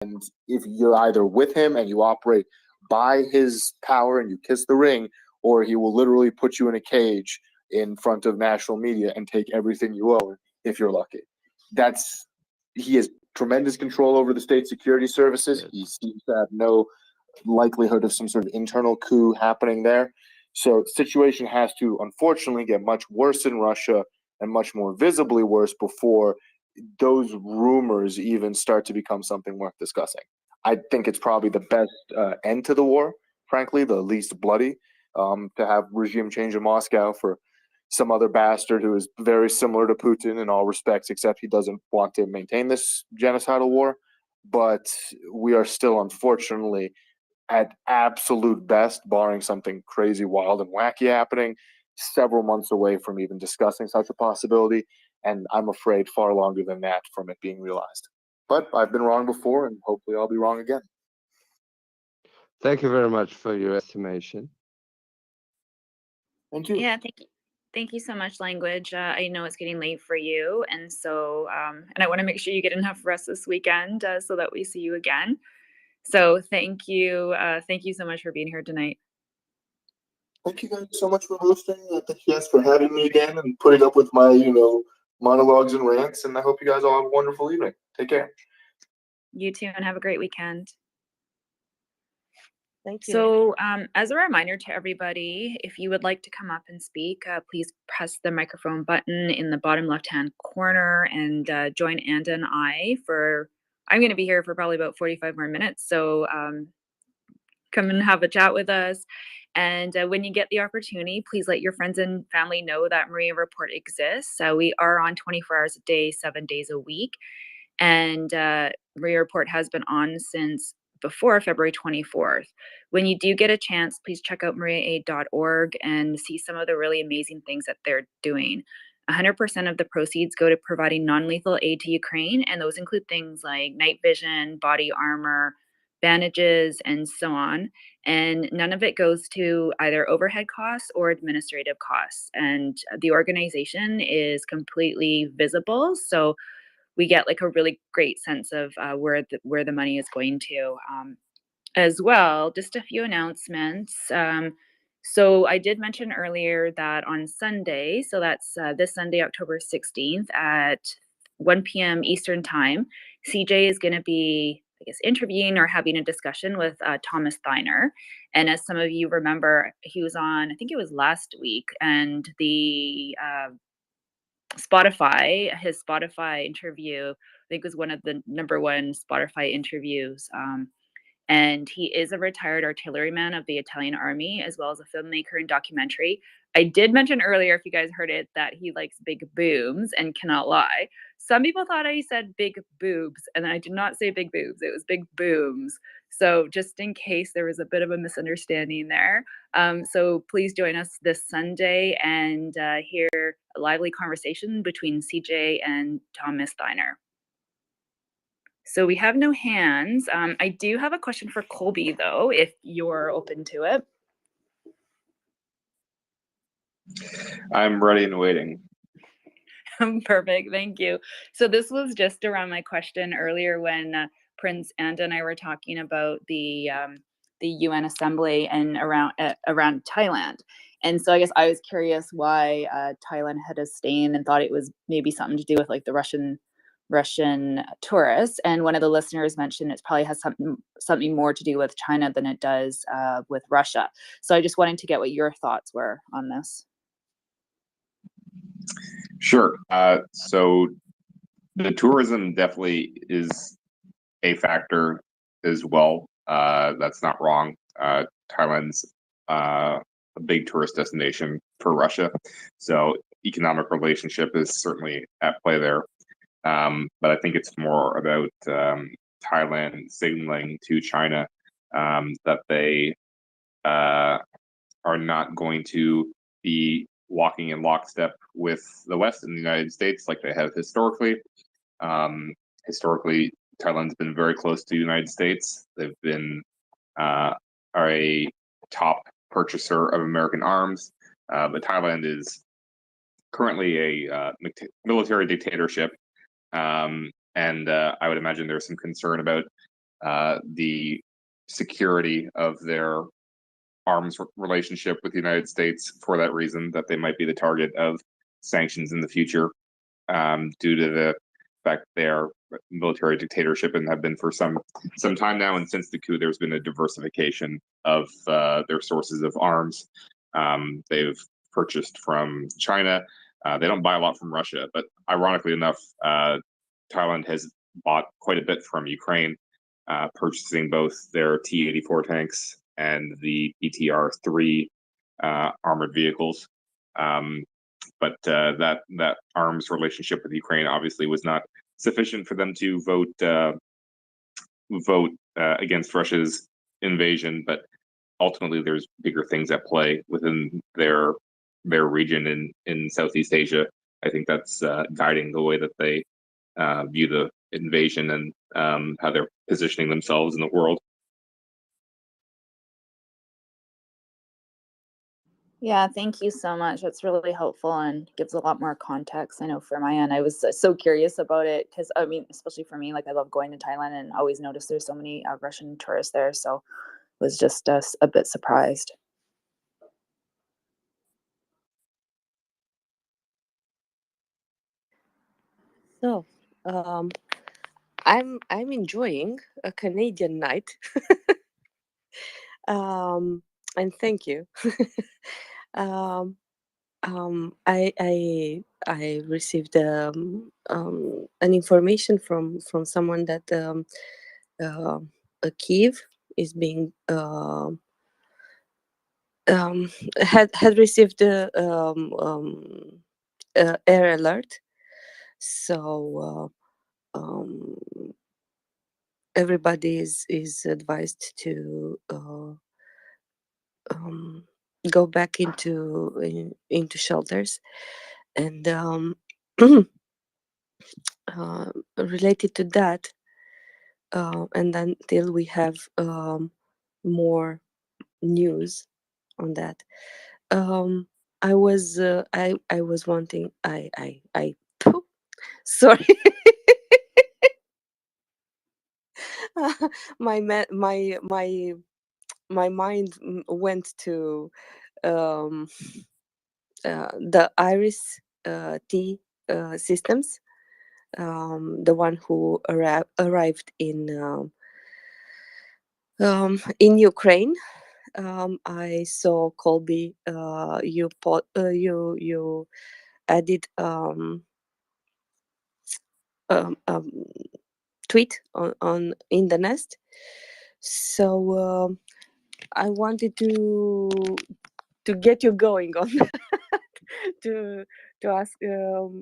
And if you're either with him and you operate by his power and you kiss the ring, or he will literally put you in a cage in front of national media and take everything you own if you're lucky. He has tremendous control over the state security services. He seems to have no likelihood of some sort of internal coup happening there. So the situation has to, unfortunately, get much worse in Russia and much more visibly worse before those rumors even start to become something worth discussing. I think it's probably the best end to the war, frankly, the least bloody, to have regime change in Moscow for some other bastard who is very similar to Putin in all respects, except he doesn't want to maintain this genocidal war. But we are still, unfortunately, at absolute best, barring something crazy, wild, and wacky happening, several months away from even discussing such a possibility. And I'm afraid far longer than that from it being realized. But I've been wrong before, and hopefully I'll be wrong again. Thank you very much for your estimation. Thank you. Yeah, thank you so much, Language. I know it's getting late for you, and so and I want to make sure you get enough rest this weekend so that we see you again. So thank you so much for being here tonight. Thank you guys so much for hosting. Thank you guys for having me again and putting up with my, monologues and rants. And I hope you guys all have a wonderful evening. Take care. You too, and have a great weekend. Thank you. So as a reminder to everybody, if you would like to come up and speak, please press the microphone button in the bottom left-hand corner and join Anda and I'm going to be here for probably about 45 more minutes. So come and have a chat with us. And when you get the opportunity, please let your friends and family know that Maria Report exists. We are on 24 hours a day, 7 days a week. And Maria Report has been on since before February 24th. When you do get a chance, please check out MriyaAid.org and see some of the really amazing things that they're doing. 100% of the proceeds go to providing non-lethal aid to Ukraine, and those include things like night vision, body armor, bandages, and so on. And none of it goes to either overhead costs or administrative costs. And the organization is completely visible, so we get like a really great sense of where the money is going to. As well, just a few announcements. So I did mention earlier that on Sunday, so that's this Sunday, October 16th at 1 p.m. Eastern Time, CJ is going to be, I guess, interviewing or having a discussion with Thomas Thiner. And as some of you remember, he was on, I think it was last week, and the his Spotify interview, I think was one of the #1 Spotify interviews. And he is a retired artilleryman of the Italian army, as well as a filmmaker and documentary. I did mention earlier, if you guys heard it, that he likes big booms and cannot lie. Some people thought I said big boobs, and I did not say big boobs. It was big booms. So just in case there was a bit of a misunderstanding there. So please join us this Sunday and hear a lively conversation between CJ and Thomas Thiner. So we have no hands. I do have a question for Colby, though, if you're open to it. I'm ready and waiting. Perfect. Thank you. So this was just around my question earlier when Prince Anda and I were talking about the UN Assembly and around Thailand. And so I guess I was curious why Thailand had a stain and thought it was maybe something to do with like the Russian tourists, and one of the listeners mentioned it probably has something more to do with China than it does with Russia. So I just wanted to get what your thoughts were on this. Sure. So the tourism definitely is a factor as well. That's not wrong. Thailand's a big tourist destination for Russia, so economic relationship is certainly at play there. But I think it's more about Thailand signaling to China that they are not going to be walking in lockstep with the West and the United States like they have historically. Historically, Thailand's been very close to the United States. They've been are a top purchaser of American arms, but Thailand is currently a military dictatorship. And I would imagine there's some concern about the security of their arms relationship with the United States for that reason, that they might be the target of sanctions in the future, due to the fact they are military dictatorship and have been for some time now. And since the coup, there's been a diversification of their sources of arms. They've purchased from China. They don't buy a lot from Russia, but ironically enough, Thailand has bought quite a bit from Ukraine, purchasing both their T-84 tanks and the PTR-3 armored vehicles. But that arms relationship with Ukraine obviously was not sufficient for them to vote against Russia's invasion. But ultimately, there's bigger things at play within their region in Southeast Asia. I think that's guiding the way that they view the invasion and how they're positioning themselves in the world. Yeah, thank you so much. That's really helpful and gives a lot more context. I know for my end, I was so curious about it because, I mean, especially for me, like I love going to Thailand and always notice there's so many Russian tourists there. So was just a bit surprised. So, I'm enjoying a Canadian night, and thank you. I received an information from someone that Kiev is being had received air alert, so everybody is advised to go back into shelters, and related to that, and until we have more news on that, I was wanting sorry. My mind went to the Iris T systems, the one who arrived in Ukraine. I saw Colby. You added tweet on in the nest. So I wanted to get you going on to ask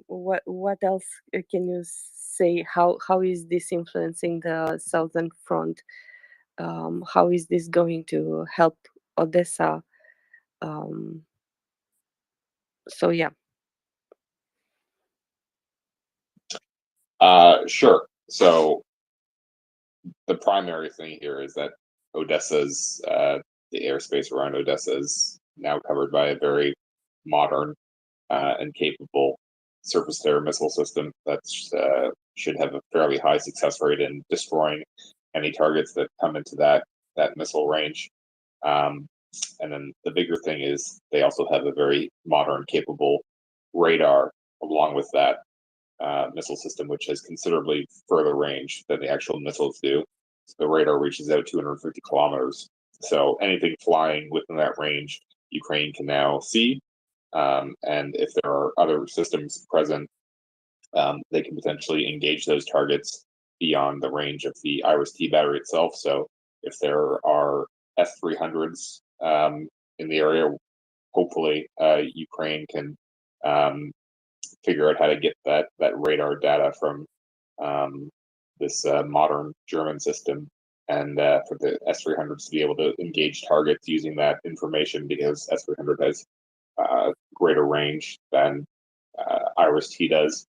what else can you say? How is this influencing the Southern Front? How is this going to help Odessa? So yeah. Sure. So the primary thing here is that Odessa's the airspace around Odessa is now covered by a very modern and capable surface-to-air missile system that should have a fairly high success rate in destroying any targets that come into that missile range. And then the bigger thing is they also have a very modern, capable radar along with that missile system, which has considerably further range than the actual missiles do. So the radar reaches out 250 kilometers. So anything flying within that range, Ukraine can now see. And if there are other systems present, they can potentially engage those targets beyond the range of the Iris-T battery itself. So if there are S-300s in the area, hopefully Ukraine can figure out how to get that radar data from this modern German system, and for the S-300s to be able to engage targets using that information, because S-300 has greater range than Iris-T does.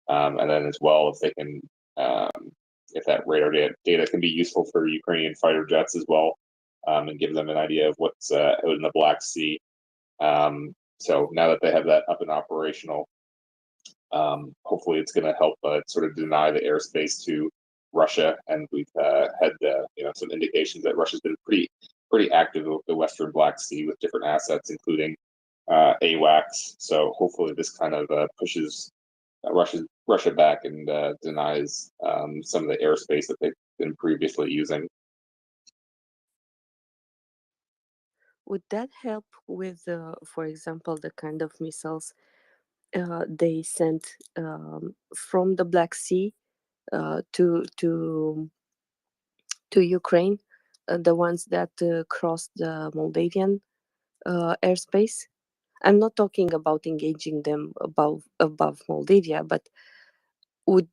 And then as well, if they can, if that radar data can be useful for Ukrainian fighter jets as well, and give them an idea of what's out in the Black Sea. So now that they have that up and operational, hopefully it's going to help sort of deny the airspace to Russia, and we've had some indications that Russia's been pretty active with the Western Black Sea with different assets, including AWACS. So hopefully this kind of pushes Russia back and denies some of the airspace that they've been previously using. Would that help with, for example, the kind of missiles they sent from the Black Sea to Ukraine, the ones that crossed the Moldavian airspace? I'm not talking about engaging them above Moldavia, but would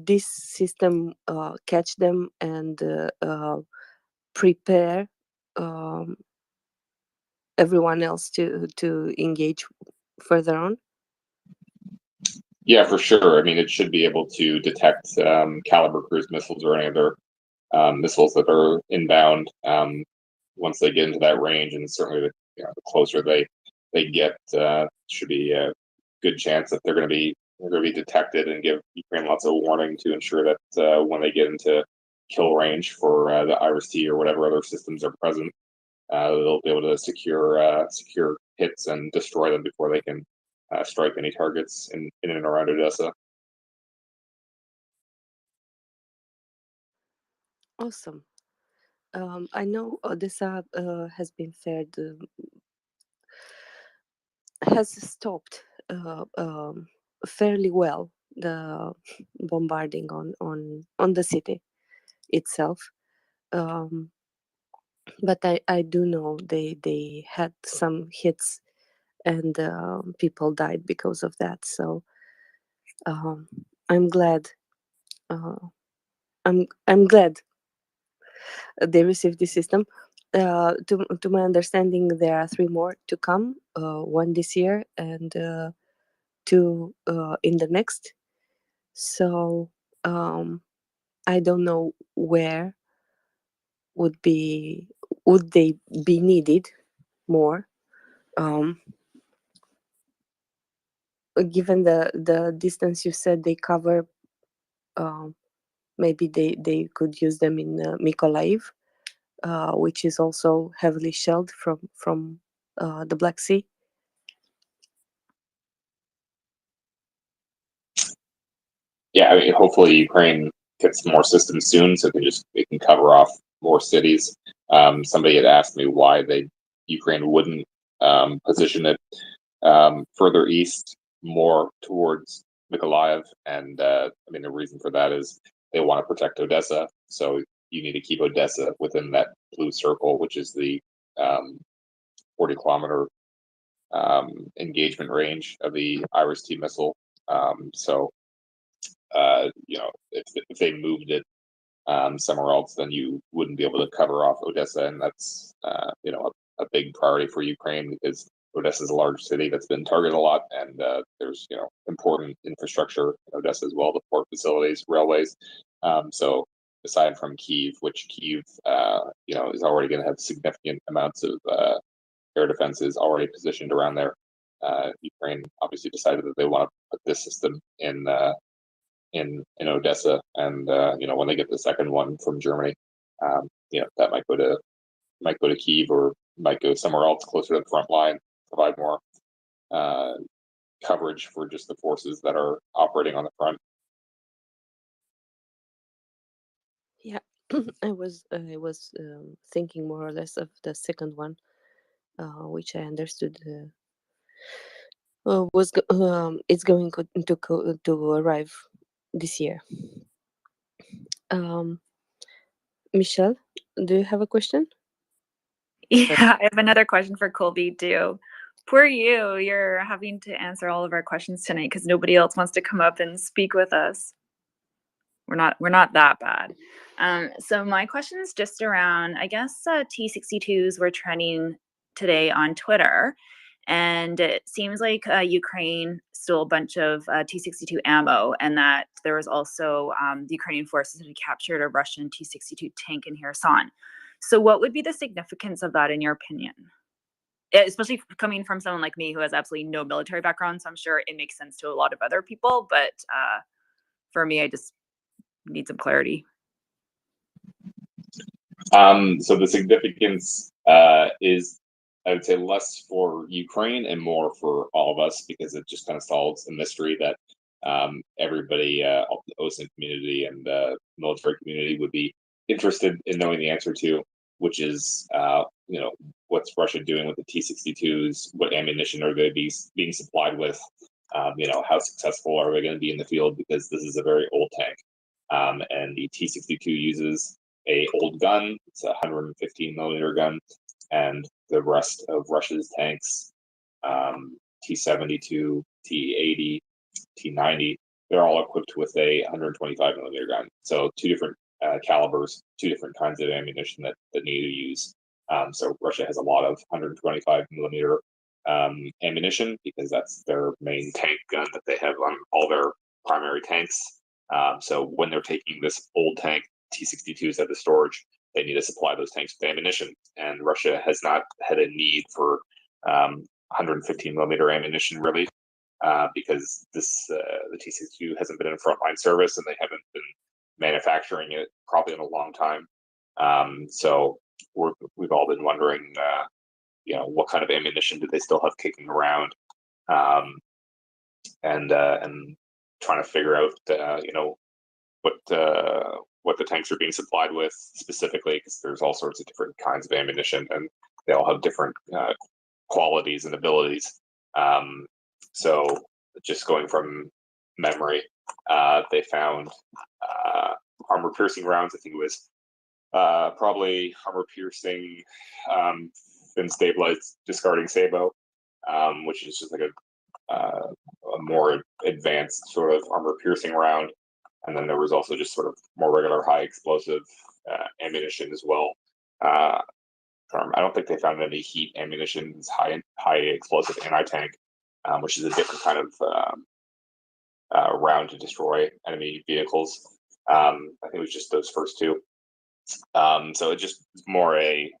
this system catch them and prepare everyone else to engage further on? Yeah, for sure. I mean, it should be able to detect Caliber cruise missiles or any other missiles that are inbound once they get into that range, and certainly the closer they get, should be a good chance that they're going to be detected and give Ukraine lots of warning to ensure that when they get into kill range for the IRIS-T or whatever other systems are present, they'll be able to secure hits and destroy them before they can strike any targets in and around Odessa. Awesome. I know Odessa has been fared, has stopped fairly well the bombarding on the city itself. But I do know they had some hits and people died because of that. So I'm glad. I'm glad they received this system. To my understanding, there are 3 more to come. One this year and 2 in the next. So I don't know where would they be needed more. Given the distance you said they cover, maybe they could use them in Mykolaiv, which is also heavily shelled from the Black Sea. Yeah, I mean, hopefully Ukraine gets more systems soon, so it can cover off more cities. Somebody had asked me why Ukraine wouldn't position it further east, more towards Mykolaiv, and I mean the reason for that is they want to protect Odessa, so you need to keep Odessa within that blue circle, which is the 40-kilometer engagement range of the IRIS-T missile. So if they moved it somewhere else, then you wouldn't be able to cover off Odessa, and that's a big priority for Ukraine because Odessa is a large city that's been targeted a lot, and there's important infrastructure in Odessa as well, the port facilities, railways. So aside from Kyiv, which Kyiv is already going to have significant amounts of air defenses already positioned around there, Ukraine obviously decided that they want to put this system in Odessa, and when they get the second one from Germany, that might go to Kyiv or might go somewhere else closer to the front line, provide more coverage for just the forces that are operating on the front. Yeah, I was thinking more or less of the second one, which I understood it's going to arrive this year. Michelle, do you have a question? Yeah, I have another question for Colby too. Poor you, you're having to answer all of our questions tonight because nobody else wants to come up and speak with us. We're not that bad. So my question is just around, I guess T-62s were trending today on Twitter, and it seems like Ukraine stole a bunch of T-62 ammo, and that there was also the Ukrainian forces had captured a Russian T-62 tank in Kherson. So what would be the significance of that in your opinion? Especially coming from someone like me who has absolutely no military background, so I'm sure it makes sense to a lot of other people, but for me, I just need some clarity. So the significance is, I would say, less for Ukraine and more for all of us, because it just kind of solves a mystery that everybody, the OSINT community and the military community would be interested in knowing the answer to, which is, what's Russia doing with the T-62s? What ammunition are they being supplied with? How successful are they going to be in the field? Because this is a very old tank, and the T-62 uses a old gun. It's a 115 millimeter gun, and the rest of Russia's tanks, T-72, T-80, T-90, they're all equipped with a 125 millimeter gun. So two different calibers, two different kinds of ammunition that need to use. So Russia has a lot of 125 millimeter ammunition, because that's their main tank gun that they have on all their primary tanks. So when they're taking this old tank, T-62s out of storage, they need to supply those tanks with ammunition. And Russia has not had a need for 115 millimeter ammunition, really, because the T-62 hasn't been in frontline service, and they haven't been manufacturing it probably in a long time. So we've all been wondering, what kind of ammunition do they still have kicking around, and trying to figure out, what the tanks are being supplied with specifically, because there's all sorts of different kinds of ammunition, and they all have different qualities and abilities. So just going from memory, they found armor-piercing rounds. I think it was probably armor-piercing, thin stabilized discarding sabot, which is just like a more advanced sort of armor-piercing round. And then there was also just sort of more regular high explosive ammunition as well. I don't think they found any heat ammunition, high explosive anti-tank, which is a different kind of round to destroy enemy vehicles. I think it was just those first two. So it just is more a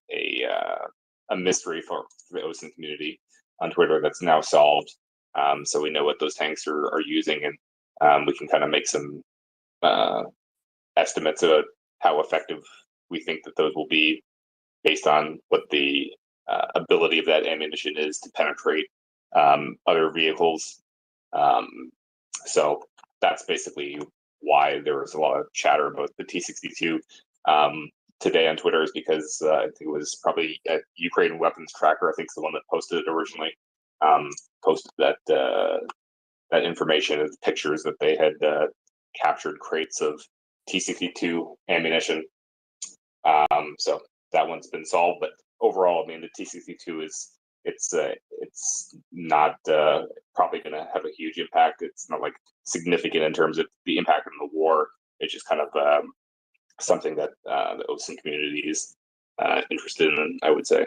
mystery for the OSINT community on Twitter that's now solved. So we know what those tanks are using, and we can kind of make some estimates about how effective we think that those will be, based on what the ability of that ammunition is to penetrate other vehicles. So that's basically why there was a lot of chatter about the T-62 today on Twitter, is because I think it was probably Ukraine Weapons Tracker, I think, is the one that posted it originally, posted that information and pictures that they had captured crates of T-62 ammunition. So that one's been solved, but overall, I mean, the T-62 it's not probably going to have a huge impact. It's not like significant in terms of the impact on the war. It's just kind of something that the OSINT community is interested in, I would say.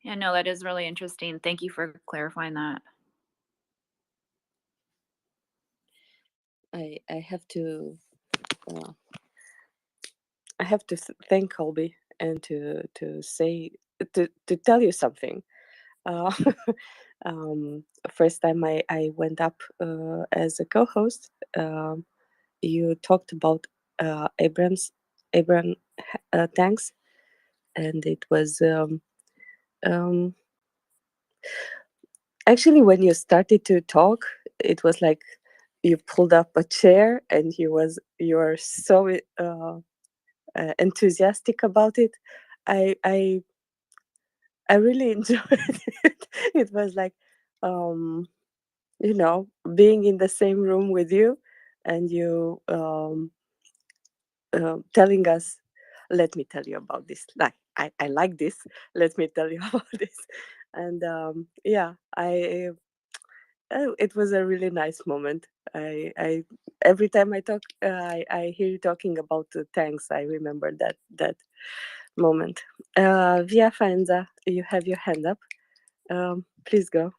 Yeah, no, that is really interesting. Thank you for clarifying that. I have to thank Colby and to say to tell you something. First time I went up as a co-host, you talked about Abraham tanks, and it was actually, when you started to talk, it was like you pulled up a chair and you were so enthusiastic about it. I really enjoyed it. It was like being in the same room with you, and you telling us, let me tell you about this. Like, I like this. Let me tell you about this. And it was a really nice moment. I every time I talk, I hear you talking about the tanks. I remember that moment. Via Faenza, you have your hand up. Please go.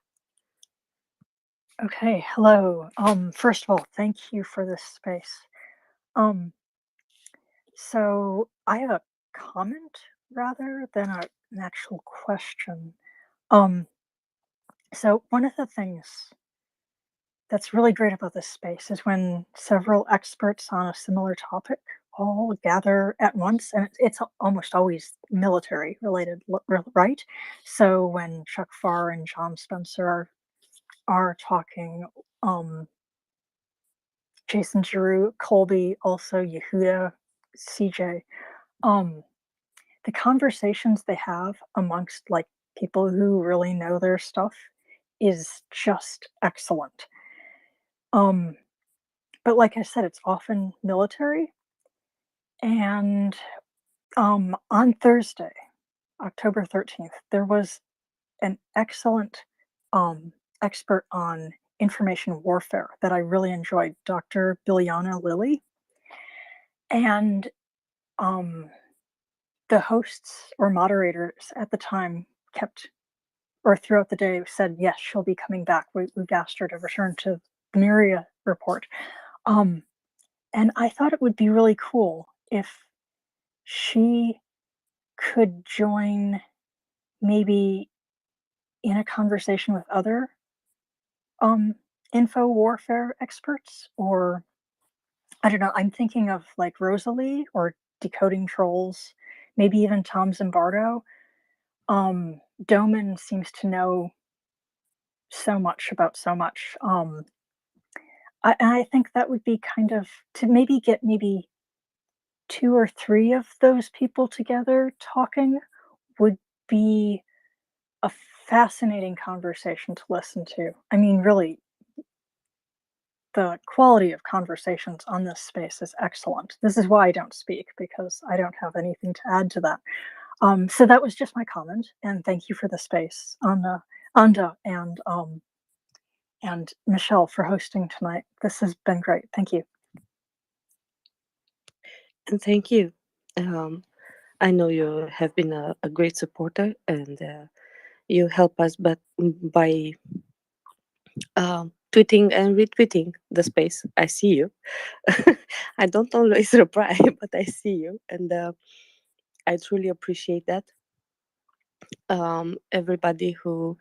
Okay, hello. First of all, thank you for this space. So I have a comment rather than an actual question. So one of the things that's really great about this space is when several experts on a similar topic all gather at once, and it's almost always military related, right? So when Chuck Farr and John Spencer are talking, Jason Giroux, Colby, also Yehuda, CJ, the conversations they have amongst like people who really know their stuff is just excellent. But like I said, it's often military. And on Thursday, October 13th, there was an excellent expert on information warfare that I really enjoyed, Dr. Biljana Lilly. And the hosts or moderators at the time kept, or throughout the day, said, yes, she'll be coming back. We've asked her to return to the MriyaReport. And I thought it would be really cool if she could join maybe in a conversation with other info warfare experts, or I don't know, I'm thinking of like Rosalie or Decoding Trolls, maybe even Tom Zimbardo. Doman seems to know so much about so much. I think that would be kind of to maybe get maybe 2 or 3 of those people together talking would be a fascinating conversation to listen to. I mean, really, the quality of conversations on this space is excellent. This is why I don't speak, because I don't have anything to add to that. So that was just my comment, and thank you for the space, Anda and Michelle for hosting tonight. This has been great. Thank you. And thank you. I know you have been a great supporter, and you help us, but by tweeting and retweeting the space. I see you. I don't always reply, but I see you, and I truly appreciate that. Everybody who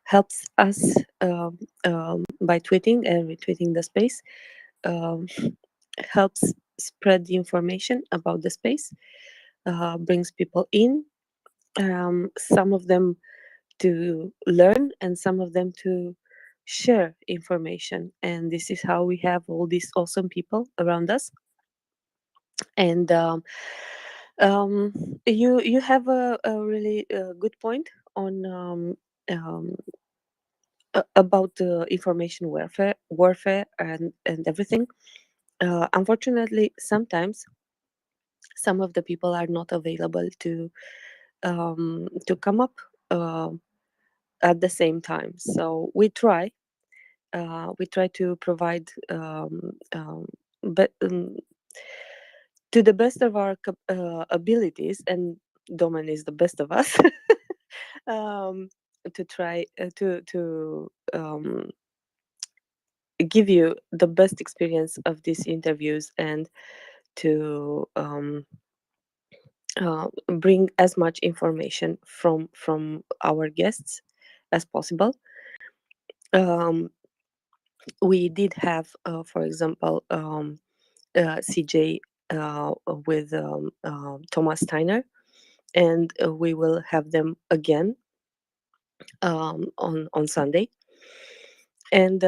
helps us by tweeting and retweeting the space helps spread the information about the space, brings people in, some of them to learn and some of them to share information. And this is how we have all these awesome people around us. And you have a really good point on about the information warfare and everything. Unfortunately, sometimes some of the people are not available to come up at the same time. So we try to provide but to the best of our abilities, and Domen is the best of us, to try to give you the best experience of these interviews, and to bring as much information from our guests as possible. We did have, for example, CJ with Thomas Steiner, and we will have them again on Sunday. And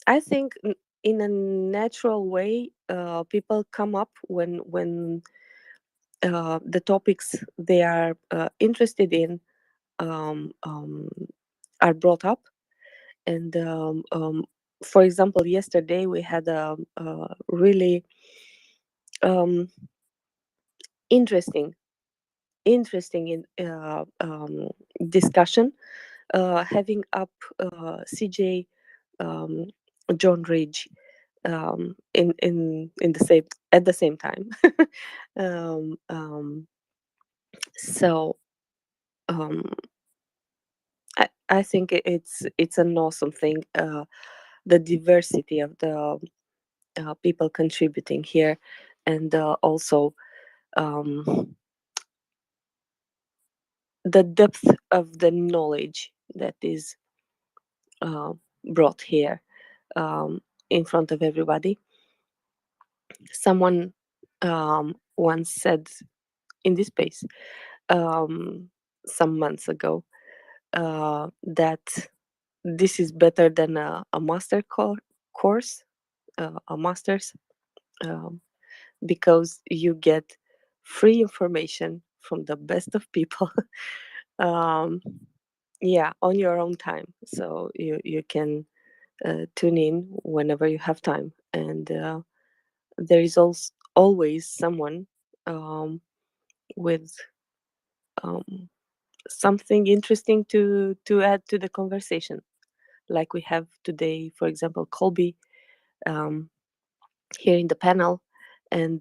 I think in a natural way, people come up when the topics they are interested in are brought up. And for example, yesterday we had a really interesting discussion, having up CJ, John Ridge, in the same at the same time. So I think it's an awesome thing, the diversity of the people contributing here, and also the depth of the knowledge that is brought here in front of everybody. Someone once said in this space some months ago that this is better than a master course, a master's, because you get free information from the best of people. Yeah, on your own time, so you can tune in whenever you have time, and there is also always someone with something interesting to add to the conversation, like we have today, for example, Colby here in the panel, and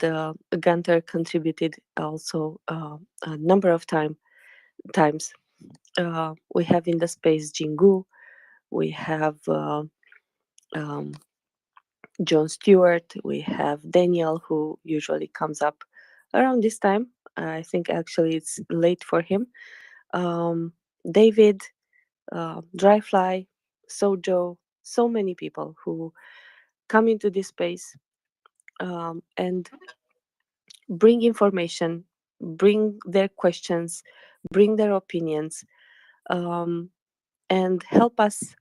Gunter contributed also a number of times. We have in the space Jingu, we have John Stewart, we have Daniel, who usually comes up around this time. I think actually it's late for him. David, Dryfly, Sojo, so many people who come into this space and bring information, bring their questions, bring their opinions, and help us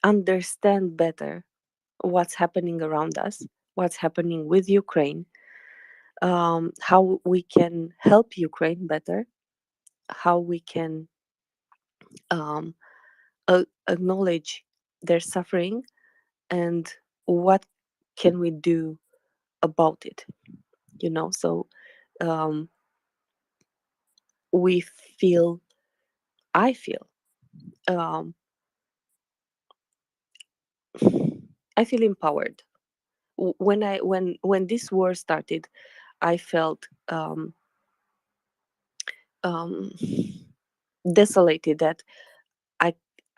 understand better what's happening around us, what's happening with Ukraine, how we can help Ukraine better, how we can acknowledge their suffering, and what can we do about it. So we feel, I feel, I feel empowered. When this war started, I felt desolated that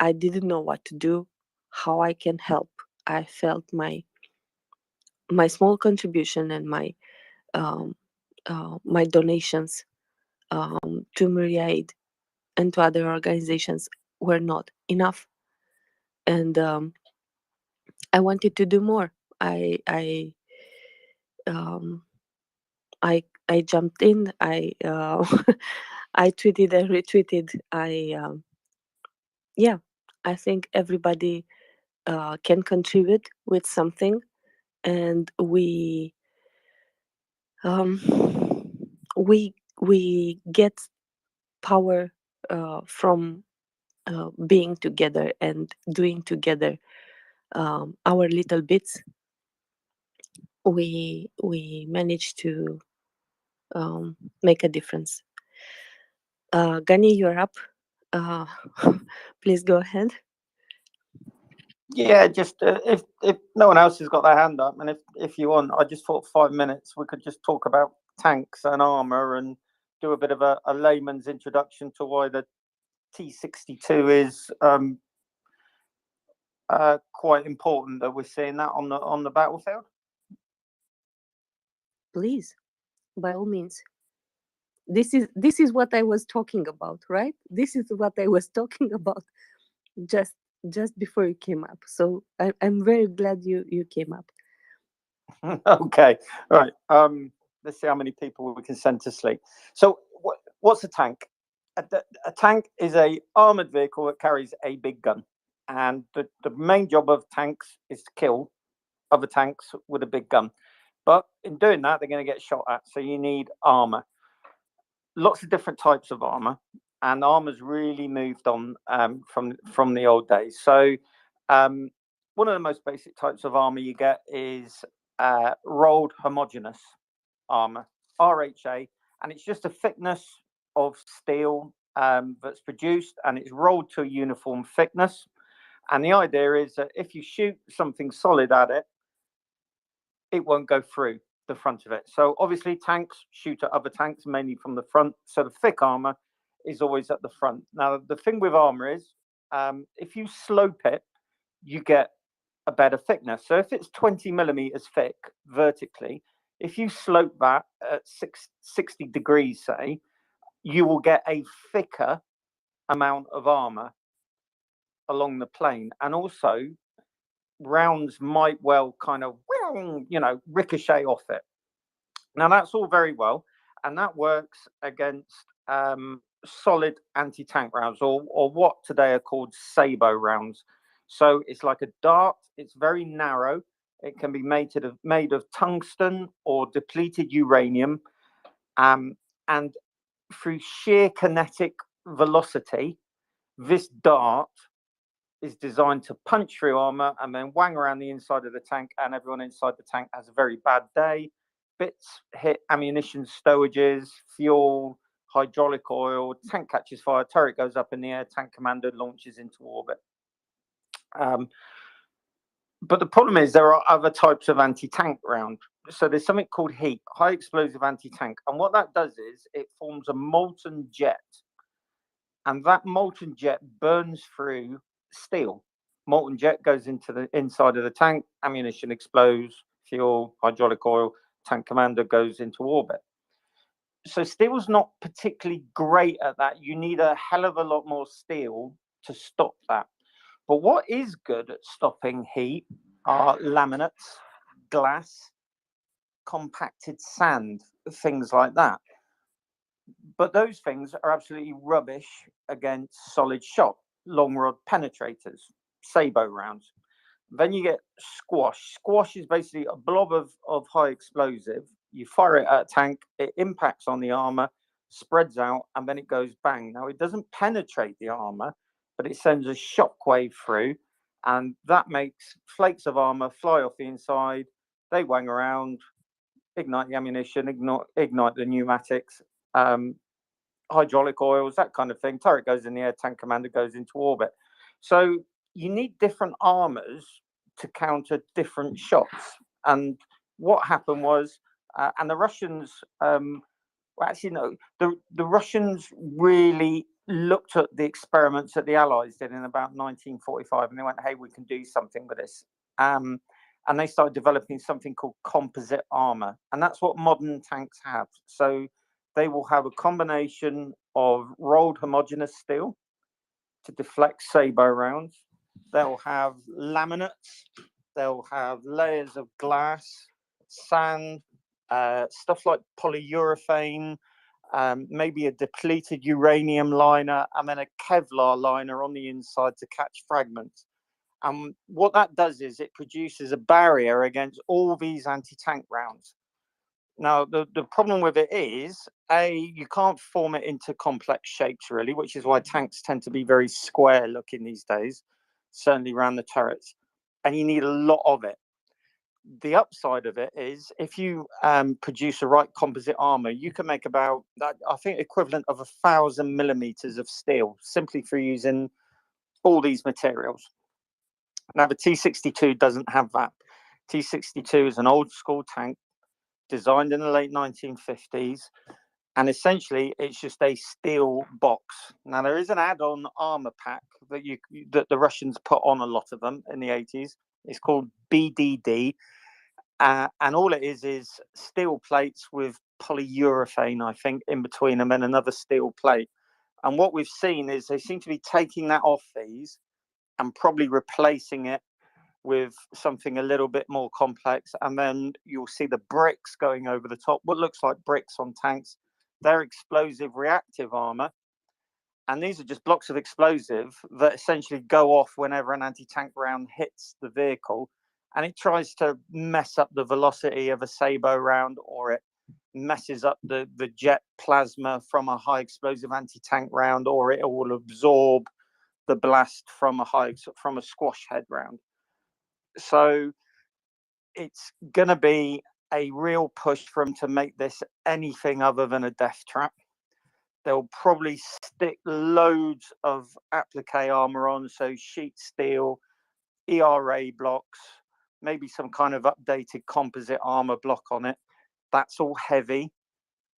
I didn't know what to do, how I can help. I felt my small contribution and my donations to MriyaAid and to other organizations were not enough, and I wanted to do more. I jumped in. I I tweeted and retweeted. I think everybody can contribute with something, and we get power from being together and doing together our little bits. We managed to make a difference. Gani, you're up. Please go ahead. Yeah, just if no one else has got their hand up, and if you want, I just thought 5 minutes we could just talk about tanks and armor and do a bit of a layman's introduction to why the T-62 is quite important that we're seeing that on the battlefield. Please, by all means. This is what I was talking about, right? This is what I was talking about just before you came up. So I'm very glad you came up. Okay, all right. Let's see how many people we can send to sleep. So what's a tank? A tank is a armored vehicle that carries a big gun, and the main job of tanks is to kill other tanks with a big gun. But in doing that, they're going to get shot at. So you need armor. Lots of different types of armor, and armor's really moved on from the old days. So one of the most basic types of armor you get is rolled homogeneous armor, RHA, and it's just a thickness of steel that's produced, and it's rolled to a uniform thickness. And the idea is that if you shoot something solid at it, it won't go through the front of it. So obviously tanks shoot at other tanks mainly from the front, so the thick armor is always at the front. Now the thing with armor is if you slope it, you get a better thickness. So if it's 20 millimeters thick vertically, if you slope that at 60 degrees, say, you will get a thicker amount of armor along the plane, and also rounds might well kind of, ricochet off it. Now that's all very well, and that works against solid anti-tank rounds, or what today are called sabot rounds. So it's like a dart. It's very narrow. It can be made of tungsten or depleted uranium, and through sheer kinetic velocity, this dart is designed to punch through armor and then wang around the inside of the tank, and everyone inside the tank has a very bad day. Bits hit ammunition stowages, fuel, hydraulic oil, tank catches fire, turret goes up in the air, tank commander launches into orbit. But the problem is there are other types of anti-tank round. So there's something called heat, high explosive anti-tank. And what that does is it forms a molten jet. And that molten jet burns through steel. Molten jet goes into the inside of the tank, ammunition explodes, fuel, hydraulic oil, tank commander goes into orbit. So steel's not particularly great at that. You need a hell of a lot more steel to stop that. But what is good at stopping heat are laminates, glass, compacted sand, things like that. But those things are absolutely rubbish against solid shot, long rod penetrators, sabot rounds. Then you get squash. Squash is basically a blob of high explosive. You fire it at a tank, it impacts on the armor, spreads out, and then it goes bang. Now, it doesn't penetrate the armor, but it sends a shockwave through, and that makes flakes of armor fly off the inside. They wang around, ignite the ammunition, ignite the pneumatics, hydraulic oils, that kind of thing. Turret goes in the air, tank commander goes into orbit. So you need different armors to counter different shots. And what happened was, and the Russians, the Russians really looked at the experiments that the Allies did in about 1945, and they went, hey, we can do something with this. And they started developing something called composite armor. And that's what modern tanks have. So they will have a combination of rolled homogeneous steel to deflect sabot rounds. They'll have laminates. They'll have layers of glass, sand, stuff like polyurethane, maybe a depleted uranium liner, and then a Kevlar liner on the inside to catch fragments. And what that does is it produces a barrier against all these anti-tank rounds. Now, the problem with it is, you can't form it into complex shapes, really, which is why tanks tend to be very square looking these days, certainly around the turrets, and you need a lot of it. The upside of it is if you produce the right composite armor, you can make about, I think, equivalent of 1,000 millimeters of steel simply through using all these materials. Now, the T-62 doesn't have that. T-62 is an old school tank designed in the late 1950s, and essentially it's just a steel box. Now, there is an add-on armor pack that the Russians put on a lot of them in the 80s. It's called BDD, and all it is steel plates with polyurethane, I think, in between them, and another steel plate. And what we've seen is they seem to be taking that off these and probably replacing it with something a little bit more complex, and then you'll see the bricks going over the top, what looks like bricks on tanks. They're explosive reactive armor, and these are just blocks of explosive that essentially go off whenever an anti-tank round hits the vehicle, and it tries to mess up the velocity of a sabot round, or it messes up the jet plasma from a high explosive anti-tank round, or it will absorb the blast from a squash head round. So it's going to be a real push for them to make this anything other than a death trap. They'll probably stick loads of applique armor on, so sheet steel, ERA blocks, maybe some kind of updated composite armor block on it. That's all heavy,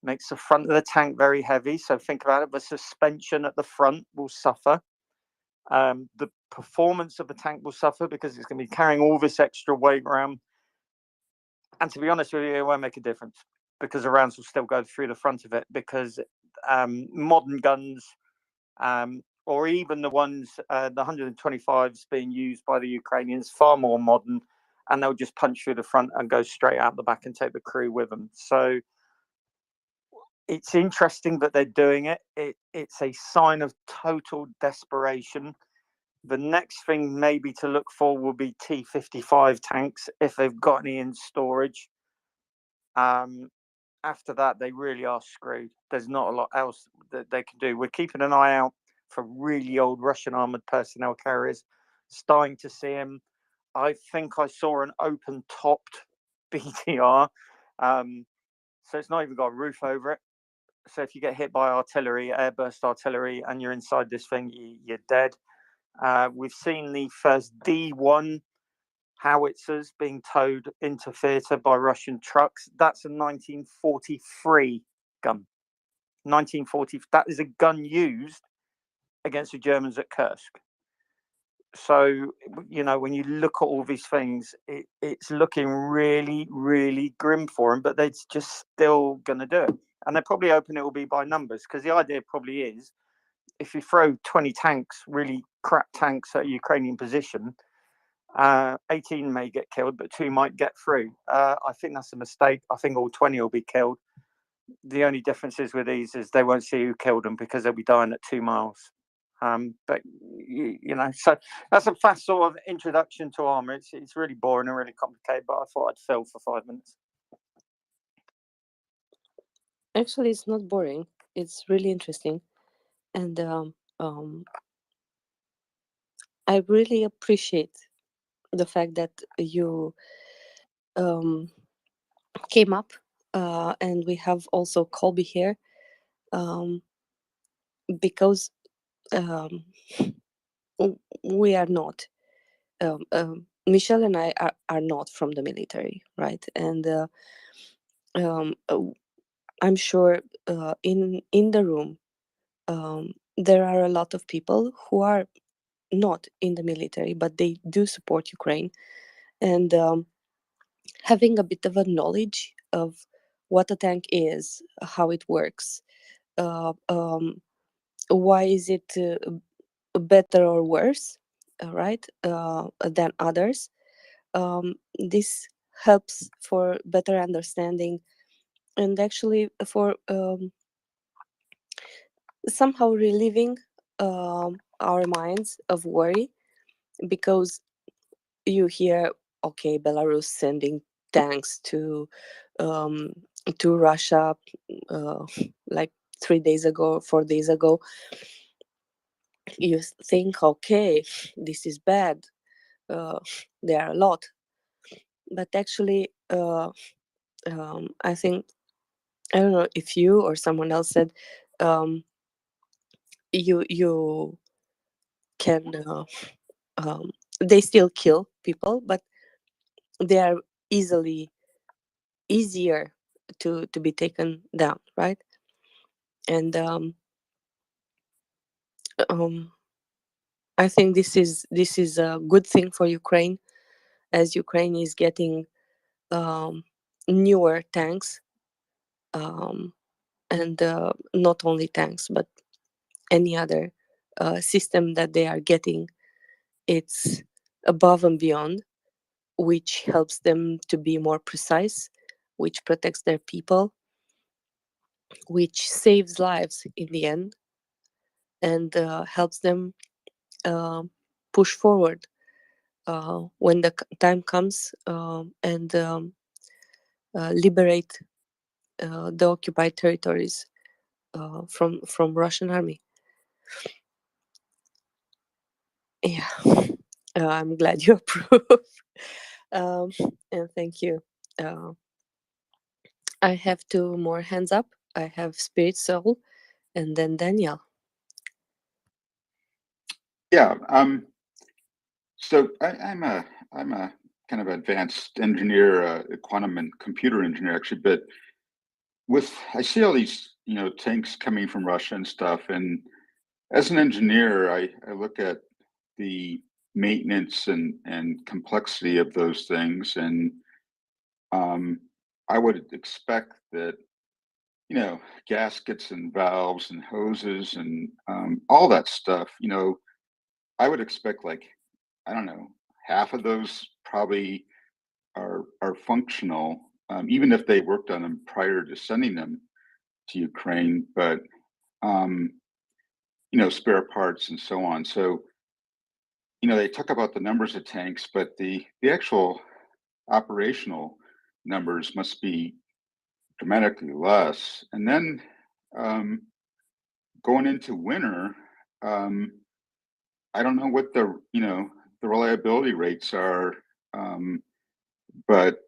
makes the front of the tank very heavy. So think about it, the suspension at the front will suffer. The performance of the tank will suffer because it's going to be carrying all this extra weight around. And to be honest with you, it won't make a difference because the rounds will still go through the front of it, because modern guns, or even the ones, the 125s being used by the Ukrainians, far more modern, and they'll just punch through the front and go straight out the back and take the crew with them. So it's interesting that they're doing it. It's a sign of total desperation. The next thing maybe to look for will be T-55 tanks, if they've got any in storage. After that, they really are screwed. There's not a lot else that they can do. We're keeping an eye out for really old Russian armored personnel carriers, starting to see them. I think I saw an open-topped BTR, so it's not even got a roof over it. So if you get hit by artillery, airburst artillery, and you're inside this thing, you're dead. We've seen the first D1 howitzers being towed into theatre by Russian trucks. That's a 1943 gun. 1940. That is a gun used against the Germans at Kursk. So, you know, when you look at all these things, it's looking really, really grim for them, but they're just still going to do it. And they're probably hoping it will be by numbers, because the idea probably is, if you throw 20 tanks, really crap tanks at a Ukrainian position, 18 may get killed, but 2 might get through. I think that's a mistake. I think all 20 will be killed. The only difference is with these is they won't see who killed them, because they'll be dying at 2 miles. But you know, so that's a fast sort of introduction to armor. It's really boring and really complicated, but I thought I'd fill for 5 minutes. Actually, it's not boring. It's really interesting, and I really appreciate the fact that you came up, and we have also Colby here, because we are not. Michelle and I are not from the military, right? And I'm sure in the room there are a lot of people who are not in the military, but they do support Ukraine, and having a bit of a knowledge of what a tank is, how it works, why is it better or worse, right, than others. This helps for better understanding, and actually for somehow relieving our minds of worry, because you hear, okay, Belarus sending tanks to Russia like 3 days ago, 4 days ago. You think, okay, this is bad. There are a lot, but actually, I think, I don't know if you or someone else said, you can. They still kill people, but they are easier to be taken down, right? And I think this is a good thing for Ukraine, as Ukraine is getting newer tanks, and not only tanks, but any other system that they are getting. It's above and beyond, which helps them to be more precise, which protects their people, which saves lives in the end, and helps them push forward when the time comes, and liberate the occupied territories from Russian army. Yeah, I'm glad you approve, and thank you. I have 2 more hands up. I have Spirit Soul, and then Danielle. Yeah. So I'm a kind of advanced engineer, quantum and computer engineer actually. But I see all these tanks coming from Russia and stuff, and as an engineer, I look at the maintenance and complexity of those things, and I would expect that you know, gaskets and valves and hoses and all that stuff, you know, I would expect like, I don't know, half of those probably are functional, even if they worked on them prior to sending them to Ukraine, but you know, spare parts and so on. So, you know, they talk about the numbers of tanks, but the actual operational numbers must be dramatically less. And then going into winter, I don't know what the, you know, the reliability rates are, but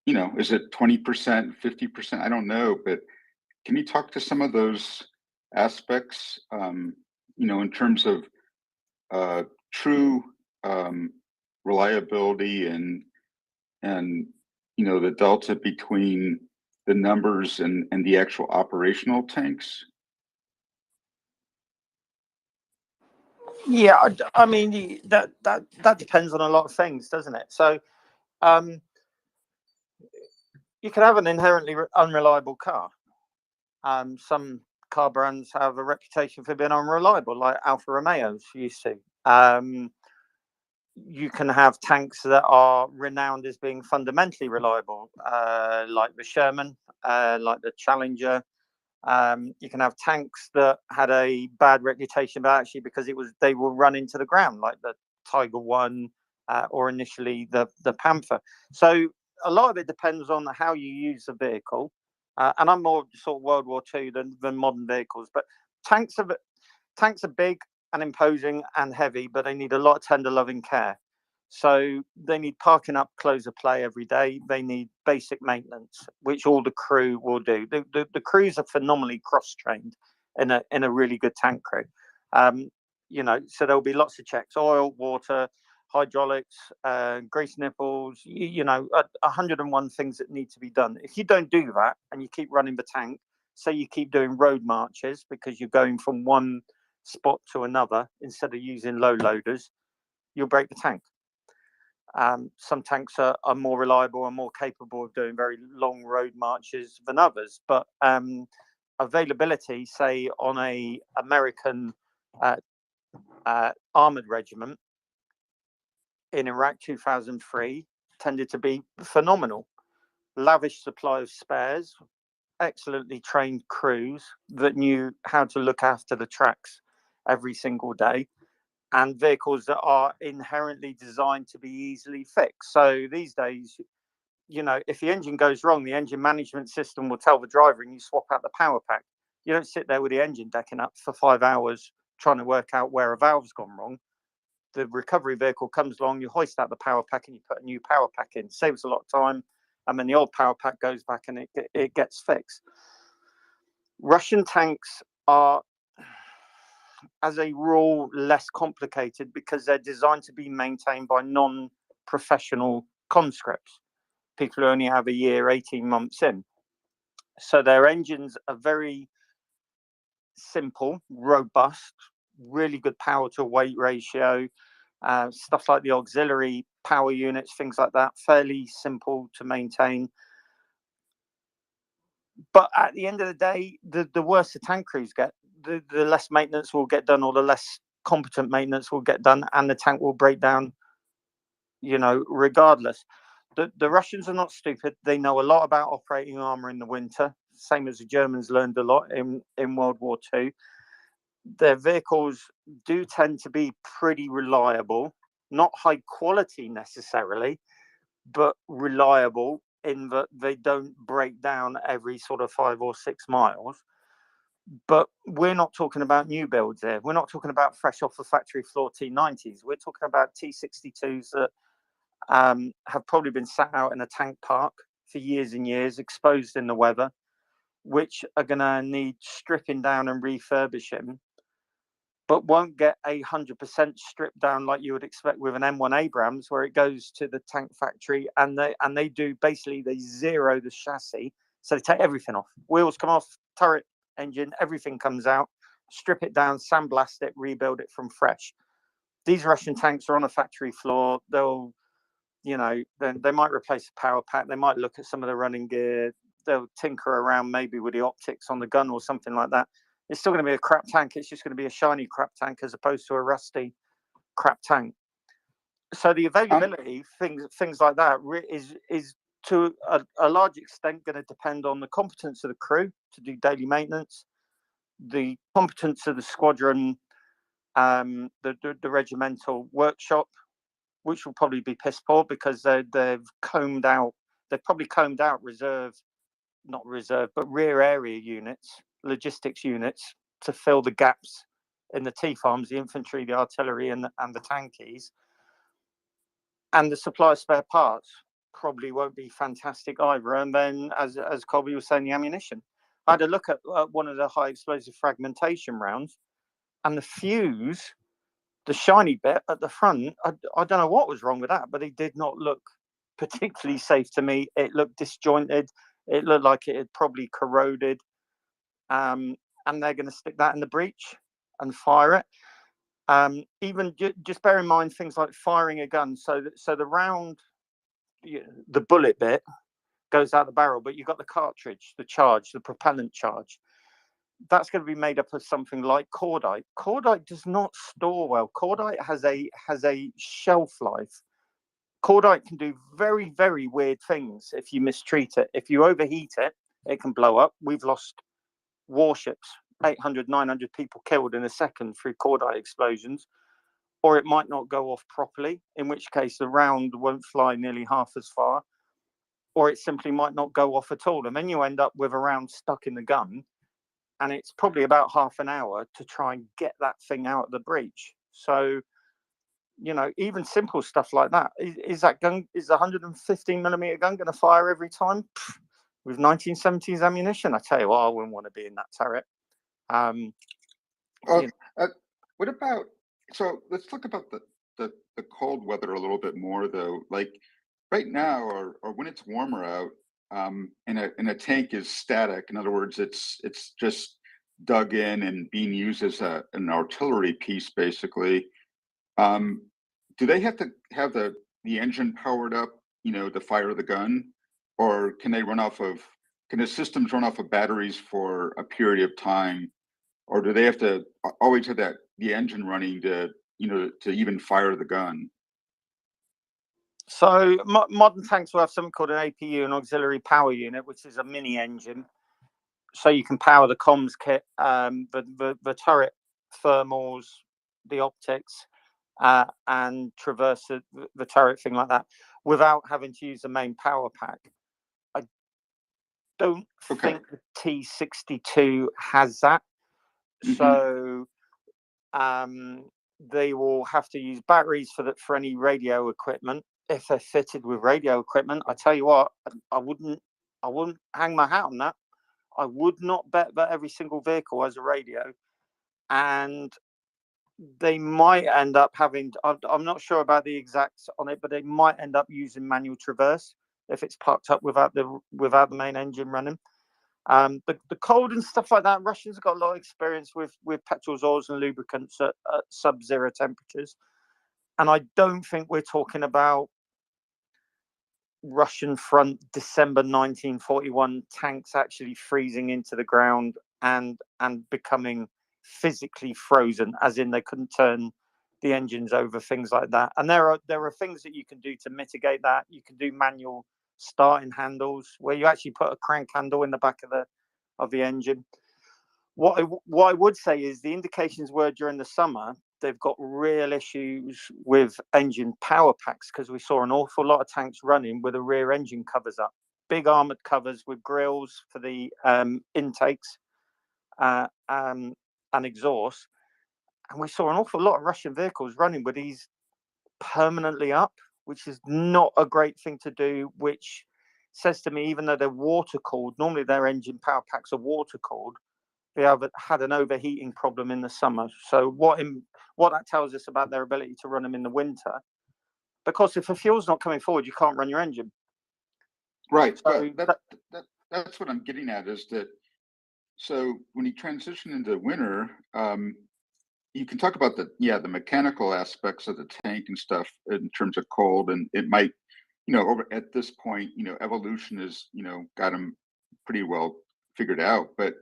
you know, is it 20%, 50%? I don't know, but can you talk to some of those aspects, you know, in terms of true reliability and you know the delta between the numbers and the actual operational tanks? Yeah, I mean that depends on a lot of things, doesn't it? So you can have an inherently unreliable car. Some car brands have a reputation for being unreliable, like Alfa Romeo's used to. You can have tanks that are renowned as being fundamentally reliable, like the Sherman, like the Challenger. You can have tanks that had a bad reputation, but actually because they will run into the ground, like the Tiger One, or initially the Panther. So a lot of it depends on how you use the vehicle. And I'm more sort of World War II than modern vehicles. But tanks are big and imposing and heavy, but they need a lot of tender loving care. So they need parking up, close of play every day. They need basic maintenance, which all the crew will do. The crews are phenomenally cross-trained in a really good tank crew. You know, so there'll be lots of checks: oil, water, hydraulics, grease nipples. You know, 101 things that need to be done. If you don't do that and you keep running the tank, say you keep doing road marches because you're going from one spot to another instead of using low loaders, you'll break the tank. Some tanks are more reliable and more capable of doing very long road marches than others, but availability, say on a American armored regiment in Iraq 2003, tended to be phenomenal. Lavish supply of spares, excellently trained crews that knew how to look after the tracks every single day, and vehicles that are inherently designed to be easily fixed. So these days, you know, if the engine goes wrong, the engine management system will tell the driver and you swap out the power pack. You don't sit there with the engine decking up for 5 hours trying to work out where a valve's gone wrong. The recovery vehicle comes along, you hoist out the power pack and you put a new power pack in. Saves a lot of time. And then the old power pack goes back and it gets fixed. Russian tanks are, as a rule, less complicated because they're designed to be maintained by non-professional conscripts, people who only have a year, 18 months in. So their engines are very simple, robust, really good power to weight ratio, stuff like the auxiliary power units, things like that, fairly simple to maintain. But at the end of the day, the worse the tank crews get, the less maintenance will get done, or the less competent maintenance will get done, and the tank will break down, you know, regardless. The Russians are not stupid. They know a lot about operating armor in the winter, same as the Germans learned a lot in World War II. Their vehicles do tend to be pretty reliable, not high quality necessarily, but reliable in that they don't break down every sort of 5 or 6 miles. But we're not talking about new builds here. We're not talking about fresh off the factory floor T90s. We're talking about T62s that have probably been sat out in a tank park for years and years, exposed in the weather, which are going to need stripping down and refurbishing, but won't get 100% stripped down like you would expect with an M1 Abrams, where it goes to the tank factory and they do basically, they zero the chassis. So they take everything off. Wheels come off, turret, engine, everything comes out, strip it down, sandblast it, rebuild it from fresh. These Russian tanks are on a factory floor. They'll, you know, then they might replace the power pack. They might look at some of the running gear. they'll tinker around maybe with the optics on the gun or something like that. It's still going to be a crap tank. It's just going to be a shiny crap tank as opposed to a rusty crap tank. So the availability, things like that, is to a large extent going to depend on the competence of the crew to do daily maintenance, the competence of the squadron, the regimental workshop, which will probably be piss poor because they've probably combed out rear area units, logistics units to fill the gaps in the T-farms, the infantry, the artillery, and the tankies. And the supply of spare parts probably won't be fantastic either. And then, as Colby was saying, the ammunition. I had a look at one of the high explosive fragmentation rounds, and the fuse, the shiny bit at the front, I don't know what was wrong with that, but it did not look particularly safe to me. It looked disjointed. It looked like it had probably corroded. And they're going to stick that in the breech and fire it. Even just bear in mind things like firing a gun. So the round, the bullet bit goes out the barrel, but you've got the cartridge, the charge, the propellant charge. That's going to be made up of something like cordite. Cordite does not store well. Cordite has a shelf life. Cordite can do very, very weird things if you mistreat it. If you overheat it, it can blow up. We've lost warships, 800, 900 people killed in a second through cordite explosions. Or it might not go off properly, in which case the round won't fly nearly half as far. Or it simply might not go off at all. And then you end up with a round stuck in the gun. And it's probably about half an hour to try and get that thing out of the breech. So, even simple stuff like that. Is that gun, is the 115 millimeter gun going to fire every time? With 1970s ammunition? I tell you what, I wouldn't want to be in that turret. What about, so let's talk about the cold weather a little bit more though. Like right now, or when it's warmer out, and a tank is static. In other words, it's just dug in and being used as an artillery piece, basically. Do they have to have the engine powered up, to fire the gun, or can the systems run off of batteries for a period of time, or do they have to always have the engine running to even fire the gun? So modern tanks will have something called an APU, an auxiliary power unit, which is a mini engine. So you can power the comms kit, the turret thermals, the optics, and traverse the turret, thing like that, without having to use the main power pack. I don't think the T-62 has that. Mm-hmm. So they will have to use batteries for any radio equipment. If they're fitted with radio equipment, I tell you what, I wouldn't hang my hat on that. I would not bet that every single vehicle has a radio, and they might end up having, I'm not sure about the exacts on it, but they might end up using manual traverse if it's parked up without the main engine running. The cold and stuff like that, Russians have got a lot of experience with petrols, oils and lubricants at sub-zero temperatures. And I don't think we're talking about Russian front December 1941 tanks actually freezing into the ground and becoming physically frozen, as in they couldn't turn the engines over, things like that. And there are things that you can do to mitigate that. You can do manual starting handles where you actually put a crank handle in the back of the engine. What I would say is the indications were during the summer they've got real issues with engine power packs, because we saw an awful lot of tanks running with the rear engine covers up, big armored covers with grills for the intakes and exhaust. And we saw an awful lot of Russian vehicles running with these permanently up, which is not a great thing to do, which says to me, even though they're water cooled, normally their engine power packs are water cooled, they have had an overheating problem in the summer. So what that tells us about their ability to run them in the winter, because if the fuel's not coming forward, you can't run your engine. Right. So that's what I'm getting at, is that, so when you transition into winter, you can talk about the mechanical aspects of the tank and stuff in terms of cold, and it might, over at this point, evolution has, got them pretty well figured out. But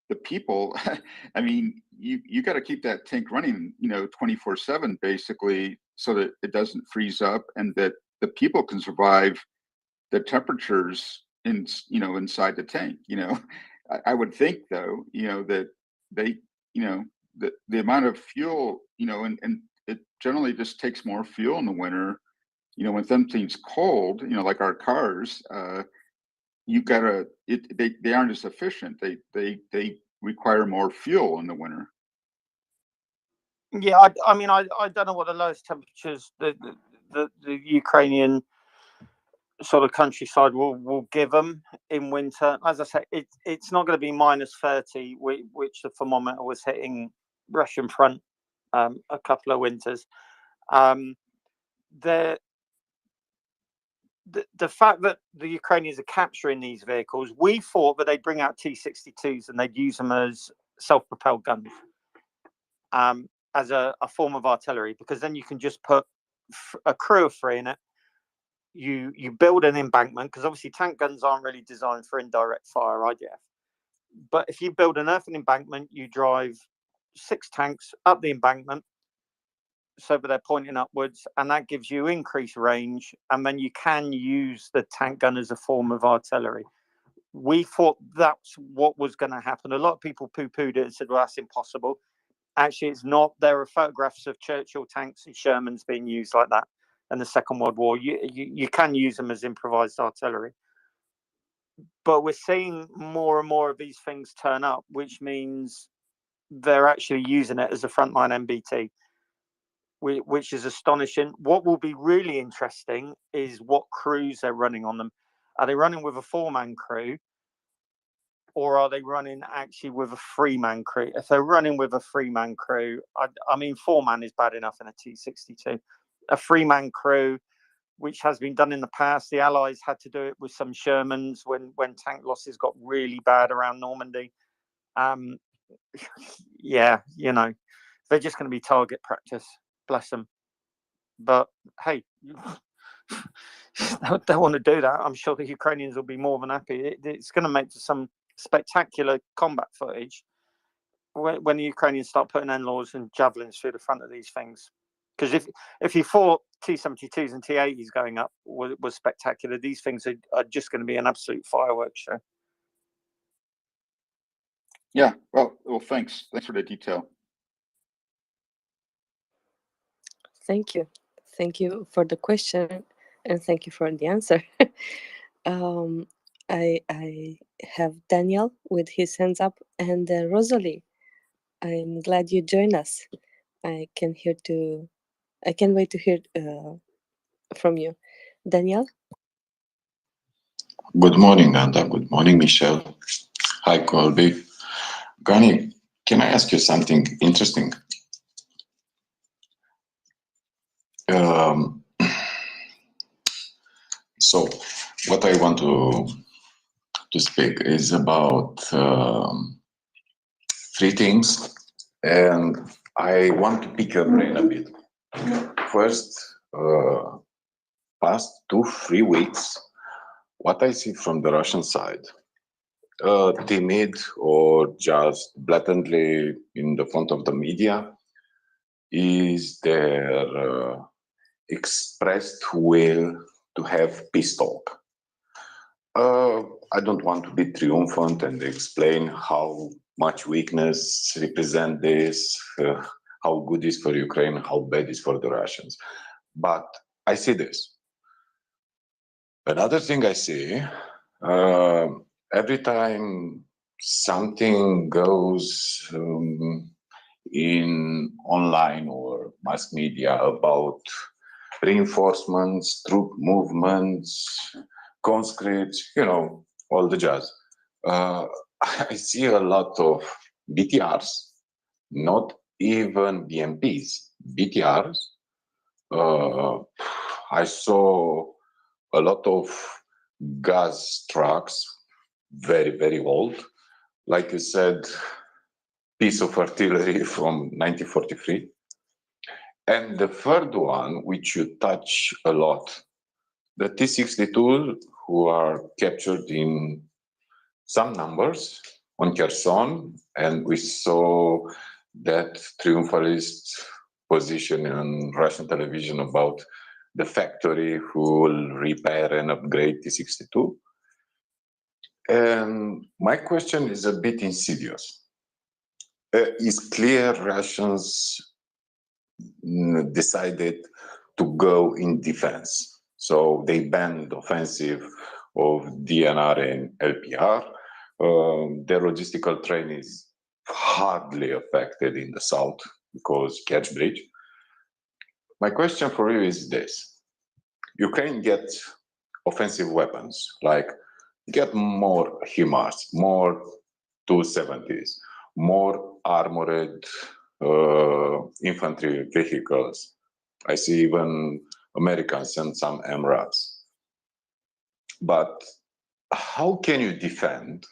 the people, I mean, you got to keep that tank running, 24/7 basically, so that it doesn't freeze up and that the people can survive the temperatures inside the tank. I would think though, that they, the amount of fuel, and it generally just takes more fuel in the winter. When something's cold, like our cars, they aren't as efficient. They require more fuel in the winter. Yeah, I mean, I don't know what the lowest temperatures the Ukrainian sort of countryside will give them in winter. As I say, it's not going to be -30, which the thermometer was hitting Russian front a couple of winters. The fact that the Ukrainians are capturing these vehicles, we thought that they'd bring out T-62s and they'd use them as self-propelled guns, as a form of artillery, because then you can just put a crew of 3 in it. You build an embankment, because obviously tank guns aren't really designed for indirect fire IDF. But if you build an earthen embankment, you drive 6 tanks up the embankment so that they're pointing upwards, and that gives you increased range, and then you can use the tank gun as a form of artillery. We thought that's what was going to happen. A lot of people poo-pooed it and said, well, that's impossible. Actually, it's not. There are photographs of Churchill tanks and Shermans being used like that in the Second World War. You can use them as improvised artillery. But we're seeing more and more of these things turn up, which means they're actually using it as a frontline MBT, which is astonishing. What will be really interesting is what crews they're running on them. Are they running with a 4-man crew, or are they running actually with a 3-man crew? If they're running with a 3-man crew, I mean, 4-man is bad enough in a T-62. A 3-man crew, which has been done in the past. The Allies had to do it with some Shermans when tank losses got really bad around Normandy. Yeah, they're just going to be target practice. Bless them. But hey, they want to do that. I'm sure the Ukrainians will be more than happy. It's going to make for some spectacular combat footage when the Ukrainians start putting NLAWs and javelins through the front of these things. Because if you thought T-72s and T-80s going up was spectacular, these things are just going to be an absolute fireworks show. Yeah, well, thanks for the detail. Thank you for the question, and thank you for the answer. I have Daniel with his hands up, and Rosalie. I'm glad you joined us. I can't wait to hear from you, Daniel. Good morning, Anda. Good morning, Michelle. Hi, Colby. Gani, can I ask you something interesting? So, what I want to speak is about 3 things, and I want to pick your brain a bit. First, past 2-3 weeks, what I see from the Russian side, timid or just blatantly in the front of the media, is their expressed will to have peace talk. I don't want to be triumphant and explain how much weakness represent this, how good is for Ukraine, how bad is for the Russians. But I see this. Another thing I see, every time something goes in online or mass media about reinforcements, troop movements, conscripts, all the jazz. I see a lot of BTRs, not even BMPs, BTRs. I saw a lot of gas trucks, very, very old. Like you said, piece of artillery from 1943. And the third one, which you touch a lot, the T-62 who are captured in some numbers on Kherson, and we saw that triumphalist position on Russian television about the factory who will repair and upgrade T-62. And my question is a bit insidious. It's clear Russians decided to go in defense. So they banned the offensive of DNR and LPR. Their logistical train is hardly affected in the south because Kerch Bridge. My question for you is this. Ukraine gets offensive weapons, like get more HIMARS, more 270s, more armored infantry vehicles. I see even Americans and some MRAPs. But how can you defend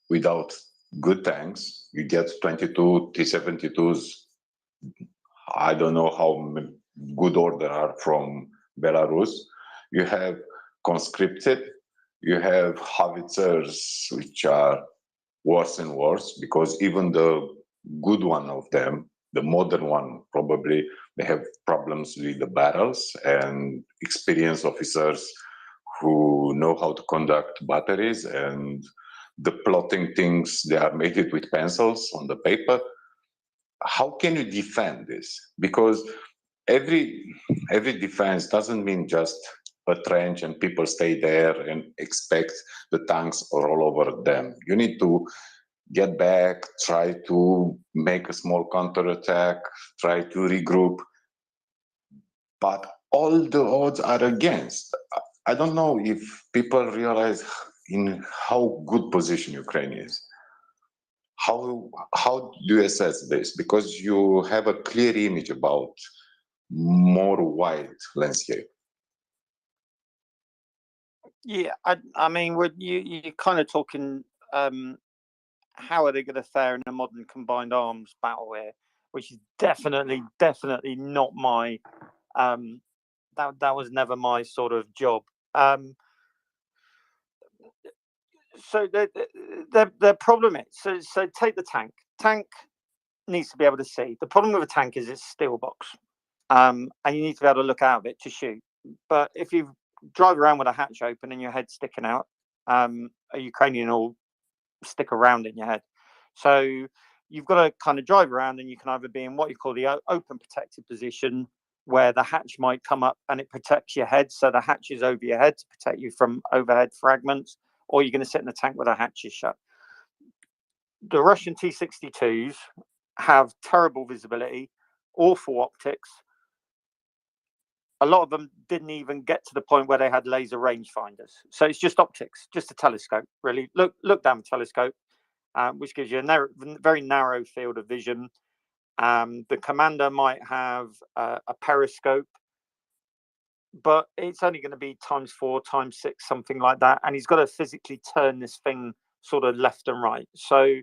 without good tanks? You get 22 T-72s. I don't know how good order are from Belarus. You have conscripted. You have howitzers, which are worse and worse, because even the good one of them, the modern one, probably they have problems with the barrels, and experienced officers who know how to conduct batteries, and the plotting things, they are made it with pencils on the paper. How can you defend this? Because every defense doesn't mean just a trench and people stay there and expect the tanks are all over them. You need to get back, try to make a small counterattack, try to regroup. But all the odds are against. I don't know if people realize in how good position Ukraine is. How do you assess this? Because you have a clear image about more wide landscape. Yeah, I mean, you're kind of talking. How are they going to fare in a modern combined arms battle here? Which is definitely not my. That was never my sort of job. So the problem is, so take the tank. Tank needs to be able to see. The problem with a tank is it's a steel box, and you need to be able to look out of it to shoot. But if you drive around with a hatch open and your head sticking out, a Ukrainian will stick around in your head. So you've got to kind of drive around, and you can either be in what you call the open protected position, where the hatch might come up and it protects your head. So the hatch is over your head to protect you from overhead fragments, or you're going to sit in the tank with the hatches shut. The Russian T-62s have terrible visibility, awful optics. A lot of them didn't even get to the point where they had laser rangefinders. So it's just optics, just a telescope, really. Look down the telescope, which gives you a very narrow field of vision. The commander might have a periscope, but it's only going to be ×4, ×6, something like that. And he's got to physically turn this thing sort of left and right. So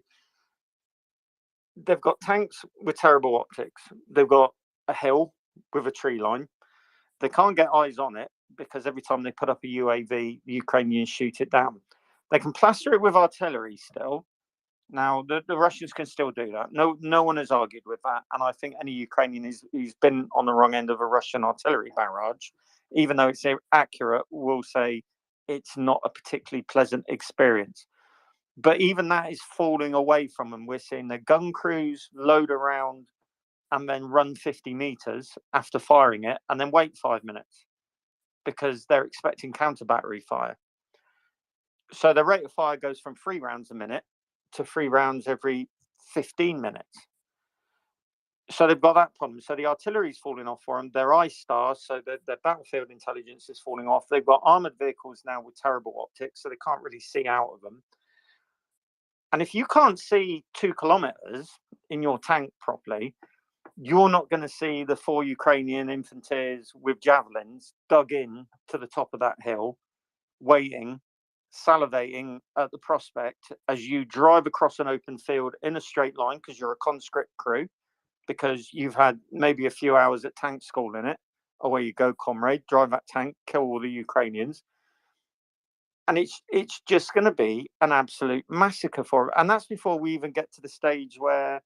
they've got tanks with terrible optics. They've got a hill with a tree line. They can't get eyes on it because every time they put up a UAV, the Ukrainians shoot it down. They can plaster it with artillery still. Now, the Russians can still do that. No one has argued with that. And I think any Ukrainian who's been on the wrong end of a Russian artillery barrage, even though it's accurate, will say it's not a particularly pleasant experience. But even that is falling away from them. We're seeing the gun crews load around and then run 50 meters after firing it and then wait 5 minutes because they're expecting counter battery fire. So the rate of fire goes from 3 rounds a minute to 3 rounds every 15 minutes. So they've got that problem. So the artillery's falling off for them. Their I-stars, so their battlefield intelligence is falling off. They've got armored vehicles now with terrible optics, so they can't really see out of them. And if you can't see 2 kilometers in your tank properly, you're not going to see the 4 Ukrainian infanteers with javelins dug in to the top of that hill, waiting, salivating at the prospect as you drive across an open field in a straight line because you're a conscript crew, because you've had maybe a few hours at tank school in it. Away you go, comrade, drive that tank, kill all the Ukrainians. and it's just going to be an absolute massacre for it. And that's before we even get to the stage where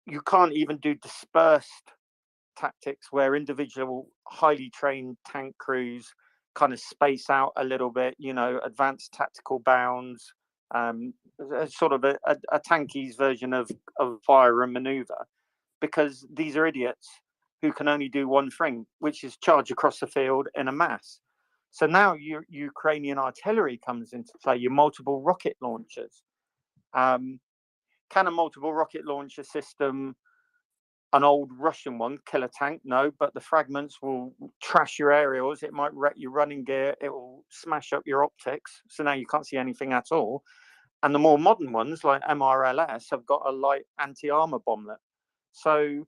you can't even do dispersed tactics, where individual highly trained tank crews kind of space out a little bit, advanced tactical bounds, sort of a tankies version of fire and maneuver, because these are idiots who can only do one thing, which is charge across the field in a mass. So now your Ukrainian artillery comes into play, your multiple rocket launchers. Can a multiple rocket launcher system, an old Russian one, kill a tank? No, but the fragments will trash your aerials. It might wreck your running gear. It will smash up your optics. So now you can't see anything at all. And the more modern ones, like MRLS, have got a light anti-armor bomblet. So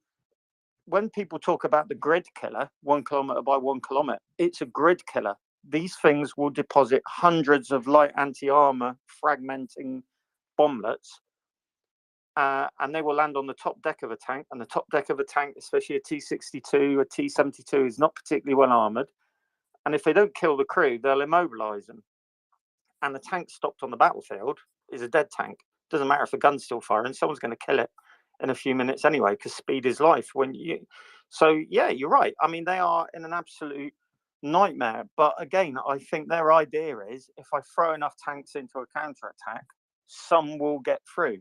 when people talk about the grid killer, 1 kilometer by 1 kilometer, it's a grid killer. These things will deposit hundreds of light anti-armor fragmenting bomblets, and they will land on the top deck of a tank. And the top deck of a tank, especially a T-62, a T-72, is not particularly well armored. And if they don't kill the crew, they'll immobilize them. And the tank stopped on the battlefield is a dead tank. Doesn't matter if the gun's still firing, someone's going to kill it in a few minutes anyway, because speed is life. So yeah, you're right. I mean, they are in an absolute nightmare. But again, I think their idea is, if I throw enough tanks into a counterattack, some will get through.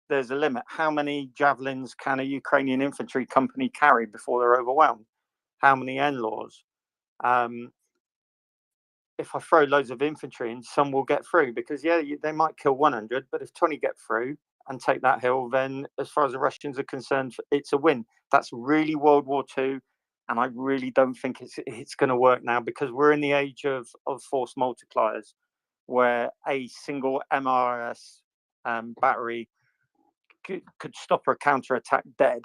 There's a limit. How many javelins can a Ukrainian infantry company carry before they're overwhelmed? How many NLAWs? If I throw loads of infantry in, some will get through, because they might kill 100, but if 20 get through and take that hill, then as far as the Russians are concerned, it's a win. That's really World War II, and I really don't think it's going to work now, because we're in the age of force multipliers, where a single MRS battery could stop a counterattack dead.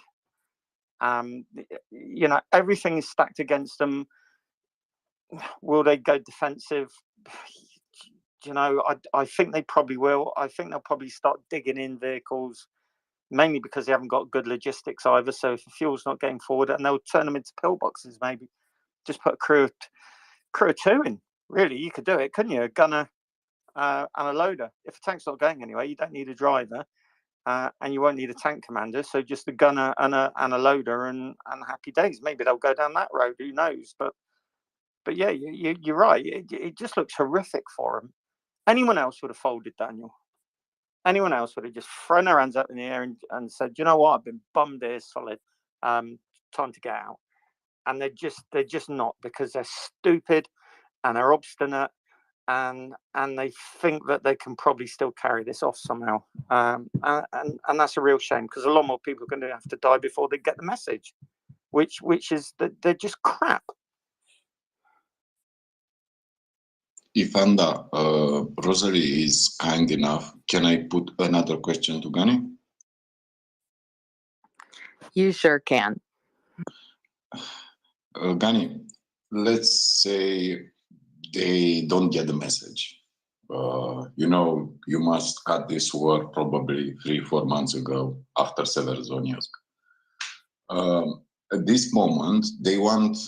Everything is stacked against them. Will they go defensive? I think they probably will. I think they'll probably start digging in vehicles, mainly because they haven't got good logistics either. So if the fuel's not getting forward, and they'll turn them into pillboxes, maybe just put a crew of 2 in. Really, you could do it, couldn't you? A gunner and a loader. If a tank's not going anywhere, you don't need a driver, and you won't need a tank commander. So just a gunner and a loader, and happy days. Maybe they'll go down that road. Who knows? But yeah, you're right. It just looks horrific for them. Anyone else would have folded, Daniel. Anyone else would have just thrown their hands up in the air and said, "You know what? I've been bummed here, solid. Time to get out." And they're just not, because they're stupid and they're obstinate, and they think that they can probably still carry this off somehow. And that's a real shame, because a lot more people are going to have to die before they get the message, which is that they're just crap. If Anda, Rosalie is kind enough, can I put another question to Gani? You sure can. Gani, let's say they don't get the message. You must cut this war probably 3-4 months ago after Severodonetsk. At this moment, they want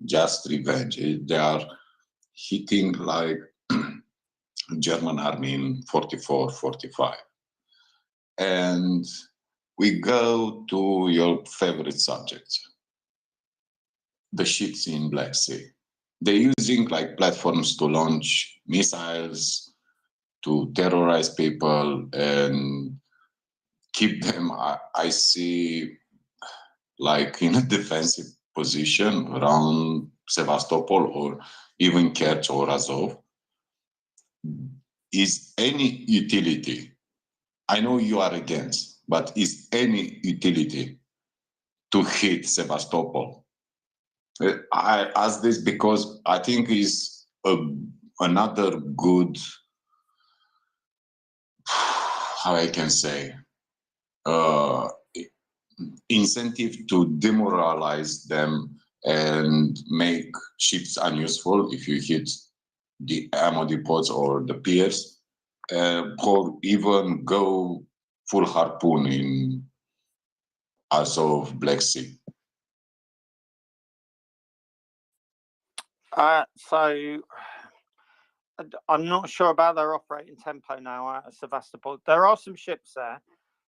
just revenge. They are hitting like German army in 44, 45. And we go to your favorite subject, the ships in Black Sea. They're using like platforms to launch missiles, to terrorize people and keep them, I see, like in a defensive position around Sevastopol or even Kerch or Azov. Is any utility, I know you are against, but is any utility to hit Sevastopol? I ask this because I think is another good, how I can say, incentive to demoralize them and make ships unuseful if you hit the ammo depots or the piers, or even go full harpoon in Azov, Black Sea. So I'm not sure about their operating tempo now out of Sevastopol. There are some ships there.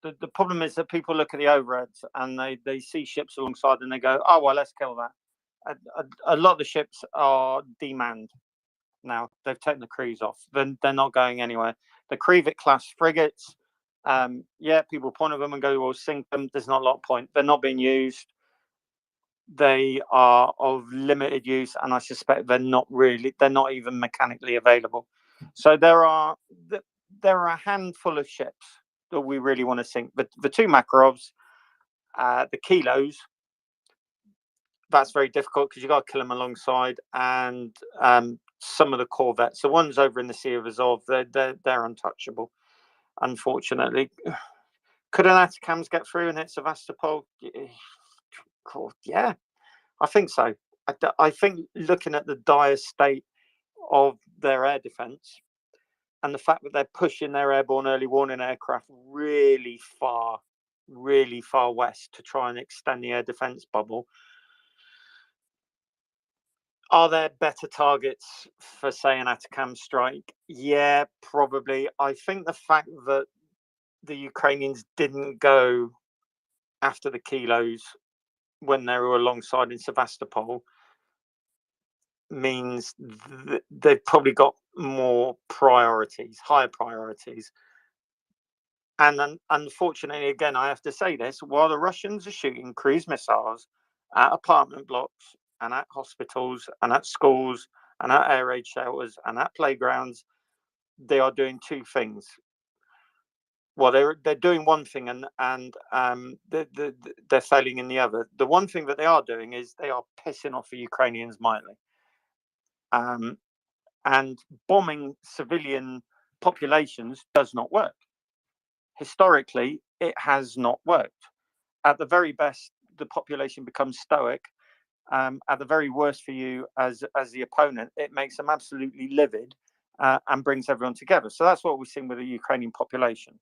The problem is that people look at the overheads and they see ships alongside and they go, oh, well, let's kill that. A lot of the ships are demanned now. They've taken the crews off. They're not going anywhere. The Krivik class frigates, people point at them and go, well, sink them. There's not a lot of point. They're not being used. They are of limited use, and I suspect they're not even mechanically available. So there are a handful of ships that we really want to sink. The two Makarovs, the Kilos, that's very difficult because you got to kill them alongside, and some of the corvettes. The ones over in the Sea of Azov, they're untouchable, unfortunately. Could an Atacams get through and hit Sevastopol? Yeah, I think so. I think looking at the dire state of their air defense and the fact that they're pushing their airborne early warning aircraft really far west to try and extend the air defense bubble. Are there better targets for, say, an Atacam strike? Yeah, probably. I think the fact that the Ukrainians didn't go after the Kilos when they were alongside in Sevastopol means they've probably got more priorities, higher priorities. And then, unfortunately, again, I have to say this, while the Russians are shooting cruise missiles at apartment blocks and at hospitals and at schools and at air raid shelters and at playgrounds, they are doing two things. Well, they're doing one thing and they're failing in the other. The one thing that they are doing is they are pissing off the Ukrainians mightily. And bombing civilian populations does not work. Historically, it has not worked. At the very best, the population becomes stoic. At the very worst for you as the opponent, it makes them absolutely livid and brings everyone together. So that's what we've seen with the Ukrainian population.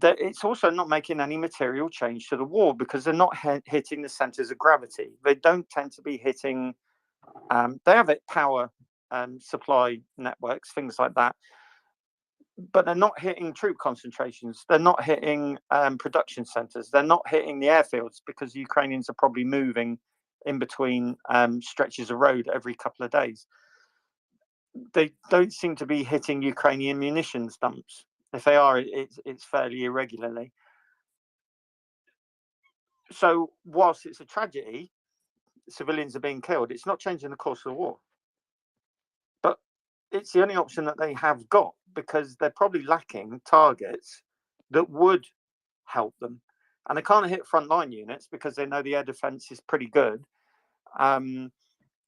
It's also not making any material change to the war because they're not hitting the centers of gravity. They don't tend to be hitting. They have power supply networks, things like that. But they're not hitting troop concentrations. They're not hitting production centers. They're not hitting the airfields because the Ukrainians are probably moving in between stretches of road every couple of days. They don't seem to be hitting Ukrainian munitions dumps. If they are, it's fairly irregularly. So whilst it's a tragedy, civilians are being killed, it's not changing the course of the war. But it's the only option that they have got because they're probably lacking targets that would help them. And they can't hit frontline units because they know the air defense is pretty good. And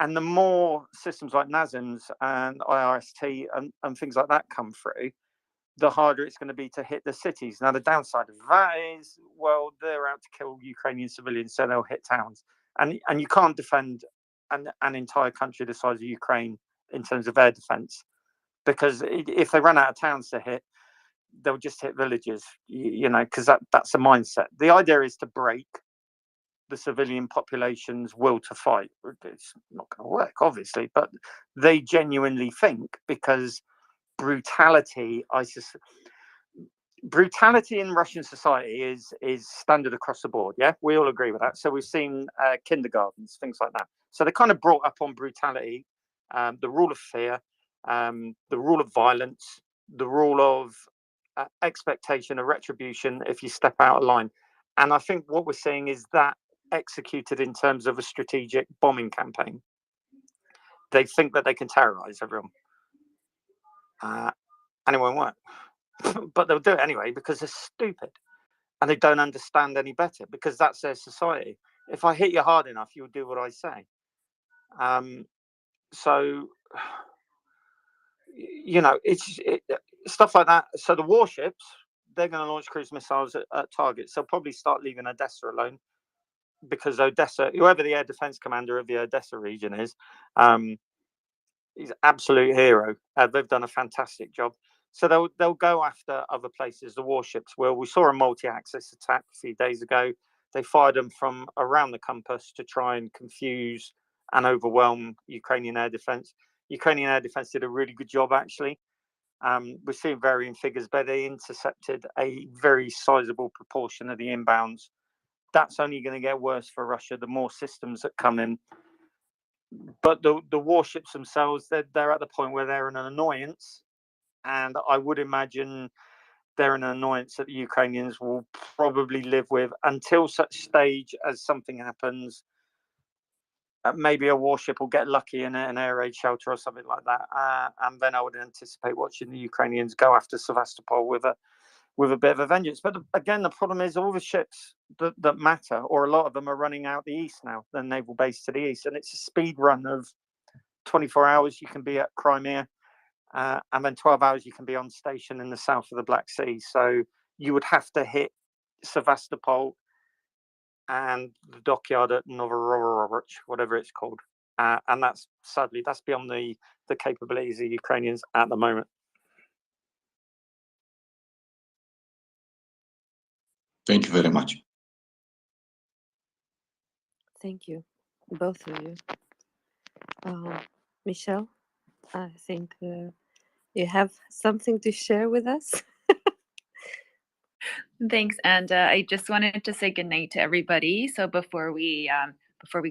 the more systems like NASAMS and IRST and things like that come through, the harder it's going to be to hit the cities. Now, the downside of that is, well, they're out to kill Ukrainian civilians, so they'll hit towns. And you can't defend an entire country the size of Ukraine in terms of air defense, because if they run out of towns to hit, they'll just hit villages, because that's a mindset. The idea is to break the civilian population's will to fight. It's not going to work, obviously, but they genuinely think because brutality in Russian society is standard across the board. Yeah, we all agree with that. So we've seen kindergartens, things like that. So they're kind of brought up on brutality, the rule of fear, the rule of violence, the rule of expectation of retribution if you step out of line. And I think what we're seeing is that executed in terms of a strategic bombing campaign. They think that they can terrorize everyone. And it won't work. But they'll do it anyway because they're stupid and they don't understand any better because that's their society. If I hit you hard enough, you'll do what I say. So, it's stuff like that. So the warships, they're going to launch cruise missiles at targets. They'll probably start leaving Odessa alone because Odessa, whoever the air defense commander of the Odessa region is, he's an absolute hero. They've done a fantastic job. So they'll go after other places. The warships will. We saw a multi-axis attack a few days ago. They fired them from around the compass to try and confuse and overwhelm Ukrainian air defense. Ukrainian air defense did a really good job, actually. We're seeing varying figures, but they intercepted a very sizable proportion of the inbounds. That's only going to get worse for Russia the more systems that come in. But the warships themselves, they're at the point where they're an annoyance, and I would imagine they're an annoyance that the Ukrainians will probably live with until such stage as something happens. Maybe a warship will get lucky in an air raid shelter or something like that, and then I would anticipate watching the Ukrainians go after Sevastopol with a bit of a vengeance. But again, the problem is all the ships that matter, or a lot of them, are running out the east now, the naval base to the east, and it's a speed run of 24 hours. You can be at Crimea, and then 12 hours you can be on station in the south of the Black Sea. So you would have to hit Sevastopol and the dockyard at Novorossiysk, whatever it's called, and that's sadly beyond the capabilities of the Ukrainians at the moment. Thank you very much. Thank you, both of you. Michelle, I think you have something to share with us. Thanks, and I just wanted to say goodnight to everybody. So before we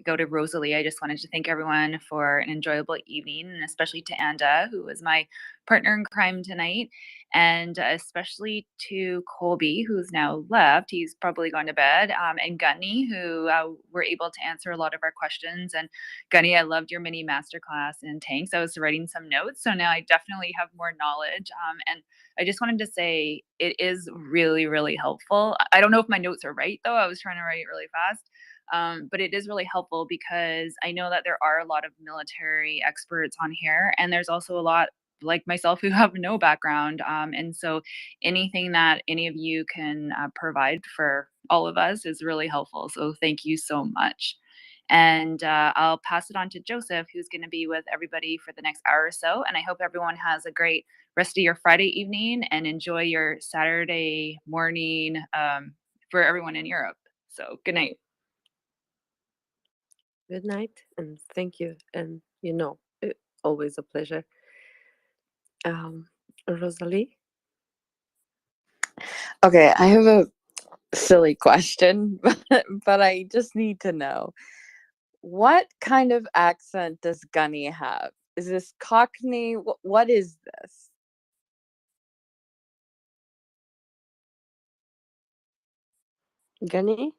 go to Rosalie, I just wanted to thank everyone for an enjoyable evening, and especially to Anda, who was my partner in crime tonight, and especially to Colby, who's now left. He's probably gone to bed, and Gunny, who were able to answer a lot of our questions. And Gunny, I loved your mini masterclass in tanks. I was writing some notes, so now I definitely have more knowledge. And I just wanted to say it is really, really helpful. I don't know if my notes are right, though. I was trying to write really fast. But it is really helpful because I know that there are a lot of military experts on here, and there's also a lot like myself who have no background. And so anything that any of you can provide for all of us is really helpful. So thank you so much. And I'll pass it on to Joseph, who's going to be with everybody for the next hour or so. And I hope everyone has a great rest of your Friday evening and enjoy your Saturday morning for everyone in Europe. So good night. Good night, and thank you. And always a pleasure. Rosalie? Okay, I have a silly question, but I just need to know. What kind of accent does Gunny have? Is this Cockney? What is this? Gunny?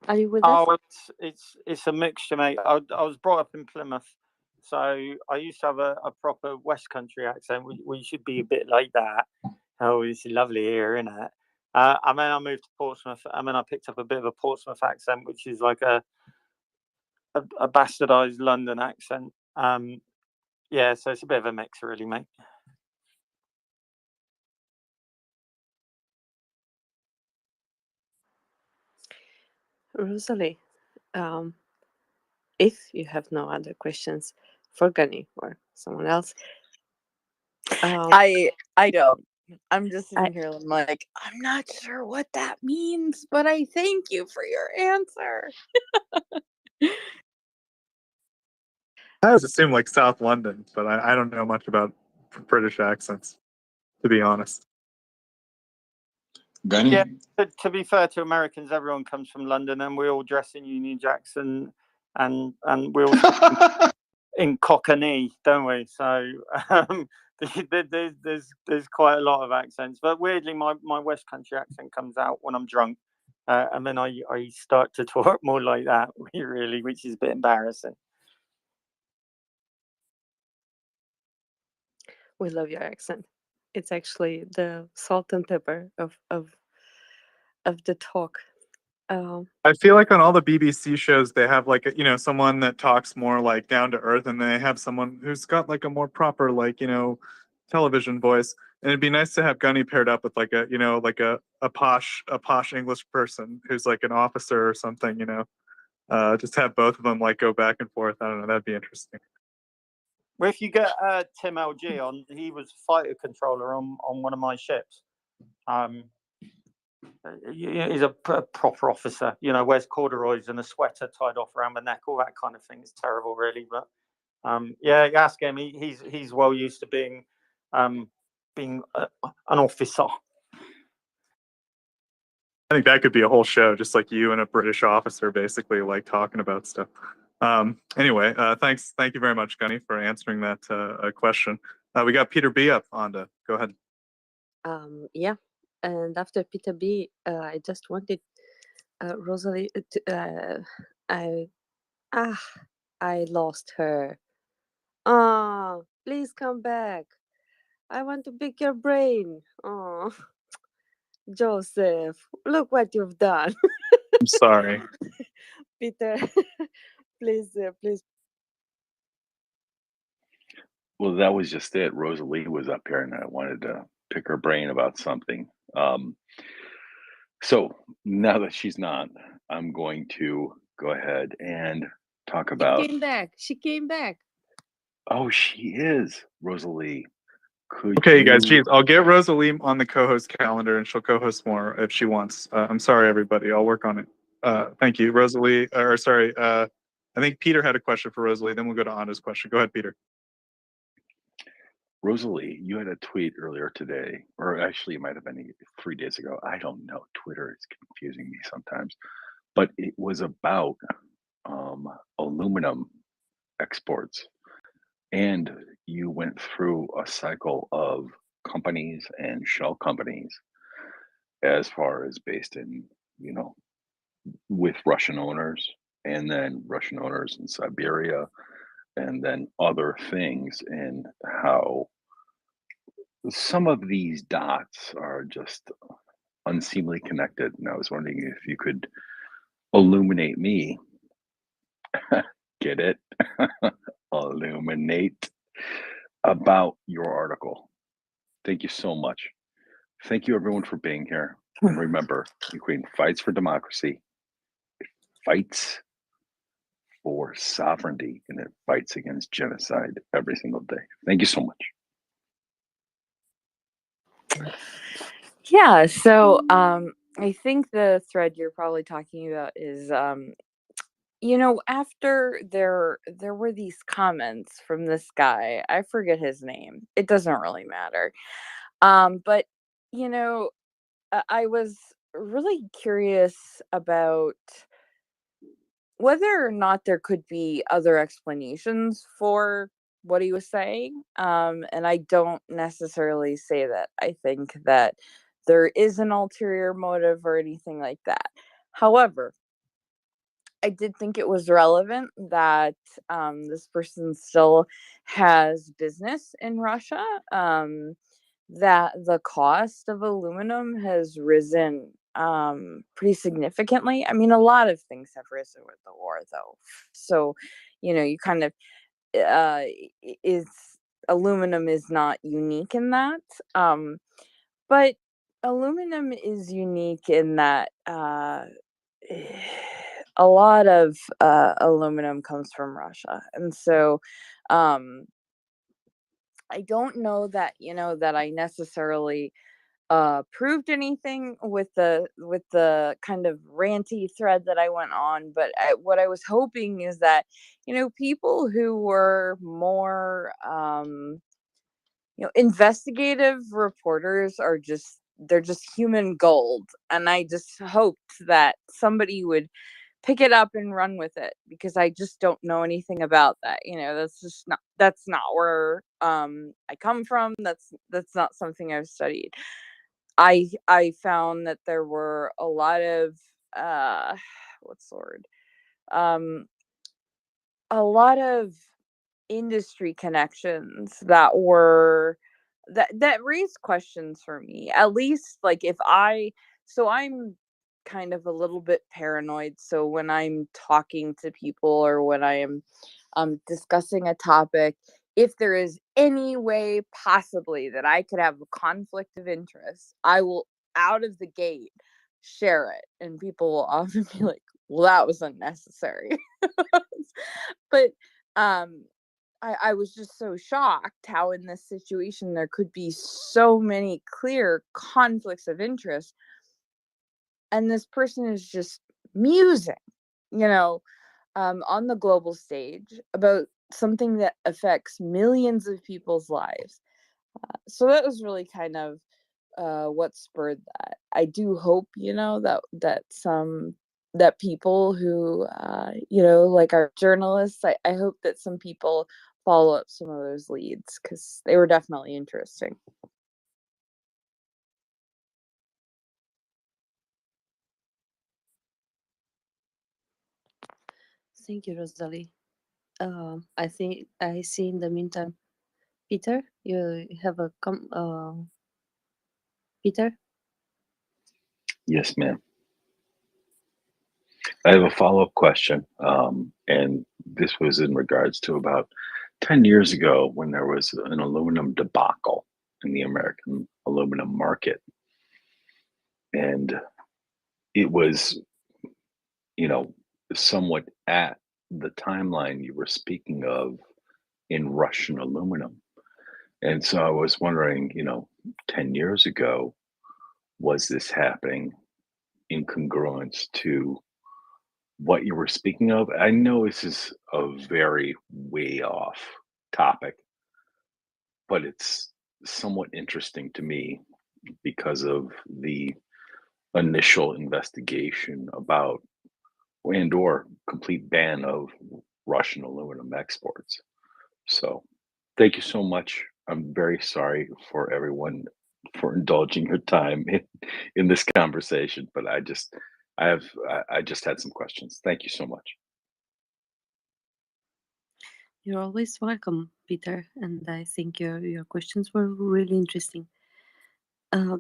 Are you with us? Oh, it's a mixture, mate. I was brought up in Plymouth, so I used to have a proper West Country accent. We should be a bit like that. Oh, it's lovely here, isn't it? And then I moved to Portsmouth, and then I picked up a bit of a Portsmouth accent, which is like a bastardized London accent. Yeah, so it's a bit of a mix, really, mate. Rosalie, if you have no other questions for Gunny or someone else, I don't. I'm just sitting here. I'm like, I'm not sure what that means, but I thank you for your answer. I always assume like South London, but I don't know much about British accents, to be honest. Gunny? Yeah, to be fair to Americans, everyone comes from London, and we all dress in Union Jacks and we all in Cockney, don't we? So there's quite a lot of accents, but weirdly, my West Country accent comes out when I'm drunk, and then I start to talk more like that, really, which is a bit embarrassing. we love your accent. It's actually the salt and pepper of the talk. I feel like on all the BBC shows they have like someone that talks more like down to earth, and they have someone who's got like a more proper like television voice. And it'd be nice to have Gunny paired up with like a posh English person who's like an officer or something. Just have both of them like go back and forth. I don't know. That'd be interesting. Well, if you get Tim LG on, he was fighter controller on one of my ships. He's a proper officer, wears corduroys and a sweater tied off around the neck, all that kind of thing. It's terrible, really, but Yeah, you ask him. He's well used to being an officer. I think that could be a whole show, just like you and a British officer basically like talking about stuff. Anyway, thank you very much, Gunny, for answering that question. We got Peter B up. Anda, go ahead. Yeah, and after Peter B, I just wanted Rosalie. I lost her. Oh, please come back. I want to pick your brain. Oh, Joseph, look what you've done. I'm sorry. Peter, please. Well, that was just it. Rosalie was up here, and I wanted to pick her brain about something. So now that she's not, I'm going to go ahead and talk about. She came back. Oh, she is Rosalie. Okay, you guys. Geez, I'll get Rosalie on the co-host calendar, and she'll co-host more if she wants. I'm sorry, everybody. I'll work on it. Thank you, Rosalie. I think Peter had a question for Rosalie. Then we'll go to Anda's question. Go ahead, Peter. Rosalie, you had a tweet earlier today, or actually it might have been 3 days ago. I don't know. Twitter is confusing me sometimes. But it was about aluminum exports. And you went through a cycle of companies and shell companies as far as based in, with Russian owners, and then Russian owners in Siberia, and then other things, and how some of these dots are just unseemly connected. And I was wondering if you could illuminate me. Get it? Illuminate about your article. Thank you so much. Thank you, everyone, for being here. And remember, Ukraine fights for democracy, it fights for sovereignty, and it fights against genocide every single day. Thank you so much. Yeah, so I think the thread you're probably talking about is after there were these comments from this guy, I forget his name. It doesn't really matter. But I was really curious about whether or not there could be other explanations for what he was saying. And I don't necessarily say that I think that there is an ulterior motive or anything like that. However, I did think it was relevant that this person still has business in Russia, that the cost of aluminum has risen pretty significantly. I mean, a lot of things have risen with the war, though. So, you kind of is aluminum is not unique in that. But aluminum is unique in that a lot of aluminum comes from Russia, and so I don't know that that I necessarily proved anything with the kind of ranty thread that I went on, but what I was hoping is that people who were more investigative reporters they're just human gold, and I just hoped that somebody would pick it up and run with it, because I just don't know anything about that. That's not where I come from. That's not something I've studied. I found that there were a lot of what's the word? A lot of industry connections that raised questions for me. At least, like, I'm kind of a little bit paranoid, so when I'm talking to people or when I am discussing a topic, if there is any way possibly that I could have a conflict of interest, I will out of the gate share it, and people will often be like, well, that was unnecessary. But I was just so shocked how in this situation there could be so many clear conflicts of interest, and this person is just musing, on the global stage about something that affects millions of people's lives. So that was really kind of what spurred that. I do hope, that people who, like our journalists, I hope that some people follow up some of those leads because they were definitely interesting. Thank you, Rosalie. I think I see in the meantime, Peter, you have a Peter? Yes, ma'am. I have a follow-up question, and this was in regards to about 10 years ago when there was an aluminum debacle in the American aluminum market. And it was, somewhat at the timeline you were speaking of in Russian aluminum. And so I was wondering, 10 years ago, was this happening in congruence to what you were speaking of? I know this is a very way off topic, but it's somewhat interesting to me because of the initial investigation about and or complete ban of Russian aluminum exports. So thank you so much. I'm very sorry for everyone for indulging your time in this conversation, but I just had some questions. Thank you so much. You're always welcome, Peter, and I think your questions were really interesting.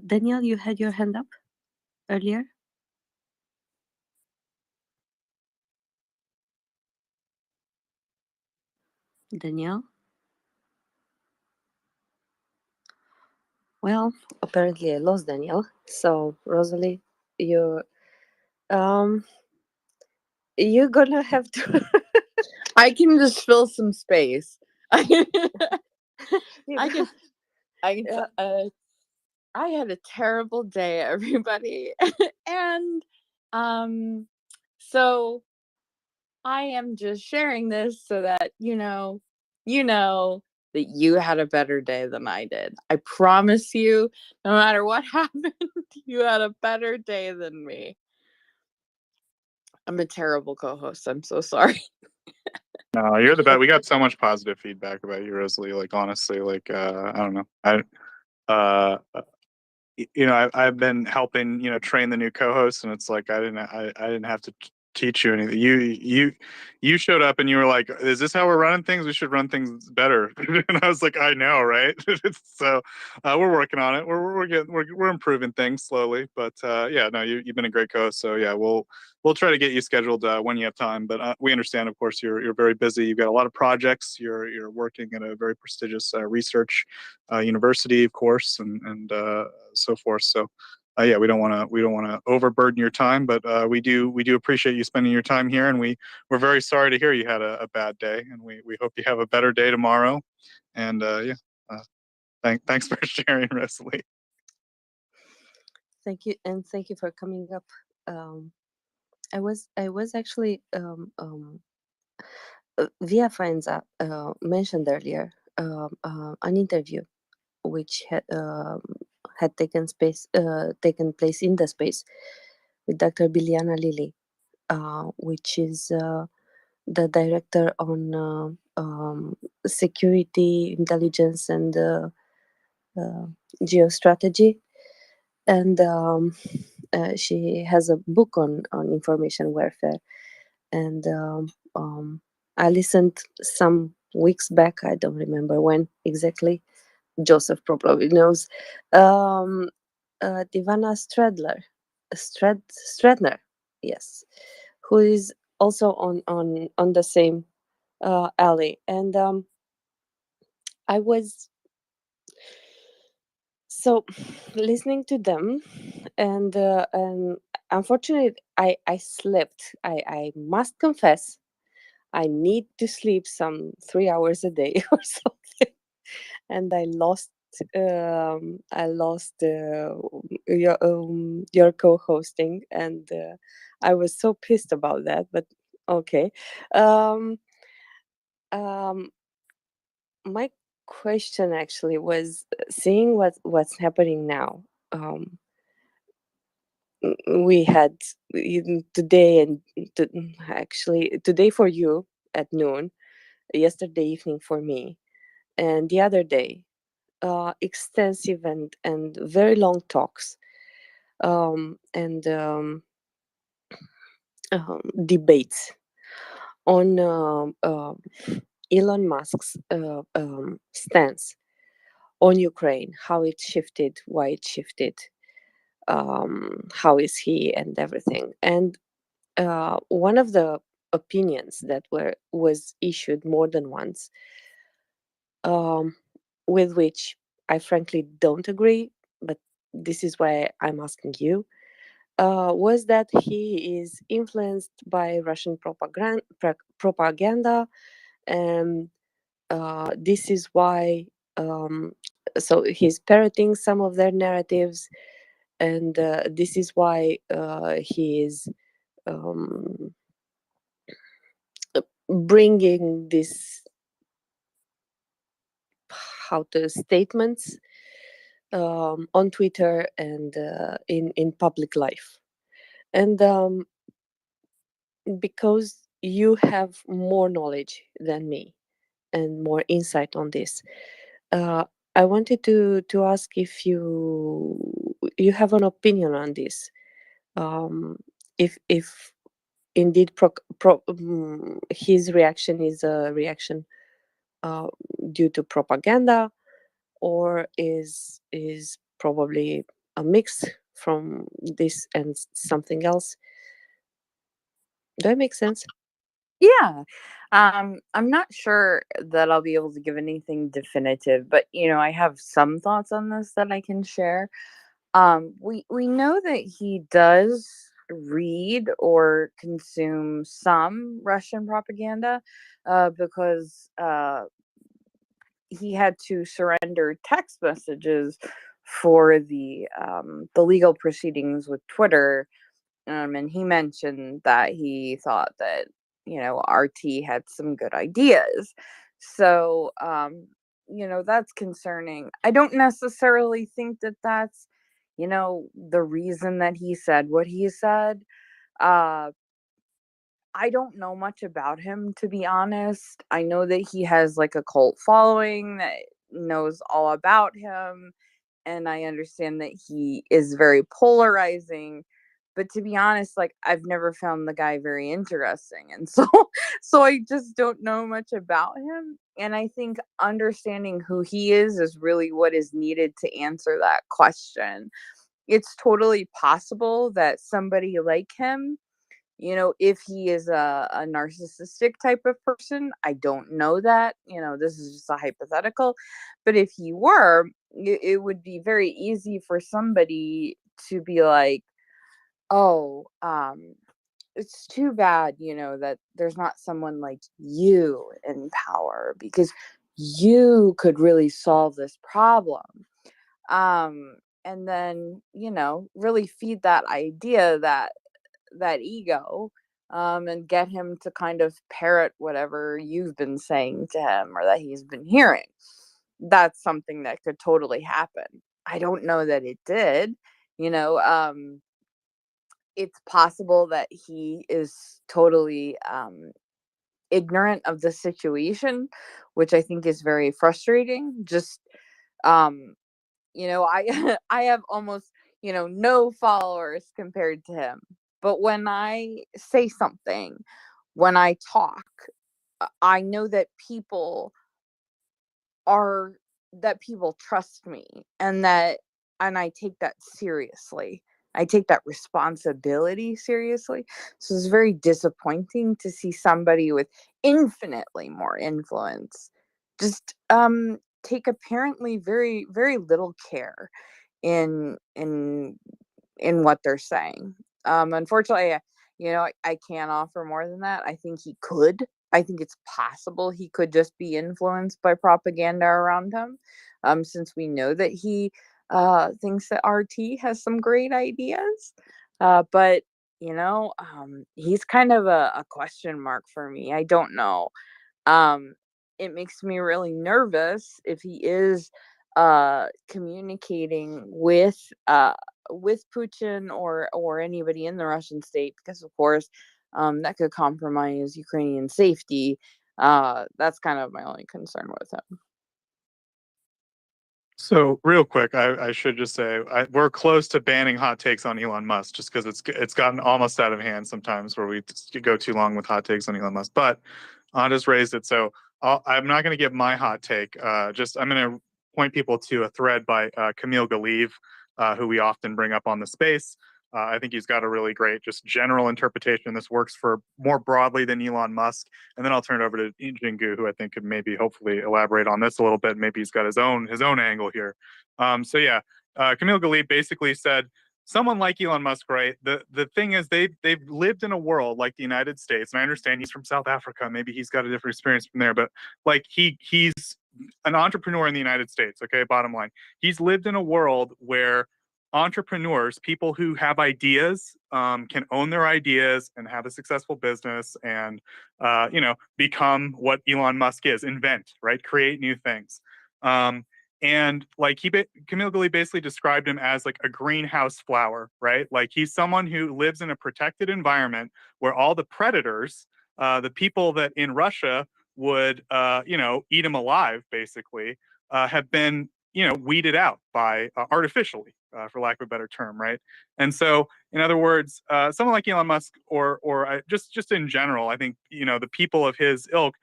Daniel, you had your hand up earlier. Daniel? Well, apparently I lost Daniel. So, Rosalie, you're gonna have to. I can just fill some space. I can. I had a terrible day, everybody, and so I am just sharing this so that you know that you had a better day than I did. I promise you, no matter what happened, you had a better day than me. I'm a terrible co-host. I'm so sorry. No, you're the best. We got so much positive feedback about you, Rosalie. Like honestly, like I don't know. I've been helping train the new co-hosts, and it's like I didn't have to teach you anything. You showed up and you were like, "Is this how we're running things? We should run things better." And I was like, "I know, right?" So we're working on it. We're improving things slowly, but yeah, no, you've been a great co-host. So yeah, we'll try to get you scheduled when you have time. But we understand, of course, you're very busy. You've got a lot of projects. You're working at a very prestigious research university, of course, and so forth. So yeah, we don't want to overburden your time, but we do appreciate you spending your time here, and we're very sorry to hear you had a bad day, and we hope you have a better day tomorrow. And thanks for sharing, Rosalie. Thank you, and thank you for coming up. I was actually via friends mentioned earlier an interview which had taken place in the space with Dr. Biliana Lilly, which is the director on security, intelligence, and geostrategy, and she has a book on information warfare. And I listened some weeks back. I don't remember when exactly. Joseph probably knows. Divana Stradner, yes, who is also on the same alley. And I was so listening to them, and unfortunately, I slept. I must confess, I need to sleep some 3 hours a day or something, and I lost your co-hosting, and I was so pissed about that. But Okay. Um, um, my question actually was seeing what's happening now. We had today and actually today for you at noon, yesterday evening for me, and the other day, extensive and very long talks, and debates on Elon Musk's stance on Ukraine, how it shifted, why it shifted, how is he, and everything. And one of the opinions that was issued more than once, um, with which I frankly don't agree, but this is why I'm asking you, was that he is influenced by Russian propaganda, and this is why. Um, so he's parroting some of their narratives, and this is why he is um, bringing this statements on Twitter and in public life. And because you have more knowledge than me and more insight on this, I wanted to ask if you have an opinion on this. If indeed his reaction is a reaction uh, due to propaganda, or is probably a mix from this and something else. Do I make sense? Yeah. I'm not sure that I'll be able to give anything definitive, but I have some thoughts on this that I can share. We know that he does read or consume some Russian propaganda, because he had to surrender text messages for the legal proceedings with Twitter. And he mentioned that he thought that RT had some good ideas. So that's concerning. I don't necessarily think that that's the reason that he said what he said. uh I don't know much about him, to be honest. I know that he has like a cult following that knows all about him, and I understand that he is very polarizing. But to be honest, like I've never found the guy very interesting, and so so I just don't know much about him. And I think understanding who he is really what is needed to answer that question. It's totally possible that somebody like him, if he is a narcissistic type of person, I don't know that. This is just a hypothetical. But if he were, it would be very easy for somebody to be like, oh, it's too bad, that there's not someone like you in power, because you could really solve this problem. And then, really feed that idea, that ego, and get him to kind of parrot whatever you've been saying to him or that he's been hearing. That's something that could totally happen. I don't know that it did. You know, it's possible that he is totally ignorant of the situation, which I think is very frustrating. Just um, I I have almost, no followers compared to him. But when I say something, when I talk, I know that are people trust me, and I take that seriously. I take that responsibility seriously. So it's very disappointing to see somebody with infinitely more influence just take apparently very very little care in what they're saying. Unfortunately, I can't offer more than that. I think he could. I think it's possible he could just be influenced by propaganda around him, since we know that he thinks that RT has some great ideas. But he's kind of a question mark for me. I don't know. It makes me really nervous if he is communicating with Putin or anybody in the Russian state, because of course that could compromise Ukrainian safety. That's kind of my only concern with him. So real quick, I should just say we're close to banning hot takes on Elon Musk, just because it's gotten almost out of hand sometimes where we go too long with hot takes on Elon Musk. But I just raised it, so I'm not going to give my hot take. I'm going to point people to a thread by Camille Galiv, who we often bring up on the space. I think he's got a really great, just general interpretation. This works for more broadly than Elon Musk. And then I'll turn it over to Jingu, who I think could maybe hopefully elaborate on this a little bit. Maybe he's got his own angle here. Camille Galiv basically said, someone like Elon Musk, right? The thing is, they've lived in a world like the United States, and I understand he's from South Africa. Maybe he's got a different experience from there, but like he's an entrepreneur in the United States. Okay, bottom line, he's lived in a world where entrepreneurs, people who have ideas, can own their ideas and have a successful business and become what Elon Musk is, invent, right, create new things. And like Camille Galiv basically described him as like a greenhouse flower, right? Like he's someone who lives in a protected environment where all the predators, the people that in Russia would eat him alive, basically, have been weeded out by artificially, for lack of a better term, right? And so, in other words, someone like Elon Musk, or just in general, I think the people of his ilk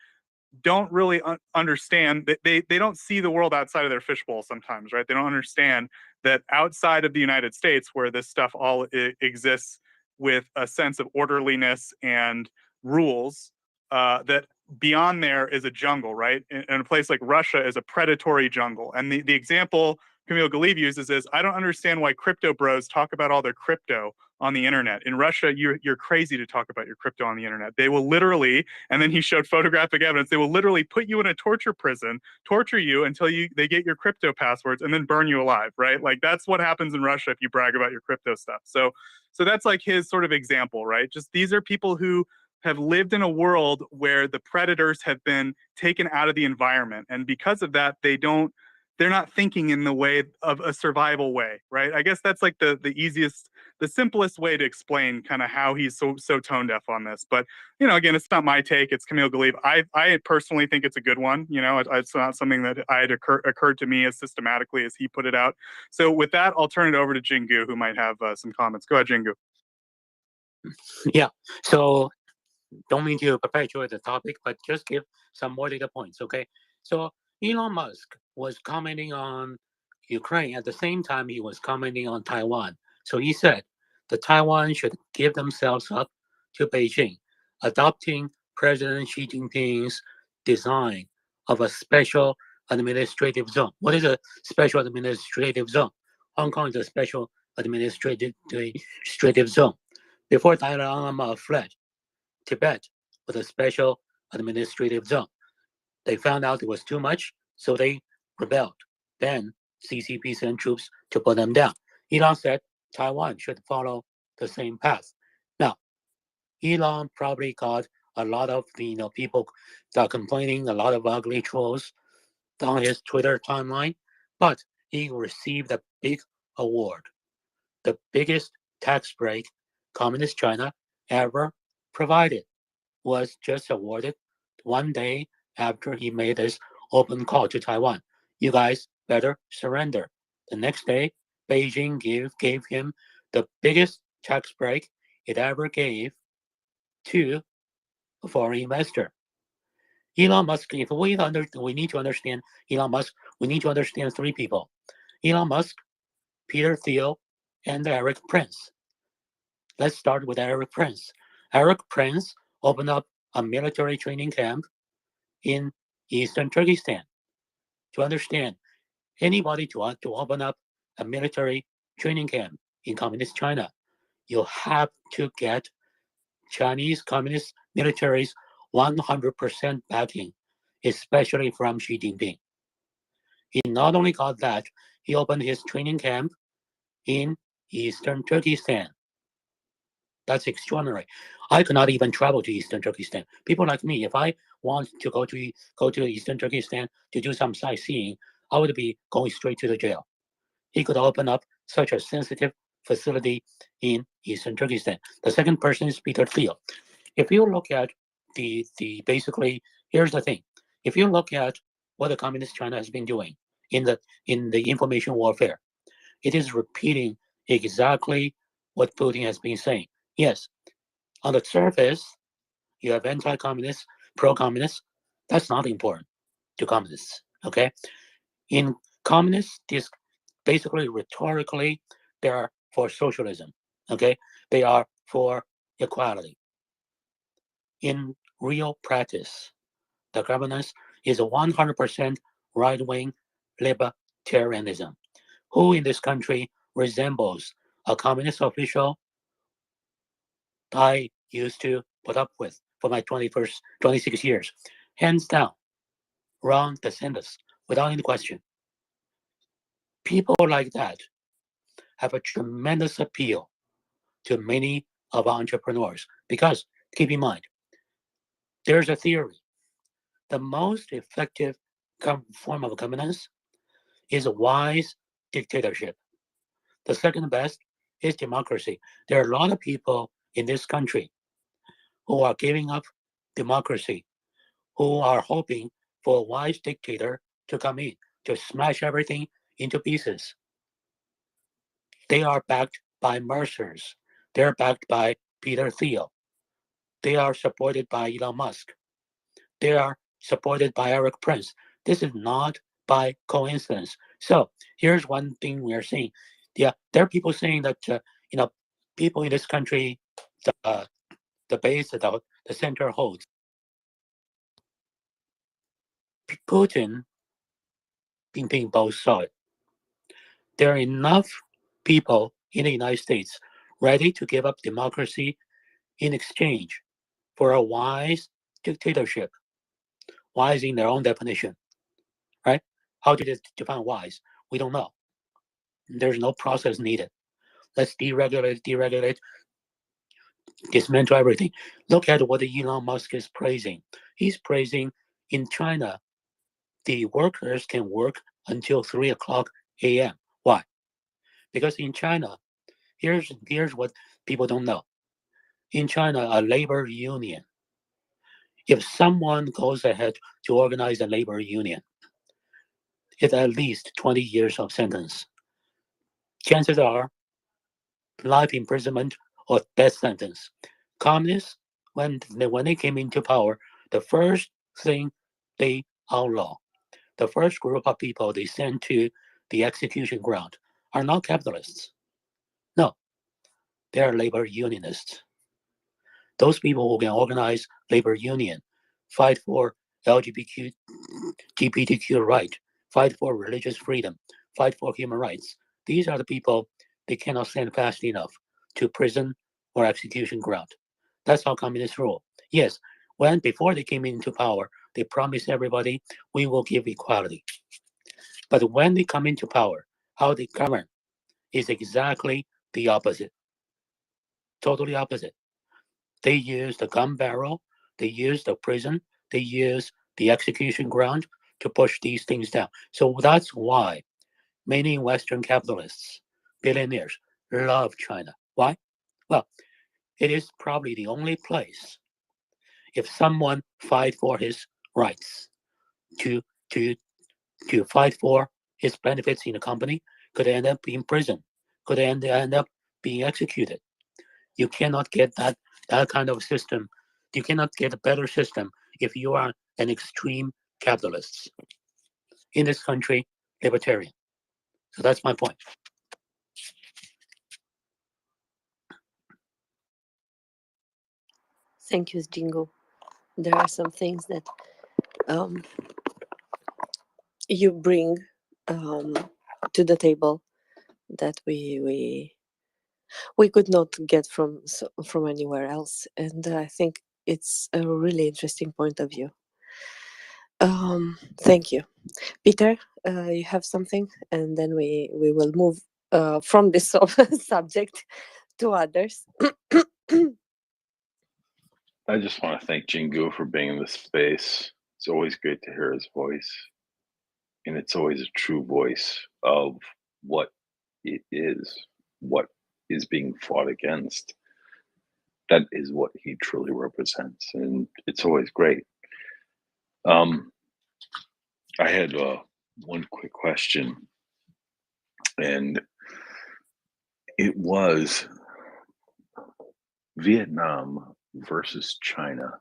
don't really understand that they don't see the world outside of their fishbowl sometimes, right? They don't understand that outside of the United States, where this stuff all exists with a sense of orderliness and rules, that beyond there is a jungle, right? And a place like Russia is a predatory jungle. And the example Camille Galiv uses is, I don't understand why crypto bros talk about all their crypto on the internet. In Russia, you're crazy to talk about your crypto on the internet. They will literally, and then he showed photographic evidence, they will literally put you in a torture prison, torture you until they get your crypto passwords, and then burn you alive, right? Like that's what happens in Russia if you brag about your crypto stuff. So that's like his sort of example, right? Just these are people who have lived in a world where the predators have been taken out of the environment, and because of that, they're not thinking in the way of a survival way, right? I guess that's like the easiest, the simplest way to explain kind of how he's so tone deaf on this. But again, it's not my take; it's Camille Galiv. I personally think it's a good one. It's not something that had occurred to me as systematically as he put it out. So with that, I'll turn it over to Jingu, who might have some comments. Go ahead, Jingu. Yeah. So don't mean to perpetuate the topic, but just give some more data points, okay? So Elon Musk was commenting on Ukraine at the same time he was commenting on Taiwan. So he said the Taiwan should give themselves up to Beijing, adopting President Xi Jinping's design of a special administrative zone. What is a special administrative zone? Hong Kong is a special administrative zone. Before Dalai Lama fled, Tibet was a special administrative zone. They found out it was too much, so they rebelled. Then CCP sent troops to put them down. Elon said Taiwan should follow the same path. Now, Elon probably got a lot of people that are complaining, a lot of ugly trolls on his Twitter timeline, but he received a big award, the biggest tax break Communist China ever provided, was just awarded one day after he made his open call to Taiwan. You guys better surrender. The next day, Beijing gave him the biggest tax break it ever gave to a foreign investor. Elon Musk, if we need to understand Elon Musk, we need to understand three people: Elon Musk, Peter Thiel, and Eric Prince. Let's start with Eric Prince. Eric Prince opened up a military training camp in Eastern Turkestan. To understand, anybody to open up a military training camp in Communist China, you have to get Chinese Communist military's 100% backing, especially from Xi Jinping. He not only got that, he opened his training camp in Eastern Turkestan. That's extraordinary. I could not even travel to Eastern Turkestan. People like me, if I want to go to Eastern Turkestan to do some sightseeing, I would be going straight to the jail. He could open up such a sensitive facility in Eastern Turkestan. The second person is Peter Thiel. If you look at the basically, here's the thing. If you look at what the Communist China has been doing in the information warfare, it is repeating exactly what Putin has been saying. Yes, on the surface, you have anti-communists, pro-communists. That's not important to communists. Okay, in communists, this basically rhetorically they are for socialism. Okay, they are for equality. In real practice, the governance is 100% right-wing libertarianism. Who in this country resembles a communist official I used to put up with for my 26 years? Hands down, Ron DeSantis, without any question. People like that have a tremendous appeal to many of our entrepreneurs because, keep in mind, there's a theory. The most effective form of governance is a wise dictatorship. The second best is democracy. There are a lot of people in this country who are giving up democracy, who are hoping for a wise dictator to come in, to smash everything into pieces. They are backed by Mercers. They're backed by Peter Thiel. They are supported by Elon Musk. They are supported by Eric Prince. This is not by coincidence. So here's one thing we are seeing. Yeah, there are people saying that people in this country, the base, the center holds. Putin, Jinping both saw it. There are enough people in the United States ready to give up democracy in exchange for a wise dictatorship. Wise in their own definition, right? How did it define wise? We don't know. There's no process needed. Let's deregulate, dismantle everything. Look at what Elon Musk is praising. He's praising in China, the workers can work until 3 o'clock a.m. Why? Because in China, here's what people don't know. In China, a labor union, if someone goes ahead to organize a labor union, it's at least 20 years of sentence. Chances are life imprisonment or death sentence. Communists, when they came into power, the first thing they outlaw, the first group of people they sent to the execution ground are not capitalists. No, they are labor unionists. Those people who can organize labor union, fight for LGBTQ right, fight for religious freedom, fight for human rights. These are the people they cannot send fast enough to prison or execution ground. That's how communists rule. Yes, before they came into power, they promised everybody we will give equality. But when they come into power, how they govern is exactly the opposite. Totally opposite. They use the gun barrel, they use the prison, they use the execution ground to push these things down. So that's why many Western capitalists, billionaires, love China. Why? Well, it is probably the only place if someone fight for his rights to fight for his benefits in the company, could end up in prison, could end up being executed. You cannot get that kind of system. You cannot get a better system if you are an extreme capitalist. In this country, libertarian. So that's my point. Thank you, Jingo. There are some things that you bring to the table that we could not get from anywhere else, and I think it's a really interesting point of view. Thank you, Peter. You have something, and then we will move from this subject to others. I just want to thank Jingu for being in this space. It's always great to hear his voice. And it's always a true voice of what it is, what is being fought against. That is what he truly represents. And it's always great. I had one quick question, and it was Vietnam versus China,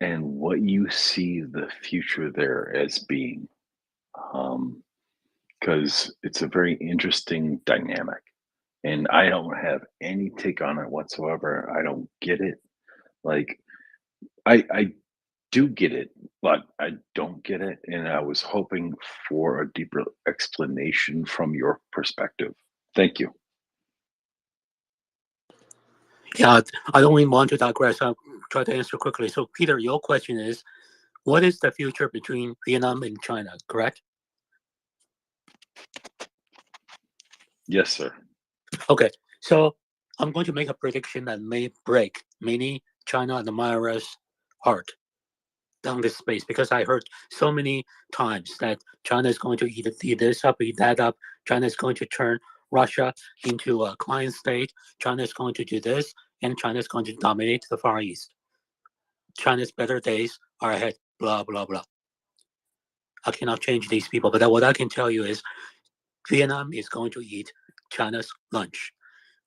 and what you see the future there as being. Because it's a very interesting dynamic, and I don't have any take on it whatsoever. I don't get it. Like, I do get it, but I don't get it, and I was hoping for a deeper explanation from your perspective. Thank you. Yeah, I don't even want to digress. I'll try to answer quickly. So, Peter, your question is, what is the future between Vietnam and China, correct? Yes, sir. Okay, so I'm going to make a prediction that may break many China admirers' heart down this space, because I heard so many times that China is going to eat this up, eat that up. China is going to turn Russia into a client state. China is going to do this, and China is going to dominate the Far East. China's better days are ahead, blah, blah, blah. I cannot change these people, but what I can tell you is Vietnam is going to eat China's lunch.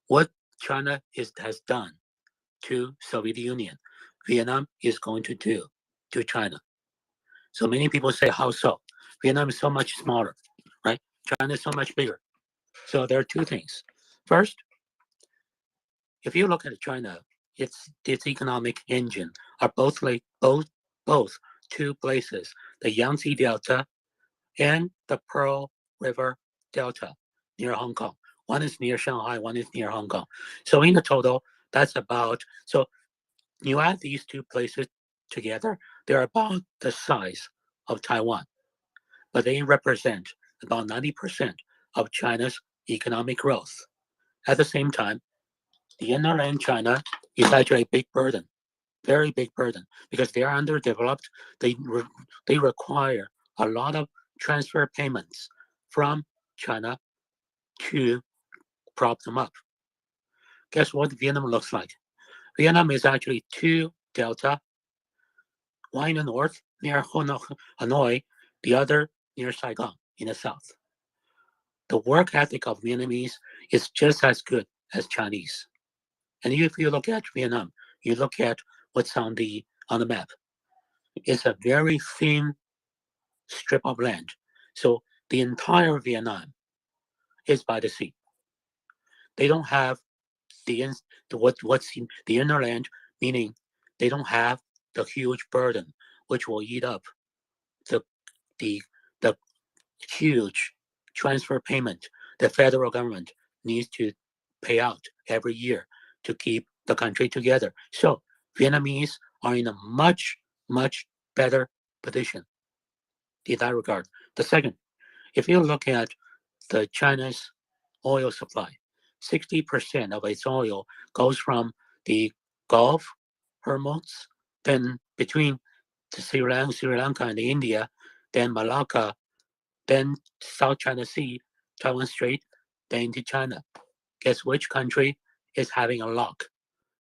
What China has done to Soviet Union, Vietnam is going to do to China. So many people say, how so? Vietnam is so much smaller, right? China is so much bigger. So there are two things. First, if you look at China, its economic engine are both two places, the Yangtze Delta and the Pearl River Delta near Hong Kong. One is near Shanghai, one is near Hong Kong. So in the total, that's about, so you add these two places together, they're about the size of Taiwan, but they represent about 90% of China's economic growth. At the same time, the inland China is actually a big burden, very big burden, because they are underdeveloped. They require a lot of transfer payments from China to prop them up. Guess what Vietnam looks like? Vietnam is actually two delta, one in the north near Hanoi, the other near Saigon in the south. The work ethic of Vietnamese is just as good as Chinese. And if you look at Vietnam, you look at what's on the map. It's a very thin strip of land. So the entire Vietnam is by the sea. They don't have what's in the inner land, meaning they don't have the huge burden which will eat up the huge transfer payment the federal government needs to pay out every year to keep the country together. So Vietnamese are in a much, much better position in that regard. The second, if you look at the China's oil supply, 60% of its oil goes from the Gulf, Hormuz, then between Sri Lanka and India, then Malacca, then South China Sea, Taiwan Strait, then into China. Guess which country is having a lock,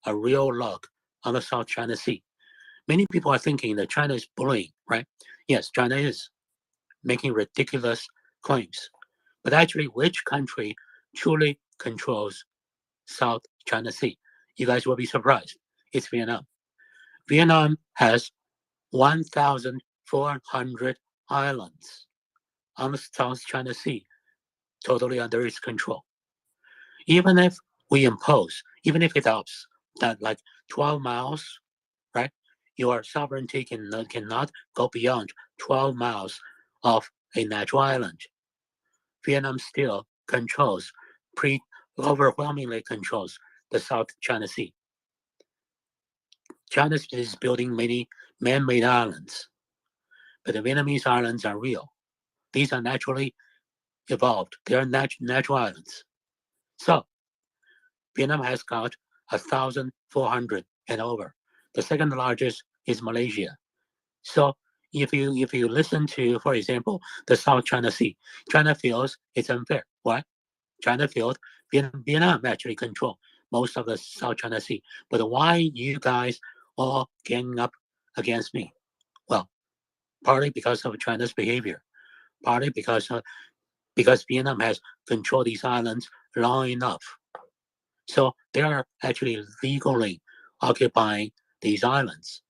a real lock on the South China Sea? Many people are thinking that China is bullying, right? Yes, China is making ridiculous claims. But actually, which country truly controls South China Sea? You guys will be surprised. It's Vietnam. Vietnam has 1,400 islands on the South China Sea, totally under its control. Even if we impose, even if it helps that like 12 miles, right? Your sovereignty cannot go beyond 12 miles of a natural island. Vietnam still overwhelmingly controls the South China Sea. China is building many man-made islands, but the Vietnamese islands are real. These are naturally evolved. They are natural islands. So Vietnam has got 1,400 and over. The second largest is Malaysia. So if you listen to, for example, the South China Sea, China feels it's unfair. Why? China feels Vietnam actually control most of the South China Sea. But why you guys all gang up against me? Well, partly because of China's behavior, partly because Vietnam has controlled these islands long enough. So they are actually legally occupying these islands.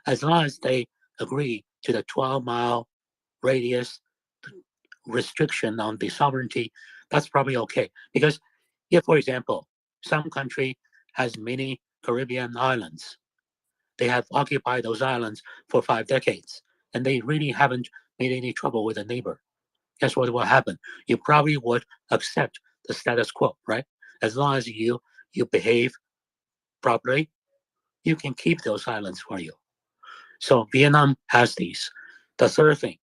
As long as they agree to the 12-mile radius restriction on the sovereignty, that's probably okay. Because if, for example, some country has many Caribbean islands, they have occupied those islands for 5 decades, and they really haven't made any trouble with a neighbor. Guess what will happen? You probably would accept the status quo, right? As long as you behave properly, you can keep those islands for you. So Vietnam has these. The third thing,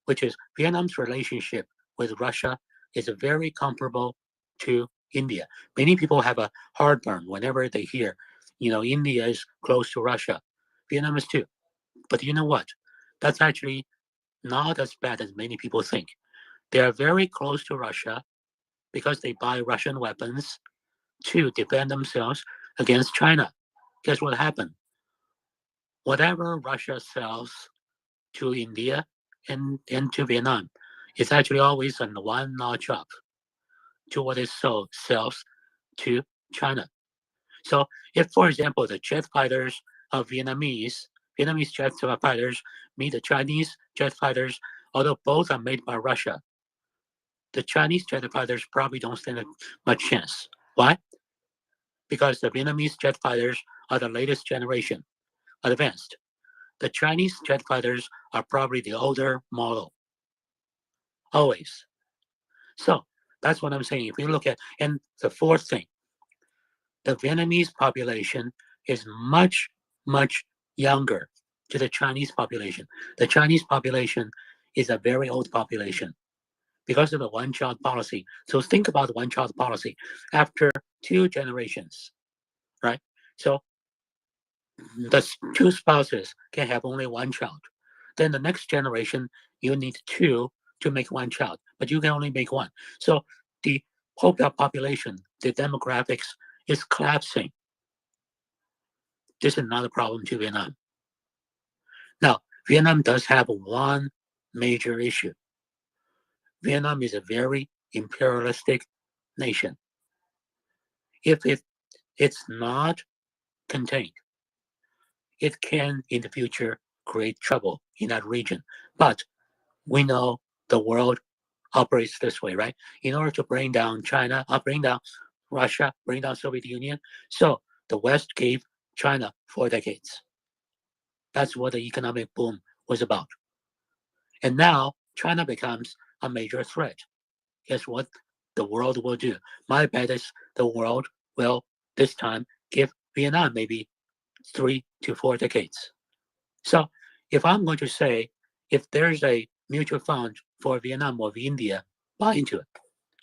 which is Vietnam's relationship with Russia, is very comparable to India. Many people have a heartburn whenever they hear, India is close to Russia. Vietnam is too. But you know what? That's actually not as bad as many people think. They are very close to Russia because they buy Russian weapons to defend themselves against China. Guess what happened? Whatever Russia sells to India and to Vietnam, it's actually always on the one notch up to what it sells to China. So if, for example, the jet fighters of Vietnamese jet fighters meet the Chinese jet fighters, although both are made by Russia, the Chinese jet fighters probably don't stand a much chance. Why? Because the Vietnamese jet fighters are the latest generation, advanced. The Chinese jet fighters are probably the older model. Always. So that's what I'm saying. If you look at, and the fourth thing, the Vietnamese population is much, much younger to the Chinese population. The Chinese population is a very old population because of the one-child policy. So think about the one-child policy after 2 generations, right? So the 2 spouses can have only 1 child. Then the next generation, you need 2 to make 1 child, but you can only make 1. So the whole population, the demographics is collapsing. This is not a problem to Vietnam. Now, Vietnam does have one major issue. Vietnam is a very imperialistic nation. If it's not contained, it can in the future create trouble in that region. But we know the world operates this way, right? In order to bring down China, bring down Russia, bring down Soviet Union. So the West gave China 4 decades. That's what the economic boom was about. And now China becomes a major threat. Guess what the world will do? My bet is the world will this time give Vietnam maybe 3 to 4 decades. So if I'm going to say, if there's a mutual fund for Vietnam or India, buy into it.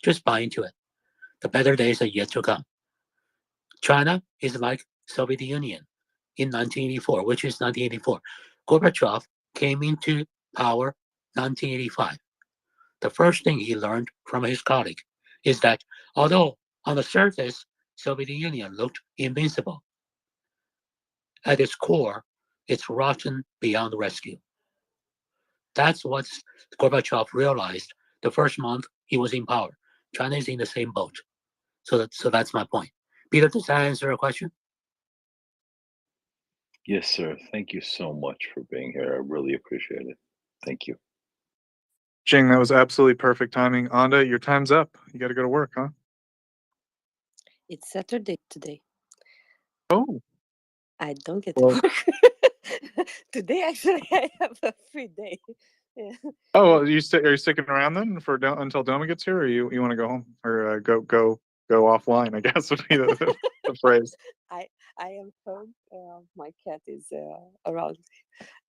Just buy into it. The better days are yet to come. China is like Soviet Union in 1984, which is 1984. Gorbachev came into power 1985. The first thing he learned from his colleague is that although on the surface Soviet Union looked invincible, at its core, it's rotten beyond rescue. That's what Gorbachev realized the first month he was in power. China is in the same boat. So that's my point. Peter, does that answer your question? Yes, sir. Thank you so much for being here. I really appreciate it. Thank you. Jing, that was absolutely perfect timing. Anda, your time's up. You got to go to work, huh? It's Saturday today. Oh, I don't get to well, work. Today, actually, I have a free day. Yeah. oh, well, are you sticking around then for until Doma gets here, or you want to go home or go offline? I guess would be the phrase. I am home. My cat is around.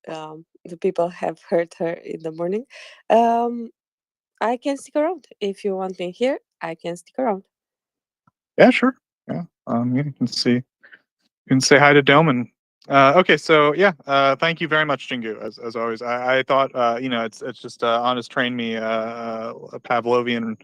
The people have heard her in the morning. I can stick around if you want me here. I can stick around. Yeah, sure. Yeah. You can see. You can say hi to Doman. Okay, so yeah, thank you very much, Jingu. As always, I thought it's just Anna's trained me a Pavlovian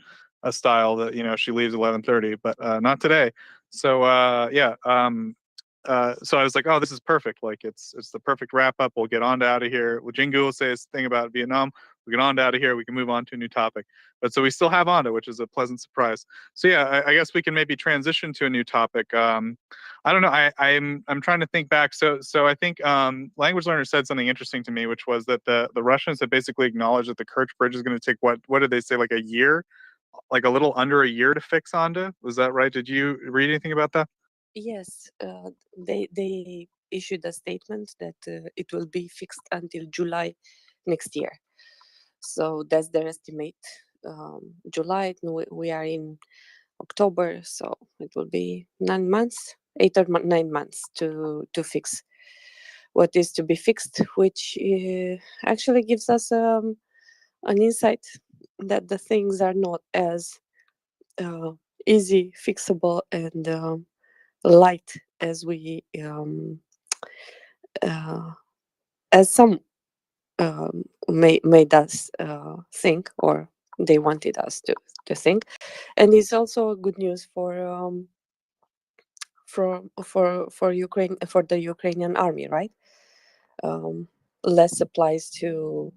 style that she leaves 11:30, but not today. So yeah, so I was like, oh, this is perfect. Like it's the perfect wrap up. We'll get on out of here. Well, Jingu will say his thing about Vietnam. We get on out of here. We can move on to a new topic. But so we still have Anda, which is a pleasant surprise. So yeah, I guess we can maybe transition to a new topic. I don't know. I'm trying to think back. So I think Language Learner said something interesting to me, which was that the Russians have basically acknowledged that the Kerch Bridge is going to take what did they say, like a year, like a little under a year to fix Anda? Was that right? Did you read anything about that? Yes, they issued a statement that it will be fixed until July next year. So that's their estimate. July, we are in October, so it will be 9 months, 9 months to fix what is to be fixed, which actually gives us an insight that the things are not as easy, fixable, and light as we as some made us think, or they wanted us to think. And it's also good news for Ukraine, for the Ukrainian army, right? Less supplies to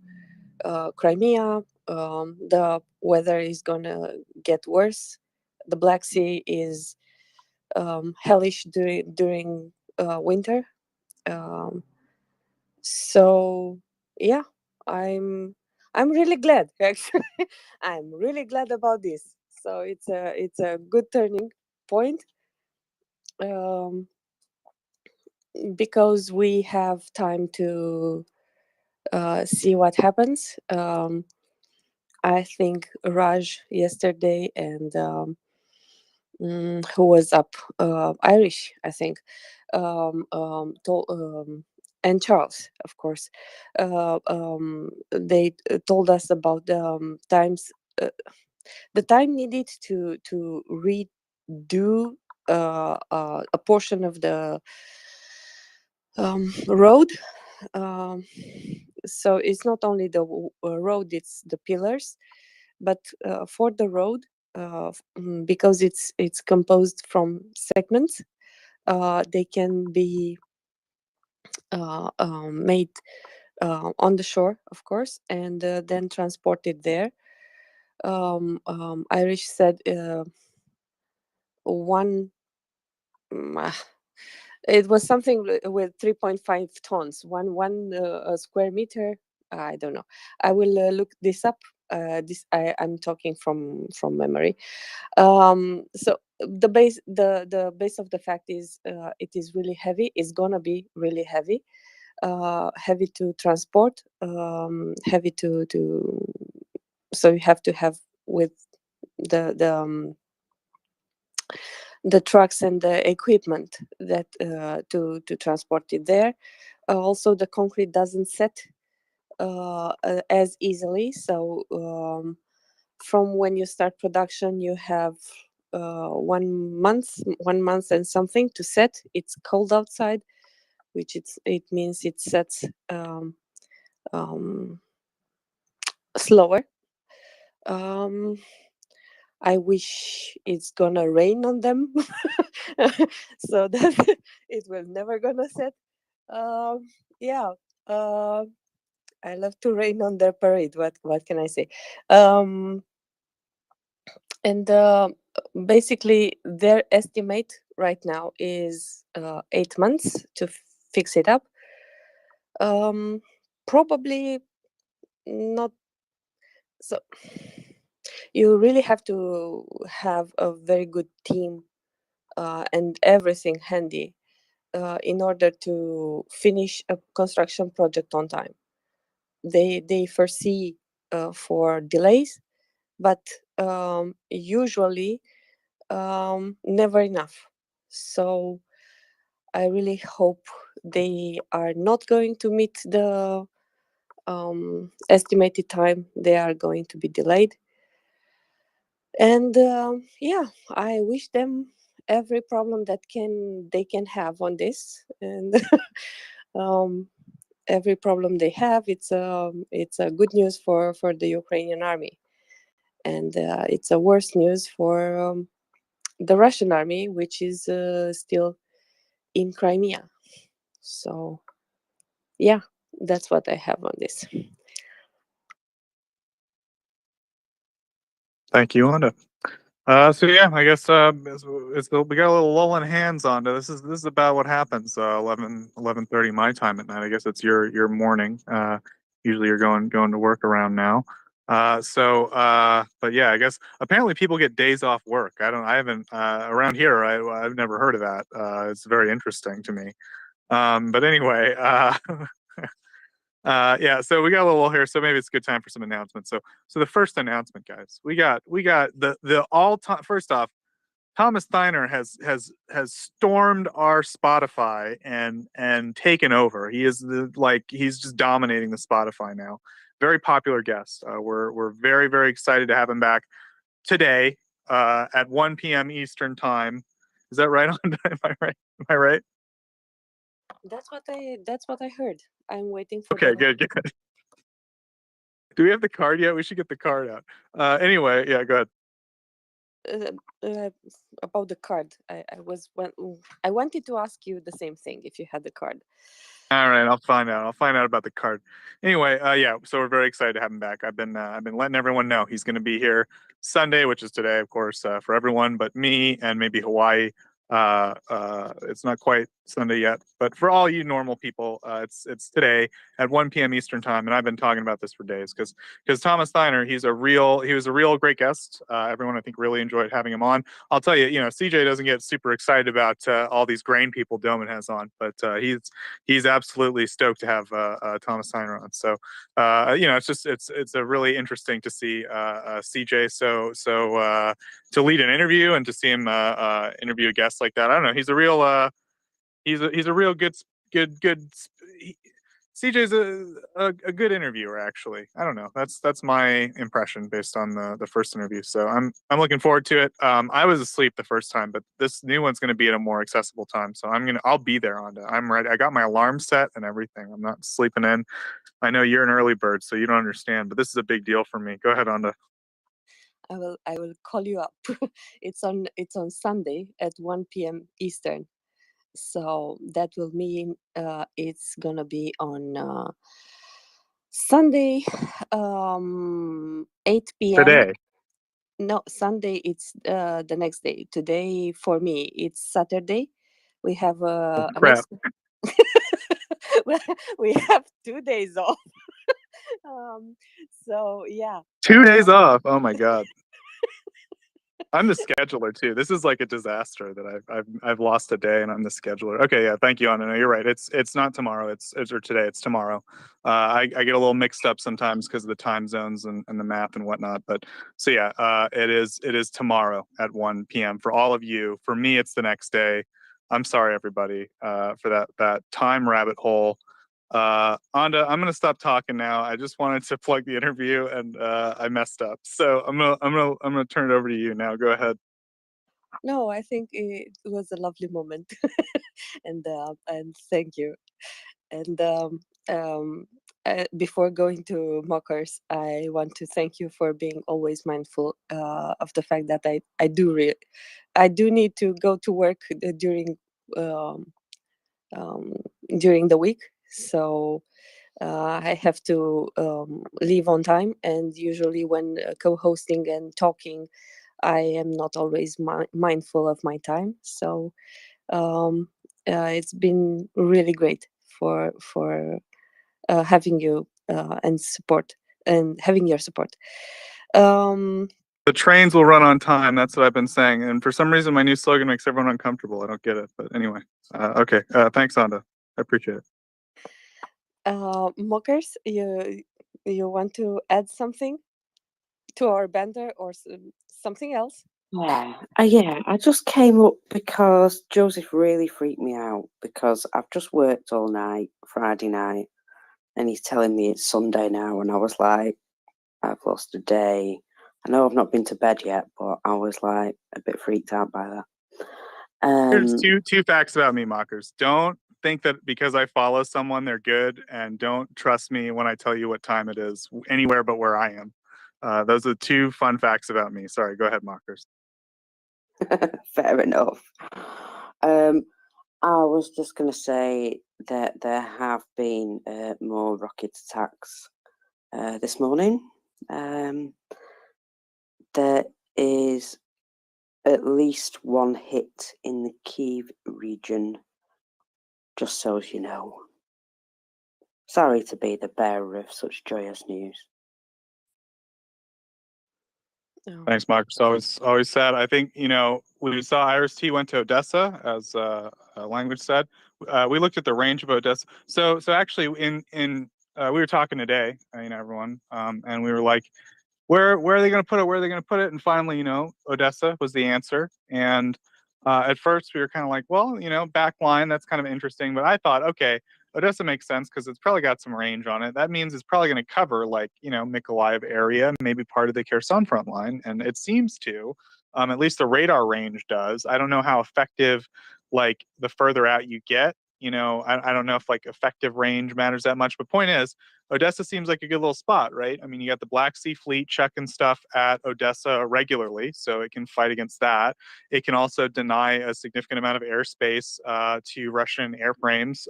Crimea. The weather is gonna get worse. The Black Sea is hellish during winter. So yeah, I'm really glad actually. I'm really glad about this. So it's a good turning point, because we have time to see what happens. I think Raj yesterday and who was up, Irish, I think, and Charles, of course, they told us about the times, the time needed to redo a portion of the road. So it's not only the road, it's the pillars, but for the road, because it's composed from segments, they can be made on the shore, of course, and then transported there. Irish said one. It was something with 3.5 tons, one square meter. I don't know. I will look this up. I'm talking from memory. So the base of the fact is it is really heavy. It's gonna be really heavy, heavy to transport, heavy to. So you have to have with the trucks and the equipment that to transport it there. Also, the concrete doesn't set as easily. So from when you start production, you have 1 month and something to set. It's cold outside, which it means it sets slower. I wish it's gonna rain on them so that it will never gonna set. Yeah, I love to rain on their parade. What can I say? And basically, their estimate right now is 8 months to fix it up. Probably not. So you really have to have a very good team and everything handy in order to finish a construction project on time. They foresee for delays, but usually never enough. So I really hope they are not going to meet the estimated time. They are going to be delayed. And yeah, I wish them every problem that they can have on this, and every problem they have, it's a good news for the Ukrainian army, and it's a worse news for the Russian army, which is still in Crimea. So yeah, that's what I have on this. Thank you, Wanda. So yeah, I guess we got a little lull in hands on to this is about what happens 11:30 my time at night. I guess it's your morning. Usually you're going to work around now. But yeah, I guess apparently people get days off work. I haven't around here. I've never heard of that. It's very interesting to me. But anyway, yeah, so we got a little here, so maybe it's a good time for some announcements. So the first announcement, guys, we got the all time. First off, Thomas Steiner has stormed our Spotify and taken over. He is he's just dominating the Spotify now. Very popular guest. We're very, very excited to have him back today at 1 p.m. Eastern time. Is that right? Am I right? Am I right? That's what I heard. I'm waiting for Okay, good. Do we have the card yet? We should get the card out. Anyway, yeah, go ahead. About the card. I wanted to ask you the same thing if you had the card. All right, I'll find out. I'll find out about the card. Anyway, yeah, so we're very excited to have him back. I've been letting everyone know he's going to be here Sunday, which is today, of course, for everyone but me and maybe Hawaii. It's not quite Sunday yet, but for all you normal people, it's today at 1 p.m. Eastern time. And I've been talking about this for days because Thomas Steiner, he was a real great guest. Everyone I think really enjoyed having him on. I'll tell you, CJ doesn't get super excited about all these grain people Doman has on, but he's absolutely stoked to have Thomas Steiner on. So it's a really interesting to see CJ to lead an interview and to see him interview a guest like that. I don't know. He's a real good CJ's a good interviewer, actually. I don't know. That's my impression based on the first interview. So I'm looking forward to it. I was asleep the first time, but this new one's going to be at a more accessible time. So I'll be there, Anda. I'm ready. I got my alarm set and everything. I'm not sleeping in. I know you're an early bird, so you don't understand, but this is a big deal for me. Go ahead, Anda. I will call you up. It's on Sunday at 1 p.m. Eastern. So that will mean it's gonna be on Sunday, 8 p.m. Today. No, Sunday. It's the next day. Today for me, it's Saturday. We have Crap. we have 2 days off. So yeah. 2 days off. Oh my god. I'm the scheduler too. This is like a disaster that I've lost a day and I'm the scheduler. Okay, yeah, thank you, Anna. No, you're right. It's not tomorrow. It's or today. It's tomorrow. I get a little mixed up sometimes because of the time zones and the math and whatnot. But so yeah, it is tomorrow at 1 p.m. for all of you. For me, it's the next day. I'm sorry, everybody, for that time rabbit hole. Anda, I'm gonna stop talking now. I just wanted to plug the interview, and I messed up. So I'm gonna turn it over to you now. Go ahead. No, I think it was a lovely moment, and thank you. And before going to Mockers, I want to thank you for being always mindful of the fact that I do need to go to work during the week. So I have to leave on time, and usually when co-hosting and talking, I am not always mindful of my time. So it's been really great for having you and support and having your support. The trains will run on time. That's what I've been saying. And for some reason, my new slogan makes everyone uncomfortable. I don't get it. But anyway, okay. Thanks, Anda. I appreciate it. Mockers, you want to add something to our banter or something else? Yeah, I just came up because Joseph really freaked me out because I've just worked all night, Friday night, and he's telling me it's Sunday now, and I was like, I've lost a day. I know I've not been to bed yet, but I was like a bit freaked out by that. Here's Um, two facts about me, mockers. Don't think that because I follow someone they're good, and don't trust me when I tell you what time it is anywhere but where I am. Those are two fun facts about me. Sorry, go ahead, mockers. fair enough. I was just going to say that there have been more rocket attacks this morning. There is at least one hit in the Kyiv region, just so as you know. Sorry to be the bearer of such joyous news. Oh. Thanks, Marcus. Always sad. I think, we saw Iris T went to Odessa, as language said. We looked at the range of Odessa. So actually, we were talking today, everyone, and we were like, where are they going to put it? Where are they going to put it? And finally, Odessa was the answer. And at first, we were kind of like, well, back line, that's kind of interesting. But I thought, okay, Odessa makes sense because it's probably got some range on it. That means it's probably going to cover Mykolaiv area, maybe part of the Kherson front line. And it seems to, at least the radar range does. I don't know how effective, the further out you get, I don't know if effective range matters that much. But point is, Odessa seems like a good little spot, right? I mean, you got the Black Sea Fleet checking stuff at Odessa regularly, so it can fight against that. It can also deny a significant amount of airspace to Russian airframes,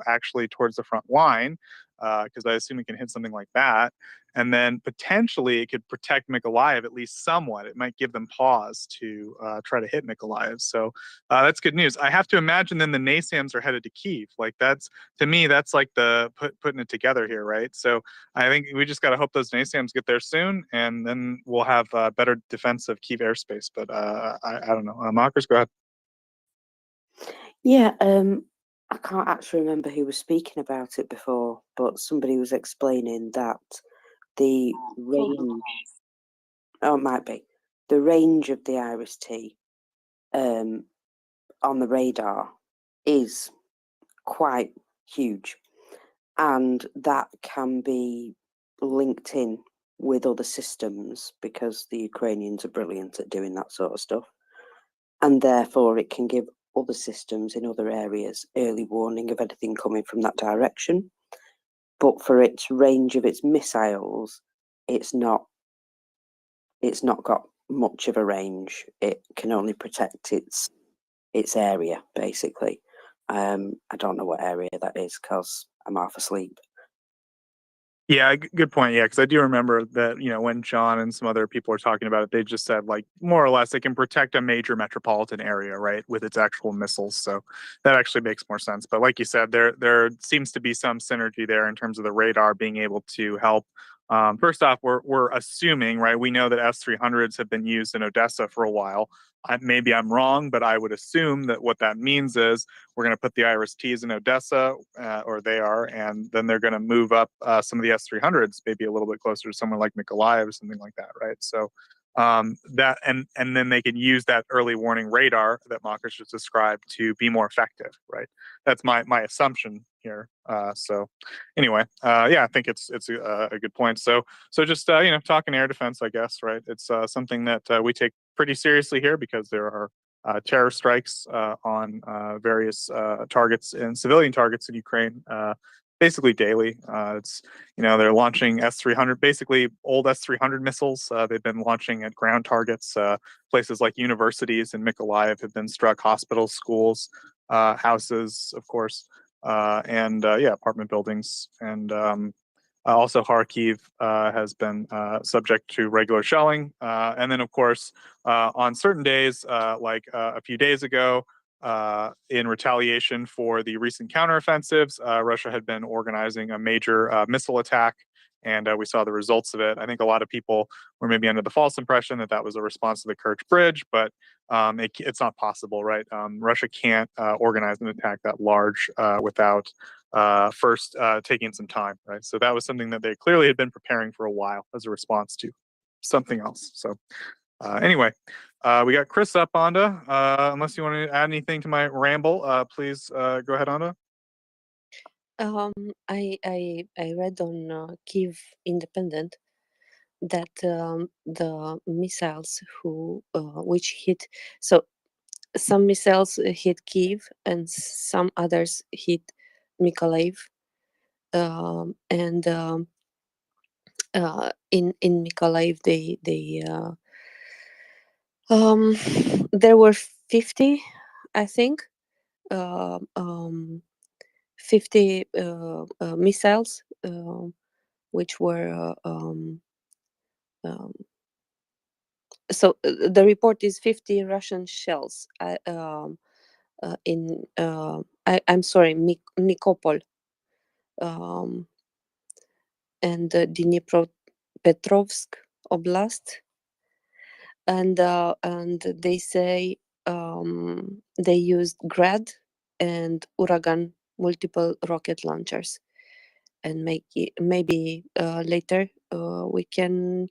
actually towards the front line, because I assume it can hit something like that. And then potentially it could protect Mykolaiv at least somewhat. It might give them pause to try to hit Mykolaiv. So that's good news. I have to imagine then the NASAMS are headed to Kyiv. To me, that's the putting it together here, right? So I think we just got to hope those NASAMS get there soon, and then we'll have better defense of Kyiv airspace. But I don't know. Mockers, go ahead. Yeah, I can't actually remember who was speaking about it before, but somebody was explaining that the range, oh, it might be, the range of the Iris T on the radar is quite huge, and that can be linked in with other systems because the Ukrainians are brilliant at doing that sort of stuff, and therefore it can give other systems in other areas early warning of anything coming from that direction. But for its range of its missiles, it's not got much of a range. It can only protect its area, basically. I don't know what area that is because I'm half asleep. Yeah, good point. Yeah, because I do remember that, when John and some other people were talking about it, they just said, more or less, it can protect a major metropolitan area, right, with its actual missiles. So that actually makes more sense. But like you said, there seems to be some synergy there in terms of the radar being able to help. First off, we're assuming, right, we know that S-300s have been used in Odessa for a while. Maybe I'm wrong, but I would assume that what that means is we're going to put the Iris-Ts in Odessa, or they are, and then they're going to move up some of the S-300s, maybe a little bit closer to somewhere like Mykolaiv or something like that, right? So that and then they can use that early warning radar that Mockers just described to be more effective, right? That's my assumption here. So anyway, yeah, I think it's a good point. So just talking air defense, I guess, right? It's something that we take pretty seriously here because there are terror strikes on various targets and civilian targets in Ukraine basically daily. It's they're launching S-300, basically old S-300 missiles. They've been launching at ground targets. Places like universities in Mykolaiv have been struck, hospitals, schools, houses, of course, and apartment buildings. And also, Kharkiv has been subject to regular shelling. And then, of course, on certain days, like a few days ago, in retaliation for the recent counteroffensives, Russia had been organizing a major missile attack, and we saw the results of it. I think a lot of people were maybe under the false impression that that was a response to the Kerch Bridge, but it's not possible, right? Russia can't organize an attack that large without first taking some time, right? So that was something that they clearly had been preparing for a while as a response to something else. So anyway, we got Chris up, Anda. Unless you want to add anything to my ramble, please go ahead, Anda. I read on Kyiv Independent that the missiles which hit, so some missiles hit Kiev and some others hit Mykolaiv. And in Mykolaiv, there were 50, I think, 50 missiles, which were so the report is 50 Russian shells in I'm sorry, Nikopol and Dnipropetrovsk Oblast, and they say they used Grad and Uragan multiple rocket launchers, and maybe later we can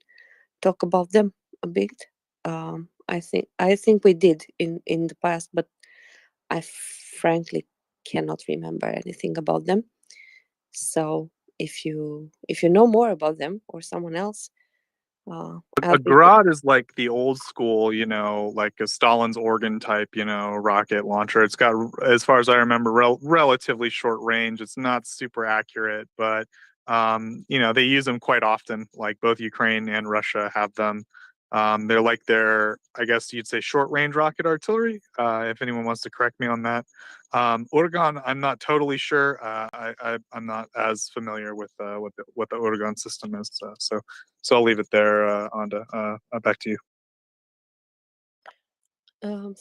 talk about them a bit. I think we did in the past, but I frankly cannot remember anything about them. So if you know more about them or someone else, A Grad is like the old school, you know, like a Stalin's organ type, you know, rocket launcher. It's got, as far as I remember, relatively short range. It's not super accurate, but you know, they use them quite often. Like both Ukraine and Russia have them. They're like their, I guess you'd say, short range rocket artillery. If anyone wants to correct me on that. Uragan, I'm not totally sure. I'm not as familiar with what the Uragan system is. So I'll leave it there, Anda. Back to you.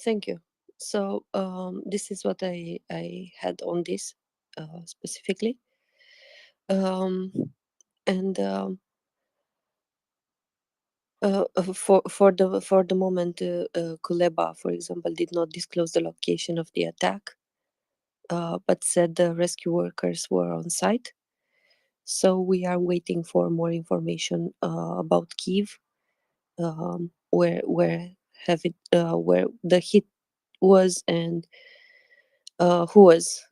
Thank you. So this is what I had on this specifically, and for the moment, Kuleba, for example, did not disclose the location of the attack, but said the rescue workers were on site. So we are waiting for more information about Kiev, where the hit was, and who was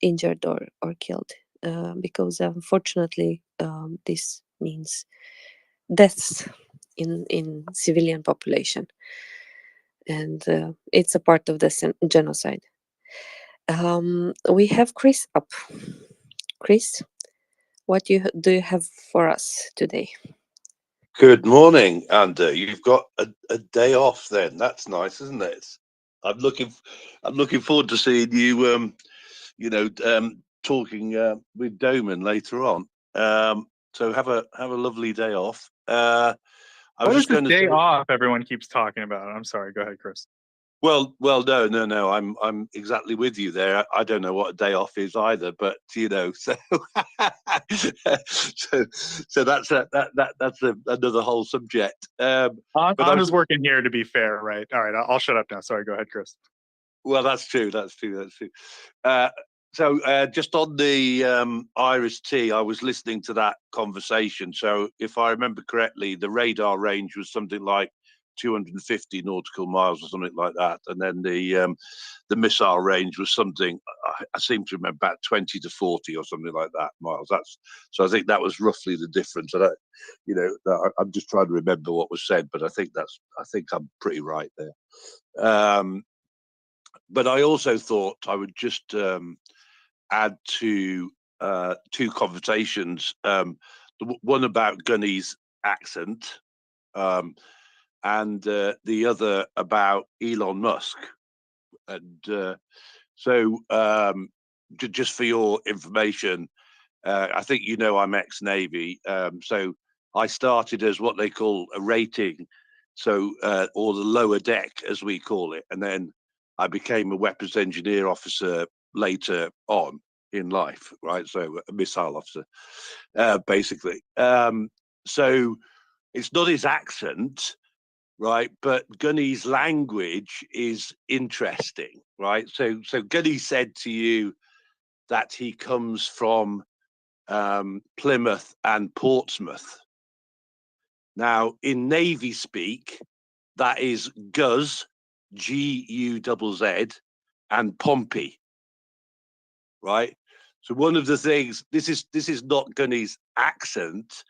injured or killed, because unfortunately this means deaths in civilian population, and it's a part of the genocide. We have Chris up. Chris, what do you have for us today? Good morning, Andy. You've got a day off then. That's nice, isn't it? I'm looking forward to seeing you talking with Doman later on. So have a lovely day off. I was What is just this going to day say, off everyone keeps talking about? I'm sorry. Go ahead, Chris. well, no. I'm exactly with you there. I don't know what a day off is either, but you know, so so that's another whole subject. Anda's working here, to be fair, right? All right, I'll shut up now. Sorry, go ahead, Chris. Well, that's true. So just on the Iris T, I was listening to that conversation. So if I remember correctly, the radar range was something like 250 nautical miles or something like that, and then the missile range was something, I seem to remember, about 20 to 40 or something like that miles. So I think that was roughly the difference. And I'm just trying to remember what was said, but I think I'm pretty right there. But I also thought I would just add to two conversations. The one about Gunny's accent, and the other about Elon Musk. And so, just for your information, I think you know I'm ex-Navy. So I started as what they call a rating, so or the lower deck, as we call it, and then I became a weapons engineer officer later on in life, right? So a missile officer, basically. So it's not his accent, right? But Gunny's language is interesting, right? So Gunny said to you that he comes from Plymouth and Portsmouth. Now, in Navy speak, that is Guz, G-U-Z-Z, and Pompey, right? So one of the things, this is not Gunny's accent,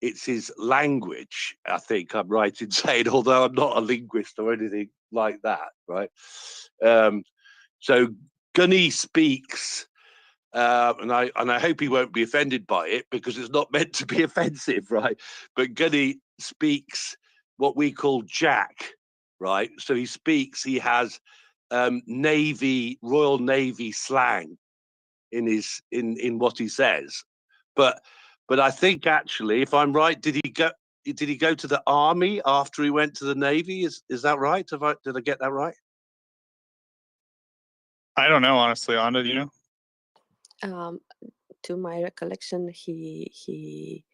it's his language. I think I'm right in saying, although I'm not a linguist or anything like that, right? So Gunny speaks, and I hope he won't be offended by it because it's not meant to be offensive, right? But Gunny speaks what we call Jack, right? So he has Royal Navy slang in what he says, but I think actually, if I'm right, did he go to the army after he went to the Navy? Is that right? Did I get that right? I don't know, honestly. Anna, do you know? To my recollection, he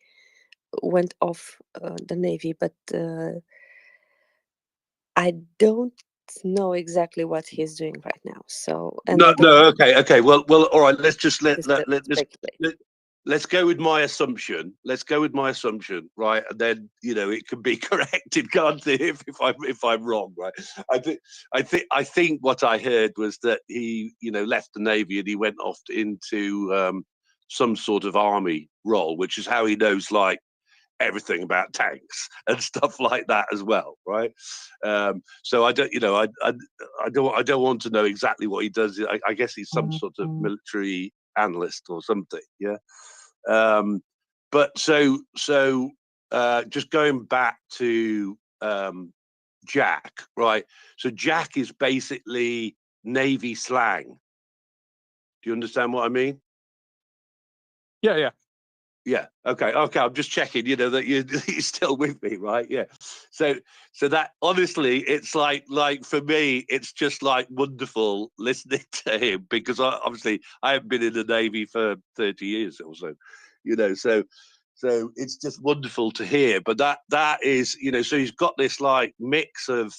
went off the Navy, but I don't know exactly what he's doing right now. So, and No, I don't okay. Well, all right. Let's just speculate. let's go with my assumption. Let's go with my assumption, right? And then it can be corrected, can't it? If I'm wrong, right? I think what I heard was that he left the Navy and he went off into some sort of army role, which is how he knows like everything about tanks and stuff like that as well, right? So I don't, I don't want to know exactly what he does. I guess he's some sort of military analyst or something, yeah. But so just going back to Jack, right? So Jack is basically Navy slang. Do you understand what I mean? Yeah. Yeah. Okay. I'm just checking. That you're still with me, right? Yeah. So that honestly, it's like for me, it's just like wonderful listening to him because obviously I haven't been in the Navy for 30 years or so, So it's just wonderful to hear. But that is, so he's got this like mix of,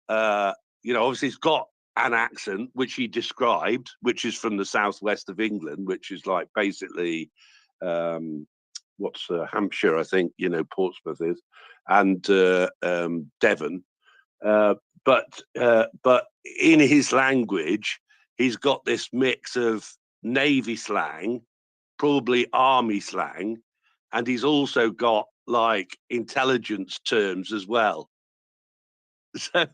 obviously he's got an accent which he described, which is from the southwest of England, which is like basically. What's Hampshire, I think, Portsmouth is, and Devon. But in his language, he's got this mix of Navy slang, probably Army slang, and he's also got like intelligence terms as well. So,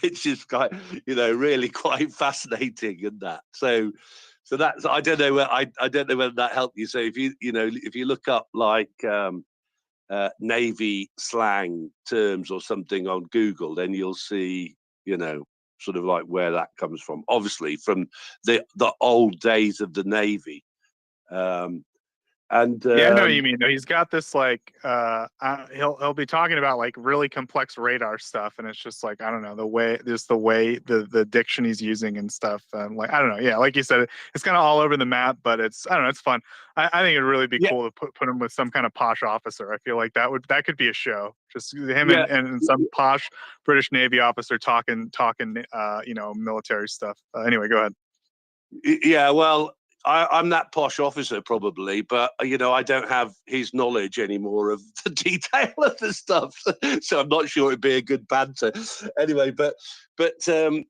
which is quite, really quite fascinating in that. So that's, I don't know whether that helped you. So if you look up like Navy slang terms or something on Google, then you'll see, sort of like where that comes from. Obviously from the old days of the Navy. And Yeah, I know what you mean. He's got this like he'll be talking about like really complex radar stuff, and it's just like I don't know the diction he's using and stuff. Like I don't know. Yeah, like you said, it's kind of all over the map, but it's I don't know. It's fun. I think it'd really be cool to put him with some kind of posh officer. I feel like that could be a show. Just him and some posh British Navy officer talking military stuff. Anyway, go ahead. Yeah, well. I'm that posh officer probably, but I don't have his knowledge anymore of the detail of the stuff, so I'm not sure it'd be a good banter. Anyway, but and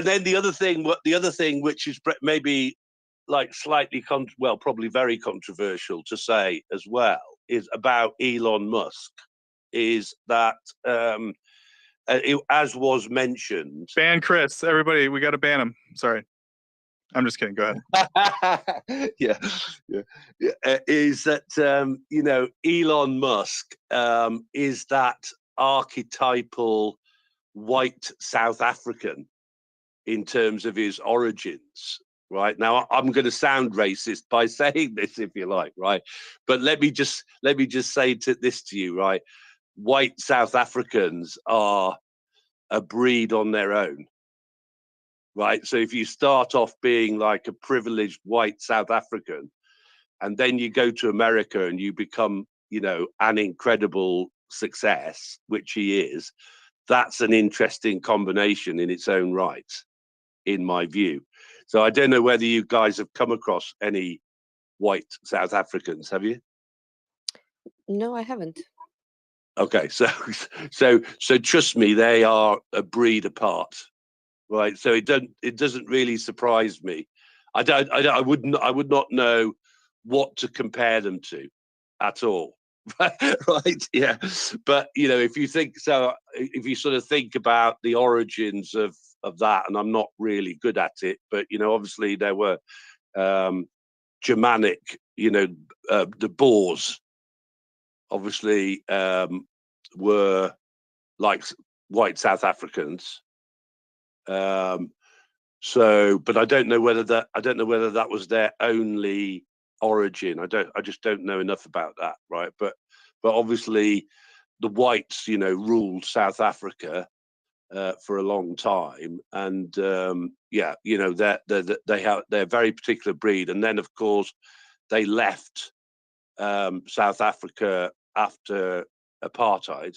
then the other thing, which is maybe like slightly probably very controversial to say as well, is about Elon Musk, is that as was mentioned, ban Chris. Everybody, we got to ban him. Sorry. I'm just kidding. Go ahead. Yeah. Is that Elon Musk is that archetypal white South African in terms of his origins, right? Now I'm going to sound racist by saying this, if you like, right? But let me just say this to you, right? White South Africans are a breed on their own. Right. So if you start off being like a privileged white South African, and then you go to America and you become, an incredible success, which he is, that's an interesting combination in its own right, in my view. So I don't know whether you guys have come across any white South Africans, have you? No, I haven't. Okay. So trust me, they are a breed apart. Right, so it doesn't really surprise me. I would not know what to compare them to at all. right? Yeah, but you know, if you think so, if you sort of think about the origins of that, and I'm not really good at it, but you know, obviously there were Germanic, you know, the Boers, obviously were like white South Africans. So, but I don't know whether that was their only origin. I just don't know enough about that, right? But obviously the whites, you know, ruled South Africa for a long time, and yeah, you know, they have their very particular breed, and then of course they left South Africa after apartheid,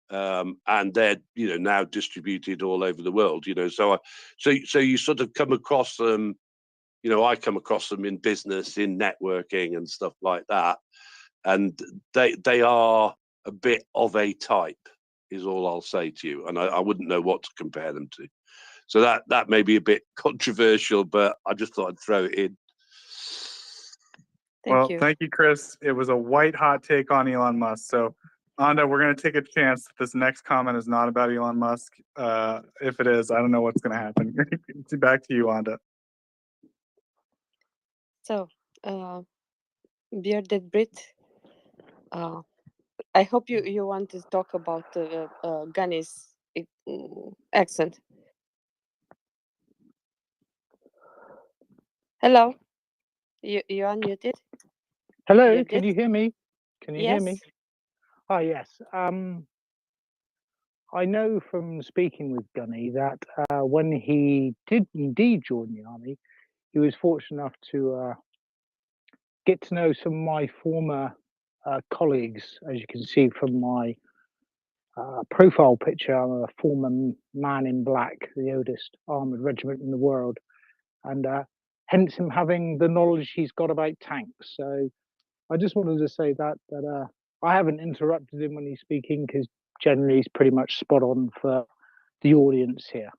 and they're, you know, now distributed all over the world, you know. So you sort of come across them, you know. I come across them in business, in networking and stuff like that, and they are a bit of a type, is all I'll say to you, and I wouldn't know what to compare them to. So that may be a bit controversial, but I just thought I'd throw it in. Thank you, Chris. It was a white hot take on Elon Musk. So, Anda, we're going to take a chance that this next comment is not about Elon Musk. If it is, I don't know what's going to happen. Back to you, Anda. So, bearded Brit, I hope you want to talk about Gunny's accent. Hello, you unmuted? Hello, You can did? you hear me? Can you hear me? Yes. Oh, yes. I know from speaking with Gunny that when he did indeed join the army, he was fortunate enough to get to know some of my former colleagues. As you can see from my profile picture, I'm a former man in black, the oldest armored regiment in the world, and hence him having the knowledge he's got about tanks. So I just wanted to say that I haven't interrupted him when he's speaking, because generally he's pretty much spot on for the audience here.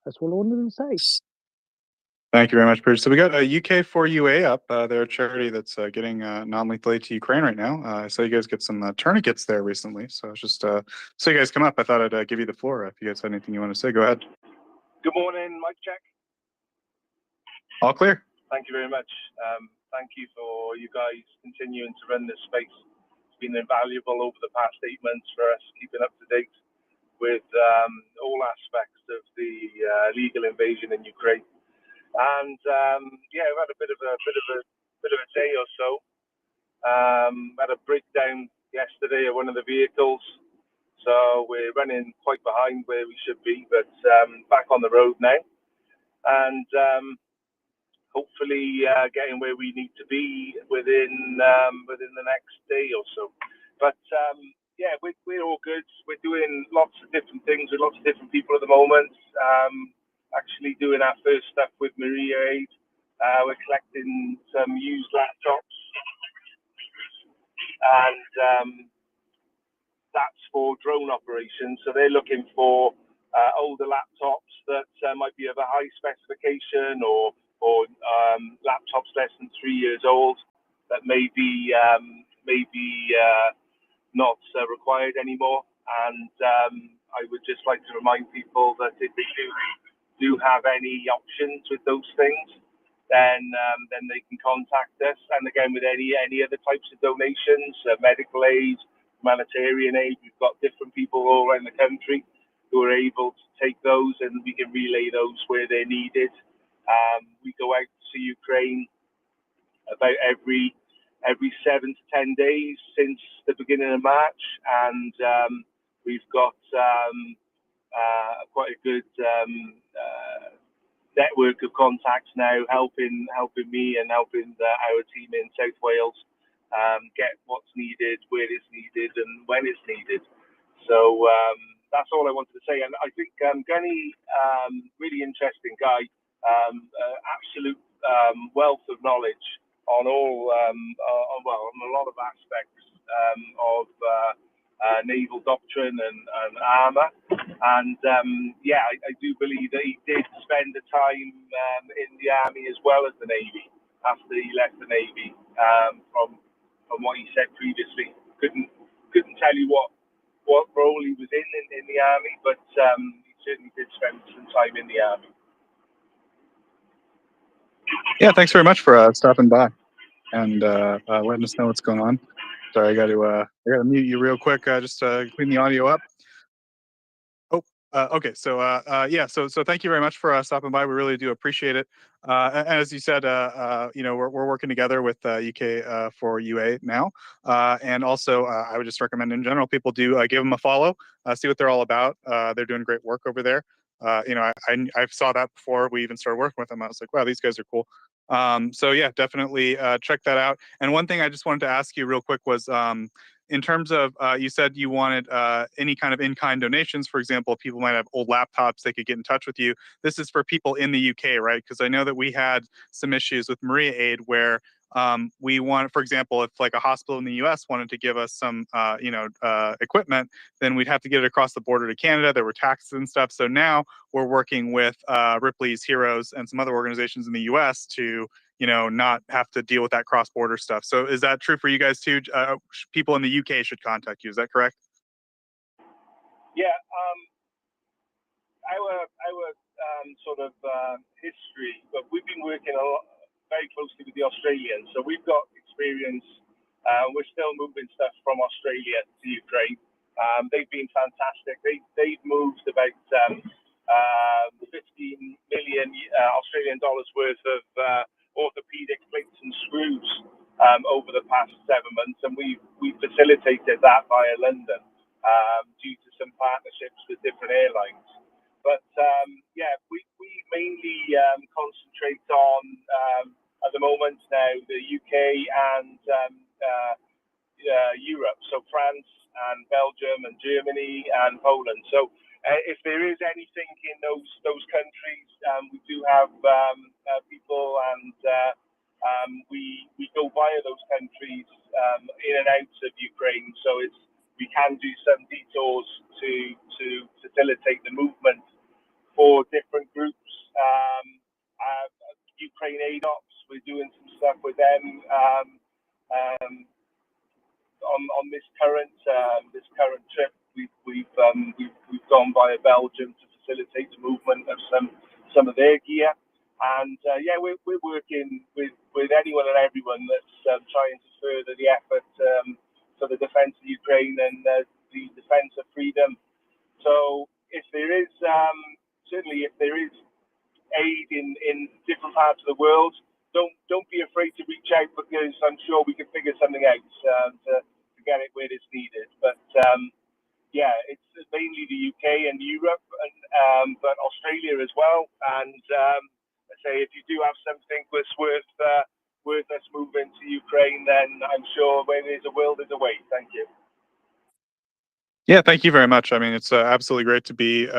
That's what I wanted to say. Thank you very much, Bruce. So we got UK4UA up. They're a charity that's getting non-lethal aid to Ukraine right now. I saw you guys get some tourniquets there recently. So it's just so you guys come up, I thought I'd give you the floor. If you guys had anything you want to say, go ahead. Good morning, mic check. All clear. Thank you very much. Thank you for you guys continuing to run this space. It's been invaluable over the past 8 months for us, keeping up to date with all aspects of the illegal invasion in Ukraine. And yeah, we've had a bit of a day or so. Had a breakdown yesterday of one of the vehicles, so we're running quite behind where we should be, but back on the road now, and hopefully getting where we need to be within the next day or so. But yeah, we're all good. We're doing lots of different things with lots of different people at the moment. Actually doing our first stuff with MriyaReport. We're collecting some used laptops, and that's for drone operations. So they're looking for older laptops that might be of a high specification, or laptops less than 3 years old that may be not required anymore. And I would just like to remind people that if they do have any options with those things, then they can contact us. And again, with any other types of donations, medical aid, humanitarian aid, we've got different people all around the country who are able to take those, and we can relay those where they're needed. We go out to Ukraine about every 7 to 10 days since the beginning of March, and we've got quite a good network of contacts now, helping me and helping our team in South Wales get what's needed, where it's needed, and when it's needed. So that's all I wanted to say. And I think Gunny, really interesting guy, absolute wealth of knowledge on all, on a lot of aspects of naval doctrine and armour. And yeah, I do believe that he did spend the time in the army as well as the Navy after he left the Navy from from what he said previously. Couldn't tell you what role he was in the army, but he certainly did spend some time in the army. Yeah, thanks very much for stopping by and letting us know what's going on. Sorry, I got to mute you real quick. Just clean the audio up. Okay, so yeah, so thank you very much for stopping by. We really do appreciate it. As you said, we're working together with UK for UA now, and also I would just recommend in general people do give them a follow, see what they're all about. They're doing great work over there. I saw that before we even started working with them. I was like, wow, these guys are cool. So yeah, definitely check that out. And one thing I just wanted to ask you real quick was, in terms of, you said you wanted any kind of in-kind donations. For example, people might have old laptops, they could get in touch with you. This is for people in the UK, right? Because I know that we had some issues with MriyaAid where we want, for example, if like a hospital in the US wanted to give us some, equipment, then we'd have to get it across the border to Canada. There were taxes and stuff. So now we're working with Ripley's Heroes and some other organizations in the US to, not have to deal with that cross-border stuff. So is that true for you guys too? People in the UK should contact you. Is that correct? Yeah, our sort of history, but we've been working very closely with the Australians, so we've got experience. We're still moving stuff from Australia to Ukraine. They've been fantastic. They've moved about 15 million Australian dollars worth of orthopedic plates and screws over the past 7 months, and we've facilitated that via London due to some partnerships with different airlines. But yeah, we mainly concentrate on at the moment now the UK and Europe, so France and Belgium and Germany and Poland. So if there is anything in those countries, we do have people, and we go via those countries in and out of Ukraine. So we can do some detours to facilitate the movement for different groups. Ukraine Aid Ops, we're doing some stuff with them on this current trip. We've gone via Belgium to facilitate the movement of some of their gear, and yeah, we're working with anyone and everyone that's trying to further the effort for the defence of Ukraine and the defence of freedom. So if there is certainly if there is aid in different parts of the world, don't be afraid to reach out, because I'm sure we can figure something out to get it where it's needed. But yeah, it's mainly the UK and Europe, and but Australia as well. And I say, if you do have something that's worth us moving to Ukraine, then I'm sure where there's a will, there's a way. Thank you. Yeah, thank you very much. I mean, it's absolutely great to be,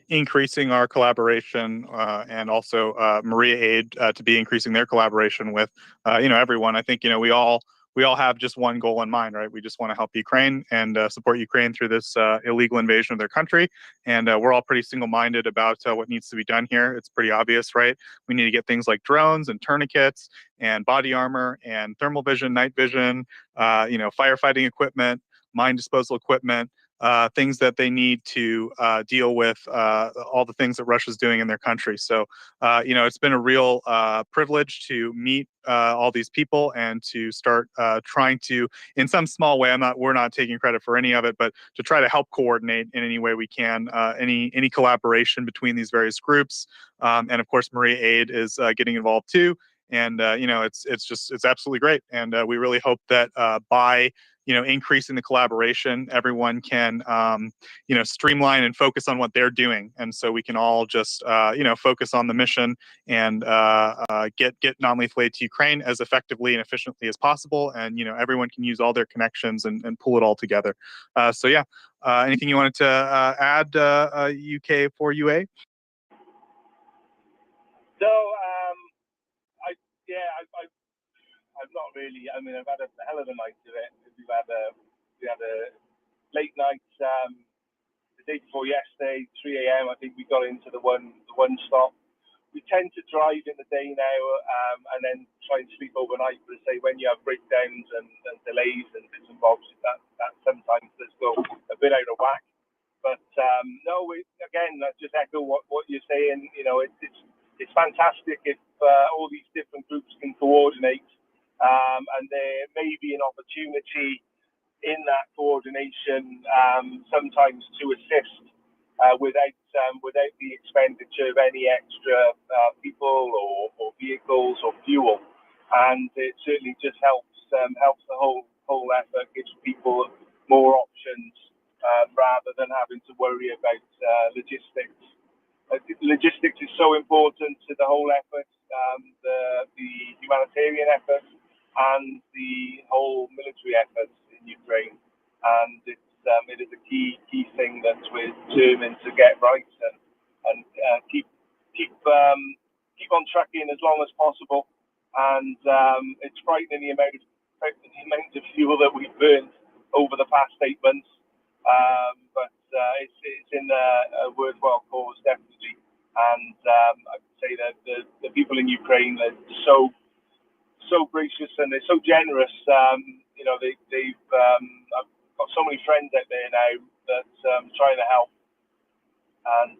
increasing our collaboration, and also MriyaAid to be increasing their collaboration with, everyone. I think we all have just one goal in mind, right? We just want to help Ukraine and support Ukraine through this illegal invasion of their country. And we're all pretty single-minded about what needs to be done here. It's pretty obvious, right? We need to get things like drones and tourniquets and body armor and thermal vision, night vision, firefighting equipment, mine disposal equipment, things that they need to deal with all the things that Russia's doing in their country. So, it's been a real privilege to meet all these people and to start trying to, in some small way, we're not taking credit for any of it, but to try to help coordinate in any way we can, any collaboration between these various groups. And of course, MriyaAid is getting involved too. And it's absolutely great. And we really hope that by increasing the collaboration, everyone can streamline and focus on what they're doing, and so we can all just focus on the mission and get non-lethal aid to Ukraine as effectively and efficiently as possible, and everyone can use all their connections and pull it all together. So yeah, anything you wanted to add, UK for UA? So I've not really. I mean, I've had a hell of a night of it. We had a late night the day before yesterday, 3 a.m. I think we got into the one stop. we tend to drive in the day now, and then try and sleep overnight. But say when you have breakdowns and delays and bits and bobs, that sometimes does go a bit out of whack. But no, again, I just echo what you're saying. You know, it's fantastic if all these different groups can coordinate, and there may be an opportunity in that coordination sometimes to assist without the expenditure of any extra people or vehicles or fuel, and it certainly just helps the whole effort, gives people more options rather than having to worry about logistics. Logistics is so important to the whole effort, the humanitarian effort and the whole military effort in Ukraine, and it is a key thing that we're determined to get right and keep on trucking as long as possible. And it's frightening the amount of fuel that we've burned over the past 8 months, but it's in a worthwhile cause, definitely. And I'd say that the people in Ukraine are so gracious and they're so generous. You know, they've I've got so many friends out there now that trying to help. And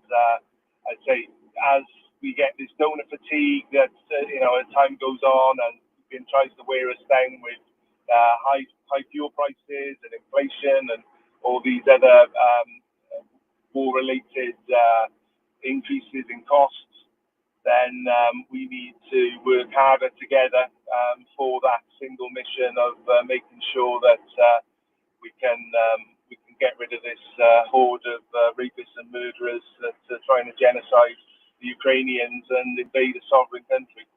I'd say as we get this donor fatigue that you know, as time goes on and Putin tries to wear us down with high fuel prices and inflation and all these other war-related increases in costs, then we need to work harder together for that single mission of making sure that we can get rid of this horde of rapists and murderers that are trying to genocide the Ukrainians and invade a sovereign country.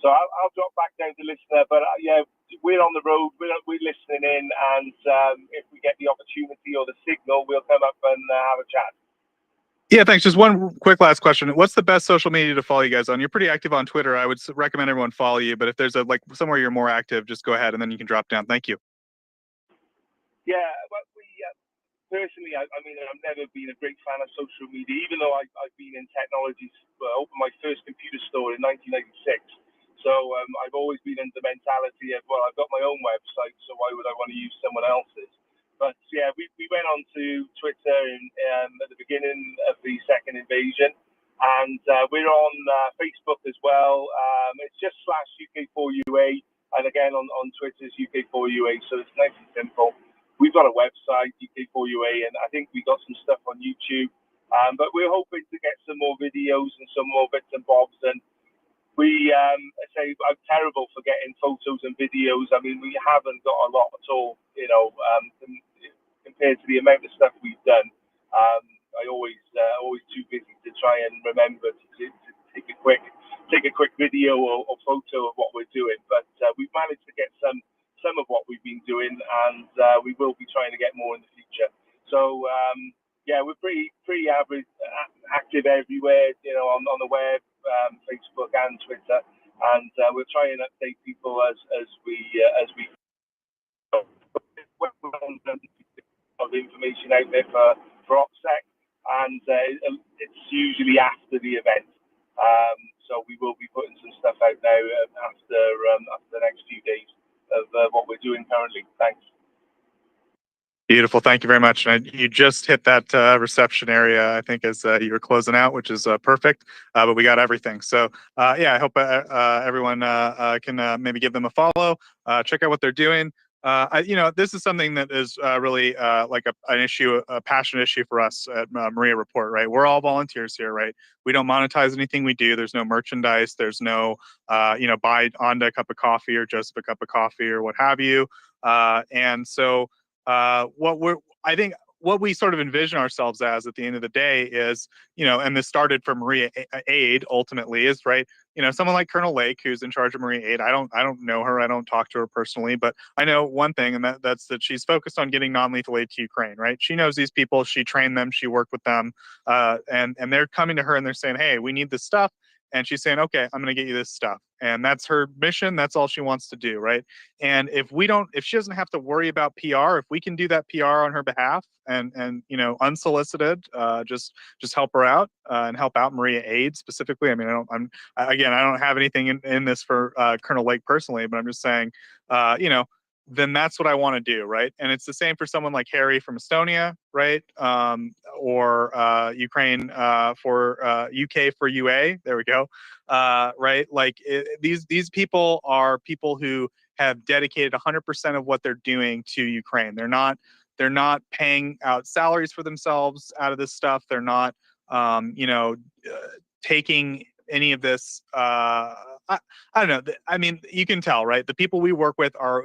So I'll drop back down to listener, but yeah, we're on the road, we're listening in, and if we get the opportunity or the signal, we'll come up and have a chat. Yeah, thanks. Just one quick last question. What's the best social media to follow you guys on? You're pretty active on Twitter. I would recommend everyone follow you, but if there's somewhere you're more active, just go ahead and then you can drop down. Thank you. Yeah, well, personally, I mean, I've never been a great fan of social media, even though I've been in technology. I opened my first computer store in 1996. So I've always been in the mentality of, well, I've got my own website, so why would I want to use someone else's? But yeah, we went on to Twitter at the beginning of the second invasion, and we're on Facebook as well. It's just /UK4UA, and again on Twitter is UK4UA, so it's nice and simple. We've got a website, UK4UA, and I think we got some stuff on YouTube. But we're hoping to get some more videos and some more bits and bobs. And we say I'm terrible for getting photos and videos. I mean, we haven't got a lot at all, you know, compared to the amount of stuff we've done. I always too busy to try and remember to take a quick video or photo of what we're doing. But we've managed to get some of what we've been doing, and we will be trying to get more in the future. So yeah, we're pretty average, active everywhere, you know, on the web, Facebook and Twitter, and we'll try and update people as we of information out there for OPSEC, and it's usually after the event. So we will be putting some stuff out now after the next few days of what we're doing currently. Thanks. Beautiful. Thank you very much. And you just hit that reception area, I think, as you were closing out, which is perfect. But we got everything. So yeah, I hope everyone can maybe give them a follow, check out what they're doing. You know, this is something that is really like an issue, a passion issue for us at MriyaReport, right? We're all volunteers here, right? We don't monetize anything we do. There's no merchandise. There's no, you know, buy Onda a cup of coffee or Joseph a cup of coffee or what have you. And so I think what we sort of envision ourselves as at the end of the day is, you know, and this started from Maria Aid ultimately is, right, you know, someone like Colonel Lake, who's in charge of Maria Aid. I don't know her. I don't talk to her personally, but I know one thing, and that's that she's focused on getting non-lethal aid to Ukraine, right? She knows these people, she trained them, she worked with them, and they're coming to her and they're saying, hey, we need this stuff. And she's saying, okay, I'm going to get you this stuff. and that's her mission. That's all she wants to do, right? And if she doesn't have to worry about PR, if we can do that PR on her behalf and unsolicited, just help her out and help out Maria Aid specifically. I mean, I don't have anything in this for Colonel Lake personally, but I'm just saying, then that's what I want to do, right? And it's the same for someone like Harry from Estonia, right? Or Ukraine for UK for UA. There we go. Right? Like these people are people who have dedicated 100% of what they're doing to Ukraine. They're not paying out salaries for themselves out of this stuff. They're not, taking any of this. I don't know. I mean, you can tell, right? The people we work with are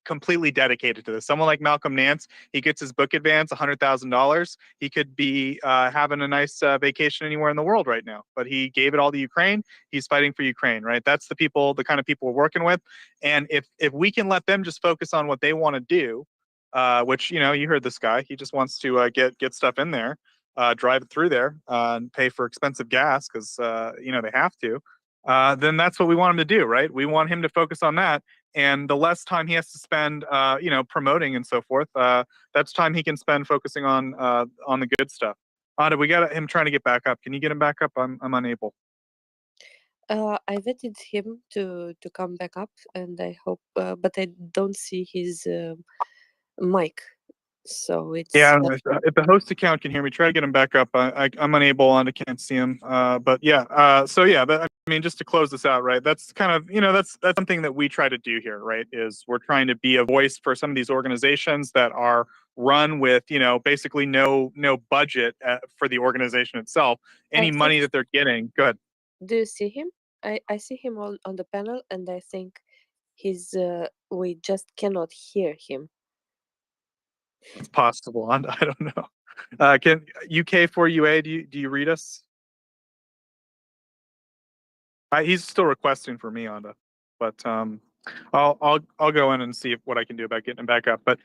completely dedicated to this. Someone like Malcolm Nance, he gets his book advance, $100,000. He could be having a nice vacation anywhere in the world right now, but he gave it all to Ukraine. He's fighting for Ukraine, right? That's the kind of people we're working with. And if we can let them just focus on what they want to do, which, you heard this guy, he just wants to get stuff in there, drive it through there, and pay for expensive gas because, they have to. Then that's what we want him to do, right? We want him to focus on that. And the less time he has to spend, promoting and so forth, that's time he can spend focusing on the good stuff. Ada, we got him trying to get back up. Can you get him back up? I'm unable. I vetted him to come back up, and I hope, but I don't see his mic. So it's if the host account can hear me, try to get him back up. I'm unable and I can't see him. But I mean, just to close this out, right? That's kind of that's something that we try to do here, right? Is we're trying to be a voice for some of these organizations that are run with basically no budget for the organization itself. Any money that they're getting. Go ahead. Do you see him? I see him on the panel, and I think we just cannot hear him. It's possible. I don't know. Can UK for UA? Do you read us? He's still requesting for me, Anda, but I'll go in and see what I can do about getting him back up. But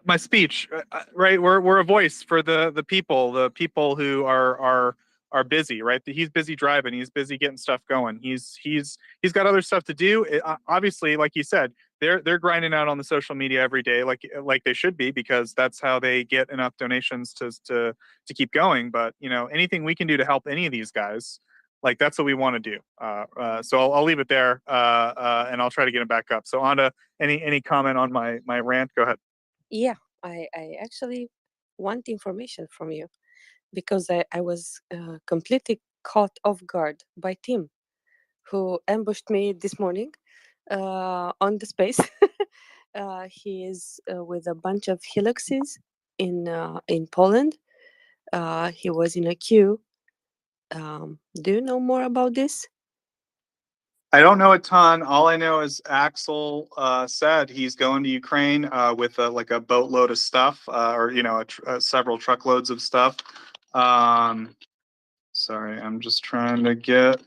my speech, right? We're a voice for the people who are busy, right? He's busy driving. He's busy getting stuff going. He's got other stuff to do. Obviously, like you said, they're grinding out on the social media every day, like they should be, because that's how they get enough donations to keep going. But anything we can do to help any of these guys, like that's what we want to do. So I'll leave it there, and I'll try to get him back up. So Anda, any comment on my rant? Go ahead. Yeah, I actually want information from you, because I was completely caught off guard by Tim, who ambushed me this morning on the space. He is with a bunch of Helixes in Poland. He was in a queue. Do you know more about this? I don't know a ton. All I know is Axel said he's going to Ukraine with like a boatload of stuff, or several truckloads of stuff. Sorry, I'm just trying to get.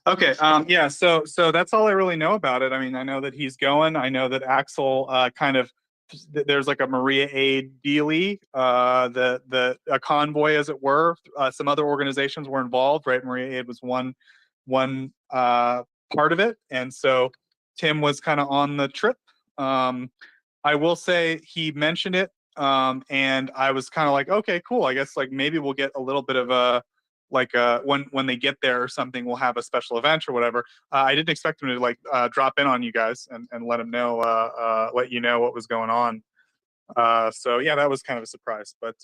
Okay. Yeah. So that's all I really know about it. I mean, I know that he's going. I know that Axel there's like a Maria Aid dealie, a convoy, as it were. Some other organizations were involved, right? Maria Aid was one part of it, and so Tim was kind of on the trip. I will say he mentioned it, and I was kind of like, okay, cool. I guess like maybe we'll get a little bit of a when they get there or something, we'll have a special event or whatever. I didn't expect him to like drop in on you guys and let him know, let you know what was going on. So yeah, that was kind of a surprise. But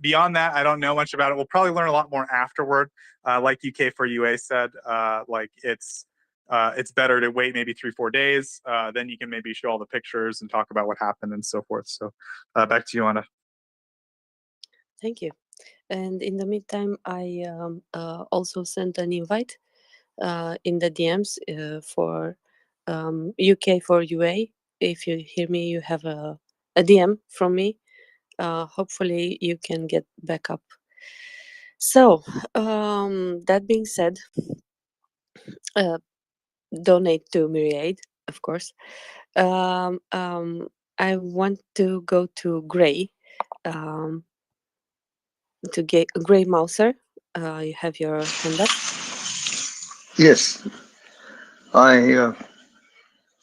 beyond that, I don't know much about it. We'll probably learn a lot more afterward. Like UK for UA said, like it's better to wait maybe 3-4 days. Then you can maybe show all the pictures and talk about what happened and so forth. So back to you, Anna. Thank you. And in the meantime, I also sent an invite in the DMs for UK for UA. If you hear me, you have a DM from me. Hopefully you can get back up. So that being said, donate to MriyaReport, of course. I want to go to Gray. To get Gray Mouser, you have your hand up. Yes, I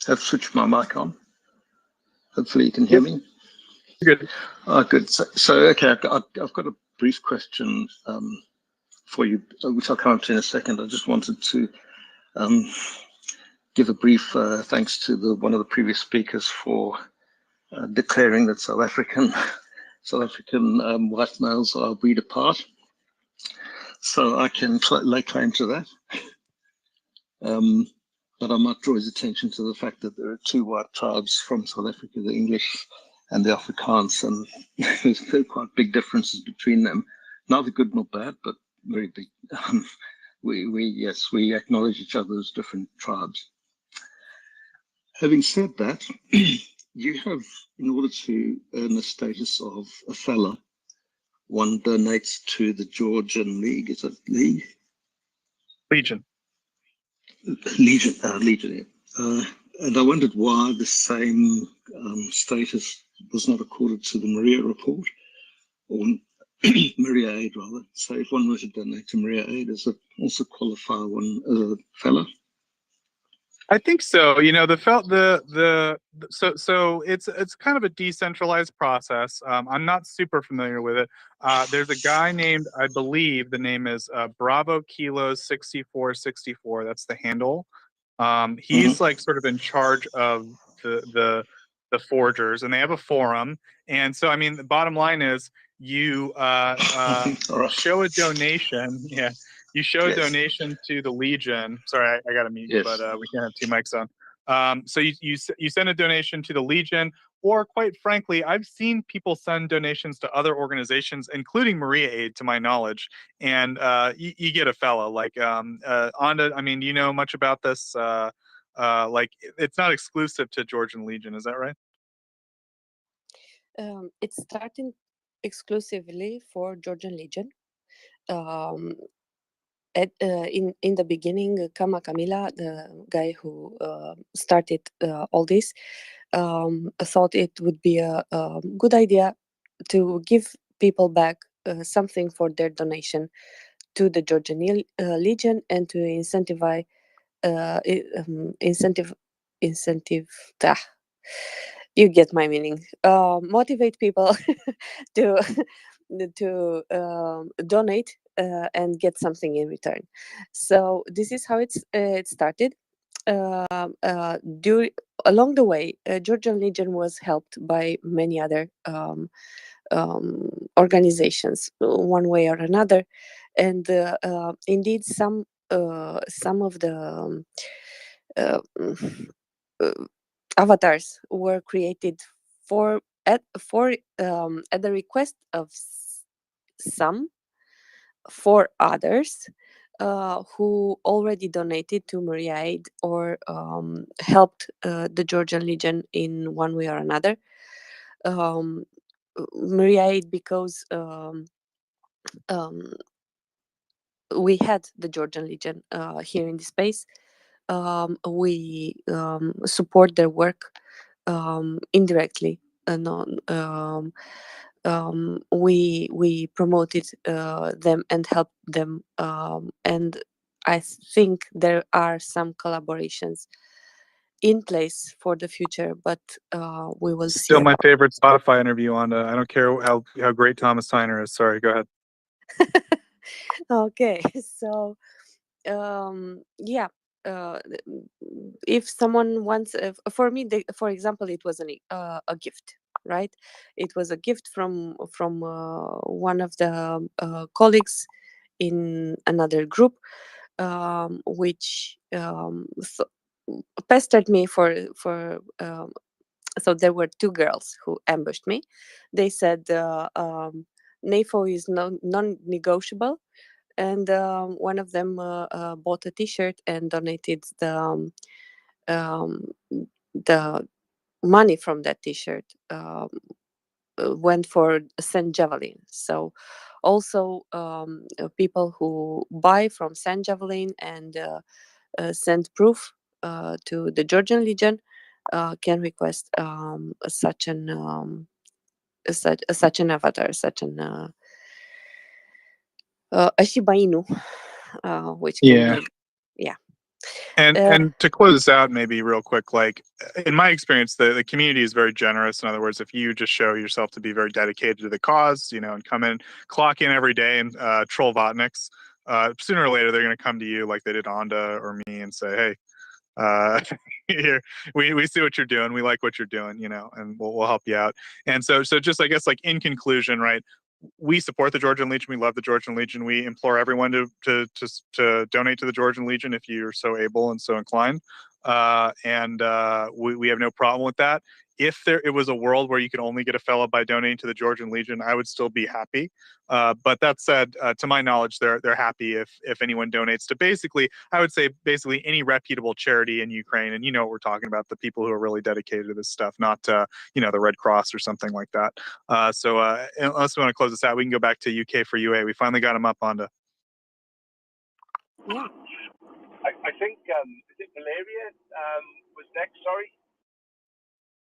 have switched my mic on. Hopefully you can hear me. Good. Good. So okay, I've got a brief question for you, which I'll come up to in a second. I just wanted to give a brief thanks to one of the previous speakers for declaring that South African white males are breed apart. So I can lay claim to that. But I might draw his attention to the fact that there are two white tribes from South Africa, the English and the Afrikaans, and there's quite big differences between them. Neither good nor bad, but very big. We acknowledge each other as different tribes. Having said that, you have, in order to earn the status of a fellow, one donates to the Georgian League. Is it League? Legion. Legion, yeah. And I wondered why the same status was not accorded to the MriyaReport, or MriyaAid rather. So if one were to donate to MriyaAid, does it also qualify one as a fellow? I think so. You know, so it's kind of a decentralized process. I'm not super familiar with it. There's a guy named, I believe the name is Bravo Kilo 6464. That's the handle. He's like sort of in charge of the forgers, and they have a forum. And so, I mean, the bottom line is you show a donation. Yeah. You show a donation to the Legion. Sorry, I got to mute, but we can't have two mics on. So you send a donation to the Legion, or quite frankly, I've seen people send donations to other organizations, including MriyaAid, to my knowledge, and you get a fellow like Anda. I mean, do you know much about this? Like, it's not exclusive to Georgian Legion, is that right? It's starting exclusively for Georgian Legion. In the beginning, Kama Kamila, the guy who started all this, thought it would be a good idea to give people back something for their donation to the Georgian Legion, and to incentivize you get my meaning. Motivate people to donate and get something in return. So this is how it started. Along the way, Georgian Legion was helped by many other organizations, one way or another, and indeed some of the avatars were created at the request of some for others who already donated to MriyaAid or helped the Georgian Legion in one way or another. MriyaAid, because we had the Georgian Legion here in the space. We support their work indirectly, and we promoted them and helped them, and I think there are some collaborations in place for the future, but we will see. Still my favorite Spotify interview on. I don't care how great Thomas Tyner is. Sorry, go ahead. Okay, so yeah. If someone wants, for me, for example, it was a gift, right? It was a gift from one of the colleagues in another group, which pestered me for. So there were two girls who ambushed me. They said NAFO is non-negotiable. And one of them bought a T-shirt and donated the money from that T-shirt went for Saint Javelin. So also people who buy from Saint Javelin and send proof to the Georgian Legion can request such an avatar, such an a Shiba Inu, which can be, yeah. And to close this out, maybe real quick, like in my experience, the community is very generous. In other words, if you just show yourself to be very dedicated to the cause, you know, and come in, clock in every day and troll Vodniks, sooner or later they're going to come to you like they did Onda or me and say, hey, here we see what you're doing, we like what you're doing, you know, and we'll help you out. And so just I guess like in conclusion, right, we support the Georgian Legion, we love the Georgian Legion, we implore everyone to donate to the Georgian Legion if you're so able and so inclined, and we have no problem with that. If it was a world where you could only get a fellow by donating to the Georgian Legion, I would still be happy. But that said, to my knowledge, they're happy if anyone donates to basically, I would say basically any reputable charity in Ukraine. And you know what we're talking about, the people who are really dedicated to this stuff, not you know, the Red Cross or something like that. So unless we want to close this out, we can go back to UK for UA. We finally got him up onto. Yeah. I think is it Valeria was next? Sorry.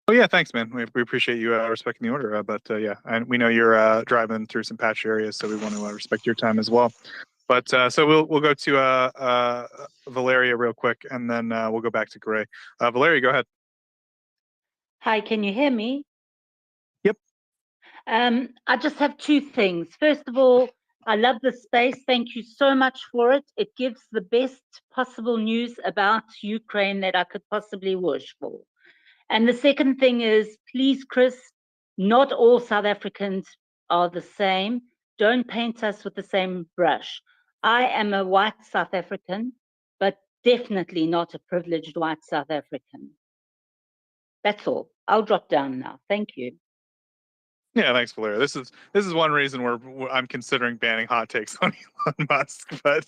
Oh yeah, thanks, man. We appreciate you respecting the order. But yeah, and we know you're driving through some patchy areas, so we want to respect your time as well. But so we'll go to Valeria real quick, and then we'll go back to Gray. Valeria, go ahead. Hi, can you hear me? Yep. I just have two things. First of all, I love the space. Thank you so much for it. It gives the best possible news about Ukraine that I could possibly wish for. And the second thing is, please, Chris, not all South Africans are the same. Don't paint us with the same brush. I am a white South African, but definitely not a privileged white South African. That's all. I'll drop down now. Thank you. Yeah, thanks, Valeria. This is one reason where I'm considering banning hot takes on Elon Musk. But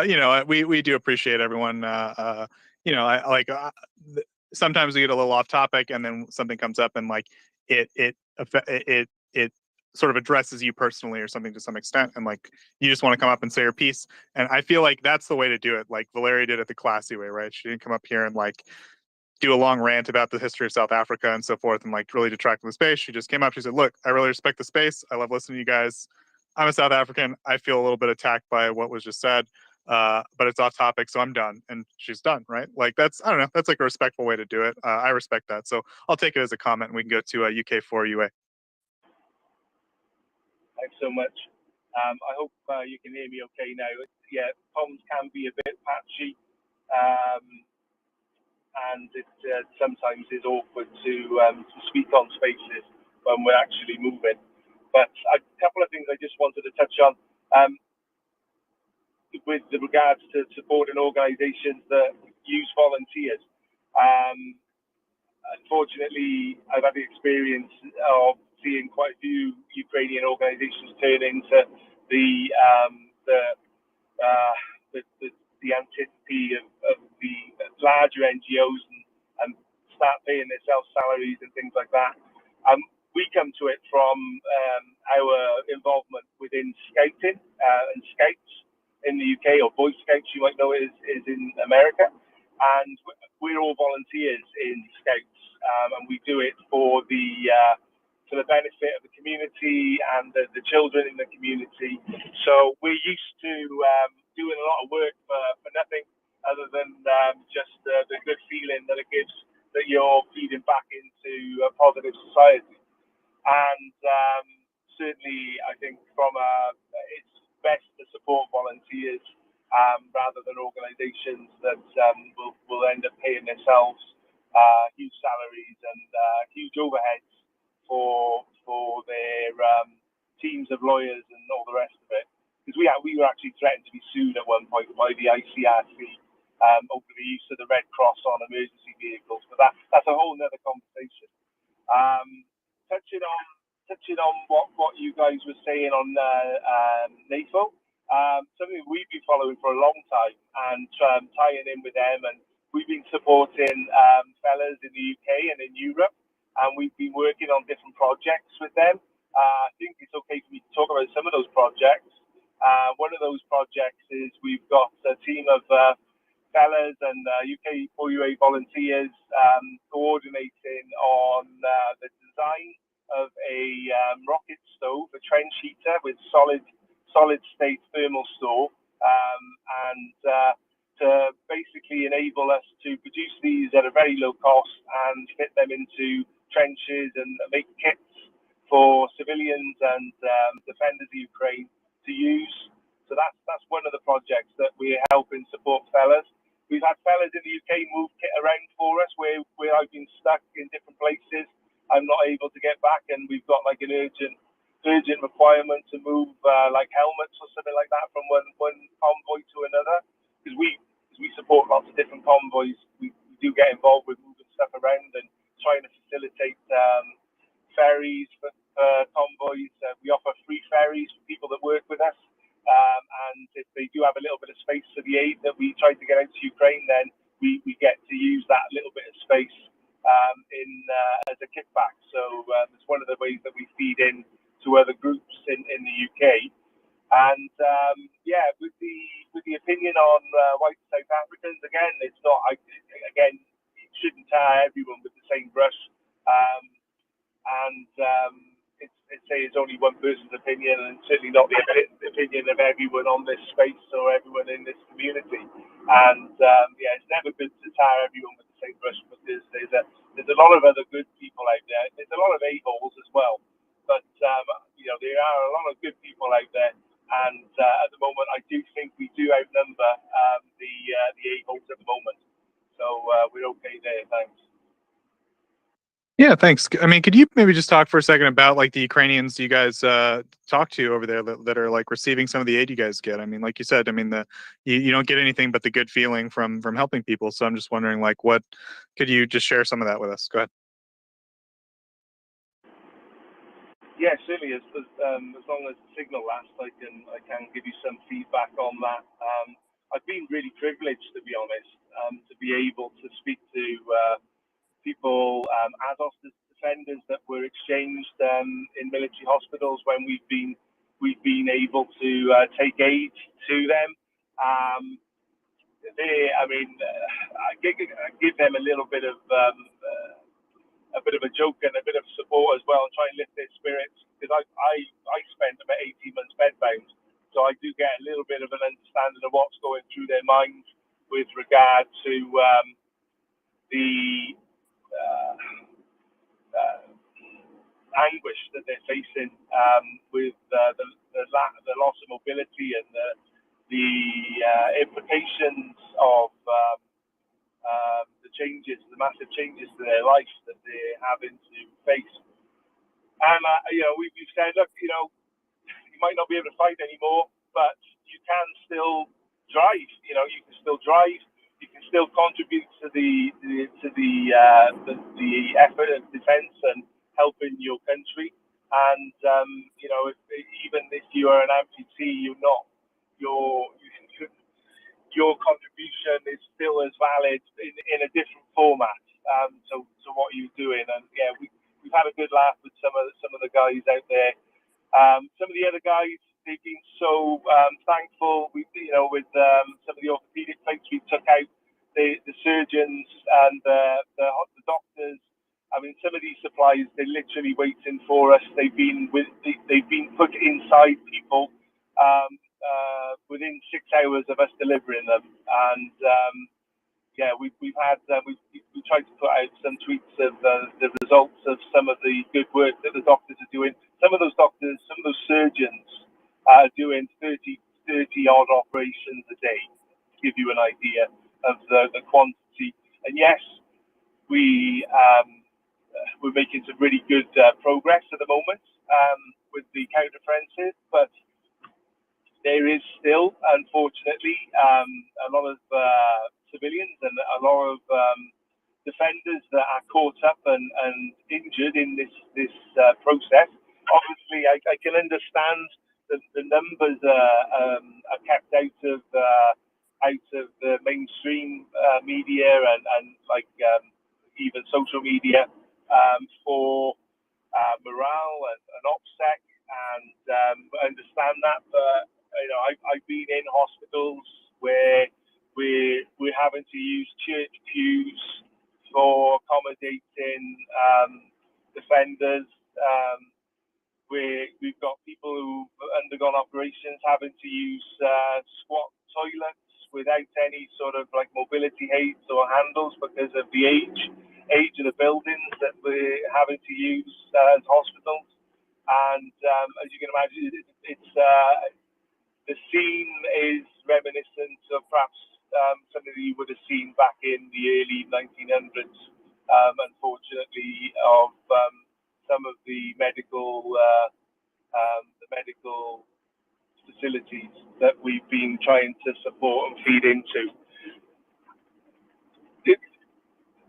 you know, we do appreciate everyone. You know, I like sometimes we get a little off topic, and then something comes up, and like it sort of addresses you personally or something to some extent, and like you just want to come up and say your piece. And I feel like that's the way to do it. Like Valeria did it the classy way, right? She didn't come up here and like do a long rant about the history of South Africa and so forth and like really detract from the space. She just came up, she said, look, I really respect the space. I love listening to you guys. I'm a South African. I feel a little bit attacked by what was just said, but it's off topic, so I'm done. And she's done, right? Like that's, I don't know, that's like a respectful way to do it. I respect that. So I'll take it as a comment and we can go to UK4 UA. Thanks so much. I hope you can hear me okay now. Yeah, comms can be a bit patchy. And it sometimes is awkward to speak on spaces when we're actually moving. But a couple of things I just wanted to touch on with regards to supporting organisations that use volunteers. Unfortunately, I've had the experience of seeing quite a few Ukrainian organisations turn into the antipathy of the larger NGOs and start paying themselves salaries and things like that. We come to it from our involvement within Scouting and Scouts in the UK, or Boy Scouts, you might know it is in America. And we're all volunteers in Scouts, and we do it for the benefit of the community and the children in the community. So we're used to doing a lot of work for nothing other than just the good feeling that it gives that you're feeding back into a positive society. And certainly, I think it's best to support volunteers rather than organisations that will end up paying themselves huge salaries and huge overheads for their teams of lawyers and all the rest of it. Because we were actually threatened to be sued at one point by the ICRC over the use of the Red Cross on emergency vehicles. But that's a whole nother conversation. Touching on what you guys were saying on NATO, something we've been following for a long time and tying in with them, and we've been supporting fellas in the UK and in Europe, and we've been working on different projects with them. I think it's okay for me to talk about some of those projects. One of those projects is we've got a team of fellas and UK 4UA volunteers coordinating on the design of a rocket stove, a trench heater with solid state thermal store, and to to basically enable us to produce these at a very low cost and fit them into trenches and make kits for civilians and defenders of Ukraine to use. So that's one of the projects that we're helping support fellas. We've had fellas in the UK move kit around for us where I've been stuck in different places. I'm not able to get back, and we've got like an urgent requirement to move like helmets or something like that from one convoy to another. Because we support lots of different convoys, we do get involved with moving stuff around and trying to facilitate ferries for convoys. We offer free ferries for people that work with us. And if they do have a little bit of space for the aid that we try to get out to Ukraine, then we get to use that little bit of space as a kickback. So it's one of the ways that we feed in to other groups in the UK. And with the opinion on white South Africans, again, it's not. You shouldn't tie everyone with the same brush. It's only one person's opinion, and certainly not the opinion of everyone on this space or everyone in this community. And it's never good to tar everyone with the same brush, because there's a lot of other good people out there. There's a lot of a-holes as well, but there are a lot of good people out there. And at the moment, I do think we do outnumber the a-holes at the moment. So we're okay there. Thanks. Yeah, thanks. I mean, could you maybe just talk for a second about like the Ukrainians you guys talk to over there that are like receiving some of the aid you guys get? I mean, like you said, I mean, you don't get anything but the good feeling from helping people. So I'm just wondering, like, what could you just share some of that with us? Go ahead. Yeah, certainly. As long as the signal lasts, I can give you some feedback on that. I've been really privileged, to be honest, to be able to speak to people, ASOS defenders that were exchanged in military hospitals when we've been able to take aid to them. I give them a little bit of a joke and a bit of support as well, and try and lift their spirits, because I spent about 18 months bedbound, so I do get a little bit of an understanding of what's going through their minds with regard to the anguish that they're facing with the loss of mobility and the implications of the massive changes to their life that they're having to face. And we've said, look, you might not be able to fight anymore, but you can still drive. You can still drive. You can still contribute to the effort of defence and helping your country. And even if you are an amputee, your contribution is still as valid in a different format to what you're doing. And we've had a good laugh with some of the guys out there. Some of the other guys, they've been so thankful. With some of the orthopedic plates we took out, the surgeons and the doctors. I mean, some of these supplies, they're literally waiting for us. They've been put inside people within 6 hours of us delivering them. And we tried to put out some tweets of the results of some of the good work that the doctors are doing. Some of those doctors, some of those surgeons are doing 30 odd operations a day, to give you an idea of the quantity. And yes, we're making some really good progress at the moment with the counter-offensive, but there is still, unfortunately, a lot of civilians and a lot of defenders that are caught up and injured in this process. Obviously, I can understand the numbers are kept out of the mainstream media and even social media for morale and OPSEC, and understand that. But I've been in hospitals where we're having to use church pews for accommodating defenders. We've got people who've undergone operations having to use squat toilets without any sort of like mobility aids or handles because of the age of the buildings that we're having to use as hospitals. And as you can imagine, it's the scene is reminiscent of perhaps something that you would have seen back in the early 1900s. Unfortunately, of some of the medical facilities that we've been trying to support and feed into.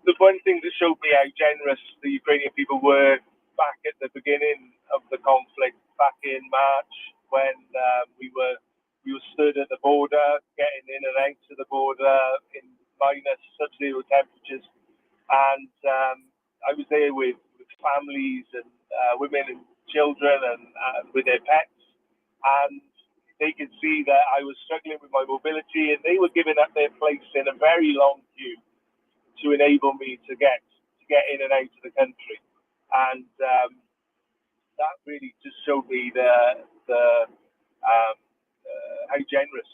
The one thing that showed me how generous the Ukrainian people were back at the beginning of the conflict, back in March, when we were stood at the border, getting in and out to the border in minus sub-zero temperatures, and I was there with families and women and children and with their pets, and they could see that I was struggling with my mobility, and they were giving up their place in a very long queue to enable me to get in and out of the country. And that really just showed me how generous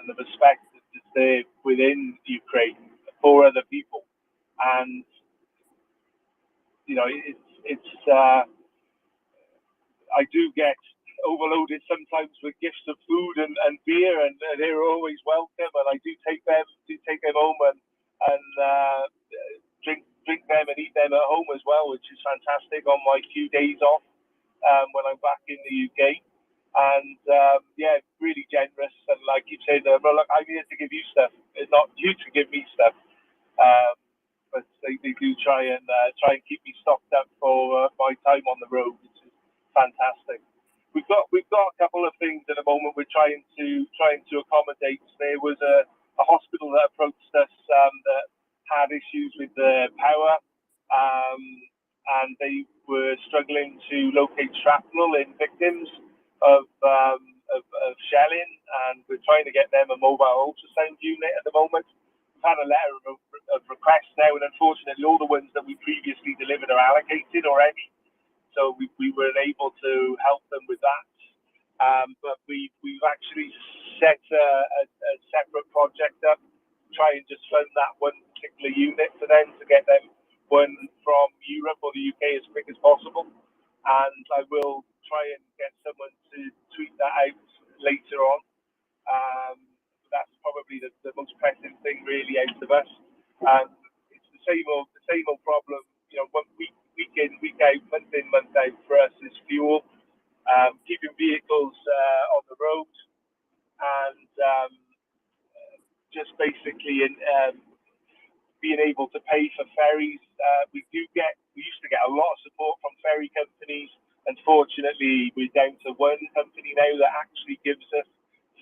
and the respect that's there within Ukraine for other people. And you know, I do get overloaded sometimes with gifts of food and beer, and they're always welcome. And I do take them home and drink them and eat them at home as well, which is fantastic on my few days off when I'm back in the UK. And yeah, really generous. And like you said, look, I'm here to give you stuff. It's not you to give me stuff. But they do try and keep me stocked up for my time on the road, which is fantastic. We've got a couple of things at the moment we're trying to accommodate. There was a hospital that approached us that had issues with the power, and they were struggling to locate shrapnel in victims of shelling, and we're trying to get them a mobile ultrasound unit at the moment. We've had a letter of request now, and unfortunately all the ones that we previously delivered are allocated already, so we weren't able to help them with that. But we've actually set a separate project up, try and just fund that one particular unit for them to get them one from Europe or the UK as quick as possible. And I will try and get someone to tweet that out later on. That's probably the most pressing thing really out of us. It's the same old problem, you know, week in, week out, month in, month out for us is fuel, keeping vehicles on the road, and just basically being able to pay for ferries. We used to get a lot of support from ferry companies. Unfortunately, we're down to one company now that actually gives us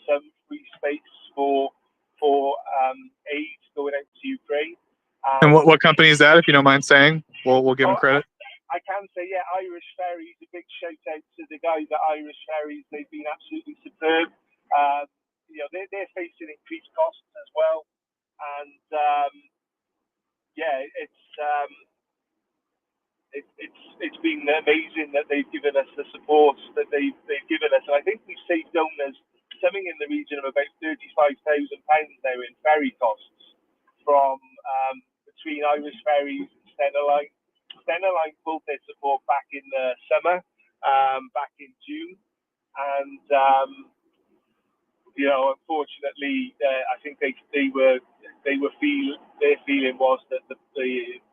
some free space for aid going out to Ukraine. And what company is that, if you don't mind saying? We'll give them credit. I can say, yeah, Irish Ferries. A big shout out to the guys at Irish Ferries. They've been absolutely superb. You know, they're facing increased costs as well, and yeah, it's been amazing that they've given us the support that they've given us, and I think we've saved donors something in the region of about £35,000 now in ferry costs from between Irish Ferries and Stena Line. Stena Line pulled their support back in the summer, back in June, and you know, unfortunately, I think their feeling was that the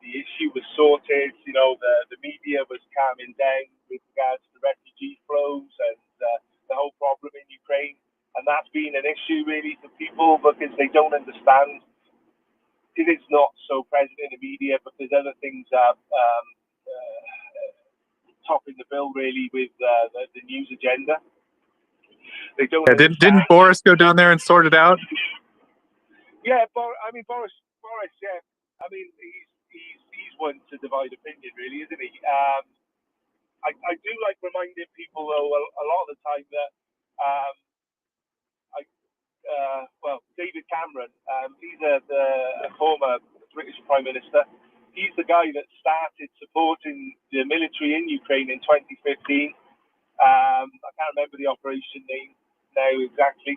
issue was sorted. You know, the media was calming down with regards to the refugee flows and the whole problem in Ukraine, and that's been an issue really for people because they don't understand. It is not so present in the media because other things are topping the bill really with the news agenda. They don't. Yeah, didn't Boris go down there and sort it out? Yeah, Boris. Yeah, I mean, he's one to divide opinion, really, isn't he? I do like reminding people, though, a lot of the time that David Cameron, he's a former British Prime Minister. He's the guy that started supporting the military in Ukraine in 2015. I can't remember the operation name now exactly,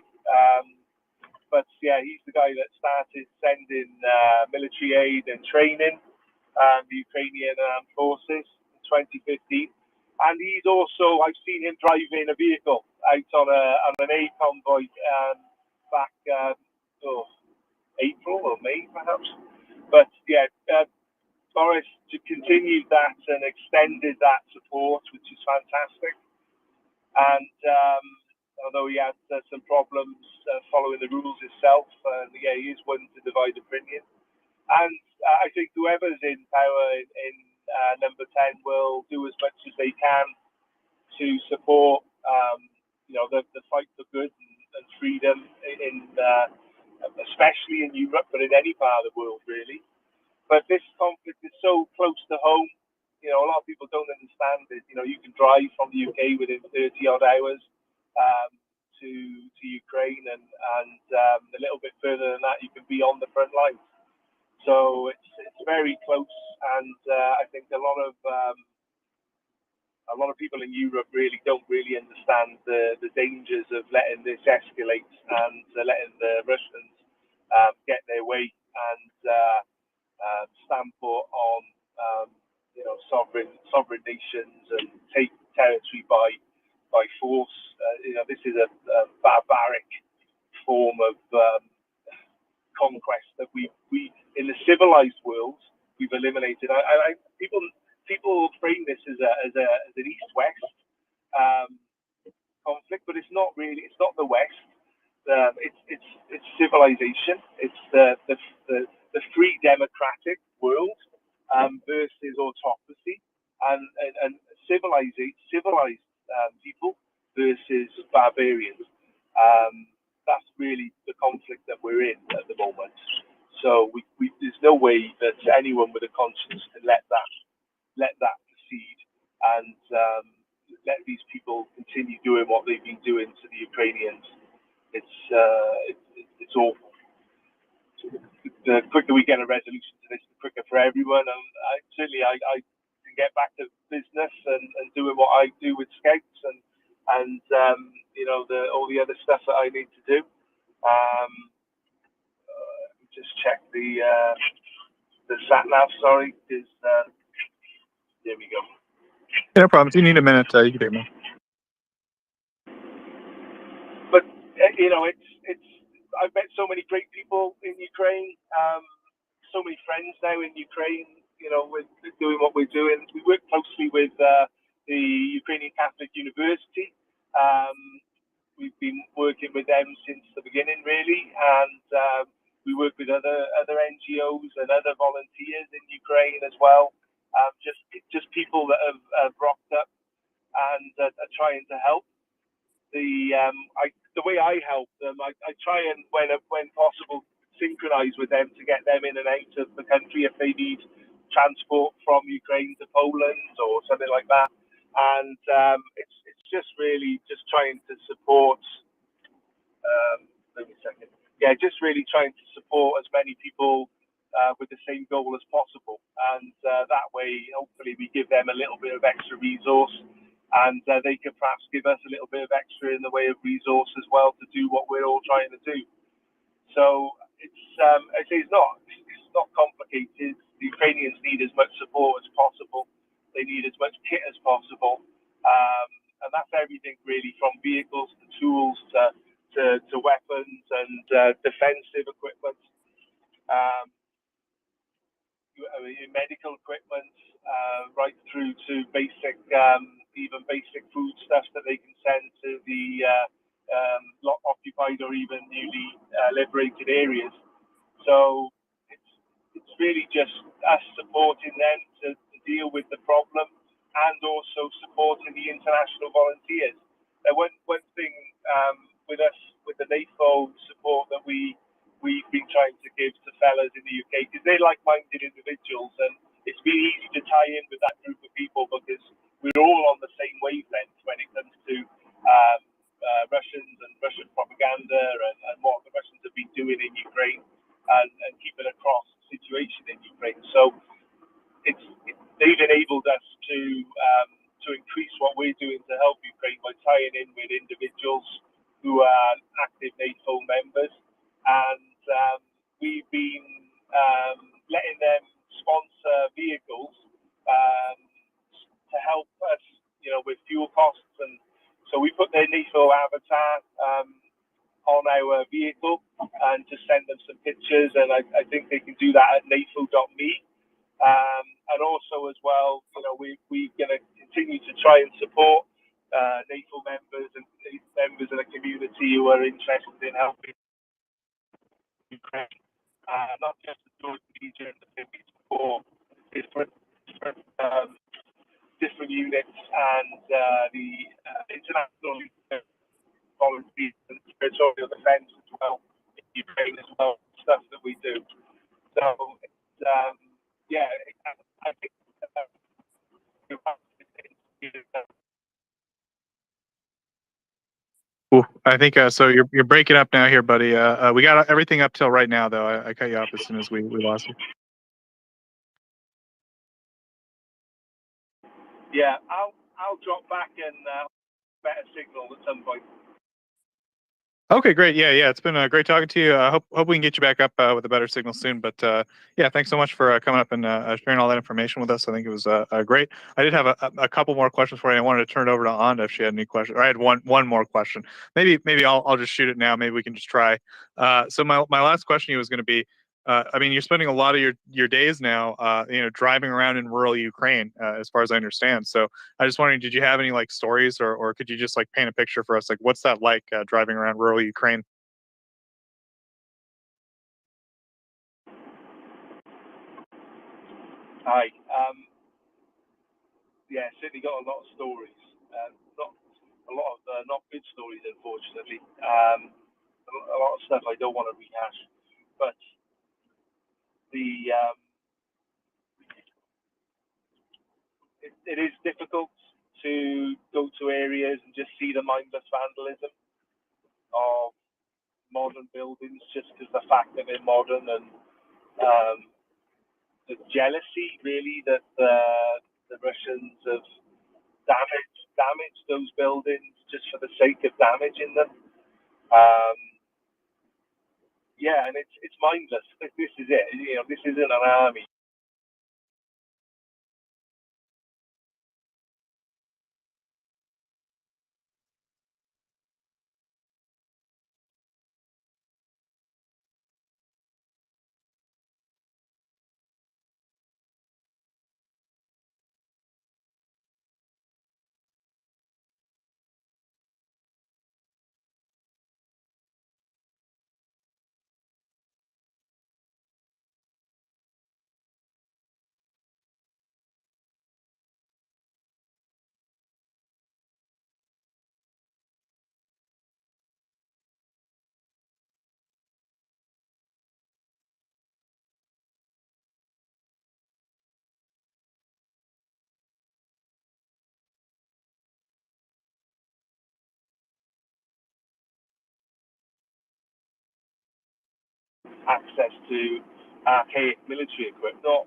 But yeah, he's the guy that started sending military aid and training the Ukrainian armed forces in 2015. And he's also, I've seen him driving a vehicle out on an aid convoy back April or May, perhaps. But yeah, Boris continued that and extended that support, which is fantastic. And although he had some problems following the rules himself, yeah, he is one to divide opinion. And I think whoever's in power in number 10 will do as much as they can to support, the fight for good and freedom especially in Europe, but in any part of the world, really. But this conflict is so close to home. A lot of people don't understand it. You can drive from the UK within 30 odd hours to Ukraine, and a little bit further than that, you can be on the front lines. So it's very close, and I think a lot of people in Europe don't really understand the dangers of letting this escalate and letting the Russians get their way and stamp on sovereign nations and take territory by force. This is a barbaric form of conquest that we in the civilized world we've eliminated. People frame this as an East-West conflict, but it's not really. It's not the West. It's civilization. It's the free democratic world versus autocracy, and civilized people versus barbarians. That's really the conflict that we're in at the moment. So there's no way that anyone with a conscience can let that proceed and let these people continue doing what they've been doing to the Ukrainians. It's awful. The quicker we get a resolution to this, the quicker for everyone. And I can get back to business and doing what I do with Scouts and all the other stuff that I need to do. Just check the sat nav. Sorry, because there we go. No problem. If you need a minute, you can take a minute. But it's I've met so many great people in Ukraine. So many friends now in Ukraine. With doing what we're doing. We work closely with the Ukrainian Catholic University. We've been working with them since the beginning, really, and we work with other NGOs and other volunteers in Ukraine as well. Just people that have rocked up and are trying to help. The way I help them, I try and when possible synchronize with them to get them in and out of the country if they need transport from Ukraine to Poland or something like that. And it's just really just trying to support. Wait a second. Yeah, just really trying to support as many people with the same goal as possible, and that way, hopefully, we give them a little bit of extra resource, and they can perhaps give us a little bit of extra in the way of resource as well to do what we're all trying to do. So it's not complicated. The Ukrainians need as much support as possible. They need as much kit as possible, and that's everything really from vehicles to tools to weapons and defensive equipment, medical equipment, right through to basic, even basic food stuff that they can send to the occupied or even newly liberated areas. So it's really just us supporting them to deal with the problem and also supporting the international volunteers. And one thing with us, with the NATO support that we've been trying to give to fellas in the UK, because they're like-minded individuals, and it's been easy to tie in with that group of people because we're all on the same wavelength when it comes to Russians and Russian propaganda and what the Russians have been doing in Ukraine and keeping across the situation in Ukraine. So they've enabled us to increase what we're doing to help Ukraine by tying in with individuals who are active NATO members and we've been letting them sponsor vehicles to help us, with fuel costs. And so we put their NIFO avatar on our vehicle and just send them some pictures, and I think they can do that at nafo.me. And also as well, we're going to continue to try and support NAFO members and members of the community who are interested in helping Ukraine, not just the Georgia region, but for different units and the international volunteers and territorial defence as well in Ukraine as well, stuff that we do. So yeah, I think Ooh, I think so. You're breaking up now here, buddy. We got everything up till right now, though. I cut you off as soon as we lost you. Yeah, I'll drop back and better signal at some point. Okay, great. Yeah. It's been great talking to you. Hope we can get you back up with a better signal soon. But yeah, thanks so much for coming up and sharing all that information with us. I think it was great. I did have a couple more questions for you. I wanted to turn it over to Anda if she had any questions. Or I had one more question. Maybe I'll just shoot it now. Maybe we can just try. So my last question to you was going to be, I mean, you're spending a lot of your days now, driving around in rural Ukraine, as far as I understand. So I just wondering, did you have any like stories, or could you just like paint a picture for us? Like, what's that like driving around rural Ukraine? Hi. Yeah, certainly got a lot of stories. Not a lot of not good stories, unfortunately. A lot of stuff I don't want to rehash, but the it is difficult to go to areas and just see the mindless vandalism of modern buildings, just because the fact that they're modern, and the jealousy really that the Russians have damaged those buildings just for the sake of damaging them. Yeah, and it's mindless. This is it. This isn't an army. Access to archaic military equipment. Not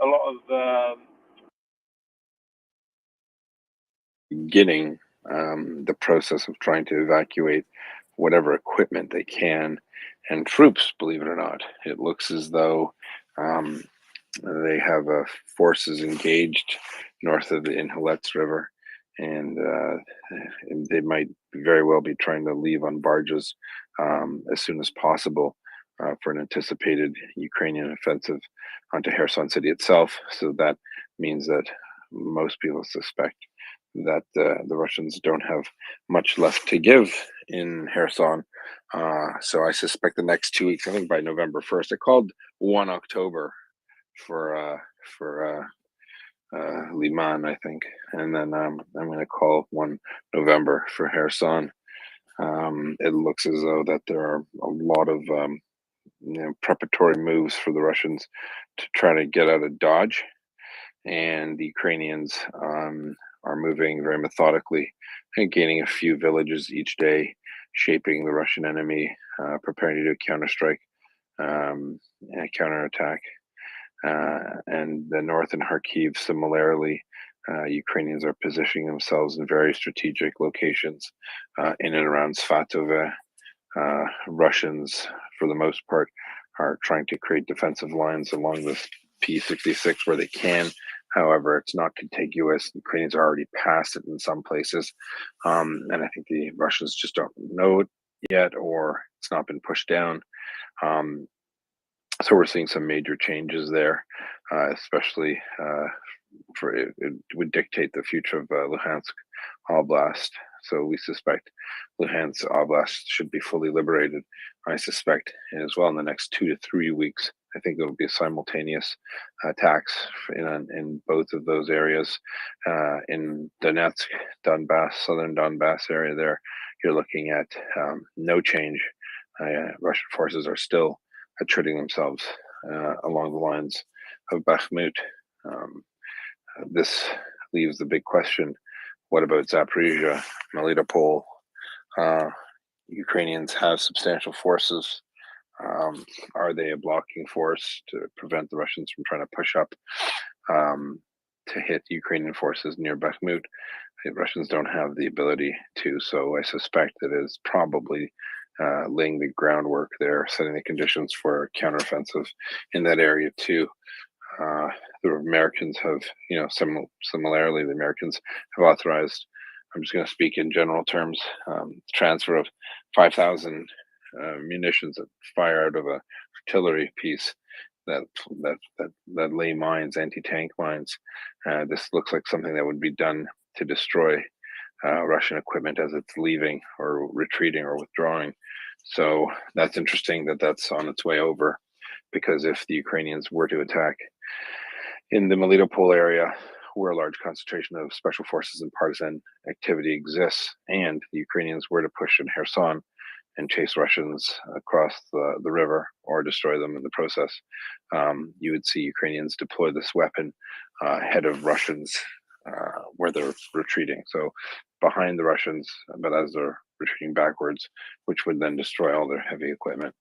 a lot of Beginning the process of trying to evacuate whatever equipment they can and troops, believe it or not. It looks as though they have forces engaged north of the Inhalets River, and they might very well be trying to leave on barges as soon as possible for an anticipated Ukrainian offensive onto Kherson city itself. So that means that most people suspect that the Russians don't have much left to give in Kherson. So I suspect the next 2 weeks, I think by November 1st, I called 1 October for Liman, I think, and then I'm going to call 1 November for Kherson. It looks as though that there are a lot of preparatory moves for the Russians to try to get out of Dodge, and the Ukrainians are moving very methodically and gaining a few villages each day, shaping the Russian enemy, preparing to do a counterstrike, and a counterattack. And the north in Kharkiv, similarly, Ukrainians are positioning themselves in very strategic locations in and around Svatove, Russians, for the most part, are trying to create defensive lines along this P-66 where they can. However, it's not contiguous. The Ukrainians are already past it in some places. And I think the Russians just don't know it yet, or it's not been pushed down. So we're seeing some major changes there, especially for it would dictate the future of Luhansk Oblast. So we suspect Luhansk Oblast should be fully liberated. I suspect as well in the next 2 to 3 weeks. I think there will be simultaneous attacks in both of those areas. In Donetsk, Donbass, southern Donbass area there, you're looking at no change. Russian forces are still attriting themselves along the lines of Bakhmut. This leaves the big question: what about Zaporizhia, Melitopol? Ukrainians have substantial forces. Are they a blocking force to prevent the Russians from trying to push up to hit Ukrainian forces near Bakhmut? The Russians don't have the ability to, so I suspect that it is probably laying the groundwork there, setting the conditions for a counteroffensive in that area too. The Americans have, similarly, the Americans have authorized, I'm just going to speak in general terms, transfer of 5,000 munitions that fire out of a artillery piece that lay mines, anti-tank mines. This looks like something that would be done to destroy Russian equipment as it's leaving or retreating or withdrawing. So that's interesting that that's on its way over, because if the Ukrainians were to attack in the Melitopol area, where a large concentration of special forces and partisan activity exists, and the Ukrainians were to push in Kherson and chase Russians across the river or destroy them in the process, you would see Ukrainians deploy this weapon ahead of Russians where they're retreating. So behind the Russians, but as they're retreating backwards, which would then destroy all their heavy equipment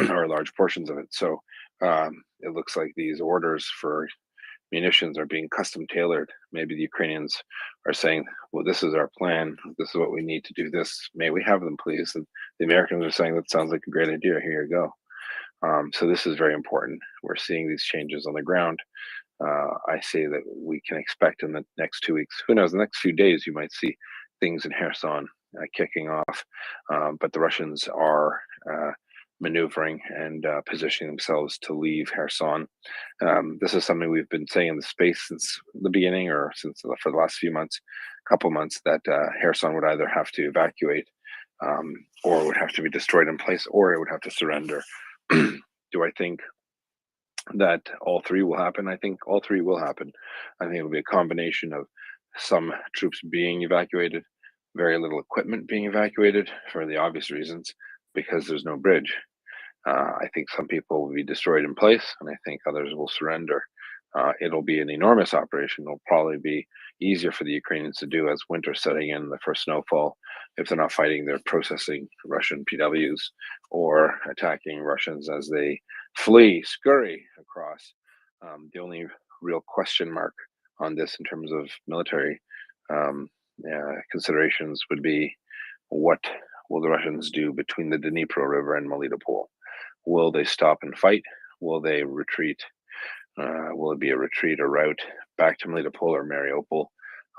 or large portions of it. So it looks like these orders for munitions are being custom tailored. Maybe the Ukrainians are saying, well, this is our plan. This is what we need to do this. May we have them, please? And the Americans are saying, that sounds like a great idea. Here you go. So this is very important. We're seeing these changes on the ground. I say that we can expect in the next 2 weeks, who knows, the next few days, you might see things in Kherson kicking off. But the Russians are maneuvering and positioning themselves to leave Kherson. This is something we've been saying in the space since the beginning, or for the last few months, couple months, that Kherson would either have to evacuate or would have to be destroyed in place, or it would have to surrender. Do I think that all three will happen? I think all three will happen. I think it'll be a combination of some troops being evacuated, very little equipment being evacuated for the obvious reasons, because there's no bridge. I think some people will be destroyed in place, and I think others will surrender. It'll be an enormous operation. It'll probably be easier for the Ukrainians to do as winter's setting in, the first snowfall. If they're not fighting, they're processing Russian PWs or attacking Russians as they scurry across. The only real question mark on this in terms of military considerations would be, what will the Russians do between the Dnipro River and Melitopol? Will they stop and fight? Will they retreat? Will it be a retreat or route back to Melitopol or Mariupol?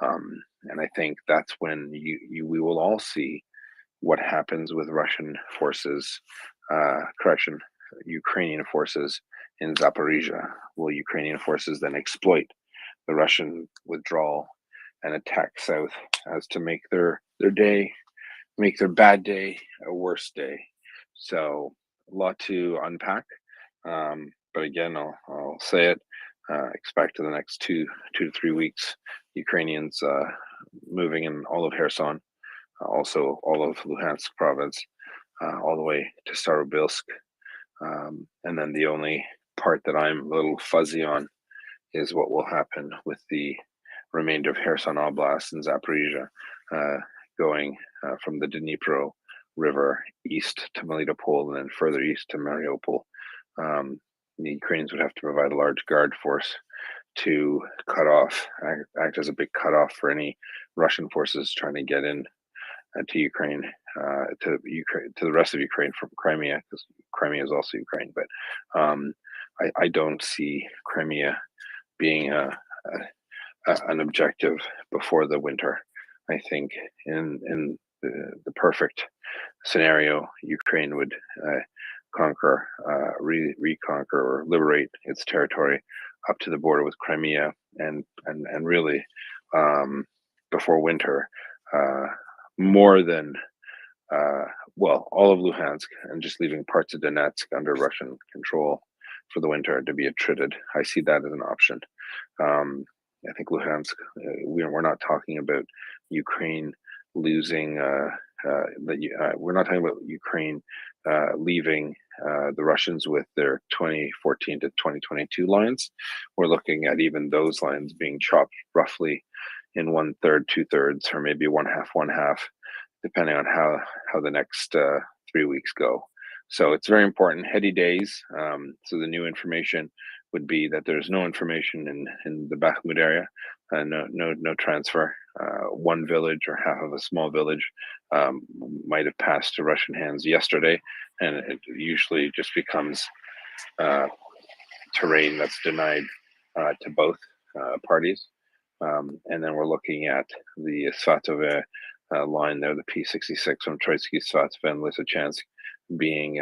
And I think that's when we will all see what happens with Russian forces, Ukrainian forces in Zaporizhia. Will Ukrainian forces then exploit the Russian withdrawal and attack south as to make their bad day a worse day? So a lot to unpack. But again, I'll say it. Expect in the next 2 to 3 weeks, Ukrainians moving in all of Kherson, also all of Luhansk province, all the way to Starobilsk. And then the only part that I'm a little fuzzy on is what will happen with the remainder of Kherson Oblast and Zaporizhia, going from the Dnipro River east to Melitopol and then further east to Mariupol. The Ukrainians would have to provide a large guard force to act as a big cutoff for any Russian forces trying to get in to Ukraine to Ukraine, to the rest of Ukraine from Crimea, because Crimea is also Ukraine. But I don't see Crimea being an objective before the winter. I think in the perfect scenario, Ukraine would conquer, reconquer, or liberate its territory up to the border with Crimea, and really before winter, more than well, all of Luhansk, and just leaving parts of Donetsk under Russian control for the winter to be attrited. I see that as an option. I think Luhansk, we're not talking about Ukraine losing, we're not talking about Ukraine leaving the Russians with their 2014 to 2022 lines. We're looking at even those lines being chopped roughly in 1/3, 2/3, or maybe 1/2, depending on how the next 3 weeks go. So it's very important. Heady days. So the new information would be that there's no information in the Bakhmut area, no transfer. One village or half of a small village might have passed to Russian hands yesterday, and it usually just becomes terrain that's denied to both parties. And then we're looking at the Svatove line there, the P66 from Troitsky, Svatove, and Lysychansk being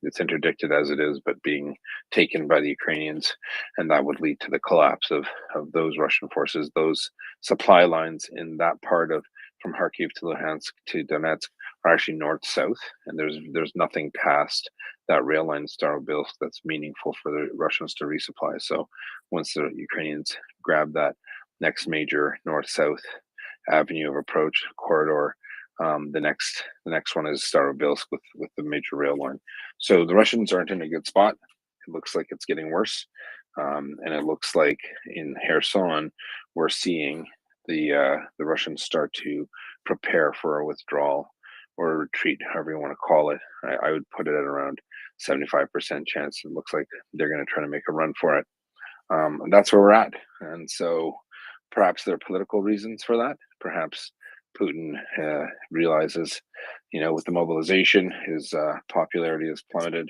it's interdicted as it is, but being taken by the Ukrainians, and that would lead to the collapse of those Russian forces. Those supply lines in that part of from Kharkiv to Luhansk to Donetsk are actually north-south, and there's nothing past that rail line Starobilsk that's meaningful for the Russians to resupply. So once the Ukrainians grab that next major north-south avenue of approach corridor, the next one is Starobilsk with the major rail line. So the Russians aren't in a good spot. It looks like it's getting worse, and it looks like in Kherson we're seeing the Russians start to prepare for a withdrawal or a retreat, however you want to call it. I would put it at around 75% chance. It looks like they're going to try to make a run for it. And that's where we're at. And so perhaps there are political reasons for that. Perhaps Putin realizes, with the mobilization, his popularity has plummeted.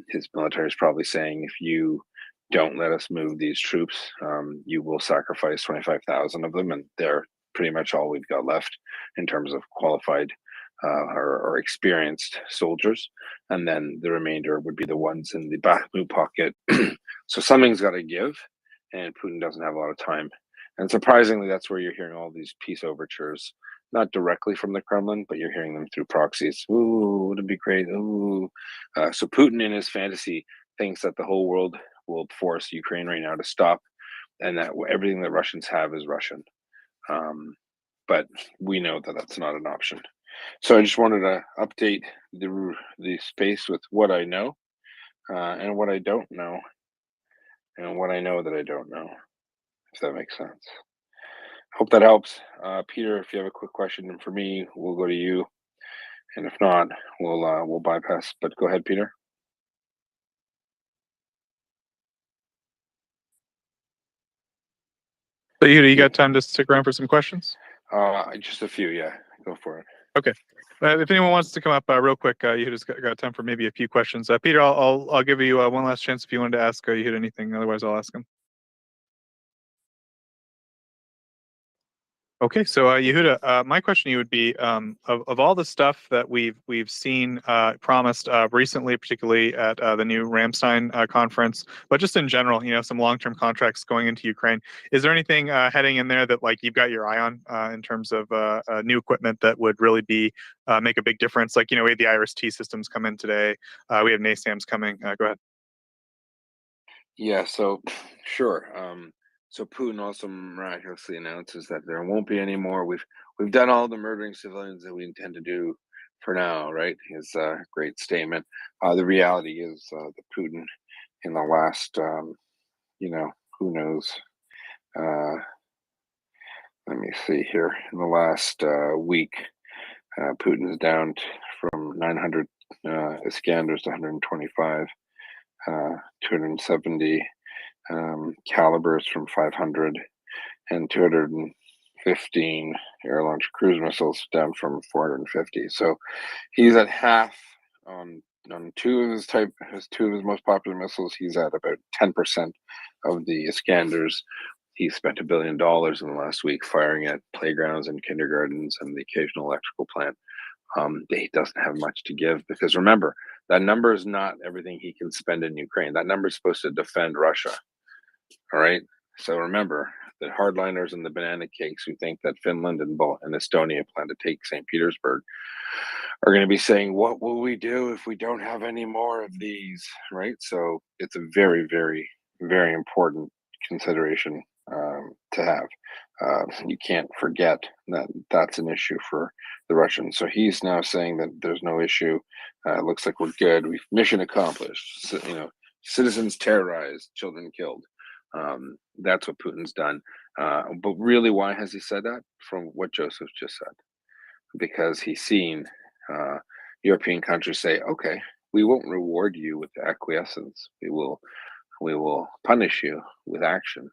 His military is probably saying, if you don't let us move these troops, you will sacrifice 25,000 of them, and they're pretty much all we've got left in terms of qualified or experienced soldiers. And then the remainder would be the ones in the Bakhmut pocket. So something's got to give, and Putin doesn't have a lot of time. And surprisingly, that's where you're hearing all these peace overtures, not directly from the Kremlin, but you're hearing them through proxies. Ooh, it'd be great. Ooh. So Putin, in his fantasy, thinks that the whole world will force Ukraine right now to stop, and that everything that Russians have is Russian. But we know that that's not an option. So I just wanted to update the space with what I know, and what I don't know, and what I know that I don't know, if that makes sense. Hope that helps. Peter, if you have a quick question for me, we'll go to you. And if not, we'll bypass. But go ahead, Peter. So you got time to stick around for some questions? Just a few, yeah. Go for it. Okay. If anyone wants to come up real quick, Yehuda's got time for maybe a few questions. Peter, I'll give you one last chance if you wanted to ask Yehuda anything. Otherwise, I'll ask him. Okay, so Yehuda, my question to you would be, of all the stuff that we've seen promised recently, particularly at the new Ramstein conference, but just in general, some long-term contracts going into Ukraine, is there anything heading in there that you've got your eye on in terms of new equipment that would really be make a big difference? We had the IRIS-T systems come in today. We have NASAMS coming. Go ahead. Yeah, so sure. So Putin also miraculously announces that there won't be any more. We've done all the murdering civilians that we intend to do for now, right? His great statement. The reality is that Putin, in the last, who knows? Let me see here. In the last week, Putin is down from 900 Iskanders to 125, 270. Calibers from 500, and 250 15 air-launched cruise missiles, down from 450. So he's at half on two of his most popular missiles. He's at about 10% of the Iskanders. He spent $1 billion in the last week firing at playgrounds and kindergartens and the occasional electrical plant. He doesn't have much to give, because remember, that number is not everything he can spend in Ukraine. That number is supposed to defend Russia. All right. So remember, the hardliners and the banana cakes who think that Finland and Estonia plan to take St. Petersburg are going to be saying, what will we do if we don't have any more of these? Right. So it's a very, very, very important consideration to have. You can't forget that that's an issue for the Russians. So he's now saying that there's no issue. It looks like we're good. We've mission accomplished. So, citizens terrorized, children killed. That's what Putin's done. But really, why has he said that? From what Joseph just said, because he's seen European countries say, "Okay, we won't reward you with acquiescence. We will punish you with action.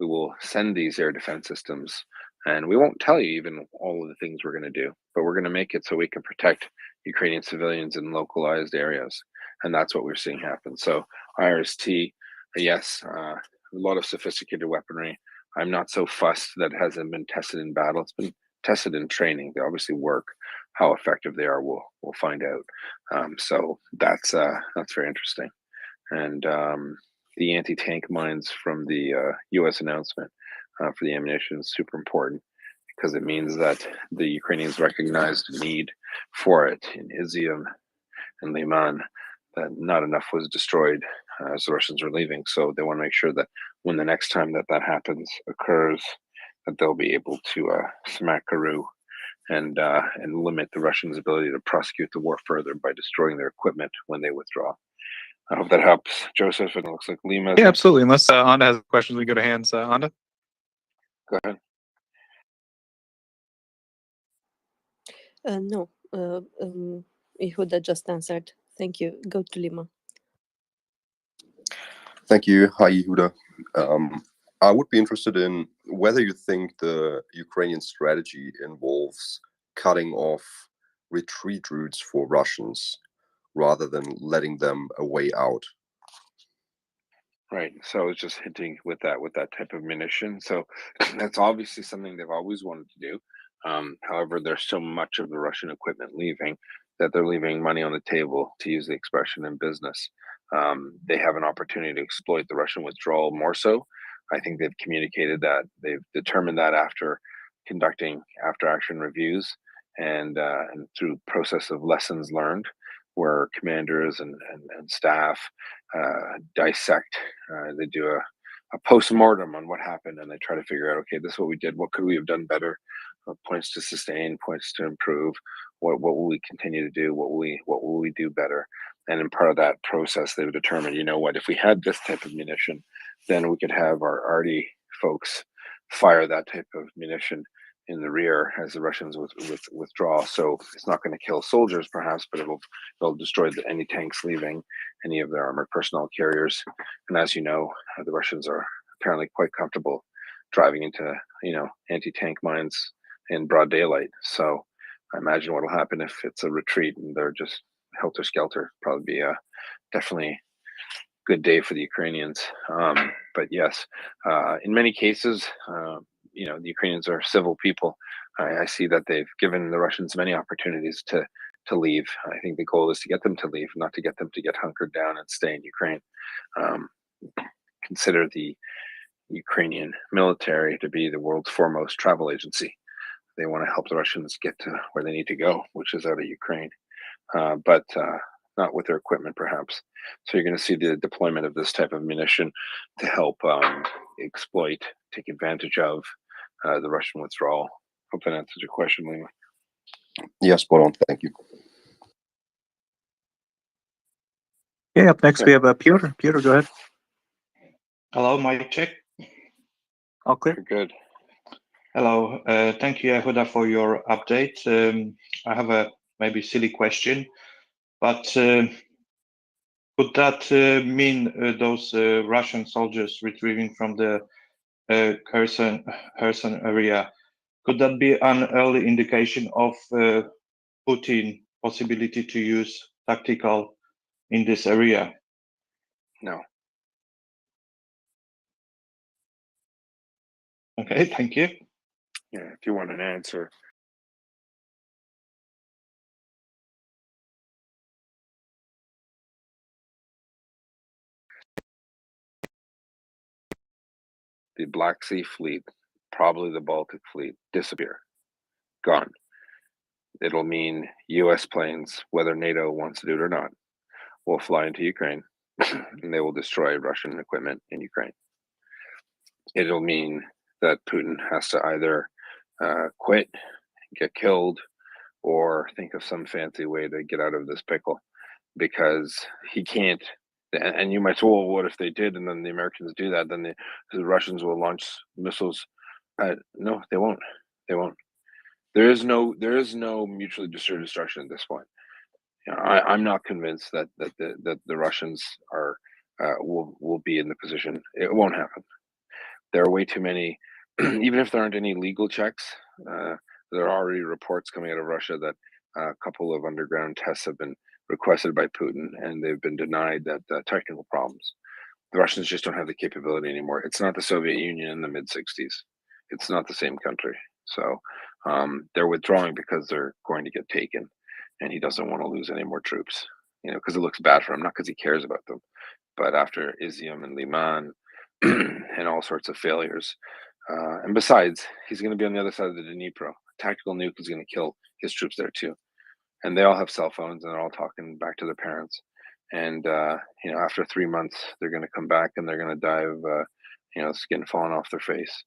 We will send these air defense systems, and we won't tell you even all of the things we're going to do, but we're going to make it so we can protect Ukrainian civilians in localized areas." And that's what we're seeing happen. So IRST, yes, a lot of sophisticated weaponry. I'm not so fussed that it hasn't been tested in battle. It's been tested in training. They obviously work. How effective they are, we'll find out. So that's very interesting. And the anti-tank mines from the U.S. announcement for the ammunition is super important, because it means that the Ukrainians recognized the need for it in Izium and Liman, that not enough was destroyed as the Russians are leaving. So they want to make sure that when the next time that happens occurs, that they'll be able to smack Karoo and limit the Russians' ability to prosecute the war further by destroying their equipment when they withdraw. I hope that helps, Joseph. And it looks like Lima. Yeah, absolutely. Unless Anda has questions, we go to hands. Anda? Go ahead. No, Yehuda just answered. Thank you. Go to Lima. Thank you. Hi, Yehuda. I would be interested in whether you think the Ukrainian strategy involves cutting off retreat routes for Russians rather than letting them a way out. Right. So I was just hinting with that type of munition. So that's obviously something they've always wanted to do. However, there's so much of the Russian equipment leaving that they're leaving money on the table, to use the expression in business. They have an opportunity to exploit the Russian withdrawal more so. I think they've communicated that. They've determined that after conducting after-action reviews and through process of lessons learned, where commanders and staff dissect. They do a post-mortem on what happened, and they try to figure out, okay, this is what we did. What could we have done better? Points to sustain, points to improve. What will we continue to do? What will we do better? And in part of that process, they've determined, you know what, if we had this type of munition, then we could have our arty folks fire that type of munition in the rear as the Russians withdraw. So it's not going to kill soldiers, perhaps, but it'll destroy any tanks leaving, any of their armored personnel carriers. And as you know, the Russians are apparently quite comfortable driving into anti-tank mines in broad daylight. So I imagine what will happen if it's a retreat and they're just helter skelter. Probably be a definitely good day for the Ukrainians. But yes, in many cases, the Ukrainians are civil people. I see that they've given the Russians many opportunities to leave. I think the goal is to get them to leave, not to get them to get hunkered down and stay in Ukraine. Consider the Ukrainian military to be the world's foremost travel agency. They want to help the Russians get to where they need to go, which is out of Ukraine, but not with their equipment, perhaps. So you're going to see the deployment of this type of munition to help exploit, take advantage of the Russian withdrawal. Hope that answers your question, Lima. Yes, spot on. Thank you. Yeah, up next we have Piotr. Piotr, go ahead. Hello, mic check. All clear. Good. Hello. Thank you, Yehuda, for your update. I have a maybe silly question, but could that mean those Russian soldiers retrieving from the Kherson area Could that be an early indication of Putin possibility to use tactical in this area? No. Okay, thank you. Yeah, if you want an answer. The Black Sea Fleet, probably the Baltic Fleet, disappear. Gone. It'll mean US planes, whether NATO wants to do it or not, will fly into Ukraine and they will destroy Russian equipment in Ukraine. It'll mean that Putin has to either quit, get killed, or think of some fancy way to get out of this pickle, because he can't. And you might say, well, what if they did and then the Americans do that? Then the Russians will launch missiles. No, they won't. They won't. There is no mutually assured destruction at this point. You know, I'm not convinced that the Russians are will be in the position. It won't happen. There are way too many. Even if there aren't any legal checks, there are already reports coming out of Russia that a couple of underground tests have been requested by Putin, and they've been denied that technical problems. The Russians just don't have the capability anymore. It's not the Soviet Union in the mid '60s. It's not the same country. So they're withdrawing because they're going to get taken, and he doesn't want to lose any more troops. You know, because it looks bad for him, not because he cares about them, but after Izium and Liman and all sorts of failures. And besides, he's going to be on the other side of the Dnipro. Tactical nuke is going to kill his troops there too. And they all have cell phones and they're all talking back to their parents. And, you know, after 3 months, they're going to come back and they're going to die of, you know, skin falling off their face.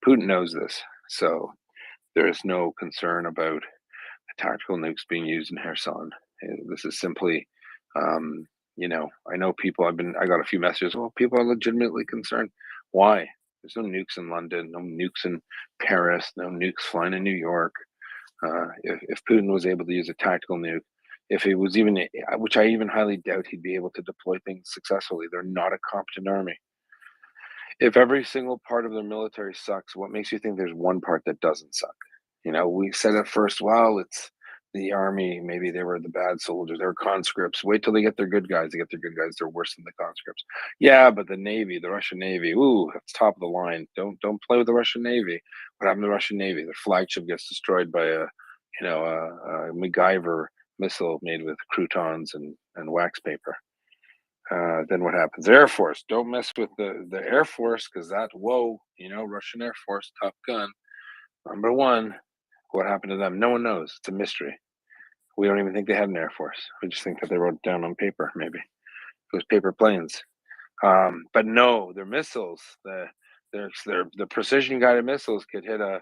Putin knows this. So there is no concern about tactical nukes being used in Kherson. This is simply, you know, I know people. I got a few messages. Well, people are legitimately concerned. Why? There's no nukes in London, no nukes in Paris, no nukes flying in New York. If Putin was able to use a tactical nuke, if he was even, which I even highly doubt he'd be able to deploy things successfully. They're not a competent army. If every single part of their military sucks, what makes you think there's one part that doesn't suck? You know, we said at first, well, it's the army. Maybe they were the bad soldiers. They were conscripts. Wait till they get their good guys. They get their good guys. They're worse than the conscripts. Yeah, but the Navy, the Russian Navy, ooh, that's top of the line. Don't play with the Russian Navy. What happened to the Russian Navy? Their flagship gets destroyed by a MacGyver missile made with croutons and wax paper. Then what happens? Air Force. Don't mess with the Air Force, because Russian Air Force, Top Gun, number one. What happened to them? No one knows. It's a mystery. We don't even think they had an Air Force. We just think that they wrote it down on paper, maybe. It was paper planes. But no, their missiles, the precision guided missiles could hit a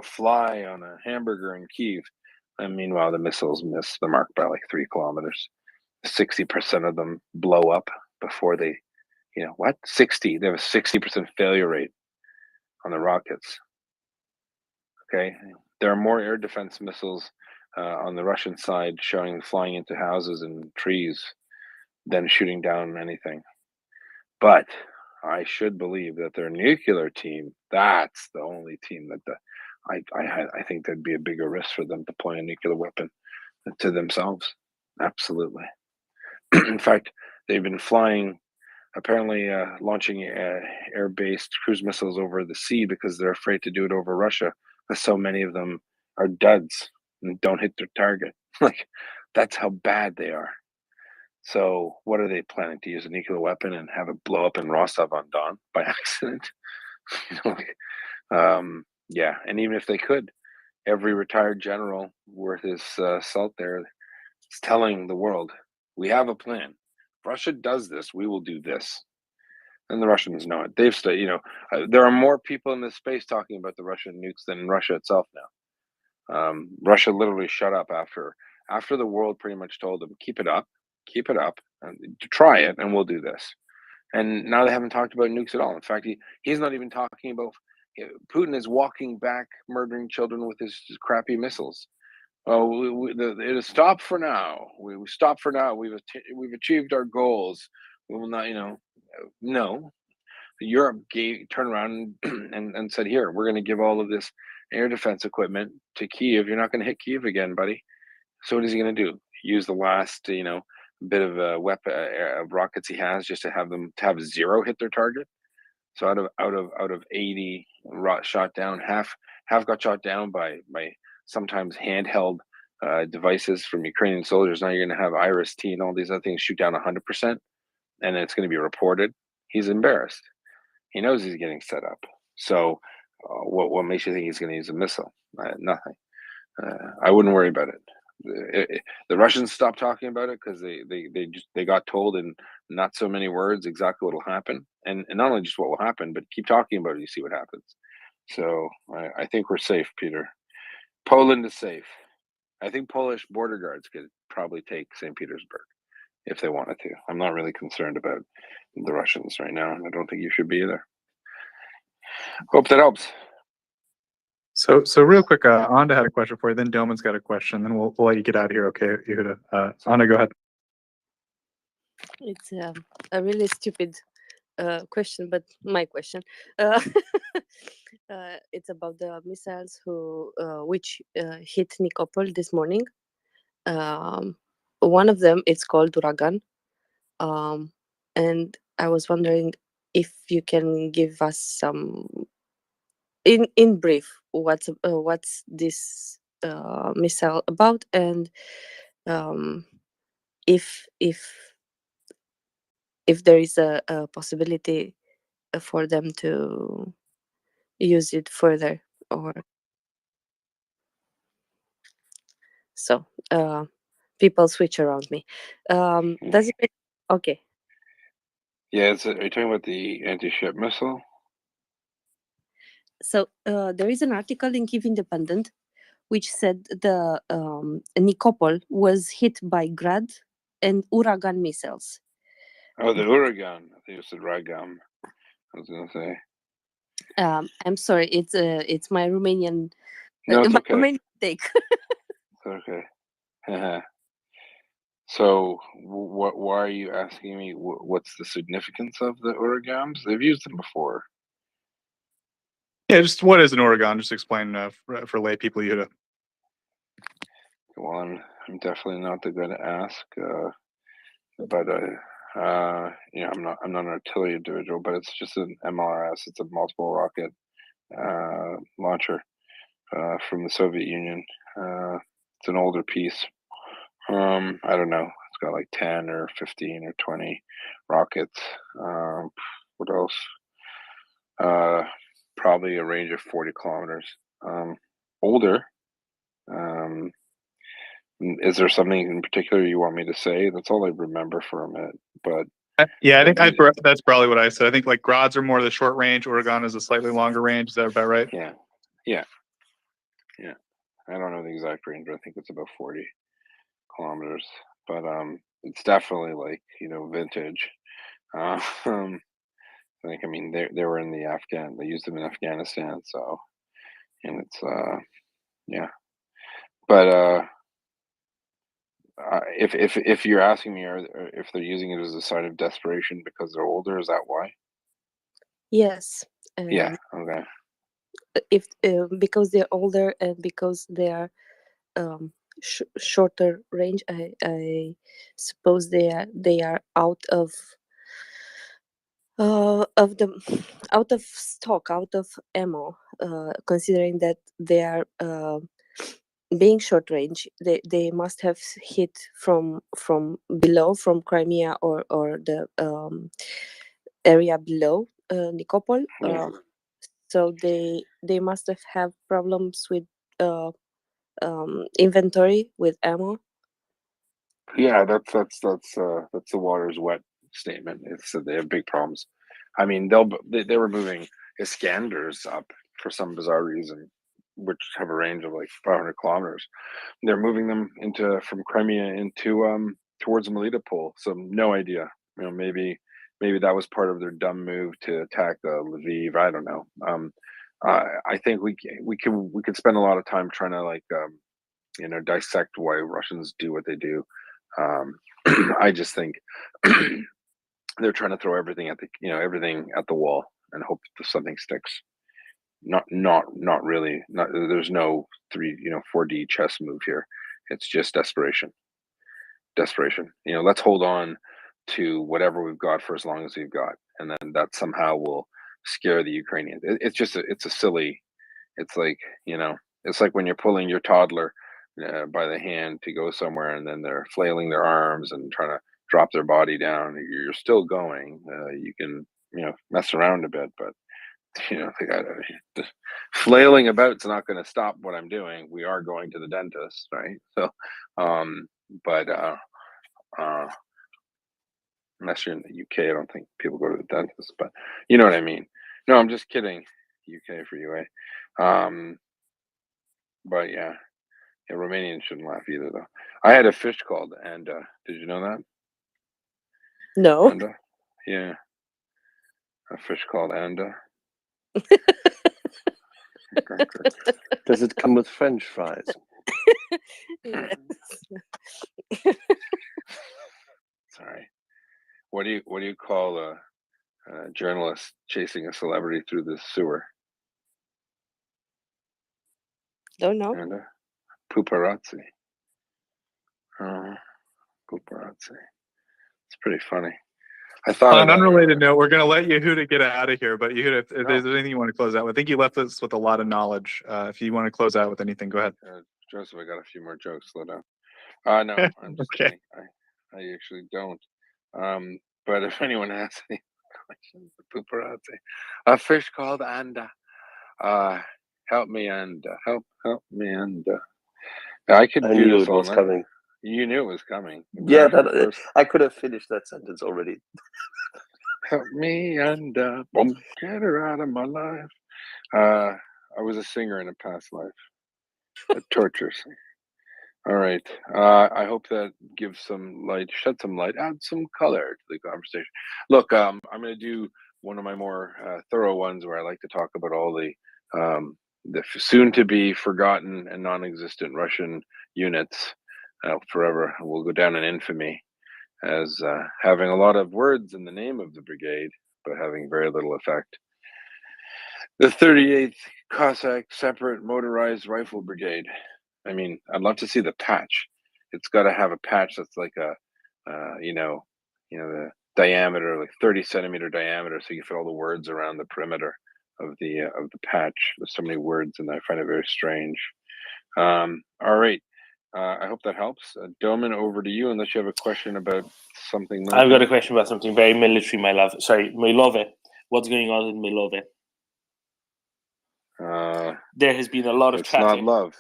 fly on a hamburger in Kyiv. And meanwhile, the missiles miss the mark by like 3 kilometers. 60% of them blow up before they, 60. They have a 60% failure rate on the rockets. Okay, there are more air defense missiles on the Russian side flying into houses and trees than shooting down anything. But I should believe that their nuclear team, that's the only team that I think there'd be a bigger risk for them deploying a nuclear weapon to themselves. Absolutely. In fact, they've been apparently launching air-based cruise missiles over the sea because they're afraid to do it over Russia, because so many of them are duds and don't hit their target. Like, that's how bad they are. So what are they planning, to use a nuclear weapon and have it blow up in Rostov-on-Don by accident? Yeah, and even if they could, every retired general worth his salt there is telling the world, we have a plan. If Russia does this, we will do this. And the Russians know it. They've stayed, there are more people in this space talking about the Russian nukes than Russia itself now. Russia literally shut up after the world pretty much told them, keep it up, and try it, and we'll do this. And now they haven't talked about nukes at all. In fact, he's not even talking about. Putin is walking back, murdering children with his crappy missiles. Oh, it is stopped for now. We stopped for now. We've achieved our goals. We will not, no. Europe turned around and said, "Here, we're going to give all of this air defense equipment to Kiev. You're not going to hit Kiev again, buddy." So what is he going to do? Use the last, bit of a weapon, rockets he has, just to have 0 hit their target? So out of 80 shot down, half got shot down by sometimes handheld devices from Ukrainian soldiers. Now you're going to have IRIS-T and all these other things shoot down 100%, and it's going to be reported. He's embarrassed. He knows he's getting set up. So what makes you think he's going to use a missile? Nothing. I wouldn't worry about it. The Russians stopped talking about it because they got told in not so many words exactly what will happen, and not only just what will happen, but keep talking about it. You see what happens. So I think we're safe, Peter. Poland is safe. I think Polish border guards could probably take St. Petersburg if they wanted to. I'm not really concerned about the Russians right now, and I don't think you should be either. Hope that helps. So real quick, Anda had a question for you. Then Doman's got a question. Then we'll let you get out of here. Okay, Yehuda. Anda, go ahead. It's a really stupid question, but my question. It's about the missiles which hit Nikopol this morning. One of them, it's called Uragan. And I was wondering if you can give us some, in brief, what's this missile about, and if there is a possibility for them to use it further, or so. People switch around me. Does it? Okay. Yeah, are you talking about the anti-ship missile? So there is an article in Kyiv Independent which said the Nikopol was hit by Grad and Uragan missiles. Oh, the Uragan. I think you said Ragam. I was gonna say. I'm sorry, it's my Romanian. No, it's my okay. Romanian take. It's okay. So, why are you asking me? What's the significance of the Uragams? They've used them before. Yeah, just what is an Oregon? Just explain for lay people, Yehuda. Well, I'm definitely not the guy to ask, but I'm not an artillery individual, but it's just an MLRS. It's a multiple rocket launcher from the Soviet Union. It's an older piece. I don't know. It's got like 10 or 15 or 20 rockets. What else? Probably a range of 40 kilometers. Older. Is there something in particular you want me to say? That's all I remember from it. But yeah, I think that's probably what I said. I think like Grads are more the short range. Oregon is a slightly longer range. Is that about right? Yeah. I don't know the exact range, but I think it's about 40 kilometers. But it's definitely like vintage. I mean they were in the they used them in Afghanistan. So, and it's yeah. But if you're asking me, if they're using it as a sign of desperation because they're older, is that why? Yes. Yeah. Okay. If because they're older and because they are shorter range, I suppose they are out of stock, out of ammo, considering that they are being short range. They must have hit from below, from Crimea or the area below Nikopol. So they must have problems with inventory with ammo. Yeah, that's the water's wet statement. It's that they have big problems. I mean, they were moving Iskanders up for some bizarre reason, which have a range of like 500 kilometers. They're moving them from Crimea into towards Melitopol. So no idea. Maybe that was part of their dumb move to attack Lviv. I don't know. I think we could spend a lot of time trying to dissect why Russians do what they do. I just think they're trying to throw everything at everything at the wall and hope that something sticks. Not really. There's no 4D chess move here. It's just desperation. Let's hold on to whatever we've got for as long as we've got, and then that somehow will scare the Ukrainians. It's just it's a silly. It's like it's like when you're pulling your toddler by the hand to go somewhere, and then they're flailing their arms and trying to drop their body down. You're still going. You can mess around a bit, but the flailing about's not going to stop what I'm doing. We are going to the dentist, right? So, but unless you're in the UK, I don't think people go to the dentist. But you know what I mean. No, I'm just kidding. UK for you, eh? But yeah, Romanians shouldn't laugh either, though. I had a fish called Anda. Did you know that? No. Anda? Yeah, a fish called Anda. Does it come with French fries? Yes. Sorry. What do you call a journalist chasing a celebrity through the sewer? Don't know. And paparazzi. Paparazzi. It's pretty funny. I thought On of an that unrelated earlier. note, we're going to let Yehuda get out of here. But Yehuda, if No. there's anything you want to close out with, I think you left us with a lot of knowledge. If you want to close out with anything, go ahead. Joseph, I got a few more jokes. Slow down. No, I'm just Okay. kidding. I actually don't. But if anyone has any questions, paparazzi. A fish called Anda. Help me, Anda. Help me, Anda. I could I do knew this it all was night. coming. You knew it was coming. Yeah, Exactly. I could have finished that sentence already. Help me, Anda. Boom. Get her out of my life. I was a singer in a past life. A torture singer. All right. I hope that gives some light, shed some light, add some color to the conversation. Look, I'm going to do one of my more thorough ones where I like to talk about all the soon-to-be forgotten and non-existent Russian units forever. Will go down in infamy as having a lot of words in the name of the brigade, but having very little effect. The 38th Cossack Separate Motorized Rifle Brigade. I mean, I'd love to see the patch. It's got to have a patch that's like a, the diameter, like 30-centimeter diameter, so you fit all the words around the perimeter of the patch. There's so many words, and I find it very strange. All right. I hope that helps. Doman, over to you, unless you have a question about something military. I've got a question about something very military, my love. Sorry, Milove. What's going on in Milove? There has been a lot of It's chatter. not love.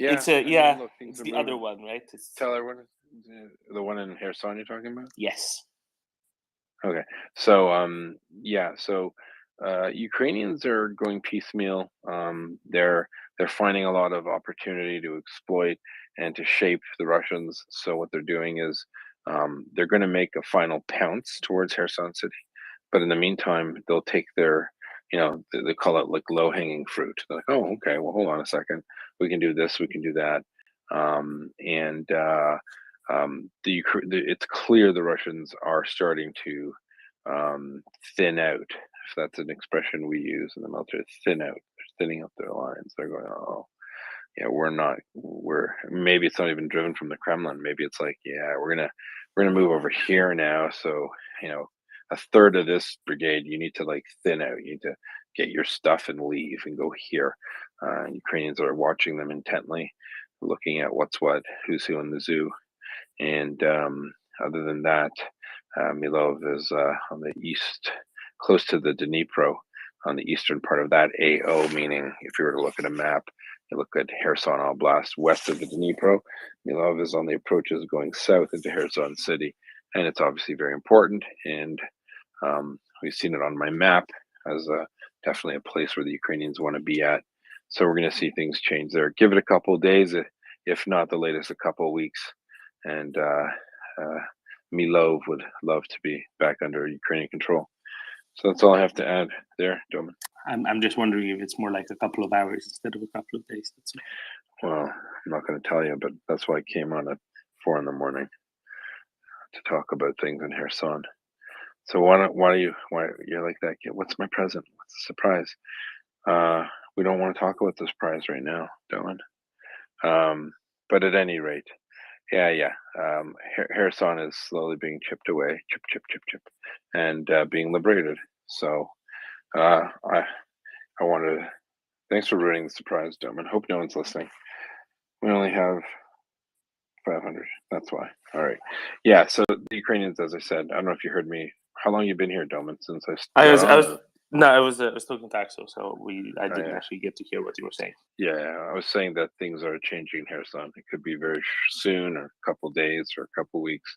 Yeah, It's I mean, yeah. look, things It's are the moving. other one, right? Tell everyone the one in Kherson you're talking about. Yes. Okay, so Ukrainians are going piecemeal. They're finding a lot of opportunity to exploit and to shape the Russians. So what they're doing is they're going to make a final pounce towards Kherson City, but in the meantime, they'll take their they call it like low-hanging fruit. They're like, oh, okay, well, hold on a second, we can do this, we can do that, it's clear the Russians are starting to thin out, if that's an expression we use in the military. Thin out. They're thinning up their lines. They're going, oh, yeah, maybe it's not even driven from the Kremlin. Maybe it's like, yeah, we're gonna move over here now. So a third of this brigade, you need to like thin out. You need to get your stuff and leave and go here. Ukrainians are watching them intently, looking at what's what, who's who in the zoo. And other than that, Milov is on the east, close to the Dnipro, on the eastern part of that AO, meaning if you were to look at a map, you look at Kherson Oblast west of the Dnipro. Milov is on the approaches going south into Kherson City, and it's obviously very important. And we've seen it on my map as definitely a place where the Ukrainians want to be at. So we're going to see things change there. Give it a couple of days, if not the latest, a couple of weeks. And Milov would love to be back under Ukrainian control. So that's all I have to add there, Doman. I'm just wondering if it's more like a couple of hours instead of a couple of days. That's all. Well, I'm not going to tell you, but that's why I came on at 4 a.m. to talk about things in Kherson. So why you're like that? What's my present? What's the surprise? We don't want to talk about the surprise right now, Dylan. But at any rate, yeah. Kherson is slowly being chipped away, chip, and being liberated. So I wanted to. Thanks for ruining the surprise, Dylan. Hope no one's listening. We only have 500. That's why. All right. Yeah. So the Ukrainians, as I said, I don't know if you heard me. How long you been here, Doman? Since I got on? I was talking to Axel, so I didn't actually get to hear what you were saying. Yeah, I was saying that things are changing in Kherson. It could be very soon, or a couple days, or a couple weeks.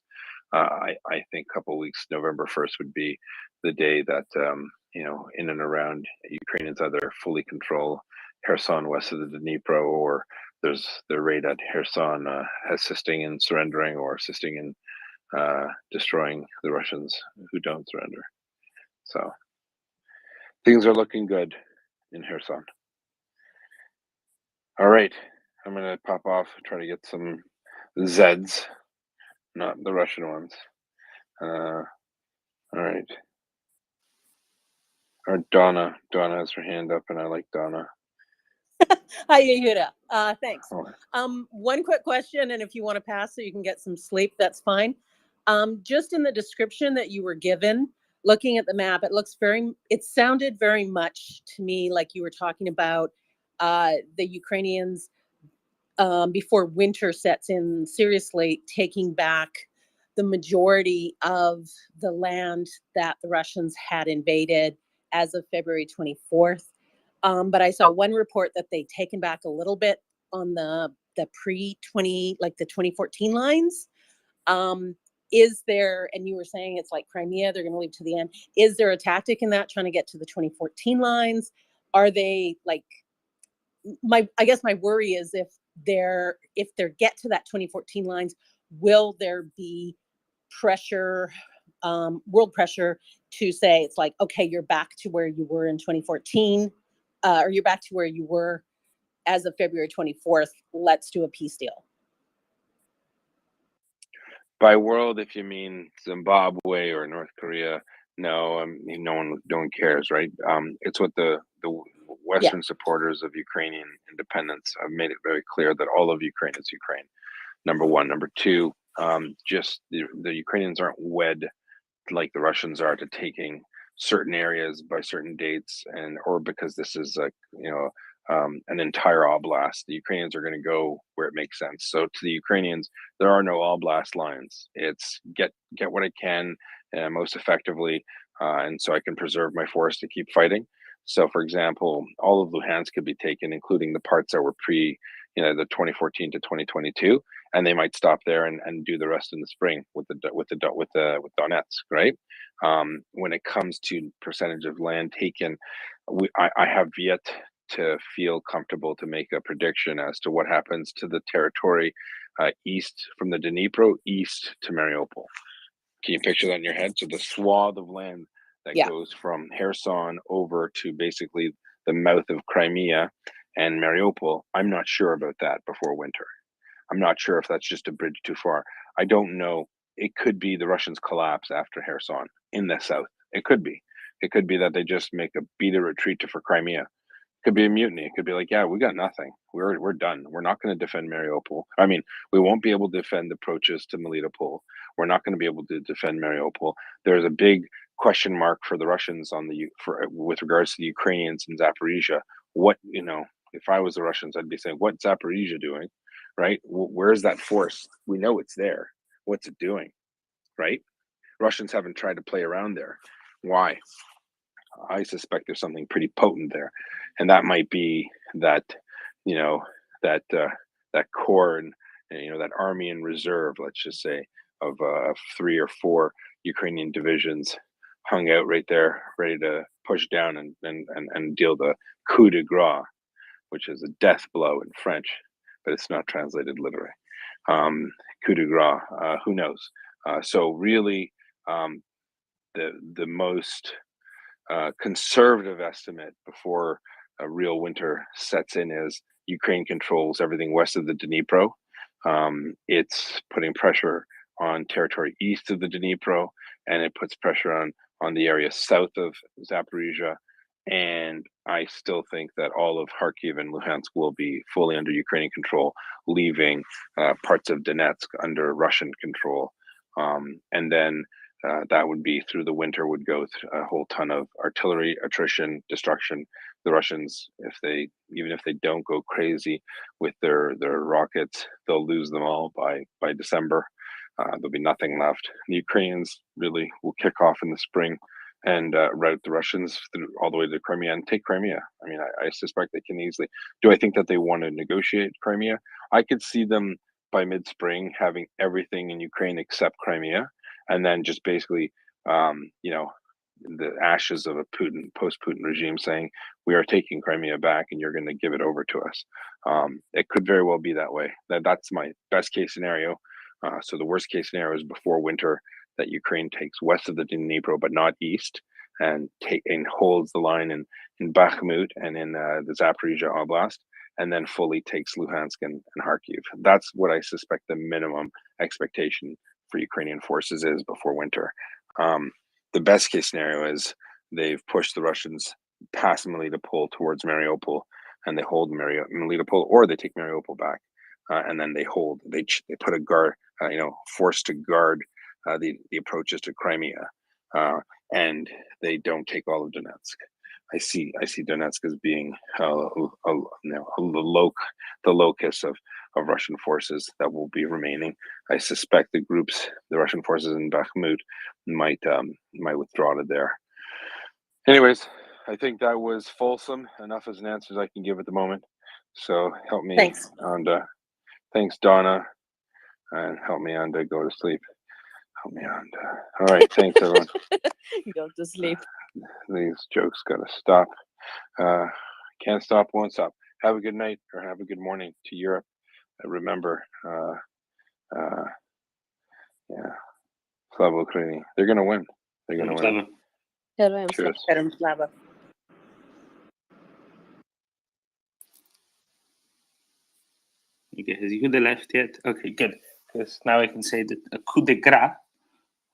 I think a couple weeks. November 1st would be the day that in and around Ukrainians either fully control Kherson west of the Dnipro, or there's the raid at Kherson assisting in surrendering or assisting in destroying the Russians who don't surrender. So things are looking good in Kherson. All right, I'm gonna pop off, try to get some Zeds, not the Russian ones. All right. Or Donna has her hand up, and I like Donna. Hi, Yehuda. Thanks. Oh. One quick question, and if you want to pass so you can get some sleep, that's fine. Just in the description that you were given, looking at the map, it sounded very much to me like you were talking about the Ukrainians before winter sets in seriously taking back the majority of the land that the Russians had invaded as of February 24th. But I saw one report that they'd taken back a little bit on the pre-20, like the 2014 lines. Is there, and you were saying it's like Crimea, they're going to leave to the end. Is there a tactic in that trying to get to the 2014 lines? Are they like, I guess my worry is if they get to that 2014 lines, will there be pressure, world pressure to say it's like, okay, you're back to where you were in 2014, or you're back to where you were as of February 24th. Let's do a peace deal. By world, if you mean Zimbabwe or North Korea, no, no one cares, right? It's what the Western supporters of Ukrainian independence have made it very clear that all of Ukraine is Ukraine. Number one. Number two, just the Ukrainians aren't wed like the Russians are to taking certain areas by certain dates, or because this is an entire oblast. The Ukrainians are going to go where it makes sense. So to the Ukrainians, there are no oblast lines. It's get what I can most effectively, and so I can preserve my force to keep fighting. So, for example, all of Luhansk could be taken, including the parts that were the 2014 to 2022, and they might stop there and do the rest in the spring with Donetsk, right? When it comes to percentage of land taken, I have yet to feel comfortable to make a prediction as to what happens to the territory east from the Dnipro east to Mariupol. Can you picture that in your head? So the swath of land that goes from Kherson over to basically the mouth of Crimea and Mariupol, I'm not sure about that before winter. I'm not sure if that's just a bridge too far. I don't know. It could be the Russians collapse after Kherson in the south. It could be. It could be that they just make a beat a retreat for Crimea. It could be a mutiny. It could be like, yeah, we got nothing. We're done. We're not going to defend Mariupol. I mean, we won't be able to defend the approaches to Melitopol. We're not going to be able to defend Mariupol. There's a big question mark for the Russians with regards to the Ukrainians in Zaporizhia. What, if I was the Russians, I'd be saying, what's Zaporizhia doing, right? Where's that force? We know it's there. What's it doing, right? Russians haven't tried to play around there. Why? I suspect there's something pretty potent there, and that might be that that core and that army in reserve, let's just say, of 3 or 4 Ukrainian divisions hung out right there, ready to push down and deal the coup de grace, which is a death blow in French, but it's not translated literally. Coup de grace, who knows? So really, the most conservative estimate before a real winter sets in is Ukraine controls everything west of the Dnipro. It's putting pressure on territory east of the Dnipro, and it puts pressure on the area south of Zaporizhia. And I still think that all of Kharkiv and Luhansk will be fully under Ukrainian control, leaving parts of Donetsk under Russian control. And then that would be through the winter would go a whole ton of artillery attrition, destruction. The Russians, even if they don't go crazy with their rockets, they'll lose them all by December. There'll be nothing left. The Ukrainians really will kick off in the spring and route the Russians all the way to Crimea and take Crimea. I mean, I suspect they can easily. Do I think that they want to negotiate Crimea? I could see them by mid-spring having everything in Ukraine except Crimea, and then just basically, the ashes of a post-Putin regime saying, we are taking Crimea back and you're going to give it over to us. It could very well be that way. That's my best case scenario. So the worst case scenario is before winter that Ukraine takes west of the Dnipro, but not east, and holds the line in Bakhmut and in the Zaporizhia Oblast, and then fully takes Luhansk and Kharkiv. That's what I suspect the minimum expectation for Ukrainian forces is before winter. The best case scenario is they've pushed the Russians past Melitopol towards Mariupol, and they hold Melitopol, or they take Mariupol back, and then they put a guard, force to guard the approaches to Crimea, and they don't take all of Donetsk. I see Donetsk as being the locus of Russian forces that will be remaining. I suspect the Russian forces in Bakhmut might withdraw to there. Anyways, I think that was fulsome enough as an answer as I can give at the moment. So help me, Thanks. thanks Donna, and help me on to go to sleep. Help me on. All right, thanks everyone. Go to sleep. These jokes gotta stop. Can't stop, won't stop. Have a good night or have a good morning to Europe. Remember, Slava Ukraini. They're gonna win. They're gonna win. Heroям Cheers. слава. Okay, has Yehuda left yet? Okay, good. Because now I can say that a coup de grace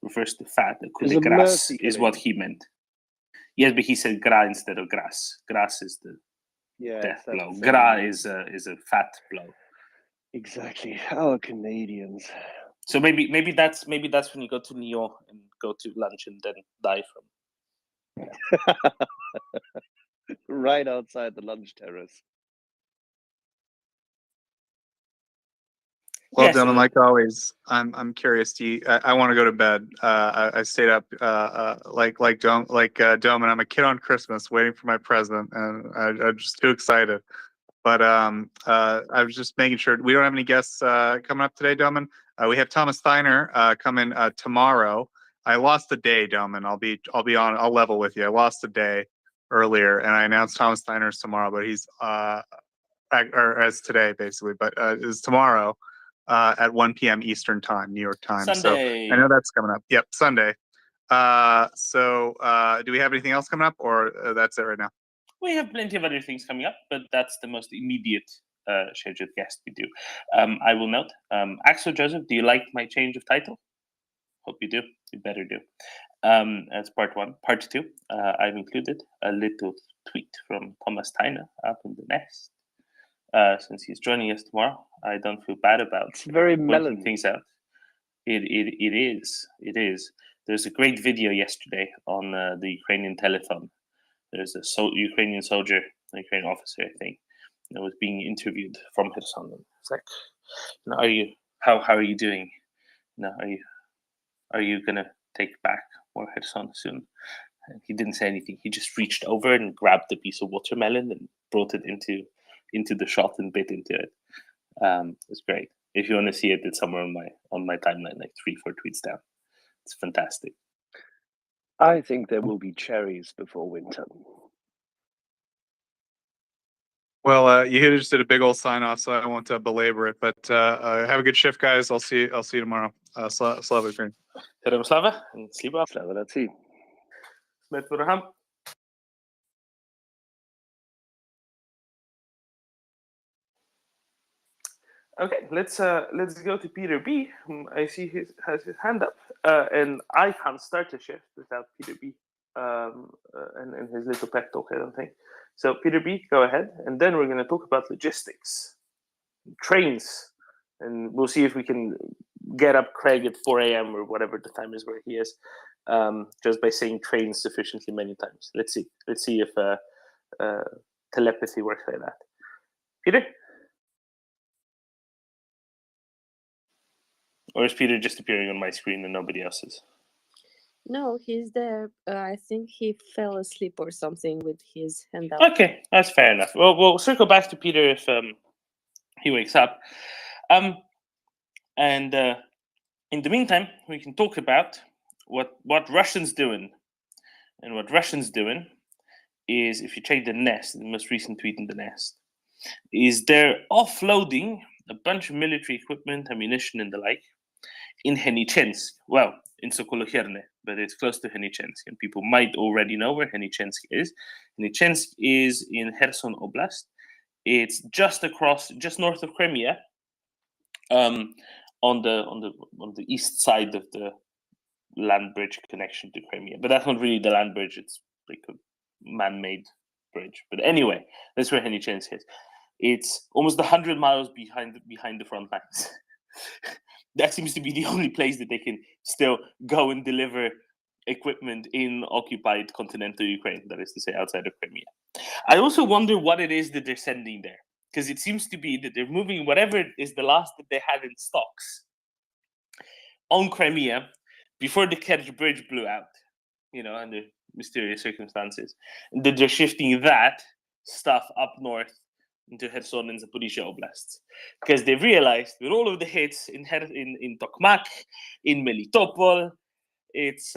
refers to fat. A coup It's de a grace mercy is what he meant. Yes, but he said gras instead of grass. Grass is the death it's blow. that Gras same- is a fat blow. Exactly. Our Canadians. So maybe that's when you go to Lyon and go to lunch and then die from. Right outside the lunch terrace. Well, Yes, gentlemen, like always, I'm curious. I want to go to bed. I stayed up like Dome, Dome, and I'm a kid on Christmas waiting for my present, and I'm just too excited. But I was just making sure we don't have any guests coming up today, Doman. We have Thomas Steiner coming tomorrow. I lost a day, Doman. I'll be on. I'll level with you. I lost a day earlier, and I announced Thomas Steiner's tomorrow, but he's or as today basically, but is tomorrow at 1 p.m. Eastern time, New York time. Sunday. So I know that's coming up. Yep, Sunday. So do we have anything else coming up, or that's it right now? We have plenty of other things coming up, but that's the most immediate scheduled guest we do. I will note, Axel Joseph, do you like my change of title? Hope you do. You better do. That's part one. Part two, I've included a little tweet from Thomas Steiner up in the nest. Since he's joining us tomorrow, I don't feel bad about very pointing melon. things out. It is. There's a great video yesterday on the Ukrainian telephone. There's a Ukrainian soldier, a Ukrainian officer, I think, that was being interviewed from Kherson. It's like, how are you doing? Are you gonna take back more Kherson soon? And he didn't say anything. He just reached over and grabbed a piece of watermelon and brought it into the shot and bit into it. It's great. If you want to see it, it's somewhere on my timeline, like 3-4 tweets down. It's fantastic. I think there will be cherries before winter. Well, Yehuda just did a big old sign off, so I won't belabor it. But have a good shift, guys. I'll see you tomorrow. Slava Ukraine. Heroям слава and sleep well. Slava Nazi. Smith Ворогам. Okay, let's go to Peter B, whom I see has his hand up, and I can't start a shift without Peter B, and his little pep talk. I don't think so. Peter B, go ahead, and then we're going to talk about logistics, trains, and we'll see if we can get up Craig at 4 a.m. or whatever the time is where he is, just by saying trains sufficiently many times. Let's see if telepathy works like that. Peter. Or is Peter just appearing on my screen and nobody else's? No, he's there. I think he fell asleep or something with his hand up. Okay, that's fair enough. Well, we'll circle back to Peter if he wakes up. And in the meantime, we can talk about what Russians doing. And what Russians doing is, if you check the Nest, the most recent tweet in the Nest, is they're offloading a bunch of military equipment, ammunition, and the like in Henichensk. Well, in Sokolocherne, but it's close to Henichensk, and people might already know where Henichensk is. Henichensk is in Kherson Oblast. It's just north of Crimea, on the east side of the land bridge connection to Crimea. But that's not really the land bridge; it's like a man-made bridge. But anyway, that's where Henichensk is. It's almost 100 miles behind the front lines. That seems to be the only place that they can still go and deliver equipment in occupied continental Ukraine, that is to say, outside of Crimea. I also wonder what it is that they're sending there, because it seems to be that they're moving whatever is the last that they had in stocks on Crimea before the Kerch Bridge blew out, under mysterious circumstances, and that they're shifting that stuff up north into Kherson and Zaporizhia oblasts, because they've realized with all of the hits in Tokmak, in Melitopol, it's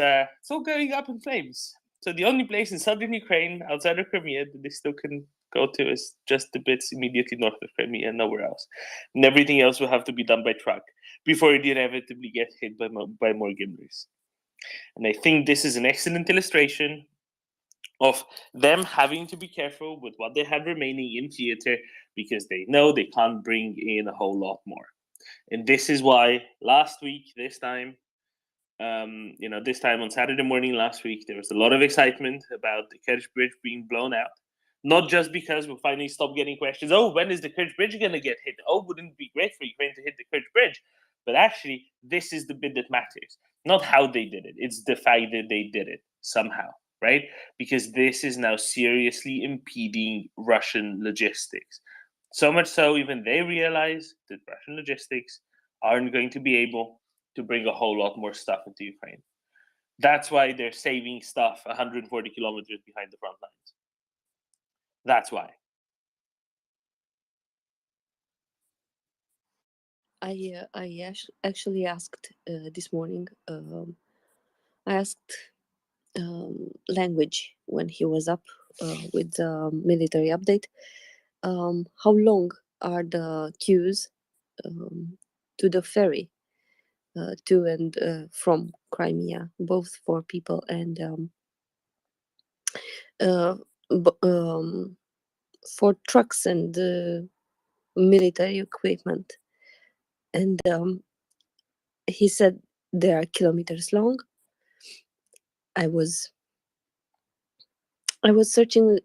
all going up in flames. So the only place in southern Ukraine outside of Crimea that they still can go to is just the bits immediately north of Crimea and nowhere else, and everything else will have to be done by truck before it inevitably gets hit by more Gimlers. And I think this is an excellent illustration of them having to be careful with what they have remaining in theater, because they know they can't bring in a whole lot more. And this is why this time on Saturday morning last week, there was a lot of excitement about the Kerch Bridge being blown out. Not just because we finally stopped getting questions, oh, when is the Kerch Bridge going to get hit? Oh, wouldn't it be great for Ukraine to hit the Kerch Bridge? But actually, this is the bit that matters. Not how they did it. It's the fact that they did it somehow, right? Because this is now seriously impeding Russian logistics. So much so, even they realize that Russian logistics aren't going to be able to bring a whole lot more stuff into Ukraine. That's why they're saving stuff 140 kilometers behind the front lines. That's why. I actually asked this morning. I asked Language when he was up with the military update. How long are the queues to the ferry to and from Crimea, both for people and for trucks and military equipment? And he said they are kilometers long. I was searching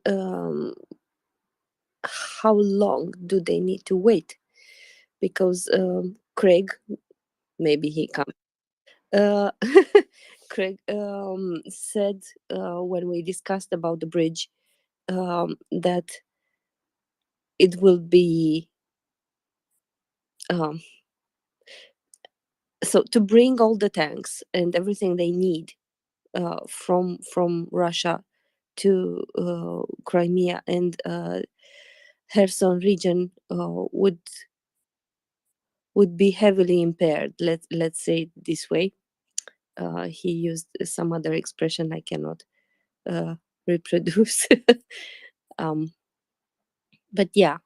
how long do they need to wait, because Craig, maybe he comes. Craig said when we discussed about the bridge that it will be so to bring all the tanks and everything they need from Russia to Crimea and Kherson region would be heavily impaired. Let's say it this way. He used some other expression I cannot reproduce. But yeah,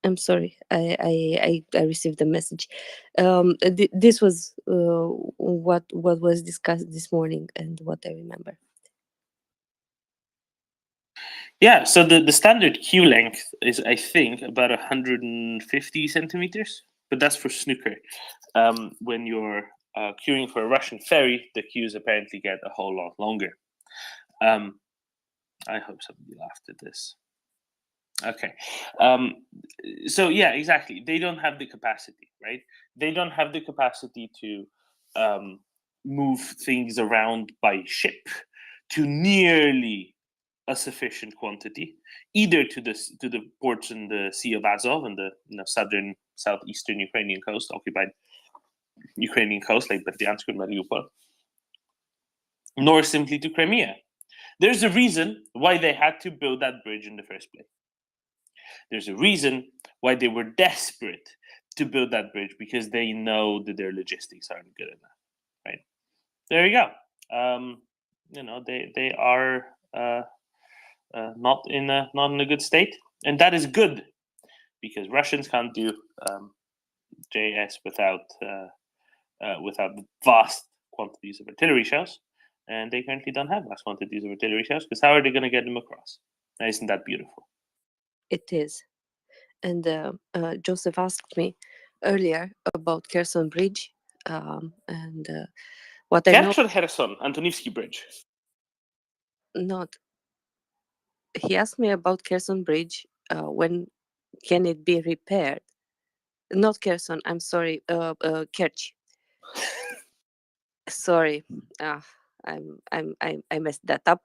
I'm sorry. I received the message. This was what was discussed this morning and what I remember. Yeah, so the standard queue length is, I think, about 150 centimeters, but that's for snooker. When you're queuing for a Russian ferry, the queues apparently get a whole lot longer. I hope somebody laughed at this. Okay. So yeah, exactly. They don't have the capacity, right? They don't have the capacity to move things around by ship to nearly a sufficient quantity, either to the ports in the Sea of Azov and the southern, southeastern Ukrainian coast, occupied Ukrainian coast, like Berdyansk and Mariupol, nor simply to Crimea. There's a reason why they had to build that bridge in the first place. There's a reason why they were desperate to build that bridge, because they know that their logistics aren't good enough, right? There you go. They are not in a good state, and that is good, because Russians can't do JS without vast quantities of artillery shells, and they currently don't have vast quantities of artillery shells, because how are they going to get them across? Now, isn't that beautiful? It is. And Joseph asked me earlier about Kherson Bridge, and what I know. Kerch or Kherson, Antonivsky Bridge? Not. He asked me about Kherson Bridge. When can it be repaired? Not Kherson. I'm sorry. Kerch. Sorry. I messed that up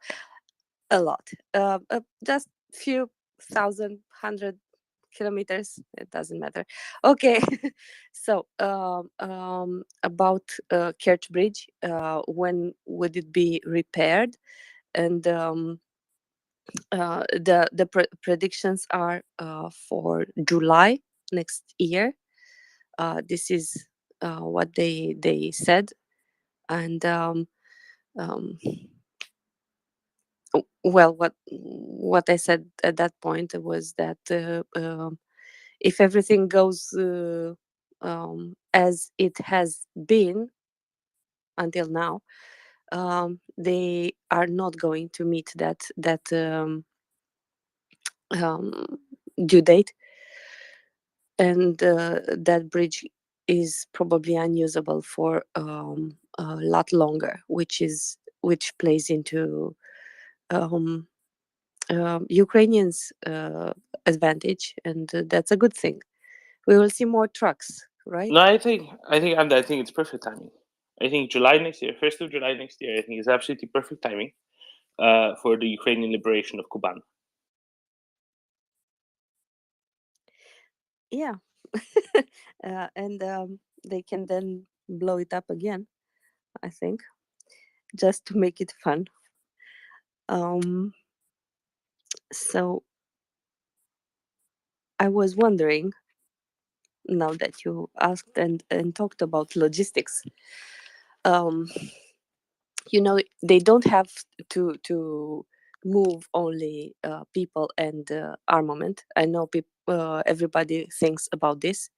a lot. Just few thousand, 100 kilometers. It doesn't matter. Okay. So about Kerch Bridge, when would it be repaired? And the predictions are for July next year. This is what they said, and well, what I said at that point was that if everything goes as it has been until now, they are not going to meet that due date, and that bridge is probably unusable for a lot longer, which plays into Ukrainians' advantage, and that's a good thing. We will see more trucks, right? No, I think it's perfect timing. I think July next year, 1st of July next year, I think is absolutely perfect timing for the Ukrainian liberation of Kuban. Yeah. And they can then blow it up again, I think, just to make it fun. So I was wondering, now that you asked and talked about logistics, they don't have to move only people and armament. I know everybody thinks about this,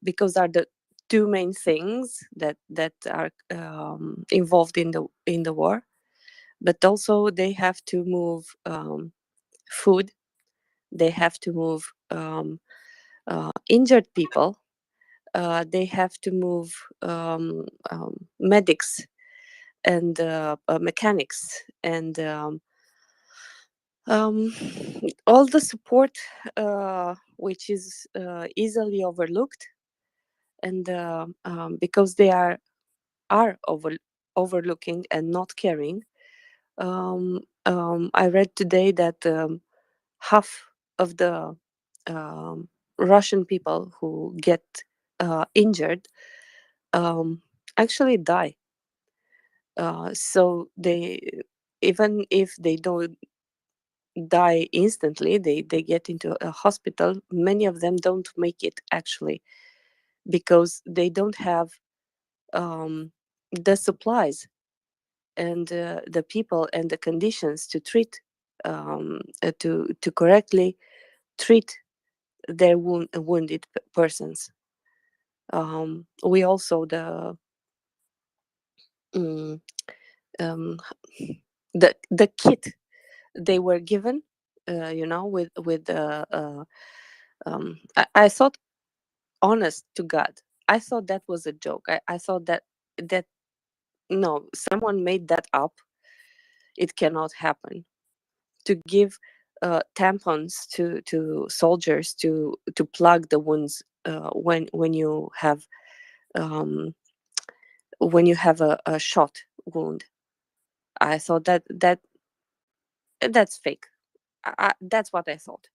because are the two main things that are involved in the war. But also they have to move food. They have to move injured people. They have to move medics and mechanics and all the support which is easily overlooked, and because they are overlooking and not caring. I read today that half of the Russian people who get injured actually die. So even if they don't die instantly, they get into a hospital. Many of them don't make it, actually, because they don't have the supplies and the people and the conditions to treat to correctly treat their wounded persons. We also the kit they were given, with I thought, honest to God, I thought that was a joke. I thought that no, someone made that up. It cannot happen. To give tampons to soldiers to plug the wounds when you have a shot wound. I thought that's fake. That's what I thought.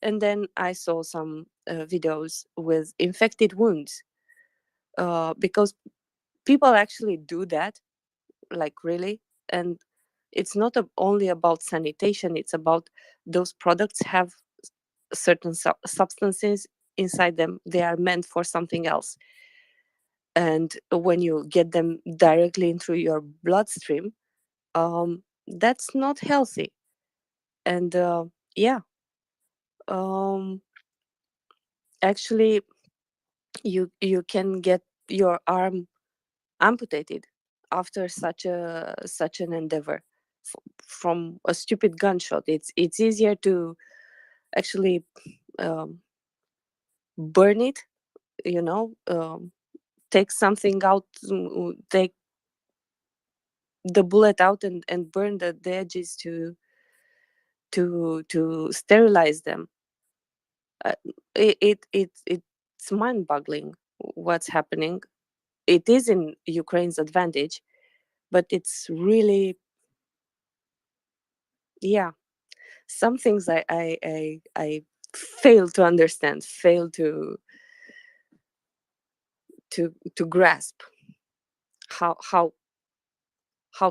And then I saw some videos with infected wounds, because people actually do that, like really. And it's not only about sanitation, it's about those products have certain substances inside them. They are meant for something else, and when you get them directly into your bloodstream, that's not healthy. And yeah, actually you can get your arm amputated after such an endeavor from a stupid gunshot. It's easier to actually burn it, take something out, take the bullet out and burn the edges to sterilize them. It's mind-boggling what's happening. It is in Ukraine's advantage, but it's really, yeah, some things I fail to understand, fail to grasp. How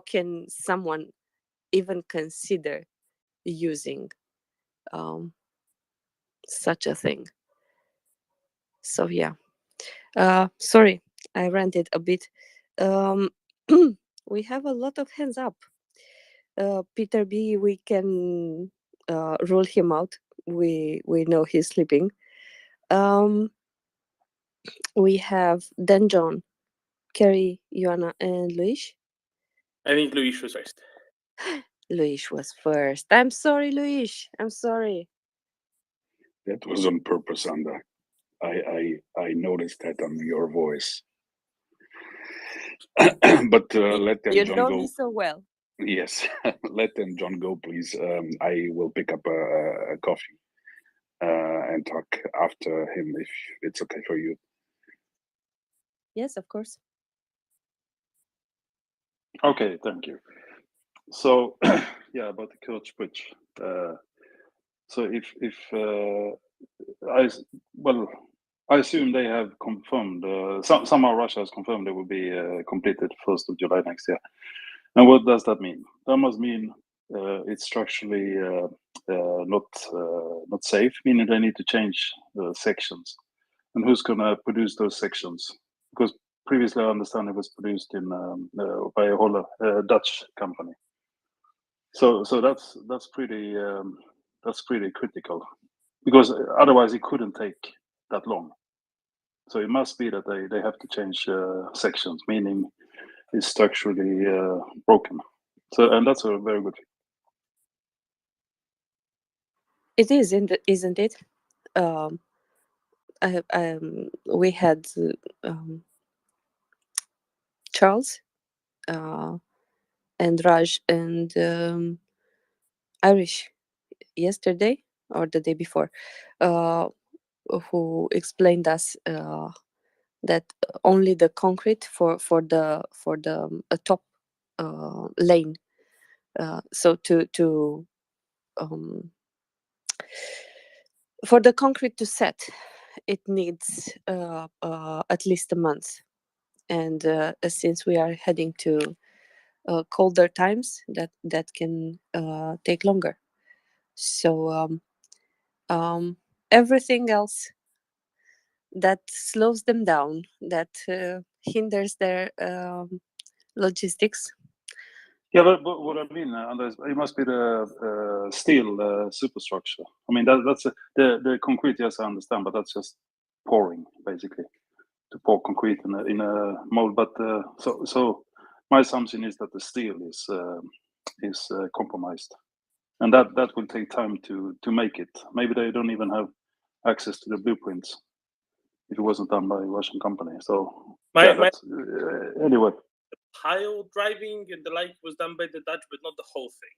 can someone even consider using such a thing? So yeah, sorry, I ranted a bit. We have a lot of hands up. Peter B, we can rule him out. We know he's sleeping. We have Dan John, Kerry, Joanna, and Luis. I think Luis was first. Luis was first. I'm sorry, Luis. I'm sorry. That was on purpose, Anda. I noticed that on your voice. But let them You John know go. me so well. Yes, let them John go, please. I will pick up a coffee and talk after him if it's okay for you. Yes, of course. Okay, thank you. So, yeah, about the code switch. So if I assume they have confirmed. Somehow Russia has confirmed it will be completed 1st of July next year. And what does that mean? That must mean it's structurally not safe, meaning they need to change sections. And who's going to produce those sections? Because previously I understand it was produced in by a Dutch company. So that's pretty critical, because otherwise it couldn't take that long. So it must be that they have to change sections, meaning it's structurally broken. So, and that's a very good thing. It is, isn't it? We had Charles and Raj and Irish yesterday or the day before, who explained us that only the concrete for the top lane. So for the concrete to set, it needs at least a month. And since we are heading to colder times, that can take longer. So everything else that slows them down, that hinders their logistics. Yeah, but what I mean, Anders, it must be the steel superstructure. I mean, that's the concrete. Yes, I understand, but that's just pouring, basically, to pour concrete in a mold. But so my assumption is that the steel is compromised. and that will take time to make it. Maybe they don't even have access to the blueprints if it wasn't done by a Russian company. So My, yeah, my that's anyway. pile driving and the like was done by the Dutch, but not the whole thing.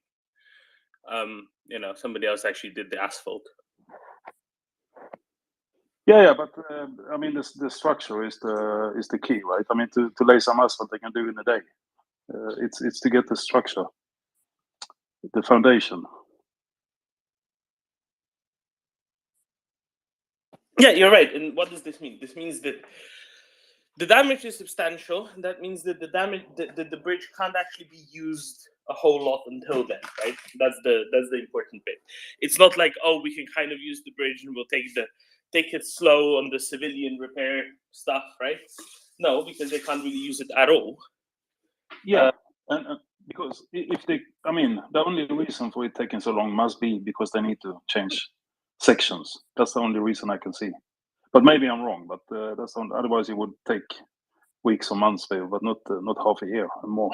Somebody else actually did the asphalt. Yeah, but I mean, the structure is the key, right? I mean, to lay some asphalt, they can do in a day. It's to get the structure, the foundation. Yeah, you're right. And what does this mean? This means that the damage is substantial, and that means that the bridge can't actually be used a whole lot until then, right? That's the important bit. It's not like, oh, we can kind of use the bridge and we'll take it slow on the civilian repair stuff, right? No, because they can't really use it at all. Yeah, and because if they, I mean, the only reason for it taking so long must be because they need to change sections. That's the only reason I can see. But maybe I'm wrong. But otherwise it would take weeks or months, but not half a year and more.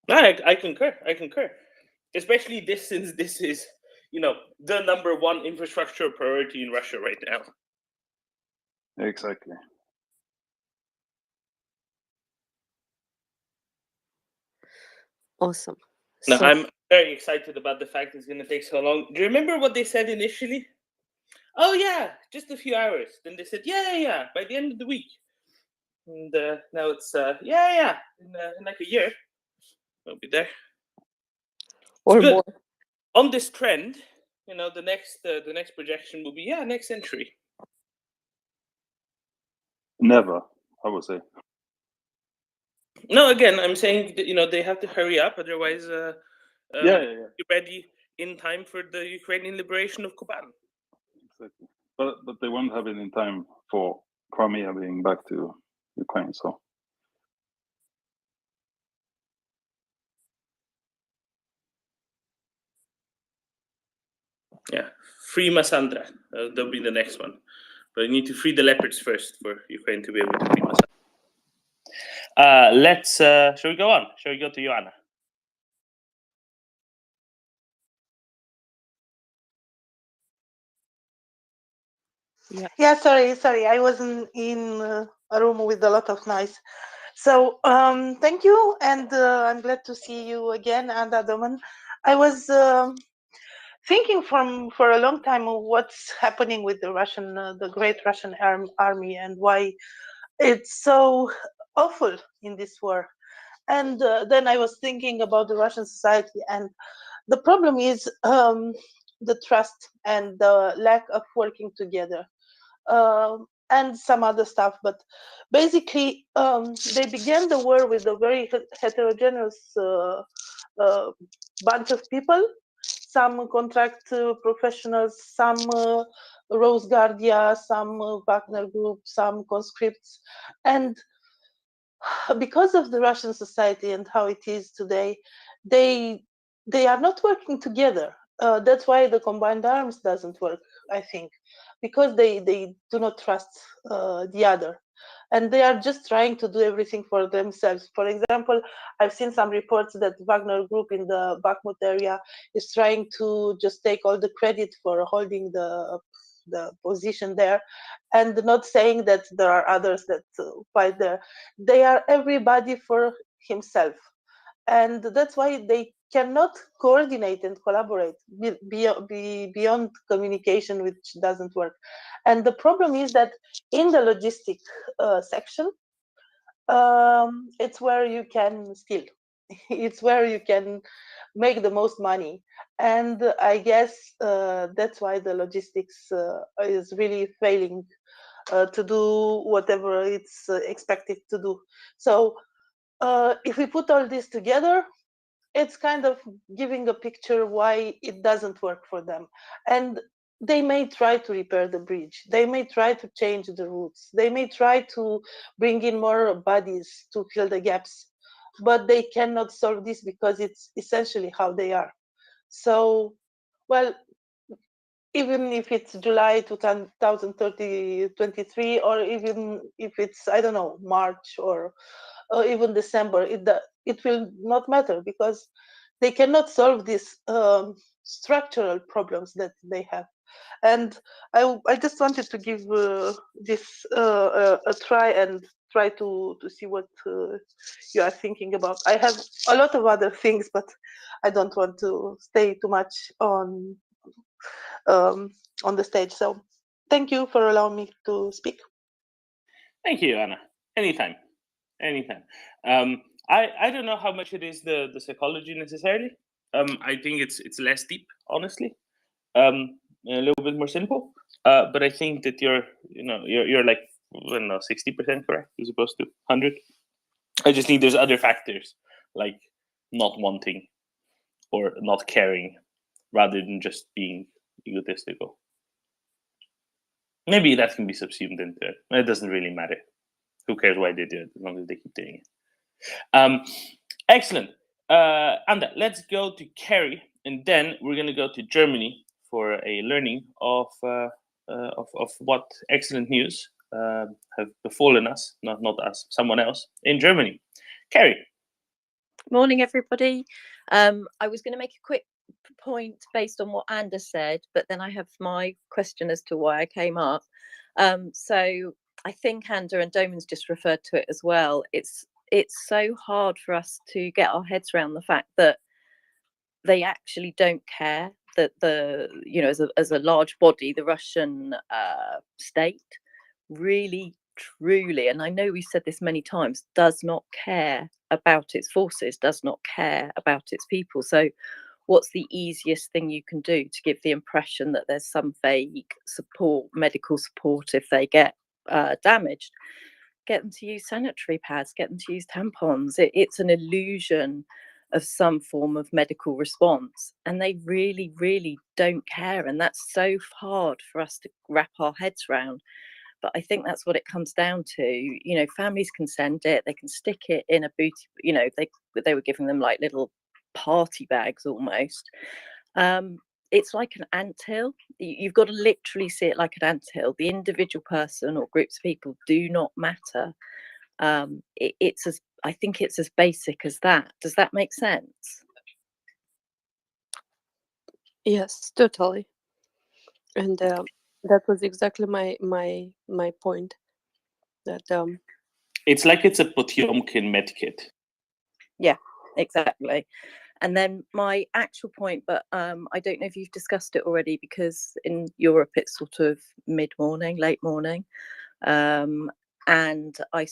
I concur. Especially since this is, the number one infrastructure priority in Russia right now. Exactly. Awesome. No, So I'm very excited about the fact it's going to take so long. Do you remember what they said initially? Oh yeah, just a few hours. Then they said, yeah, by the end of the week. And now it's in like a year, we'll be there. or Good. more. On this trend, the next projection will be next century. Never, I would say. No, again, I'm saying that, they have to hurry up, otherwise, Yeah. be ready in time for the Ukrainian liberation of Kuban. Exactly. But they won't have it in time for Crimea being back to Ukraine. So yeah, free Massandra. That'll be the next one. But you need to free the leopards first for Ukraine to be able to free Massandra. Shall we go on? Shall we go to Joanna? Yeah, sorry. I was in a room with a lot of noise. So thank you, and I'm glad to see you again, Anda Doman. I was thinking for a long time of what's happening with the great Russian army, and why it's so awful in this war. And then I was thinking about the Russian society, and the problem is the trust and the lack of working together. And some other stuff, but basically they began the war with a very heterogeneous bunch of people, some contract professionals, some Rose Guardia, some Wagner Group, some conscripts, and because of the Russian society and how it is today, they are not working together. That's why the combined arms doesn't work, I think, because they do not trust the other, and they are just trying to do everything for themselves. For example, I've seen some reports that Wagner Group in the Bakhmut area is trying to just take all the credit for holding the position there, and not saying that there are others that fight there. They are everybody for himself, and that's why they cannot coordinate and collaborate beyond communication, which doesn't work. And the problem is that in the logistic section, it's where you can steal. It's where you can make the most money, and I guess that's why the logistics is really failing to do whatever it's expected to do. So if we put all this together, it's kind of giving a picture why it doesn't work for them. And they may try to repair the bridge, they may try to change the routes, they may try to bring in more bodies to fill the gaps, but they cannot solve this because it's essentially how they are. So, well, even if it's July 2023, or even if it's, I don't know, March or even December, it will not matter, because they cannot solve these structural problems that they have. And I just wanted to give this a try and try to see what you are thinking about. I have a lot of other things, but I don't want to stay too much on the stage. So thank you for allowing me to speak. Thank you, Anna. Anytime. I don't know how much it is the psychology necessarily. I think it's less deep, honestly. A little bit more simple. But I think that you're like, I don't know, 60% correct as opposed to 100. I just think there's other factors like not wanting or not caring rather than just being egotistical. Maybe that can be subsumed into it. It doesn't really matter. Who cares why they do it as long as they keep doing it. Excellent. Anda, let's go to Carrie, and then we're going to go to Germany for a learning of what excellent news have befallen us, not us, someone else in Germany. Carrie. Morning, everybody. I was going to make a quick point based on what Anders said, but then I have my question as to why I came up. So I think Anda and Doman's just referred to it as well. It's so hard for us to get our heads around the fact that they actually don't care, that as a large body, the Russian state really, truly, and I know we've said this many times, does not care about its forces, does not care about its people. So what's the easiest thing you can do to give the impression that there's some vague support, medical support if they get damaged? Get them to use sanitary pads, get them to use tampons. It's an illusion of some form of medical response, and they really, really don't care. And that's so hard for us to wrap our heads around. But I think that's what it comes down to. Families can send it, they can stick it in a booty, they were giving them like little party bags almost. It's like an anthill. You've got to literally see it like an anthill. The individual person or groups of people do not matter. I think it's as basic as that. Does that make sense? Yes, totally. And that was exactly my point. That it's like it's a Potemkin medkit. Yeah, exactly. And then my actual point, but I don't know if you've discussed it already, because in Europe it's sort of mid-morning, late morning. And I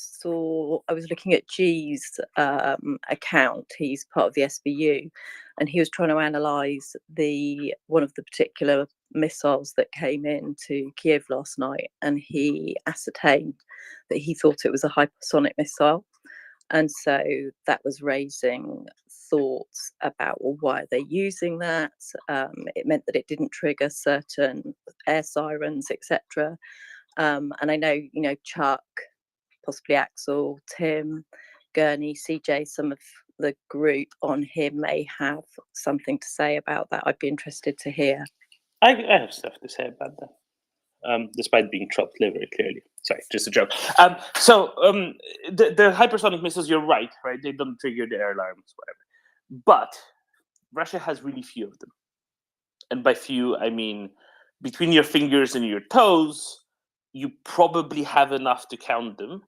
was looking at G's account. He's part of the SBU, and he was trying to analyse one of the particular missiles that came into Kiev last night, and he ascertained that he thought it was a hypersonic missile. And so that was raising thoughts about, well, why are they using that? It meant that it didn't trigger certain air sirens, etc. And I know, Chuck, possibly Axel, Tim, Gurney, CJ, some of the group on here may have something to say about that. I'd be interested to hear. I have stuff to say about that. Despite being chopped liver, clearly. Sorry, just a joke. The hypersonic missiles, you're right? They don't trigger the air alarms, whatever. But Russia has really few of them. And by few, I mean between your fingers and your toes, you probably have enough to count them,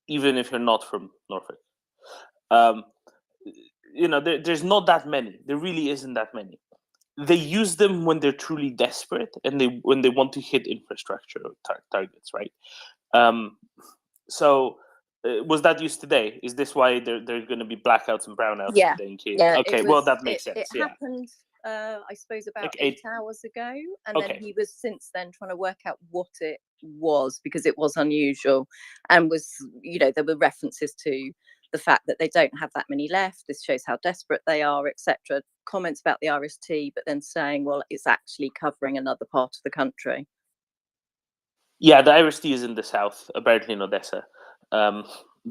even if you're not from Norfolk. There's not that many. There really isn't that many. They use them when they're truly desperate and when they want to hit infrastructure targets, right? Was that used today? Is this why there are going to be blackouts and brownouts today in Kiev? Yeah. Okay, well, that makes sense. It happened, I suppose, about Like 8 hours ago, and Okay. then he was since then trying to work out what it was, because it was unusual, and there were references to the fact that they don't have that many left. This shows how desperate they are, etc. Comments about the RST, but then saying, well, it's actually covering another part of the country. Yeah, the IRST is in the south, apparently in Odessa,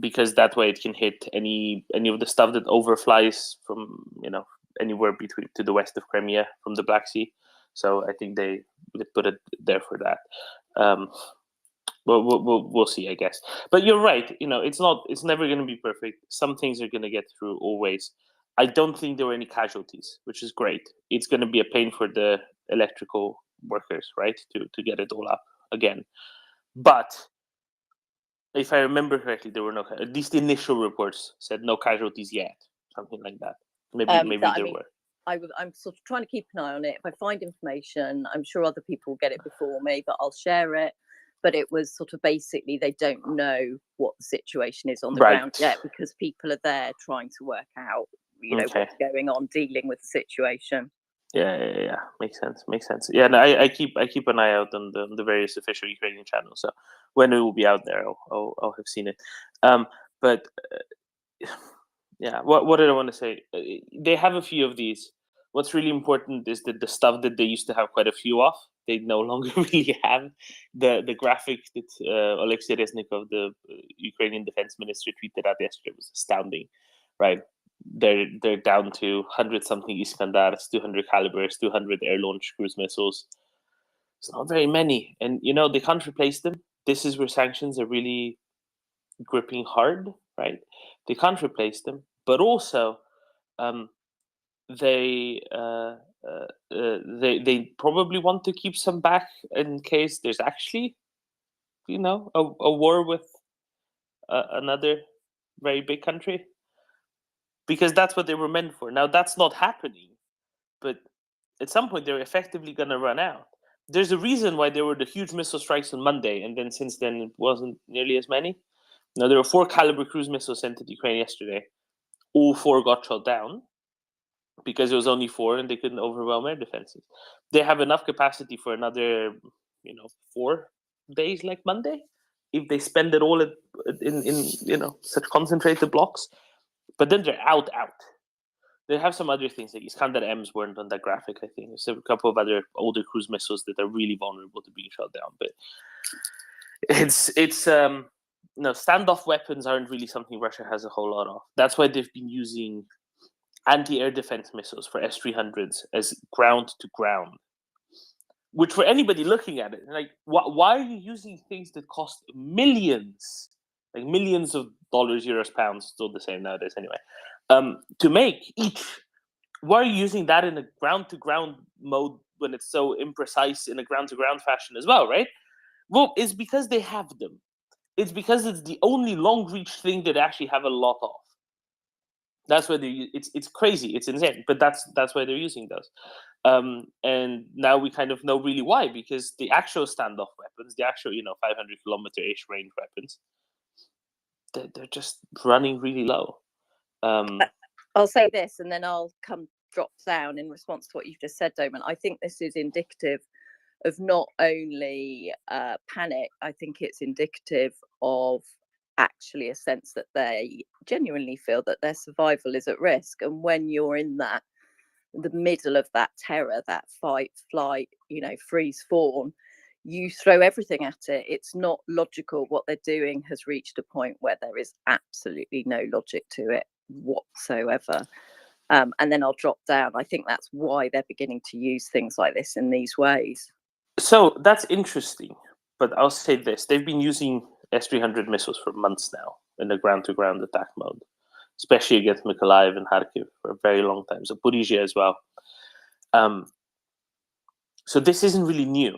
because that way it can hit any of the stuff that overflies from anywhere to the west of Crimea from the Black Sea. So I think they put it there for that. We'll see, I guess. But you're right. It's never going to be perfect. Some things are going to get through always. I don't think there were any casualties, which is great. It's going to be a pain for the electrical workers, right, to get it all up again. But if I remember correctly, there were no, at least the initial reports said no casualties yet, something like that. Maybe there were. I'm sort of trying to keep an eye on it. If I find information, I'm sure other people will get it before me, but I'll share it. But it was sort of basically they don't know what the situation is on the ground yet because people are there trying to work out, what's going on, dealing with the situation. Yeah. Makes sense. Yeah, no, I keep an eye out on the various official Ukrainian channels. So when it will be out there, I'll have seen it. But yeah, what did I want to say? They have a few of these. What's really important is that the stuff that they used to have quite a few of, they no longer really have. The graphic that Alexei Reznikov, the Ukrainian defense minister, tweeted out yesterday was astounding, right? They're down to 100-something Iskandars, 200 calibers, 200 air-launched cruise missiles. It's not very many, and they can't replace them. This is where sanctions are really gripping hard, right? They can't replace them, but also they probably want to keep some back in case there's actually, a war with another very big country, because that's what they were meant for. Now that's not happening, but at some point they're effectively going to run out. There's a reason why there were the huge missile strikes on Monday, and then since then it wasn't nearly as many. Now there were 4 caliber cruise missiles sent to Ukraine yesterday. All 4 got shot down because it was only 4 and they couldn't overwhelm air defenses. They have enough capacity for another, 4 days like Monday, if they spend it all in such concentrated blocks. But then they're out. They have some other things like Iskander M's weren't on that graphic. I think there's a couple of other older cruise missiles that are really vulnerable to being shot down. But it's standoff weapons aren't really something Russia has a whole lot of. That's why they've been using anti-air defense missiles for S-300s as ground-to-ground, which for anybody looking at it, like, why are you using things that cost millions, like millions of dollars, euros, pounds, still the same nowadays anyway, to make each? Why are you using that in a ground-to-ground mode when it's so imprecise in a ground-to-ground fashion as well, right? Well, it's because they have them. It's because it's the only long-reach thing that they actually have a lot of. That's why it's crazy, it's insane, but that's why they're using those. And now we kind of know really why, because the actual standoff weapons, the actual 500-kilometer-ish range weapons, they're just running really low. I'll say this, and then I'll drop down in response to what you've just said, Doman. I think this is indicative of not only panic. I think it's indicative of actually a sense that they genuinely feel that their survival is at risk. And when you're in the middle of that terror, that fight, flight, freeze, fawn, you throw everything at it. It's not logical. What they're doing has reached a point where there is absolutely no logic to it whatsoever. And then I'll drop down. I think that's why they're beginning to use things like this in these ways. So that's interesting, but I'll say this. They've been using S-300 missiles for months now in the ground-to-ground attack mode, especially against Mykolaiv and Kharkiv for a very long time. So Zaporizhzhia as well. So this isn't really new.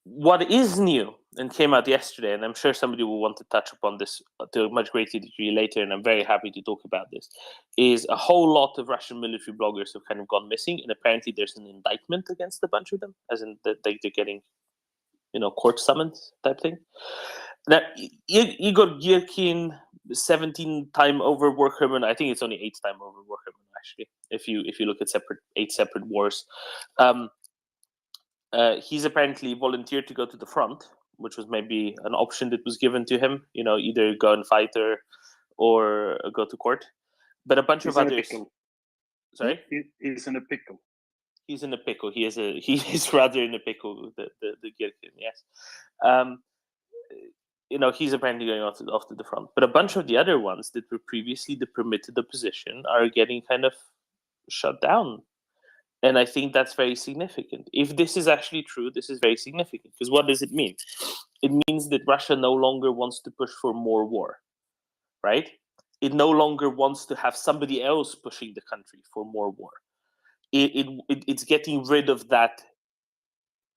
What is new and came out yesterday, and I'm sure somebody will want to touch upon this to a much greater degree later, and I'm very happy to talk about this, is a whole lot of Russian military bloggers have kind of gone missing, and apparently there's an indictment against a bunch of them, as in that they're getting, court summons type thing. Now, Igor Girkin, 17-time over war criminal. I think it's only 8-time over war criminal, actually, if you look at 8 separate wars. He's apparently volunteered to go to the front, which was maybe an option that was given to him. Either go and fight or go to court. But a bunch of others. Sorry, he's in a pickle. He's in a pickle. He is rather in a pickle. The Girkin, yes. He's apparently going off to the front. But a bunch of the other ones that were previously the permitted opposition are getting kind of shut down. And I think that's very significant. If this is actually true, this is very significant. Because what does it mean? It means that Russia no longer wants to push for more war, right? it no longer wants to have somebody else pushing the country for more war. It's getting rid of that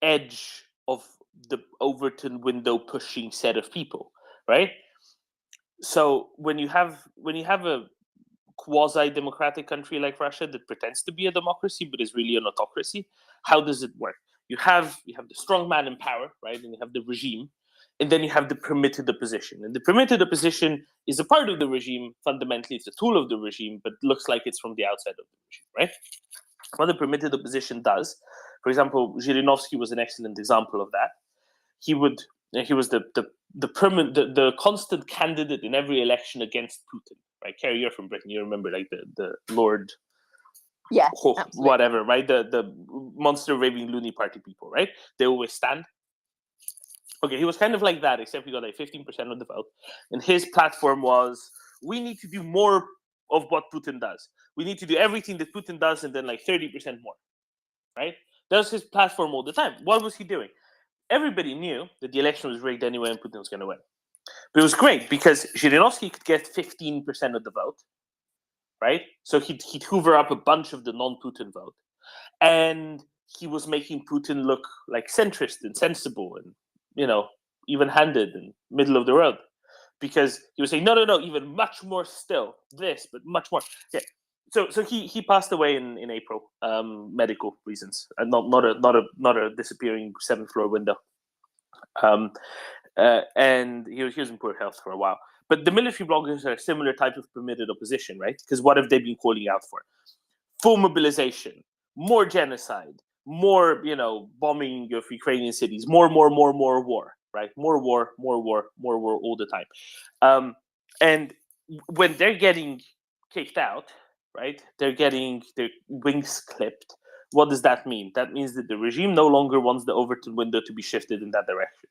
edge of the Overton window pushing set of people, right? So when you have a quasi-democratic country like Russia that pretends to be a democracy but is really an autocracy, how does it work? You have the strong man in power, right? And you have the regime, and then you have the permitted opposition. And the permitted opposition is a part of the regime. Fundamentally, it's a tool of the regime, but looks like it's from the outside of the regime, right? What the permitted opposition does, for example, Zhirinovsky was an excellent example of that. He was the constant candidate in every election against Putin, right? Carrie, you're from Britain. You remember, like the Lord, Yeah, whatever, right? The monster raving loony party people, right? They always stand. Okay, he was kind of like that, except he got like 15% of the vote. And his platform was, we need to do more of what Putin does. We need to do everything that Putin does and then like 30% more, right? That was his platform all the time. What was he doing? Everybody knew that the election was rigged anyway and Putin was going to win. But it was great because Zhirinovsky could get 15% of the vote, right? So he'd hoover up a bunch of the non-Putin vote. And he was making Putin look like centrist and sensible and, even-handed and middle of the road. Because he was saying, no, even much more still, this, but much more. Yeah. So he passed away in April, medical reasons, and not a disappearing 7th floor window. And he was in poor health for a while. But the military bloggers are a similar type of permitted opposition, right? Because what have they been calling out for? Full mobilization, more genocide, more bombing of Ukrainian cities, more war, right? More war all the time. And when they're getting kicked out, right? They're getting their wings clipped. What does that mean? That means that the regime no longer wants the Overton window to be shifted in that direction.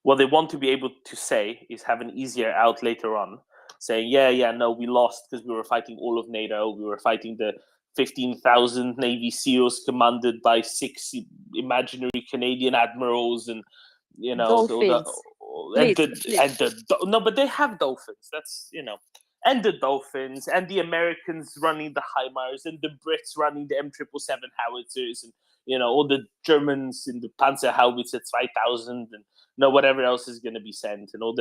What they want to be able to say is have an easier out later on, saying, no, we lost because we were fighting all of NATO. We were fighting the 15,000 Navy SEALs commanded by 6 imaginary Canadian admirals and, Dolphins. no, but they have dolphins. That's, and the Dolphins and the Americans running the HIMARS and the Brits running the M777 howitzers and, all the Germans in the Panzerhaubitze 2000 and whatever else is going to be sent and all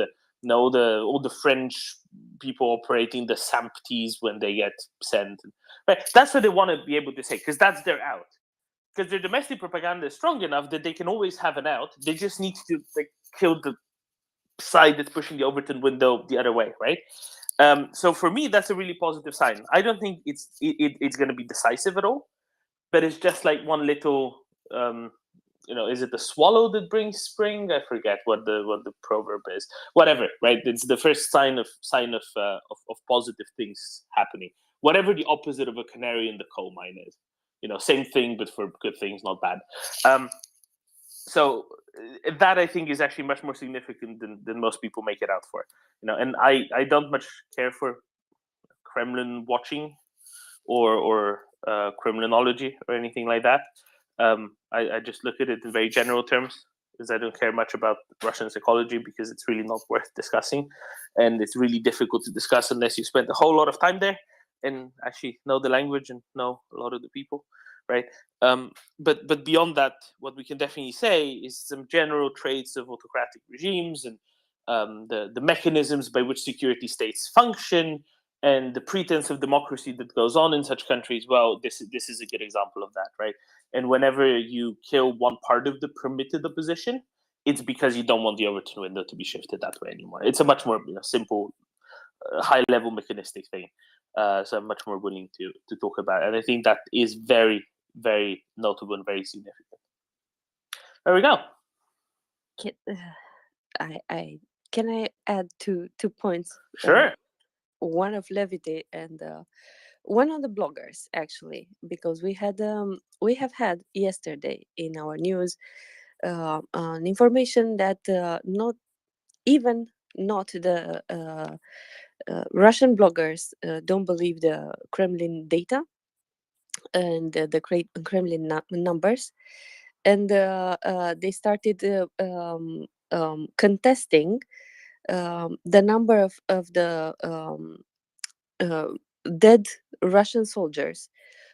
the French people operating the SAMPTs when they get sent. Right? That's what they want to be able to say because that's their out. Because their domestic propaganda is strong enough that they can always have an out. They just need to kill the side that's pushing the Overton window the other way, right? So for me, that's a really positive sign. I don't think it's going to be decisive at all, but it's just like one little, is it the swallow that brings spring? I forget what the proverb is. Whatever, right? It's the first sign of positive things happening. Whatever the opposite of a canary in the coal mine is, same thing but for good things, not bad. So that I think is actually much more significant than most people make it out for. And I don't much care for Kremlin watching or Kremlinology or anything like that. I just look at it in very general terms, because I don't care much about Russian psychology because it's really not worth discussing, and it's really difficult to discuss unless you spend a whole lot of time there and actually know the language and know a lot of the people, right? But beyond that, what we can definitely say is some general traits of autocratic regimes and the mechanisms by which security states function and the pretense of democracy that goes on in such countries. Well, this is a good example of that, right? And whenever you kill one part of the permitted opposition, it's because you don't want the Overton window to be shifted that way anymore. It's a much more simple, high-level mechanistic thing. So I'm much more willing to talk about it. And I think that is very, very notable and very significant. There we go. Can I add two points? Sure. One of levity and one of the bloggers, actually, because we have had yesterday in our news an information that not the Russian bloggers don't believe the Kremlin data and the Kremlin numbers, and they started contesting the number of the dead Russian soldiers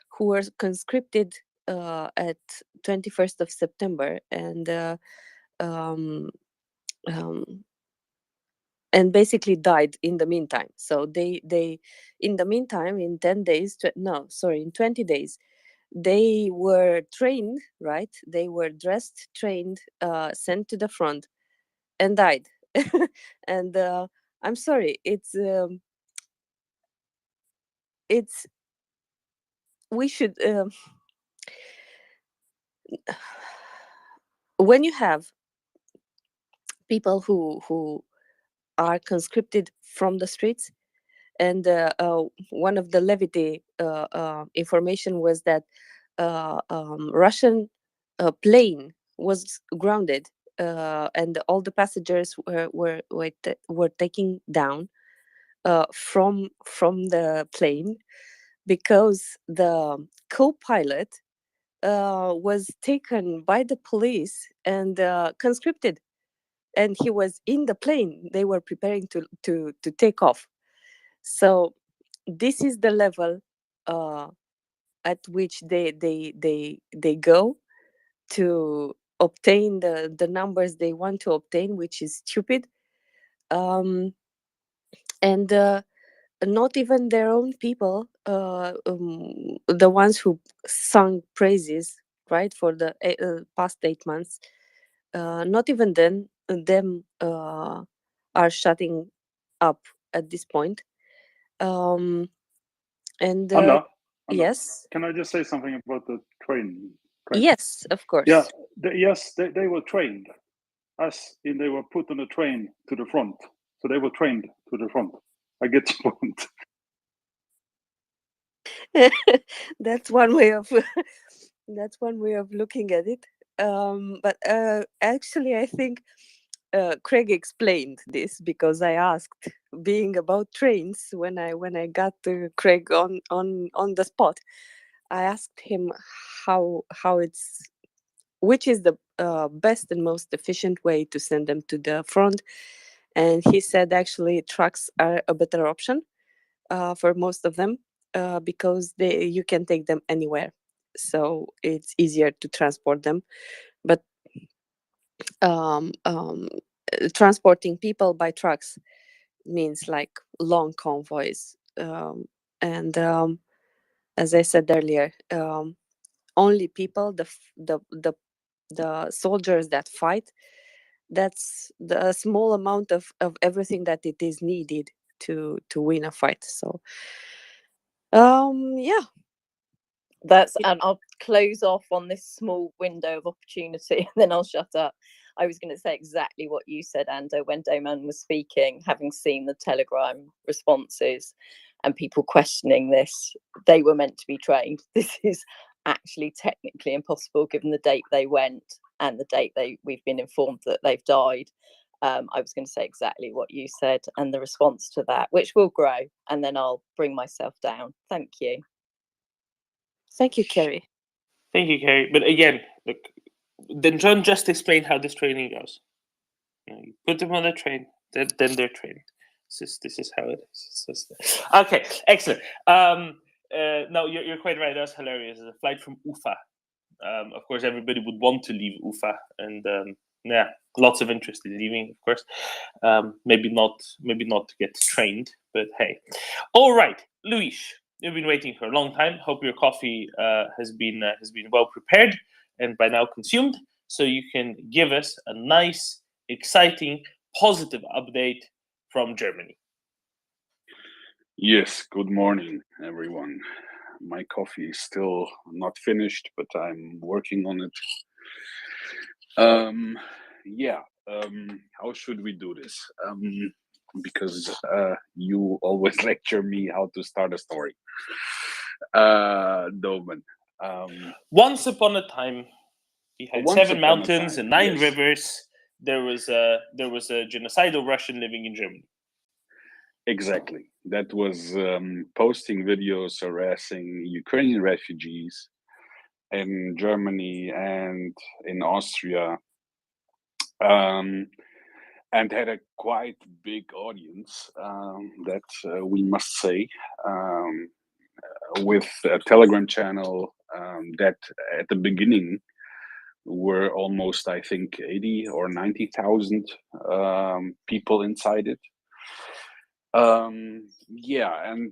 who were conscripted at 21st of September and basically died in the meantime. So they in the meantime, in 10 days, in 20 days, they were trained, right? They were dressed, trained, sent to the front, and died. And I'm sorry, it's we should when you have people who are conscripted from the streets, and one of the levity information was that Russian plane was grounded, and all the passengers were taken down from the plane because the co-pilot was taken by the police and conscripted, and he was in the plane. They were preparing to take off. So this is the level at which they go to obtain the numbers they want to obtain, which is stupid. And not even their own people, the ones who sung praises, right, for the past 8 months, not even them are shutting up at this point. And Anna, yes, can I just say something about the train? yes, of course. Yeah, they were trained, as in they were put on a train to the front. So they were trained to the front. I get your point. That's one way of that's one way of looking at it. But actually, I think Craig explained this, because I asked, being about trains, when I got Craig on the spot, I asked him how it's, which is the best and most efficient way to send them to the front, and he said actually trucks are a better option for most of them, because you can take them anywhere, so it's easier to transport them. But transporting people by trucks means like long convoys, and as I said earlier, only people, the soldiers that fight, that's the small amount of everything that it is needed to win a fight. So yeah, And I'll close off on this small window of opportunity and then I'll shut up. I was going to say exactly what you said, Ando, when Doman was speaking, having seen the Telegram responses and people questioning this. They were meant to be trained. This is actually technically impossible given the date they went and the date we've been informed that they've died. I was going to say exactly what you said and the response to that, which will grow, and then I'll bring myself down. Thank you. Thank you, Kerry. Thank you, Kerry. But again, look, then John just explained how this training goes. You put them on a train, then they're trained. This is how it is. Okay, excellent. No, you're quite right. That's hilarious. It's a flight from Ufa. Of course, everybody would want to leave Ufa, and yeah, lots of interest in leaving. Of course, maybe not to get trained, but hey. All right, Luis, you've been waiting for a long time. Hope your coffee has been well prepared and by now consumed, so you can give us a nice, exciting, positive update from Germany. Yes, good morning, everyone. My coffee is still not finished, but I'm working on it. How should we do this? Because you always lecture me how to start a story. Doman. Once upon a time, he had Once 7 upon a mountains time, and 9 yes. rivers. There was a genocidal Russian living in Germany. Exactly. That was posting videos harassing Ukrainian refugees in Germany and in Austria. and had a quite big audience, that we must say, with a Telegram channel that at the beginning were almost, I think, 80 or 90,000 people inside it. Yeah, and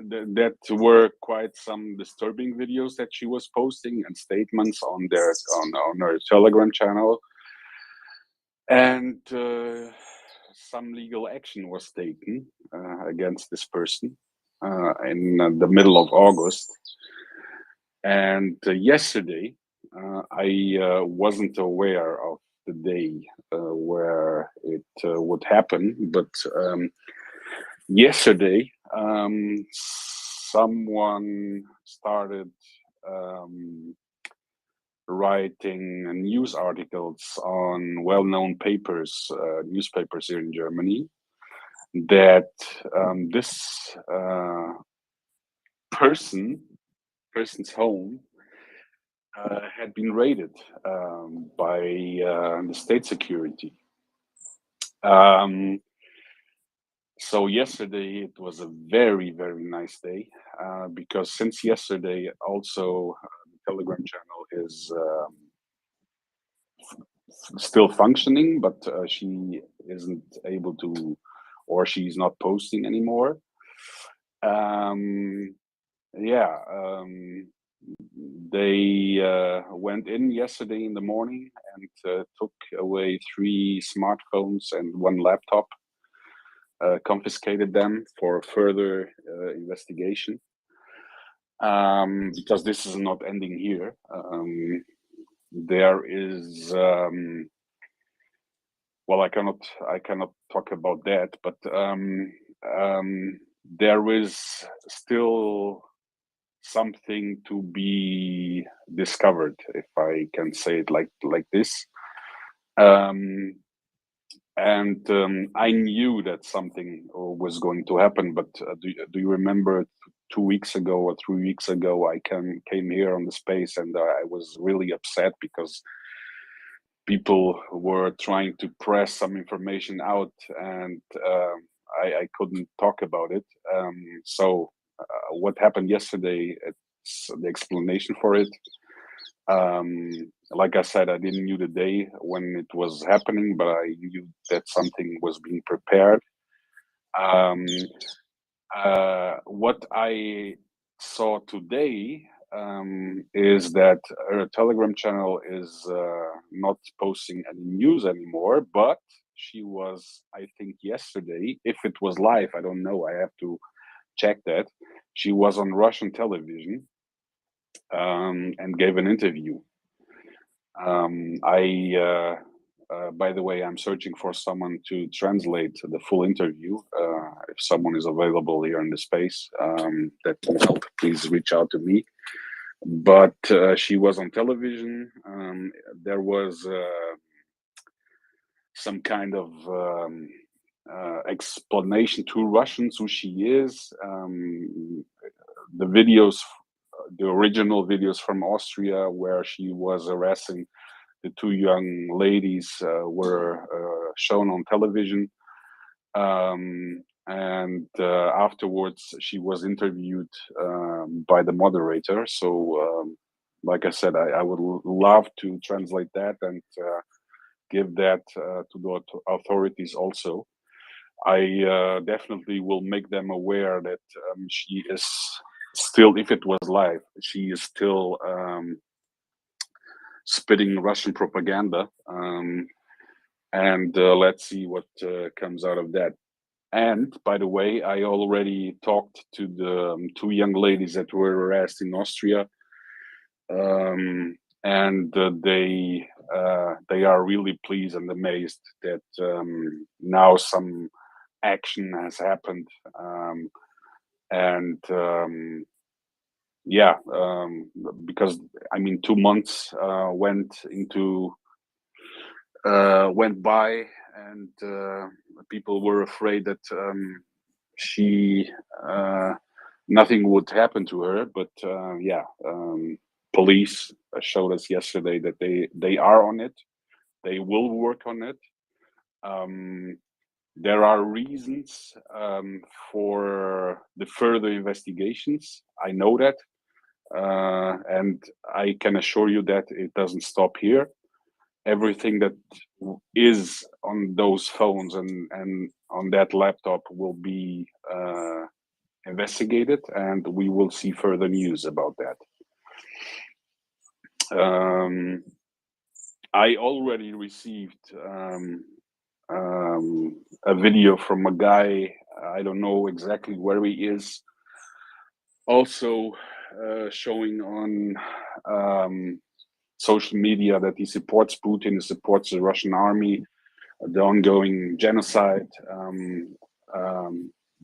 that were quite some disturbing videos that she was posting and statements on her Telegram channel, and some legal action was taken against this person in the middle of August. And yesterday, I wasn't aware of the day where it would happen, but yesterday, someone started writing news articles on well-known newspapers here in Germany, that this person's home had been raided by the state security. So yesterday it was a very, very nice day, because since yesterday also the Telegram channel is still functioning, but she isn't able to, or she's not posting anymore. Yeah, they went in yesterday in the morning and took away 3 smartphones and 1 laptop, confiscated them for further investigation, because this is not ending here. There is well, I cannot talk about that, but there is still something to be discovered, if I can say it like this. And I knew that something was going to happen, but do you remember 2 weeks ago or 3 weeks ago, I came here on the space, and I was really upset because people were trying to press some information out, and I couldn't talk about it. So what happened yesterday, it's the explanation for it. Like I said, I didn't know the day when it was happening, but I knew that something was being prepared. What I saw today is that her Telegram channel is not posting any news anymore, but she was, I think yesterday, if it was live, I don't know, I have to check that, she was on Russian television and gave an interview. By the way, I'm searching for someone to translate the full interview. If someone is available here in the space that can help, please reach out to me. But she was on television. There was some kind of explanation to Russians who she is. The videos, the original videos from Austria, where she was harassing the 2 young ladies, were shown on television. And afterwards, she was interviewed by the moderator. So, like I said, I would love to translate that and give that to the authorities also. I definitely will make them aware that she is still, if it was live, she is still spitting Russian propaganda. And let's see what comes out of that. And by the way, I already talked to the 2 young ladies that were harassed in Austria, and they are really pleased and amazed that now some action has happened, and yeah, because I mean 2 months went by, and people were afraid that she nothing would happen to her, but yeah, police showed us yesterday that they are on it. They will work on it. There are reasons for the further investigations. I know that. And I can assure you that it doesn't stop here. Everything that is on those phones and on that laptop will be investigated, and we will see further news about that. I already received a video from a guy, I don't know exactly where he is, also showing on social media that he supports Putin, he supports the Russian army, the ongoing genocide.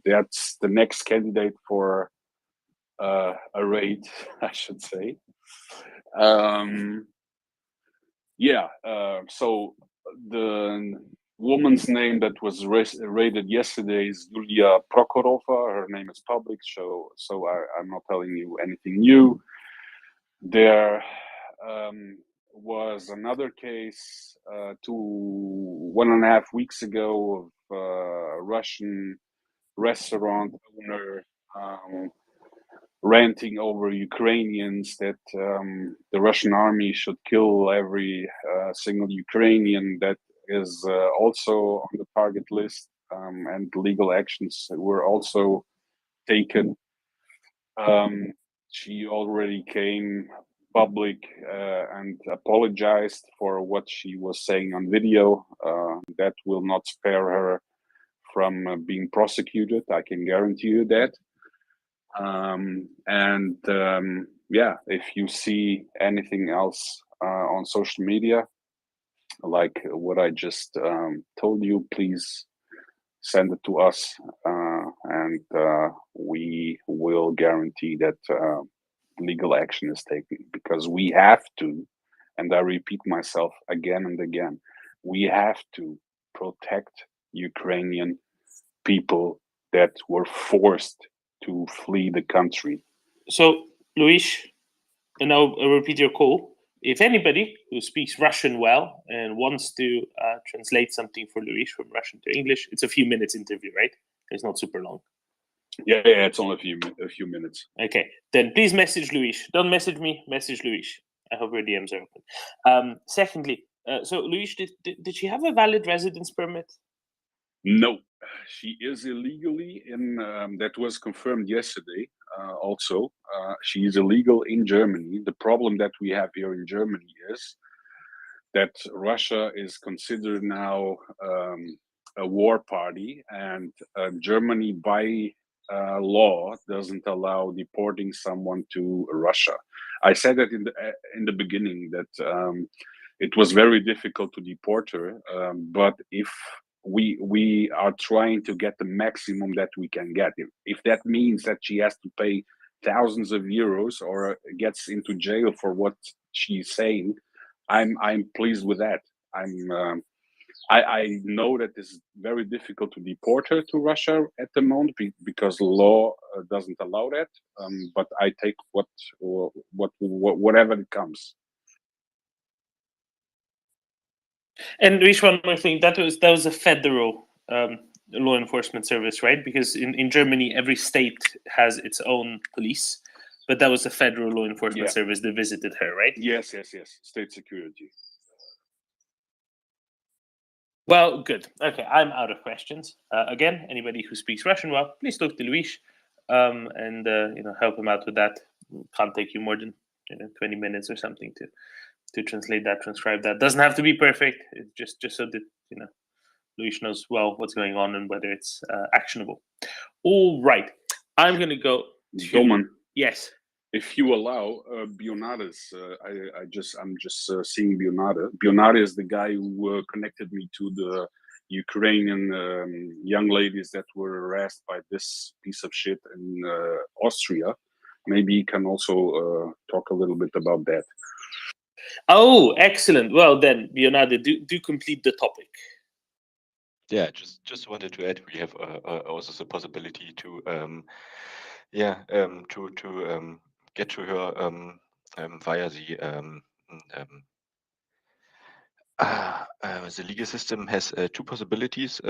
That's the next candidate for a raid, I should say. So the woman's name that was raided yesterday is Yulia Prokhorova. Her name is public, so I'm not telling you anything new. There was another case 1.5 weeks ago of a Russian restaurant owner ranting over Ukrainians that the Russian army should kill every single Ukrainian that is also on the target list, and legal actions were also taken. She already came public and apologized for what she was saying on video. That will not spare her from being prosecuted. I can guarantee you that. If you see anything else on social media, like what I just told you, please send it to us, and we will guarantee that legal action is taken, because we have to, and I repeat myself again and again, we have to protect Ukrainian people that were forced to flee the country. So, Luis, and I'll repeat your call. If anybody who speaks Russian well and wants to translate something for Luis from Russian to English, it's a few minutes interview, right? It's not super long. Yeah, it's only a few minutes. Okay, then please message Luis. Don't message me, message Luis. I hope your DMs are open. Secondly, so Luis, did she have a valid residence permit? No, she is illegally in, that was confirmed yesterday also. She is illegal in Germany. The problem that we have here in Germany is that Russia is considered now a war party, and Germany by law doesn't allow deporting someone to Russia. I said that in the beginning that it was very difficult to deport her, but if we are trying to get the maximum that we can get. If that means that she has to pay thousands of euros or gets into jail for what she's saying, I'm pleased with that. I know that it's very difficult to deport her to Russia at the moment because law doesn't allow that. But I take whatever it comes. And Luis, one more thing. That was a federal law enforcement service, right? Because in Germany, every state has its own police, but that was a federal law enforcement service that visited her, right? Yes. State security. Well, good. Okay, I'm out of questions. Again, anybody who speaks Russian well, please talk to Luis and help him out with that. Can't take you more than 20 minutes or something to translate that, transcribe that. Doesn't have to be perfect. It's just so that Luis knows well what's going on and whether it's actionable. All right, I'm gonna go to Doman. Yes. If you allow, Bionades, I'm just seeing Bionade. Bionade is the guy who connected me to the Ukrainian young ladies that were harassed by this piece of shit in Austria. Maybe he can also talk a little bit about that. Oh, excellent. Well then, Bionade, do complete the topic. Yeah, just wanted to add, we have also the possibility to get to her via the The legal system has two possibilities.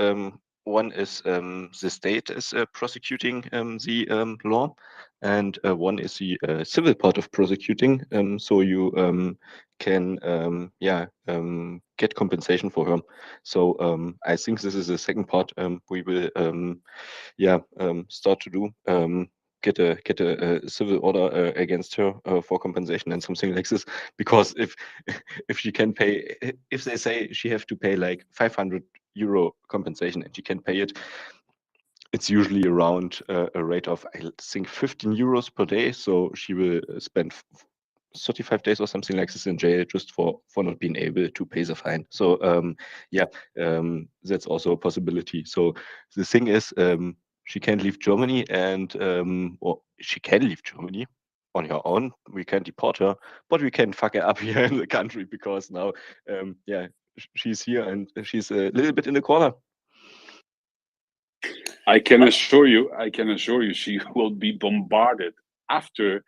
One is the state is prosecuting the law, and one is the civil part of prosecuting. So you can get compensation for her. So I think this is the second part we will start to do. Get a civil order against her for compensation and something like this, because if she can pay, if they say she have to pay like 500 euro compensation and she can pay it, it's usually around a rate of, I think, 15 euros per day. So she will spend 35 days or something like this in jail just for not being able to pay the fine. So that's also a possibility. So the thing is, she can't leave Germany, and or she can leave Germany on her own. We can deport her, but we can fuck her up here in the country, because now she's here and she's a little bit in the corner. I can assure you, she will be bombarded after.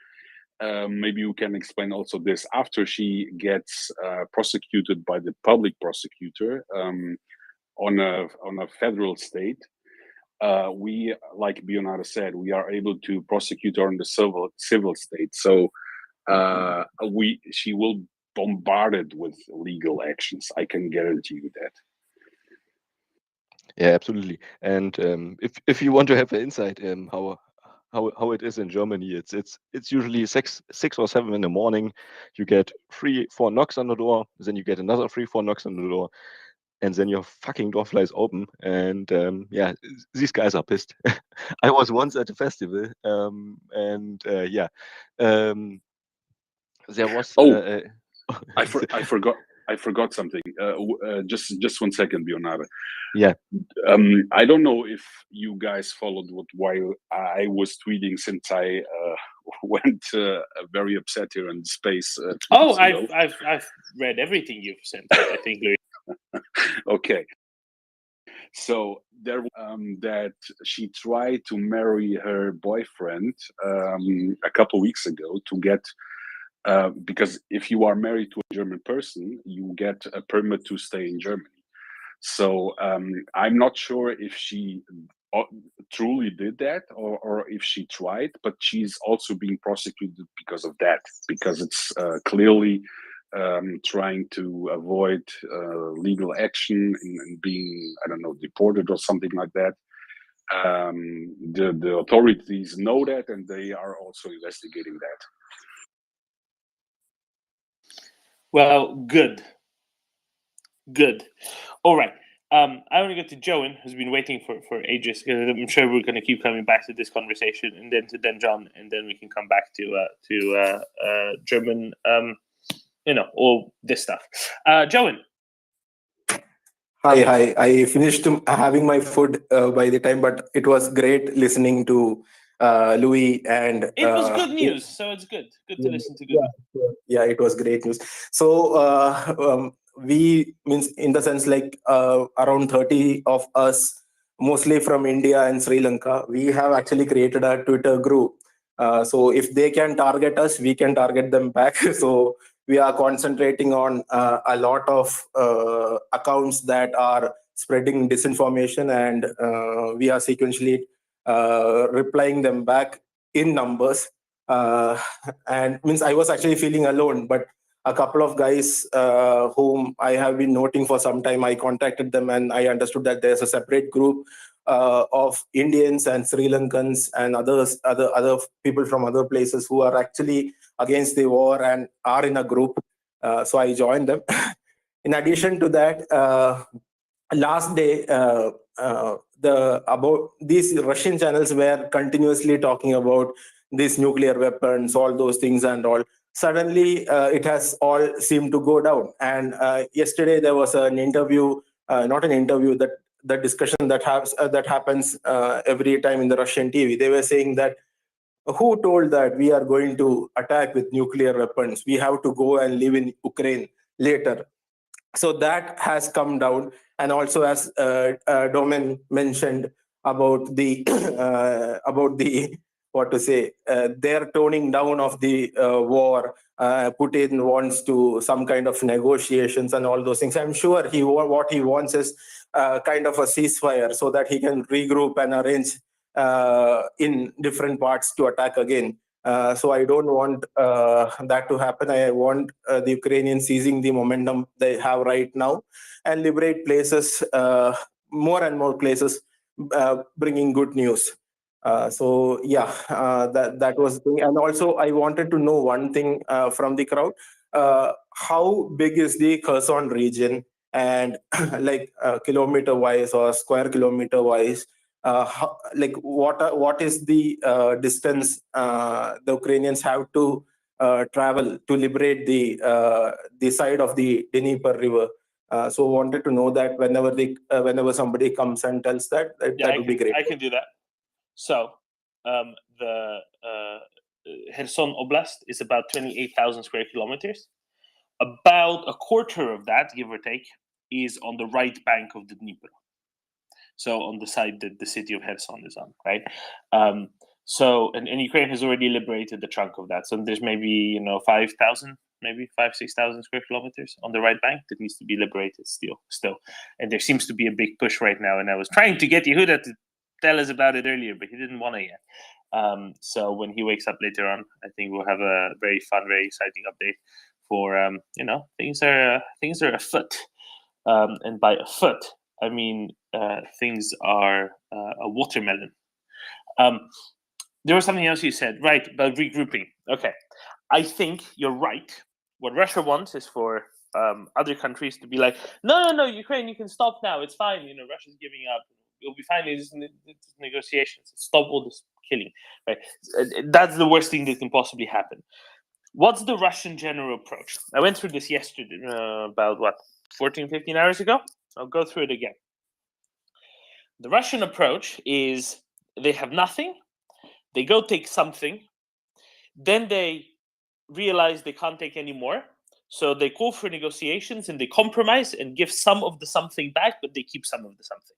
Maybe you can explain also this, after she gets prosecuted by the public prosecutor on a federal state. We, like Bionara said, we are able to prosecute her on the civil state. So she will bombarded with legal actions. I can guarantee you that. Yeah, absolutely. And if you want to have an insight how it is in Germany, it's usually 6 or 7 in the morning. You get 3-4 knocks on the door, then you get another 3-4 knocks on the door, and then your fucking door flies open. And these guys are pissed. I was once at a festival, and there was. I forgot something. Just 1 second, Bionara. Yeah. I don't know if you guys followed while I was tweeting, since I went very upset here in space. Oh, I've read everything you've sent. I think, Louis. Okay. So there, that she tried to marry her boyfriend a couple weeks ago to get. Because if you are married to a German person, you get a permit to stay in Germany. So I'm not sure if she truly did that, or if she tried, but she's also being prosecuted because of that, because it's clearly trying to avoid legal action and being, I don't know, deported or something like that. The authorities know that, and they are also investigating that. Well, good. All right. I want to go to Joan, who's been waiting for ages. I'm sure we're going to keep coming back to this conversation, and then to John, and then we can come back to German, all this stuff. Joan. Hi. I finished having my food by the time, but it was great listening to Louis, and It was good news, so it's good. Good to listen to good news. Yeah, it was great news. So we, means in the sense, like around 30 of us, mostly from India and Sri Lanka, we have actually created a Twitter group. So if they can target us, we can target them back. So we are concentrating on a lot of accounts that are spreading disinformation, and we are sequentially replying them back in numbers. And means I was actually feeling alone, but a couple of guys whom I have been noting for some time, I contacted them, and I understood that there's a separate group of Indians and Sri Lankans and other people from other places who are actually against the war and are in a group. So I joined them. In addition to that, last day, about these Russian channels were continuously talking about these nuclear weapons, all those things and all. Suddenly, it has all seemed to go down. And yesterday there was an interview, not an interview, that the discussion that happens every time in the Russian TV. They were saying that, who told that we are going to attack with nuclear weapons? We have to go and live in Ukraine later. So that has come down. And also, as Domen mentioned about the what to say, their toning down of the war. Putin wants to some kind of negotiations and all those things. I'm sure what he wants is kind of a ceasefire so that he can regroup and arrange in different parts to attack again. So I don't want that to happen. I want the Ukrainians seizing the momentum they have right now and liberate places, more and more places, bringing good news. So yeah, that was the thing. And also I wanted to know one thing from the crowd. How big is the Kherson region, and like kilometer wise or square kilometer wise, what is the distance the Ukrainians have to travel to liberate the side of the Dnieper River? So wanted to know that whenever somebody comes and tells that would be great. I can do that. So the Kherson Oblast is about 28,000 square kilometers. About a quarter of that, give or take, is on the right bank of the Dnieper. So on the side that the city of Kherson is on, right? So Ukraine has already liberated the chunk of that. So there's maybe 5,000, maybe 6,000 square kilometers on the right bank that needs to be liberated still. And there seems to be a big push right now. And I was trying to get Yehuda to tell us about it earlier, but he didn't want to yet. So when he wakes up later on, I think we'll have a very fun, very exciting update for things are afoot. And by afoot, I mean things are a watermelon. There was something else you said, right, about regrouping. Okay, I think you're right. What Russia wants is for other countries to be like, no, Ukraine, you can stop now. It's fine. Russia's giving up. It'll be fine. It's negotiations. Stop all this killing. Right? That's the worst thing that can possibly happen. What's the Russian general approach? I went through this yesterday, about 14, 15 hours ago. I'll go through it again. The Russian approach is they have nothing. They go take something. Then they realize they can't take any more. So they call for negotiations and they compromise and give some of the something back, but they keep some of the something.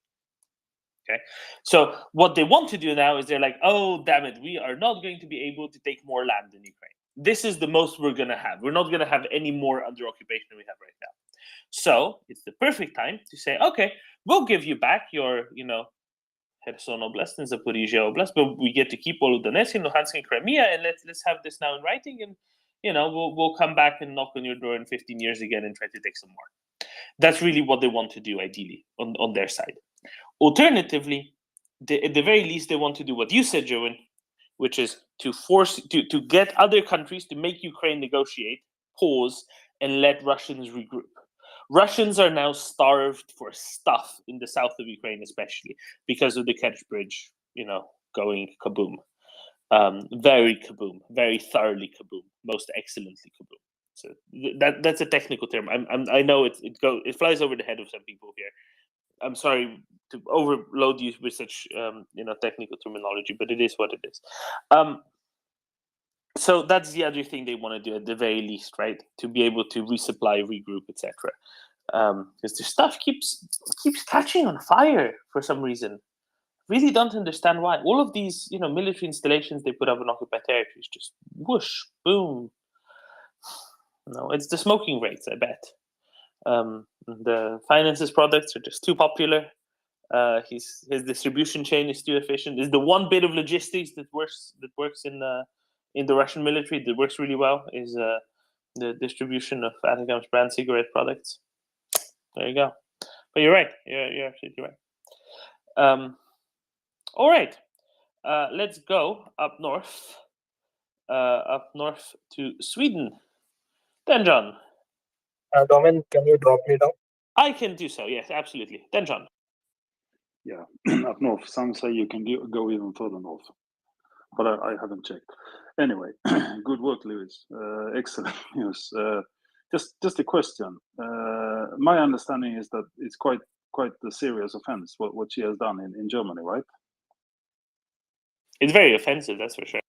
Okay. So what they want to do now is they're like, oh, damn it, we are not going to be able to take more land in Ukraine. This is the most we're going to have. We're not going to have any more under occupation we have right now. So it's the perfect time to say, okay, we'll give you back your, Kherson Oblast and Zaporizhia Oblast, but we get to keep all of Donetsk and Luhansk and Crimea, and let's have this now in writing, and we'll come back and knock on your door in 15 years again and try to take some more. That's really what they want to do, ideally, on their side. Alternatively, at the very least, they want to do what you said, Joan, which is to force to get other countries to make Ukraine negotiate, pause, and let Russians regroup. Russians are now starved for stuff in the south of Ukraine, especially because of the Kerch Bridge, going kaboom. Very kaboom, very thoroughly kaboom, most excellently kaboom. So that's a technical term. I know it flies over the head of some people here. I'm sorry to overload you with such technical terminology, but it is what it is. So that's the other thing they want to do at the very least, right? To be able to resupply, regroup, etc. Because the stuff keeps catching on fire for some reason. Really don't understand why. All of these, military installations they put up in occupied territories just whoosh, boom. No, it's the smoking rates, I bet. The finances products are just too popular. His distribution chain is too efficient. Is the one bit of logistics that works in the Russian military that works really well is the distribution of Atacam's brand cigarette products. There you go. But you're right. You're absolutely right. All right. Let's go up north. Up north to Sweden. Then John. Domin, can you drop me down? I can do so. Yes, absolutely. Then John. Yeah, up north. Some say you can go even further north, but I haven't checked. Anyway, good work, Lewis. Excellent news. Just a question. My understanding is that it's quite a serious offense what she has done in Germany, right? It's very offensive, that's for sure.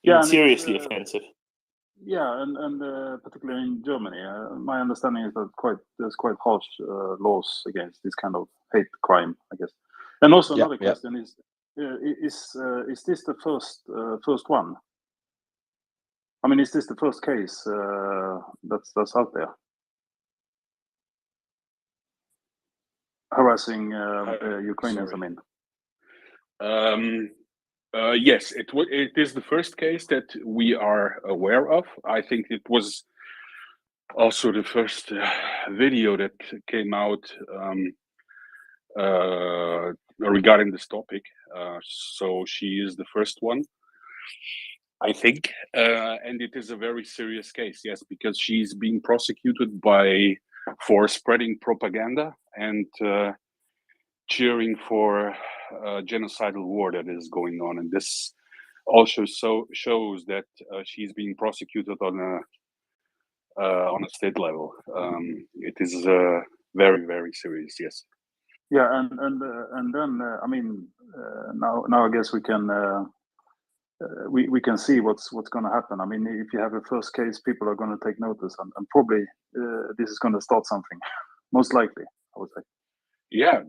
Yeah, seriously offensive. Yeah, and particularly in Germany, my understanding is that there's quite harsh laws against this kind of hate crime, I guess. And also another question is, Is this the first one? I mean, is this the first case that's out there harassing Ukrainians? Sorry. I mean, Yes, it is the first case that we are aware of. I think it was also the first video that came out regarding this topic. So she is the first one, I think, and it is a very serious case. Yes, because she's being prosecuted for spreading propaganda and cheering for genocidal war that is going on, and this also shows that she's being prosecuted on a state level. It is very, very serious. Yes. yeah, and then I mean, now I guess we can see what's going to happen. I mean, if you have a first case, people are going to take notice, and probably this is going to start something. Most likely, I would say. Yeah,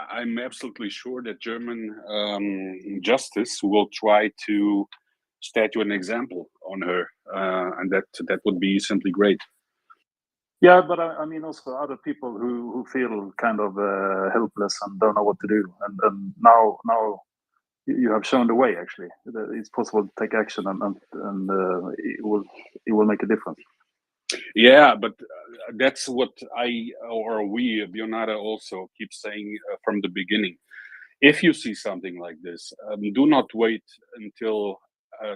I'm absolutely sure that German justice will try to statue an example on her, and that would be simply great. Yeah, but I mean also other people who feel kind of helpless and don't know what to do, and now you have shown the way. Actually, that it's possible to take action, and it will make a difference. Yeah, but that's what we, Bionara, also keep saying from the beginning. If you see something like this, do not wait until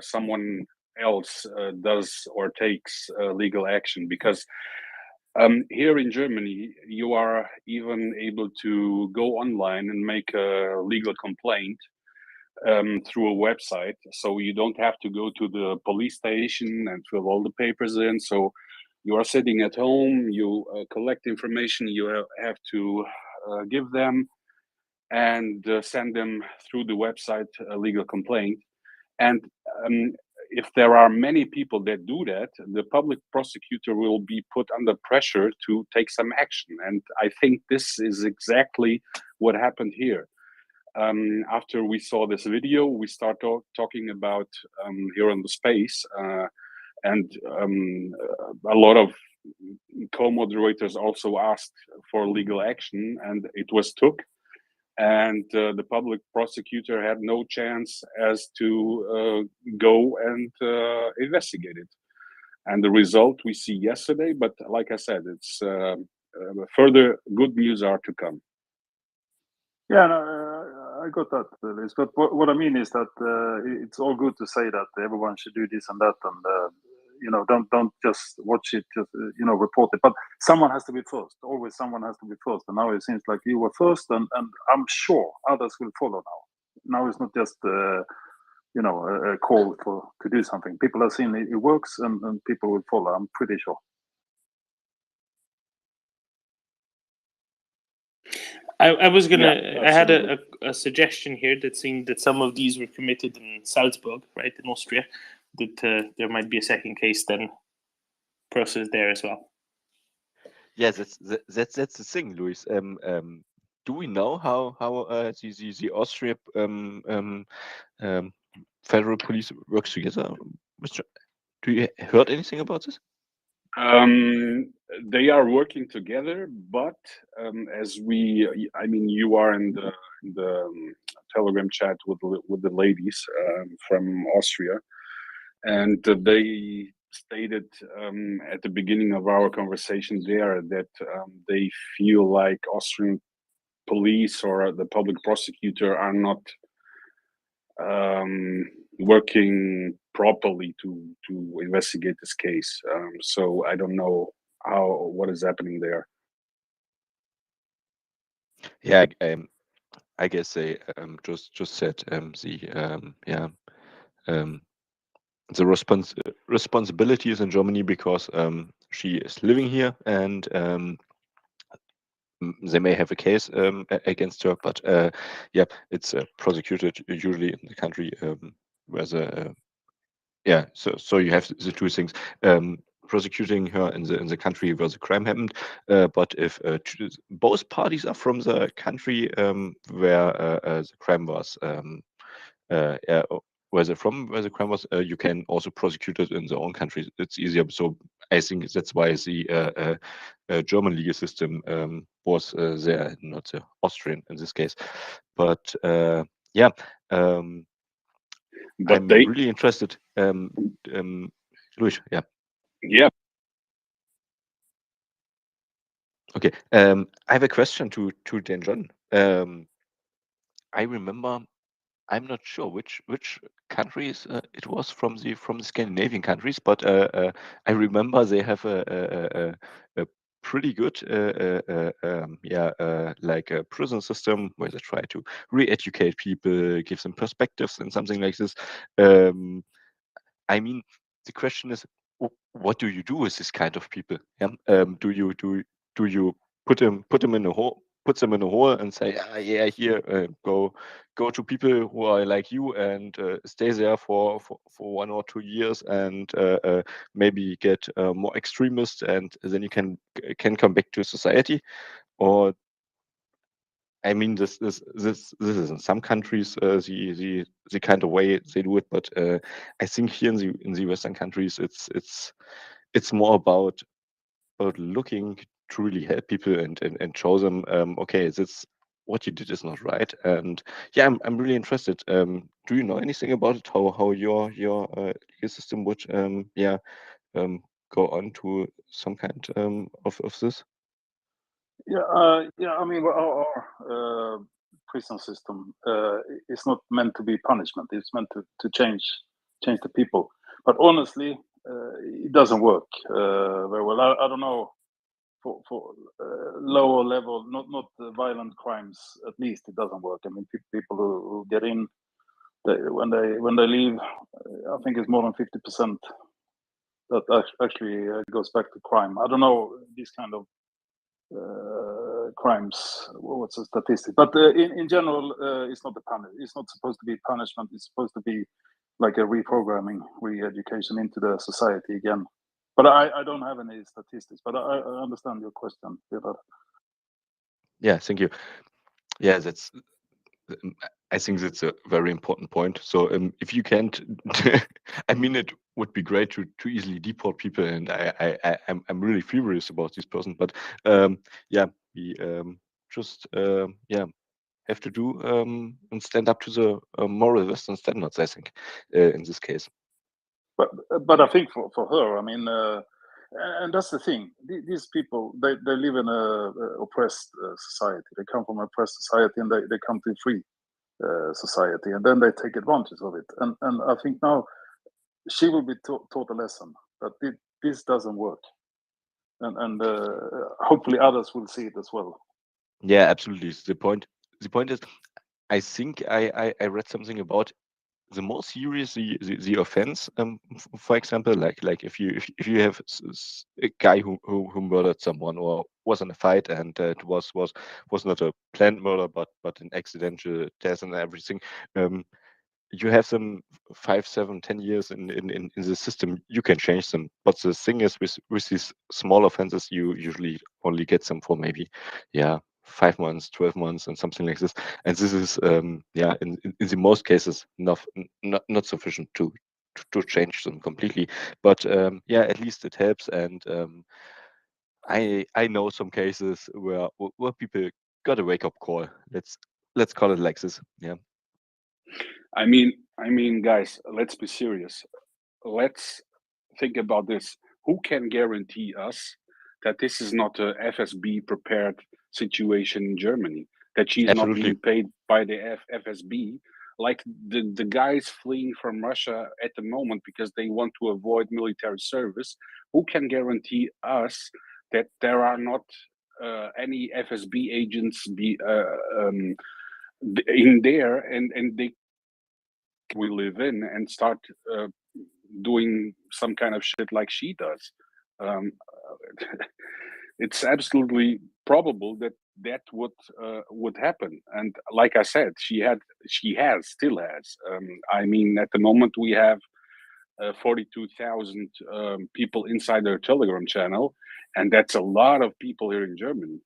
someone else does or takes legal action, because here in Germany, you are even able to go online and make a legal complaint through a website. So you don't have to go to the police station and fill all the papers in. So you are sitting at home, you collect information you have to give them, and send them through the website a legal complaint. And if there are many people that do that, the public prosecutor will be put under pressure to take some action. And I think this is exactly what happened here. After we saw this video, we start talking about here on the space, and a lot of co-moderators also asked for legal action, and it was took. And the public prosecutor had no chance as to go and investigate it. And the result we see yesterday, but like I said, it's further good news are to come. Yeah, no, I got that, Liz. But what I mean is that it's all good to say that everyone should do this and that, and don't just watch it, just report it. But someone has to be first. Always, someone has to be first. And now it seems like you were first, and I'm sure others will follow now. Now it's not just a call to do something. People have seen it works, and people will follow. I'm pretty sure. I was gonna. Yeah, I had a suggestion here that seemed that some of these were committed in Salzburg, right, in Austria. That there might be a second case then processed there as well. Yeah, that's the thing, Luis. Do we know how the Austria federal police works together, Mr.? Do you heard anything about this? They are working together, but as you are in the Telegram chat with the ladies from Austria, and they stated at the beginning of our conversation there that they feel like Austrian police or the public prosecutor are not working properly to investigate this case. So I don't know what is happening there. Yeah, I guess they just said the responsibility is in Germany because she is living here, and they may have a case against her, but it's prosecuted usually in the country where the so you have the two things. Prosecuting her in the country where the crime happened, but if both parties are from the country where the crime was where they're from, where the crime was, you can also prosecute it in their own country. It's easier. So I think that's why the German legal system was there, not the Austrian in this case. But yeah, But I'm they, really interested. Luis, yeah. yeah, Okay. I have a question to Dan John. I remember, I'm not sure which countries it was from the Scandinavian countries, but I remember they have a pretty good like a prison system where they try to re-educate people, give them perspectives and something like this. I mean, the question is, what do you do with this kind of people? Yeah? Do you put them in a hole, and say, yeah, here, go to people who are like you and stay there for 1 or 2 years, and maybe get more extremist, and then you can come back to society? Or I mean, this is in some countries the kind of way they do it, but I think here in the Western countries, it's more about looking to really help people and show them, okay, this what you did is not right. And yeah, I'm really interested. Do you know anything about it? How your legal system would go on to some kind of this? Yeah. I mean, our prison system is not meant to be punishment. It's meant to change the people. But honestly, it doesn't work very well. I don't know, for lower level, not violent crimes. At least it doesn't work. I mean, people who get in, when they leave, I think it's more than 50% that actually goes back to crime. I don't know these kind of crimes. What's the statistic? But in general, it's not it's not supposed to be punishment. It's supposed to be like a reprogramming, re-education into the society again. But I don't have any statistics. But I understand your question, Peter. Yeah, thank you. Yeah, that's. I think that's a very important point. So if you can't, I mean, it would be great to easily deport people, and I'm really furious about this person. But yeah, we just have to do and stand up to the moral Western standards, I think, in this case. But I think for her, I mean, and that's the thing. These people, they live in a oppressed society. They come from an oppressed society, and they come to a free society, and then they take advantage of it. And I think now she will be taught a lesson that this doesn't work, and hopefully others will see it as well. Yeah, absolutely. The point is, I think I read something about the more serious the offense, for example, like if you have a guy who murdered someone, or was in a fight, and it was not a planned murder, but an accidental death and everything, you have them 5, 7, 10 years in the system, you can change them. But the thing is, with these small offenses, you usually only get them for maybe 5 months, 12 months, and something like this. And this is in the most cases not sufficient to change them completely. But at least it helps. And I know some cases where people got a wake-up call. Let's call it like this. Yeah. I mean, guys, let's be serious. Let's think about this. Who can guarantee us that this is not a FSB prepared situation in Germany? That she's not being paid by the FSB, like the guys fleeing from Russia at the moment because they want to avoid military service. Who can guarantee us that there are not any FSB agents in there, and they we live in, and start doing some kind of shit like she does? It's absolutely probable that would happen. And like I said, she still has. I mean, at the moment we have 42,000 people inside their Telegram channel, and that's a lot of people here in Germany.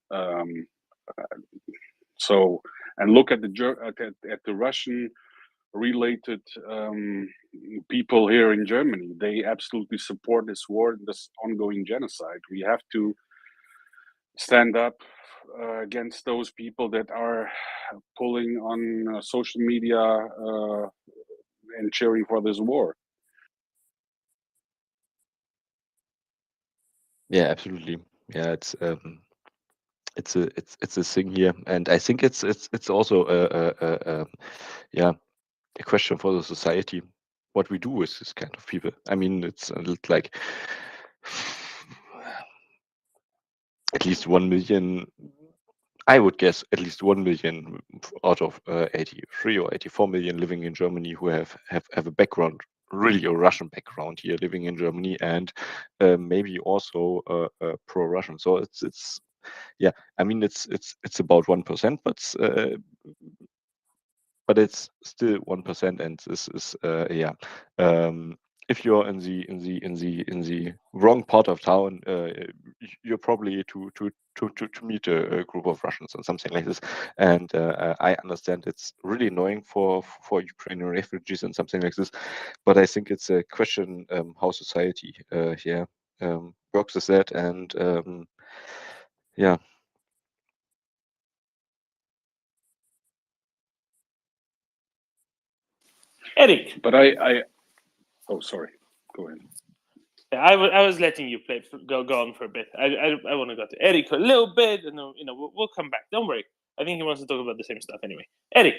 So, and look at the Russian related people here in Germany. They absolutely support this war, this ongoing genocide. We have to stand up against those people that are pulling on social media and cheering for this war. Yeah, absolutely. Yeah, it's a thing here, and I think it's also yeah, a question for the society, what we do with this kind of people. I mean, it's a little like at least 1 million. I would guess at least 1 million out of 83 or 84 million living in Germany who have a background, really a Russian background here, living in Germany, and maybe also pro-Russian. So it's yeah. I mean, it's about 1%, but it's still 1%, and this is yeah. If you're in the wrong part of town, you're probably to meet a group of Russians or something like this. And I understand it's really annoying for Ukrainian refugees and something like this, but I think it's a question how society here works with that, and yeah. Eric. But I oh, sorry. Go ahead. Yeah, I was letting you go on for a bit. I want to go to Eric for a little bit, and then, we'll come back. Don't worry. I think he wants to talk about the same stuff anyway. Eric.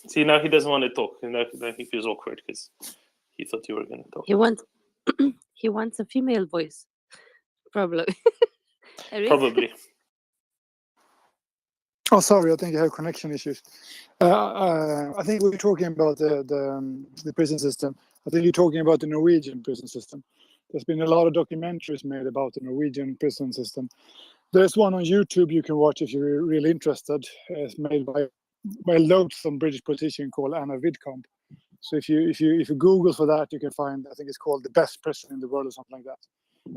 See, now he doesn't want to talk. Now he feels awkward because he thought you were going to talk. He wants a female voice, probably. Eric? Probably. Oh, sorry, I think I have connection issues. I think we're talking about the prison system. I think you're talking about the Norwegian prison system. There's been a lot of documentaries made about the Norwegian prison system. There's one on YouTube you can watch if you're really interested. It's made by a loathsome British politician called Anna Vidcombe. So if you Google for that, you can find, I think it's called The Best Prison in the World or something like that.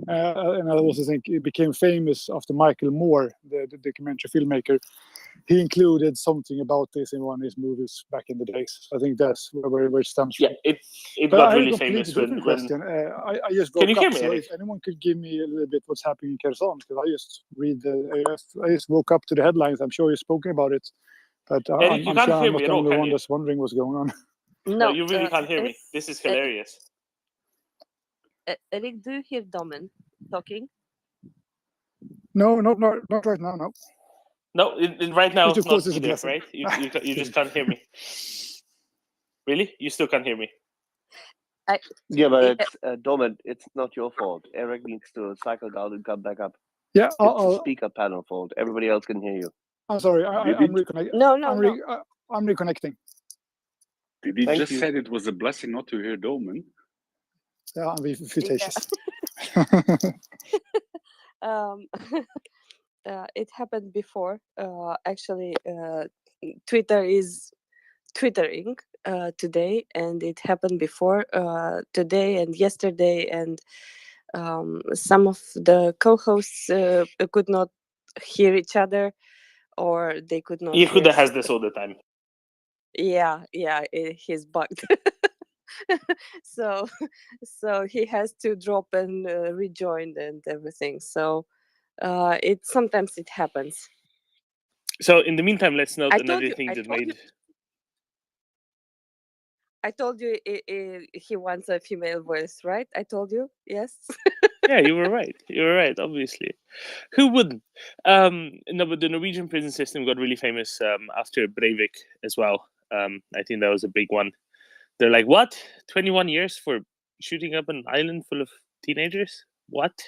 And I also think it became famous after Michael Moore, the documentary filmmaker. He included something about this in one of his movies back in the days. I think that's where it stems from. Yeah, it But got I have really a completely famous different when question. I just Can woke you hear up, me, so Eric? if anyone could give me a little bit what's happening in Kherson, because I just woke up to the headlines. I'm sure you've spoken about it, but Eric, you I'm can't sure hear I'm not me at the all, only can one you? that's wondering what's going on. No, you really can't hear me. Eric, This is hilarious. Eric, do you hear Domen talking? No, not right now. No. No, right now, Which of course not is a either, blessing. right? You just can't hear me. Really? You still can't hear me? Yeah, but it's Domin, it's not your fault. Eric needs to cycle down and come back up. Yeah, It's the speaker panel fault. Everybody else can hear you. I'm sorry. I'm reconnecting. No. I'm reconnecting. Did he Thank just you. said it was a blessing not to hear Dolman? Yeah, I'm being flirtatious. It happened before. Actually, Twitter is twittering today, and it happened before today and yesterday, and some of the co-hosts could not hear each other, or they could not hear. Yehuda has this all the time. Yeah, he's bugged. so he has to drop and rejoin and everything. So sometimes it happens. So in the meantime, let's note I told another you- thing I that told made. you- I told you he wants a female voice, right? I told you, yes. Yeah, you were right. You were right. Obviously, who wouldn't? No, but the Norwegian prison system got really famous after Breivik as well. I think that was a big one. They're like, what? 21 years for shooting up an island full of teenagers? What?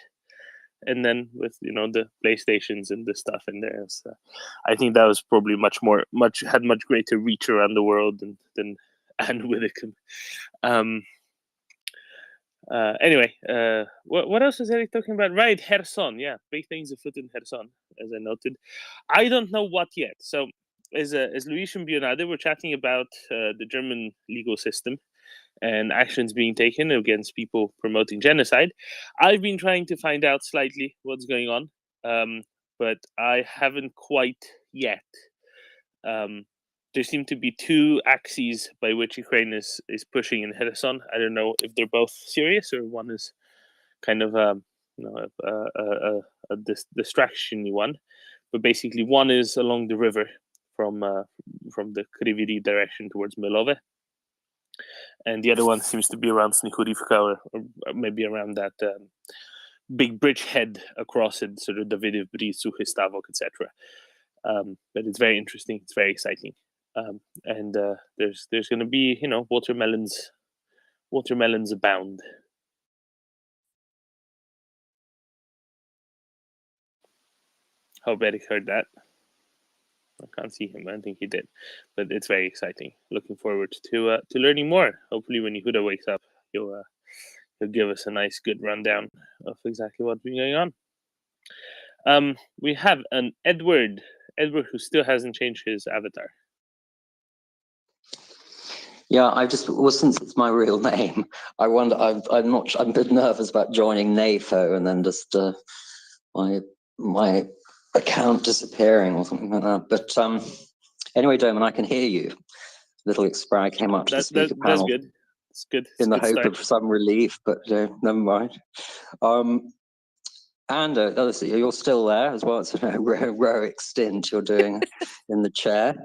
And then with the PlayStations and the stuff in there, so I think that was probably much greater reach around the world than Anne Widdecombe. Anyway, what else was Eric talking about? Right, Kherson. Yeah, big things afoot in Kherson, as I noted. I don't know what yet. So, as Luis and Bionade were chatting about the German legal system and actions being taken against people promoting genocide, I've been trying to find out slightly what's going on, but I haven't quite yet. There seem to be two axes by which Ukraine is pushing in Kherson. I don't know if they're both serious or one is kind of a distraction one, but basically one is along the river from the Kriviri direction towards Milove, and the other one seems to be around Snichurivka or maybe around that big bridgehead across it, sort of Davidiv, Bris, Suchistavok, etc. But it's very interesting. It's very exciting. And there's going to be, watermelons abound. Hope Eric heard that. I can't see him. I don't think he did, but it's very exciting. Looking forward to learning more. Hopefully, when Yehuda wakes up, he'll give us a nice, good rundown of exactly what's been going on. We have an Edward who still hasn't changed his avatar. Yeah, since it's my real name, I wonder. I'm a bit nervous about joining NAFO and then just my account disappearing or something like that. But anyway, Doman, I can hear you. Little I came up to the speaker panel. That's good. It's good. In the hope of some relief, but never mind. And you're still there as well. It's a heroic stint you're doing in the chair.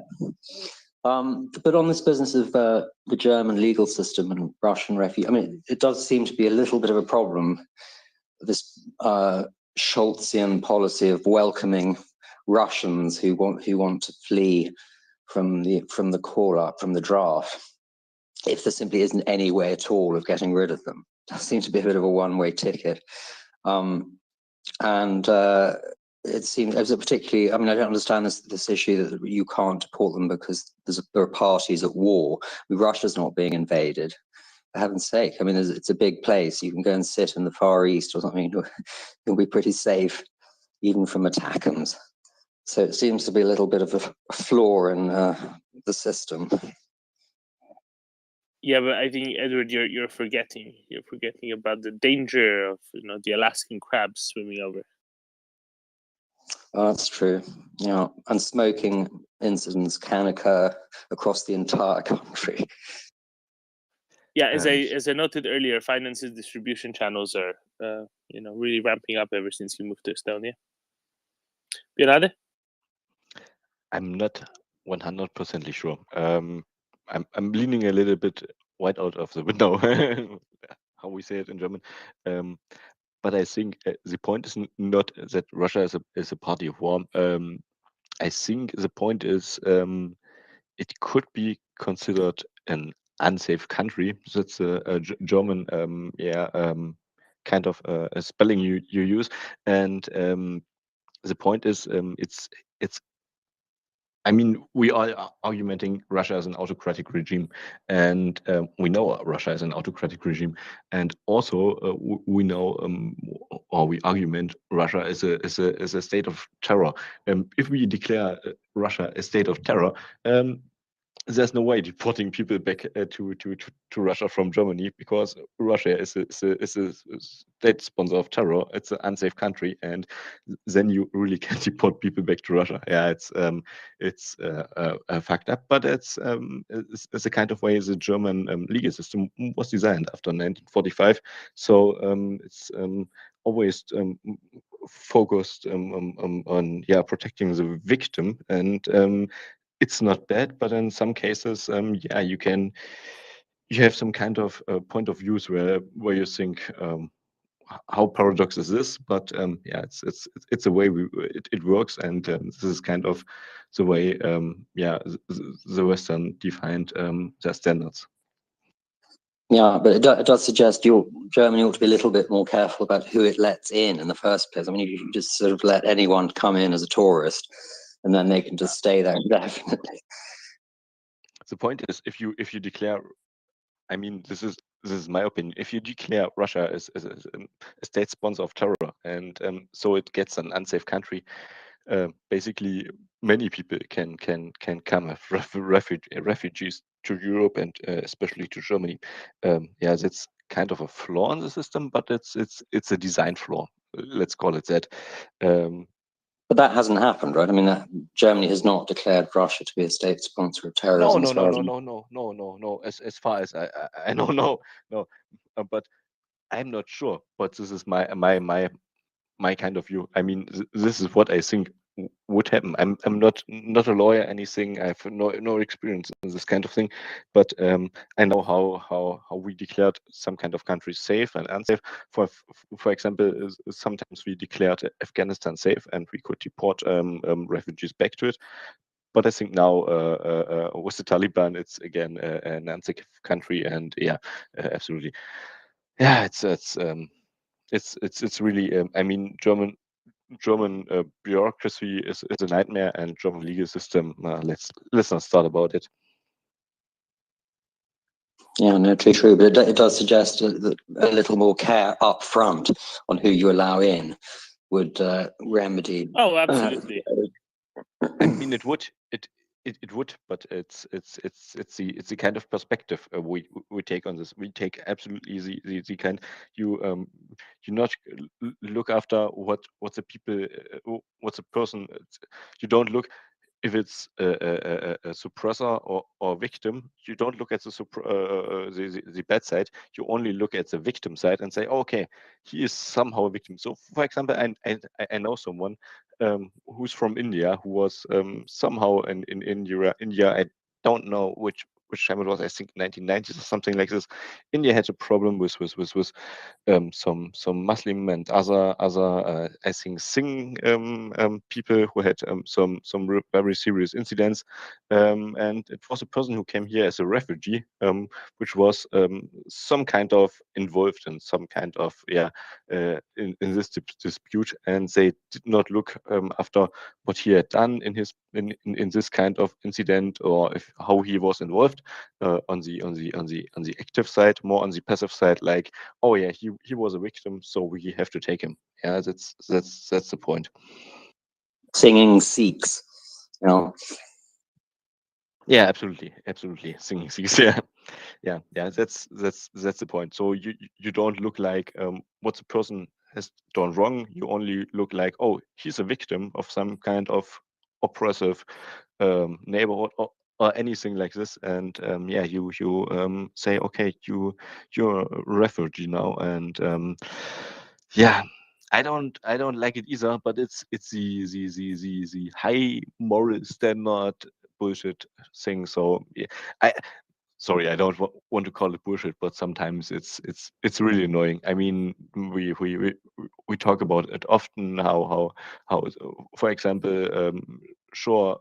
But on this business of the German legal system and Russian refugees, it does seem to be a little bit of a problem, this Scholzian policy of welcoming Russians who want to flee from the call-up, from the draft, if there simply isn't any way at all of getting rid of them. It seems to be a bit of a one-way ticket. It seems, as a particularly, I don't understand this issue that you can't deport them because there are parties at war. Russia's not being invaded. For heaven's sake, it's a big place. You can go and sit in the Far East or something. You'll be pretty safe, even from attackers. So it seems to be a little bit of a flaw in the system. Yeah, but I think, Edward, you're forgetting about the danger of the Alaskan crabs swimming over. Oh, that's true. Yeah, and smoking incidents can occur across the entire country. Yeah, as I noted earlier, Finance's distribution channels are really ramping up ever since he moved to Estonia. Björn? I'm not 100% sure. I'm leaning a little bit wide out of the window, how we say it in German. But I think the point is not that Russia is a party of war. I think the point is it could be considered an unsafe country. That's a German kind of a spelling you use. And the point is it's we are arguing Russia as an autocratic regime, and we know Russia is an autocratic regime, and also we know, or we argument Russia is a state of terror. If we declare Russia a state of terror, there's no way deporting people back to Russia from Germany, because Russia is a state sponsor of terror. It's an unsafe country, and then you really can't deport people back to Russia. Yeah, it's fucked up, but it's a kind of way the German legal system was designed after 1945. So it's always focused on protecting the victim, and it's not bad, but in some cases, you have some kind of point of views where you think, how paradox is this? But it's a way it works, and this is kind of the way the Western defined their standards. Yeah, but it does suggest Germany ought to be a little bit more careful about who it lets in the first place. You just sort of let anyone come in as a tourist, and then they can just stay there indefinitely. The point is, if you declare, this is my opinion. If you declare Russia as a state sponsor of terror, and so it gets an unsafe country, basically many people can come as refugees to Europe, and especially to Germany. That's kind of a flaw in the system, but it's a design flaw. Let's call it that. But that hasn't happened, right? I mean, Germany has not declared Russia to be a state sponsor of terrorism. No. As far as I know, no. But I'm not sure. But this is my kind of view. I mean, this is what I think would happen. I'm not a lawyer, anything. I have no experience in this kind of thing, but I know how we declared some kind of countries safe and unsafe. For example, sometimes we declared Afghanistan safe and we could deport refugees back to it. But I think now with the Taliban, it's again an unsafe country, and yeah, absolutely, yeah, it's really. I mean, German bureaucracy is a nightmare, and German legal system. Let's not start about it. Yeah, no, true. But it does suggest that a little more care up front on who you allow in would remedy. Oh, absolutely. I mean, it would, but it's the kind of perspective we take on this. We take absolutely the kind you not look after what the people, what's the person. You don't look if it's a suppressor or victim. You don't look at the bad side. You only look at the victim side and say, oh, okay, he is somehow a victim. So, for example, I know someone who's from India who was somehow in India. I don't know which time it was. I think 1990s or something like this. India had a problem with some Muslim and other I think Singh people who had some very serious incidents, and it was a person who came here as a refugee, which was some kind of involved in some kind of in this dispute, and they did not look after what he had done in this kind of incident, or how he was involved on the active side, more on the passive side, like, oh yeah, he was a victim, so we have to take him. Yeah, that's the point. Singing Sikhs, you know. Yeah, absolutely. Singing Sikhs, yeah. That's the point. So you don't look like what the person has done wrong. You only look like, oh, he's a victim of some kind of oppressive neighborhood or anything like this, and you say, okay, you're a refugee now, and yeah. I don't like it either, but it's the high moral standard bullshit thing. So yeah, sorry, I don't want to call it bullshit, but sometimes it's really annoying. I mean, we talk about it often. How for example, sure,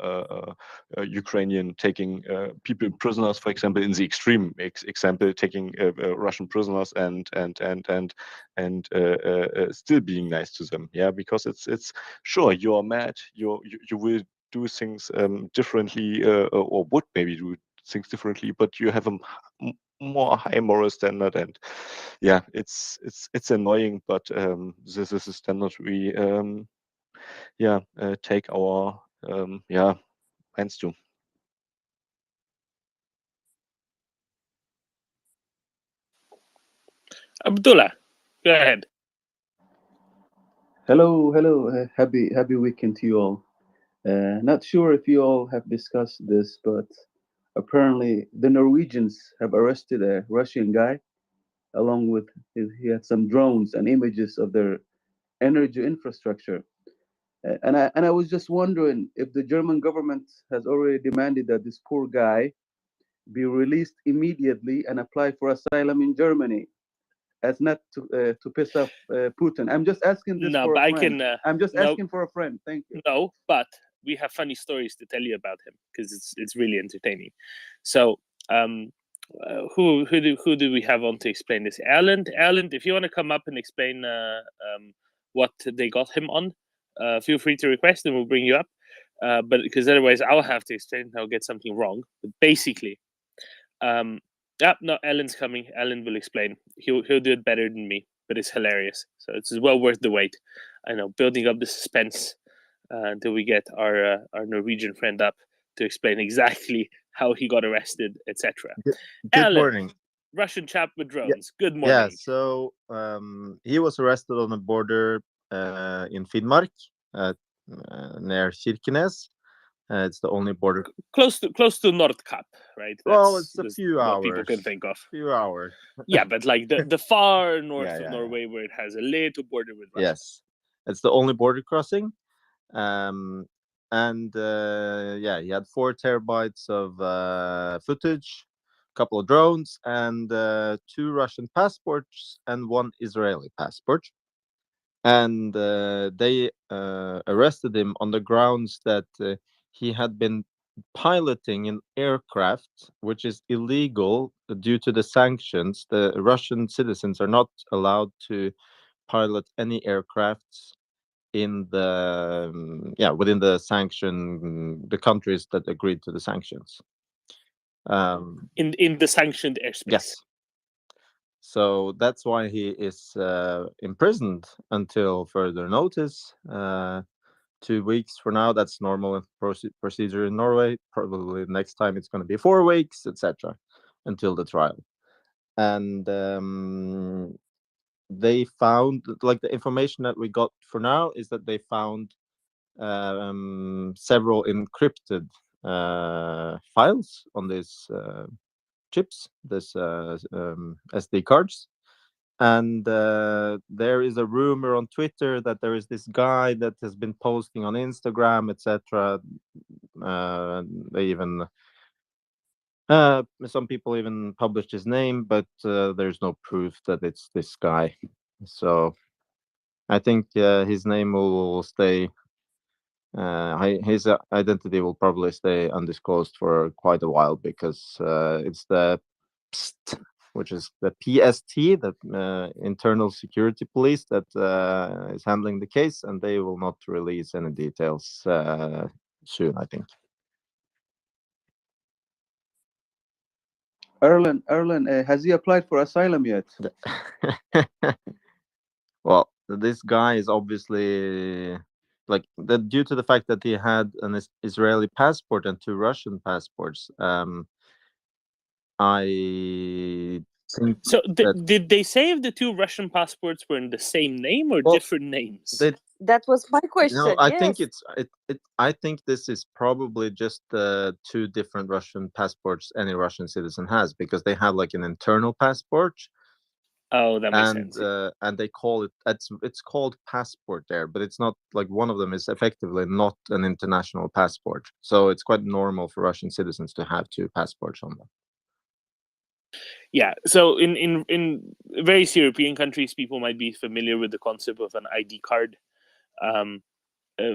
Ukrainian taking people prisoners, for example, in the extreme example, taking Russian prisoners and still being nice to them. Yeah, because it's sure, you're mad. You will do things differently, or would maybe do things differently, but you have a more high moral standard, and yeah, it's annoying, but this is a standard we take our hands to. Abdullah, go ahead. Hello. Happy weekend to you all. Not sure if you all have discussed this, but apparently the Norwegians have arrested a Russian guy, along with he had some drones and images of their energy infrastructure. And I was just wondering if the German government has already demanded that this poor guy be released immediately and apply for asylum in Germany, as not to piss off Putin. I'm just asking this for a friend. I'm just asking for a friend. Thank you. No, but we have funny stories to tell you about him, because it's really entertaining. So who do we have on to explain this? Erland, if you want to come up and explain what they got him on, feel free to request and we'll bring you up. But because otherwise I'll have to explain, I'll get something wrong. But basically, no, Alan's coming. Alan will explain. He'll do it better than me, but it's hilarious. So it's well worth the wait. I know, building up the suspense until we get our Norwegian friend up to explain exactly how he got arrested, etc. Good morning. Russian chap with drones. Good morning. Yeah, so he was arrested on the border in Finnmark, near Kirkenes. It's the only border close to Nordkapp, right? Well, it's a That's few what hours. people can think of. Few hours. Yeah, but like the far north Yeah, of yeah, Norway, where it has a little border with Russia. Yes, it's the only border crossing. And yeah, he had 4 terabytes of footage, a couple of drones, and 2 Russian passports and 1 Israeli passport. And they arrested him on the grounds that he had been piloting an aircraft, which is illegal due to the sanctions. The Russian citizens are not allowed to pilot any aircrafts in the within the the countries that agreed to the sanctions. In the sanctioned airspace. Yes. So that's why he is imprisoned until further notice. 2 weeks for now. That's normal procedure in Norway. Probably next time it's going to be 4 weeks, etc., until the trial. And they found, like, the information that we got for now is that they found several encrypted files on these chips, this SD cards. And there is a rumor on Twitter that there is this guy that has been posting on Instagram, etc. They even some people even published his name, but there's no proof that it's this guy. So I think his name will stay. His identity will probably stay undisclosed for quite a while, because it's the PST, which is the PST, the Internal Security Police, that is handling the case, and they will not release any details soon, I think. Erlen, has he applied for asylum yet? Well, this guy is obviously, like, due to the fact that he had an Israeli passport and 2 Russian passports. I think So did they say if the 2 Russian passports were in the same name or different names? That was my question. No, I yes. think I think this is probably just 2 different Russian passports any Russian citizen has, because they have like an internal passport. Oh, that makes sense. And they call it, it's called passport there, but it's not, like, one of them is effectively not an international passport. So it's quite normal for Russian citizens to have 2 passports on them. Yeah, so in various European countries, people might be familiar with the concept of an ID card.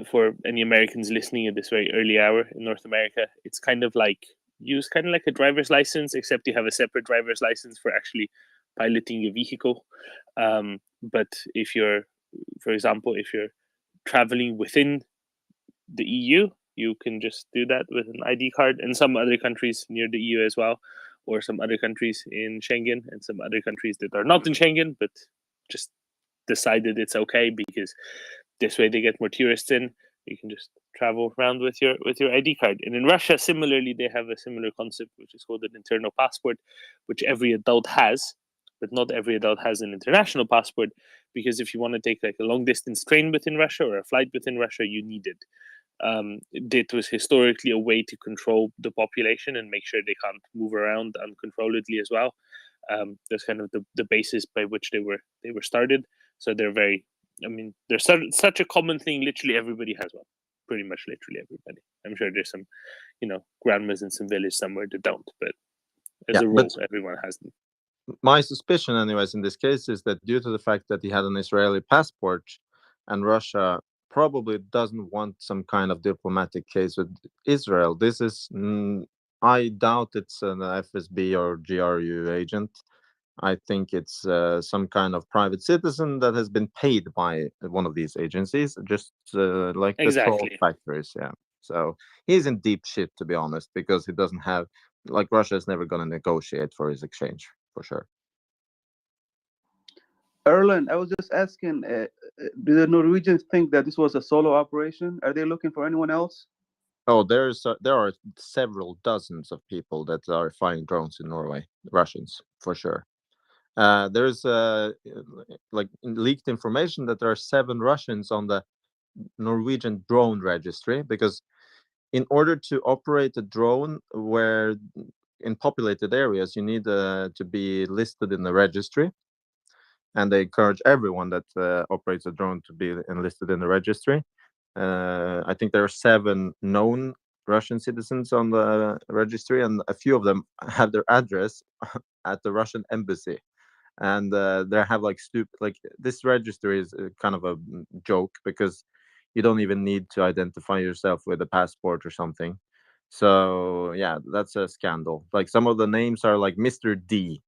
For any Americans listening at this very early hour in North America, it's kind of like a driver's license, except you have a separate driver's license for actually piloting a vehicle. But if you're, for example, if you're traveling within the EU, you can just do that with an ID card. And some other countries near the EU as well, or some other countries in Schengen, and some other countries that are not in Schengen but just decided it's okay because this way they get more tourists in. You can just travel around with your ID card. And in Russia, similarly, they have a similar concept, which is called an internal passport, which every adult has, but not every adult has an international passport, because if you want to take like a long distance train within Russia or a flight within Russia, you need it. It was historically a way to control the population and make sure they can't move around uncontrolledly as well. That's kind of the basis by which they were started. So they're very, I mean, they're such a common thing. Literally everybody has one. Pretty much literally everybody. I'm sure there's some, grandmas in some village somewhere that don't, but as a rule, everyone has them. My suspicion, anyways, in this case is that due to the fact that he had an Israeli passport, and Russia probably doesn't want some kind of diplomatic case with Israel. This is, I doubt it's an FSB or GRU agent. I think it's some kind of private citizen that has been paid by one of these agencies, just like the troll factories. Yeah. So he's in deep shit, to be honest, because he doesn't have, like, Russia is never going to negotiate for his exchange, for sure. Erlen, I was just asking, do the Norwegians think that this was a solo operation? Are they looking for anyone else? Oh, there are several dozens of people that are flying drones in Norway, Russians, for sure. There's like leaked information that there are 7 Russians on the Norwegian drone registry, because in order to operate a drone where in populated areas, you need to be listed in the registry, and they encourage everyone that operates a drone to be enlisted in the registry. I think there are 7 known Russian citizens on the registry, and a few of them have their address at the Russian embassy. And they have like this registry is kind of a joke, because you don't even need to identify yourself with a passport or something. So yeah, that's a scandal. Like some of the names are like Mr. D.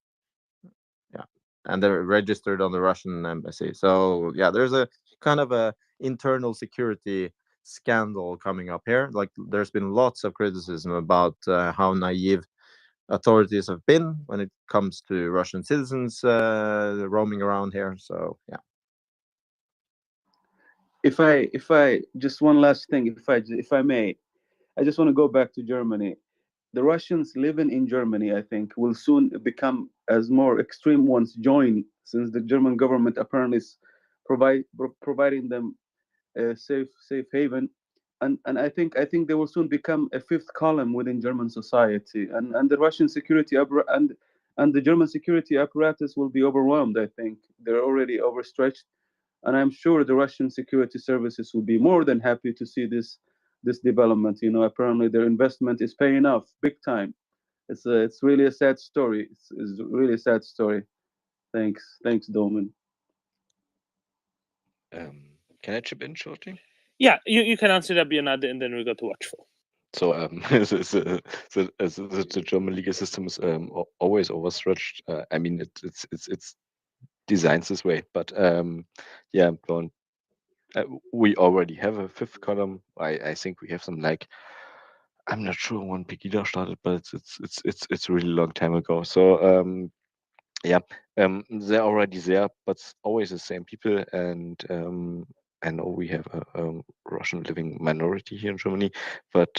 Yeah, and they're registered on the Russian embassy. So yeah, there's a kind of a internal security scandal coming up here. Like there's been lots of criticism about how naive authorities have been when it comes to Russian citizens roaming around here. So yeah. If I just one last thing, if I may, I just want to go back to Germany. The Russians living in Germany, I think, will soon become as more extreme ones join, since the German government apparently is providing them a safe haven, and I think they will soon become a fifth column within German society, and the Russian security and the German security apparatus will be overwhelmed. I think they're already overstretched, and I'm sure the Russian security services will be more than happy to see this development. Apparently their investment is paying off big time. It's really a sad story. It's really a sad story. Thanks, Domen. Can I chip in shortly? Yeah, you can answer that, Björn, and then we go to Watchful. So the German legal system is always overstretched. I mean, it's designed this way, but yeah, we already have a fifth column. I think we have some, like, I'm not sure when Pegida started, but it's a really long time ago. So yeah, they're already there, but it's always the same people. And I know we have a Russian living minority here in Germany, but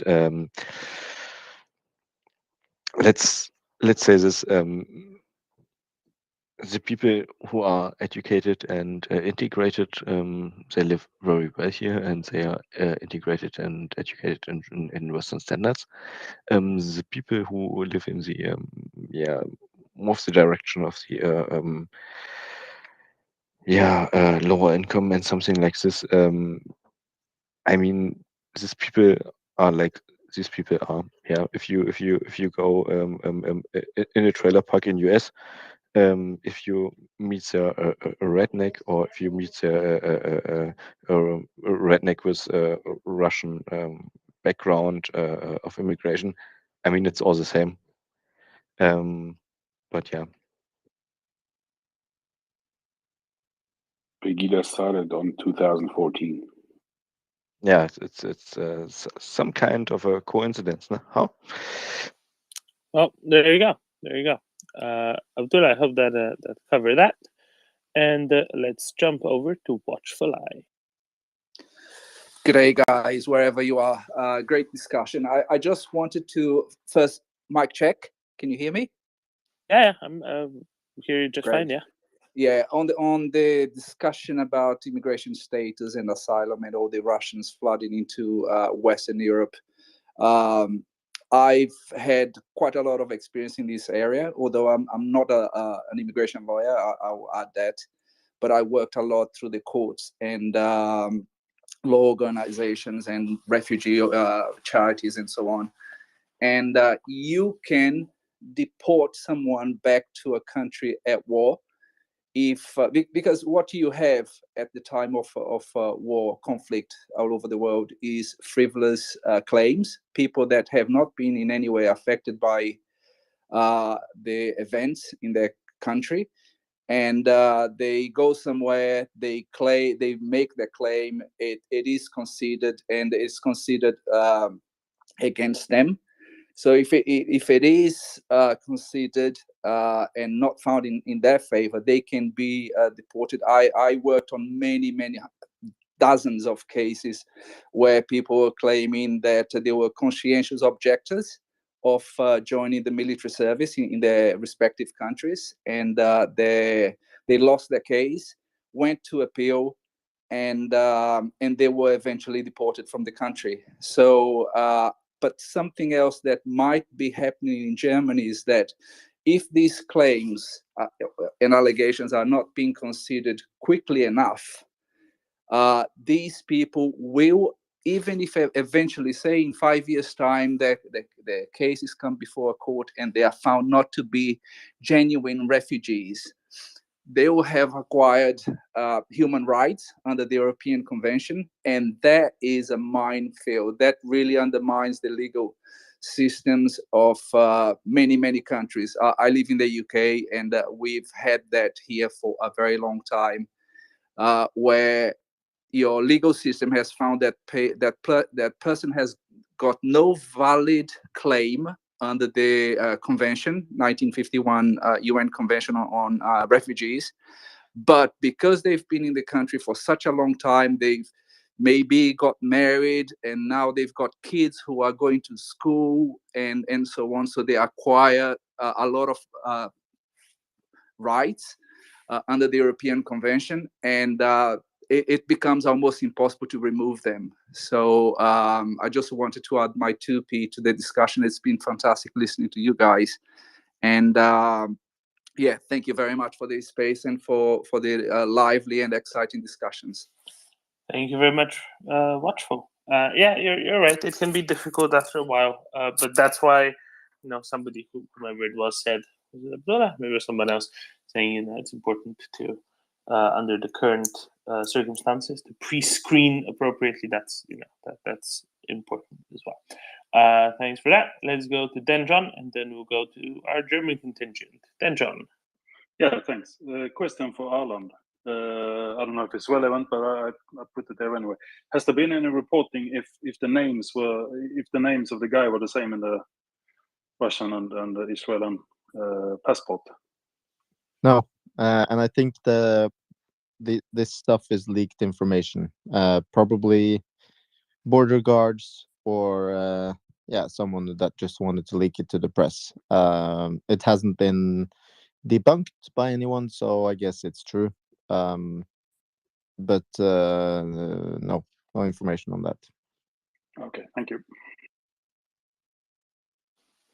let's say this: the people who are educated and integrated, they live very well here, and they are integrated and educated in Western standards. The people who live in the more of the direction of the lower income and something like this. I mean, these people are like these people are. Yeah, if you go in a trailer park in US, if you meet a redneck, or if you meet a redneck with a Russian background of immigration, I mean, it's all the same. But yeah. Pegida started on 2014. Yeah, it's some kind of a coincidence, no? How? Well, there you go. There you go. Abdul, I hope that covered that. And let's jump over to Watchful Eye. Good day, guys, wherever you are. Great discussion. I just wanted to first mic check. Can you hear me? Yeah, I'm hear you just fine. Yeah. Yeah, on the discussion about immigration status and asylum and all the Russians flooding into Western Europe, I've had quite a lot of experience in this area. Although I'm not an immigration lawyer, I'll add that, but I worked a lot through the courts and law organizations and refugee charities and so on. And you can deport someone back to a country at war if because what you have at the time of war, conflict all over the world, is frivolous claims, people that have not been in any way affected by the events in their country, and they go somewhere, they make their claim, it is considered, and it's considered against them. So if it is considered and not found in their favor, they can be deported. I worked on many dozens of cases where people were claiming that they were conscientious objectors of joining the military service in their respective countries, and they lost their case, went to appeal, and they were eventually deported from the country. So, but something else that might be happening in Germany is that if these claims and allegations are not being considered quickly enough, these people will, even if eventually, say in 5 years' time, the cases come before a court and they are found not to be genuine refugees, they will have acquired human rights under the European Convention, and that is a minefield. That really undermines the legal systems of many, many countries. I live in the UK, and we've had that here for a very long time, where your legal system has found that that person has got no valid claim under the convention, 1951 UN Convention on Refugees. But because they've been in the country for such a long time, they've maybe got married, and now they've got kids who are going to school and so on. So they acquire a lot of rights under the European Convention, and it becomes almost impossible to remove them. So I just wanted to add my 2p to the discussion. It's been fantastic listening to you guys. And yeah, thank you very much for this space and for the lively and exciting discussions. Thank you very much, Watchful. Yeah, you're right. It can be difficult after a while, but that's why, somebody whoever it was said, maybe it was someone else saying, it's important to, under the current circumstances, to pre-screen appropriately. That's that's important as well. Thanks for that. Let's go to Denjon, and then we'll go to our German contingent. Denjon. Yeah, thanks. Question for Arland. I don't know if it's relevant, but I put it there anyway. Has there been any reporting if the names of the guy were the same in the Russian and the Israeli passport? No, and I think this stuff is leaked information. Probably border guards or someone that just wanted to leak it to the press. It hasn't been debunked by anyone, so I guess it's true. But no information on that. Okay, thank you.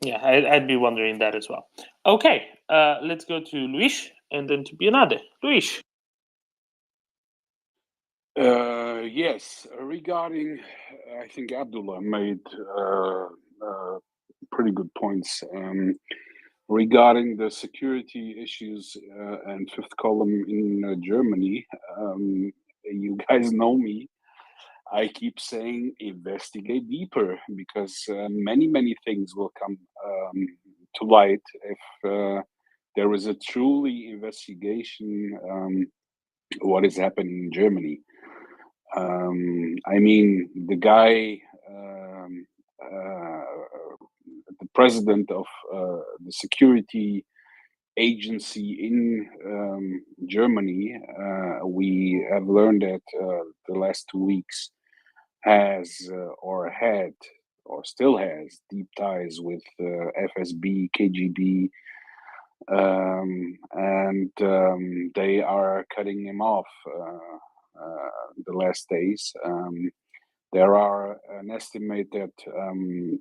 Yeah, I'd be wondering that as well. Okay, let's go to Luis and then to Bionade. Luis. Yes, regarding, I think Abdullah made pretty good points regarding the security issues and fifth column in Germany. You guys know me. I keep saying investigate deeper, because many things will come to light if there is a truly investigation what is happening in Germany. I mean, the guy, the president of the security agency in Germany, we have learned that the last 2 weeks has or had or still has deep ties with FSB, KGB, and they are cutting him off the last days. There are an estimate that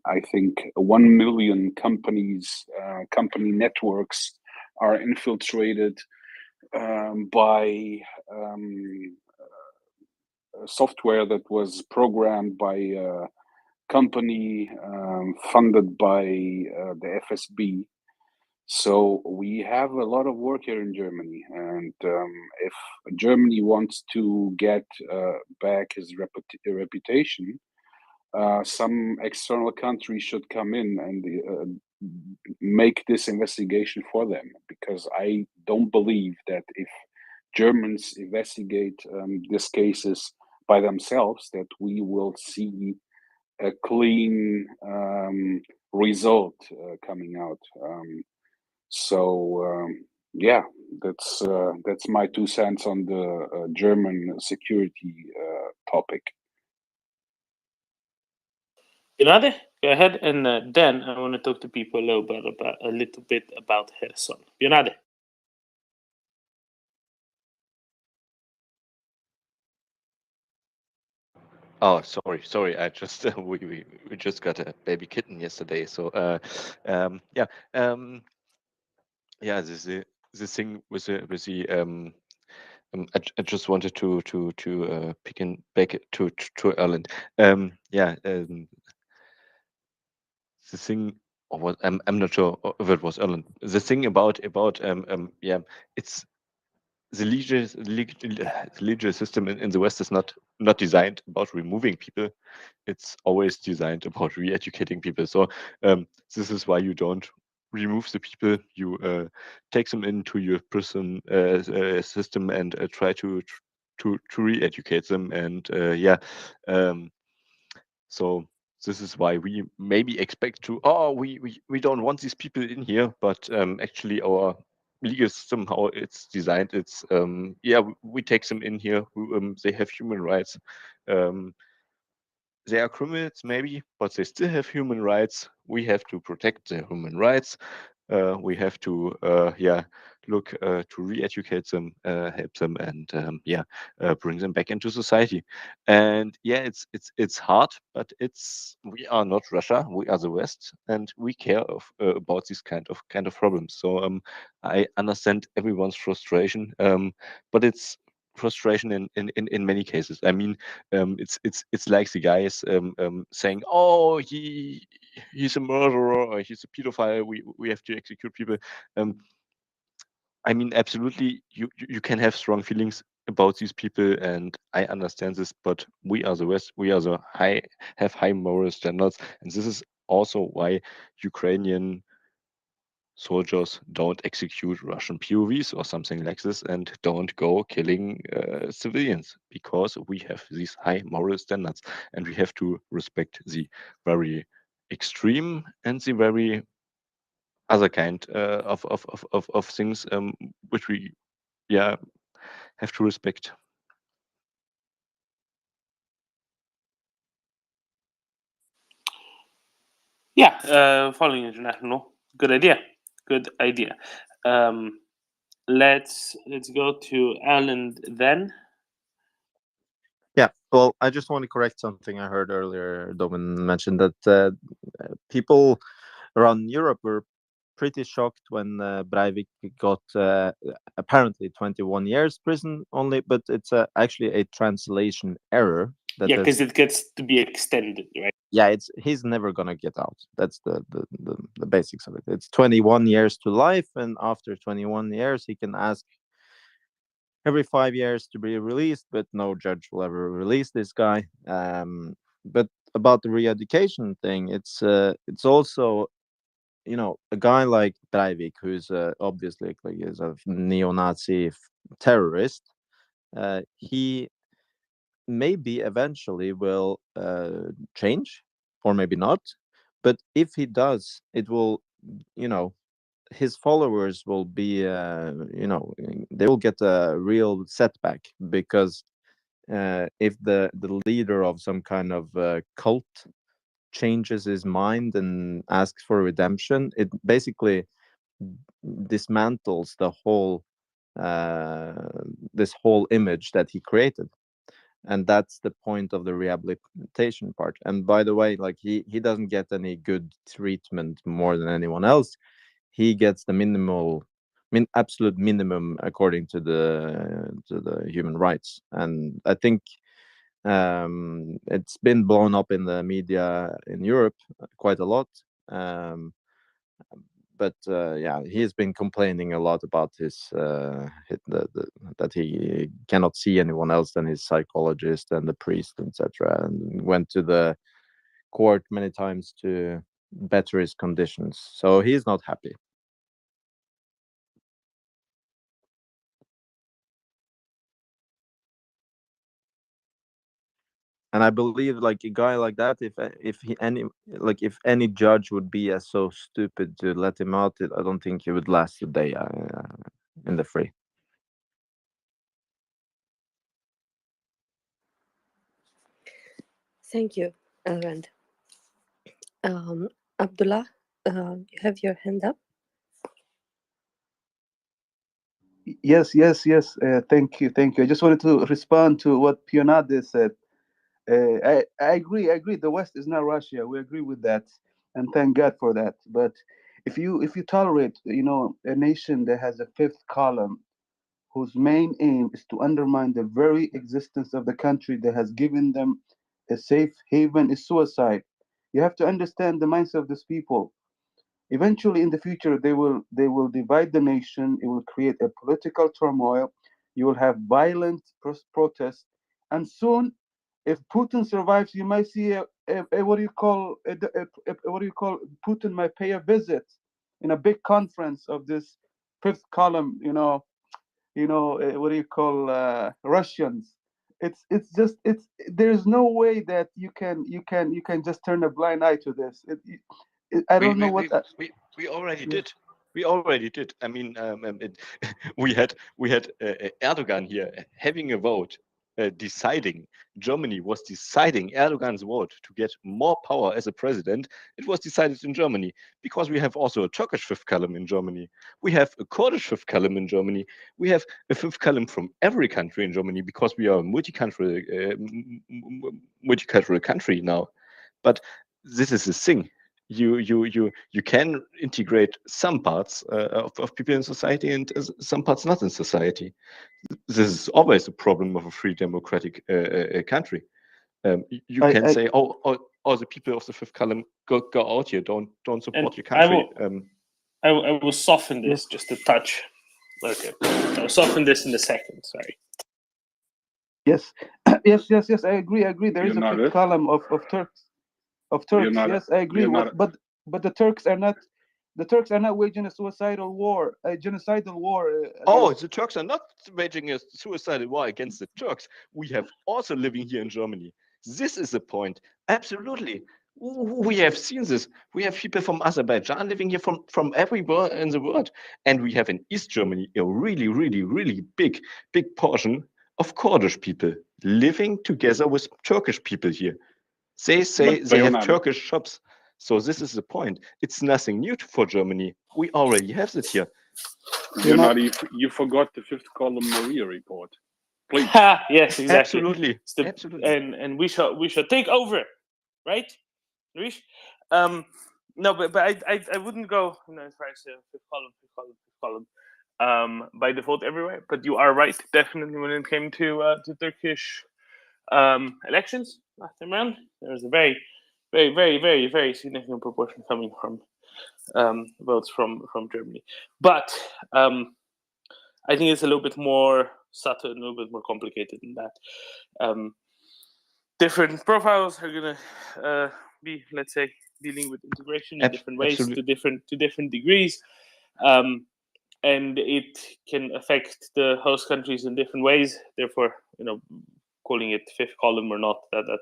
I think 1 million companies, company networks are infiltrated by software that was programmed by a company funded by the FSB. So we have a lot of work here in Germany, and if Germany wants to get back his reputation, some external country should come in and make this investigation for them, because I don't believe that if Germans investigate these cases by themselves, that we will see a clean result coming out. So yeah, that's my 2 cents on the German security topic. Bionade, go ahead, and then I want to talk to people a little bit about Kherson. Bionade. Oh, sorry. I just we just got a baby kitten yesterday, so yeah, yeah. This thing with the I just wanted to pick in back to Erland. Yeah, the thing, or what I'm not sure if it was Erland. The thing about yeah, it's the legal system in the West is not designed about removing people. It's always designed about re-educating people. So this is why you don't remove the people. You take them into your prison system and try to re-educate them. And yeah, so this is why we maybe expect to, we don't want these people in here, but actually our legal system, how it's designed, it's yeah, we take them in here. They have human rights. They are criminals maybe, but they still have human rights. We have to protect their human rights. We have to yeah, look to re-educate them, help them, and yeah, bring them back into society. And yeah, it's hard, but we are not Russia. We are the West, and we care about these kind of problems. So I understand everyone's frustration, but it's frustration in many cases. I mean, it's like the guys saying, "Oh, he's a murderer, or he's a pedophile. We have to execute people." I mean, absolutely, you can have strong feelings about these people, and I understand this. But we are the West. We are have high moral standards, and this is also why Ukrainian soldiers don't execute Russian POVs or something like this, and don't go killing civilians, because we have these high moral standards, and we have to respect the very extreme and the very other kind of things, which we, yeah, have to respect. Yeah, following international, good idea. Let's go to Alan then. Yeah, well, I just want to correct something I heard earlier. Domin mentioned that people around Europe were pretty shocked when Breivik got apparently 21 years prison only, but it's actually a translation error. Yeah, because it gets to be extended, right? Yeah, he's never gonna get out. That's the basics of it. It's 21 years to life, and after 21 years, he can ask every 5 years to be released, but no judge will ever release this guy. But about the re-education thing, it's also, you know, a guy like Breivik, who's obviously like is a neo-Nazi terrorist. He maybe eventually will change, or maybe not. But if he does, it will, you know, his followers will be, you know, they will get a real setback, because if the leader of some kind of cult changes his mind and asks for redemption, it basically dismantles the whole this whole image that he created. And that's the point of the rehabilitation part. And by the way, like he doesn't get any good treatment more than anyone else. He gets the absolute minimum according to the human rights. And I think it's been blown up in the media in Europe quite a lot. But yeah, he's been complaining a lot about that he cannot see anyone else than his psychologist and the priest, etc., and went to the court many times to better his conditions. So he's not happy. And I believe, like, a guy like that, if any judge would be so stupid to let him out, I don't think he would last a day in the free. Thank you, Erland. Abdullah, you have your hand up. Yes. Thank you. I just wanted to respond to what Pionade said. I agree. I agree. The West is not Russia. We agree with that, and thank God for that. But if you tolerate, a nation that has a fifth column, whose main aim is to undermine the very existence of the country that has given them a safe haven, is suicide. You have to understand the mindset of these people. Eventually, in the future, they will divide the nation. It will create a political turmoil. You will have violent protests, and soon, if Putin survives, you might see a what do you call what do you call Putin might pay a visit in a big conference of this fifth column. What do you call Russians? It's there's no way that you can just turn a blind eye to this. I We don't know we what. we we, we already did. We already did. I mean, we had Erdogan here having a vote, deciding. Germany was deciding Erdogan's vote to get more power as a president. It was decided in Germany because we have also a Turkish fifth column in Germany. We have a Kurdish fifth column in Germany. We have a fifth column from every country in Germany because we are a multicultural country now. But this is the thing. You can integrate some parts of people in society and some parts not in society. This is always a problem of a free democratic country. You can say, oh, the people of the fifth column go out here, don't support your country. I will soften this just a touch. Okay, I'll soften this in a second. Sorry. Yes, yes. I agree. There is a fifth column of Turks. Yes, I agree. But the Turks are not. The Turks are not waging a genocidal war. The Turks are not waging a suicidal war against the Turks. We have also living here in Germany. This is the point. Absolutely. We have seen this. We have people from Azerbaijan living here from everywhere in the world. And we have in East Germany a really, really, really big portion of Kurdish people living together with Turkish people here. They say they have Turkish shops. So this is the point. It's nothing new for Germany. We already have it here. You forgot the fifth column MriyaReport. Please. Yes, exactly. Absolutely. And we shall take over, right, Luis? No, but I wouldn't go as far as fifth column by default everywhere. But you are right, definitely when it came to Turkish elections last time around, there was a very, very, very, very, very significant proportion coming from votes from Germany. But I think it's a little bit more subtle, and a little bit more complicated than that. Different profiles are gonna be, let's say, dealing with integration in different ways to different degrees, and it can affect the host countries in different ways. Therefore, calling it fifth column or not,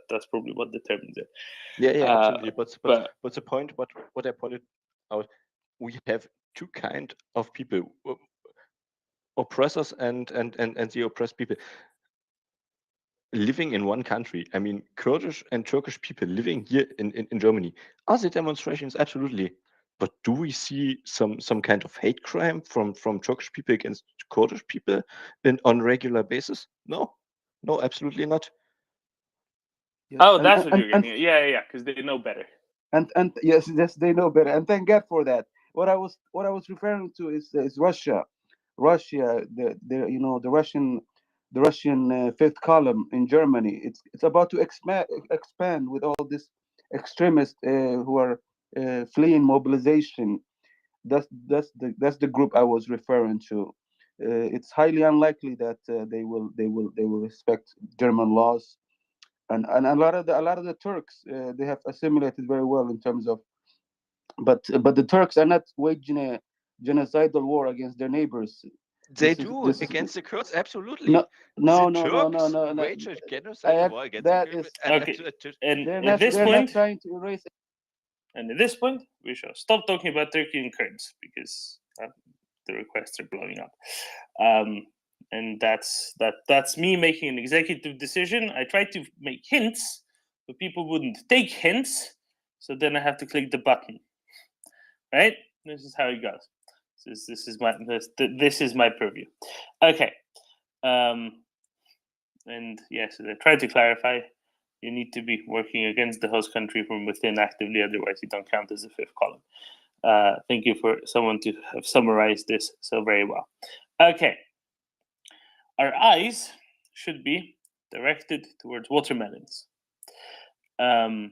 that's probably what determines it. Yeah, absolutely. But the point, what I pointed out, we have two kind of people, oppressors and the oppressed people living in one country. I mean, Kurdish and Turkish people living here in Germany. Are there demonstrations? Absolutely. But do we see some kind of hate crime from Turkish people against Kurdish people on regular basis? No, absolutely not. Yes. That's what you're getting at. Yeah, because they know better. And yes, they know better, and thank God for that. What I was referring to is Russia, the Russian fifth column in Germany. It's about to expand with all these extremists who are fleeing mobilization. That's the group I was referring to. It's highly unlikely that they will respect German laws. And a lot of the Turks, they have assimilated very well in terms of, but the Turks are not waging a genocidal war against their neighbors. They do against the Kurds, absolutely. No. Wage a genocidal war against that the is okay. And they're at this not point, trying to erase. And at this point, we shall stop talking about Turkey and Kurds because the requests are blowing up. And that's me making an executive decision. I tried to make hints, but people wouldn't take hints. So then I have to click the button. Right? This is how it goes. This is my purview. Okay. And yes, I tried to clarify. You need to be working against the host country from within actively, otherwise you don't count as a fifth column. Thank you for someone to have summarized this so very well. Okay. Our eyes should be directed towards watermelons. Oh,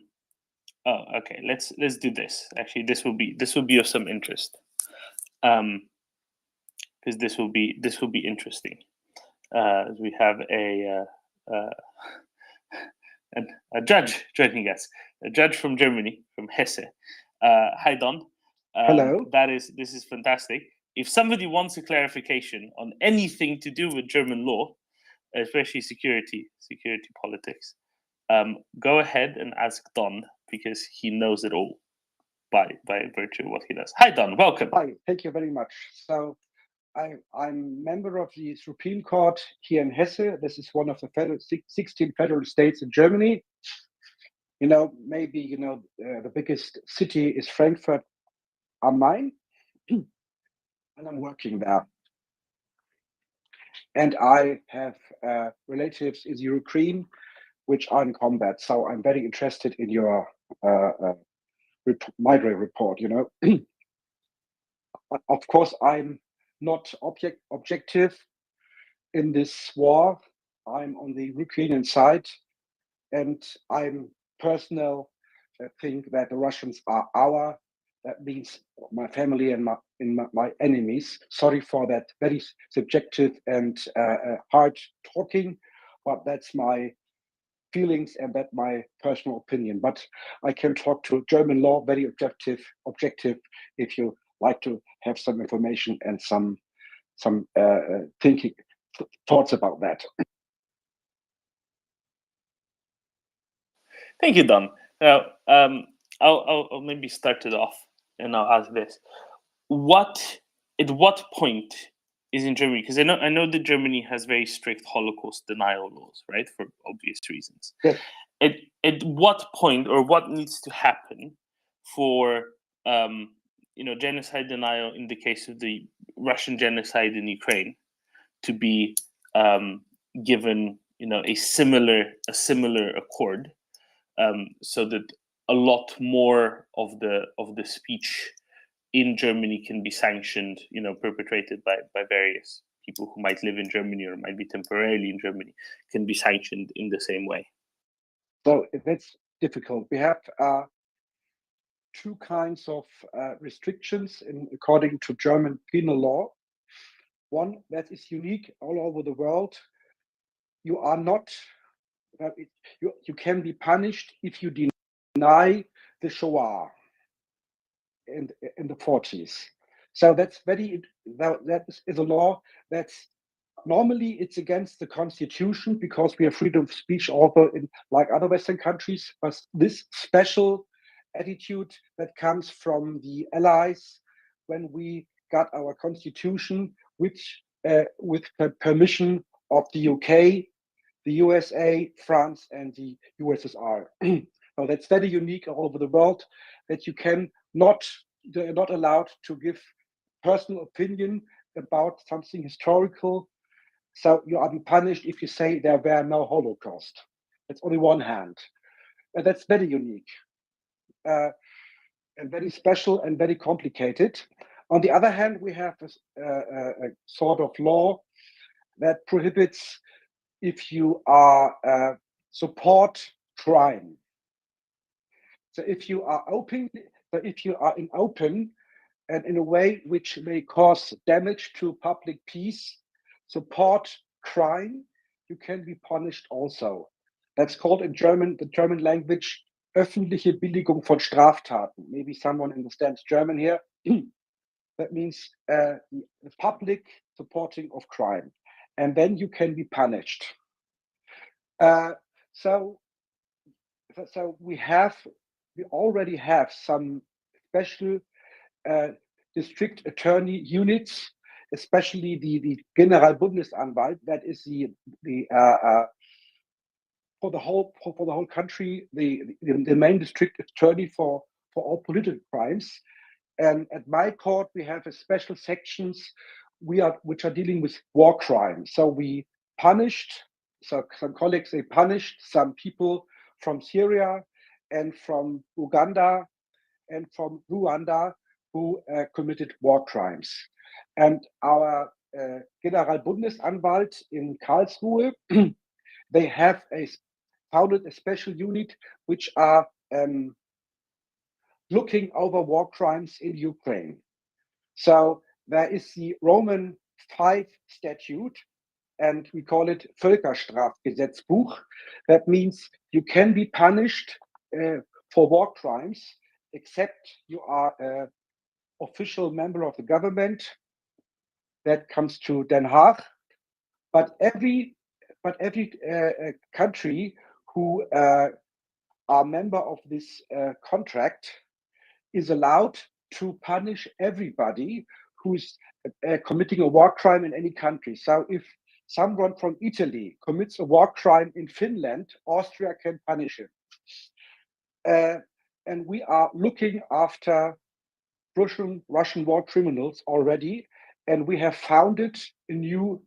okay. Let's do this. Actually, this will be of some interest. Because this will be interesting. We have a judge joining us, a judge from Germany, from Hesse. Hi, Don. Hello. This is fantastic. If somebody wants a clarification on anything to do with German law, especially security politics, go ahead and ask Don, because he knows it all by virtue of what he does. Hi, Don. Welcome. Hi. Thank you very much. So, I'm member of the Supreme Court here in Hesse. This is one of the 16 federal states in Germany. Maybe the biggest city is Frankfurt am Main, and I'm working there. And I have relatives in Ukraine, which are in combat. So I'm very interested in your MriyaReport. Of course, I'm not objective in this war. I'm on the Ukrainian side, and I'm personal think that the Russians are that means my family and my enemies. Sorry for that very subjective and hard talking, but that's my feelings and that my personal opinion. But I can talk to German law very objective if you like to have some information and some thinking thoughts about that. Thank you, Don. Now, I'll maybe start it off, and I'll ask this: at what point is in Germany? Because I know that Germany has very strict Holocaust denial laws, right, for obvious reasons. Yes. At what point, or what needs to happen for genocide denial in the case of the Russian genocide in Ukraine to be given a similar accord, so that a lot more of the speech in Germany can be sanctioned, perpetrated by various people who might live in Germany or might be temporarily in Germany, can be sanctioned in the same way? So that's difficult. We have two kinds of restrictions according to German penal law. One that is unique all over the world. You are not. You can be punished if you deny the Shoah in the 40s. So that's that is a law that's normally it's against the constitution because we have freedom of speech also in like other Western countries. But this special attitude that comes from the Allies when we got our constitution, which with the permission of the UK, the USA, France, and the USSR. So that's very unique all over the world that you can you're not allowed to give personal opinion about something historical. So you are punished if you say there were no Holocaust. That's only one hand. And that's very unique and very special and very complicated. On the other hand, we have a sort of law that prohibits if you are support crime. So if you are in open and in a way which may cause damage to public peace, support crime, you can be punished also. That's called in German, the German language, öffentliche Billigung von Straftaten. Maybe someone understands German here. That means the public supporting of crime. And then you can be punished. So we already have some special district attorney units, especially the Generalbundesanwalt, that is the for the whole country, the main district attorney for all political crimes. And at my court, we have a special sections which are dealing with war crimes. So we punished, so some colleagues, they punished some people from Syria and from Uganda and from Rwanda who committed war crimes. And our Generalbundesanwalt in Karlsruhe, they have founded a special unit which are looking over war crimes in Ukraine. So there is the Roman 5 statute, and we call it Völkerstrafgesetzbuch. That means you can be punished for war crimes, except you are an official member of the government. That comes to Den Haag. But every country who are member of this contract is allowed to punish everybody who's committing a war crime in any country. So if someone from Italy commits a war crime in Finland, Austria can punish him. And we are looking after Russian war criminals already, and we have founded a new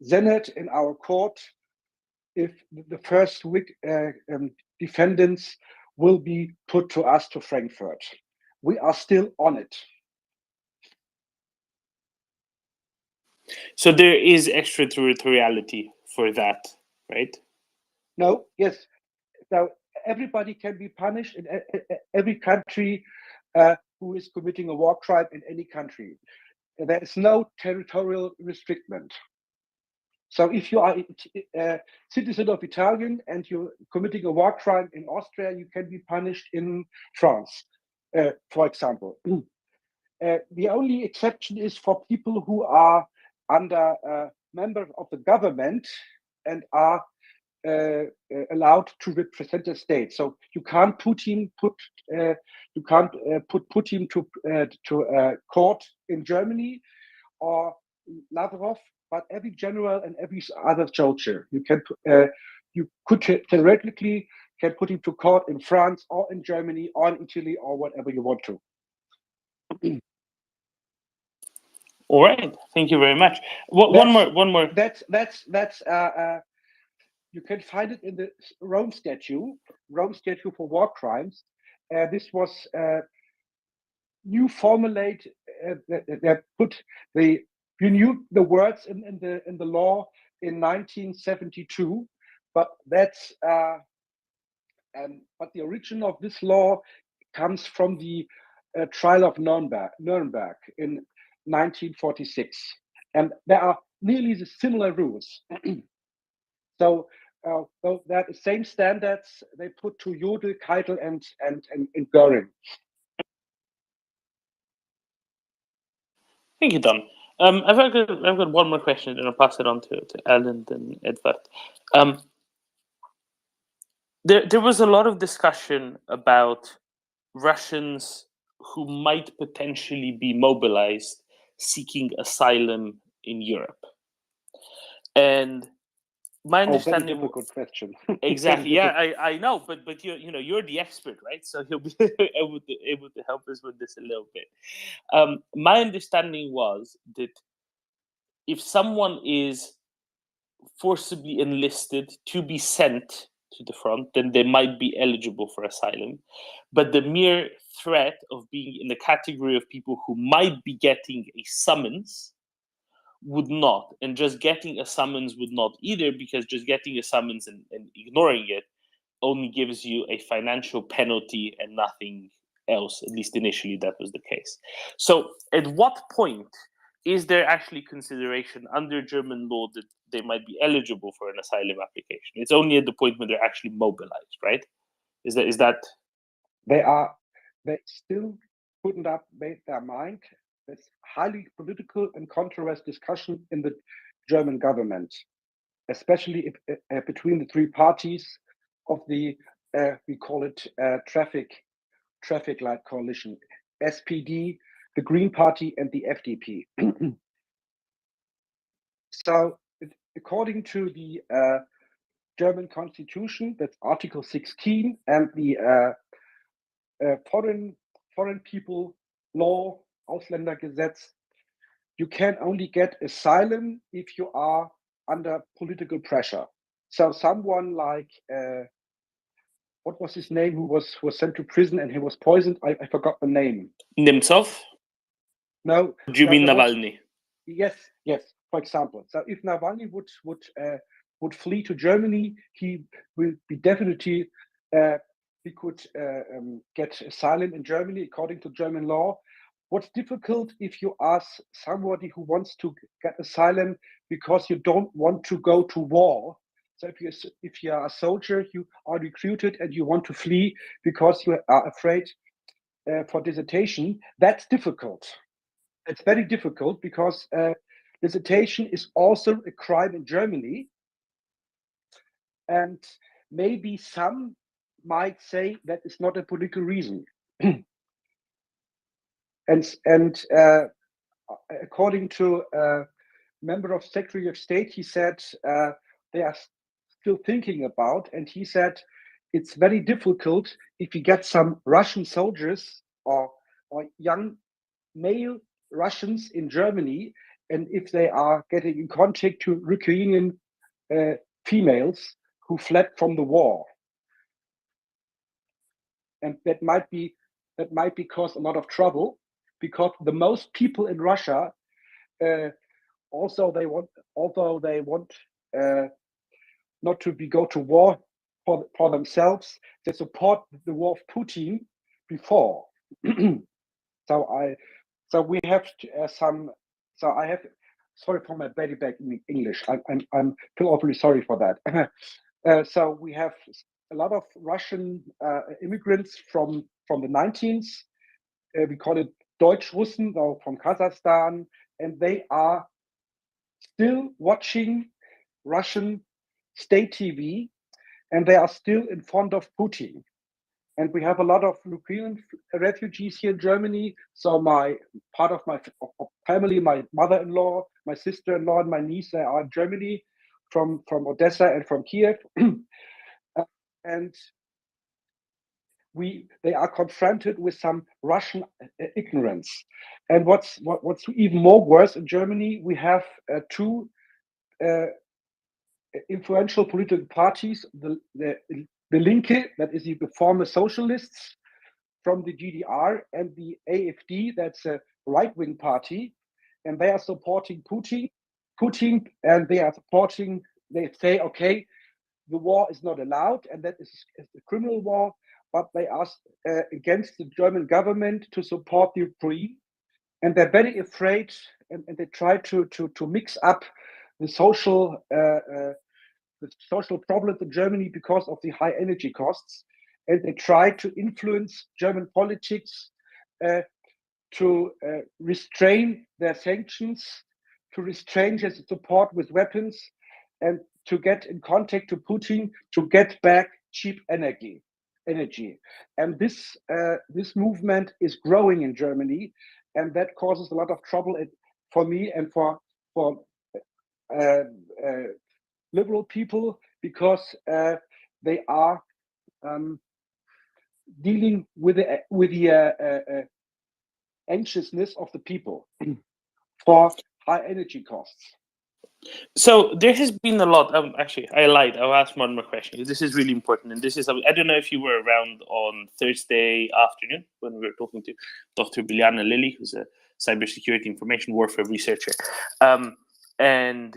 Senate in our court. If the first defendants will be put to us to Frankfurt. We are still on it. So there is extraterritoriality for that, right? No, yes. So everybody can be punished in every country who is committing a war crime in any country. There is no territorial restriction. So if you are a citizen of Italian and you're committing a war crime in Austria, you can be punished in France, for example. The only exception is for people who are under members of the government and are allowed to represent the state. So you can't put Putin to court in Germany or Lavrov, but every general and every other soldier you could theoretically can put him to court in France or in Germany or in Italy or whatever you want to. All right, thank you very much. One more. That's you can find it in the Rome Statute for war crimes. This was new formulate that put renewed the words in the law in 1972, but that's but the origin of this law comes from the trial of Nuremberg in 1946, and there are nearly the similar rules. So that the same standards they put to Jodl, Keitel, and Göring. Thank you, Don. I've got one more question, and I'll pass it on to Ellen and Edvard. There was a lot of discussion about Russians who might potentially be mobilized seeking asylum in Europe, and my understanding. Very difficult question. Exactly. Yeah, I know, but you're the expert, right? So he'll be able to help us with this a little bit. My understanding was that if someone is forcibly enlisted to be sent to the front, then they might be eligible for asylum. But the mere threat of being in the category of people who might be getting a summons would not, and just getting a summons would not either, because just getting a summons and ignoring it only gives you a financial penalty and nothing else. At least initially that was the case. So at what point is there actually consideration under German law that they might be eligible for an asylum application? It's only at the point when they're actually mobilized, right? Is that they still couldn't have made their mind. There's highly political and controversial discussion in the German government, especially between the three parties of the we call it traffic light coalition: SPD, the Green Party, and the FDP. So, according to the German Constitution, that's Article 16, and the foreign people law, Ausländergesetz, you can only get asylum if you are under political pressure. So someone like what was his name, who was sent to prison and he was poisoned. I forgot the name. Nemtsov? No. Do you mean Navalny? Yes. For example, so if Navalny would flee to Germany, he will be definitely he could get asylum in Germany according to German law. What's difficult if you ask somebody who wants to get asylum because you don't want to go to war. So if you are a soldier, you are recruited and you want to flee because you are afraid for desertion. That's difficult. It's very difficult because desertion is also a crime in Germany. And maybe some might say that is not a political reason. and according to a member of Secretary of State, he said they are still thinking about, and he said it's very difficult if you get some Russian soldiers or young male Russians in Germany, and if they are getting in contact to Ukrainian females who fled from the war, and that might cause a lot of trouble, because the most people in Russia, although they want not to go to war for themselves, they support the war of Putin before. So we have some. So I have. Sorry for my very bad English. I'm too awfully sorry for that. So we have a lot of Russian immigrants from the 19th. We call it Deutsch-Russen, or from Kazakhstan, and they are still watching Russian state TV, and they are still in front of Putin. And we have a lot of Ukrainian refugees here in Germany. So part of my family, my mother-in-law, my sister-in-law, and my niece, they are in Germany, from Odessa and from Kiev. And they are confronted with some Russian ignorance. And what's even more worse, in Germany, we have two influential political parties: the Linke, that is the former socialists from the GDR, and the AfD, that's a right-wing party, and they are supporting Putin, and they are supporting. They say, okay, the war is not allowed, and that is a criminal war, but they ask against the German government to support the Ukraine, and they're very afraid, and they try to mix up the social problems in Germany because of the high energy costs, and they try to influence German politics to restrain their sanctions, to restrain their support with weapons, and to get in contact to Putin to get back cheap energy. And this movement is growing in Germany, and that causes a lot of trouble for me and for liberal people, because they are dealing with the anxiousness of the people for high energy costs. So there has been a lot. Actually, I lied. I'll ask one more question. This is really important, and this is. I don't know if you were around on Thursday afternoon when we were talking to Dr. Biljana Lilly, who's a cybersecurity information warfare researcher, and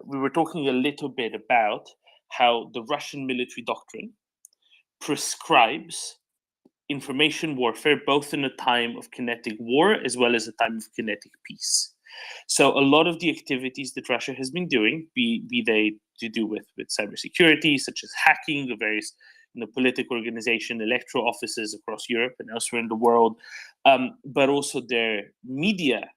we were talking a little bit about how the Russian military doctrine prescribes information warfare both in a time of kinetic war as well as a time of kinetic peace. So a lot of the activities that Russia has been doing, be they to do with cybersecurity, such as hacking of various political organization, electoral offices across Europe and elsewhere in the world, but also their media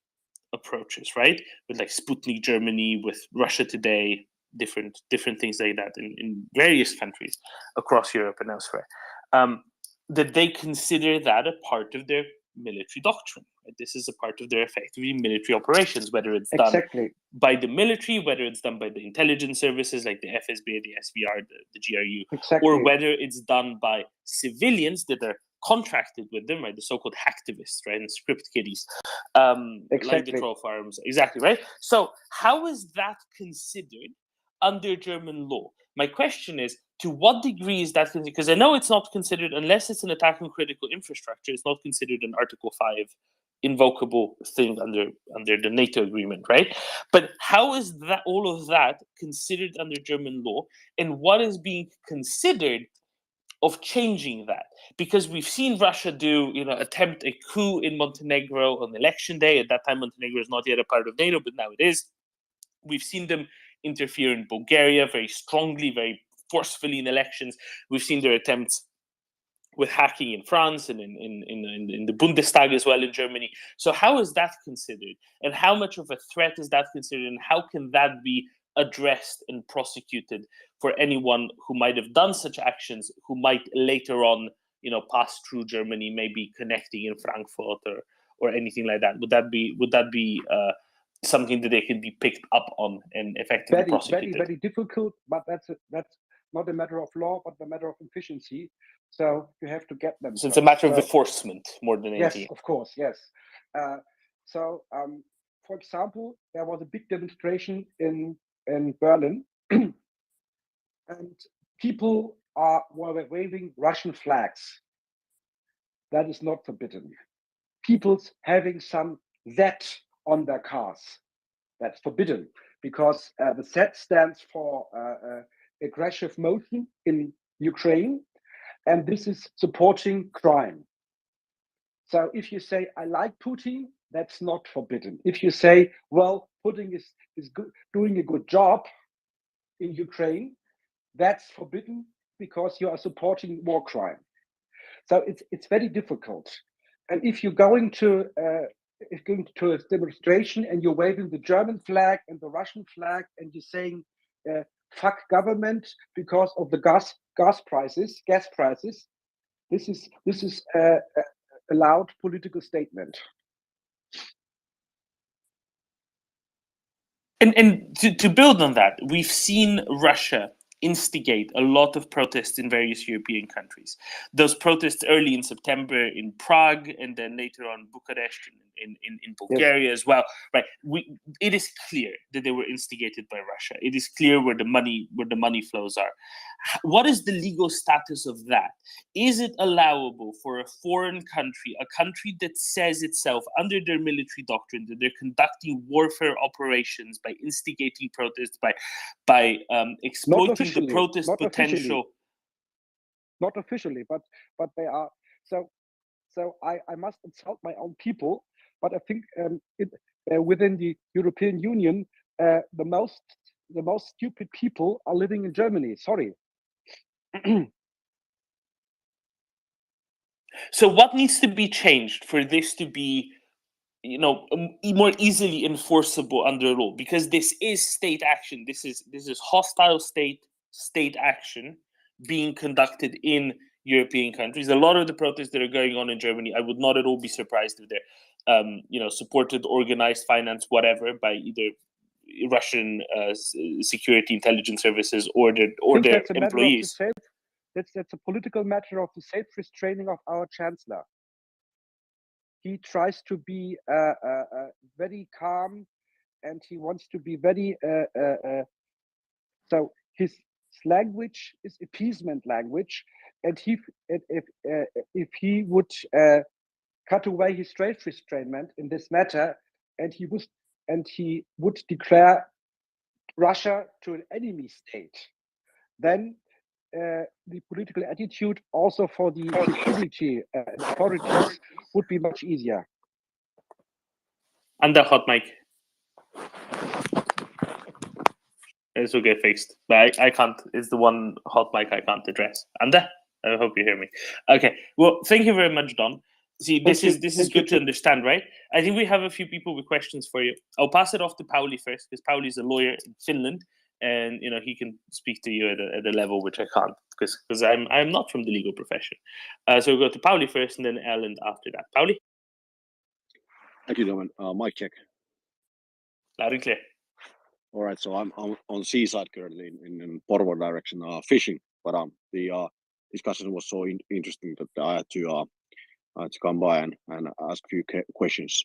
approaches, right? With like Sputnik Germany, with Russia Today, different things like that in various countries across Europe and elsewhere. That they consider that a part of their military doctrine. Right? This is a part of their effectively military operations, whether it's done by the military, whether it's done by the intelligence services like the FSB, the SVR, the GRU, or whether it's done by civilians that are contracted with them, right? The so-called hacktivists, right? And script kiddies, like the troll farms. Exactly, right? So how is that considered under German law? My question is, to what degree is that? Because I know it's not considered, unless it's an attack on critical infrastructure, it's not considered an Article 5 invocable thing under the NATO agreement, right? But how is that all of that considered under German law, and what is being considered of changing that? Because we've seen Russia attempt a coup in Montenegro on election day. At that time, Montenegro is not yet a part of NATO, but now it is. We've seen them interfere in Bulgaria very strongly, very forcefully in elections. We've seen their attempts with hacking in France and in the Bundestag as well in Germany. So how is that considered? And how much of a threat is that considered? And how can that be addressed and prosecuted for anyone who might have done such actions, who might later on, pass through Germany, maybe connecting in Frankfurt or anything like that? Would that be something that they can be picked up on and effectively prosecuted? Very difficult, but that's not a matter of law, but a matter of efficiency. So you have to get them. So it's a matter of enforcement more than anything. Yes, of course, yes. For example, there was a big demonstration in Berlin, and people were waving Russian flags. That is not forbidden. People's having some Z on their cars. That's forbidden, because the Z stands for aggressive motion in Ukraine, and this is supporting crime. So if you say, I like Putin, that's not forbidden. If you say, well, Putin is doing a good job in Ukraine, that's forbidden, because you are supporting war crime. So it's very difficult. And if you're going to a demonstration and you're waving the German flag and the Russian flag and you're saying fuck government because of the gas prices, this is a loud political statement. And to build on that, we've seen Russia instigate a lot of protests in various European countries. Those protests early in September in Prague, and then later on Bucharest in Bulgaria as well. Right? It is clear that they were instigated by Russia. It is clear where the money flows are. What is the legal status of that? Is it allowable for a foreign country, a country that says itself under their military doctrine that they're conducting warfare operations by instigating protests, by exploiting the protest potential? Not officially, but they are. So I must insult my own people, but I think within the European Union, the most stupid people are living in Germany. Sorry. So what needs to be changed for this to be, more easily enforceable under law? Because this is state action. This is hostile state action being conducted in European countries. A lot of the protests that are going on in Germany, I would not at all be surprised if they're supported, organized, financed, whatever, by either Russian security intelligence services or their employees. That's a political matter of the self-restraining of our chancellor. He tries to be very calm, and he wants to be very. So his language is appeasement language, and if he would cut away his self-restraint in this matter, and he would declare Russia to an enemy state, then the political attitude also for the security authorities would be much easier. And the hot mic. This will get fixed, but I can't. It's the one hot mic I can't address. And I hope you hear me. Okay. Well, thank you very much, Don. See, this is good to understand, right? I think we have a few people with questions for you. I'll pass it off to Pauli first, because Pauli is a lawyer in Finland, and he can speak to you at a level which I can't, because I'm not from the legal profession. So we'll go to Pauli first, and then Ellen after that. Pauli. Thank you, Domin. Mic check. Loud and clear. All right, so I'm on seaside currently in Porvoo direction, fishing. But the discussion was so interesting that I had to come by and ask a few questions.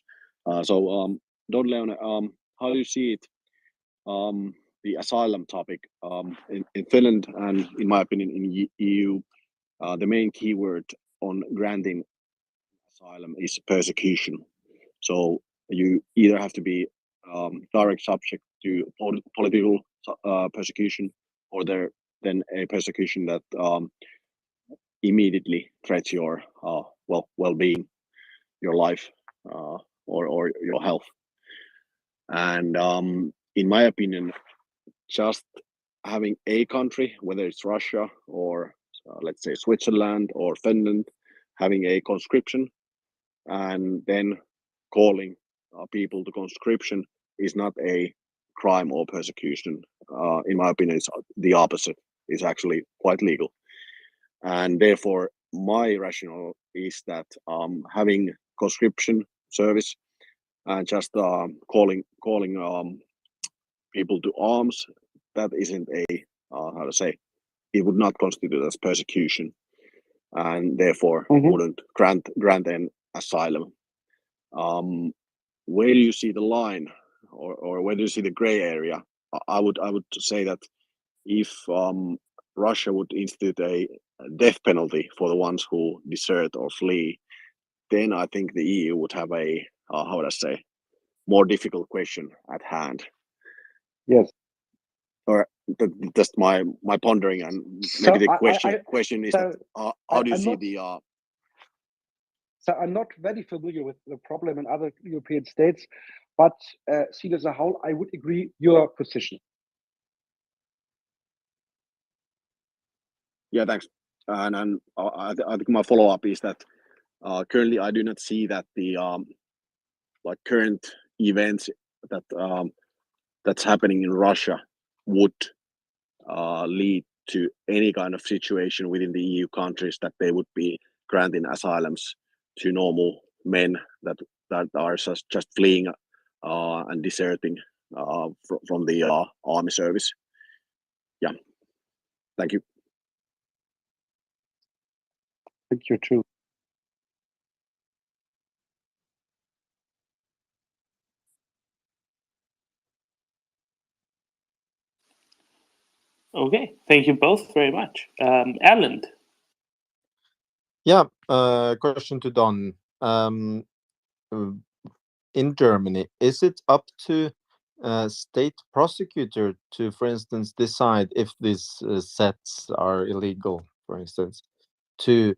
So Don Leone, how do you see it? the asylum topic. In Finland and in my opinion in EU, the main keyword on granting asylum is persecution. So you either have to be direct subject to political persecution, or then a persecution that immediately threats your well-being, your life, or your health. And in my opinion, just having a country, whether it's Russia or let's say Switzerland or Finland, having a conscription and then calling people to conscription is not a crime or persecution. In my opinion, it's the opposite. It's actually quite legal. And therefore, my rationale is that having conscription service and just calling people to arms, that isn't a how to say, it would not constitute as persecution, and therefore wouldn't grant an asylum. Where do you see the line, or where do you see the gray area? I would say that if Russia would institute a death penalty for the ones who desert or flee, then I think the EU would have a how would I say, more difficult question at hand. Yes. Or just my pondering, and maybe the question is that how do you see the So I'm not very familiar with the problem in other European states, but seen as a whole, I would agree your position. Yeah, thanks. And I think my follow-up is that currently I do not see that the like current events that that's happening in Russia would lead to any kind of situation within the EU countries that they would be granting asylums to normal men that are just fleeing and deserting from the army service. Yeah, thank you. Thank you too. Okay, thank you both very much. Erland. Yeah, question to Don. In Germany, is it up to state prosecutor to, for instance, decide if these sets are illegal, for instance, to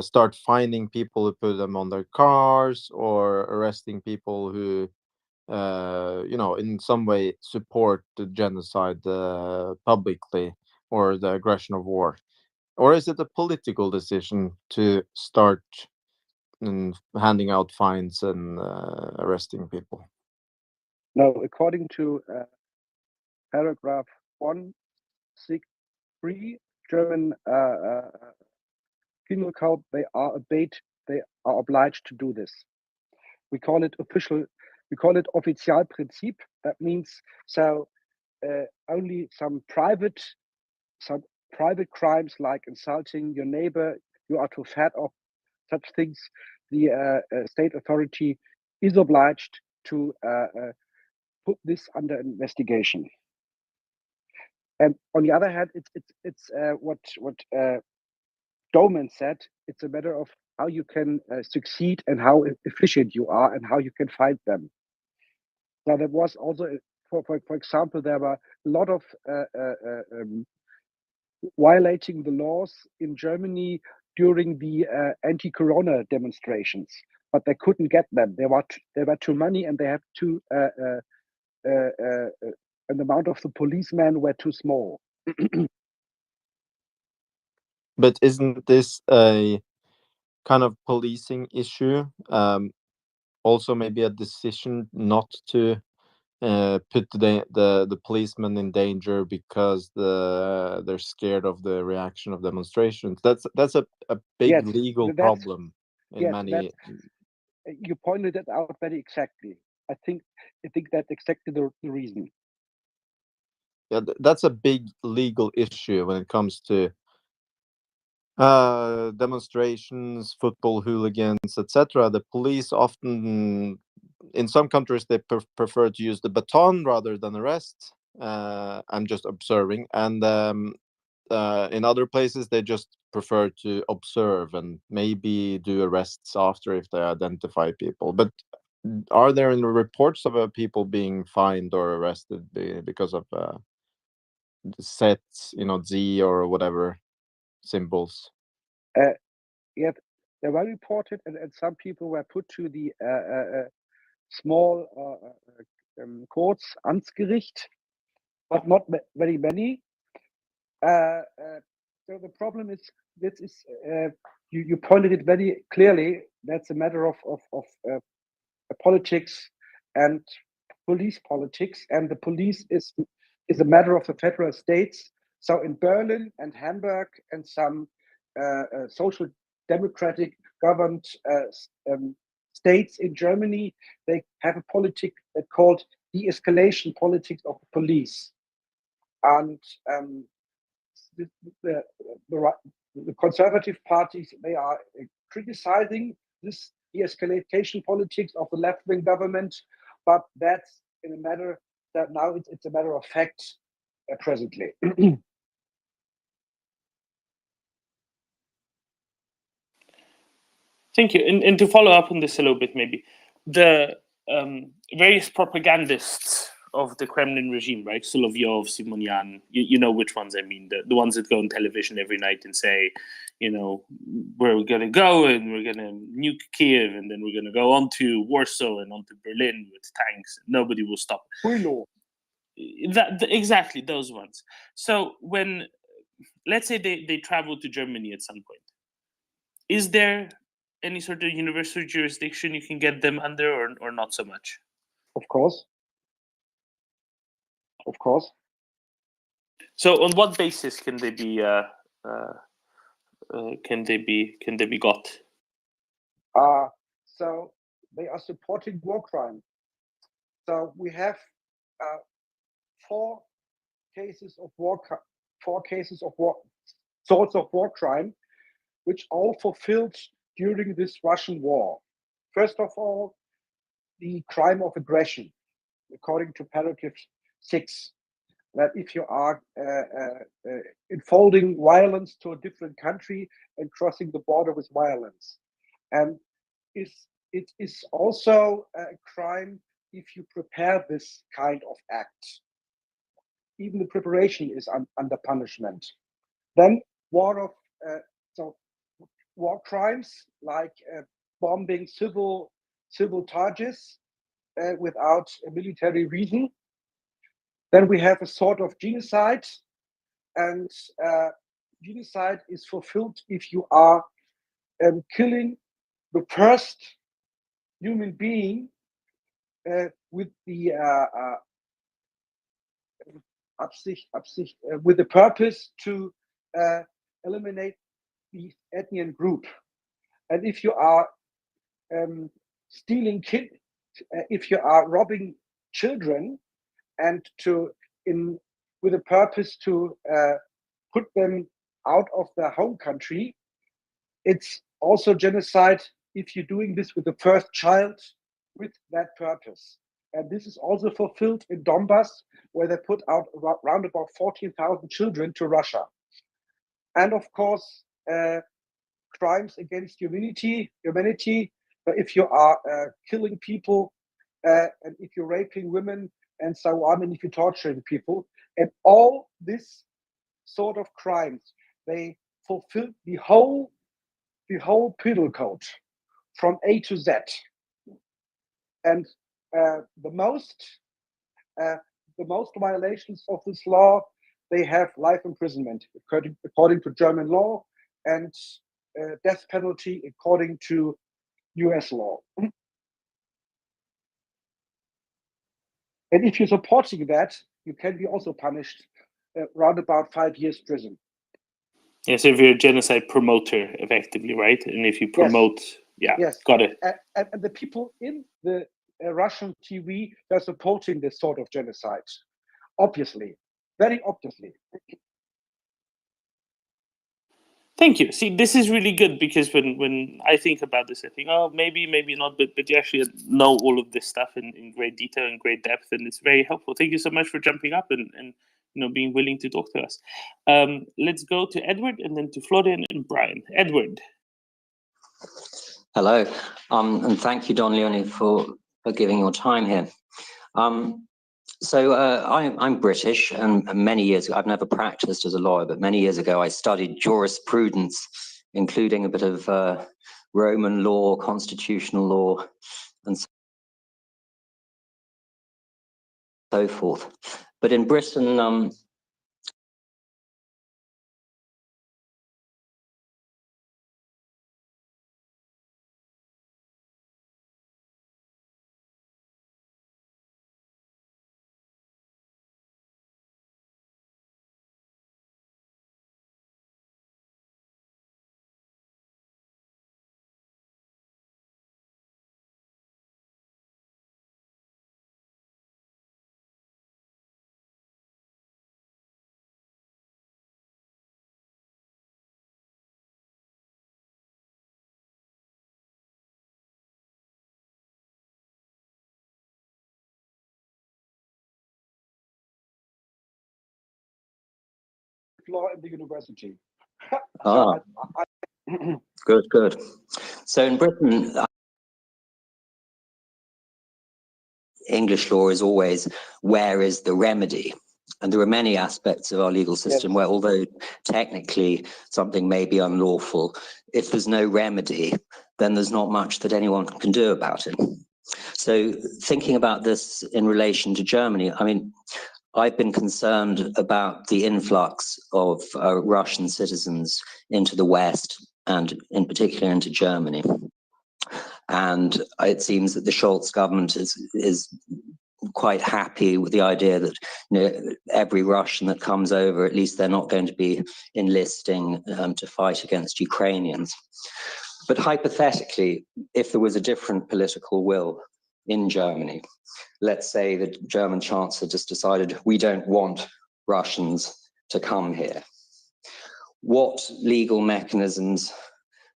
start finding people who put them on their cars, or arresting people who, in some way support the genocide publicly, or the aggression of war? Or is it a political decision to start handing out fines and arresting people? Now, according to paragraph 163 German Penal Code, they are obliged to do this. We call it Offizialprinzip. That means only some private crimes like insulting your neighbor, you are too fat, or such things, the state authority is obliged to put this under investigation. And on the other hand, it's what Doman said. It's a matter of how you can succeed and how efficient you are and how you can find them. Now, there was also, for example, there were a lot of violating the laws in Germany during the anti-corona demonstrations, but they couldn't get them. They were too many, and they had to and the amount of the policemen were too small. But isn't this a kind of policing issue? Also, maybe a decision not to put the policemen in danger because they're scared of the reaction of demonstrations. That's a big legal problem in many. You pointed it out very exactly. I think that's exactly the reason. Yeah, that's a big legal issue when it comes to demonstrations, football hooligans, etc. The police often, in some countries, they prefer to use the baton rather than arrest. I'm just observing, and in other places they just prefer to observe and maybe do arrests after if they identify people. But are there any reports of people being fined or arrested because of sets, Z or whatever symbols? Yeah, there were reported, and some people were put to the small courts, Amtsgericht, but not very many. So the problem is, this is you pointed it very clearly. That's a matter of politics and police politics, and the police is a matter of the federal states. So in Berlin and Hamburg and some social democratic governed states in Germany, they have a politic called de-escalation politics of the police. And the conservative parties, they are criticizing this de-escalation politics of the left-wing government, but that's in a matter that now it's a matter of fact presently. Thank you. And to follow up on this a little bit, maybe the various propagandists of the Kremlin regime, right? Solovyov, Simonian, you know which ones I mean, the ones that go on television every night and say, we're going to go and we're going to nuke Kiev and then we're going to go on to Warsaw and on to Berlin with tanks. Nobody will stop. Exactly, those ones. So when, let's say they travel to Germany at some point, is there any sort of universal jurisdiction you can get them under, or not so much? Of course. So on what basis can they be got? So they are supporting war crime. So we have 4 cases of sorts of war crime, which all fulfilled during this Russian war. First of all, the crime of aggression, according to paragraph 6, that if you are unfolding violence to a different country and crossing the border with violence. And it is also a crime if you prepare this kind of act. Even the preparation is under punishment. Then war crimes like bombing civil targets without a military reason. Then we have a sort of genocide, and genocide is fulfilled if you are killing the first human being with the with the purpose to eliminate the ethnic group. And if you are stealing kids, if you are robbing children, and with a purpose to put them out of their home country, it's also genocide if you're doing this with the first child with that purpose. And this is also fulfilled in Donbass, where they put out around about 14,000 children to Russia. And of course, crimes against humanity. If you are killing people, and if you're raping women, and so on, and if you're torturing people, and all this sort of crimes, they fulfill the whole penal code from A to Z. And the most violations of this law, they have life imprisonment according to German law, and death penalty according to US law. And if you're supporting that, you can be also punished around about 5 years prison. Yes, if you're a genocide promoter, effectively, right? And if you promote, yes. Got it. And the people in the Russian TV, they're supporting this sort of genocide, obviously, very obviously. Thank you. See, this is really good because when I think about this, I think, oh, maybe not, but you actually know all of this stuff in great detail and great depth, and it's very helpful. Thank you so much for jumping up and being willing to talk to us. Let's go to Edward and then to Florian and Brian. Edward. Hello, and thank you, Don Leone, for giving your time here. So I'm British, and many years ago, I've never practiced as a lawyer, but many years ago I studied jurisprudence, including a bit of Roman law, constitutional law, and so forth. But in Britain, law in the university. good. So in Britain, English law is always, where is the remedy? And there are many aspects of our legal system where, although technically something may be unlawful, if there's no remedy, then there's not much that anyone can do about it. So thinking about this in relation to Germany, I mean, I've been concerned about the influx of Russian citizens into the West, and in particular into Germany. And it seems that the Scholz government is quite happy with the idea that every Russian that comes over, at least they're not going to be enlisting to fight against Ukrainians. But hypothetically, if there was a different political will in Germany, let's say the German chancellor just decided, we don't want Russians to come here, what legal mechanisms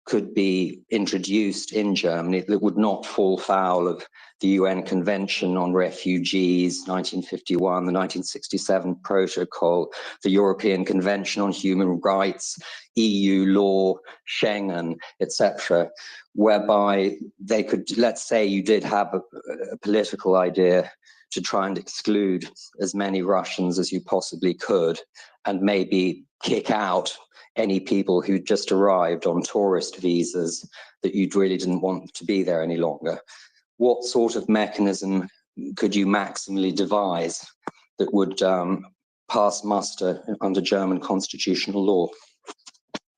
could be introduced in Germany that would not fall foul of the UN Convention on Refugees, 1951, the 1967 Protocol, the European Convention on Human Rights, EU law, Schengen, etc., whereby they could, let's say you did have a political idea to try and exclude as many Russians as you possibly could, and maybe kick out any people who just arrived on tourist visas that you really didn't want to be there any longer. What sort of mechanism could you maximally devise that would pass muster under German constitutional law?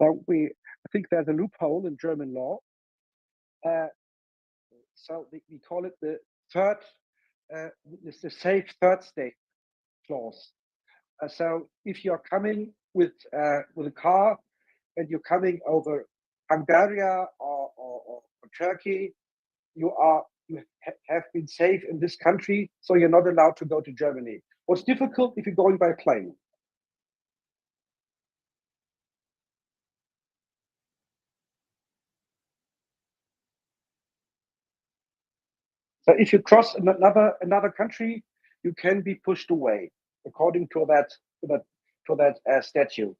Well, I think there's a loophole in German law. So we call it the safe third state clause. So if you're coming with a car and you're coming over Hungary or Turkey, you have been safe in this country, so you're not allowed to go to Germany. What's difficult if you're going by plane? So if you cross another country, you can be pushed away according to that statute.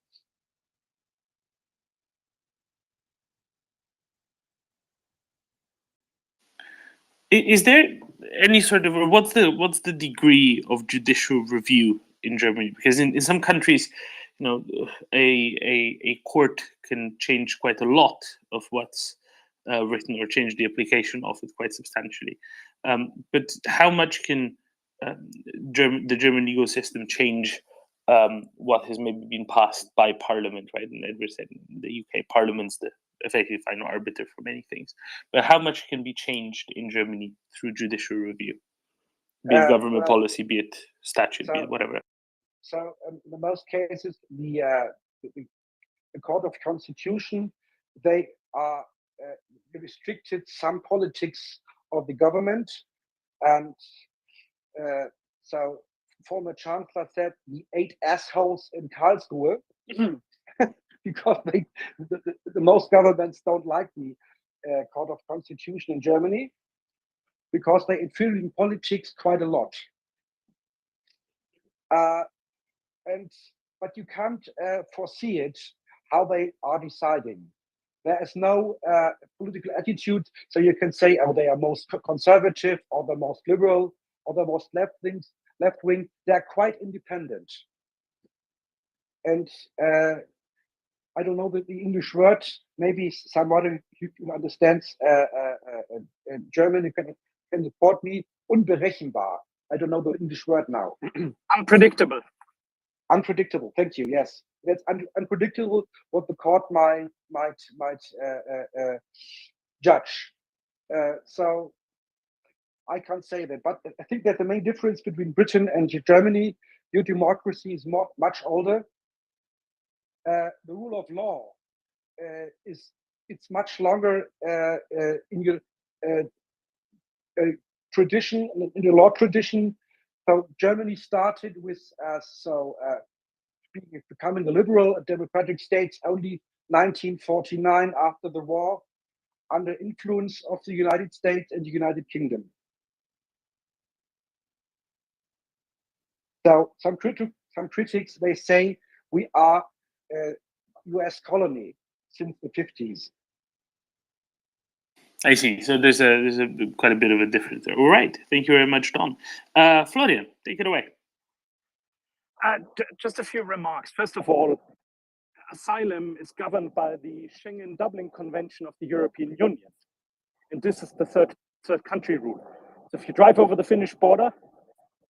Is there any sort of, or what's the degree of judicial review in Germany? Because in some countries, a court can change quite a lot of what's written, or change the application of it quite substantially. But how much can the German legal system change what has maybe been passed by Parliament, right? And Edward said the UK Parliament's the effective final arbiter for many things. But how much can be changed in Germany through judicial review? Be it government policy, be it statute, be it whatever. So in most cases, the Court of Constitution, they are restricted some politics of the government. And so former chancellor said the 8 assholes in Karlsruhe. because the most governments don't like the Court of Constitution in Germany because they interfere in politics quite a lot. But you can't foresee it, how they are deciding. There is no political attitude, so you can say, oh, they are most conservative, or the most liberal, or the most left wing. They are quite independent. And I don't know the English word. Maybe somebody who understands German can support me. Unberechenbar. I don't know the English word now. Unpredictable. Unpredictable. Thank you. Yes, that's unpredictable. What the court might judge. So I can't say that, but I think that the main difference between Britain and Germany, your democracy is much older. The rule of law it's much longer in your tradition, in the law tradition. So Germany started with becoming a liberal democratic state only 1949 after the war, under influence of the United States and the United Kingdom. So some critics, they say we are a US colony since the 50s. I see. So there's quite a bit of a difference there. All right. Thank you very much, Don. Florian, take it away. Just a few remarks. First of all, asylum is governed by the Schengen Dublin Convention of the European Union. And this is the third country rule. So if you drive over the Finnish border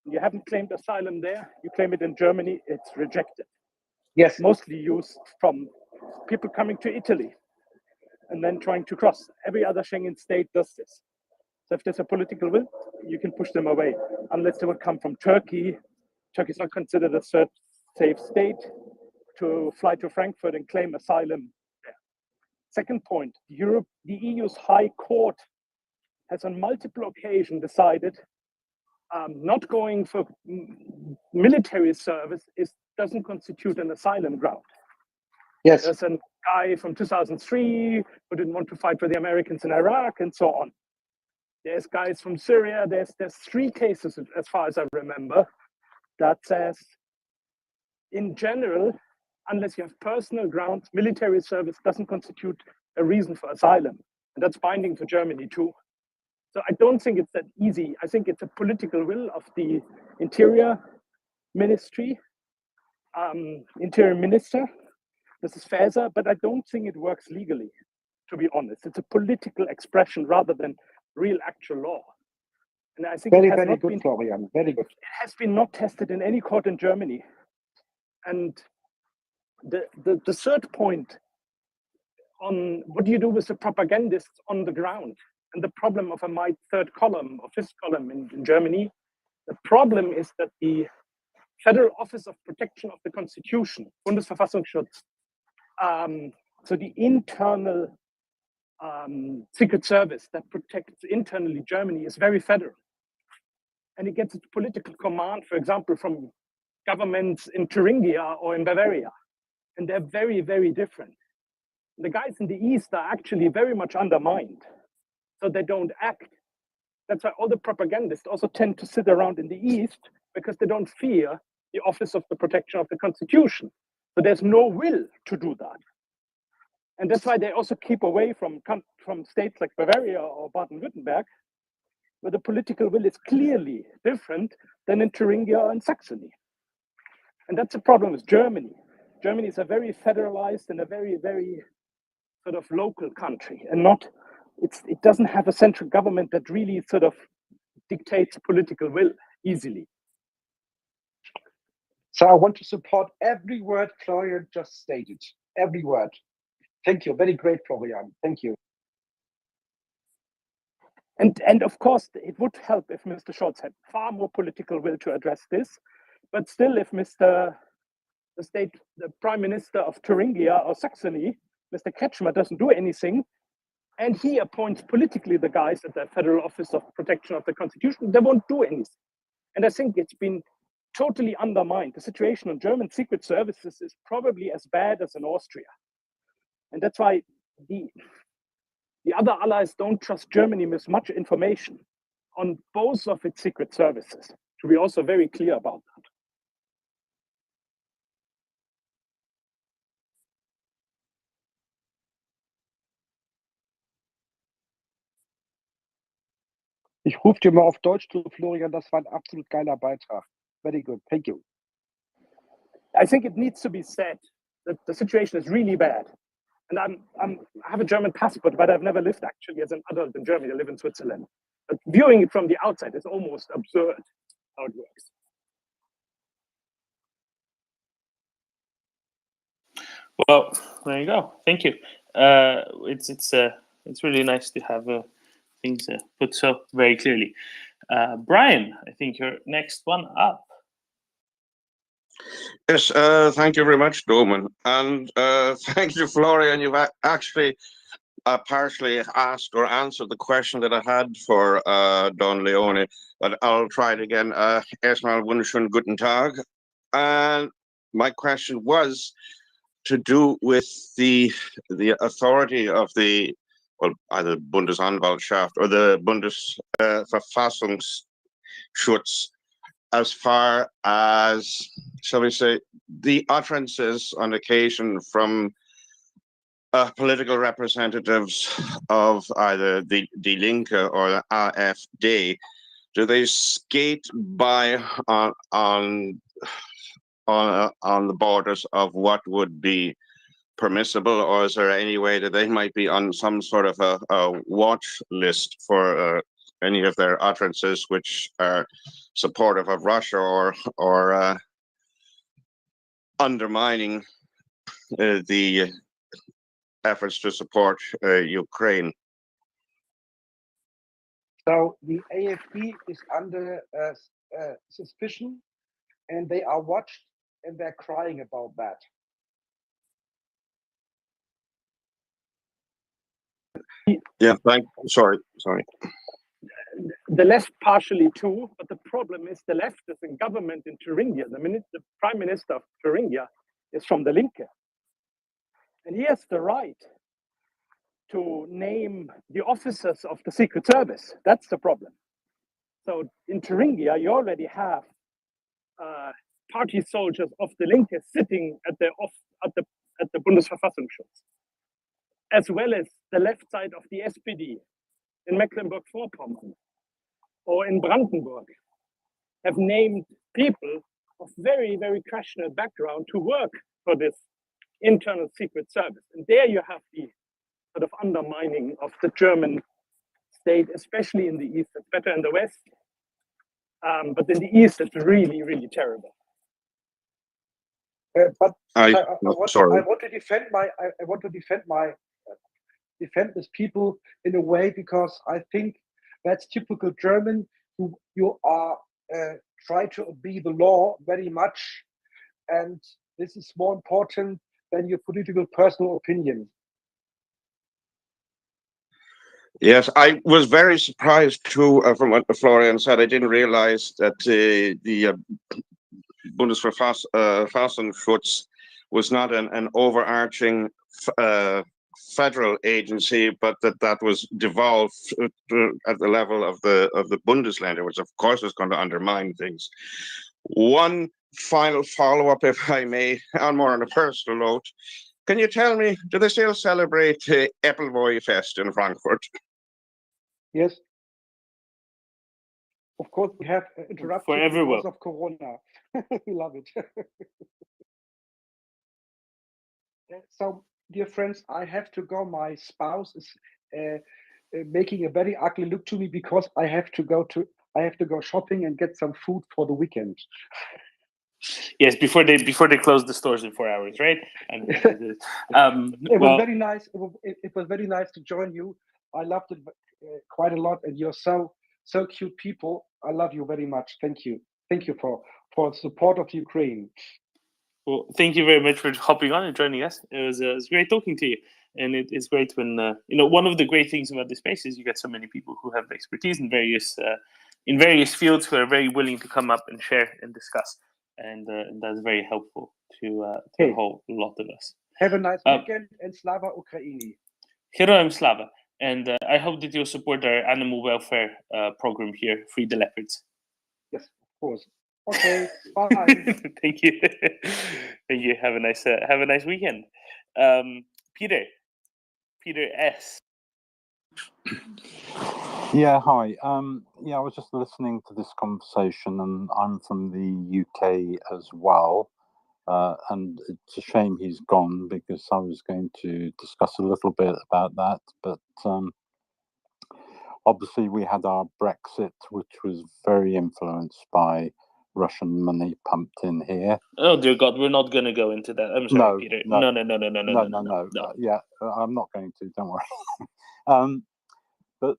and you haven't claimed asylum there, you claim it in Germany, it's rejected. Yes. Mostly used from people coming to Italy and then trying to cross. Every other Schengen state does this. So if there's a political will, you can push them away, unless they would come from Turkey. Turkey is not considered a safe state to fly to Frankfurt and claim asylum there. Second point, the EU's High Court has on multiple occasions decided not going for military service doesn't constitute an asylum ground. Yes. There's a guy from 2003 who didn't want to fight for the Americans in Iraq and so on. There's guys from Syria. There's 3 cases, as far as I remember, that says, in general, unless you have personal grounds, military service doesn't constitute a reason for asylum. And that's binding for Germany too. So I don't think it's that easy. I think it's a political will of the Interior Ministry, Interior Minister. This is Faeser, but I don't think it works legally, to be honest. It's a political expression rather than real actual law. And I think very good, Florian. Very good. It has been not tested in any court in Germany. And the third point on what do you do with the propagandists on the ground, and the problem of my third column or fifth column in Germany, the problem is that the Federal Office of Protection of the Constitution, Bundesverfassungsschutz, so the internal secret service that protects internally Germany, is very federal. And it gets its political command, for example, from governments in Thuringia or in Bavaria. And they're very, very different. The guys in the East are actually very much undermined. So they don't act. That's why all the propagandists also tend to sit around in the East, because they don't fear the Office of the Protection of the Constitution. So there's no will to do that. And that's why they also keep away from states like Bavaria or Baden-Württemberg, where the political will is clearly different than in Thuringia and Saxony. And that's the problem with Germany. Germany is a very federalized and a very, very sort of local country, and it doesn't have a central government that really sort of dictates political will easily. So I want to support every word Florian just stated. Every word. Thank you. Very great, Florian. Thank you. And of course, it would help if Mr. Scholz had far more political will to address this. But still, if the Prime Minister of Thuringia or Saxony, Mr. Kretschmer, doesn't do anything, and he appoints politically the guys at the Federal Office of Protection of the Constitution, they won't do anything. And I think it's been totally undermined. The situation on German secret services is probably as bad as in Austria. And that's why the other allies don't trust Germany with much information on both of its secret services, to be also very clear about that. Ich rufe dir mal auf Deutsch zu, Florian, das war ein absolut geiler Beitrag. Very good, thank you. I think it needs to be said that the situation is really bad. And I have a German passport, but I've never lived actually as an adult in Germany. I live in Switzerland. But viewing it from the outside is almost absurd how it works. Well, there you go. Thank you. It's really nice to have things put so very clearly. Brian, I think you're next one up. Yes, thank you very much, Doman. And thank you, Florian. You've actually partially asked or answered the question that I had for Don Leone, but I'll try it again. Erstmal wunderschönen guten Tag. And my question was to do with the authority of the, well, either Bundesanwaltschaft or the Bundesverfassungsschutz, as far as, shall we say, the utterances on occasion from political representatives of either the Die Linke or the AfD. Do they skate by on the borders of what would be permissible, or is there any way that they might be on some sort of a watch list for any of their utterances which are supportive of Russia or undermining the efforts to support Ukraine? So the AfD is under suspicion, and they are watched, and they're crying about that. Yeah, sorry. The left partially too, but the problem is the left is in government in Thuringia. The prime minister of Thuringia is from the Linke. And he has the right to name the officers of the Secret Service. That's the problem. So in Thuringia, you already have party soldiers of the Linke sitting at the Bundesverfassungsschutz, as well as the left side of the SPD in Mecklenburg-Vorpommern or in Brandenburg, have named people of very, very questionable background to work for this internal secret service. And there you have the sort of undermining of the German state, especially in the East. It's better in the West, but in the East, it's really, really terrible. But I want to defend defend these people in a way, because I think that's typical German. You are try to obey the law very much, and this is more important than your political personal opinion. Yes, I was very surprised too from what Florian said. I didn't realize that the Bundesverfassungsschutz was not an overarching federal agency, but that was devolved at the level of the Bundesländer, which of course is going to undermine things. One final follow-up, if I may, on more on a personal note. Can you tell me, do they still celebrate Appleboy-Fest in Frankfurt? Yes. Of course, we have interrupted because of Corona. We love it. So, dear friends, I have to go. My spouse is making a very ugly look to me because I have to go shopping and get some food for the weekend. Yes, before they close the stores in 4 hours, right? And, it was very nice. It was very nice to join you. I loved it quite a lot, and you're so cute people. I love you very much. Thank you for the support of Ukraine. Well, thank you very much for hopping on and joining us. It was great talking to you, and it's great when one of the great things about this space is you get so many people who have expertise in various fields who are very willing to come up and share and discuss, and that's very helpful to a whole lot of us. Have a nice weekend and Slava Ukraini. Heroim Slava. And I hope that you'll support our animal welfare program here, Free the Leopards. Yes, of course. Okay, bye. Thank you. Thank you. Have a nice weekend. Peter S. Yeah, hi. Yeah, I was just listening to this conversation, and I'm from the UK as well. And it's a shame he's gone, because I was going to discuss a little bit about that. But obviously, we had our Brexit, which was very influenced by Russian money pumped in here. Oh dear God, we're not going to go into that. I'm sorry, Peter. No. Yeah, I'm not going to. Don't worry. But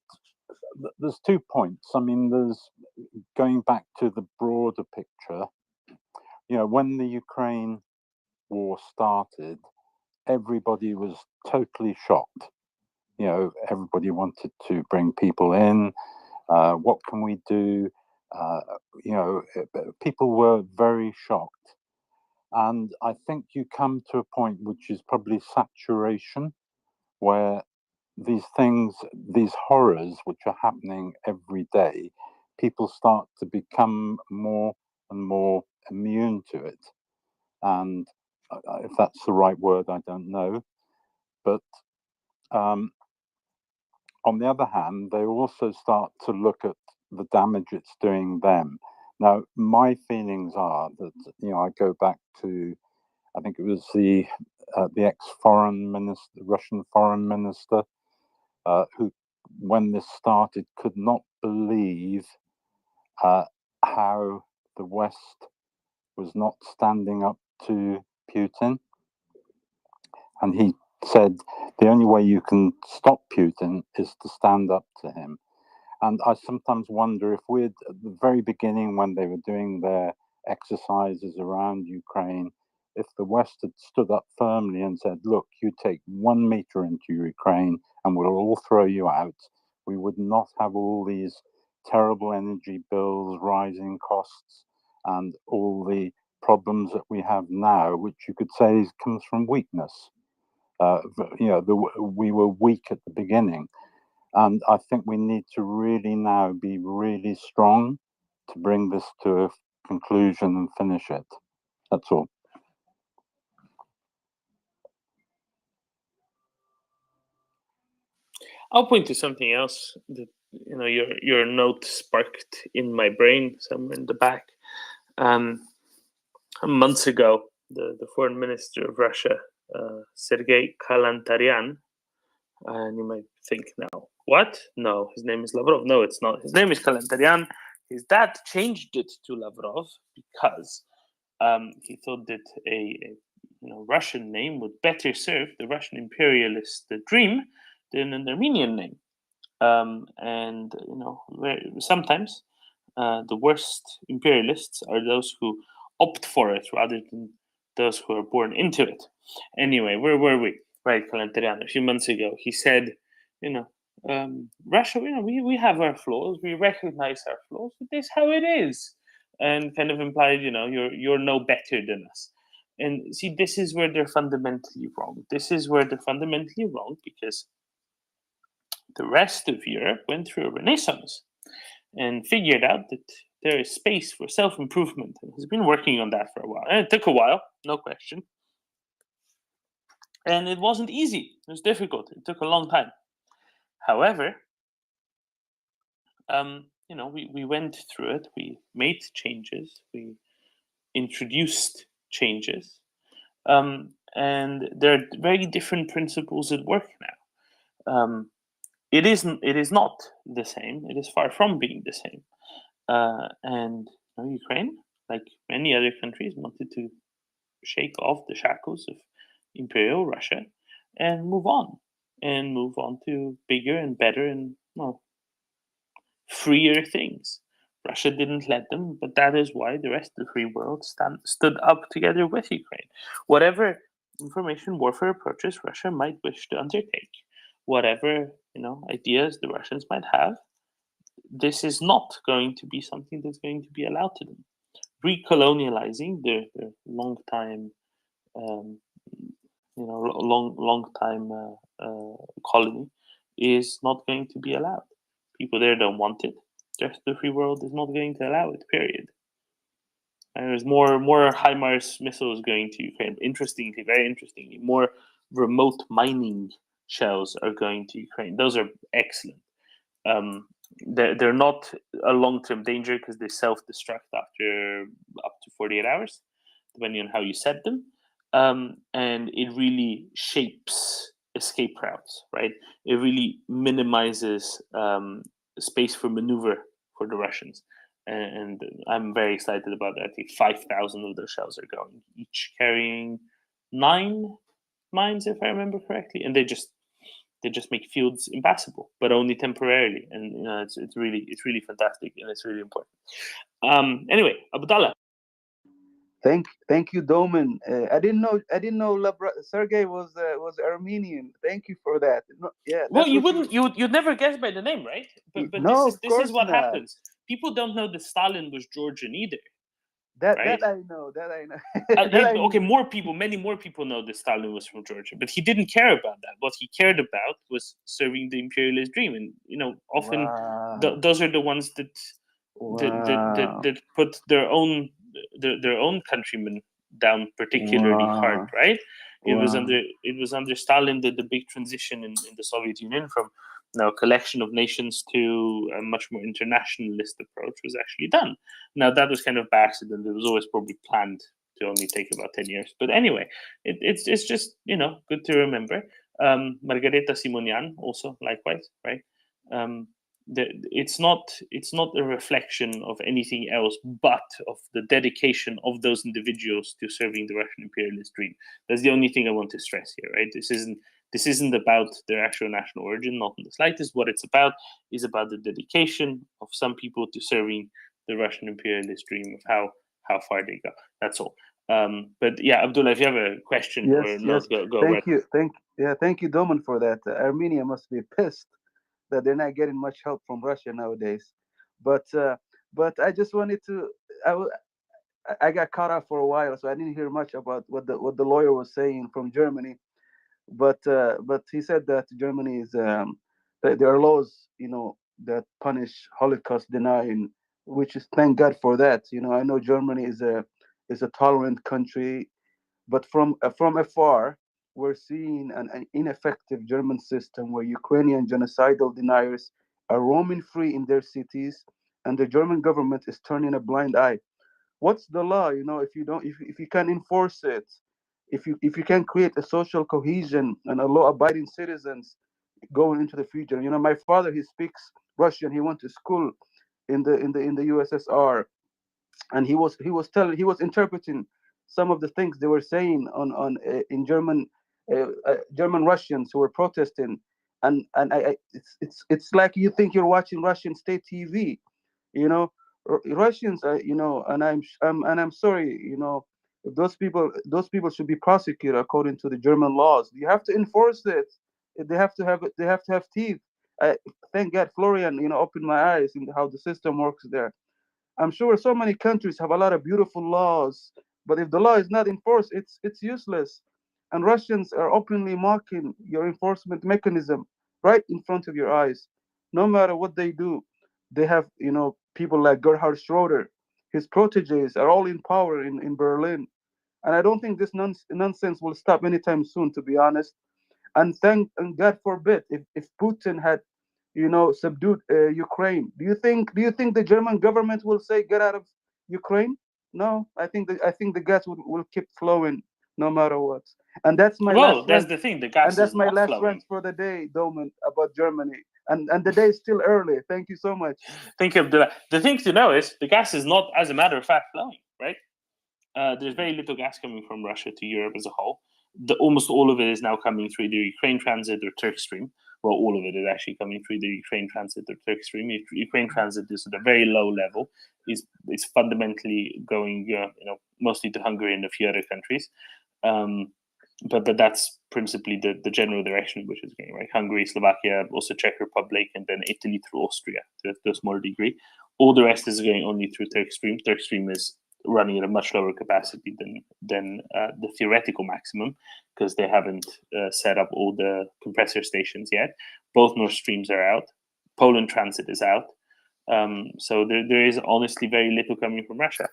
there's 2 points. I mean, there's going back to the broader picture. You know, when the Ukraine war started, everybody was totally shocked. You know, everybody wanted to bring people in. What can we do? You know, people were very shocked. And I think you come to a point which is probably saturation, where these things, these horrors which are happening every day, people start to become more and more immune to it. And if that's the right word, I don't know. But on the other hand, they also start to look at the damage it's doing them. Now, my feelings are that, you know, I go back to, I think it was the ex-foreign minister, Russian foreign minister, who, when this started, could not believe how the West was not standing up to Putin. And he said the only way you can stop Putin is to stand up to him. And I sometimes wonder if we'd, at the very beginning, when they were doing their exercises around Ukraine, if the West had stood up firmly and said, look, you take 1 meter into Ukraine and we'll all throw you out, we would not have all these terrible energy bills, rising costs, and all the problems that we have now, which you could say comes from weakness. You know, we were weak at the beginning. And I think we need to really now be really strong to bring this to a conclusion and finish it. That's all. I'll point to something else that, you know, your note sparked in my brain somewhere in the back. Months ago, the foreign minister of Russia, Sergei Kalantarian, and you might think now, what? No, his name is Lavrov. No, it's not. His name is Kalantarian. His dad changed it to Lavrov because he thought that a Russian name would better serve the Russian imperialist dream than an Armenian name. And you know, sometimes the worst imperialists are those who opt for it rather than those who are born into it. Anyway, where were we? Right, Kalantarian, a few months ago, he said, you know, Russia, you know, we have our flaws, we recognize our flaws, but this is how it is, and kind of implied, you know, you're no better than us. And see, this is where they're fundamentally wrong. This is where they're fundamentally wrong because the rest of Europe went through a renaissance and figured out that there is space for self-improvement and has been working on that for a while. And it took a while, no question. And it wasn't easy. It was difficult. It took a long time. However, you know, we went through it. We made changes. We introduced changes. And there are very different principles at work now. It is not the same. It is far from being the same. And you know, Ukraine, like many other countries, wanted to shake off the shackles of Imperial Russia and move on to bigger and better and freer things. Russia didn't let them, but that is why the rest of the free world stood up together with Ukraine. Whatever information warfare approaches Russia might wish to undertake, whatever ideas the Russians might have, this is not going to be something that's going to be allowed to them. Recolonializing their long time long time colony is not going to be allowed. People there don't want it. The rest of the free world is not going to allow it. Period. And there's more HIMARS missiles going to Ukraine. Interestingly, very interestingly, more remote mining shells are going to Ukraine. Those are excellent. They're not a long-term danger because they self-destruct after up to 48 hours, depending on how you set them. And it really shapes escape routes, right? It really minimizes space for maneuver for the Russians. And I'm very excited about that. I think 5,000 of those shells are going, each carrying 9 mines, if I remember correctly, and they just make fields impassable, but only temporarily. And it's really fantastic, and it's really important. Anyway, Abdallah. Thank you, Domen. I didn't know Sergey was Armenian. Thank you for that. No, yeah. Well, you'd never guess by the name, right? But no, this is what happens. People don't know that Stalin was Georgian either. That right? I know. Many more people know that Stalin was from Georgia, but he didn't care about that. What he cared about was serving the imperialist dream, and often those are the ones that put their own countrymen down particularly hard, right? It was under Stalin that the big transition in the Soviet Union from a collection of nations to a much more internationalist approach was actually done. Now that was kind of by accident. It was always probably planned to only take about 10 years. But anyway, it's just good to remember. Margareta Simonian also likewise, right? It's not a reflection of anything else but of the dedication of those individuals to serving the Russian imperialist dream. That's the only thing I want to stress here, right? This isn't about their actual national origin, not in the slightest. What it's about is about the dedication of some people to serving the Russian imperialist dream, of how far they go. That's all. But yeah, Abdullah, if you have a question or not, go ahead. Thank you, Domen, for that. Armenia must be pissed that they're not getting much help from Russia nowadays. But I just wanted to. I got caught up for a while, so I didn't hear much about what the lawyer was saying from Germany. But he said that Germany is that there are laws, that punish Holocaust denying, which is, thank God for that. I know Germany is a tolerant country, but from afar, we're seeing an ineffective German system where Ukrainian genocidal deniers are roaming free in their cities, and the German government is turning a blind eye. What's the law? If you can't enforce it, if you can create a social cohesion and a law-abiding citizens going into the future. My father, he speaks Russian. He went to school in the USSR, and he was interpreting some of the things they were saying in German Russians who were protesting, and it's like you think you're watching Russian state TV, Russians, and I'm sorry, those people should be prosecuted according to the German laws. You have to enforce it. They have to have teeth. Thank God Florian, opened my eyes in how the system works there. I'm sure so many countries have a lot of beautiful laws, but if the law is not enforced, it's useless. And Russians are openly mocking your enforcement mechanism right in front of your eyes. No matter what they do, they have people like Gerhard Schroeder. His proteges are all in power in Berlin, and I don't think this nonsense will stop anytime soon, to be honest. And God forbid if Putin had subdued Ukraine. Do you think the German government will say get out of Ukraine? No, I think the gas will keep flowing no matter what. And that's my last. That's the thing. The gas and that's is my not last flowing. rant for the day, Domen, about Germany. And the day is still early. Thank you so much. Thank you, Abdullah. The thing to know is the gas is not, as a matter of fact, flowing. Right? There's very little gas coming from Russia to Europe as a whole. Almost all of it is now coming through the Ukraine transit or Turk stream. Well, all of it is actually coming through the Ukraine transit or Turk stream. Ukraine transit is at a very low level. It's fundamentally going, mostly to Hungary and a few other countries. But that's principally the general direction in which it's going, right? Hungary, Slovakia, also Czech Republic, and then Italy through Austria to a small degree. All the rest is going only through Turk stream. Turk stream is running at a much lower capacity than the theoretical maximum, because they haven't set up all the compressor stations yet. Both Nord Streams are out. Poland transit is out. So there is honestly very little coming from Russia.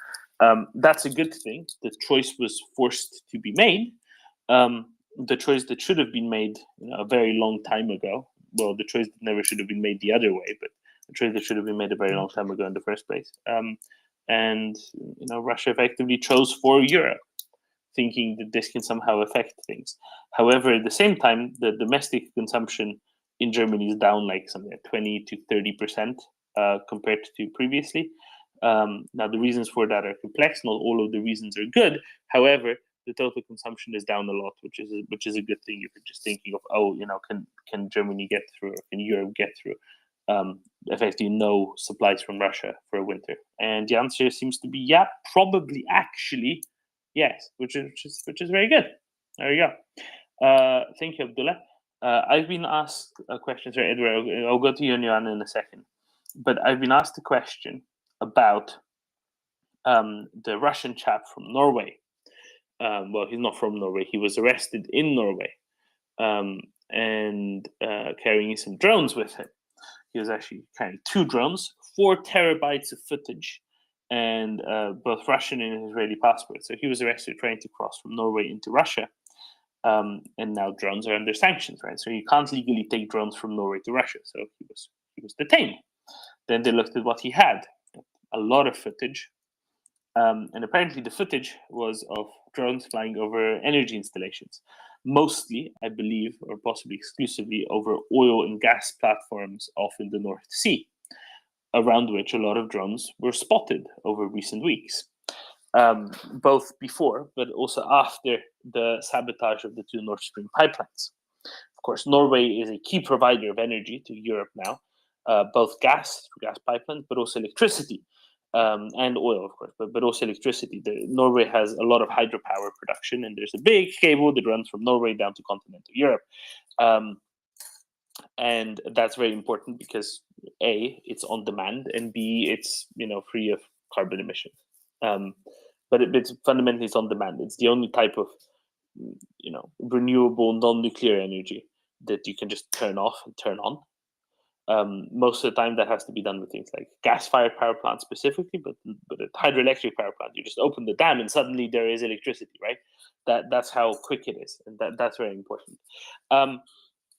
That's a good thing. The choice was forced to be made. The choice that should have been made a very long time ago. Well, the choice that never should have been made the other way, but the choice that should have been made a very long time ago in the first place. And Russia effectively chose for Europe, thinking that this can somehow affect things. However, at the same time, the domestic consumption in Germany is down like something like 20 to 30% compared to previously. Now, the reasons for that are complex. Not all of the reasons are good. However, the total consumption is down a lot, which is a good thing. If you're just thinking of, can Germany get through, or can Europe get through? Effectively, no supplies from Russia for a winter, and the answer seems to be yeah, probably, actually, yes, which is very good. There you go. Thank you, Abdullah. I've been asked a question. Sorry, Edward, I'll go to you and Joanna in a second, but I've been asked a question about the Russian chap from Norway. Well, he's not from Norway. He was arrested in Norway and carrying some drones with him. He was actually carrying 2 drones, 4 terabytes of footage, and both Russian and Israeli passports. So he was arrested trying to cross from Norway into Russia. And now drones are under sanctions, right? So you can't legally take drones from Norway to Russia. So he was detained. Then they looked at what he had, a lot of footage. And apparently the footage was of drones flying over energy installations, mostly, I believe, or possibly exclusively, over oil and gas platforms off in the North Sea, around which a lot of drones were spotted over recent weeks, both before but also after the sabotage of the 2 Nord Stream pipelines. Of course, Norway is a key provider of energy to Europe now, both gas pipelines, but also electricity. And oil, of course, but also electricity. Norway has a lot of hydropower production, and there's a big cable that runs from Norway down to continental Europe. And that's very important because A, it's on demand, and B, it's free of carbon emissions. But it's fundamentally it's on demand. It's the only type of renewable non-nuclear energy that you can just turn off and turn on. Most of the time that has to be done with things like gas-fired power plants specifically, but a hydroelectric power plant, you just open the dam and suddenly there is electricity, right? That's how quick it is, and that's very important.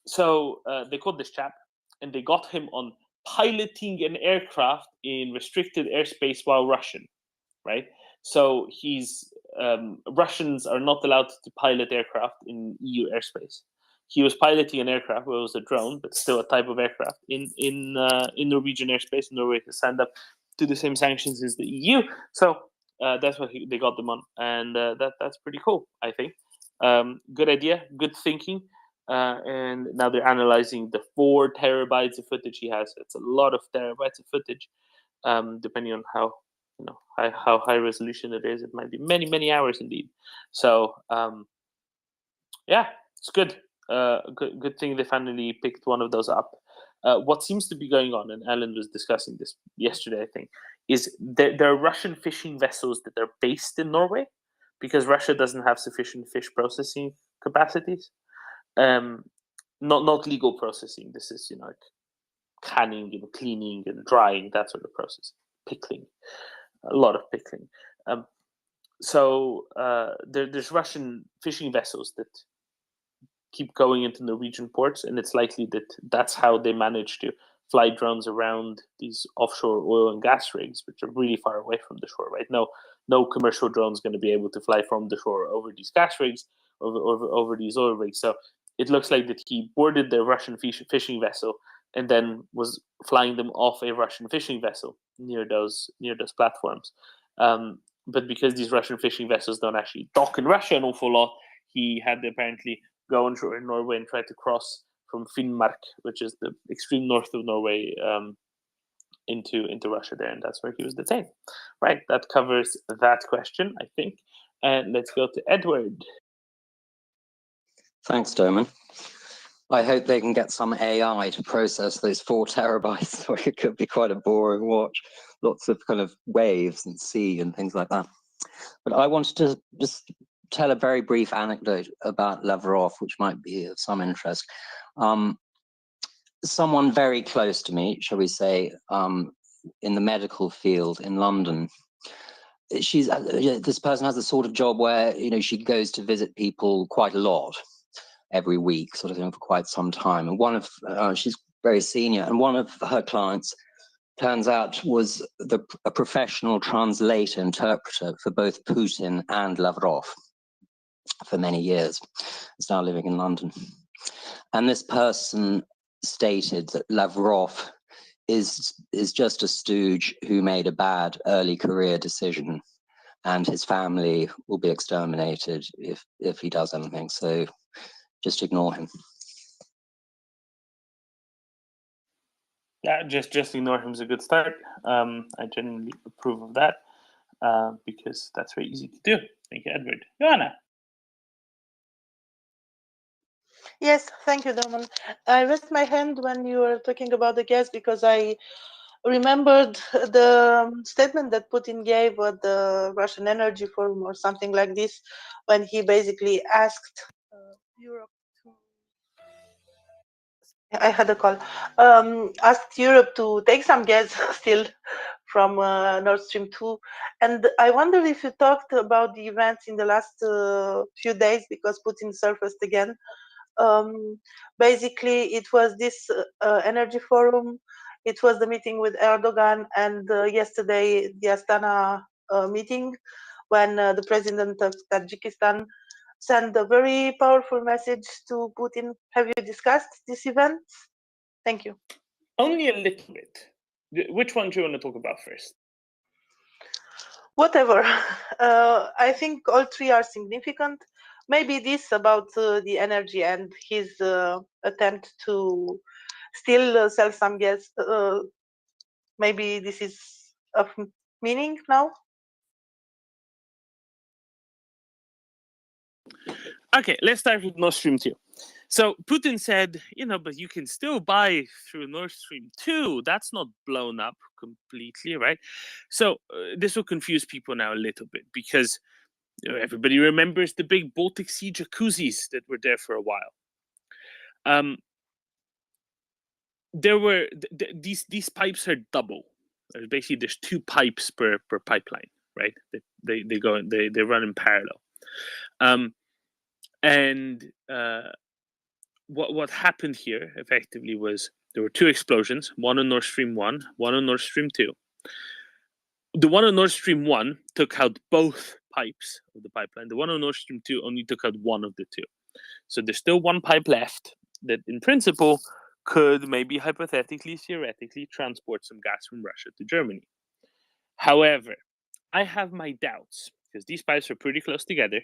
So they caught this chap, and they got him on piloting an aircraft in restricted airspace while Russian, right? So Russians are not allowed to pilot aircraft in EU airspace. He was piloting an aircraft, well, it was a drone, but still a type of aircraft in Norwegian airspace. Norway has signed up to the same sanctions as the EU, so that's what they got them on, and that's pretty cool, I think. Good idea, good thinking, and now they're analyzing the 4 terabytes of footage he has. It's a lot of terabytes of footage, depending on how high resolution it is. It might be many hours indeed. So yeah, it's good. Good thing they finally picked one of those up. What seems to be going on, and Alan was discussing this yesterday, I think, is there are Russian fishing vessels that are based in Norway because Russia doesn't have sufficient fish processing capacities. Not legal processing. This is like canning and cleaning and drying, that sort of process. Pickling, a lot of pickling. So there's Russian fishing vessels that keep going into Norwegian ports, and it's likely that that's how they manage to fly drones around these offshore oil and gas rigs, which are really far away from the shore, right? No commercial drone is going to be able to fly from the shore over these gas rigs, over these oil rigs. So it looks like that he boarded the Russian fishing vessel and then was flying them off a Russian fishing vessel near those platforms. But because these Russian fishing vessels don't actually dock in Russia an awful lot, he had to apparently go on shore in Norway and try to cross from Finnmark, which is the extreme north of Norway, into Russia there, and that's where he was detained. Right, that covers that question, I think. And let's go to Edward. Thanks, Doman. I hope they can get some AI to process those 4 terabytes, or it could be quite a boring watch. Lots of kind of waves and sea and things like that. But I wanted to just tell a very brief anecdote about Lavrov, which might be of some interest. Someone very close to me, shall we say, in the medical field in London, this person has the sort of job where she goes to visit people quite a lot every week, sort of thing, for quite some time. And she's very senior, and one of her clients turns out was a professional translator, interpreter for both Putin and Lavrov for many years. Is now living in London. And this person stated that Lavrov is just a stooge who made a bad early career decision, and his family will be exterminated if he does anything. So just ignore him. Yeah, just ignore him is a good start. I genuinely approve of that because that's very easy to do. Thank you, Edward. Joanna. Yes, thank you, Doman. I raised my hand when you were talking about the gas because I remembered the statement that Putin gave at the Russian Energy Forum or something like this, when he basically asked Europe to... I had a call. Asked Europe to take some gas still from Nord Stream 2. And I wonder if you talked about the events in the last few days, because Putin surfaced again. Basically, it was this energy forum. It was the meeting with Erdogan, and yesterday the Astana meeting, when the president of Tajikistan sent a very powerful message to Putin. Have you discussed this event? Thank you. Only a little bit. Which one do you want to talk about first? Whatever. I think all three are significant. Maybe this about the energy and his attempt to still sell some gas. Maybe this is of meaning now. Okay, let's start with Nord Stream 2. So Putin said, but you can still buy through Nord Stream 2. That's not blown up completely, right? So this will confuse people now a little bit, because everybody remembers the big Baltic Sea jacuzzis that were there for a while. There were these pipes are double. Basically, there's two pipes per pipeline, right? They run in parallel. What happened here effectively was there were two explosions, one on Nord Stream 1, one on Nord Stream 2. The one on Nord Stream 1 took out both pipes of the pipeline. The one on Nord Stream 2 only took out one of the two. So there's still one pipe left that, in principle, could maybe hypothetically, theoretically, transport some gas from Russia to Germany. However, I have my doubts, because these pipes are pretty close together.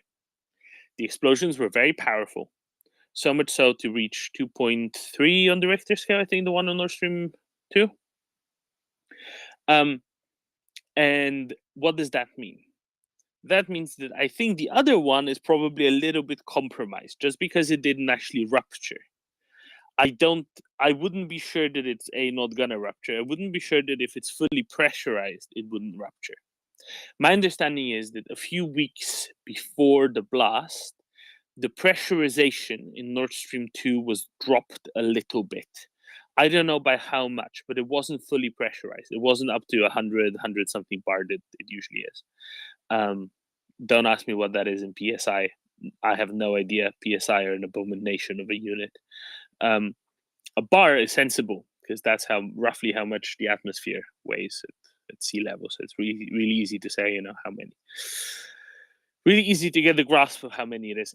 The explosions were very powerful, so much so to reach 2.3 on the Richter scale, I think, the one on Nord Stream 2. And what does that mean? That means that I think the other one is probably a little bit compromised, just because it didn't actually rupture. I wouldn't be sure that it's not gonna rupture. I wouldn't be sure that if it's fully pressurized, it wouldn't rupture. My understanding is that a few weeks before the blast, the pressurization in Nord Stream 2 was dropped a little bit. I don't know by how much, but it wasn't fully pressurized. It wasn't up to 100 something bar that it usually is. Don't ask me what that is in PSI. I have no idea. PSI are an abomination of a unit. A bar is sensible, because that's roughly how much the atmosphere weighs at sea level. So it's really, really easy to say, how many. Really easy to get the grasp of how many it is.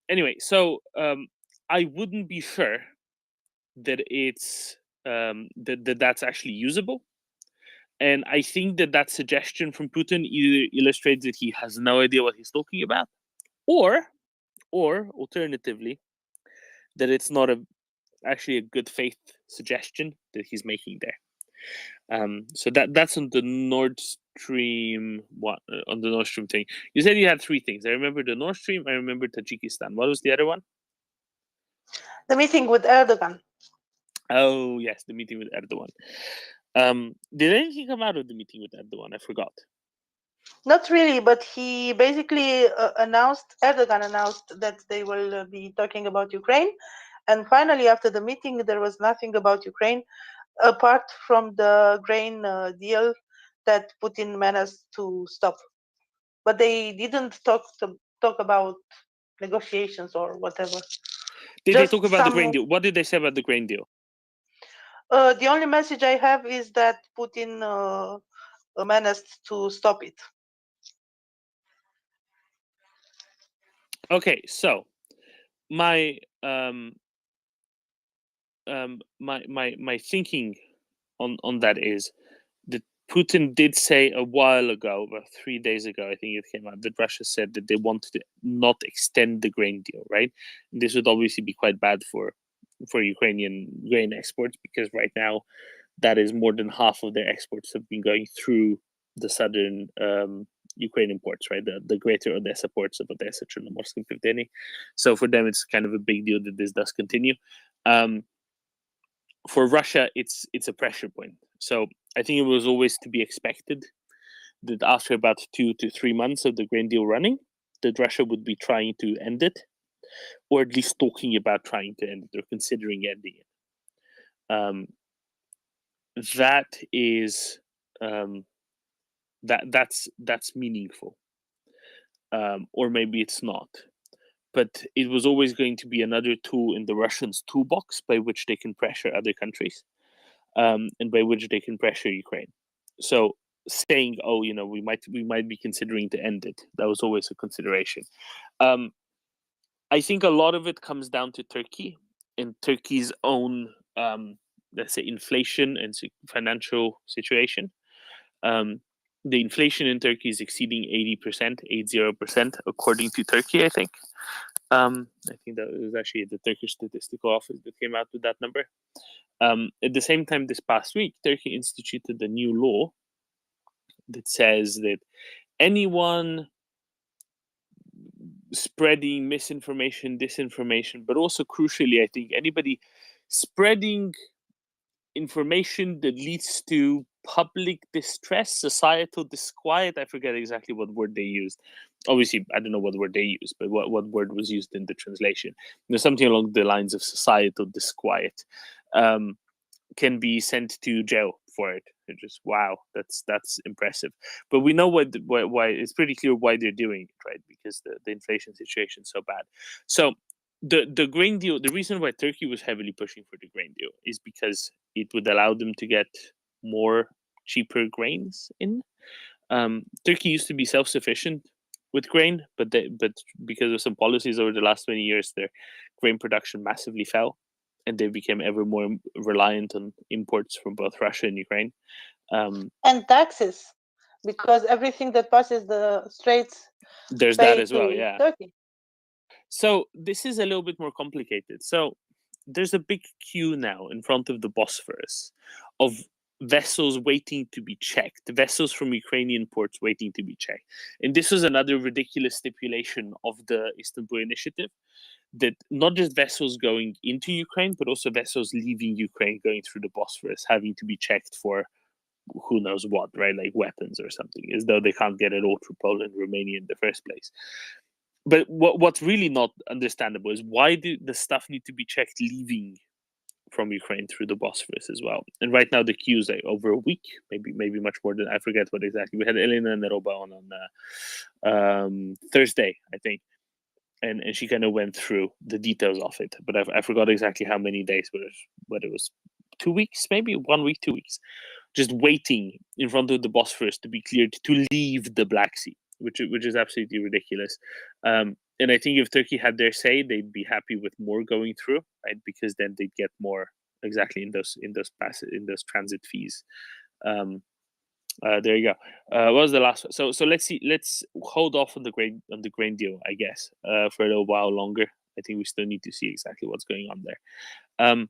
Anyway, so I wouldn't be sure that it's that's actually usable. And I think that suggestion from Putin either illustrates that he has no idea what he's talking about, or alternatively, that it's not actually a good faith suggestion that he's making there. So that's on the Nord Stream on the Nord Stream thing. You said you had three things. I remember the Nord Stream. I remember Tajikistan. What was the other one? The meeting with Erdogan. Oh yes, the meeting with Erdogan. Did anything come out of the meeting with Erdogan? I forgot. Not really, but he basically Erdogan announced that they will be talking about Ukraine. And finally, after the meeting, there was nothing about Ukraine apart from the grain deal that Putin managed to stop. But they didn't talk about negotiations or whatever. Did they talk about the grain deal? What did they say about the grain deal? The only message I have is that Putin managed to stop it. Okay, so my my thinking on that is that Putin did say a while ago, about 3 days ago, I think it came out, that Russia said that they wanted to not extend the grain deal, right? And this would obviously be quite bad for Ukrainian grain exports, because right now that is more than half of their exports have been going through the southern Ukrainian ports, right? The greater Odessa ports of Odessa, Chernomorsk, and Pivdeni. So for them, it's kind of a big deal that this does continue. For Russia, it's a pressure point. So I think it was always to be expected that after about 2 to 3 months of the grain deal running, that Russia would be trying to end it, or at least talking about trying to end it or considering ending it. That is that's meaningful, or maybe it's not. But it was always going to be another tool in the Russians' toolbox by which they can pressure other countries, and by which they can pressure Ukraine. So saying, "Oh, we might be considering to end it," that was always a consideration. I think a lot of it comes down to Turkey and Turkey's own, let's say, inflation and financial situation. The inflation in Turkey is exceeding 80%, 80%, according to Turkey, I think. I think that was actually the Turkish Statistical Office that came out with that number. At the same time, this past week, Turkey instituted a new law that says that anyone spreading misinformation, disinformation, but also crucially, I think anybody spreading information that leads to public distress, societal disquiet. I forget exactly what word they used. Obviously, I don't know what word they used, but what word was used in the translation. There's something along the lines of societal disquiet. Can be sent to jail for it. It's just wow, that's impressive. But we know why it's pretty clear why they're doing it, right? Because the inflation situation is so bad. So the grain deal, the reason why Turkey was heavily pushing for the grain deal is because it would allow them to get more cheaper grains in. Turkey used to be self-sufficient with grain, but because of some policies over the last 20 years, their grain production massively fell, and they became ever more reliant on imports from both Russia and Ukraine. And taxes, because everything that passes the straits, there's that as well, yeah. Turkey. So this is a little bit more complicated. So there's a big queue now in front of the Bosphorus of vessels waiting to be checked, vessels from Ukrainian ports waiting to be checked. And this was another ridiculous stipulation of the Istanbul Initiative, that not just vessels going into Ukraine, but also vessels leaving Ukraine going through the Bosphorus having to be checked for who knows what, right? Like weapons or something, as though they can't get it all through Poland, Romania in the first place. But what's really not understandable is why do the stuff need to be checked leaving from Ukraine through the Bosphorus as well? And right now the queue is like over a week, maybe much more than, I forget what exactly. We had Elena Neroba on Thursday, I think. And she kind of went through the details of it, but I forgot exactly how many days, but it was 2 weeks, maybe 1 week, 2 weeks, just waiting in front of the Bosphorus to be cleared to leave the Black Sea, which is absolutely ridiculous. And I think if Turkey had their say, they'd be happy with more going through, right? Because then they'd get more exactly in those transit fees. There you go. What was the last one? So let's see. Let's hold off on the grain deal, I guess, for a little while longer. I think we still need to see exactly what's going on there.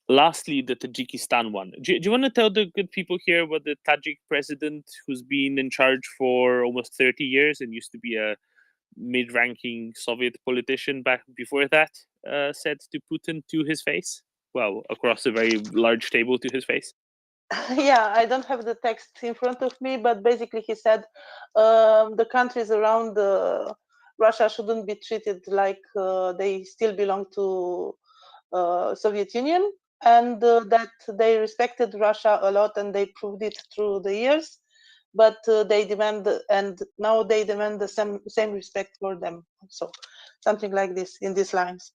Lastly, the Tajikistan one. Do you want to tell the good people here what the Tajik president, who's been in charge for almost 30 years and used to be a mid-ranking Soviet politician back before that, said to Putin to his face? Well, across a very large table to his face. Yeah, I don't have the text in front of me, but basically he said the countries around Russia shouldn't be treated like they still belong to Soviet Union, and that they respected Russia a lot and they proved it through the years, but they demand, and now they demand the same respect for them. So something like this in these lines.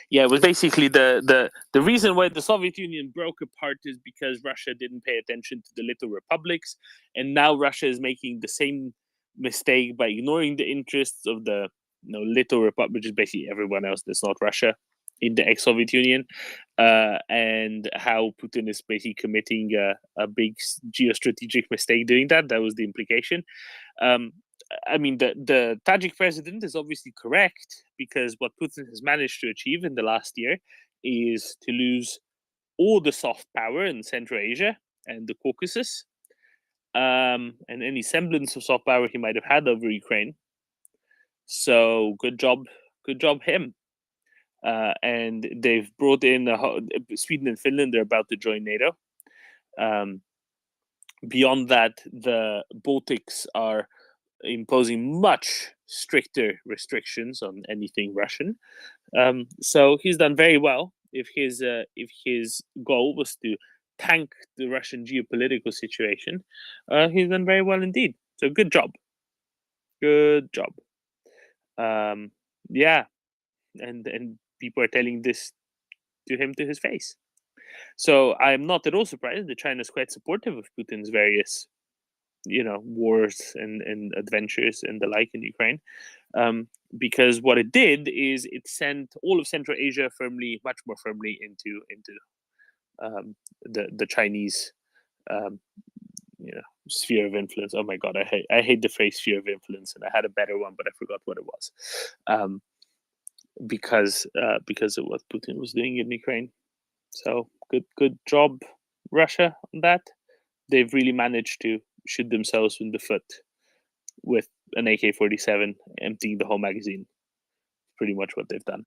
Yeah, it was basically the reason why the Soviet Union broke apart is because Russia didn't pay attention to the little republics, and now Russia is making the same mistake by ignoring the interests of the little republic, which is basically everyone else that's not Russia in the ex-Soviet Union, and how Putin is basically committing a big geostrategic mistake doing that. That was the implication. I mean, the Tajik president is obviously correct, because what Putin has managed to achieve in the last year is to lose all the soft power in Central Asia and the Caucasus, and any semblance of soft power he might have had over Ukraine. So good job him. And they've brought in Sweden and Finland. They're about to join NATO. Beyond that, the Baltics are imposing much stricter restrictions on anything Russian. So he's done very well. If his goal was to tank the Russian geopolitical situation, he's done very well indeed. So good job. Good job. Yeah, and people are telling this to him to his face. So I'm not at all surprised that China is quite supportive of Putin's various wars and adventures and the like in Ukraine, because what it did is it sent all of Central Asia much more firmly into the Chinese sphere of influence. Oh my God, I hate the phrase sphere of influence, and I had a better one, but I forgot what it was, because of what Putin was doing in Ukraine. So good job, Russia, on that. They've really managed to shoot themselves in the foot with an AK-47, emptying the whole magazine. Pretty much what they've done.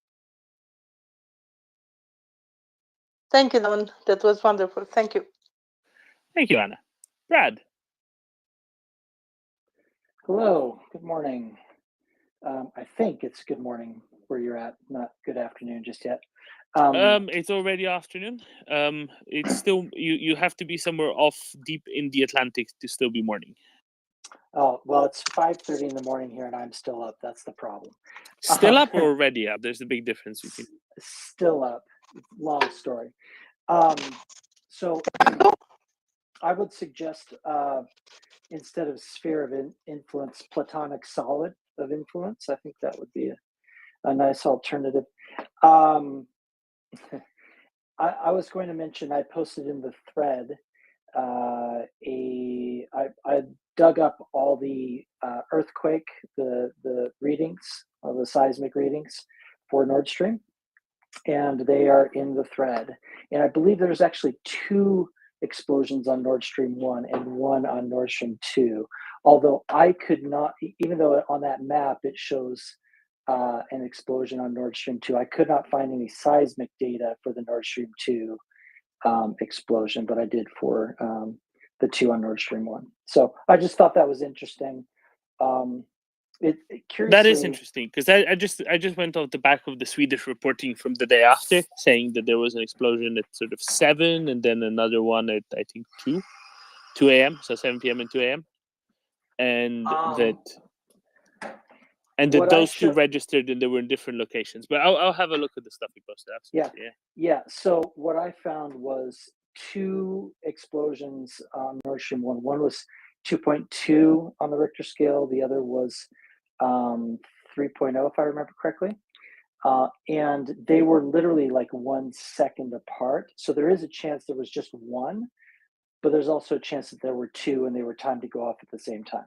Thank you, Don. That was wonderful. Thank you. Thank you, Anna. Brad. Hello. Good morning. I think it's good morning where you're at, not good afternoon just yet. It's already afternoon. It's still you have to be somewhere off deep in the Atlantic to still be morning. Oh, well, it's 5:30 in the morning here and I'm still up. That's the problem. Still up or already up? There's a big difference between. Still up. Long story. So I would suggest instead of sphere of influence, platonic solid of influence. I think that would be a nice alternative. I was going to mention, I posted in the thread I dug up all the earthquake, the readings, all the seismic readings for Nord Stream, and they are in the thread. And I believe there's actually 2 explosions on Nord Stream 1 and 1 on Nord Stream 2. Although I could not, even though on that map it shows an explosion on Nord Stream 2, I could not find any seismic data for the Nord Stream 2 explosion, but I did for the 2 on Nord Stream 1. So I just thought that was interesting. That is interesting, because I just went off the back of the Swedish reporting from the day after, saying that there was an explosion at sort of 7 and then another one at I think 2 a.m. So 7 p.m. and 2 a.m. and that those 2 registered and they were in different locations. But I'll have a look at the stuff you posted. Absolutely. Yeah. So what I found was 2 explosions on Nord Stream 1. One was 2.2 on the Richter scale. The other was 3.0, if I remember correctly. And they were literally like 1 second apart. So there is a chance there was just 1, but there's also a chance that there were 2 and they were timed to go off at the same time.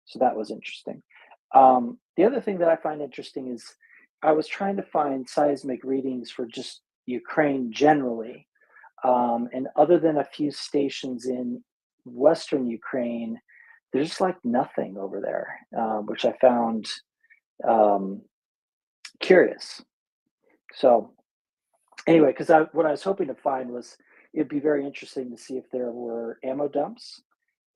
So that was interesting. The other thing that I find interesting is I was trying to find seismic readings for just Ukraine generally. And other than a few stations in Western Ukraine, there's just like nothing over there, which I found curious. So anyway, because what I was hoping to find was it'd be very interesting to see if there were ammo dumps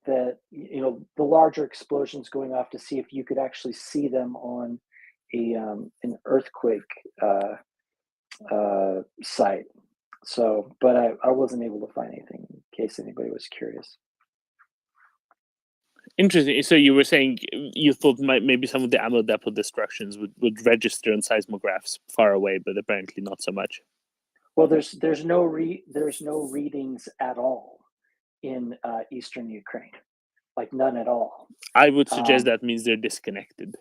that, you know, the larger explosions going off, to see if you could actually see them on an earthquake site. So, but I wasn't able to find anything, in case anybody was curious. Interesting. So you were saying you thought maybe some of the ammo depot destructions would register on seismographs far away, but apparently not so much. Well, there's no readings at all in eastern Ukraine, like none at all. I would suggest that means they're disconnected.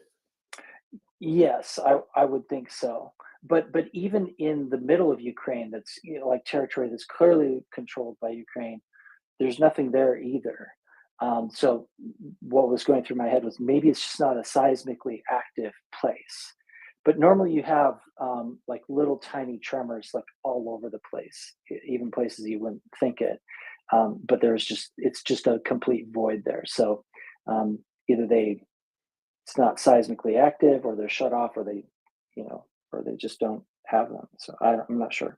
Yes, I would think so. But even in the middle of Ukraine, that's, you know, like territory that's clearly controlled by Ukraine, there's nothing there either. So what was going through my head was maybe it's just not a seismically active place. But normally you have like little tiny tremors like all over the place, even places you wouldn't think it. But it's just a complete void there. So either it's not seismically active, or they're shut off, or they, you know, or they just don't have them. So I'm not sure.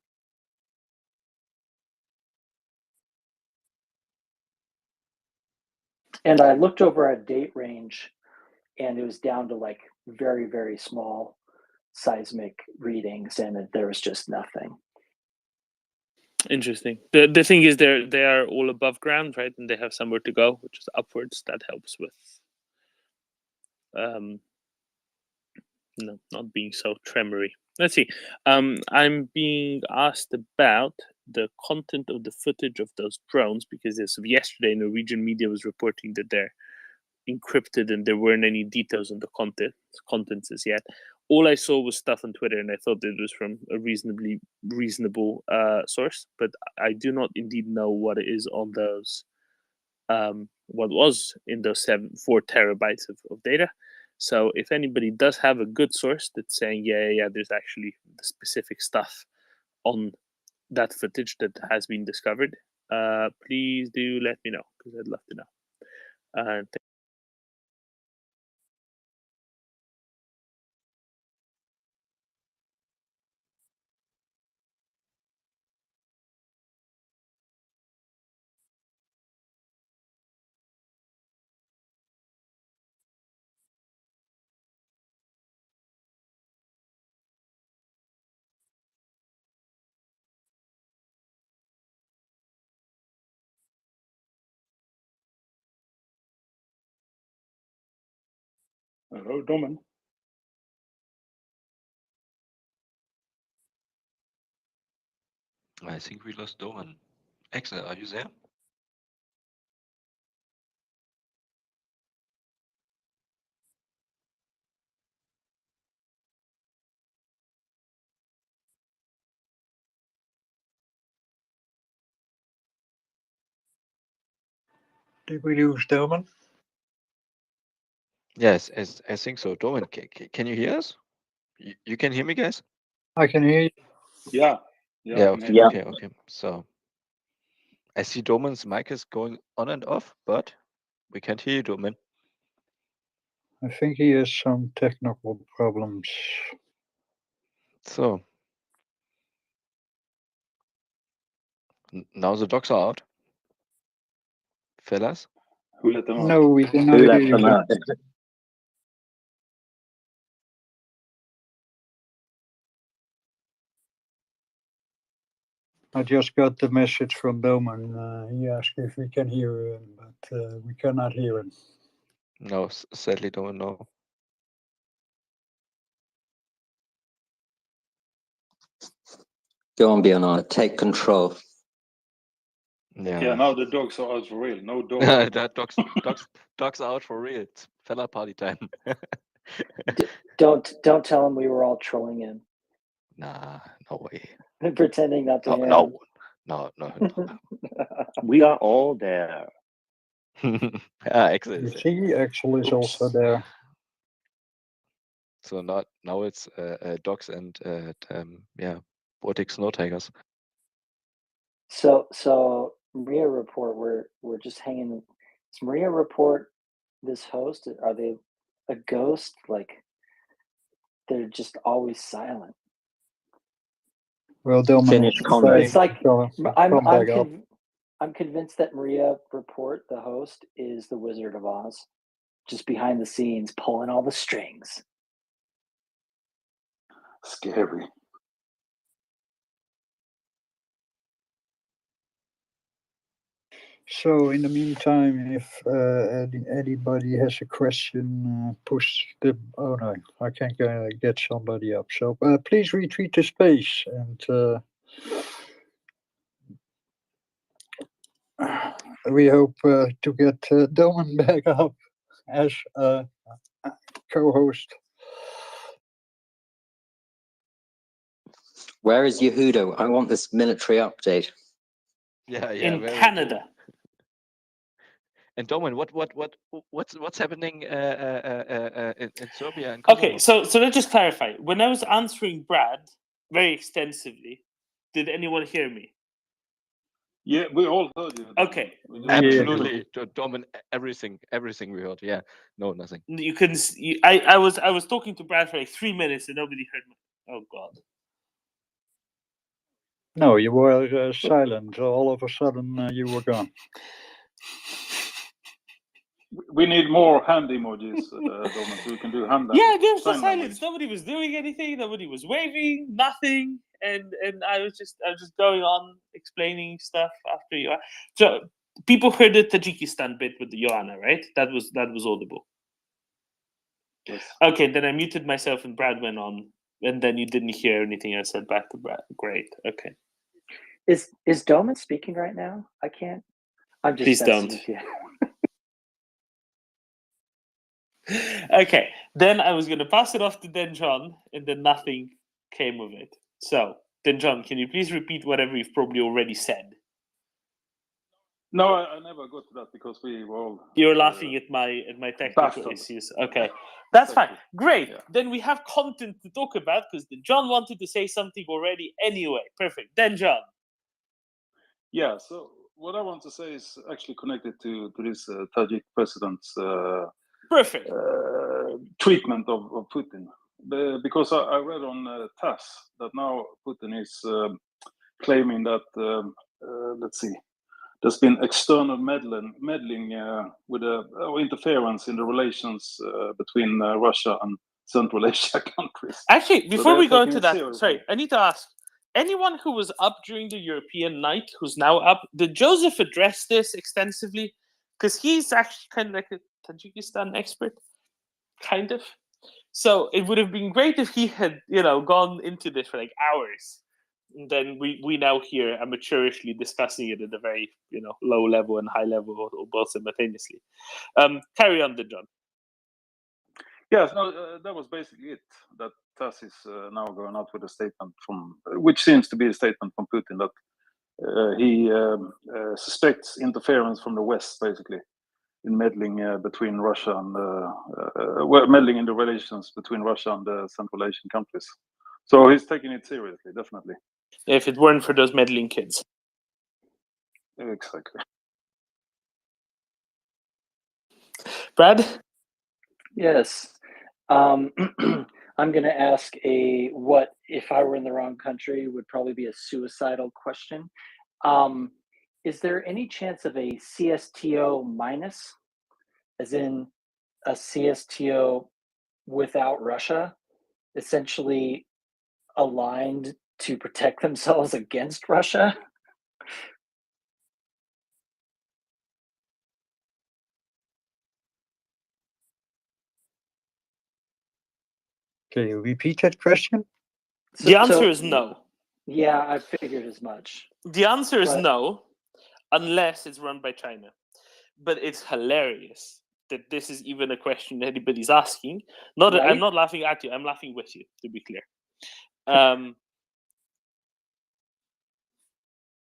And I looked over a date range, and it was down to like very, very small seismic readings, and there was just nothing. Interesting. The thing is, they are all above ground, right? And they have somewhere to go, which is upwards. That helps with not being so tremory. Let's see. I'm being asked about the content of the footage of those drones, because as of yesterday, Norwegian media was reporting that they're encrypted and there weren't any details on the contents as yet. All I saw was stuff on Twitter, and I thought it was from a reasonably reasonable source, but I do not indeed know what it is on those, what was in those 4 terabytes of data. So if anybody does have a good source that's saying, yeah, there's actually the specific stuff on that footage that has been discovered, please do let me know, because I'd love to know. Hello, Domen. I think we lost Doman. Axel, are you there? Did we lose Doman? Yes, I think so. Doman, can you hear us? You can hear me, guys? I can hear you. Yeah. Yeah, Okay. okay. So I see Doman's mic is going on and off, but we can't hear you, Doman. I think he has some technical problems. So now the dogs are out. Fellas? Who let them out? No, we cannot Who hear let you. them out? I just got the message from Bowman. He asked if we can hear him, but we cannot hear him. No, sadly don't know. Go on, Bjornar, take control. Yeah, now the dogs are out for real. No dogs. That dogs are out for real. It's fella party time. Don't tell him we were all trolling him. Nah, no way. Pretending not to hear him. No. We are all there. Axel You is there. see, Axel is also there. So now it's dogs and Baltic snow tigers. So MriyaReport, we're just hanging. Is MriyaReport this host? Are they a ghost? Like they're just always silent. Well, Dominic, Finish comment. It's like I'm back up. I'm convinced that MriyaReport, the host, is the Wizard of Oz, just behind the scenes pulling all the strings. Scary. So, in the meantime, if anybody has a question, push the. Oh no, I can't get somebody up. So please retweet the space, and we hope to get Doman back up as co-host. Where is Yehuda? I want this military update. Yeah, In very Canada. cool. And Doman, what's happening in Serbia and Kosovo? Okay, so let's just clarify. When I was answering Brad very extensively, did anyone hear me? Yeah, we all heard you. Okay. Absolutely, Doman. Everything we heard. Yeah, no, nothing. You couldn't. I was talking to Brad for like 3 minutes and nobody heard me. Oh God. No, you were silent. All of a sudden, you were gone. We need more hand emojis, Doman, so we can do hand Yeah, there was sign just silence. Nobody was doing anything. Nobody was waving. Nothing. And I was just going on explaining stuff after you. So people heard the Tajikistan bit with the Joanna, right? That was audible. Yes. Okay, then I muted myself and Brad went on, and then you didn't hear anything I said back to Brad. Great. Okay. Is Doman speaking right now? I can't. I'm just Please messing don't. with you. Okay, then I was going to pass it off to Denjon, and then nothing came of it. So, Denjon, can you please repeat whatever you've probably already said? No, I never got to that because we were all. You're laughing at my technical issues. Okay, that's fine. Great. Yeah. Then we have content to talk about because Denjon wanted to say something already. Anyway, perfect. Denjon. Yeah. So what I want to say is actually connected to this Tajik president's perfect treatment of Putin, because I read on TASS that now Putin is claiming that let's see, there's been external meddling with interference in the relations between Russia and Central Asia countries. Actually, before so we go into that, seriously. sorry, I need to ask. Anyone who was up during the European night, who's now up, did Joseph address this extensively? Because he's actually kind of like a Tajikistan expert, kind of. So it would have been great if he had, gone into this for like hours. And then we now hear amateurishly discussing it at a very, low level and high level, or both simultaneously. Carry on, John. Yes, no, that was basically it. That TASS is now going out with a statement which seems to be a statement from Putin that he suspects interference from the West, basically, in meddling between Russia and meddling in the relations between Russia and the Central Asian countries. So he's taking it seriously, definitely. If it weren't for those meddling kids. Exactly. Brad? Yes. I'm going to ask what, if I were in the wrong country, would probably be a suicidal question. Is there any chance of a CSTO minus, as in a CSTO without Russia, essentially aligned to protect themselves against Russia? Can you repeat that question? The answer is no. Yeah, I figured as much. The answer is no, unless it's run by China. But it's hilarious that this is even a question anybody's asking. Right? I'm not laughing at you. I'm laughing with you, to be clear.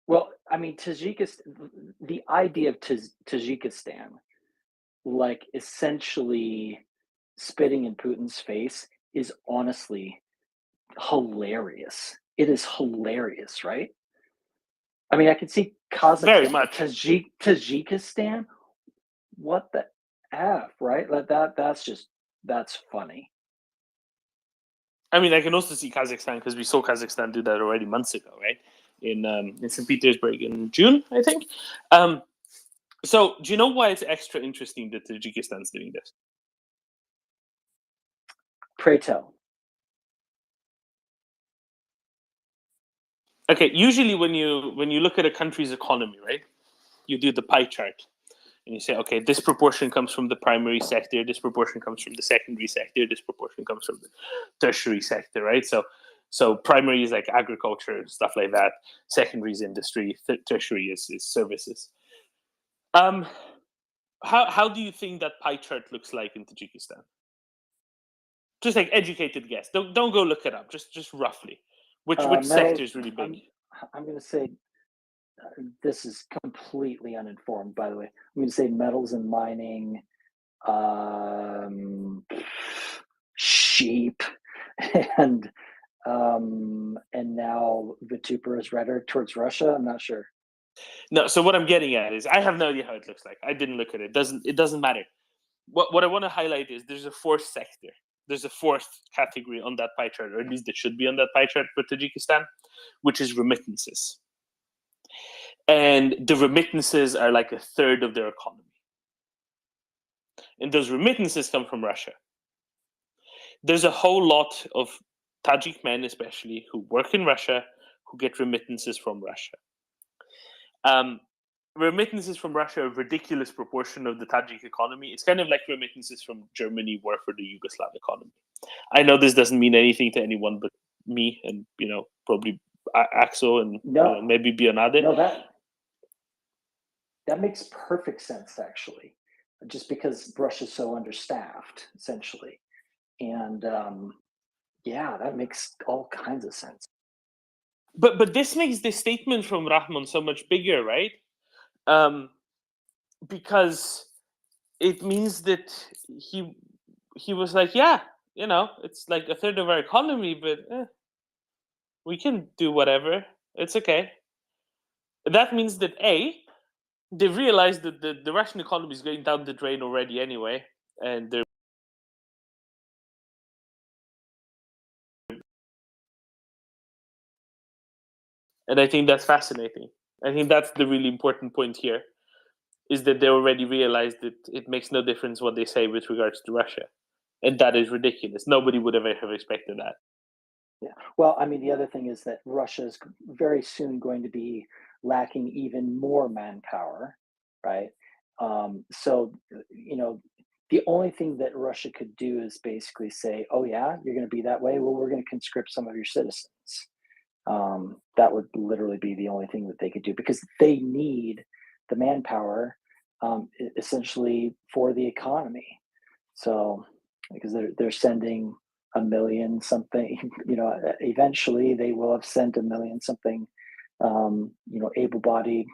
Well, I mean, Tajikistan, the idea of Tajikistan, like essentially spitting in Putin's face, is honestly hilarious. It is hilarious, right? I mean, I can see Kazakhstan, very much. Tajikistan. What the F, right? Like that's funny. I mean, I can also see Kazakhstan because we saw Kazakhstan do that already months ago, right? In St. Petersburg in June, I think. So, do you know why it's extra interesting that Tajikistan's doing this? Pray tell. Okay, usually when you look at a country's economy, right, you do the pie chart, and you say, okay, this proportion comes from the primary sector, this proportion comes from the secondary sector, this proportion comes from the tertiary sector, right? So primary is like agriculture, stuff like that. Secondary is industry. Tertiary is services. How do you think that pie chart looks like in Tajikistan? Just like educated guess. Don't go look it up. Just roughly. Which sector is really big? I'm going to say this is completely uninformed, by the way. I'm going to say metals and mining, sheep, and now vitupera's rhetoric towards Russia. I'm not sure. No. So what I'm getting at is I have no idea how it looks like. I didn't look at it. It doesn't matter. What I want to highlight is there's a fourth sector. There's a fourth category on that pie chart, or at least it should be on that pie chart for Tajikistan, which is remittances. And the remittances are like a third of their economy. And those remittances come from Russia. There's a whole lot of Tajik men, especially, who work in Russia, who get remittances from Russia. Remittances from Russia are a ridiculous proportion of the Tajik economy. It's kind of like remittances from Germany were for the Yugoslav economy. I know this doesn't mean anything to anyone but me and, probably Axel and maybe Bionade. No, that makes perfect sense, actually, just because Russia's so understaffed, essentially. And that makes all kinds of sense. But this makes the statement from Rahman so much bigger, right? Because it means that he was like, it's like a third of our economy, but we can do whatever. It's okay. That means that they realized that the Russian economy is going down the drain already anyway, and they're and I think that's fascinating. I think that's the really important point here, is that they already realized that it makes no difference what they say with regards to Russia. And that is ridiculous. Nobody would have ever expected that. Yeah. Well, I mean, the other thing is that Russia is very soon going to be lacking even more manpower, right? So, the only thing that Russia could do is basically say, oh, yeah, you're going to be that way? Well, we're going to conscript some of your citizens. That would literally be the only thing that they could do, because they need the manpower essentially for the economy. So, because they're sending 1 million something, eventually they will have sent 1 million something, able-bodied,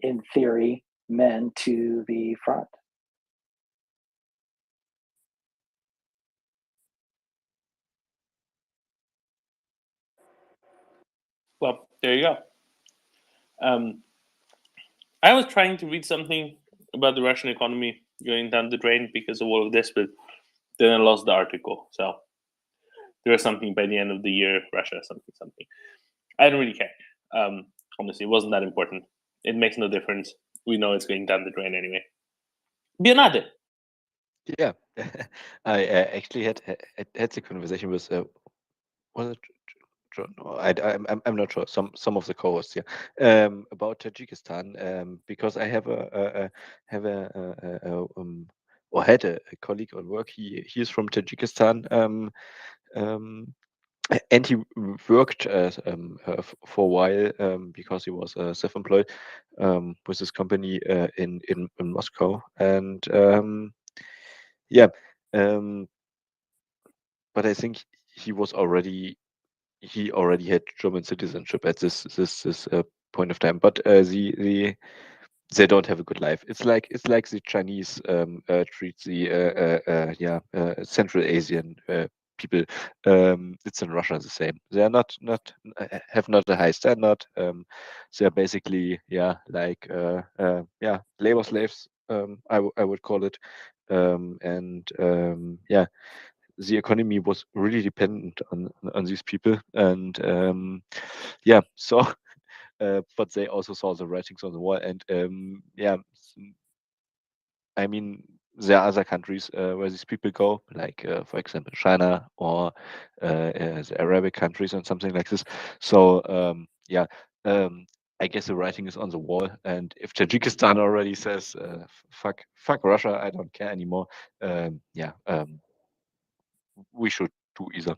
in theory, men to the front. Well, there you go. I was trying to read something about the Russian economy going down the drain because of all of this, but then I lost the article. So there was something by the end of the year, Russia, something. I don't really care. Honestly, it wasn't that important. It makes no difference. We know it's going down the drain anyway. Bionade. Yeah, I actually had the conversation with was it John? No, I'm not sure. Some of the co-hosts here about Tajikistan because I have or had a colleague at work. He is from Tajikistan. And he worked for a while because he was self-employed with his company in Moscow, and but I think he already had German citizenship at this point of time. But they don't have a good life. It's like the Chinese treat the Central Asian people. It's in Russia the same. They are not have not a high standard. They are basically like labor slaves. I would call it. the economy was really dependent on these people, and yeah, so but they also saw the writings on the wall, and yeah, I mean, there are other countries where these people go, like for example China or the Arabic countries and something like this. So yeah, I guess the writing is on the wall, and if Tajikistan already says fuck Russia, I don't care anymore, yeah, we should do either.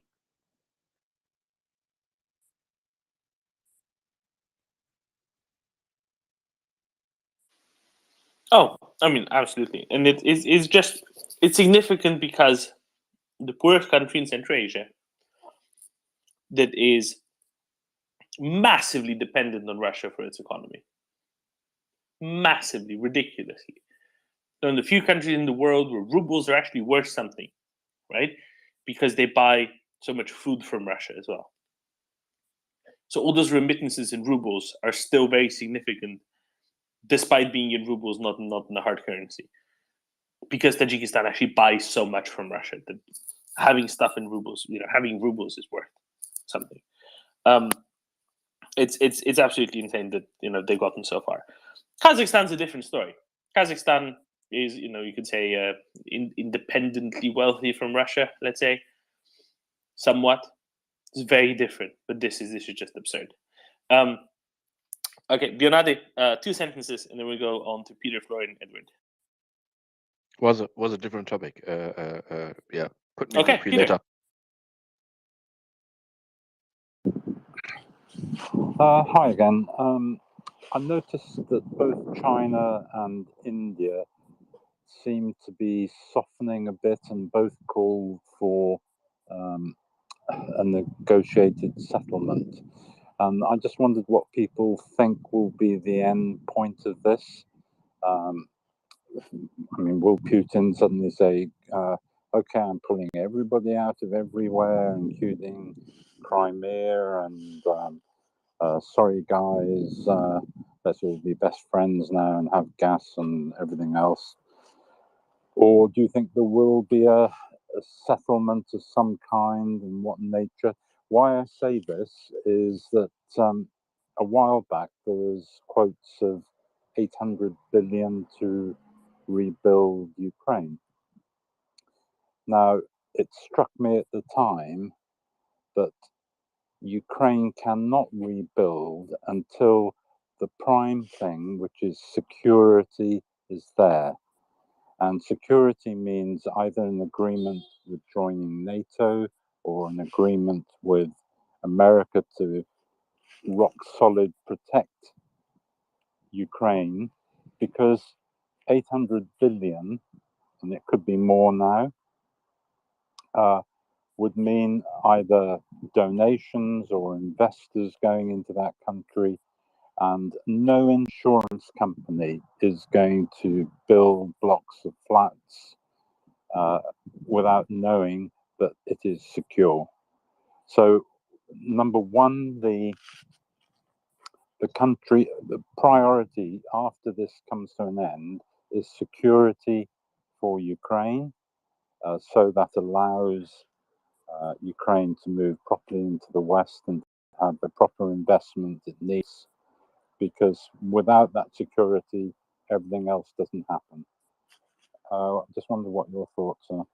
Oh, I mean, absolutely, and it's just it's significant because the poorest country in Central Asia that is massively dependent on Russia for its economy, massively, ridiculously. One of the few countries in the world where rubles are actually worth something, right? Because they buy so much food from Russia as well. So all those remittances in rubles are still very significant, despite being in rubles, not in the hard currency. Because Tajikistan actually buys so much from Russia that having stuff in rubles, having rubles is worth something. It's absolutely insane that they've gotten so far. Kazakhstan's a different story. Kazakhstan is, you could say, independently wealthy from Russia. Let's say, somewhat. It's very different, but this is just absurd. Okay, Bionade, 2 sentences, and then we go on to Peter, Florian, Edward. Was a different topic. Yeah, put me Okay, on Peter. later. Hi again. I noticed that both China and India seem to be softening a bit, and both call for a negotiated settlement. And I just wondered what people think will be the end point of this. I mean, will Putin suddenly say, okay, I'm pulling everybody out of everywhere, including Crimea, and sorry guys, let's all be best friends now and have gas and everything else? Or do you think there will be a settlement of some kind, and what nature? Why I say this is that a while back there was quotes of 800 billion to rebuild Ukraine. Now, it struck me at the time that Ukraine cannot rebuild until the prime thing, which is security, is there. And security means either an agreement with joining NATO or an agreement with America to rock solid protect Ukraine, because 800 billion, and it could be more now, would mean either donations or investors going into that country, and no insurance company is going to build blocks of flats without knowing that it is secure. So, number one, the priority after this comes to an end is security for Ukraine, so that allows Ukraine to move properly into the West and have the proper investment it needs, because without that security, everything else doesn't happen. I just wonder what your thoughts are.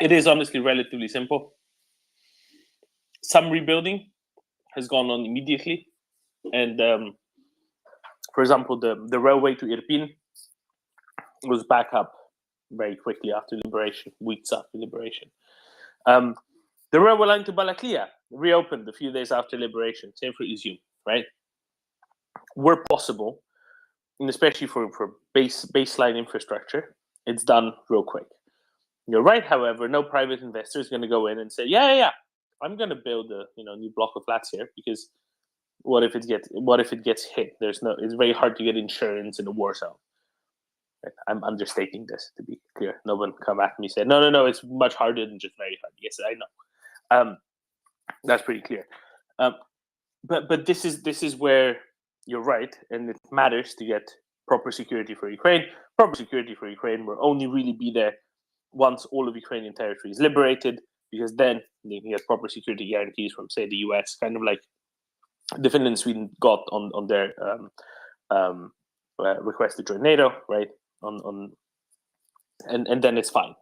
It is honestly relatively simple. Some rebuilding has gone on immediately, and for example, the railway to Irpin was back up very quickly after liberation, weeks after liberation. The railway line to Balaklia reopened a few days after liberation, same for Izium, right? Where possible, and especially for baseline infrastructure, it's done real quick. You're right, however, no private investor is going to go in and say, yeah, I'm going to build a new block of flats here, because what if it gets hit? It's very hard to get insurance in a war zone. Right? I'm understating this, to be clear. No one come at me and say, no, it's much harder than just very hard. Yes, I know. That's pretty clear. But this is where you're right, and it matters to get proper security for Ukraine. Proper security for Ukraine will only really be there once all of Ukrainian territory is liberated, because then you get proper security guarantees from, say, the US, kind of like the Finland and Sweden got on their request to join NATO, right? And then it's fine.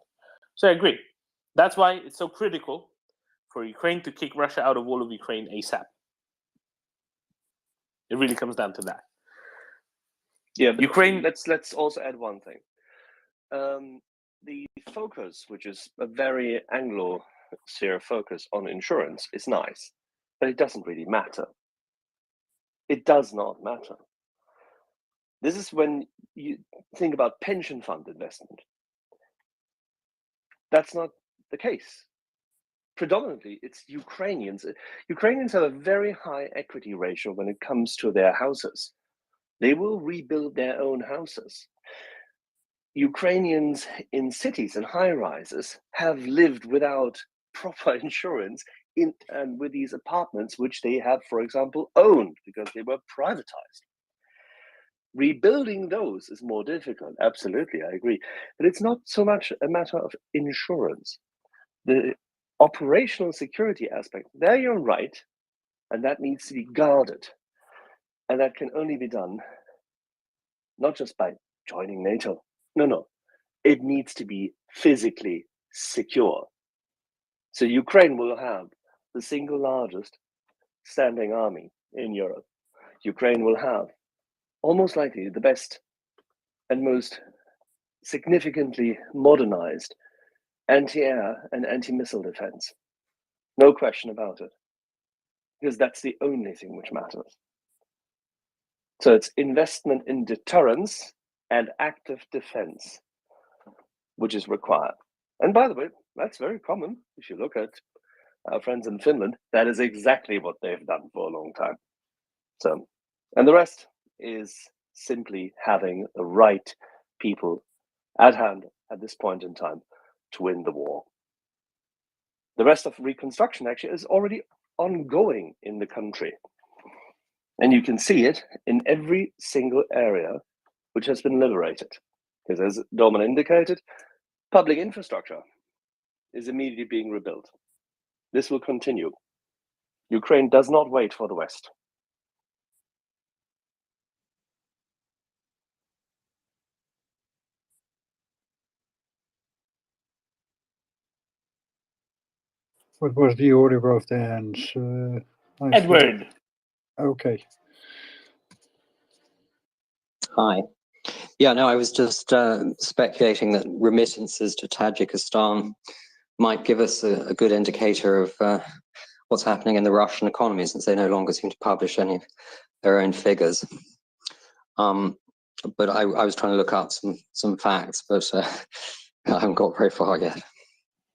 So I agree. That's why it's so critical for Ukraine to kick Russia out of all of Ukraine ASAP. It really comes down to that. Yeah, but Ukraine. Let's also add one thing. The focus, which is a very Anglo-sphere focus on insurance, is nice, but it doesn't really matter. It does not matter. This is when you think about pension fund investment. That's not the case. Predominantly, it's Ukrainians. Ukrainians have a very high equity ratio when it comes to their houses. They will rebuild their own houses. Ukrainians in cities and high rises have lived without proper insurance and with these apartments, which they have, for example, owned because they were privatized. Rebuilding those is more difficult. Absolutely, I agree. But it's not so much a matter of insurance. The operational security aspect, there you're right, and that needs to be guarded. And that can only be done not just by joining NATO. No. It needs to be physically secure. So Ukraine will have the single largest standing army in Europe. Ukraine will have almost likely the best and most significantly modernized anti-air and anti-missile defense. No question about it. Because that's the only thing which matters. So it's investment in deterrence and active defense, which is required. And by the way, that's very common. If you look at our friends in Finland, that is exactly what they've done for a long time. So, and the rest is simply having the right people at hand at this point in time to win the war. The rest of reconstruction actually is already ongoing in the country. And you can see it in every single area which has been liberated. Because as Dorman indicated, public infrastructure is immediately being rebuilt. This will continue. Ukraine does not wait for the West. What was the order of the hands? Edward. Okay. Hi. Yeah, no, I was just speculating that remittances to Tajikistan might give us a good indicator of what's happening in the Russian economy, since they no longer seem to publish any of their own figures. But I was trying to look up some facts, but I haven't got very far yet.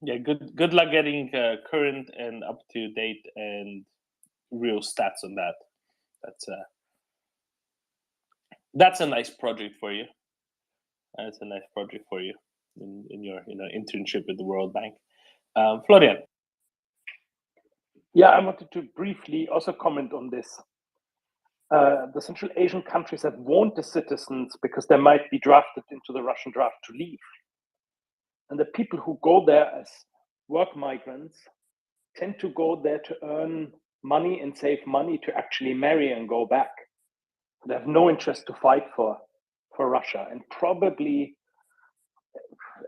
Yeah, good luck getting current and up to date and real stats on that. That's a nice project for you. That's a nice project for you in your internship with the World Bank. Florian. Yeah, I wanted to briefly also comment on this. The Central Asian countries have warned the citizens because they might be drafted into the Russian draft to leave. And the people who go there as work migrants tend to go there to earn money and save money to actually marry and go back. They have no interest to fight for Russia. And probably,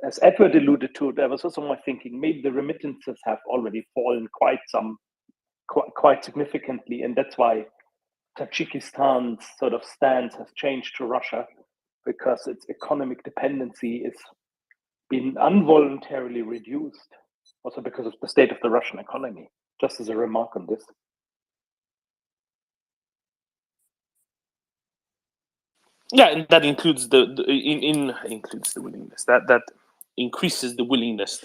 as Edward alluded to, there was also my thinking, maybe the remittances have already fallen quite significantly. And that's why Tajikistan's sort of stance has changed to Russia, because its economic dependency is been involuntarily reduced, also because of the state of the Russian economy. Just as a remark on this. Yeah, and that includes includes the willingness. That increases the willingness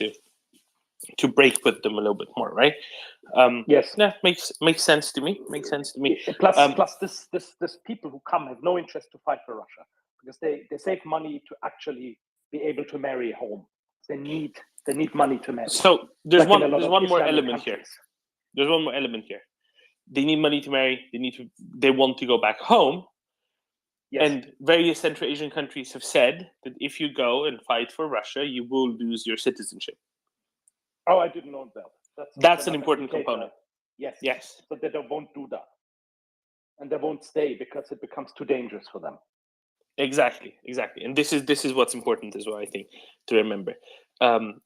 to break with them a little bit more, right? Yes. Yeah, makes sense to me. Makes sense to me. Plus, this people who come have no interest to fight for Russia, because they save money to actually be able to marry home. They need money to marry. So there's like one more element here. There's one more element here. They need money to marry. They want to go back home. Yes. And various Central Asian countries have said that if you go and fight for Russia, you will lose your citizenship. Oh, I didn't know that. That's an important component. Yes. Yes. So they won't do that. And they won't stay because it becomes too dangerous for them. Exactly. And this is what's important as well, I think, to remember.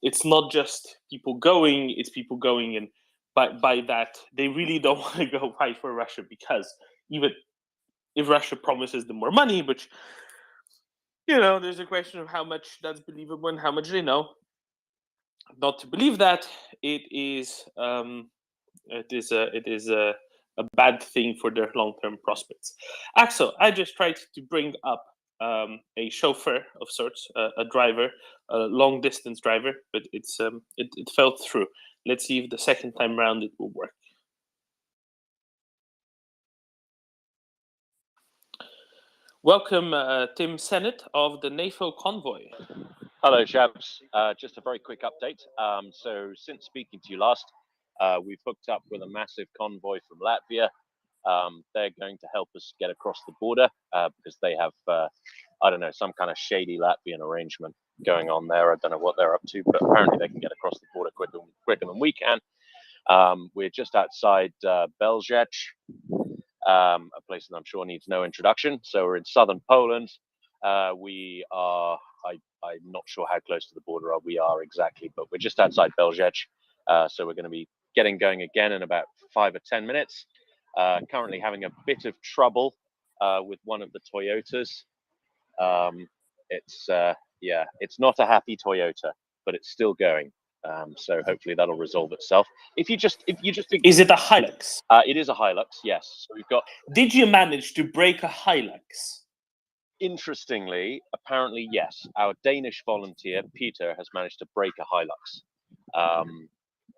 It's not just people going, it's people going, and by that, they really don't want to go fight for Russia, because even if Russia promises them more money, which, there's a question of how much that's believable and how much they know. Not to believe that, it is a bad thing for their long-term prospects. Axel, I just tried to bring up a chauffeur of sorts, a driver, a long-distance driver, but it fell through. Let's see if the second time round it will work. Welcome, Tim Sennett of the NAFO Convoy. Hello, chaps. Just a very quick update. So since speaking to you last, we've hooked up with a massive convoy from Latvia. They're going to help us get across the border because they have, I don't know, some kind of shady Latvian arrangement going on there. I don't know what they're up to, but apparently they can get across the border quicker than we can. We're just outside Belzec, a place that I'm sure needs no introduction. So we're in southern Poland. We are, I'm not sure how close to the border we are exactly, but we're just outside Belzec. So we're going to be getting going again in about 5 or 10 minutes. Currently having a bit of trouble with one of the Toyotas. It's not a happy Toyota, but it's still going. So hopefully that'll resolve itself. If you just Is it a Hilux? It is a Hilux, yes. So we've got. Did you manage to break a Hilux? Interestingly, apparently yes. Our Danish volunteer Peter has managed to break a Hilux.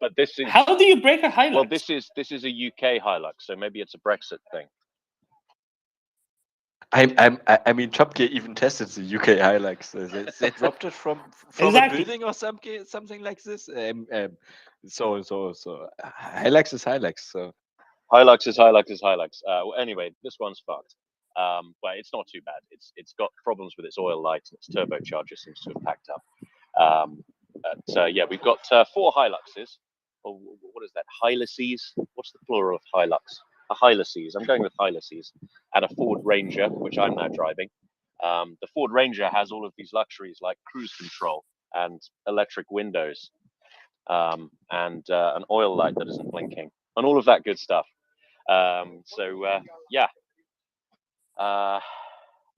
But this is. How do you break a Hilux? Well, this is a UK Hilux, so maybe it's a Brexit thing. I mean, Top Gear even tested the UK Hilux. They dropped it from Exactly. a building or something like this. So Hilux is Hilux. So Hilux is Hilux. Well, anyway, this one's fucked. But it's not too bad. It's got problems with its oil light, and its turbocharger seems to have packed up. Yeah, we've got 4 Hiluxes. Oh, what is that? Hyluses? What's the plural of Hilux? A Hyluses. I'm going with Hyluses. And a Ford Ranger, which I'm now driving. The Ford Ranger has all of these luxuries like cruise control and electric windows, and an oil light that isn't blinking, and all of that good stuff. Yeah.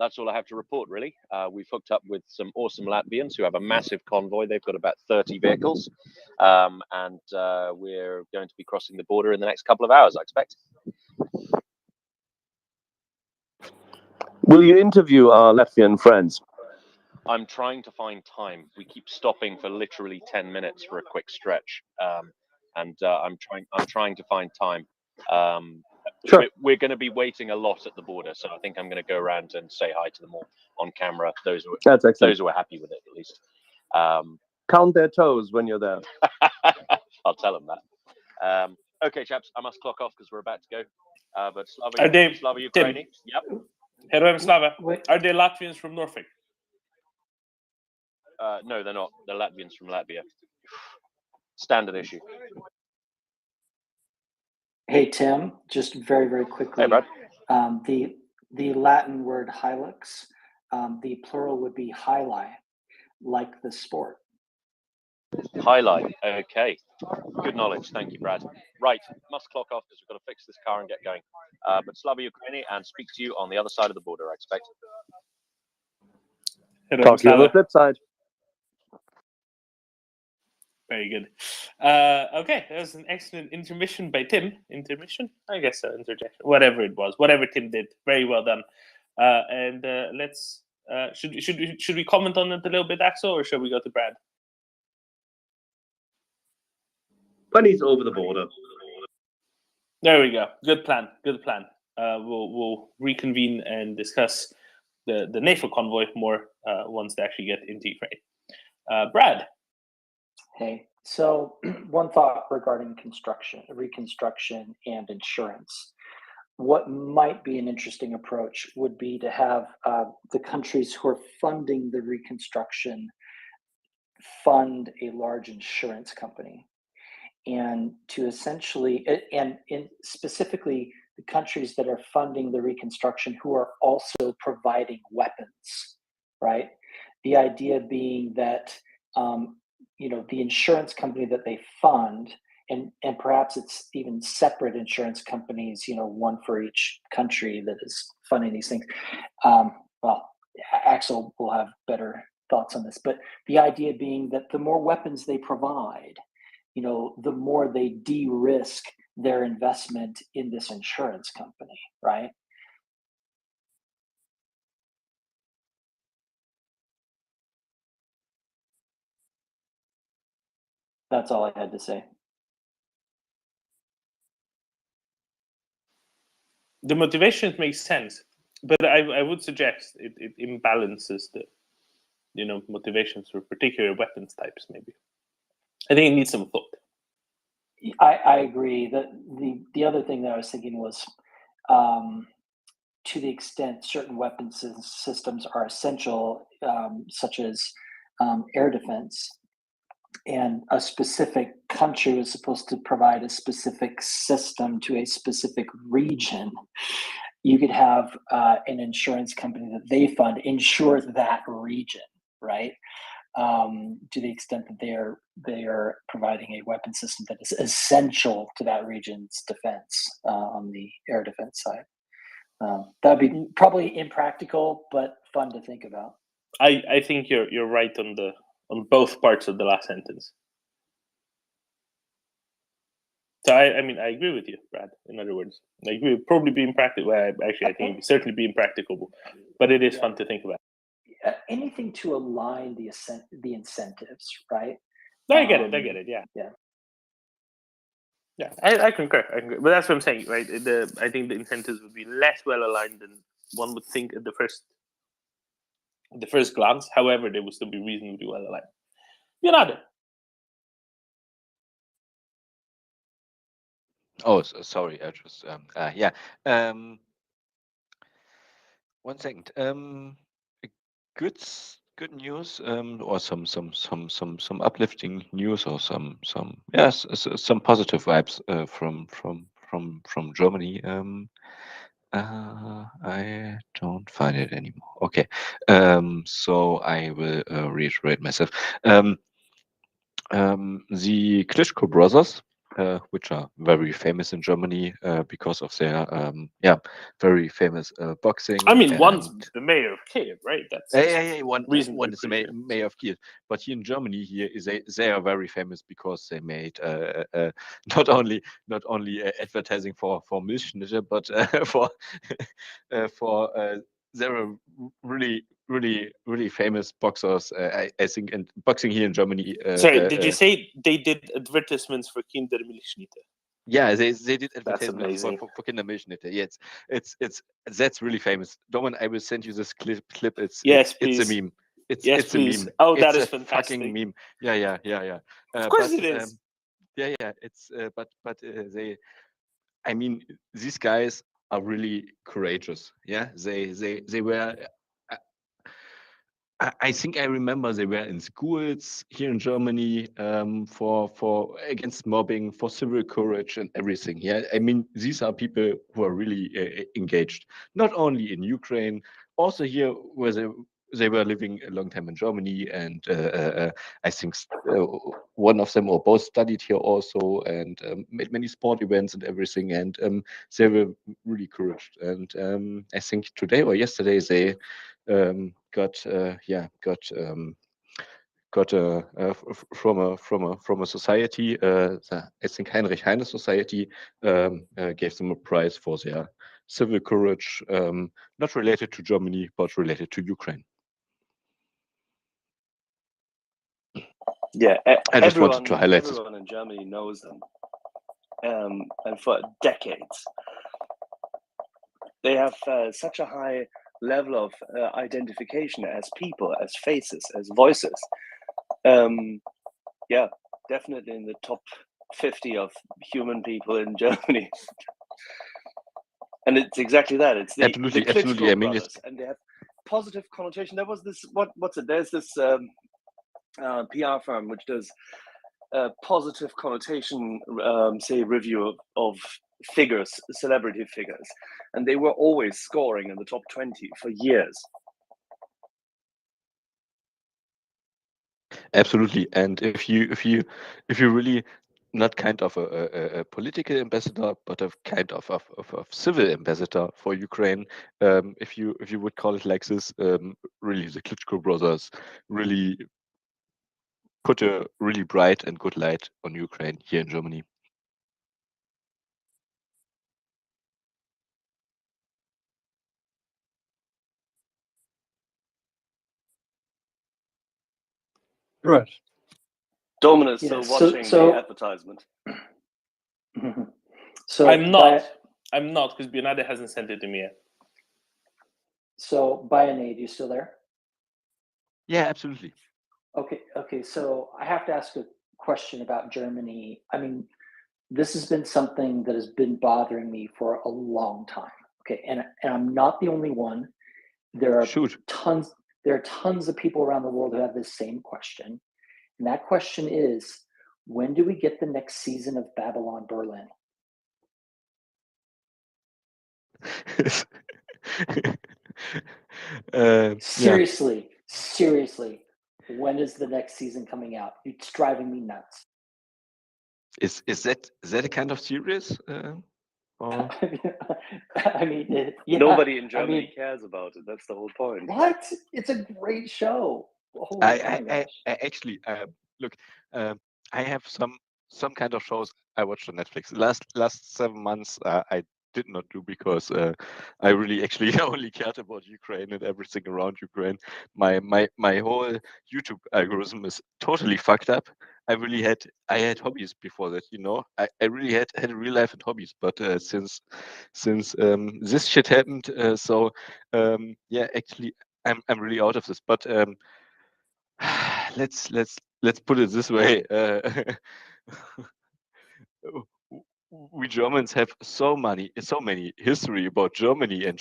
That's all I have to report, really. We've hooked up with some awesome Latvians who have a massive convoy. They've got about 30 vehicles, and we're going to be crossing the border in the next couple of hours, I expect. Will you interview our Latvian friends? I'm trying to find time. We keep stopping for literally 10 minutes for a quick stretch, and I'm trying to find time. Sure. We're going to be waiting a lot at the border, so I think I'm going to go around and say hi to them all on camera. Those who are happy with it, at least. Count their toes when you're there. I'll tell them that. Okay, chaps, I must clock off because we're about to go. But Slava Ukraini. Yep. Heroem Slava. Are they Latvians from Norfolk? No, they're not. They're Latvians from Latvia. Standard issue. Hey Tim, just very, very quickly. Hey, Brad. The Latin word Hilux, the plural would be hyli, like the sport. Highlight. Okay. Good knowledge. Thank you, Brad. Right. Must clock off because we've got to fix this car and get going. But Slava Ukraini, and speak to you on the other side of the border, I expect. Talk to you on the flip side. Very good. Okay, that was an excellent intermission by Tim. Intermission? I guess so, interjection. Whatever it was. Whatever Tim did. Very well done. And let's... should we comment on it a little bit, Axel, or should we go to Brad? When he's over the border. There we go. Good plan. Good plan. We'll reconvene and discuss the NAFO convoy more once they actually get into Ukraine. Brad. Hey, so one thought regarding reconstruction and insurance. what might be an interesting approach would be to have the countries who are funding the reconstruction fund a large insurance company, and to essentially, and in specifically the countries that are funding the reconstruction who are also providing weapons, right? The idea being that the insurance company that they fund, and perhaps it's even separate insurance companies, one for each country that is funding these things. Well, Axel will have better thoughts on this, but the idea being that the more weapons they provide, the more they de-risk their investment in this insurance company, right? That's all I had to say. The motivation makes sense, but I would suggest it imbalances the motivations for particular weapons types. Maybe I think it needs some thought. I agree. That the other thing that I was thinking was, to the extent certain weapons systems are essential, such as air defense, and a specific country was supposed to provide a specific system to a specific region, you could have an insurance company that they fund insure that region, right? To the extent that they are providing a weapon system that is essential to that region's defense on the air defense side. That'd be probably impractical, but fun to think about. I think you're right on both parts of the last sentence. So I agree with you, Brad. In other words, I agree. It'd probably be impractical. Well, actually, I think it'd certainly be impracticable, but it is fun to think about. Anything to align the incentives, right? I get it. Yeah. Yeah, I concur. But that's what I'm saying, right? I think the incentives would be less well aligned than one would think at the first glance. However, they would still be reasonably well aligned. Björn. Oh, sorry. I just yeah. 1 second. Good news, or some uplifting news, or some positive vibes from Germany. I don't find it anymore. Okay. So I will reiterate myself. The Klitschko brothers, which are very famous in Germany because of their very famous boxing. I mean, one's the mayor of Kiev, right? That's one is the mayor of Kiev. But here in Germany, they are very famous because they made not only advertising for Milchschnitte, but for they were really famous boxers. I think, and boxing here in Germany. Sorry, did you say they did advertisements for Kinder Milchschnitte? Yeah, they did advertisements for Kinder Milchschnitte. Yeah, that's really famous. Domin, I will send you this clip. It's a meme. It's a meme. Oh, that is a fantastic. Fucking meme. Yeah. Of course it is. Yeah. It's but they. I mean, these guys are really courageous. Yeah, they were. I think I remember they were in schools here in Germany for against mobbing, for civil courage and everything. Yeah, I mean, these are people who are really engaged, not only in Ukraine, also here where they were living a long time in Germany, and I think one of them or both studied here also, and made many sport events and everything, and they were really couraged. And I think today or yesterday they got from a society, I think Heinrich Heine Society, gave them a prize for their civil courage, not related to Germany but related to Ukraine. Yeah, I just wanted to highlight this. Everyone in Germany knows them, and for decades they have such a high level of identification as people, as faces, as voices. Yeah, definitely in the top 50 of human people in Germany. And it's exactly that. It's the Absolutely, Klitschko absolutely. I mean, brothers, and they have positive connotation. There was this what's it? There's this PR firm which does positive connotation, say, review of figures, celebrity figures, and they were always scoring in the top 20 for years. Absolutely. And if you really not kind of a political ambassador, but a kind of civil ambassador for Ukraine, if you would call it like this, really the Klitschko brothers really put a really bright and good light on Ukraine here in Germany. Right. Dominus Yeah, still watching the advertisement. So I'm not. I'm not, because Bionade hasn't sent it to me yet. So Bionade, you still there? Yeah, absolutely. Okay. So I have to ask a question about Germany. I mean, this has been something that has been bothering me for a long time. Okay, and I'm not the only one. There are tons. There are tons of people around the world who have this same question, and that question is, when do we get the next season of Babylon Berlin? Seriously, when is the next season coming out? It's driving me nuts. Is that a kind of serious? Or... I mean, yeah, Nobody in Germany cares about it. That's the whole point. What? It's a great show. I actually look. I have some kind of shows I watched on Netflix. Last 7 months, I did not do because I really actually only cared about Ukraine and everything around Ukraine. My whole YouTube algorithm is totally fucked up. I had hobbies before that, you know. I really had a real life and hobbies, but since this shit happened, yeah, actually I'm really out of this. But let's put it this way. We Germans have so many history about Germany and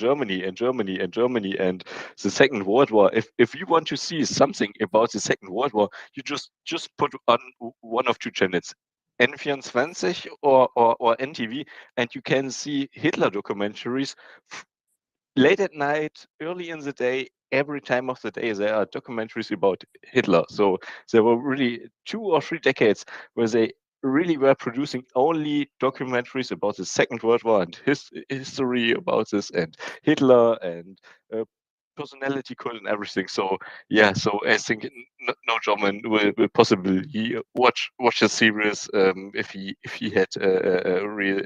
the Second World War. If you want to see something about the Second World War, you just put on one of two channels, N24 or NTV, and you can see Hitler documentaries late at night, early in the day. Every time of the day, there are documentaries about Hitler. So there were really 2 or 3 decades where they really were producing only documentaries about the Second World War and history about this and Hitler and personality cult and everything. So yeah, so I think no German will possibly watch the series if he had a real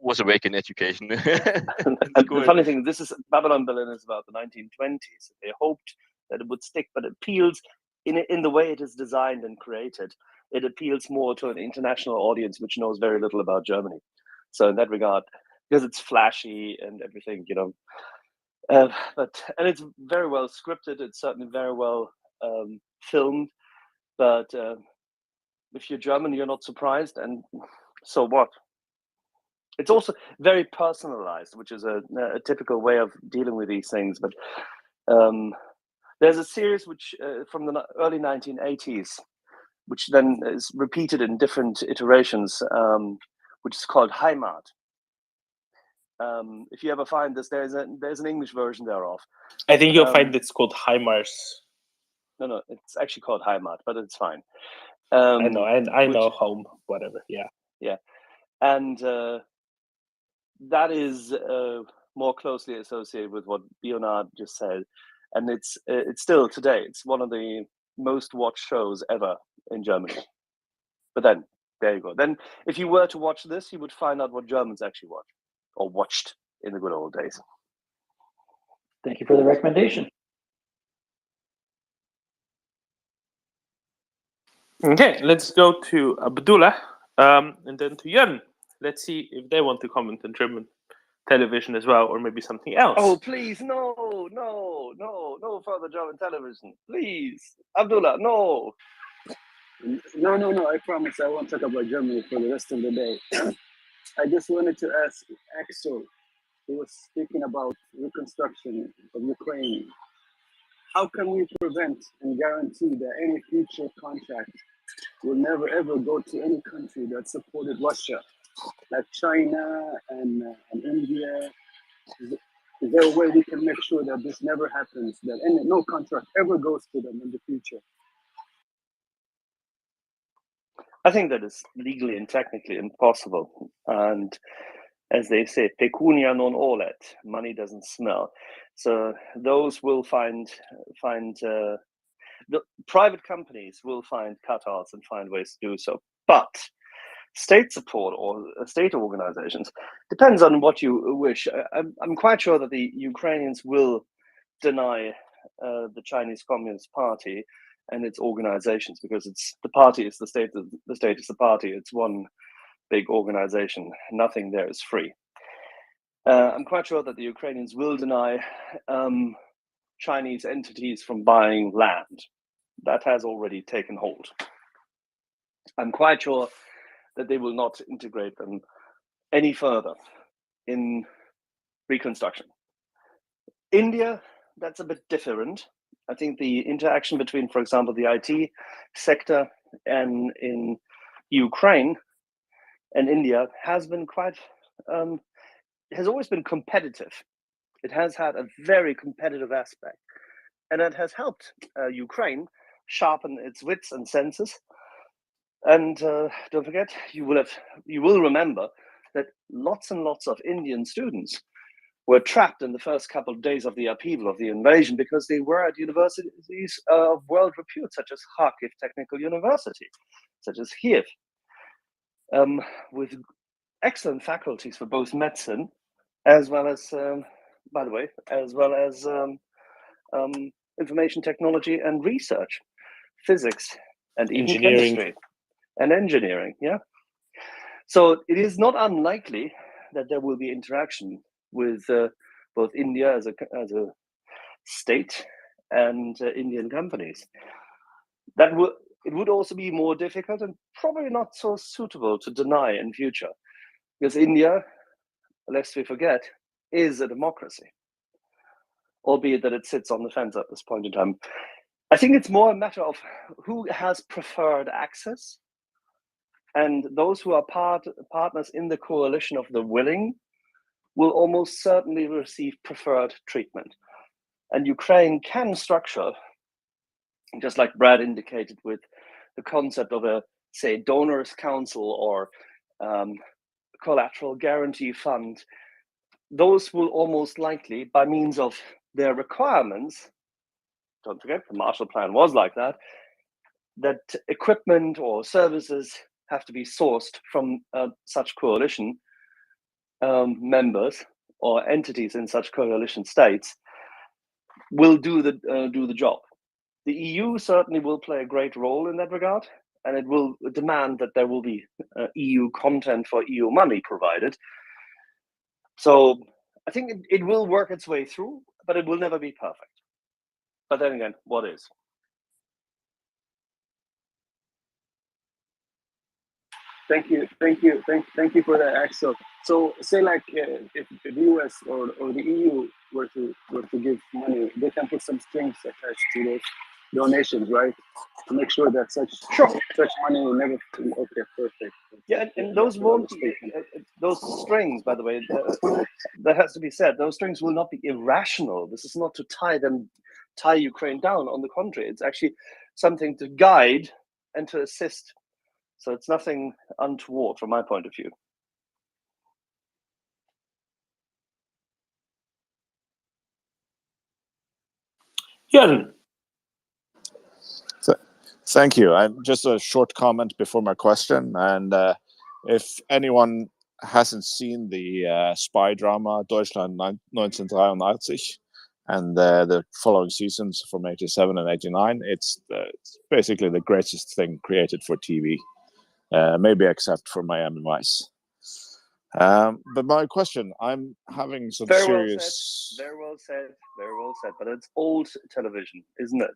was awake in education. And the funny thing, this is Babylon Berlin is about the 1920s. They hoped that it would stick, but it appeals in the way it is designed and created. It appeals more to an international audience which knows very little about Germany. So in that regard, because it's flashy and everything, you know, and it's very well scripted. It's certainly very well filmed. But if you're German, you're not surprised, and so what? It's also very personalized, which is a typical way of dealing with these things. But there's a series which from the early 1980s, which then is repeated in different iterations, which is called Heimat. If you ever find this, there's an English version thereof. I think you'll find it's called Heimars. No, it's actually called Heimat, but it's fine. I know home, whatever. Yeah. And that is more closely associated with what Bionard just said, and it's still today. It's one of the most watched shows ever in Germany. But then there you go. Then if you were to watch this, you would find out what Germans actually watch or watched in the good old days. Thank you for the recommendation. Okay, let's go to Abdullah and then to Jan. Let's see if they want to comment on German television as well, or maybe something else. Oh, please, no further German television. Please, Abdullah, no. No, I promise I won't talk about Germany for the rest of the day. I just wanted to ask Axel, who was speaking about reconstruction of Ukraine. How can we prevent and guarantee that any future contract will never ever go to any country that supported Russia, like China and India? Is there a way we can make sure that this never happens, that no contract ever goes to them in the future? I think that is legally and technically impossible. And as they say, pecunia non olet, money doesn't smell. So those will find the private companies will find cutouts and find ways to do so. But state support or state organizations depends on what you wish. I'm quite sure that the Ukrainians will deny the Chinese Communist Party and its organizations, because it's the party is the state is the party. It's one big organization. Nothing there is free. I'm quite sure that the Ukrainians will deny Chinese entities from buying land. That has already taken hold. I'm quite sure that they will not integrate them any further in reconstruction. India, that's a bit different. I think the interaction between, for example, the IT sector and in Ukraine and India has been quite, has always been competitive. It has had a very competitive aspect, and it has helped Ukraine sharpen its wits and senses. And don't forget, you will remember that lots and lots of Indian students were trapped in the first couple of days of the upheaval of the invasion because they were at universities of world repute, such as Kharkiv Technical University, such as Kiev, with excellent faculties for both medicine as well as, by the way, as well as information technology and research, physics, and even Engineering. chemistry and engineering. Yeah. So it is not unlikely that there will be interaction with both India as a state and Indian companies. It would also be more difficult and probably not so suitable to deny in future, because India, lest we forget, is a democracy, albeit that it sits on the fence at this point in time. I think it's more a matter of who has preferred access, and those who are partners in the coalition of the willing will almost certainly receive preferred treatment. And Ukraine can structure, just like Brad indicated, with the concept of a, say, donors council or collateral guarantee fund. Those will almost likely, by means of their requirements, don't forget the Marshall Plan was like that equipment or services have to be sourced from such coalition members or entities in such coalition states, will do the job. The EU certainly will play a great role in that regard, and it will demand that there will be EU content for EU money provided. So I think it will work its way through, but it will never be perfect. But then again, what is? Thank you for that, Axel. So say like if the US or the EU were to give money, they can put some strings attached to those donations, right? To make sure that such money will never. Okay, perfect. Yeah, and those won't be, those strings, by the way, that has to be said. Those strings will not be irrational. This is not to tie Ukraine down. On the contrary, it's actually something to guide and to assist. So it's nothing untoward from my point of view. Jörn. Thank you. Just a short comment before my question. And if anyone hasn't seen the spy drama Deutschland 1983 and the following seasons from 87 and 89, it's basically the greatest thing created for TV, maybe except for Miami Vice. But my question, I'm having some serious... Very well said. But it's old television, isn't it?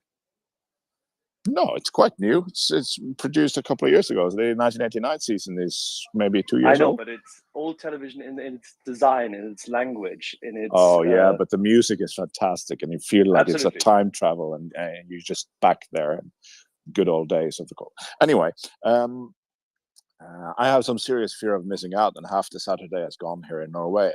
No, it's quite new. It's produced a couple of years ago. The 1989 season is maybe 2 I years know, old. but it's old television in its design, in its language, in its. Oh yeah, but the music is fantastic, and you feel like Absolutely. it's a time travel, and you're just back there in good old days of the call. Anyway, I have some serious fear of missing out, and half the Saturday has gone here in Norway.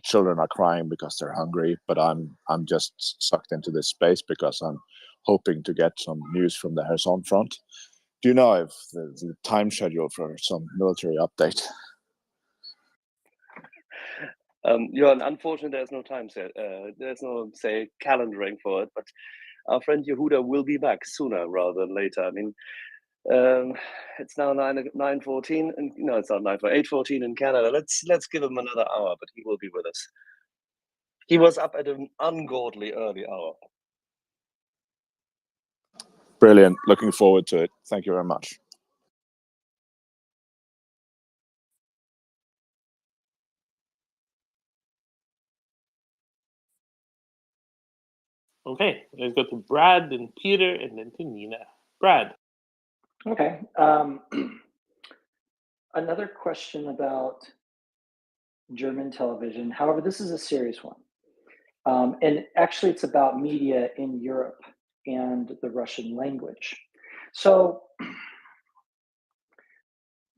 Children are crying because they're hungry, but I'm just sucked into this space because I'm hoping to get some news from the Kherson front. Do you know if the time schedule for some military update? Johan, unfortunately, there's no time set. There's no, say, calendaring for it, but our friend Yehuda will be back sooner rather than later. I mean, it's now 9:14, and no, it's not 8:14 in Canada. Let's give him another hour, but he will be with us. He was up at an ungodly early hour. Brilliant. Looking forward to it. Thank you very much. Okay, let's go to Brad and Peter and then to Nina. Brad. Okay. Another question about German television. However, this is a serious one. And actually, it's about media in Europe and the Russian language. So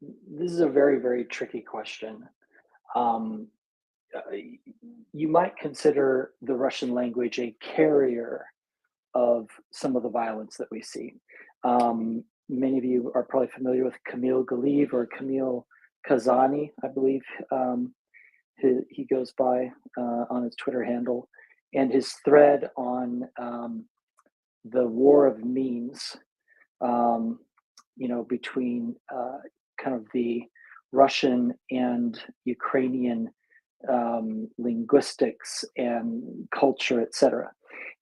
this is a very, very tricky question. You might consider the Russian language a carrier of some of the violence that we see. Many of you are probably familiar with Kamil Galiv or Kamil Kazani, I believe he goes by on his Twitter handle, and his thread on the war of memes, between kind of the Russian and Ukrainian linguistics and culture, etc.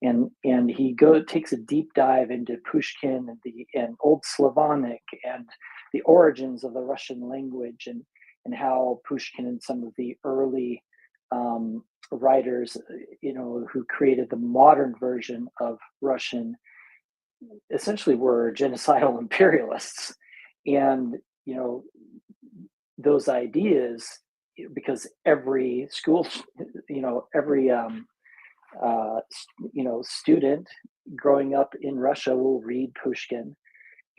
And he takes a deep dive into Pushkin and Old Slavonic and the origins of the Russian language and how Pushkin and some of the early writers, who created the modern version of Russian, essentially were genocidal imperialists. And those ideas, because every school, every student growing up in Russia will read Pushkin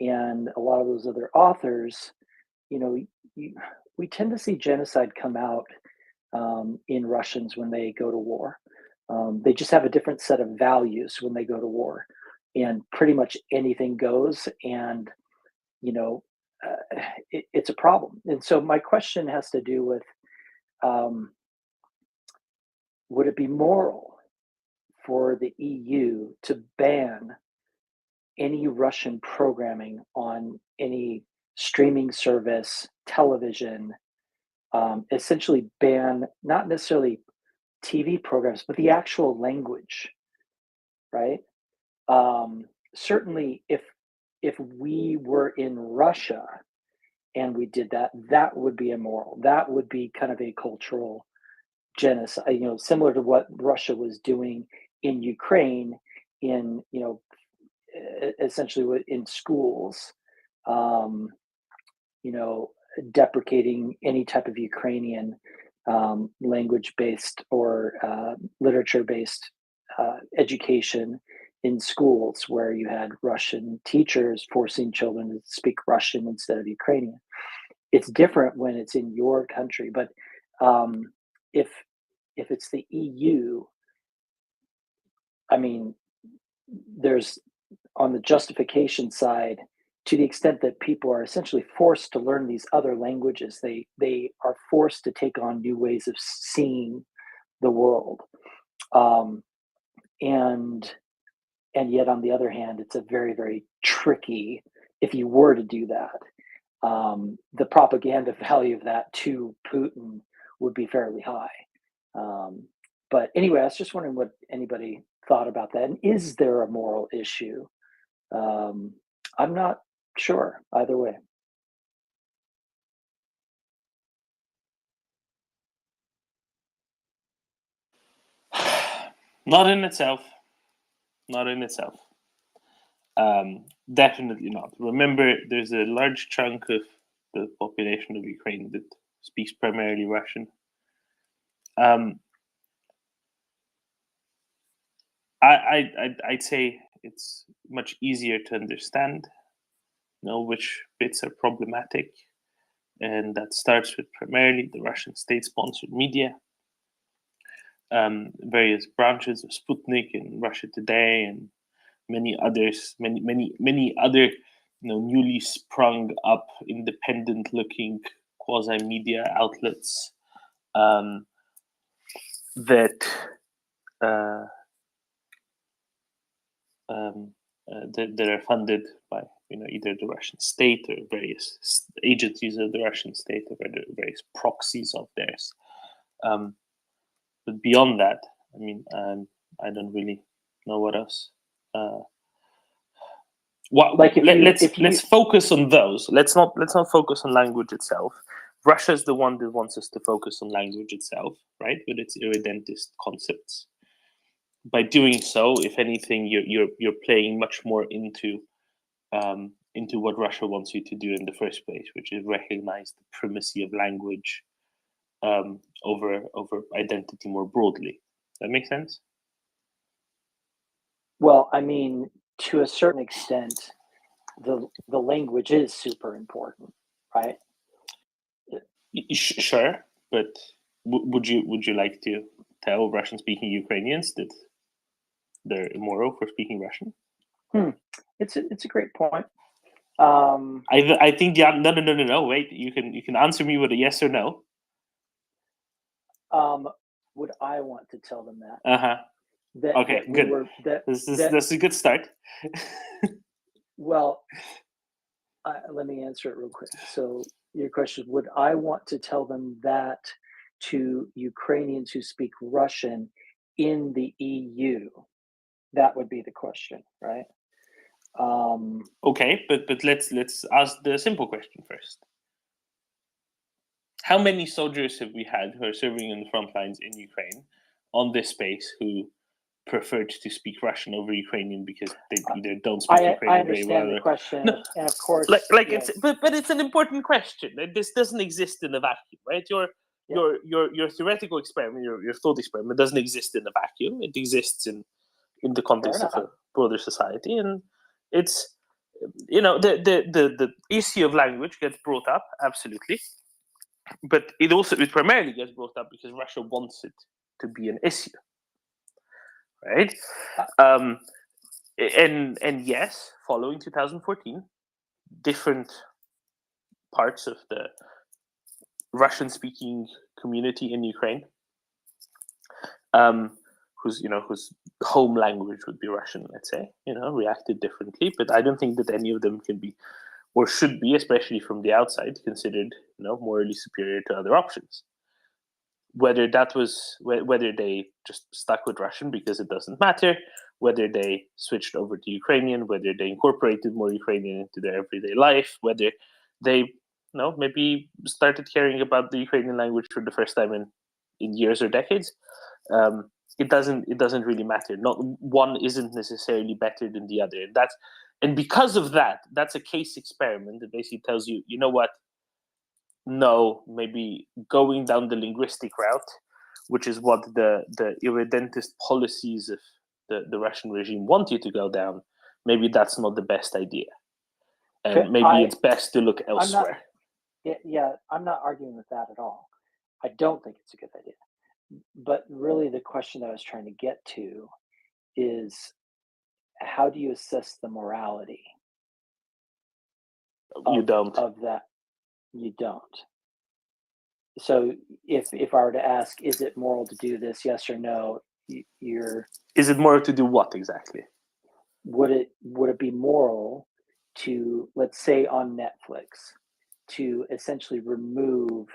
and a lot of those other authors. We tend to see genocide come out in Russians when they go to war. They just have a different set of values when they go to war, and pretty much anything goes. And it's a problem. And so my question has to do with, would it be moral for the EU to ban any Russian programming on any streaming service, television, essentially ban not necessarily TV programs, but the actual language, right? Certainly, if we were in Russia and we did that, that would be immoral. That would be kind of a cultural genocide, similar to what Russia was doing in Ukraine, in essentially in schools, deprecating any type of Ukrainian language-based or literature-based education in schools, where you had Russian teachers forcing children to speak Russian instead of Ukrainian. It's different when it's in your country, but if it's the EU, I mean, there's, on the justification side, to the extent that people are essentially forced to learn these other languages, they are forced to take on new ways of seeing the world. And yet, on the other hand, it's a very, very tricky, if you were to do that, the propaganda value of that to Putin would be fairly high. But anyway, I was just wondering what anybody thought about that. And is there a moral issue? I'm not sure either way. Not in itself. Not in itself. Definitely not. Remember, there's a large chunk of the population of Ukraine that speaks primarily Russian. I'd say it's much easier to understand, which bits are problematic, and that starts with primarily the Russian state-sponsored media, various branches of Sputnik and Russia Today, and many others, many other, newly sprung up, independent-looking quasi-media outlets that that are funded by either the Russian state or various agencies of the Russian state or various proxies of theirs. But beyond that, I don't really know what else. Let's focus on those. Let's not focus on language itself. Russia's the one that wants us to focus on language itself, right? With its irredentist concepts. By doing so, if anything, you're playing much more into what Russia wants you to do in the first place, which is recognize the primacy of language over identity more broadly. That makes sense? Well, to a certain extent, the language is super important, right? Sure, but would you like to tell Russian-speaking Ukrainians that they're immoral for speaking Russian? It's a great point. I think no. Wait, you can answer me with a yes or no. Would I want to tell them that? Okay, good. That's a good start. Well, let me answer it real quick. So your question, would I want to tell them that to Ukrainians who speak Russian in the EU? That would be the question, right? Okay, but let's ask the simple question first. How many soldiers have we had who are serving in the front lines in Ukraine on this space who preferred to speak Russian over Ukrainian because they either don't speak Ukrainian very well? I understand the question, No, and of course, yes. but it's an important question. This doesn't exist in a vacuum, right? Your theoretical experiment, your thought experiment, doesn't exist in a vacuum. It exists in the context of a broader society, and it's the issue of language gets brought up, absolutely, but it primarily gets brought up because Russia wants it to be an issue, right? And yes, following 2014, different parts of the Russian-speaking community in Ukraine, whose home language would be Russian, let's say, reacted differently. But I don't think that any of them can be or should be, especially from the outside, considered morally superior to other options. Whether they just stuck with Russian because it doesn't matter, whether they switched over to Ukrainian, whether they incorporated more Ukrainian into their everyday life, whether they maybe started caring about the Ukrainian language for the first time in years or decades. It doesn't really matter. Not one isn't necessarily better than the other, and because of that, that's a case experiment that basically tells you, what? No, maybe going down the linguistic route, which is what the irredentist policies of the Russian regime want you to go down. Maybe that's not the best idea, and maybe it's best to look elsewhere. I'm not arguing with that at all. I don't think it's a good idea. But really, the question that I was trying to get to is, how do you assess the morality? You don't. Of that. You don't. So if I were to ask, is it moral to do this? Yes or no? Is it moral to do what exactly? Would it be moral to, let's say on Netflix, to essentially remove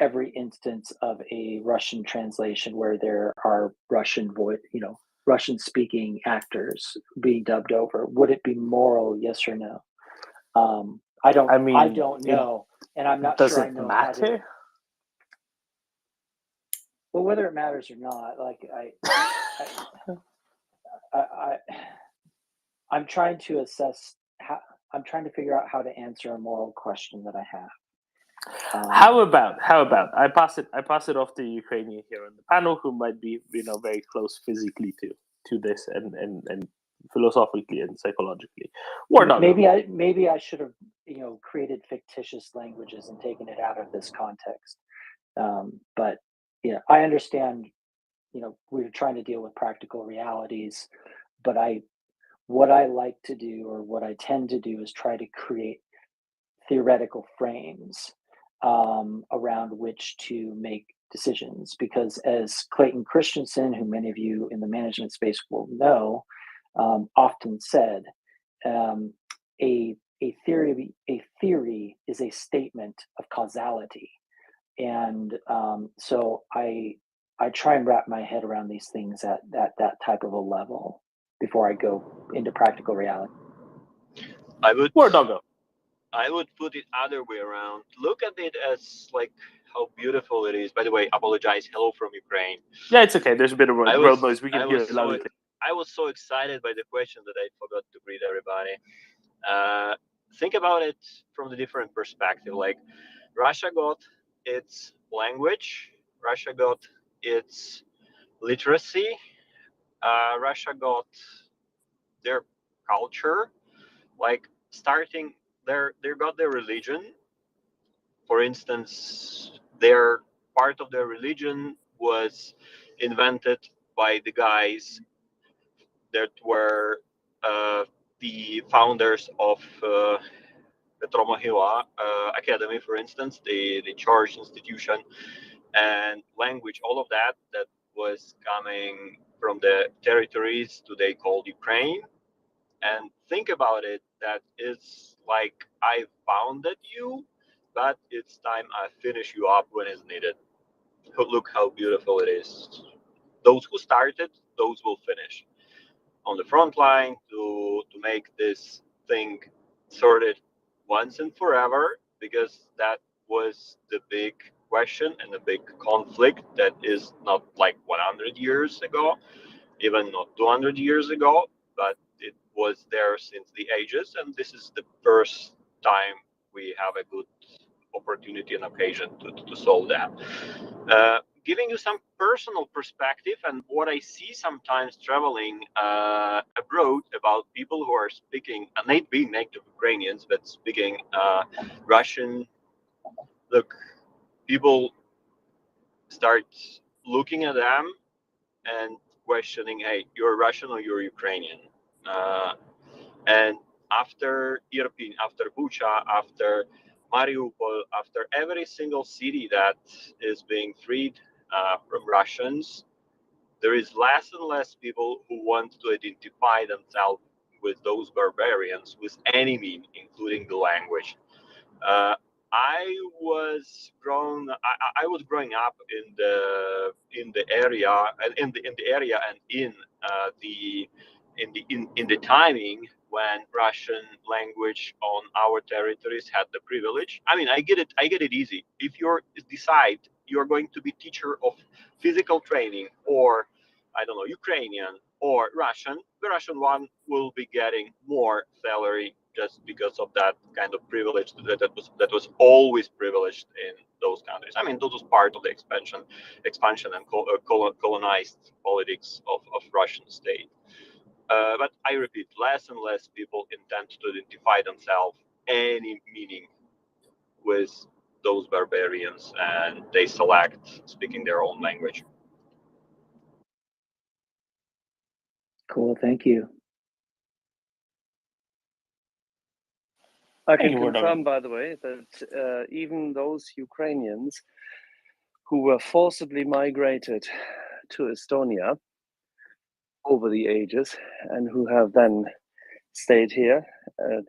every instance of a Russian translation where there are Russian speaking actors being dubbed over? Would it be moral? Yes or no? I don't know, and I'm not sure I know how to. Does it matter? Well, whether it I'm trying to assess how. I'm trying to figure out how to answer a moral question that I have. How about I pass it off to Ukrainian here on the panel, who might be very close physically to this and philosophically and psychologically. Maybe I should have created fictitious languages and taken it out of this context. But I understand. We're trying to deal with practical realities, but what I like to do, or what I tend to do, is try to create theoretical frames around which to make decisions. Because as Clayton Christensen, who many of you in the management space will know, often said, a theory is a statement of causality. And so I try and wrap my head around these things at that type of a level before I go into practical reality. I would Doggo. I would put it other way around. Look at it as like how beautiful it is. By the way, apologize. Hello from Ukraine. Yeah, it's okay. There's a bit of road noise. We can hear it loudly. I was so excited by the question that I forgot to greet everybody. Think about it from the different perspective. Like, Russia got its language. Russia got its literacy. Russia got their culture. Like, starting they got their religion. For instance, their part of their religion was invented by the guys that were the founders of Petromohila Academy, for instance, the church institution, and language, all of that was coming from the territories today called Ukraine. And think about it, that is like, I founded you, but it's time I finish you up when it's needed. Look how beautiful it is. Those who started, those will finish on the front line to make this thing sorted once and forever, because that was the big question and the big conflict that is not like 100 years ago, even not 200 years ago, but it was there since the ages, and this is the first time we have a good opportunity and occasion to solve that. Giving you some personal perspective and what I see sometimes traveling abroad about people who are speaking, being native Ukrainians, but speaking Russian. Look, people start looking at them and questioning, hey, you're Russian or you're Ukrainian? And after Irpin, after Bucha, after Mariupol, after every single city that is being freed from Russians, there is less and less people who want to identify themselves with those barbarians with any means, including the language. I was growing up in the area and in the timing when Russian language on our territories had the privilege. I mean, I get it easy. If you decide you're going to be teacher of physical training, or I don't know, Ukrainian or Russian, the Russian one will be getting more salary just because of that kind of privilege that was always privileged in those countries. I mean, that was part of the expansion and colonized politics of Russian state. But I repeat, less and less people intend to identify themselves any meaning with those barbarians, and they select speaking their own language. Cool, thank you. I can confirm, by the way, that even those Ukrainians who were forcibly migrated to Estonia over the ages and who have then stayed here,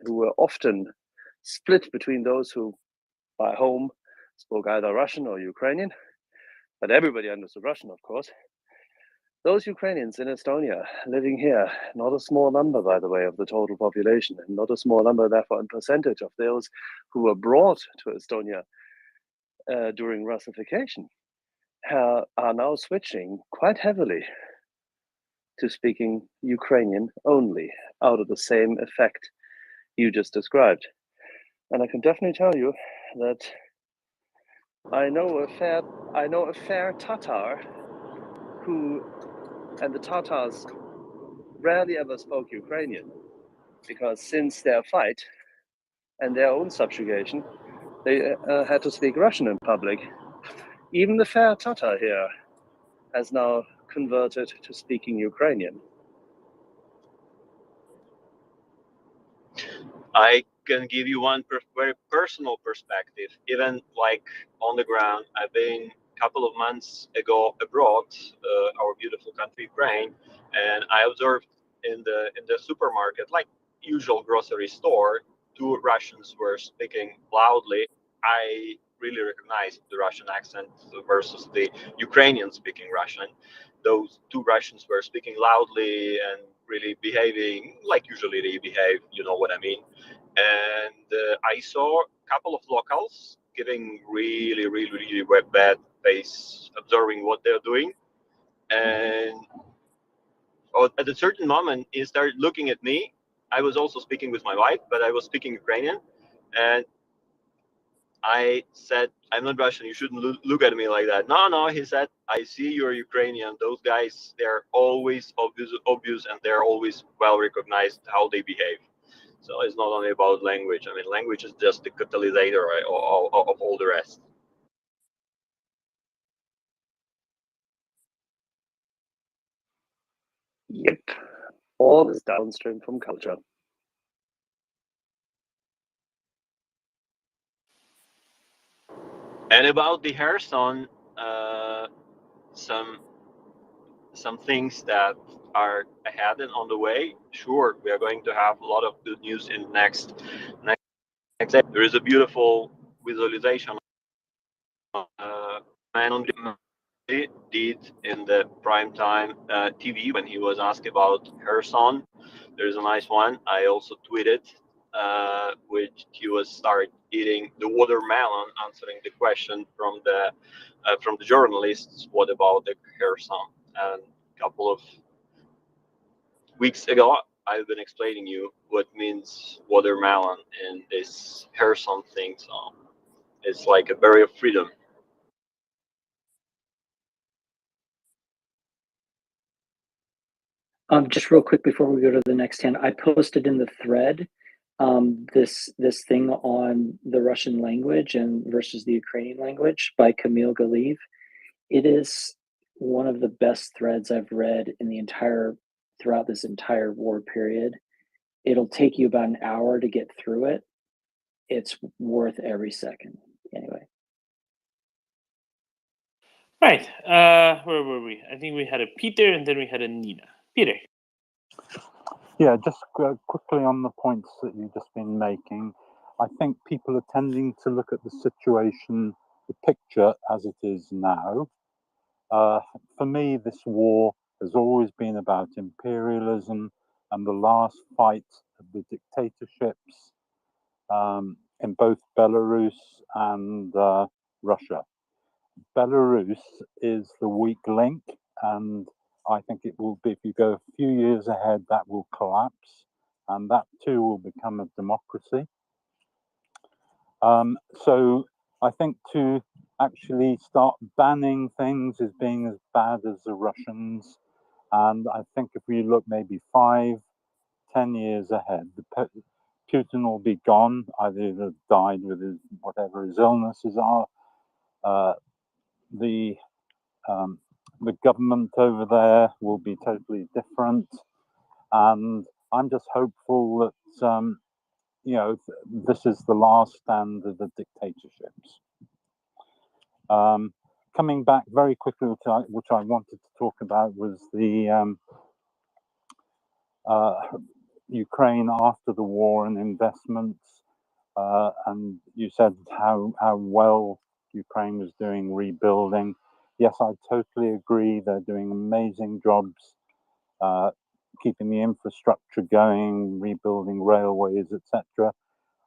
who were often split between those who by home spoke either Russian or Ukrainian, but everybody understood Russian, of course. Those Ukrainians in Estonia living here, not a small number, by the way, of the total population, and not a small number, therefore, in percentage of those who were brought to Estonia during Russification, are now switching quite heavily to speaking Ukrainian only, out of the same effect you just described. And I can definitely tell you that I know a fair Tatar who, and the Tatars rarely ever spoke Ukrainian, because since their fight and their own subjugation, they had to speak Russian in public. Even the fair Tatar here has now converted to speaking Ukrainian. I can give you one very personal perspective. Even like on the ground, I've been a couple of months ago abroad, our beautiful country Ukraine, and I observed in the supermarket, like usual grocery store, two Russians were speaking loudly. I really recognized the Russian accent versus the Ukrainian speaking Russian. Those two Russians were speaking loudly and really behaving like usually they behave, you know what I mean. And I saw a couple of locals giving really bad face, observing what they're doing. And at a certain moment, he started looking at me. I was also speaking with my wife, but I was speaking Ukrainian. And I said, I'm not Russian. You shouldn't look at me like that. No, he said, I see you're Ukrainian. Those guys, they're always obvious and they're always well recognized how they behave. So it's not only about language. I mean, language is just the catalyst of all the rest. Yep. All is downstream from culture. And about the Kherson, some things that are ahead and on the way. Sure, we are going to have a lot of good news in next. There is a beautiful visualization man on the did in the primetime TV when he was asked about Kherson. There is a nice one. I also tweeted, which he was start eating the watermelon, answering the question from the journalists. What about the Kherson? And a couple of weeks ago, I've been explaining you what means watermelon in this Kherson thing. So it's like a berry of freedom. Just real quick before we go to the next hand, I posted in the thread this thing on the Russian language and versus the Ukrainian language by Camille Galiv. It is one of the best threads I've read in the throughout this entire war period. It'll take you about an hour to get through it. It's worth every second. Anyway. Right. Where were we? I think we had a Peter and then we had a Nina. Peter. Yeah, just quickly on the points that you've just been making. I think people are tending to look at the situation, the picture as it is now. For me, this war has always been about imperialism and the last fight of the dictatorships in both Belarus and Russia. Belarus is the weak link, and I think it will be, if you go a few years ahead, that will collapse, and that too will become a democracy. So I think to actually start banning things as being as bad as the Russians, and I think if we look maybe 5-10 years ahead, Putin will be gone, either he'll have died with whatever his illnesses are. The government over there will be totally different, and I'm just hopeful that this is the last stand of the dictatorships. Coming back very quickly, which I wanted to talk about was the Ukraine after the war and investments, and you said how well Ukraine was doing rebuilding. Yes, I totally agree. They're doing amazing jobs, keeping the infrastructure going, rebuilding railways, etc.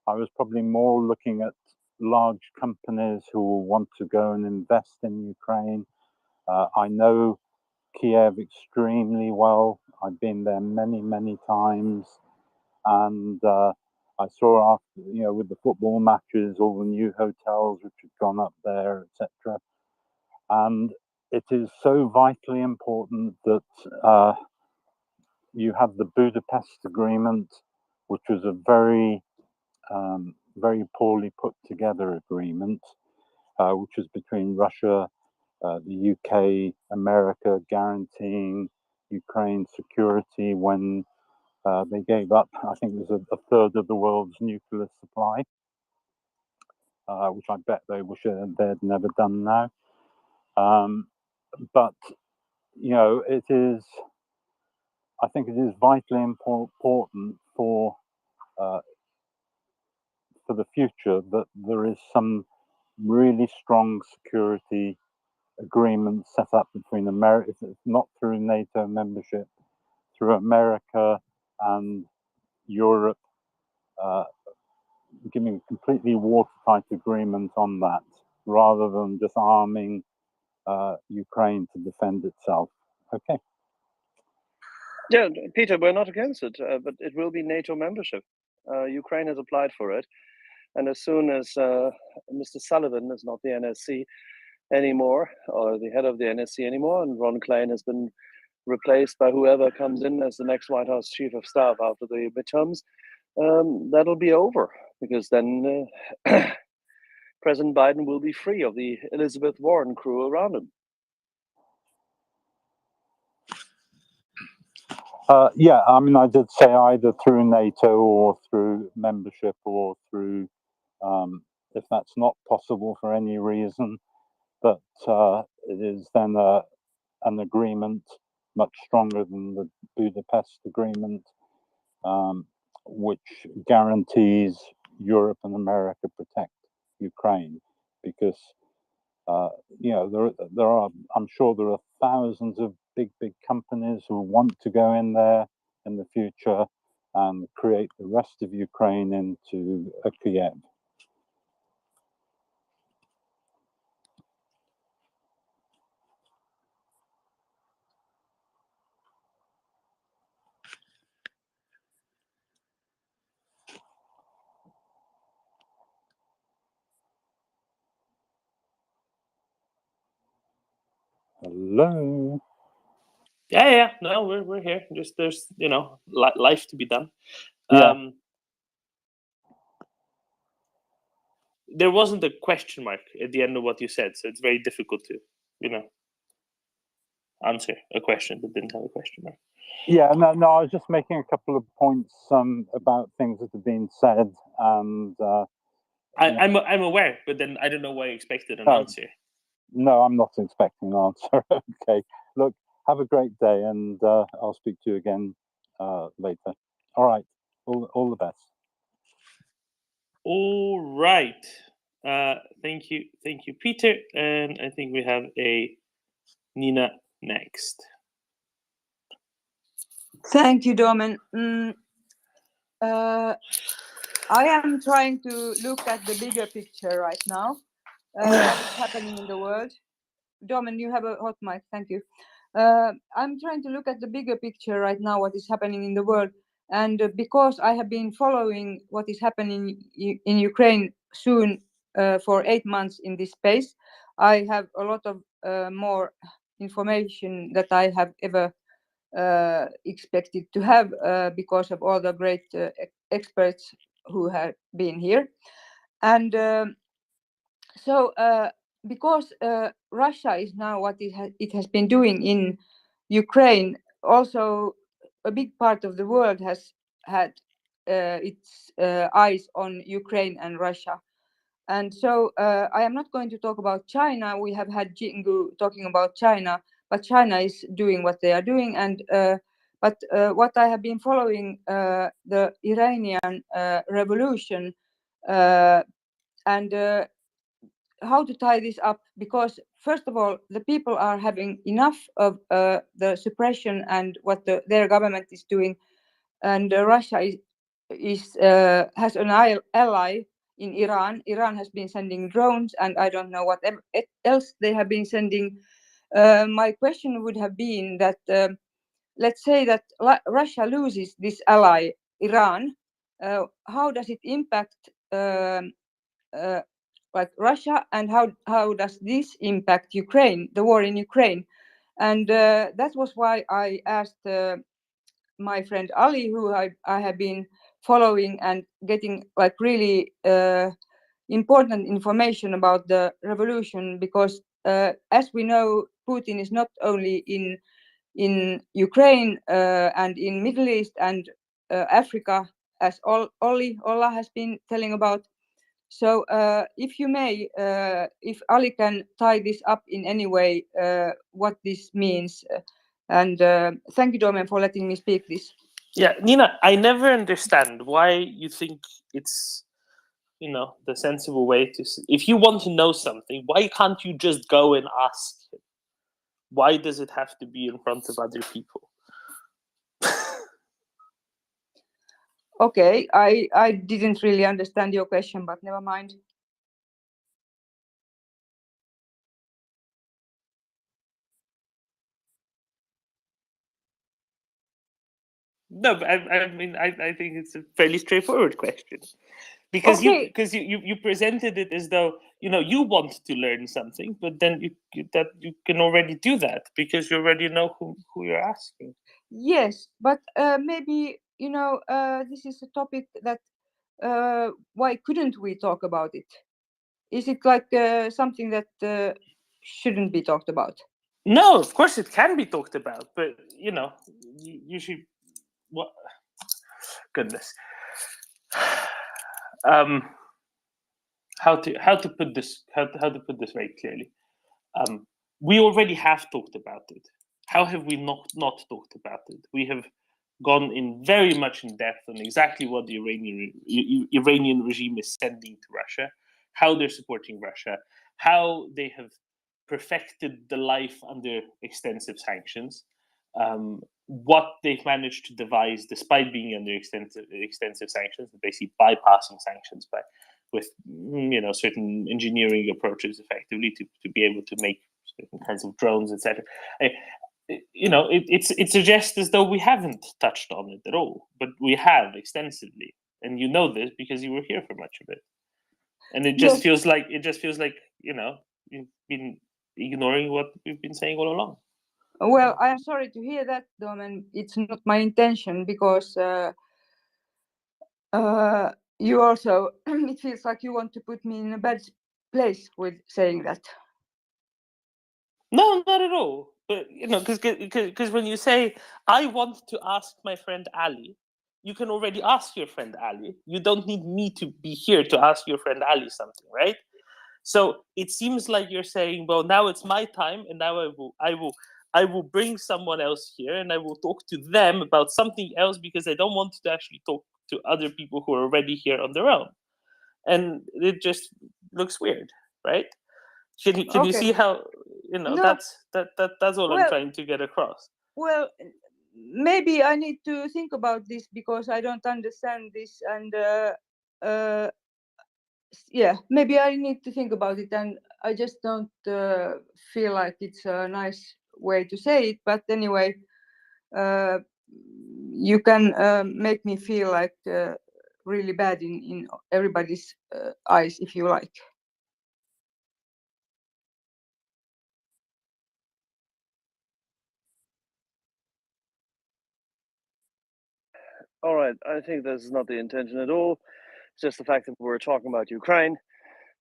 I was probably more looking at large companies who will want to go and invest in Ukraine. I know Kiev extremely well. I've been there many, many times, and I saw after, with the football matches, all the new hotels which have gone up there, etc. And it is so vitally important that you have the Budapest Agreement, which was a very, very poorly put together agreement, which was between Russia, the UK, America, guaranteeing Ukraine security when they gave up, I think it was a third of the world's nuclear supply, which I bet they wish they'd never done now. But, it is, I think it is vitally important for the future that there is some really strong security agreement set up between America, not through NATO membership, through America and Europe, giving a completely watertight agreement on that, rather than just arming Ukraine to defend itself. Okay. Yeah, Peter, we're not against it, but it will be NATO membership. Ukraine has applied for it. And as soon as Mr. Sullivan is not the NSC anymore, or the head of the NSC anymore, and Ron Klain has been replaced by whoever comes in as the next White House chief of staff after the midterms, that'll be over, because then President Biden will be free of the Elizabeth Warren crew around him. Yeah, I mean, I did say either through NATO or through membership or through, if that's not possible for any reason, that it is then an agreement much stronger than the Budapest Agreement, which guarantees Europe and America protect Ukraine, because there are, I'm sure there are thousands of big companies who want to go in there in the future and create the rest of Ukraine into a Kiev. Hello. Yeah. No, we're here. Just there's life to be done. Yeah. There wasn't a question mark at the end of what you said, so it's very difficult to answer a question that didn't have a question mark. Yeah, no, I was just making a couple of points about things that have been said, and I'm aware, but then I don't know why you expected an answer. No, I'm not expecting an answer. Okay, look, have a great day, and I'll speak to you again later. All right, all the best. All right, thank you, Peter, and I think we have a Nina next. Thank you, Domen. I am trying to look at the bigger picture right now. What is happening in the world? Domen, you have a hot mic. Thank you. I'm trying to look at the bigger picture right now, what is happening in the world. And because I have been following what is happening in Ukraine soon for 8 months in this space, I have a lot of more information that I have ever expected to have because of all the great experts who have been here. And so because Russia is now what it has been doing in Ukraine, also a big part of the world has had its eyes on Ukraine and Russia. And so I am not going to talk about China. We have had Jingu talking about China, but China is doing what they are doing. And but what I have been following the Iranian revolution and how to tie this up, because first of all, the people are having enough of the suppression and what their government is doing, and Russia has an ally in Iran. Iran has been sending drones, and I don't know what else they have been sending. My question would have been that let's say that Russia loses this ally, Iran. How does it impact like Russia, and how does this impact Ukraine, the war in Ukraine? And that was why I asked my friend Ali, who I have been following and getting like really important information about the revolution, because as we know, Putin is not only in Ukraine and in Middle East and Africa, as Ola has been telling about. So if you may, if Ali can tie this up in any way, what this means. And thank you, Domen, for letting me speak this. Yeah, Nina, I never understand why you think it's, you know, the sensible way to. If you want to know something, why can't you just go and ask him? Why does it have to be in front of other people? Okay, I didn't really understand your question, but never mind. No, but I mean, I think it's a fairly straightforward question, because Okay. you presented it as though, you know, you want to learn something, but then you can already do that because you already know who you're asking. Yes, but maybe, you know, this is a topic that why couldn't we talk about it? Is it like something that shouldn't be talked about? No, of course it can be talked about, but you know, you should. What? Goodness. How to put this very clearly. We already have talked about it. How have we not talked about it? We have gone in very much in depth on exactly what the Iranian regime is sending to Russia, how they're supporting Russia, how they have perfected the life under extensive sanctions, what they've managed to devise despite being under extensive sanctions, basically bypassing sanctions with certain engineering approaches effectively to be able to make certain kinds of drones, etc. It suggests as though we haven't touched on it at all, but we have extensively, and you know this because you were here for much of it. And it just feels like you've been ignoring what we've been saying all along. Well, I am sorry to hear that, Domen. It's not my intention, because you also it feels like you want to put me in a bad place with saying that. No, not at all. But because when you say I want to ask my friend Ali, you can already ask your friend Ali. You don't need me to be here to ask your friend Ali something, right? So it seems like you're saying, well, now it's my time, and now I will bring someone else here, and I will talk to them about something else because I don't want to actually talk to other people who are already here on their own, and it just looks weird, right? Can you see how that's all I'm trying to get across? Well, maybe I need to think about this because I don't understand this, and yeah, maybe I need to think about it, and I just don't feel like it's a nice way to say it. But anyway, you can make me feel like really bad in everybody's eyes if you like. All right, I think this is not the intention at all. It's just the fact that we're talking about Ukraine.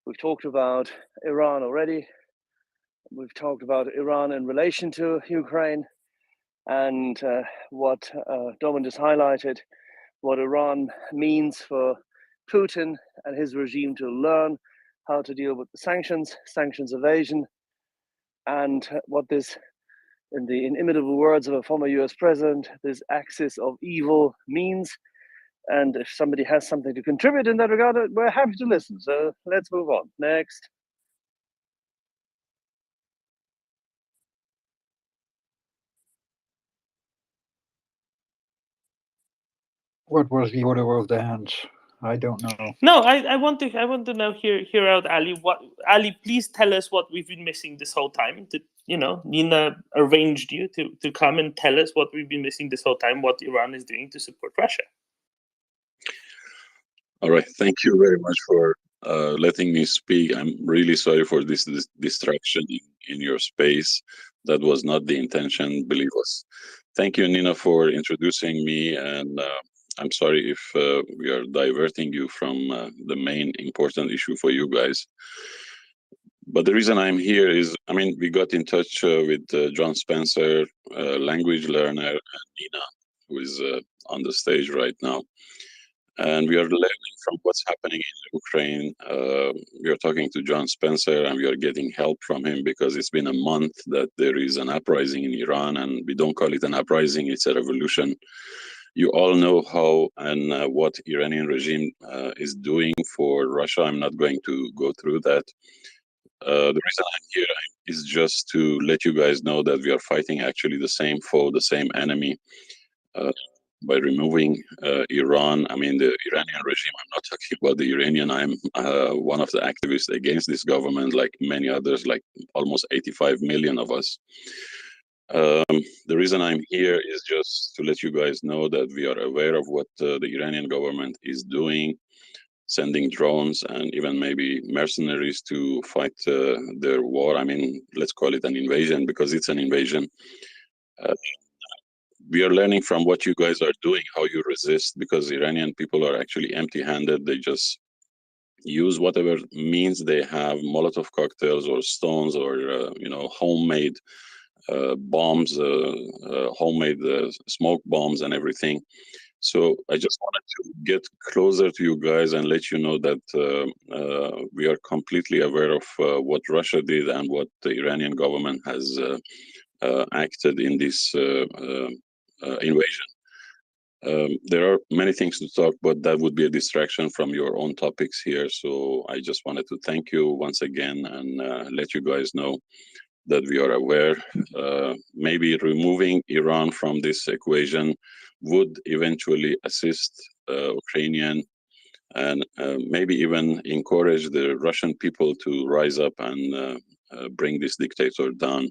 We've talked about Iran already. We've talked about Iran in relation to Ukraine, and what Domen just highlighted, what Iran means for Putin and his regime to learn how to deal with the sanctions evasion, and what this, in the inimitable words of a former US president, this axis of evil means. And if somebody has something to contribute in that regard, we're happy to listen. So let's move on. Next. What was the order of the hands? I don't know. No, I want to now hear out Ali. Ali, please tell us what we've been missing this whole time. Nina arranged you to come and tell us what we've been missing this whole time, what Iran is doing to support Russia. All right, thank you very much for letting me speak. I'm really sorry for this distraction in your space. That was not the intention, believe us. Thank you, Nina, for introducing me, and I'm sorry if we are diverting you from the main important issue for you guys. But the reason I'm here is, we got in touch with John Spencer, language learner, and Nina, who is on the stage right now. And we are learning from what's happening in Ukraine. We are talking to John Spencer, and we are getting help from him because it's been a month that there is an uprising in Iran, and we don't call it an uprising, it's a revolution. You all know how and what Iranian regime is doing for Russia. I'm not going to go through that. The reason I'm here is just to let you guys know that we are fighting actually the same foe, the same enemy. By removing Iran, the Iranian regime, I'm not talking about the Iranian, I'm one of the activists against this government, like many others, like almost 85 million of us. The reason I'm here is just to let you guys know that we are aware of what the Iranian government is doing, sending drones and even maybe mercenaries to fight their war. Let's call it an invasion because it's an invasion. We are learning from what you guys are doing, how you resist, because Iranian people are actually empty-handed. They just use whatever means they have, Molotov cocktails or stones or, homemade bombs, homemade smoke bombs and everything. So I just wanted to get closer to you guys and let you know that we are completely aware of what Russia did and what the Iranian government has acted in this invasion. There are many things to talk, but that would be a distraction from your own topics here. So I just wanted to thank you once again and let you guys know that we are aware. Maybe removing Iran from this equation would eventually assist Ukrainian and maybe even encourage the Russian people to rise up and bring this dictator down.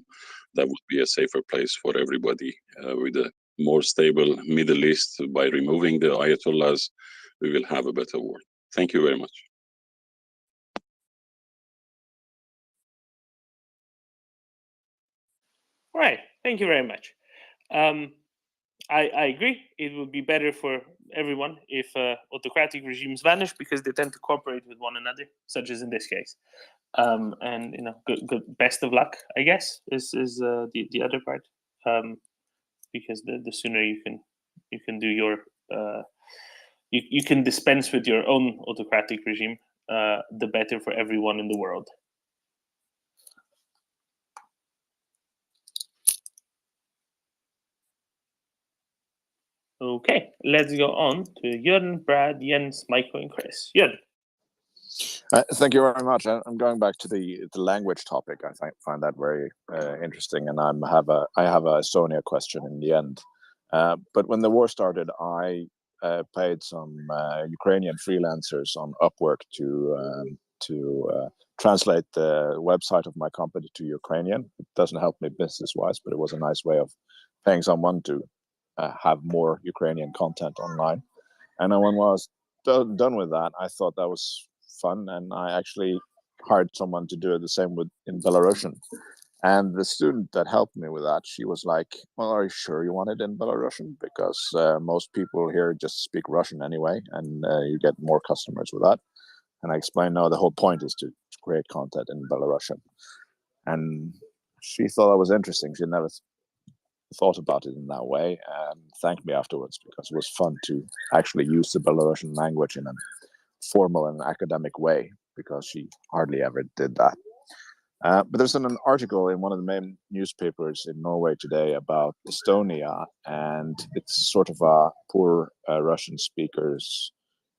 That would be a safer place for everybody with a more stable Middle East. By removing the Ayatollahs, we will have a better world. Thank you very much. All right, thank you very much. I agree. It would be better for everyone if autocratic regimes vanish because they tend to cooperate with one another, such as in this case. And good best of luck, I guess, is the other part. Because the sooner you can do your you can dispense with your own autocratic regime, the better for everyone in the world. Okay, let's go on to Jörn, Brad, Jens, Michael, and Chris. Jörn. Thank you very much. I'm going back to the language topic. I find that very interesting, and I have a Estonia question in the end. But when the war started, I paid some Ukrainian freelancers on Upwork to translate the website of my company to Ukrainian. It doesn't help me business-wise, but it was a nice way of paying someone to have more Ukrainian content online. And when I was done with that, I thought that was fun, and I actually hired someone to do it the same in Belarusian. And the student that helped me with that, she was like, well, are you sure you want it in Belarusian? Because most people here just speak Russian anyway, and you get more customers with that. And I explained, no, the whole point is to create content in Belarusian. And she thought that was interesting. She never thought about it in that way and thanked me afterwards because it was fun to actually use the Belarusian language in a formal and academic way, because she hardly ever did that. But there's an article in one of the main newspapers in Norway today about Estonia, and it's sort of a poor Russian speakers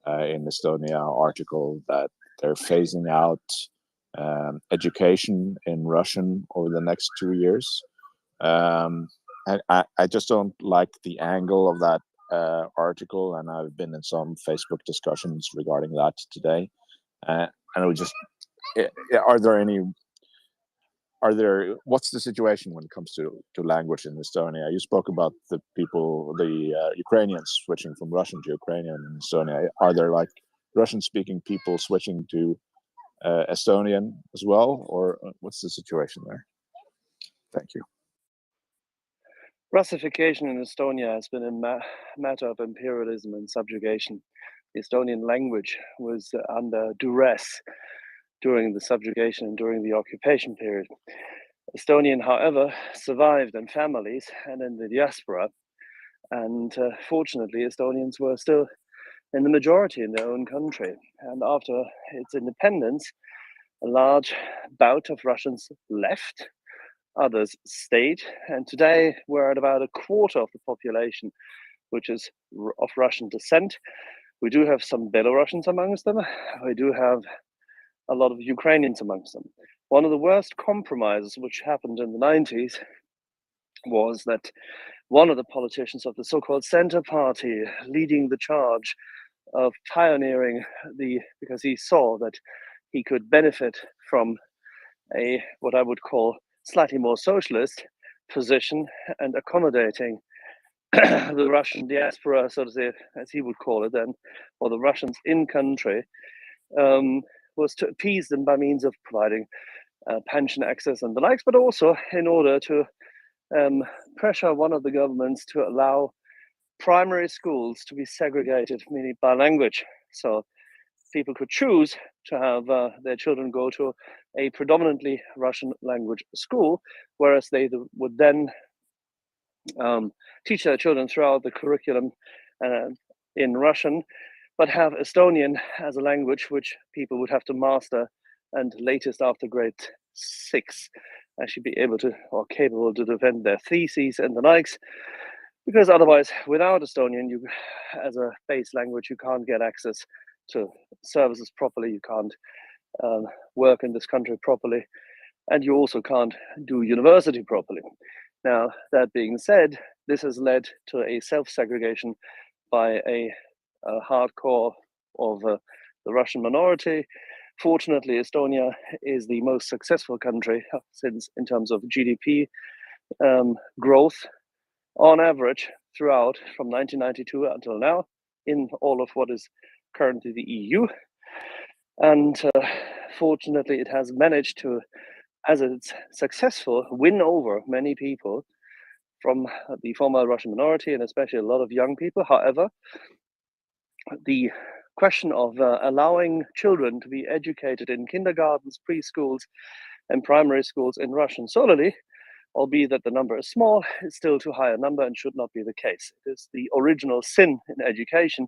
in Estonia article that they're phasing out education in Russian over the next 2 years. And I just don't like the angle of that article, and I've been in some Facebook discussions regarding that today. And we just, what's the situation when it comes to language in Estonia? You spoke about the people, the Ukrainians switching from Russian to Ukrainian in Estonia. Are there like Russian-speaking people switching to Estonian as well, or what's the situation there? Thank you. Russification in Estonia has been a matter of imperialism and subjugation. The Estonian language was under duress during the subjugation and during the occupation period. Estonian, however, survived in families and in the diaspora, and fortunately, Estonians were still in the majority in their own country. And after its independence, a large bout of Russians left, others stayed, and today we're at about a quarter of the population which is of Russian descent. We do have some Belarusians amongst them. We do have a lot of Ukrainians amongst them. One of the worst compromises which happened in the 90s was that one of the politicians of the so-called Center Party leading the charge of pioneering because he saw that he could benefit from what I would call slightly more socialist position and accommodating the Russian diaspora, so to say, as he would call it then, or the Russians in country, was to appease them by means of providing pension access and the likes, but also in order to pressure one of the governments to allow primary schools to be segregated, meaning by language. So people could choose to have their children go to a predominantly Russian language school, whereas they would then teach their children throughout the curriculum in Russian, but have Estonian as a language which people would have to master, and latest after grade 6 actually be able to or capable to defend their theses and the likes, because otherwise without Estonian, you as a base language, you can't get access to services properly, you can't work in this country properly, and you also can't do university properly. Now, that being said, this has led to a self-segregation by a hardcore of the Russian minority. Fortunately, Estonia is the most successful country since in terms of GDP growth on average throughout from 1992 until now in all of what is currently the EU. And fortunately, it has managed to, as it's successful, win over many people from the former Russian minority, and especially a lot of young people. However, the question of allowing children to be educated in kindergartens, preschools, and primary schools in Russian solely, albeit that the number is small, is still too high a number and should not be the case. It is the original sin in education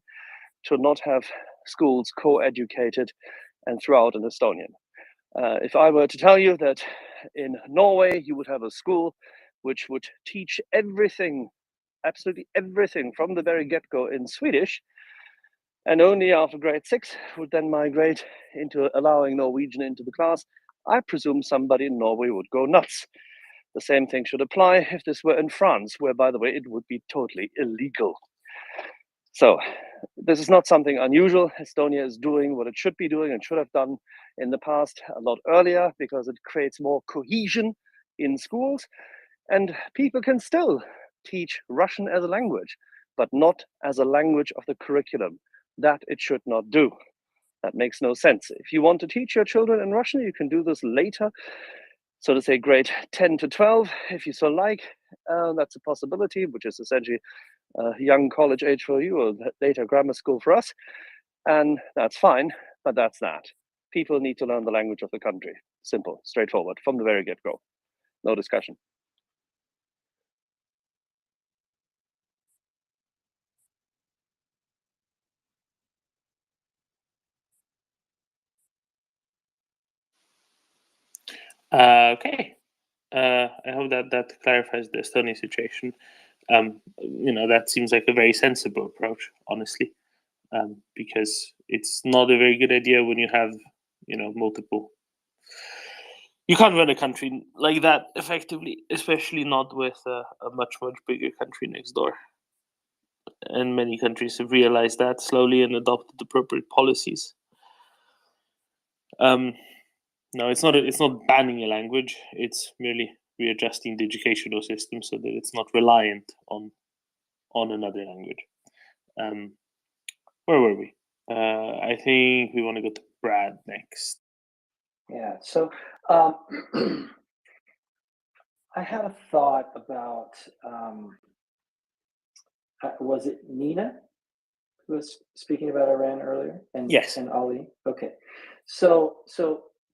to not have schools co-educated and throughout in Estonian. If I were to tell you that in Norway you would have a school which would teach everything, absolutely everything from the very get-go in Swedish, and only after grade 6 would then migrate into allowing Norwegian into the class, I presume somebody in Norway would go nuts. The same thing should apply if this were in France, where, by the way, it would be totally illegal. So this is not something unusual. Estonia is doing what it should be doing and should have done in the past a lot earlier, because it creates more cohesion in schools, and people can still teach Russian as a language, but not as a language of the curriculum. That it should not do. That makes no sense. If you want to teach your children in Russian, you can do this later, so to say grade 10 to 12, if you so like. That's a possibility, which is essentially young college age for you, or later grammar school for us, and that's fine, but that's that. People need to learn the language of the country. Simple, straightforward, from the very get-go. No discussion. Okay. I hope that clarifies the Estonia situation. That seems like a very sensible approach, honestly, because it's not a very good idea when you have, multiple. You can't run a country like that effectively, especially not with a much, much bigger country next door. and many countries have realized that slowly and adopted appropriate policies. No, it's not banning a language. It's merely readjusting the educational system so that it's not reliant on another language. Where were we? I think we want to go to Brad next. Yeah. So I had a thought about. Was it Nina who was speaking about Iran earlier? Yes. And Ali. Okay. So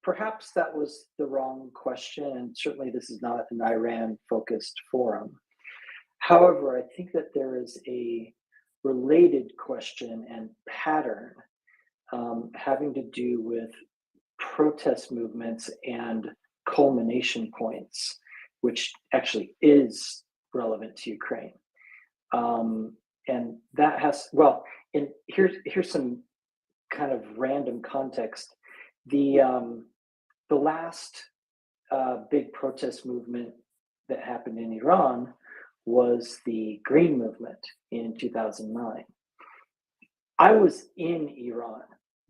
perhaps that was the wrong question, and certainly this is not an Iran-focused forum. However, I think that there is a related question and pattern having to do with protest movements and culmination points, which actually is relevant to Ukraine. And that has, well, and here's some kind of random context. The last big protest movement that happened in Iran was the Green Movement in 2009. I was in Iran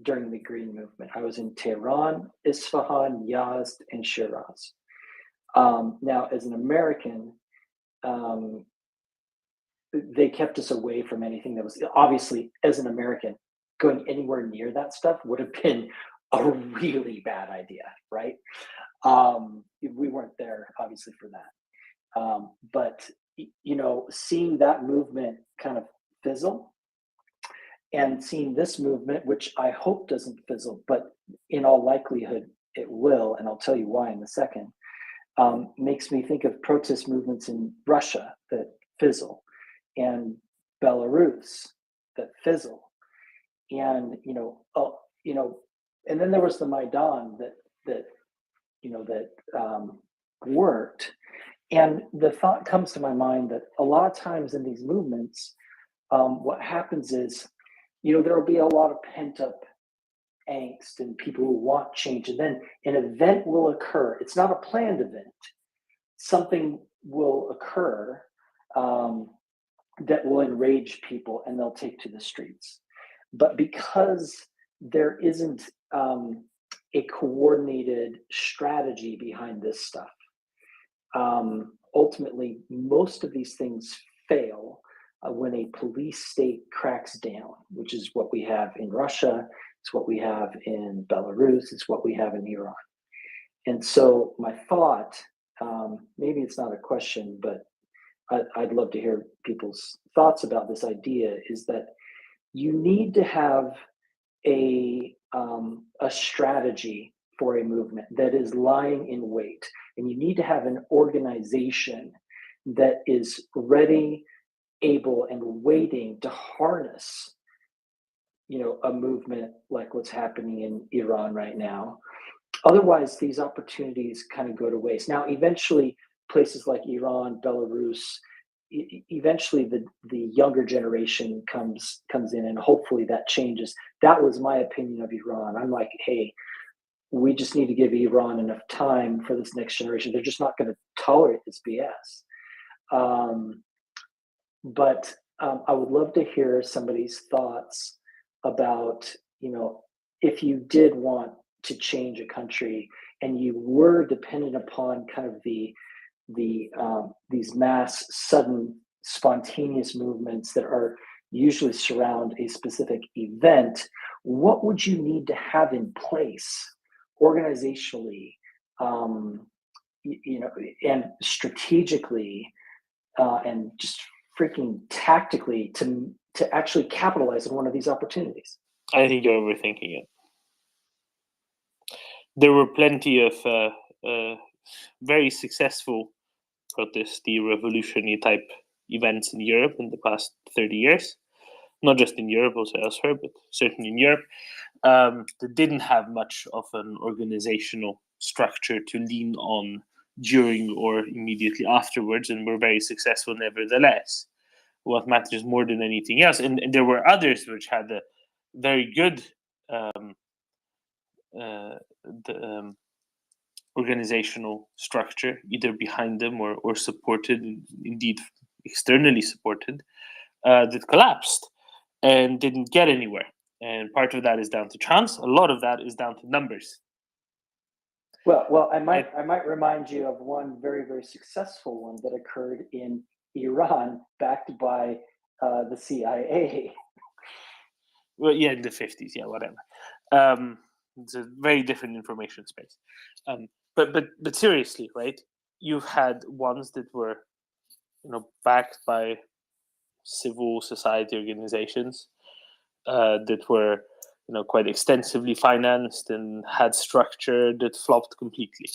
during the Green Movement. I was in Tehran, Isfahan, Yazd, and Shiraz. Now, as an American, they kept us away from anything that was, obviously, as an American, going anywhere near that stuff would have been a really bad idea, right? We weren't there, obviously, for that. But, you know, seeing that movement kind of fizzle and seeing this movement, which I hope doesn't fizzle, but in all likelihood it will, and I'll tell you why in a second, makes me think of protest movements in Russia that fizzle and Belarus that fizzle. And, and then there was the Maidan that worked. And the thought comes to my mind that a lot of times in these movements, what happens is, there will be a lot of pent up angst and people who want change. And then an event will occur. It's not a planned event. Something will occur that will enrage people and they'll take to the streets. But because there isn't a coordinated strategy behind this stuff, ultimately, most of these things fail when a police state cracks down, which is what we have in Russia, it's what we have in Belarus, it's what we have in Iran. And so my thought, maybe it's not a question, but I'd love to hear people's thoughts about this idea, is that you need to have a strategy for a movement that is lying in wait, and you need to have an organization that is ready, able, and waiting to harness, a movement like what's happening in Iran right now. Otherwise, these opportunities kind of go to waste. Now, eventually, places like Iran, Belarus, eventually the younger generation comes in, and hopefully that changes. That was my opinion of Iran. I'm like, hey, we just need to give Iran enough time for this next generation. They're just not going to tolerate this BS. But I would love to hear somebody's thoughts about, if you did want to change a country and you were dependent upon kind of these mass, sudden, spontaneous movements that are usually surround a specific event, what would you need to have in place organizationally, and strategically, and just freaking tactically to actually capitalize on one of these opportunities? I think you're overthinking it. There were plenty of very successful protesty, revolutionary type events in Europe in the past 30 years. Not just in Europe, also elsewhere, but certainly in Europe, that didn't have much of an organizational structure to lean on during or immediately afterwards, and were very successful nevertheless. What matters more than anything else, and there were others which had a very good organizational structure, either behind them or supported, indeed externally supported, that collapsed and didn't get anywhere. And part of that is down to chance. A lot of that is down to numbers. Well, I might remind you of one very, very successful one that occurred in Iran, backed by the CIA. Well, yeah, in the 50s, yeah, whatever. It's a very different information space. But seriously, right? You've had ones that were, backed by civil society organizations that were, quite extensively financed and had structure that flopped completely.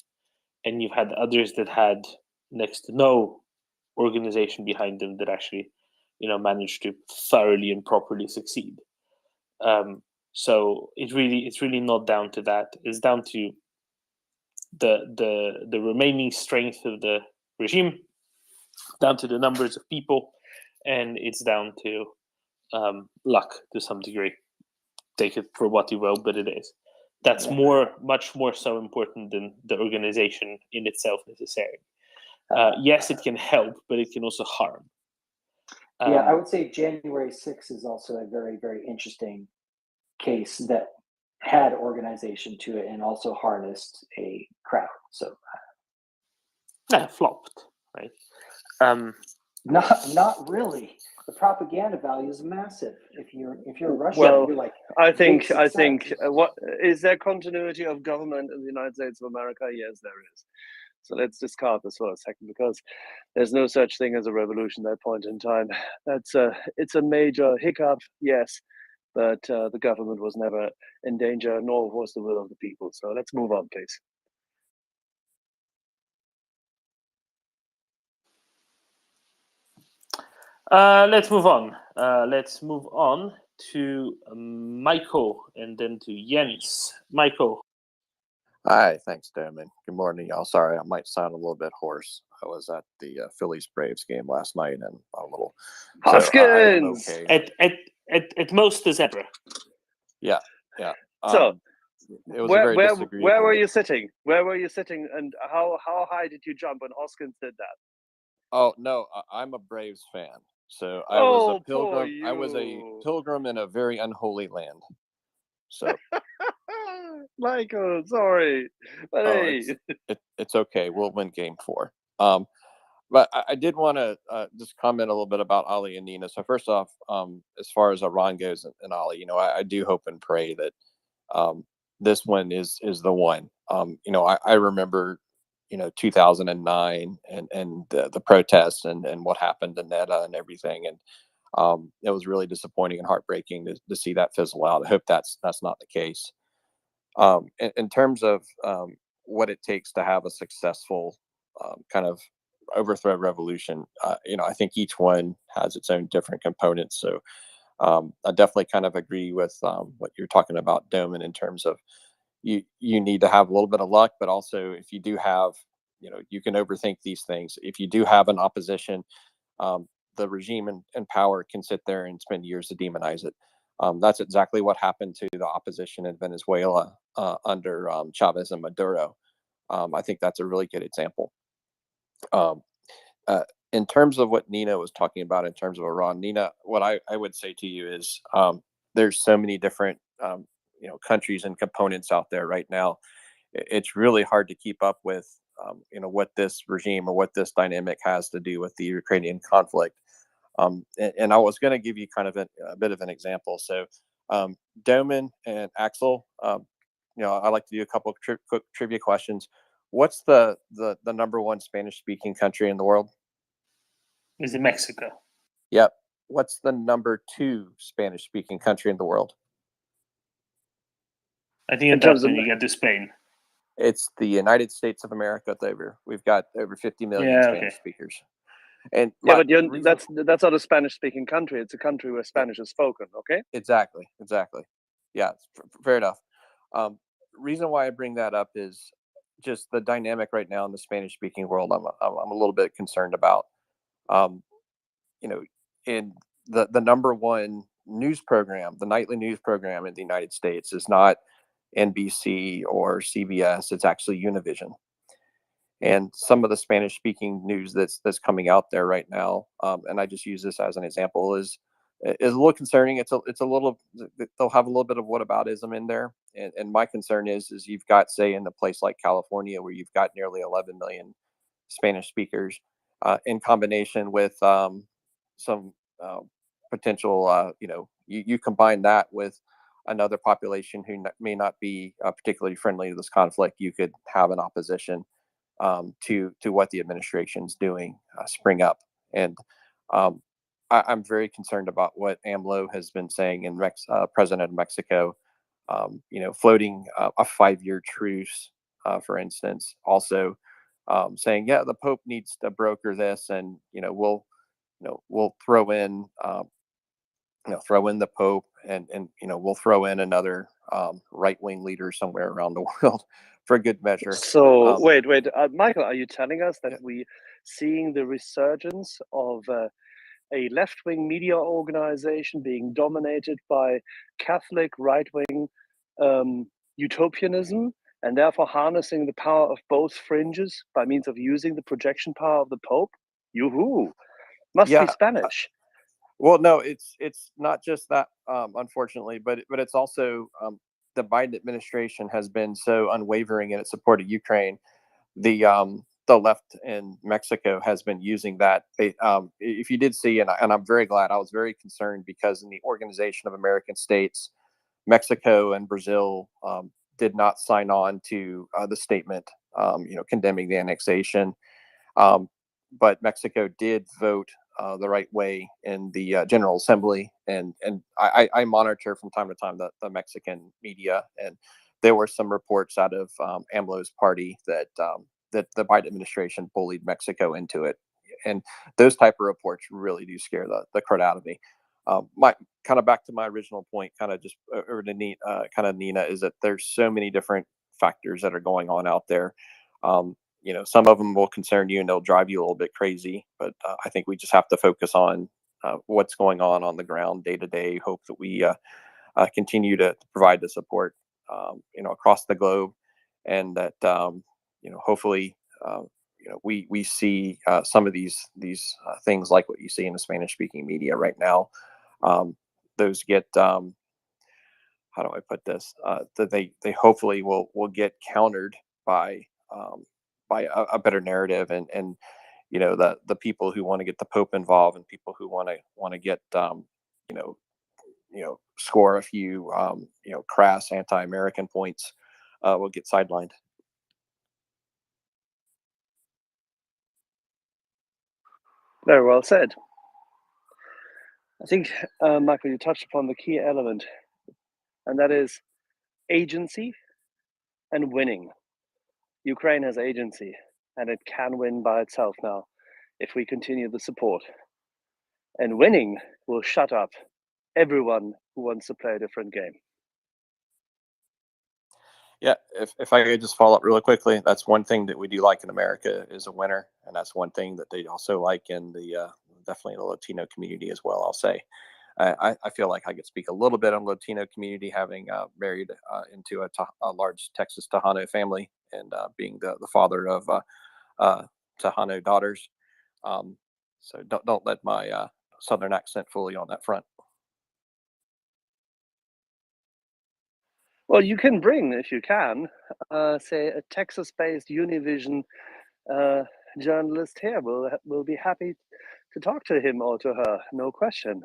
And you've had others that had next to no organization behind them that actually, managed to thoroughly and properly succeed. So it's really not down to that. It's down to the remaining strength of the regime, down to the numbers of people, and it's down to luck to some degree. Take it for what you will, but it is. That's much more so important than the organization in itself necessarily. Yes, it can help, but it can also harm. Yeah, I would say January 6th is also a very, very interesting case that had organization to it and also harnessed a crowd. So flopped, right? Not really. The propaganda value is massive. If you're Russia, Well, you're like, I big think success. what is there continuity of government in the United States of America? Yes, there is. So let's discard this for a second, because there's no such thing as a revolution at that point in time. It's a major hiccup, yes, but the government was never in danger, nor was the will of the people. So let's move on, please. Let's move on. Let's move on to Michael and then to Jens. Michael. Hi, thanks, Damon. Good morning, y'all. Sorry, I might sound a little bit hoarse. I was at the Phillies Braves game last night and a little. Hoskins! So I am okay. At most a zebra. Yeah. So, it was a very disagreeable. where were you sitting? Where were you sitting, and how high did you jump when Hoskins did that? Oh no, I'm a Braves fan. So I Oh, was a pilgrim. poor I was a you. pilgrim in a very unholy land. So Michael, sorry, but hey. it's okay. We'll win game 4. But I did want to just comment a little bit about Ali and Nina. So first off, as far as Iran goes and Ali, I do hope and pray that this one is the one. I remember 2009 and the protests and what happened to Netta and everything, and it was really disappointing and heartbreaking to see that fizzle out. I hope that's not the case. In terms of what it takes to have a successful kind of overthrow revolution, I think each one has its own different components. So I definitely kind of agree with what you're talking about, Doman, in terms of you need to have a little bit of luck, but also if you do have, you can overthink these things. If you do have an opposition, the regime in power can sit there and spend years to demonize it. That's exactly what happened to the opposition in Venezuela under Chavez and Maduro. I think that's a really good example. In terms of what Nina was talking about in terms of Iran, Nina, what I would say to you is there's so many different countries and components out there right now. It's really hard to keep up with what this regime or what this dynamic has to do with the Ukrainian conflict. And I was going to give you kind of a bit of an example. So Doman and Axel, I like to do a couple of quick trivia questions. What's the number one Spanish speaking country in the world? Is it Mexico? Yep. What's the number 2 Spanish speaking country in the world? I think that's when you get to Spain. It's the United States of America. We've got over 50 million Spanish speakers. And yeah, but that's not a Spanish-speaking country. It's a country where Spanish is spoken. Okay. Exactly. Yeah, fair enough. Reason why I bring that up is just the dynamic right now in the Spanish-speaking world. I'm a little bit concerned about. In the number one news program, the nightly news program in the United States is not NBC or CBS. It's actually Univision. And some of the Spanish-speaking news that's coming out there right now, and I just use this as an example, is a little concerning. It's a little, they'll have a little bit of whataboutism in there, and my concern is you've got, say, in a place like California where you've got nearly 11 million Spanish speakers, in combination with some potential, you combine that with another population who may not be particularly friendly to this conflict, you could have an opposition to what the administration's doing spring up. And I'm very concerned about what AMLO has been saying in President of Mexico, floating a 5-year truce, for instance, also saying, yeah, the Pope needs to broker this, and we'll throw in the Pope, and we'll throw in another right-wing leader somewhere around the world for good measure. So wait, Michael, are you telling us that we seeing the resurgence of a left-wing media organization being dominated by Catholic right-wing utopianism, and therefore harnessing the power of both fringes by means of using the projection power of the Pope? Yoo-hoo! Must be Spanish. Well, no, it's not just that, unfortunately, but it's also the Biden administration has been so unwavering in its support of Ukraine. The left in Mexico has been using that. If you did see, and I'm very glad, I was very concerned because in the Organization of American States, Mexico and Brazil did not sign on to the statement, condemning the annexation. But Mexico did vote the right way in the General Assembly, and I monitor from time to time the Mexican media, and there were some reports out of AMLO's party that the Biden administration bullied Mexico into it, and those type of reports really do scare the crud out of me. My kind of back to my original point, kind of just over to Nina, is that there's so many different factors that are going on out there. Some of them will concern you and they'll drive you a little bit crazy, but I think we just have to focus on what's going on the ground day to day. Hope that we continue to provide the support, across the globe, and that hopefully we see some of these things like what you see in the Spanish speaking media right now. Those get how do I put this? That they hopefully will get countered by a better narrative, and the people who want to get the Pope involved and people who want to get score a few crass anti-American points will get sidelined. Very well said. I think, Michael, you touched upon the key element, and that is agency and winning. Ukraine has agency, and it can win by itself now if we continue the support. And winning will shut up everyone who wants to play a different game. Yeah, if I could just follow up really quickly, that's one thing that we do like in America is a winner, and that's one thing that they also like in the definitely the Latino community as well. I'll say, I feel like I could speak a little bit on Latino community, having married into a large Texas Tejano family, and being the father of Tejano daughters. So don't let my Southern accent fool you on that front. Well, you can bring, if you can, say a Texas-based Univision journalist here. We'll be happy to talk to him or to her, no question.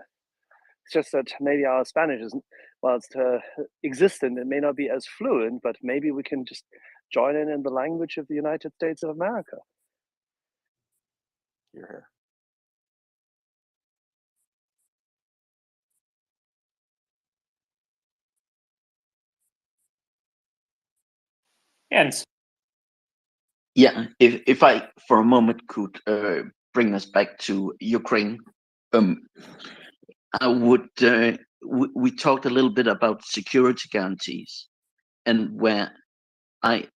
It's just that maybe our Spanish isn't, whilst existent, it may not be as fluent, but maybe we can just join in the language of the United States of America. You're here. Jens. Yeah, if I for a moment could bring us back to Ukraine, I would. We talked a little bit about security guarantees, and where I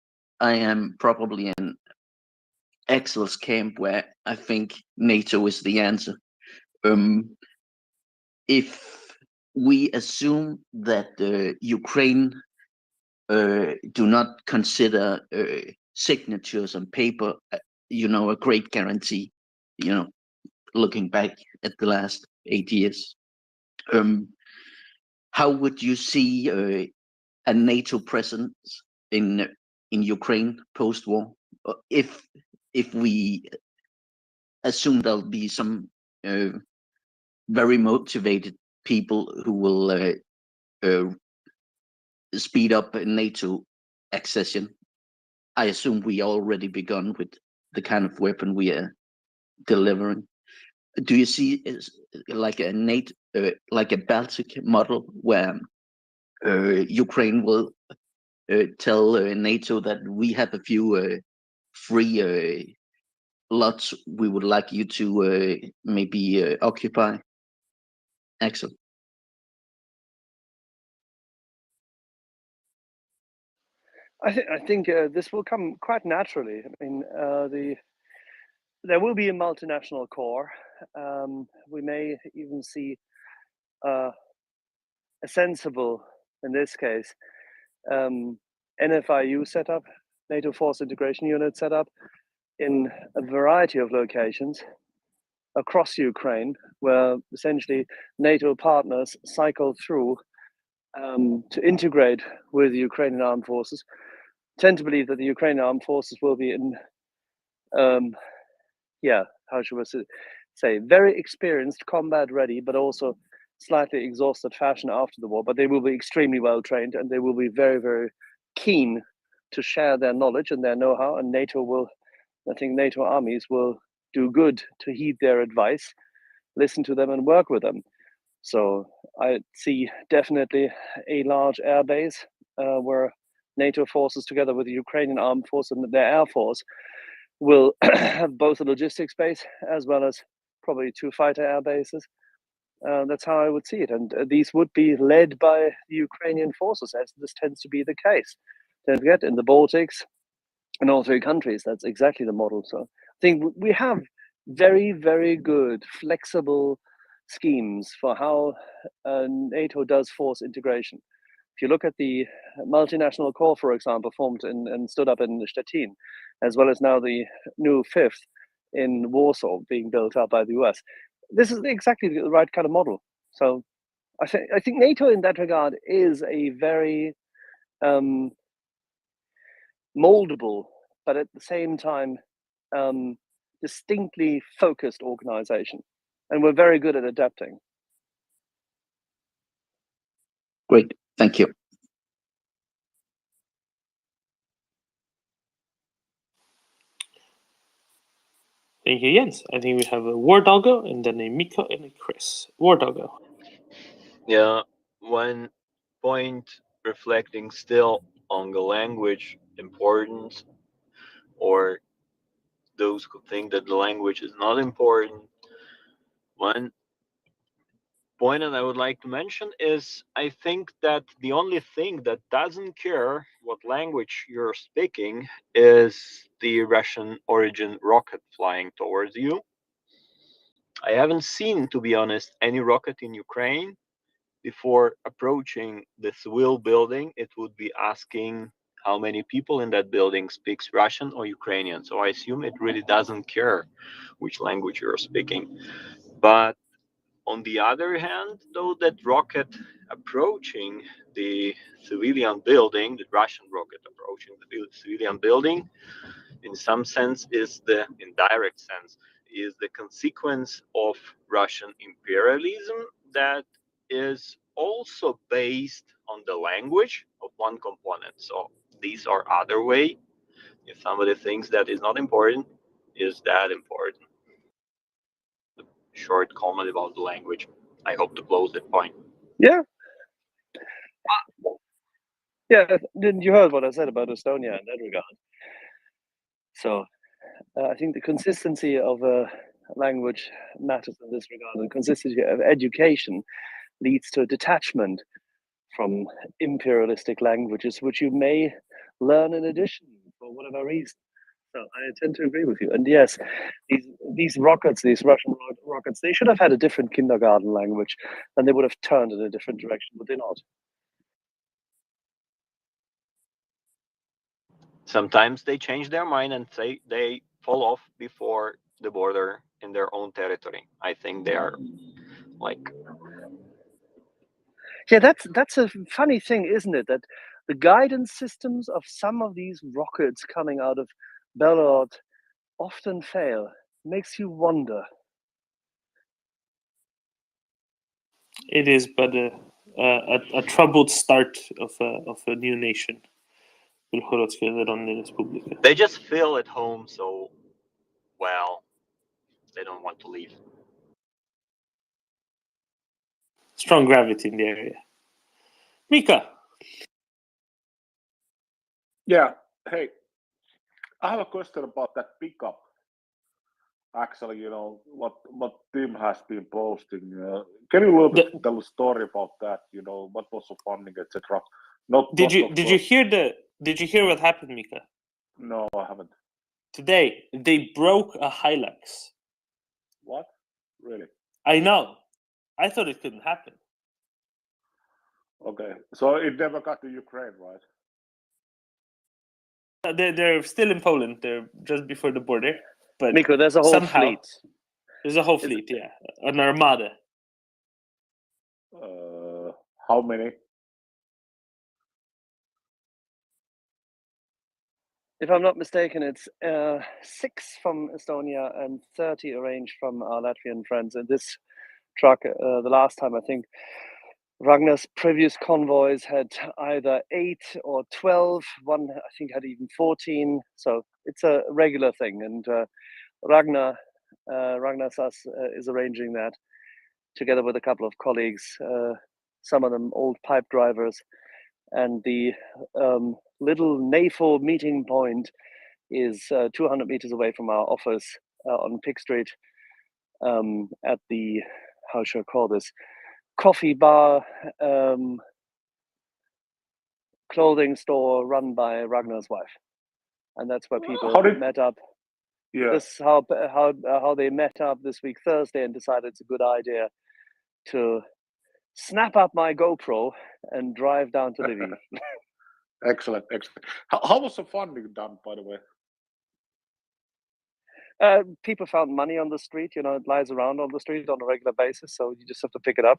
am probably in Axel's camp, where I think NATO is the answer. If we assume that Ukraine do not consider signatures on paper, a great guarantee, looking back at the last 8 years. How would you see a NATO presence in Ukraine post-war? If we assume there'll be some very motivated people who will speed up NATO accession. I assume we already begun with the kind of weapon we are delivering. Do you see like a NATO, like a Baltic model where Ukraine will tell NATO that we have a few free lots we would like you to maybe occupy? Axel. I think this will come quite naturally. I mean, there will be a multinational core. We may even see a sensible, in this case, NFIU setup, NATO Force Integration Unit setup, in a variety of locations across Ukraine, where essentially NATO partners cycle through to integrate with the Ukrainian armed forces. Tend to believe that the Ukrainian armed forces will be in, how should we say, very experienced, combat ready, but also slightly exhausted fashion after the war. But they will be extremely well trained, and they will be very, very keen to share their knowledge and their know-how. And I think NATO armies will do good to heed their advice, listen to them, and work with them. So I see definitely a large air base where NATO forces, together with the Ukrainian armed force and their air force, will have both a logistics base as well as probably 2 fighter air bases. That's how I would see it. And these would be led by the Ukrainian forces, as this tends to be the case. Don't forget, in the Baltics, in all 3 countries, that's exactly the model. So I think we have very, very good, flexible schemes for how NATO does force integration. If you look at the multinational core, for example, formed and stood up in Stettin, as well as now the new 5th in Warsaw being built up by the US, this is exactly the right kind of model. So I think NATO in that regard is a very moldable, but at the same time distinctly focused organization, and we're very good at adapting. Great, thank you. Thank you, Jens. I think we have a War Doggo, and then a Miko and a Chris. War Doggo. Yeah, one point reflecting still on the language importance, or those who think that the language is not important. One point that I would like to mention is I think that the only thing that doesn't care what language you're speaking is the Russian origin rocket flying towards you. I haven't seen, to be honest, any rocket in Ukraine. Before approaching the civil building, it would be asking how many people in that building speaks Russian or Ukrainian. So I assume it really doesn't care which language you're speaking. But on the other hand, though, that rocket approaching the civilian building, the Russian rocket approaching the civilian building, in some sense in direct sense, is the consequence of Russian imperialism that is also based on the language of one component. So these are other way. If somebody thinks that is not important, is that important? Short comment about the language. I hope to close that point. Yeah. Yeah, didn't you heard what I said about Estonia in that regard? So I think the consistency of a language matters in this regard, and consistency of education leads to a detachment from imperialistic languages, which you may learn in addition for whatever reason. So I tend to agree with you. And yes, these rockets, these Russian rockets, they should have had a different kindergarten language, and they would have turned in a different direction, but they not. Sometimes they change their mind and say they fall off before the border in their own territory. I think they are like. Yeah, that's a funny thing, isn't it? That the guidance systems of some of these rockets coming out of Belgorod often fail. Makes you wonder. It is but a troubled start of a new nation. They just feel at home, so well, they don't want to leave. Strong gravity in the area. Mika. Yeah. Hey, I have a question about that pickup. Actually, what Tim has been posting. Can you a little bit tell a story about that? What was the funding, etc. Did you hear what happened, Mika? No, I haven't. Today they broke a Hilux. What? Really? I know. I thought it couldn't happen. Okay, so it never got to Ukraine, right? They're still in Poland. They're just before the border. But Miko, there's a whole somehow, fleet. There's a whole fleet, yeah. An armada. How many? If I'm not mistaken, it's 6 from Estonia and 30 arranged from our Latvian friends. And this truck, the last time, I think, Ragnar's previous convoys had either 8 or 12. One, I think, had even 14. So it's a regular thing. And Ragnar Sass is arranging that together with a couple of colleagues, some of them old pipe drivers. And the little NAFO meeting point is 200 meters away from our office on Pick Street at the, how should I call this, coffee bar, clothing store run by Ragnar's wife. And that's where people met up. Yeah. This is how they met up this week Thursday and decided it's a good idea to snap up my GoPro and drive down to Lviv. Excellent. How was the funding done, by the way? People found money on the street. It lies around on the street on a regular basis, so you just have to pick it up,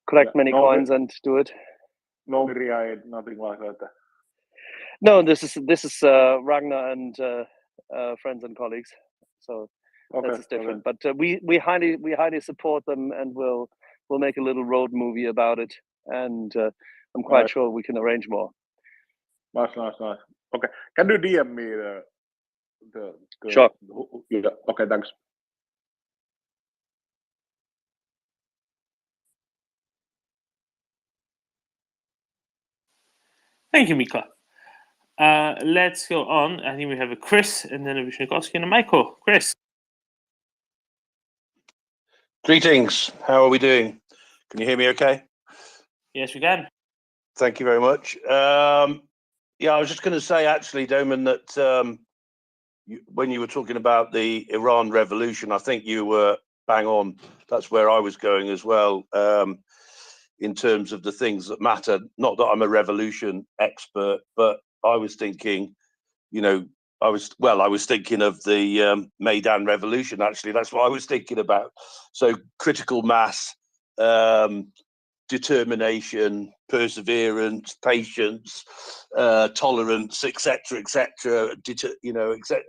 collect many coins, and do it. No MriyaReport, nothing like that. No, this is Ragnar and friends and colleagues. So this is different. Okay. But we highly support them, and we'll make a little road movie about it. And I'm quite sure we can arrange more. Nice. Okay, can you DM me the Sure. Yeah. Okay, thanks. Thank you, Mika. Let's go on. I think we have a Chris and then a Vishnikovsky and a Michael. Chris. Greetings. How are we doing? Can you hear me okay? Yes, we can. Thank you very much. Yeah, I was just going to say, actually, Doman, that when you were talking about the Iran revolution, I think you were bang on. That's where I was going as well, in terms of the things that matter. Not that I'm a revolution expert, but I was thinking, I was thinking of the Maidan revolution, actually. That's what I was thinking about. So critical mass, determination, perseverance, patience, tolerance, etc.,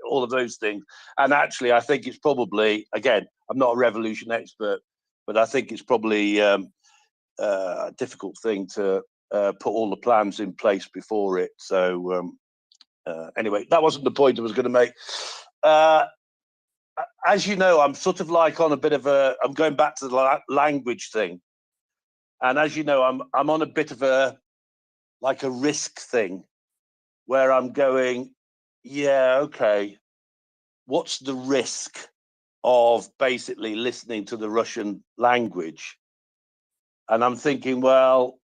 all of those things. And actually, I think it's probably, again, I'm not a revolution expert, but I think it's probably a difficult thing to put all the plans in place before it. So anyway, that wasn't the point I was going to make. As you know, I'm sort of like on a bit of I'm going back to the language thing. And as you know, I'm on a bit of a risk thing where I'm going, yeah, okay, what's the risk of basically listening to the Russian language? And I'm thinking, well,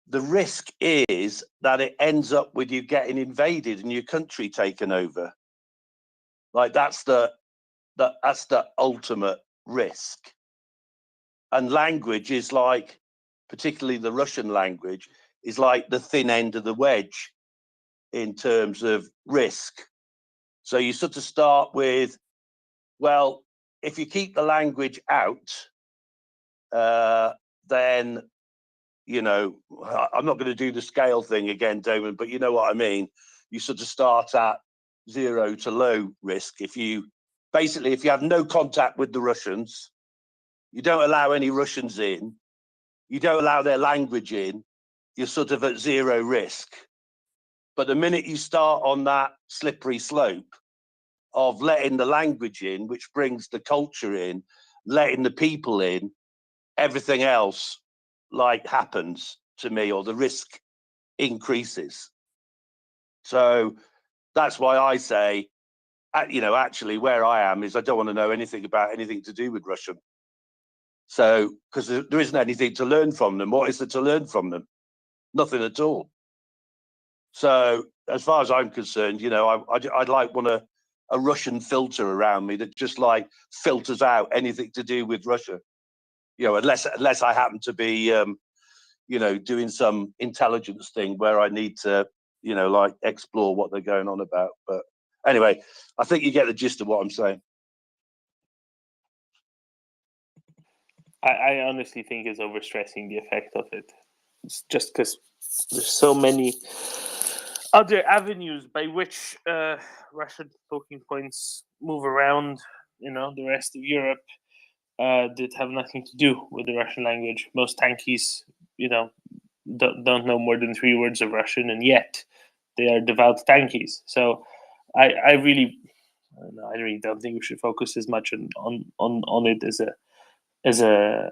the risk is that it ends up with you getting invaded and your country taken over. Like that's the ultimate risk. And language is like, particularly the Russian language, is like the thin end of the wedge. in terms of risk. So you sort of start with, well, if you keep the language out, then, you know, I'm not going to do the scale thing again, Damon, but you know what I mean. You sort of start at 0 to low risk. If you have no contact with the Russians, you don't allow any Russians in, you don't allow their language in, you're sort of at 0 risk. But the minute you start on that slippery slope of letting the language in, which brings the culture in, letting the people in, everything else like happens to me, or the risk increases. So that's why I say, you know, actually where I am is I don't want to know anything about anything to do with Russian. So, because there isn't anything to learn from them. What is there to learn from them? Nothing at all. So as far as I'm concerned, you know, I'd like a Russian filter around me that just like filters out anything to do with Russia. You know, unless I happen to be, you know, doing some intelligence thing where I need to, you know, like explore what they're going on about. But anyway, I think you get the gist of what I'm saying. I honestly think it's overstressing the effect of it. It's just because there's so many other avenues by which Russian talking points move around, you know, the rest of Europe that have nothing to do with the Russian language. Most tankies, you know, don't know more than 3 words of Russian, and yet they are devout tankies. So I really don't think we should focus as much on it as a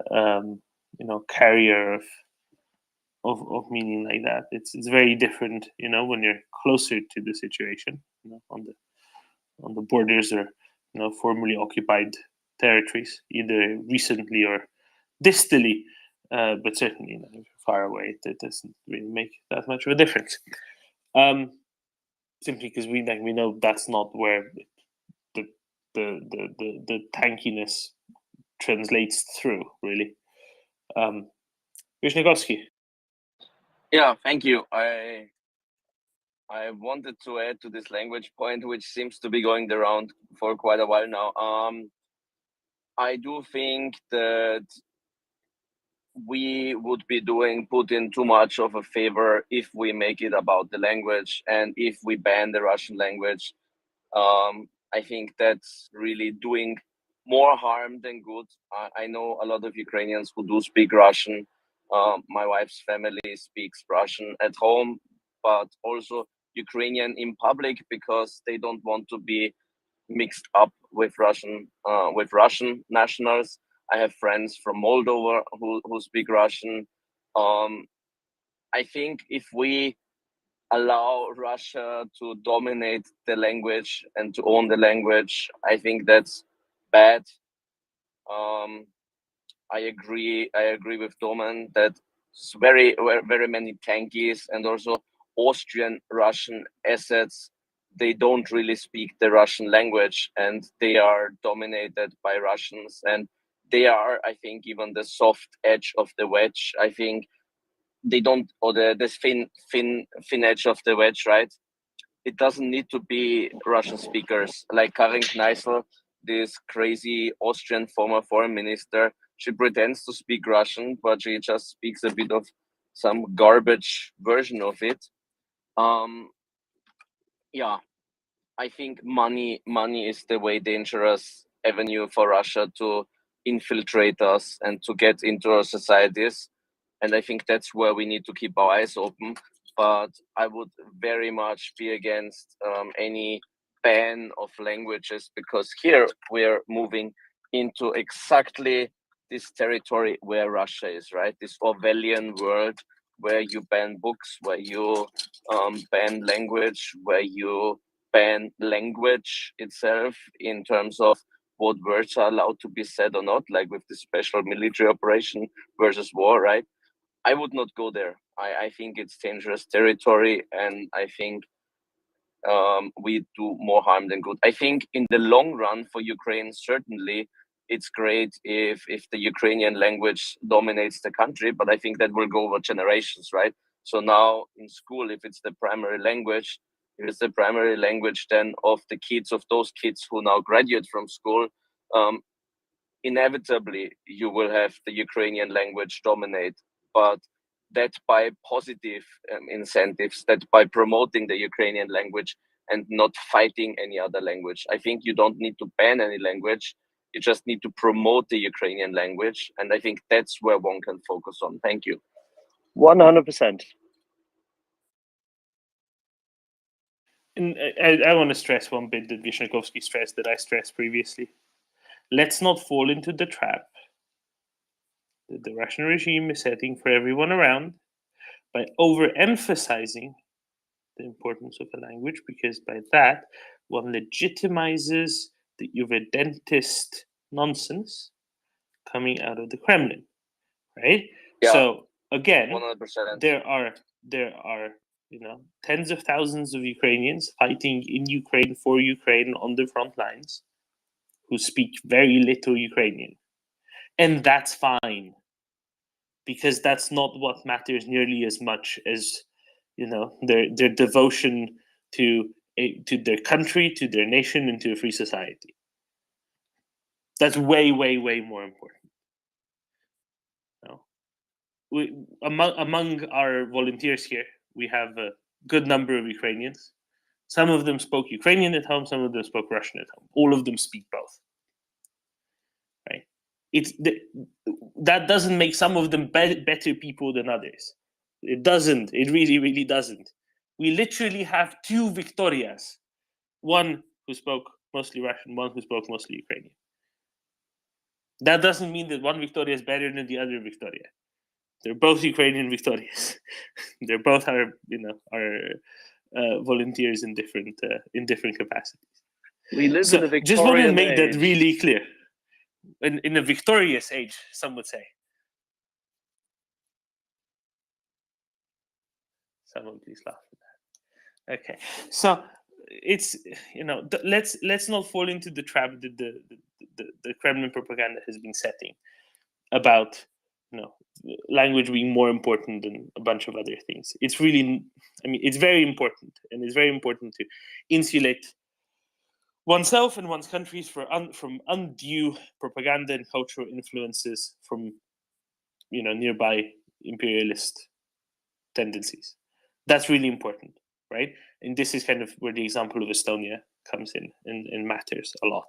you know, carrier of meaning like that. It's very different, you know, when you're closer to the situation, you know, on the borders or, you know, formerly occupied territories, either recently or distally, but certainly, you know, far away, it doesn't really make that much of a difference. Simply because we know that's not where the tankiness translates through, really. Wisniewski. Yeah, thank you. I wanted to add to this language point, which seems to be going around for quite a while now. I do think that we would be doing Putin too much of a favor if we make it about the language and if we ban the Russian language. I think that's really doing more harm than good. I know a lot of Ukrainians who do speak Russian. My wife's family speaks Russian at home, but also Ukrainian in public because they don't want to be mixed up with Russian nationals. I have friends from Moldova who speak Russian. I think if we allow Russia to dominate the language and to own the language, I think that's bad. I agree with Doman that very many tankies and also Austrian Russian assets, they don't really speak the Russian language and they are dominated by Russians, and they are, I think, even the soft edge of the wedge. I think they don't, or the thin edge of the wedge, right? It doesn't need to be Russian speakers. Like Karin Kneißl, this crazy Austrian former foreign minister, she pretends to speak Russian, but she just speaks a bit of some garbage version of it. Yeah, I think money is the way dangerous avenue for Russia to infiltrate us and to get into our societies. And I think that's where we need to keep our eyes open. But I would very much be against any ban of languages, because here we're moving into exactly this territory where Russia is, right? This Orwellian world where you ban books, where you ban language, where you ban language itself in terms of what words are allowed to be said or not, like with the special military operation versus war, right? I would not go there. I think it's dangerous territory, and I think we do more harm than good. I think in the long run for Ukraine, certainly it's great if the Ukrainian language dominates the country, but I think that will go over generations, right? So now in school, if it's the primary language, is the primary language then of the kids, of those kids who now graduate from school, inevitably you will have the Ukrainian language dominate, but that by positive incentives, that by promoting the Ukrainian language and not fighting any other language. I think you don't need to ban any language. You just need to promote the Ukrainian language. And I think that's where one can focus on. Thank you. 100%. And I want to stress one bit that Vyshniakovsky stressed, that I stressed previously. Let's not fall into the trap that the Russian regime is setting for everyone around by overemphasizing the importance of a language, because by that one legitimizes the irredentist nonsense coming out of the Kremlin, right? Yeah, so again, 100%. there are tens of thousands of Ukrainians fighting in Ukraine for Ukraine on the front lines who speak very little Ukrainian, and that's fine, because that's not what matters nearly as much as their devotion to their country, to their nation, and to a free society. That's way, way, way more important. Among our volunteers here, we have a good number of Ukrainians. Some of them spoke Ukrainian at home, some of them spoke Russian at home. All of them speak both. Right? That doesn't make some of them better people than others. It doesn't. It really, really doesn't. We literally have two Victorias. One who spoke mostly Russian, one who spoke mostly Ukrainian. That doesn't mean that one Victoria is better than the other Victoria. They're both Ukrainian Victorias. They're both our volunteers in different capacities. We live in a Victorian just want to make age. that really clear. In a victorious age, some would say. Someone please laugh at that. Okay, so it's let's not fall into the trap that the Kremlin propaganda has been setting about language being more important than a bunch of other things. It's really, it's very important, and it's very important to insulate oneself and one's countries from undue propaganda and cultural influences from nearby imperialist tendencies. That's really important, right? And this is kind of where the example of Estonia comes in and matters a lot.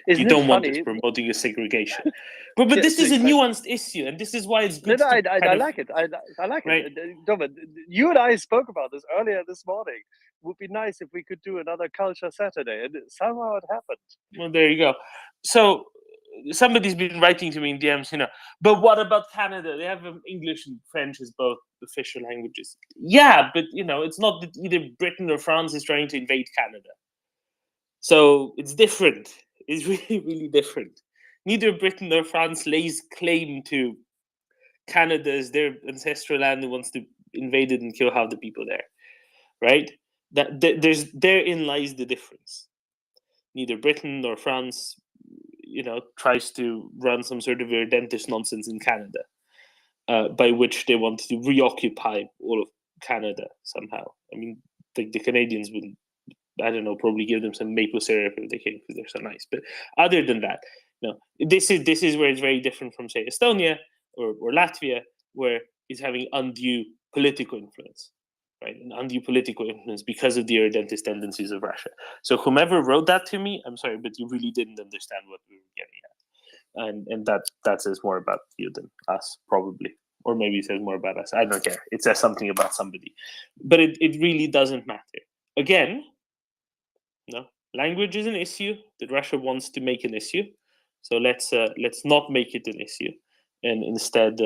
Isn't you don't it want funny? this promoting a segregation, but Yeah, this is a please, nuanced issue, and this is why it's good. I like it. I like right? it. Domin, you and I spoke about this earlier this morning. It would be nice if we could do another Culture Saturday, and somehow it happened. Well, there you go. So somebody's been writing to me in DMs, but what about Canada? They have English and French as both official languages. Yeah, but it's not that either Britain or France is trying to invade Canada. So it's different. It's really, really different. Neither Britain nor France lays claim to Canada as their ancestral land and wants to invade it and kill half the people there, right? Therein lies the difference. Neither Britain nor France, tries to run some sort of irredentist nonsense in Canada, by which they want to reoccupy all of Canada somehow. The Canadians would, I don't know, probably give them some maple syrup if they came because they're so nice. But other than that, no. This is where it's very different from, say, Estonia or Latvia, where it's having undue political influence, right? And undue political influence because of the irredentist tendencies of Russia. So whomever wrote that to me, I'm sorry, but you really didn't understand what we were getting at. And that says more about you than us, probably. Or maybe it says more about us. I don't care. It says something about somebody. But it really doesn't matter. Again, language is an issue that Russia wants to make an issue. So let's not make it an issue, and instead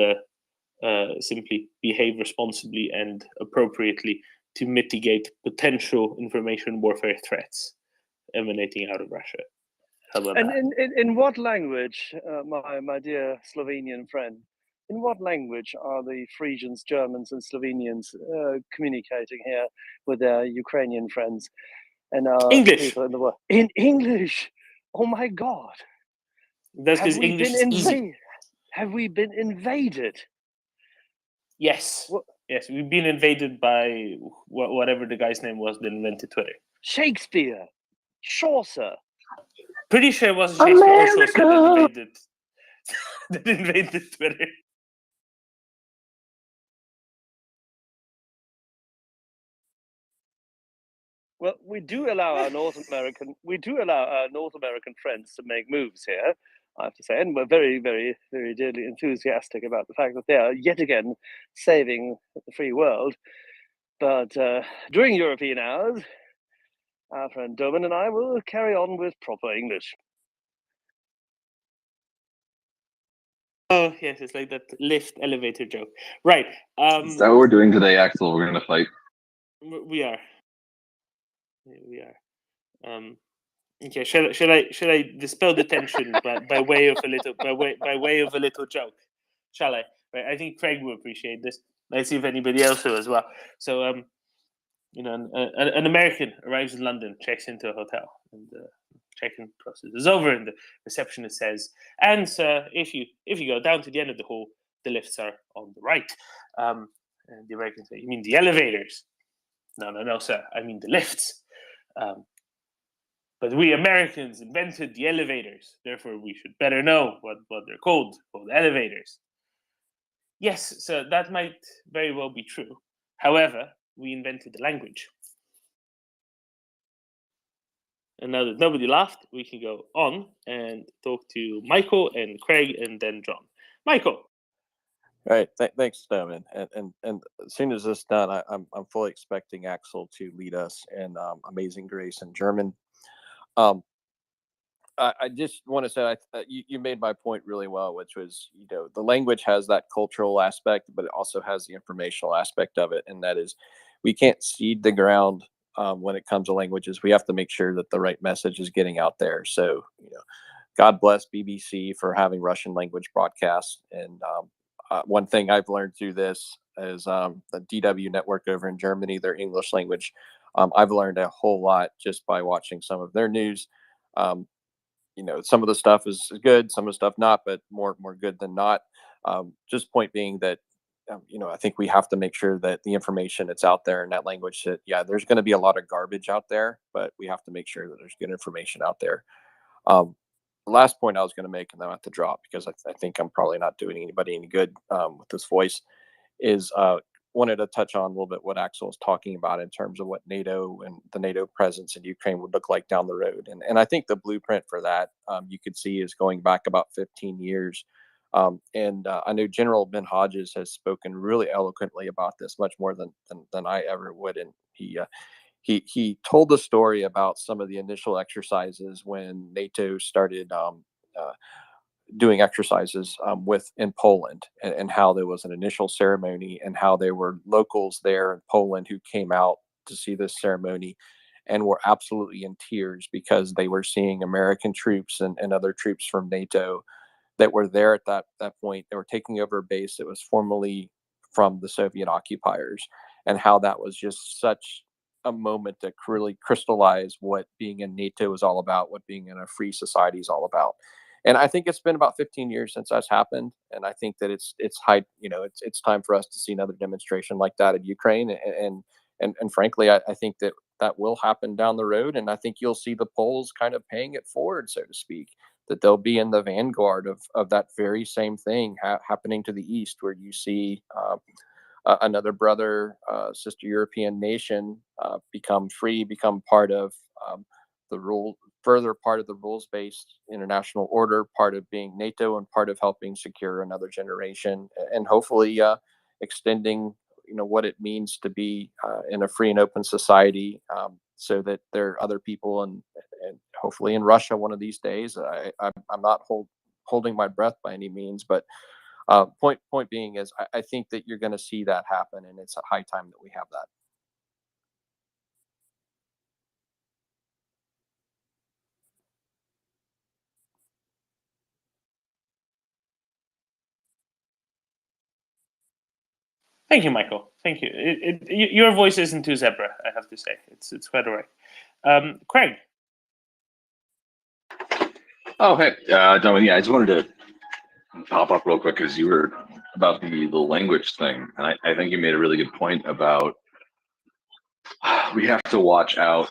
simply behave responsibly and appropriately to mitigate potential information warfare threats emanating out of Russia. How about And that? in what language, my dear Slovenian friend, in what language are the Frisians, Germans, and Slovenians communicating here with their Ukrainian friends and English. people in the world? In English. Oh my God. That's because English is easy. Have we been invaded? Yes. Yes, we've been invaded by whatever the guy's name was that invented Twitter. Shakespeare, Chaucer. Pretty sure it wasn't Shakespeare or Chaucer that invaded Twitter. Well, we do allow our North American friends to make moves here, I have to say, and we're very, very, very dearly enthusiastic about the fact that they are yet again saving the free world. But during European hours, our friend Doman and I will carry on with proper English. Oh yes, it's like that lift elevator joke, right? Is that what we're doing today, Axel? We're gonna fight. We are. Okay. Should I dispel the tension by way of a little joke? Shall I? Right. I think Craig will appreciate this. Let's see if anybody else will as well. So an American arrives in London, checks into a hotel, and the check-in process is over, and the receptionist says, "And sir, if you go down to the end of the hall, the lifts are on the right." And the American says, "You mean the elevators?" No, sir. I mean the lifts. But we Americans invented the elevators, therefore we should better know what they're called elevators. Yes, sir, that might very well be true. However, we invented the language. And now that nobody laughed, we can go on and talk to Michael and Craig and then John. Michael. All right, thanks, Doman. And as soon as this is done, I'm fully expecting Axel to lead us in Amazing Grace in German. I just want to say you made my point really well, which was, the language has that cultural aspect, but it also has the informational aspect of it, and that is, we can't cede the ground when it comes to languages. We have to make sure that the right message is getting out there. So, God bless BBC for having Russian language broadcasts. And one thing I've learned through this is the DW network over in Germany, their English language. I've learned a whole lot just by watching some of their news. Some of the stuff is good, some of the stuff not, but more good than not. Just point being that, I think we have to make sure that the information that's out there in that language, that, there's going to be a lot of garbage out there, but we have to make sure that there's good information out there. The last point I was going to make, and then I have to drop because I think I'm probably not doing anybody any good with this voice, is wanted to touch on a little bit what Axel was talking about in terms of what NATO and the NATO presence in Ukraine would look like down the road. And I think the blueprint for that you could see is going back about 15 years. I know General Ben Hodges has spoken really eloquently about this, much more than I ever would. And he told the story about some of the initial exercises when NATO started doing exercises in Poland, and how there was an initial ceremony, and how there were locals there in Poland who came out to see this ceremony and were absolutely in tears because they were seeing American troops and other troops from NATO that were there at that point. They were taking over a base that was formerly from the Soviet occupiers, and how that was just such a moment to really crystallize what being in NATO is all about, what being in a free society is all about. And I think it's been about 15 years since that's happened, and I think that it's time for us to see another demonstration like that in Ukraine. And frankly, I think that will happen down the road, and I think you'll see the Poles kind of paying it forward, so to speak, that they'll be in the vanguard of that very same thing happening to the east, where you see another brother, sister European nation become free, become part of further part of the rules-based international order, part of being NATO, and part of helping secure another generation, and hopefully extending, what it means to be in a free and open society, so that there are other people, and hopefully in Russia one of these days. I'm not holding my breath by any means, but point being is, I think that you're going to see that happen, and it's a high time that we have that. Thank you, Michael. Thank you. Your voice isn't too zebra, I have to say. It's quite all right. Craig. Oh, hey, Domin. Yeah, I just wanted to pop up real quick because you were about the language thing, and I think you made a really good point about we have to watch out.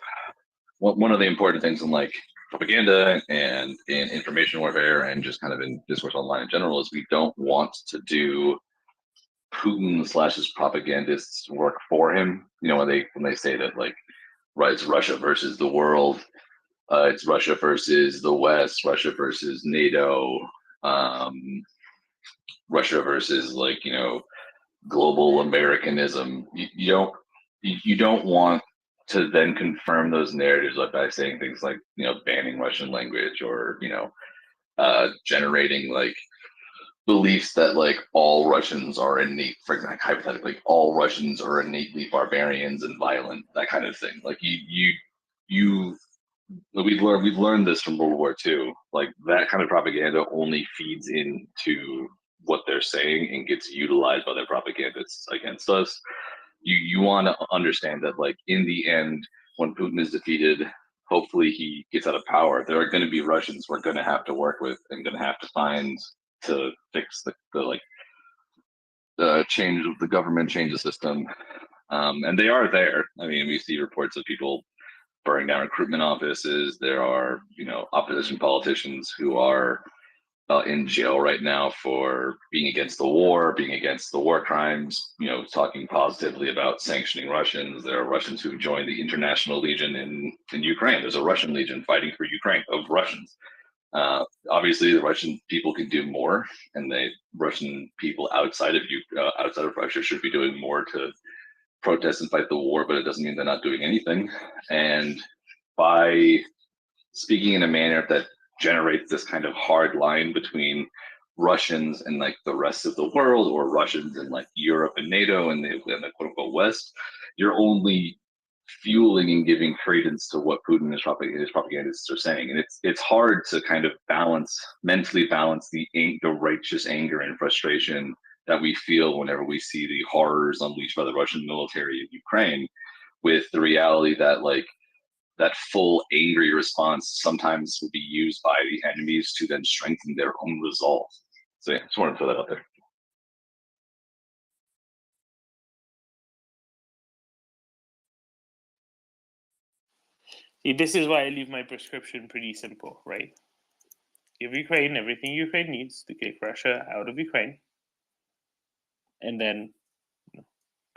One of the important things in like propaganda and in information warfare and just kind of in discourse online in general is we don't want to do Putin / his propagandists work for him. You know, when they say that like, right, it's Russia versus the world, it's Russia versus the West, Russia versus NATO, Russia versus like, you know, global Americanism. You don't want to then confirm those narratives by saying things like, you know, banning Russian language or, you know, generating like beliefs that like all Russians are innate, for example, hypothetically, all Russians are innately barbarians and violent, that kind of thing. Like we've learned this from World War II. Like that kind of propaganda only feeds into what they're saying and gets utilized by their propagandists against us. You want to understand that like in the end, when Putin is defeated, hopefully he gets out of power, there are going to be Russians we're going to have to work with and going to have to find to fix the change of the government, change the system. And they are there. I mean, we see reports of people burning down recruitment offices. There are, you know, opposition politicians who are in jail right now for being against the war, being against the war crimes, you know, talking positively about sanctioning Russians. There are Russians who joined the International Legion in Ukraine. There's a Russian Legion fighting for Ukraine of Russians. Obviously, the Russian people can do more, and the Russian people outside of Russia should be doing more to protest and fight the war, but it doesn't mean they're not doing anything. And by speaking in a manner that generates this kind of hard line between Russians and like the rest of the world, or Russians and like Europe and NATO and the quote unquote West, you're only fueling and giving credence to what Putin and his propagandists are saying. And it's hard to kind of mentally balance the righteous anger and frustration that we feel whenever we see the horrors unleashed by the Russian military in Ukraine, with the reality that like that full angry response sometimes will be used by the enemies to then strengthen their own resolve. So yeah, just wanted to throw that out there. See, this is why I leave my prescription pretty simple, right? Give Ukraine everything Ukraine needs to kick Russia out of Ukraine, and then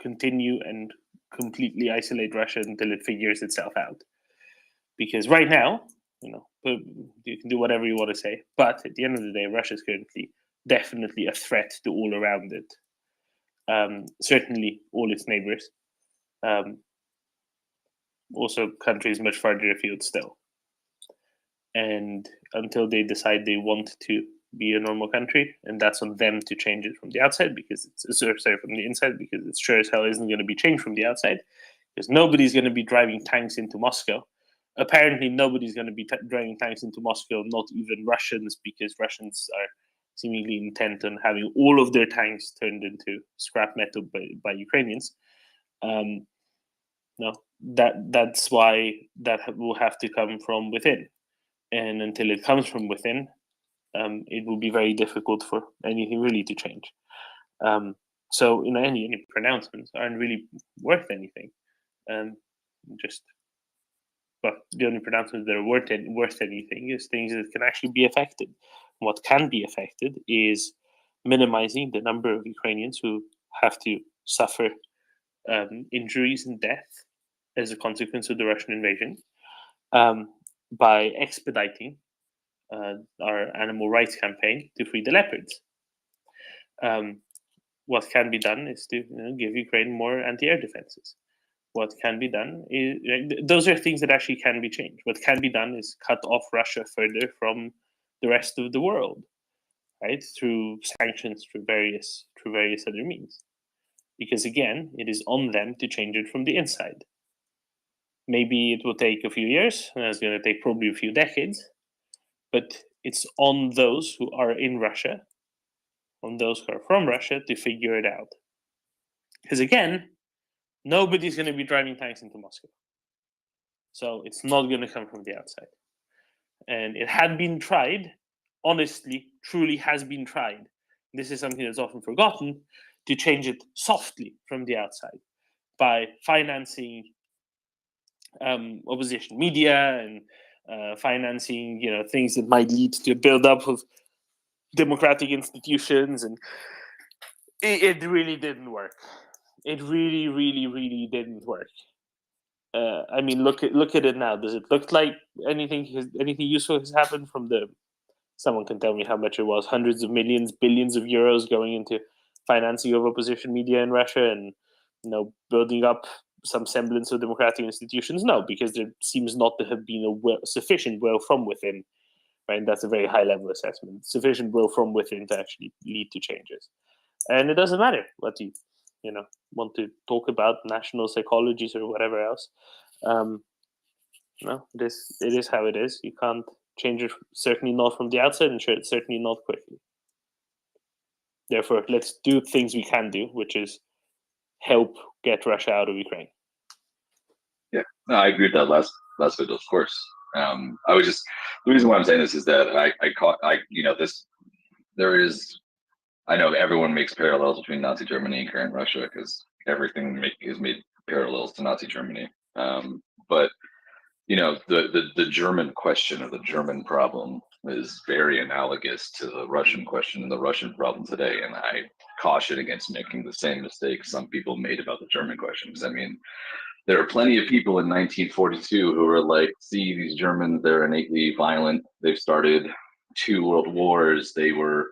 continue and completely isolate Russia until it figures itself out. Because right now, you know, you can do whatever you want to say, but at the end of the day, Russia is currently definitely a threat to all around it. Certainly all its neighbors. Also countries much farther afield still. And until they decide they want to be a normal country, and that's on them to change it from the outside, because it's from the inside, because it sure as hell isn't going to be changed from the outside, because nobody's going to be driving tanks into Moscow. Apparently, nobody's going to be driving tanks into Moscow, not even Russians, because Russians are seemingly intent on having all of their tanks turned into scrap metal by Ukrainians. No, that's why that will have to come from within. And until it comes from within, it will be very difficult for anything really to change. So, you know, any pronouncements aren't really worth anything. But the only pronouncements that are worth anything is things that can actually be affected. What can be affected is minimizing the number of Ukrainians who have to suffer injuries and death as a consequence of the Russian invasion, by expediting our animal rights campaign to free the leopards. What can be done is to give Ukraine more anti-air defenses. What can be done is, those are things that actually can be changed. What can be done is cut off Russia further from the rest of the world, right? Through sanctions, through various other means. Because again, it is on them to change it from the inside. Maybe it will take a few years, and it's going to take probably a few decades, but it's on those who are in Russia, on those who are from Russia, to figure it out. Because again, nobody's going to be driving tanks into Moscow. So it's not going to come from the outside. And it had been tried, honestly, truly has been tried this is something that's often forgotten, to change it softly from the outside by financing opposition media and financing, things that might lead to a build-up of democratic institutions, and it really didn't work. It really, really, really didn't work. I mean, look at it now. Does it look like anything useful has happened from the? Someone can tell me how much it was. Hundreds of millions, billions of euros going into financing of opposition media in Russia, and building up some semblance of democratic institutions. No, because there seems not to have been sufficient will from within. Right, and that's a very high level assessment. Sufficient will from within to actually lead to changes, and it doesn't matter what you want to talk about, national psychologies or whatever else. It is how it is. You can't change it, certainly not from the outside, and certainly not quickly. Therefore, let's do things we can do, which is help get Russia out of Ukraine. Yeah, no, I agree with that last bit, of course. I was just, the reason why I'm saying this is that I know everyone makes parallels between Nazi Germany and current Russia because everything is made parallels to Nazi Germany. But the German question or the German problem is very analogous to the Russian question and the Russian problem today. And I caution against making the same mistakes some people made about the German question. Because I mean, there are plenty of people in 1942 who were like, see, these Germans, they're innately violent. They've started 2 world wars. The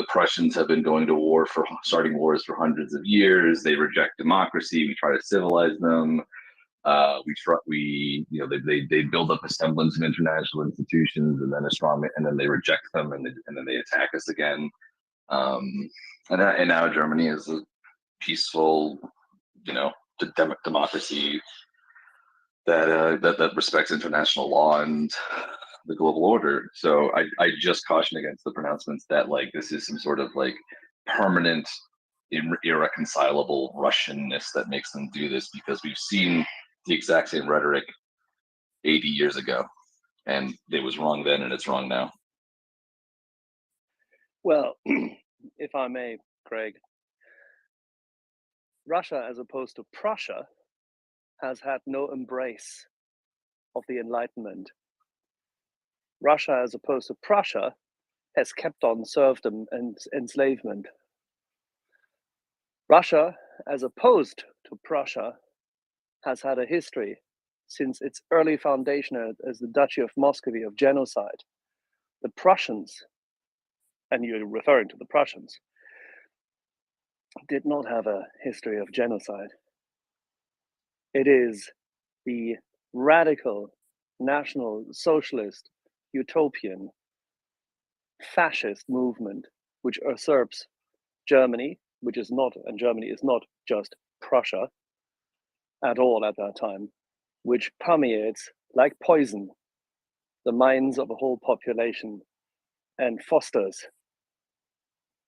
Prussians have been starting wars for hundreds of years. They reject democracy. We try to civilize them. They build up a semblance of international institutions, and then they reject them, and then they attack us again. And now Germany is a peaceful, democracy that respects international law and the global order. So I just caution against the pronouncements that like this is some sort of like permanent irreconcilable Russianness that makes them do this, because we've seen the exact same rhetoric 80 years ago, and it was wrong then and it's wrong now. Well, if I may, Craig, Russia, as opposed to Prussia, has had no embrace of the Enlightenment. Russia, as opposed to Prussia, has kept on serfdom and enslavement. Russia, as opposed to Prussia, has had a history since its early foundation as the Duchy of Muscovy of genocide. The Prussians, and you're referring to the Prussians, did not have a history of genocide. It is the radical, national, socialist, utopian, fascist movement which usurps Germany, and Germany is not just Prussia at all at that time, which permeates like poison the minds of a whole population and fosters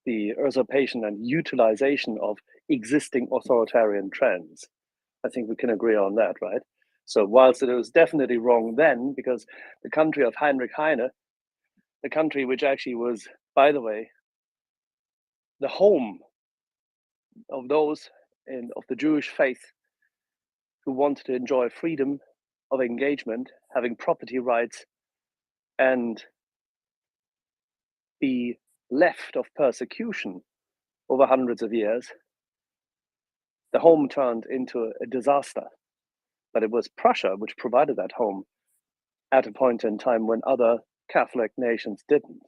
the usurpation and utilization of existing authoritarian trends. I think we can agree on that, right? So whilst it was definitely wrong then, because the country of Heinrich Heine, the country which actually was, by the way, the home of those of the Jewish faith who wanted to enjoy freedom of engagement, having property rights, and be left of persecution over hundreds of years, the home turned into a disaster. But it was Prussia which provided that home at a point in time when other Catholic nations didn't.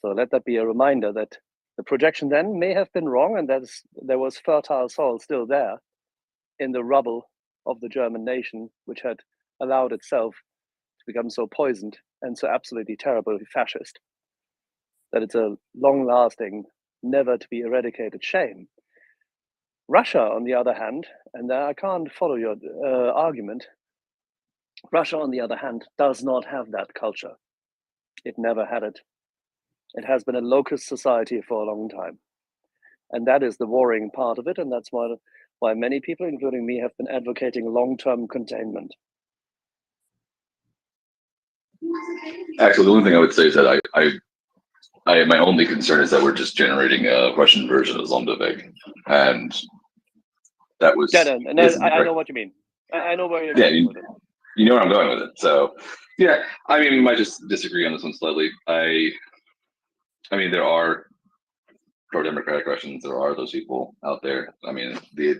So let that be a reminder that the projection then may have been wrong, and that there was fertile soil still there in the rubble of the German nation, which had allowed itself to become so poisoned and so absolutely terribly fascist that it's a long-lasting, never to be eradicated shame. Russia, on the other hand, and I can't follow your argument, Russia, on the other hand, does not have that culture. It never had it. It has been a locust society for a long time. And that is the worrying part of it, and that's why many people, including me, have been advocating long-term containment. Actually, the only thing I would say is that my only concern is that we're just generating a Russian version of Zombievik, and that was I know what you mean. I know where you're going with it. You know where I'm going with it. So yeah, I mean, we might just disagree on this one slightly. I mean, there are pro-democratic Russians. There are those people out there. I mean, we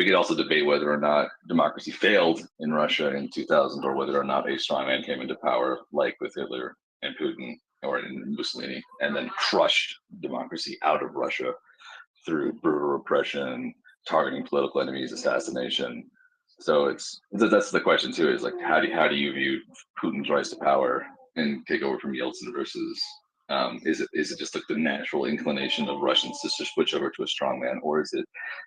could also debate whether or not democracy failed in Russia in 2000, or whether or not a strongman came into power, like with Hitler and Putin or in Mussolini, and then crushed democracy out of Russia through brutal repression, targeting political enemies, assassination. So that's the question too, is like, how do you view Putin's rise to power and take over from Yeltsin versus is it just like the natural inclination of Russians to switch over to a strongman, or is it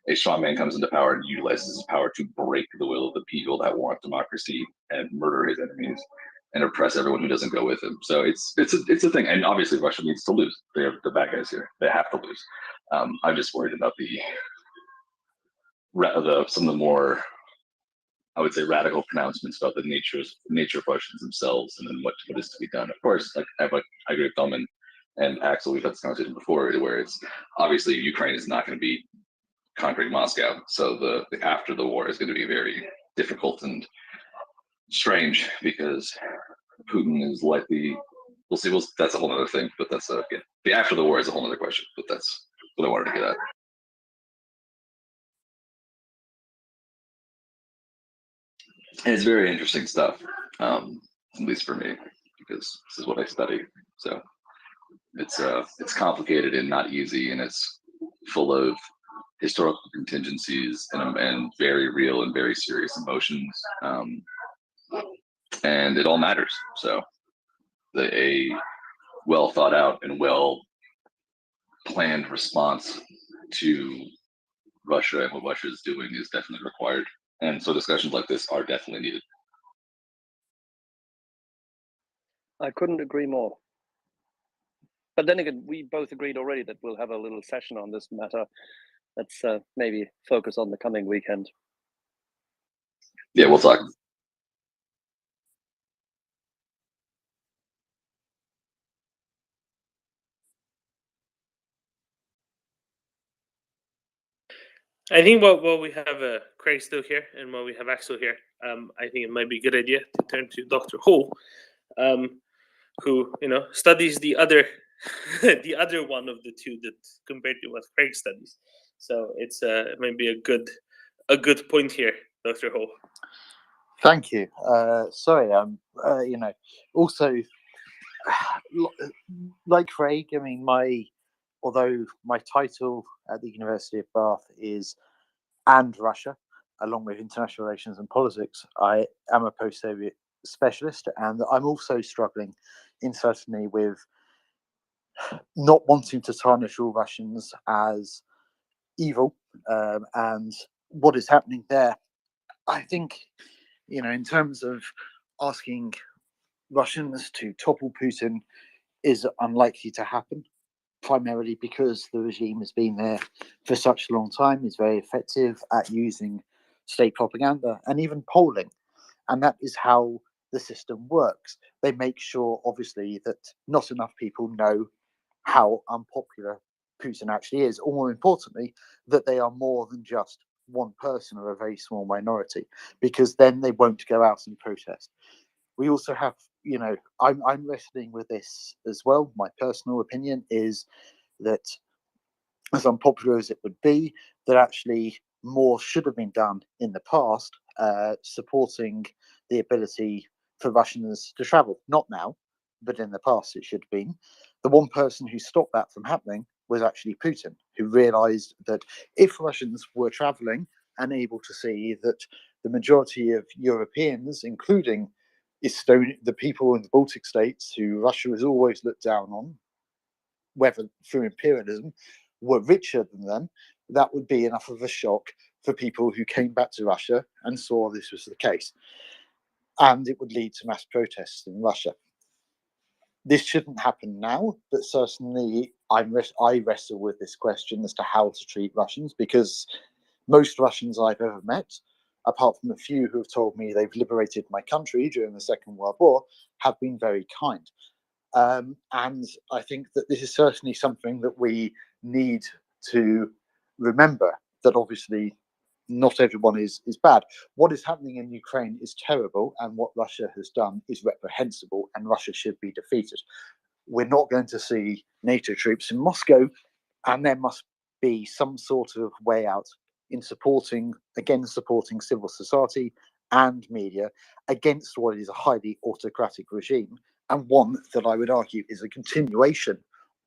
a strongman comes into power and utilizes his power to break the will of the people that want democracy and murder his enemies and oppress everyone who doesn't go with him? So it's a thing, and obviously Russia needs to lose. They're the bad guys here. They have to lose. I'm just worried about some of the more, I would say, radical pronouncements about the nature of Russians themselves, and then what is to be done. Of course, like I agree with Tom and Axel. We've had this conversation before, where it's obviously Ukraine is not going to be conquering Moscow, so the after the war is going to be very difficult and strange, because Putin is likely. We'll see. That's a whole other thing, but that's the after the war is a whole other question. But that's what I wanted to get at. And it's very interesting stuff, at least for me, because this is what I study. So it's complicated and not easy, and it's full of historical contingencies and very real and very serious emotions, and it all matters. So a well thought out and well planned response to Russia and what Russia is doing is definitely required. And so discussions like this are definitely needed. I couldn't agree more. But then again, we both agreed already that we'll have a little session on this matter. Let's maybe focus on the coming weekend. Yeah, we'll talk. I think while we have Craig still here and while we have Axel here, I think it might be a good idea to turn to Dr. Ho, who studies the other the other one of the two that compared to what Craig studies. So it's maybe a good point here, Dr. Ho. Thank you. Sorry, also like Craig. I mean, although my title at the University of Bath is and Russia, along with international relations and politics, I am a post-Soviet specialist, and I'm also struggling certainly with not wanting to tarnish all Russians as evil, and what is happening there. I think, in terms of asking Russians to topple Putin is unlikely to happen, primarily because the regime has been there for such a long time, is very effective at using state propaganda and even polling. And that is how the system works. They make sure, obviously, that not enough people know how unpopular Putin actually is, or more importantly, that they are more than just one person or a very small minority, because then they won't go out and protest. We also have, I'm wrestling with this as well. My personal opinion is that, as unpopular as it would be, that actually more should have been done in the past, supporting the ability for Russians to travel. Not now, but in the past it should have been. The one person who stopped that from happening was actually Putin, who realized that if Russians were traveling and able to see that the majority of Europeans, including Estonia, the people in the Baltic states who Russia has always looked down on, whether through imperialism, were richer than them, that would be enough of a shock for people who came back to Russia and saw this was the case. And it would lead to mass protests in Russia. This shouldn't happen now, but certainly I wrestle with this question as to how to treat Russians, because most Russians I've ever met, apart from a few who have told me they've liberated my country during the Second World War, have been very kind. And I think that this is certainly something that we need to remember, that obviously not everyone is bad. What is happening in Ukraine is terrible, and what Russia has done is reprehensible, and Russia should be defeated. We're not going to see NATO troops in Moscow, and there must be some sort of way out in supporting civil society and media against what is a highly autocratic regime, and one that I would argue is a continuation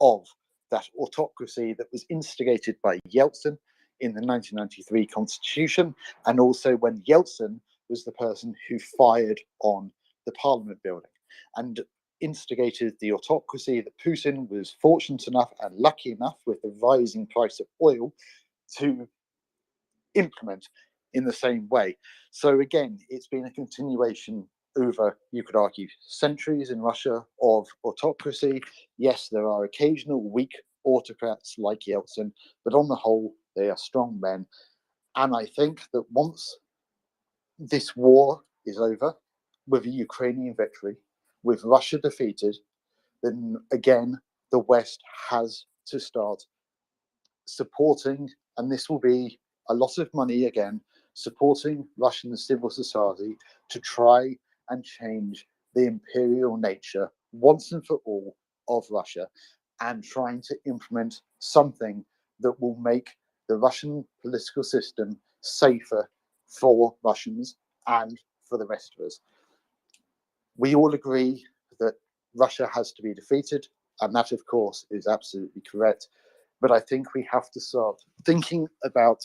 of that autocracy that was instigated by Yeltsin in the 1993 constitution, and also when Yeltsin was the person who fired on the parliament building and instigated the autocracy that Putin was fortunate enough and lucky enough, with the rising price of oil, to implement in the same way. So again, it's been a continuation over, you could argue, centuries in Russia of autocracy. Yes, there are occasional weak autocrats like Yeltsin, but on the whole, they are strong men. And I think that once this war is over, with a Ukrainian victory, with Russia defeated, then again, the West has to start supporting, and this will be a lot of money again, supporting Russian civil society to try and change the imperial nature once and for all of Russia, and trying to implement something that will make the Russian political system safer for Russians and for the rest of us. We all agree that Russia has to be defeated, and that, of course, is absolutely correct. But I think we have to start thinking about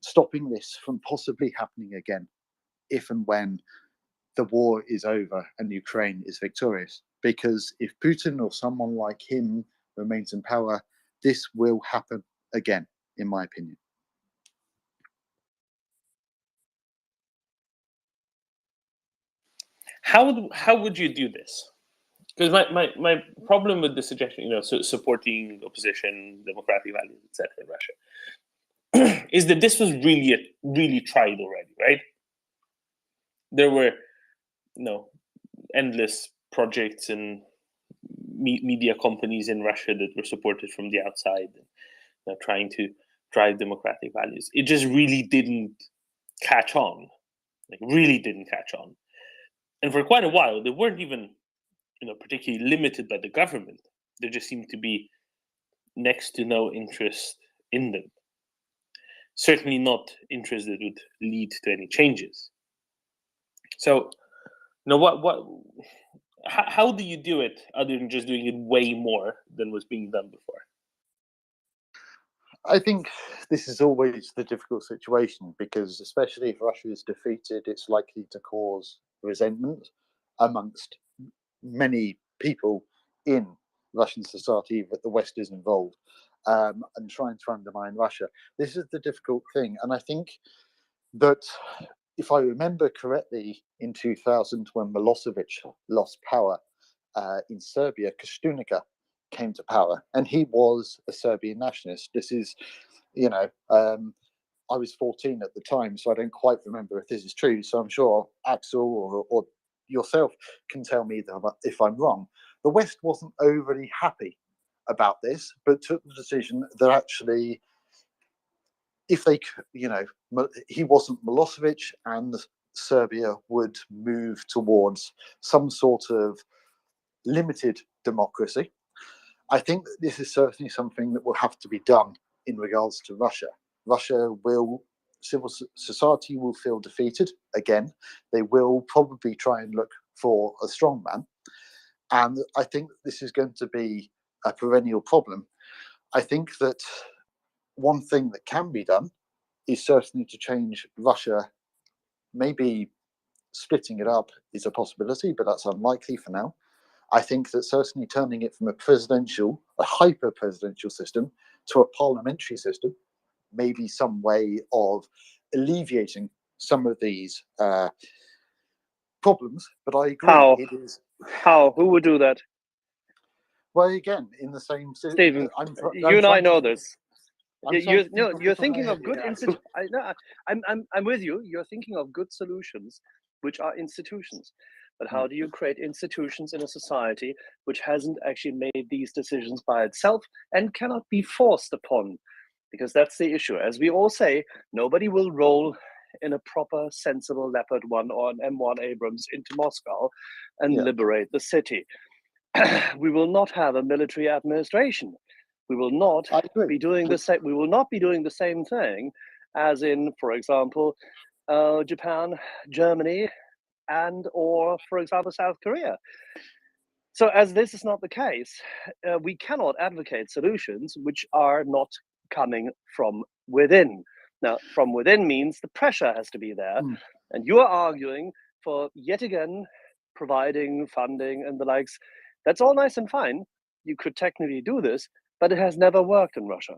stopping this from possibly happening again, if and when the war is over and Ukraine is victorious. Because if Putin or someone like him remains in power, this will happen again, in my opinion. How would you do this? Because my problem with the suggestion, supporting opposition, democratic values, etc. in Russia, is that this was really tried already, right? There were, endless projects and media companies in Russia that were supported from the outside, trying to drive democratic values. It just really didn't catch on, And for quite a while, they weren't even, particularly limited by the government. There just seemed to be next to no interest in them. Certainly not interest that would lead to any changes. So, how do you do it other than just doing it way more than was being done before? I think this is always the difficult situation, because especially if Russia is defeated, it's likely to cause resentment amongst many people in Russian society that the West is involved, and trying to undermine Russia. This is the difficult thing. And I think that, if I remember correctly, in 2000, when Milosevic lost power in Serbia, Koštunica came to power, and he was a Serbian nationalist. This is, I was 14 at the time, so I don't quite remember if this is true. So I'm sure Axel or yourself can tell me if I'm wrong. The West wasn't overly happy about this, but took the decision that actually, if they, he wasn't Milosevic, and Serbia would move towards some sort of limited democracy. I think that this is certainly something that will have to be done in regards to Russia. Civil society will feel defeated again. They will probably try and look for a strongman. And I think this is going to be a perennial problem. I think that one thing that can be done is certainly to change Russia. Maybe splitting it up is a possibility, but that's unlikely for now. I think that certainly turning it from a hyper-presidential system to a parliamentary system may be some way of alleviating some of these problems. But I agree. How? Who would do that? Well, again, in the same... Stephen, you and I know this. You're thinking of good institutions. I'm with you. You're thinking of good solutions, which are institutions. but how do you create institutions in a society which hasn't actually made these decisions by itself and cannot be forced upon? Because that's the issue. As we all say, nobody will roll in a proper, sensible Leopard 1 or an M1 Abrams into Moscow and liberate the city. We will not have a military administration. We will not be doing the same. We will not be doing the same thing as in, for example, Japan, Germany, and or, for example, South Korea. So as this is not the case, we cannot advocate solutions which are not coming from within. Now, from within means the pressure has to be there. And you are arguing for, yet again, providing funding and the likes. That's all nice and fine. You could technically do this, but it has never worked in Russia.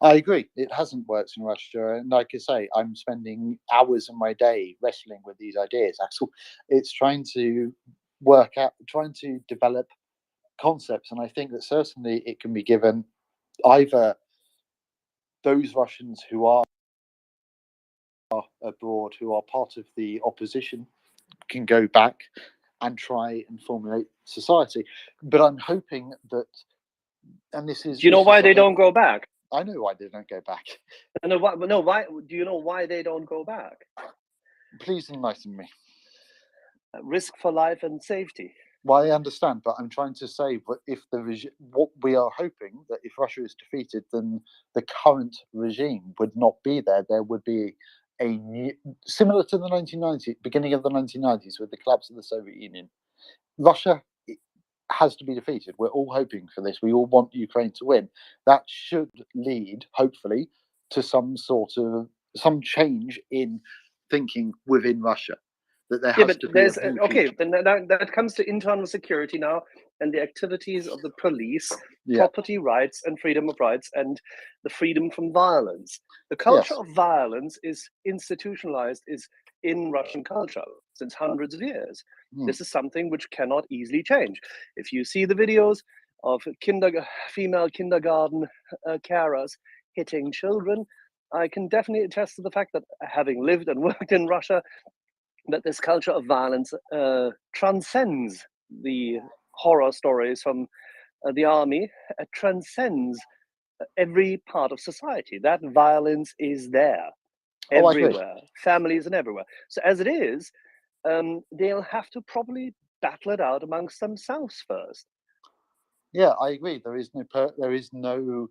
I agree. It hasn't worked in Russia. And like I say, I'm spending hours of my day wrestling with these ideas, Axel. It's trying to work out, trying to develop concepts. And I think that certainly it can be given either those Russians who are abroad, who are part of the opposition, can go back and try and formulate society. But I'm hoping that, and this is... Do you know why they don't go back? I know why they don't go back. No, why? Do you know why they don't go back? Please enlighten me. Risk for life and safety. Well, I understand, but I'm trying to say, but if what we are hoping that if Russia is defeated, then the current regime would not be there. There would be a new, similar to the 1990s, beginning of the 1990s, with the collapse of the Soviet Union. Russia has to be defeated. We're all hoping for this. We all want Ukraine to win. That should lead, hopefully, to some change in thinking within Russia. That there has to be then that comes to internal security now and the activities of the police, property rights and freedom of rights, and the freedom from violence. The culture of violence is institutionalized, is in Russian culture since hundreds of years. This is something which cannot easily change. If you see the videos of female kindergarten carers hitting children, I can definitely attest to the fact that, having lived and worked in Russia, that this culture of violence transcends the horror stories from the army. It transcends every part of society. That violence is there everywhere, families and everywhere. So as it is, they'll have to probably battle it out amongst themselves first. Yeah, I agree. There is no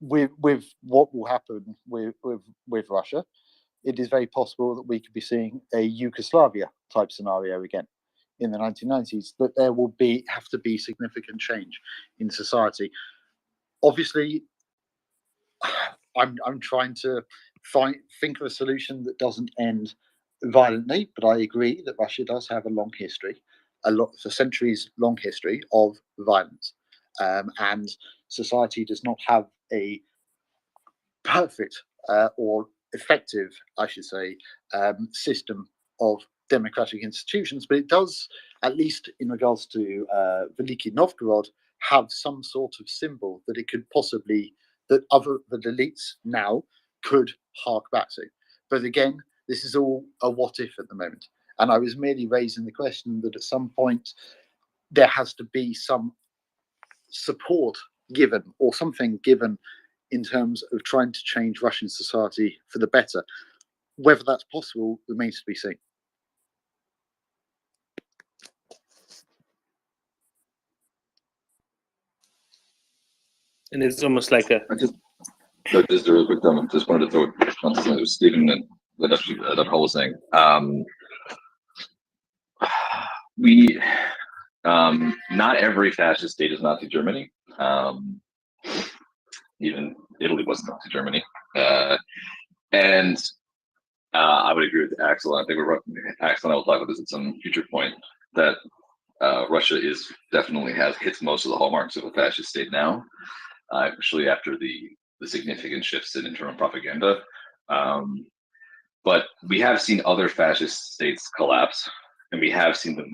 with what will happen with Russia. It is very possible that we could be seeing a Yugoslavia type scenario again in the 1990s, that there will have to be significant change in society. Obviously, I'm trying to think of a solution that doesn't end violently, but I agree that Russia does have a long history, a centuries long history of violence, and society does not have a perfect or effective, I should say, system of democratic institutions, but it does, at least in regards to Veliki Novgorod, have some sort of symbol that it could possibly, that the elites now could hark back to. But again, this is all a what if at the moment. And I was merely raising the question that at some point there has to be some support given or something given in terms of trying to change Russian society for the better. Whether that's possible remains to be seen. And it's almost like a... Just a real quick comment. Just wanted to throw on something that was Stephen that actually that Paul was saying. Not every fascist state is Nazi Germany. Even Italy was Nazi Germany. And I would agree with Axel. I think Axel and I will talk about this at some future point, that Russia definitely hits most of the hallmarks of a fascist state now, especially after the significant shifts in internal propaganda. But we have seen other fascist states collapse, and we have seen them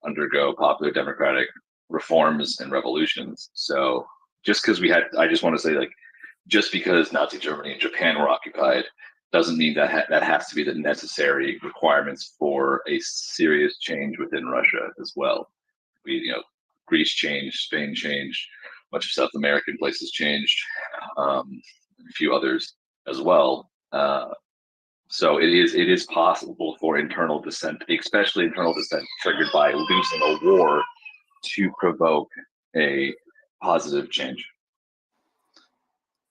undergo popular democratic reforms and revolutions. So just because I just want to say, like, just because Nazi Germany and Japan were occupied doesn't mean that that has to be the necessary requirements for a serious change within Russia as well. Greece changed, Spain changed, much of South American places changed, a few others as well. So it is possible for internal dissent, especially internal dissent triggered by losing a war, to provoke a positive change.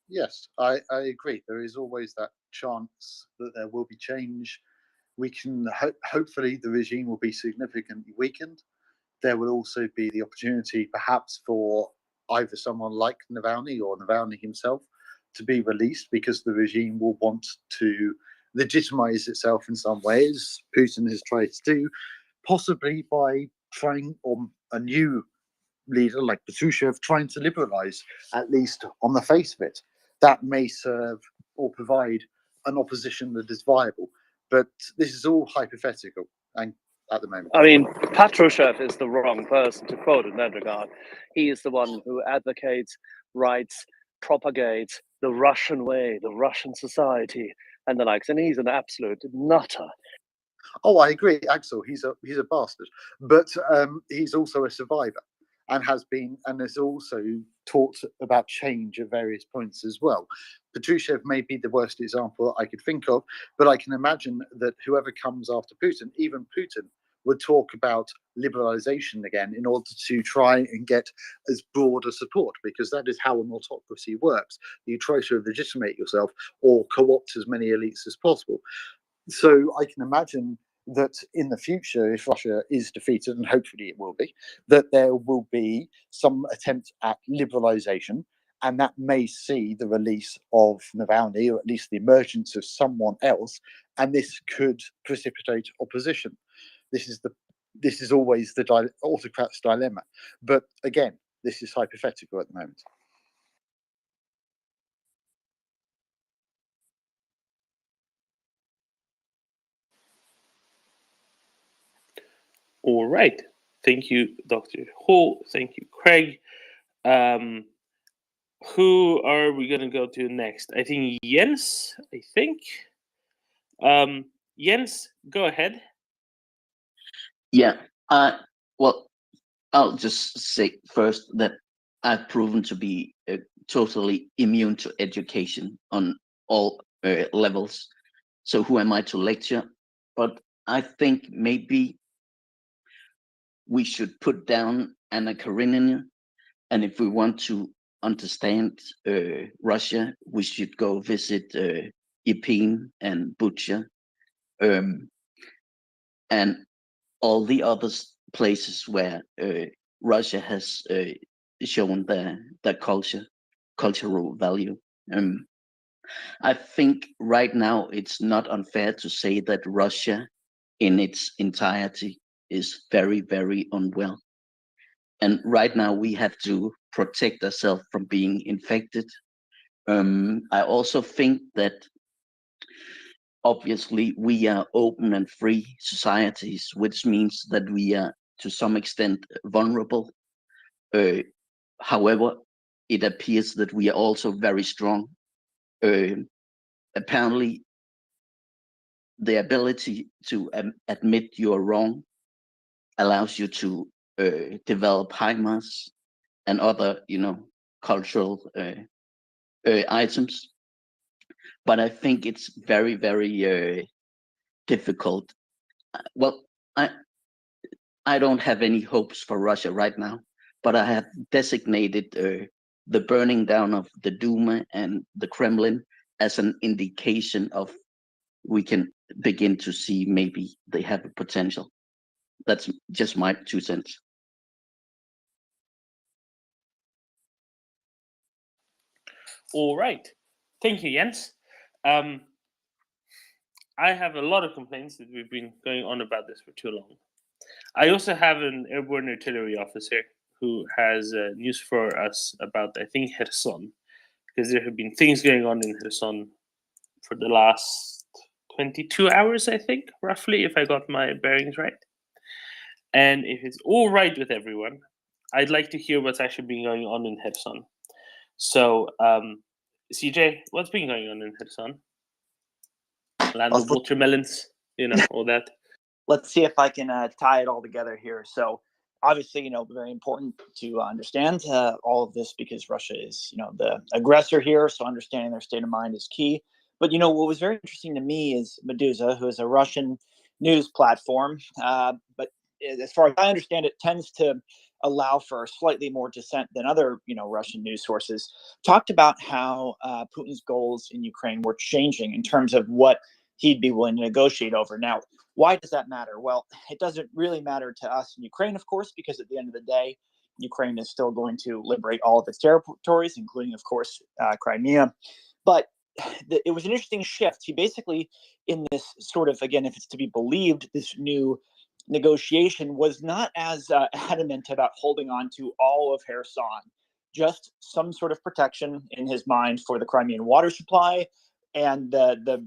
Yes, I agree. There is always that chance that there will be change. We can hopefully the regime will be significantly weakened. There will also be the opportunity, perhaps, for either someone like Navalny or Navalny himself to be released, because the regime will want to legitimize itself in some ways. Putin has tried to do, possibly by trying on a new leader like Patrushev, trying to liberalize, at least on the face of it. That may serve or provide an opposition that is viable. But this is all hypothetical and at the moment. I mean, Patrushev is the wrong person to quote in that regard. He is the one who advocates, writes, propagates the Russian way, the Russian society, and the likes. And he's an absolute nutter. Oh, I agree, Axel. He's a bastard, but he's also a survivor, and has also talked about change at various points as well. Patrushev may be the worst example I could think of, but I can imagine that whoever comes after Putin, even Putin, would talk about liberalization again in order to try and get as broad a support, because that is how an autocracy works. You try to legitimate yourself or co-opt as many elites as possible. So I can imagine that in the future, if Russia is defeated, and hopefully it will be, that there will be some attempt at liberalization, and that may see the release of Navalny, or at least the emergence of someone else, and this could precipitate opposition. This is always the autocrat's dilemma. But again, this is hypothetical at the moment. All right. Thank you, Dr. Hall. Thank you, Craig. Who are we going to go to next? I think Jens, Jens, go ahead. Yeah. Well, I'll just say first that I've proven to be totally immune to education on all levels. So who am I to lecture? But I think maybe we should put down Anna Karenina, and if we want to understand Russia, we should go visit Irpin and Bucha, and all the other places where Russia has shown their cultural value. I think right now it's not unfair to say that Russia in its entirety is very, very unwell. And right now we have to protect ourselves from being infected. I also think that obviously we are open and free societies, which means that we are to some extent vulnerable. However, it appears that we are also very strong. Apparently, the ability to admit you're wrong allows you to develop HIMARS and other, cultural items. But I think it's very, very difficult. Well, I don't have any hopes for Russia right now, but I have designated the burning down of the Duma and the Kremlin as an indication of we can begin to see maybe they have a potential. That's just my 2 cents. All right. Thank you, Jens. I have a lot of complaints that we've been going on about this for too long. I also have an airborne artillery officer who has news for us about, I think, Kherson, because there have been things going on in Kherson for the last 22 hours, I think, roughly, if I got my bearings right. And if it's all right with everyone, I'd like to hear what's actually been going on in Kherson. So, CJ, what's been going on in Kherson? land of watermelons, all that. Let's see if I can tie it all together here. So obviously, very important to understand all of this because Russia is, the aggressor here. So understanding their state of mind is key. But, what was very interesting to me is Meduza, who is a Russian news platform. But as far as I understand it, tends to allow for slightly more dissent than other, Russian news sources, talked about how Putin's goals in Ukraine were changing in terms of what he'd be willing to negotiate over. Now, why does that matter? Well, it doesn't really matter to us in Ukraine, of course, because at the end of the day, Ukraine is still going to liberate all of its territories, including, of course, Crimea. But it was an interesting shift. He basically, in this sort of, again, if it's to be believed, this new negotiation was not as adamant about holding on to all of Kherson, just some sort of protection in his mind for the Crimean water supply and the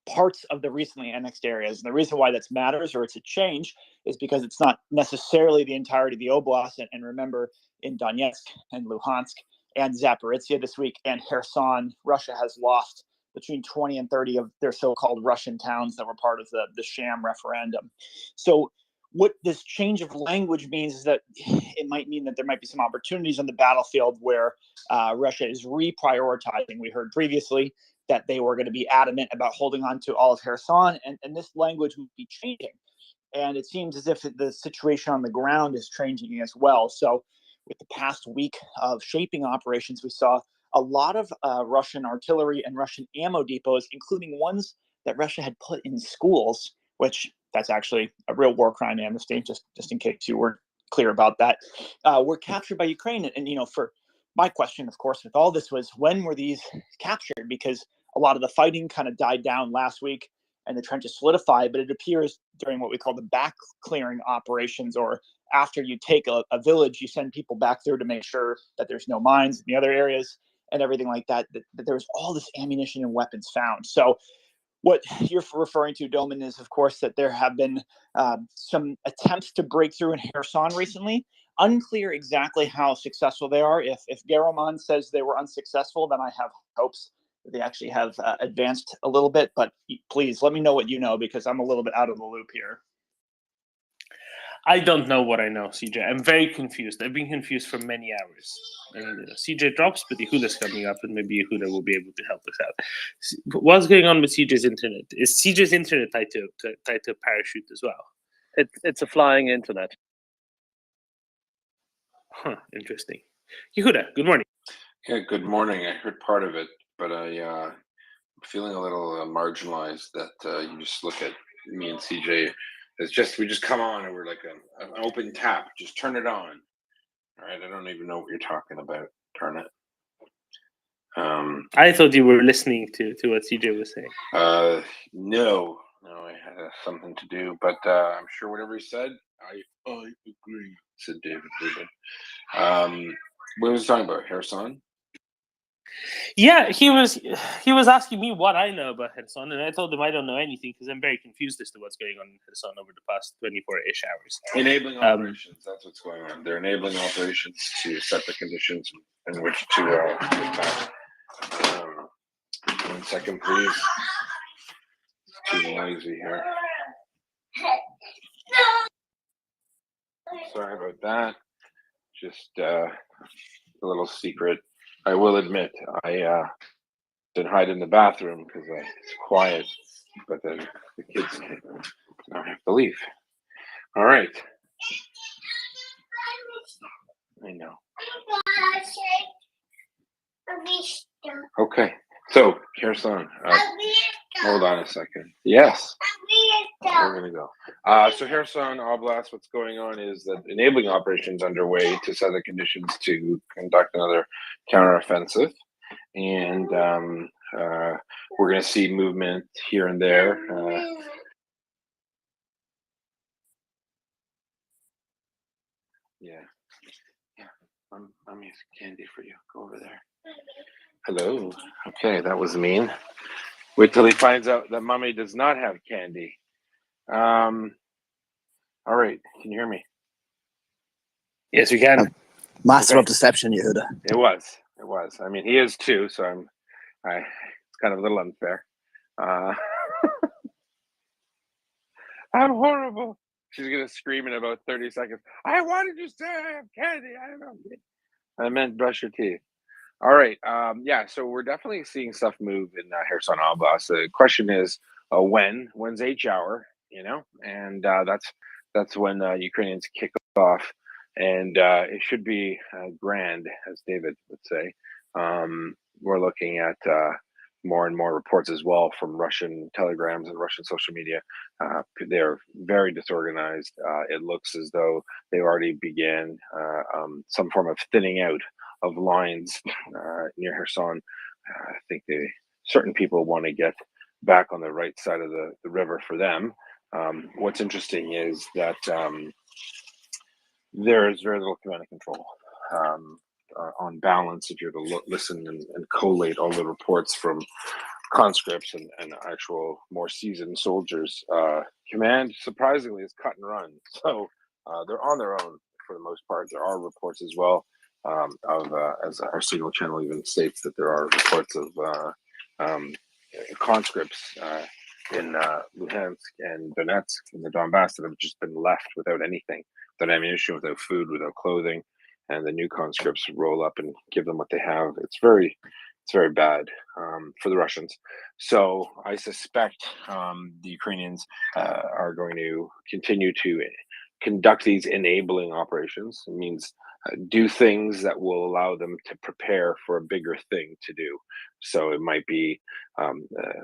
parts of the recently annexed areas. And the reason why that matters, or it's a change, is because it's not necessarily the entirety of the oblast. And remember, in Donetsk and Luhansk and Zaporizhia this week and Kherson, Russia has lost between 20 and 30 of their so-called Russian towns that were part of the sham referendum. So what this change of language means is that it might mean that there might be some opportunities on the battlefield where Russia is reprioritizing. We heard previously that they were going to be adamant about holding on to all of Kherson, and this language would be changing. And it seems as if the situation on the ground is changing as well. So with the past week of shaping operations, we saw a lot of Russian artillery and Russian ammo depots, including ones that Russia had put in schools, which that's actually a real war crime amnesty, just in case you weren't clear about that, were captured by Ukraine. And, for my question, of course, with all this was, when were these captured? Because a lot of the fighting kind of died down last week and the trenches solidified, but it appears during what we call the back clearing operations, or after you take a village, you send people back through to make sure that there's no mines in the other areas and everything like that, that there was all this ammunition and weapons found. So what you're referring to, Doman, is, of course, that there have been some attempts to break through in Kherson recently. Unclear exactly how successful they are. If Garoman says they were unsuccessful, then I have hopes that they actually have advanced a little bit. But please let me know what you know, because I'm a little bit out of the loop here. I don't know what I know, CJ. I'm very confused. I've been confused for many hours. And CJ drops, but Yehuda's coming up, and maybe Yehuda will be able to help us out. What's going on with CJ's internet? Is CJ's internet tied to a parachute as well? It's a flying internet. Huh, interesting. Yehuda, good morning. Yeah, good morning. I heard part of it, but I'm feeling a little marginalized that you just look at me and CJ. We just come on and we're like an open tap. Just turn it on. All right. I don't even know what you're talking about. Turn it. I thought you were listening to what CJ was saying. No, I had something to do, but I'm sure whatever he said, I agree, said David Rubin. What was he talking about? Kherson? Yeah, he was asking me what I know about Kherson, and I told him I don't know anything because I'm very confused as to what's going on in Kherson over the past 24-ish hours. Enabling operations, that's what's going on. They're enabling operations to set the conditions in which to get back. 1 second, please. It's too noisy here. Sorry about that. Just a little secret. I will admit, I did hide in the bathroom because it's quiet, but then the kids now have to leave. All right. I know. Okay. So, Kherson, hold on a second. Yes. We're going to go. So Kherson Oblast, what's going on is that enabling operations underway to set the conditions to conduct another counteroffensive. And we're going to see movement here and there. Yeah. Mommy's candy for you. Go over there. Hello. Okay, that was mean. Wait till he finds out that Mommy does not have candy. All right, can you hear me? Yes, we can. Master of deception, Yehuda. It was. I mean, he is too, so it's kind of a little unfair. I'm horrible. She's gonna scream in about 30 seconds. I wanted to say I have candy. I meant brush your teeth. All right. Yeah. So we're definitely seeing stuff move in Kherson Oblast. The question is, when's H hour? And that's when Ukrainians kick off, and it should be grand, as David would say. We're looking at more and more reports as well from Russian telegrams and Russian social media. They're very disorganized. It looks as though they already began some form of thinning out of lines near Kherson. I think certain people want to get back on the right side of the river for them. What's interesting is that there is very little command and control. On balance, if you're to listen and collate all the reports from conscripts and actual more seasoned soldiers, command surprisingly is cut and run. So they're on their own for the most part. There are reports as well as our signal channel even states that there are reports of conscripts in Luhansk and Donetsk in the Donbass that have just been left without anything, without ammunition, without food, without clothing, and the new conscripts roll up and give them what they have. It's very bad for the Russians. So I suspect the Ukrainians are going to continue to conduct these enabling operations. It means do things that will allow them to prepare for a bigger thing to do. So it might be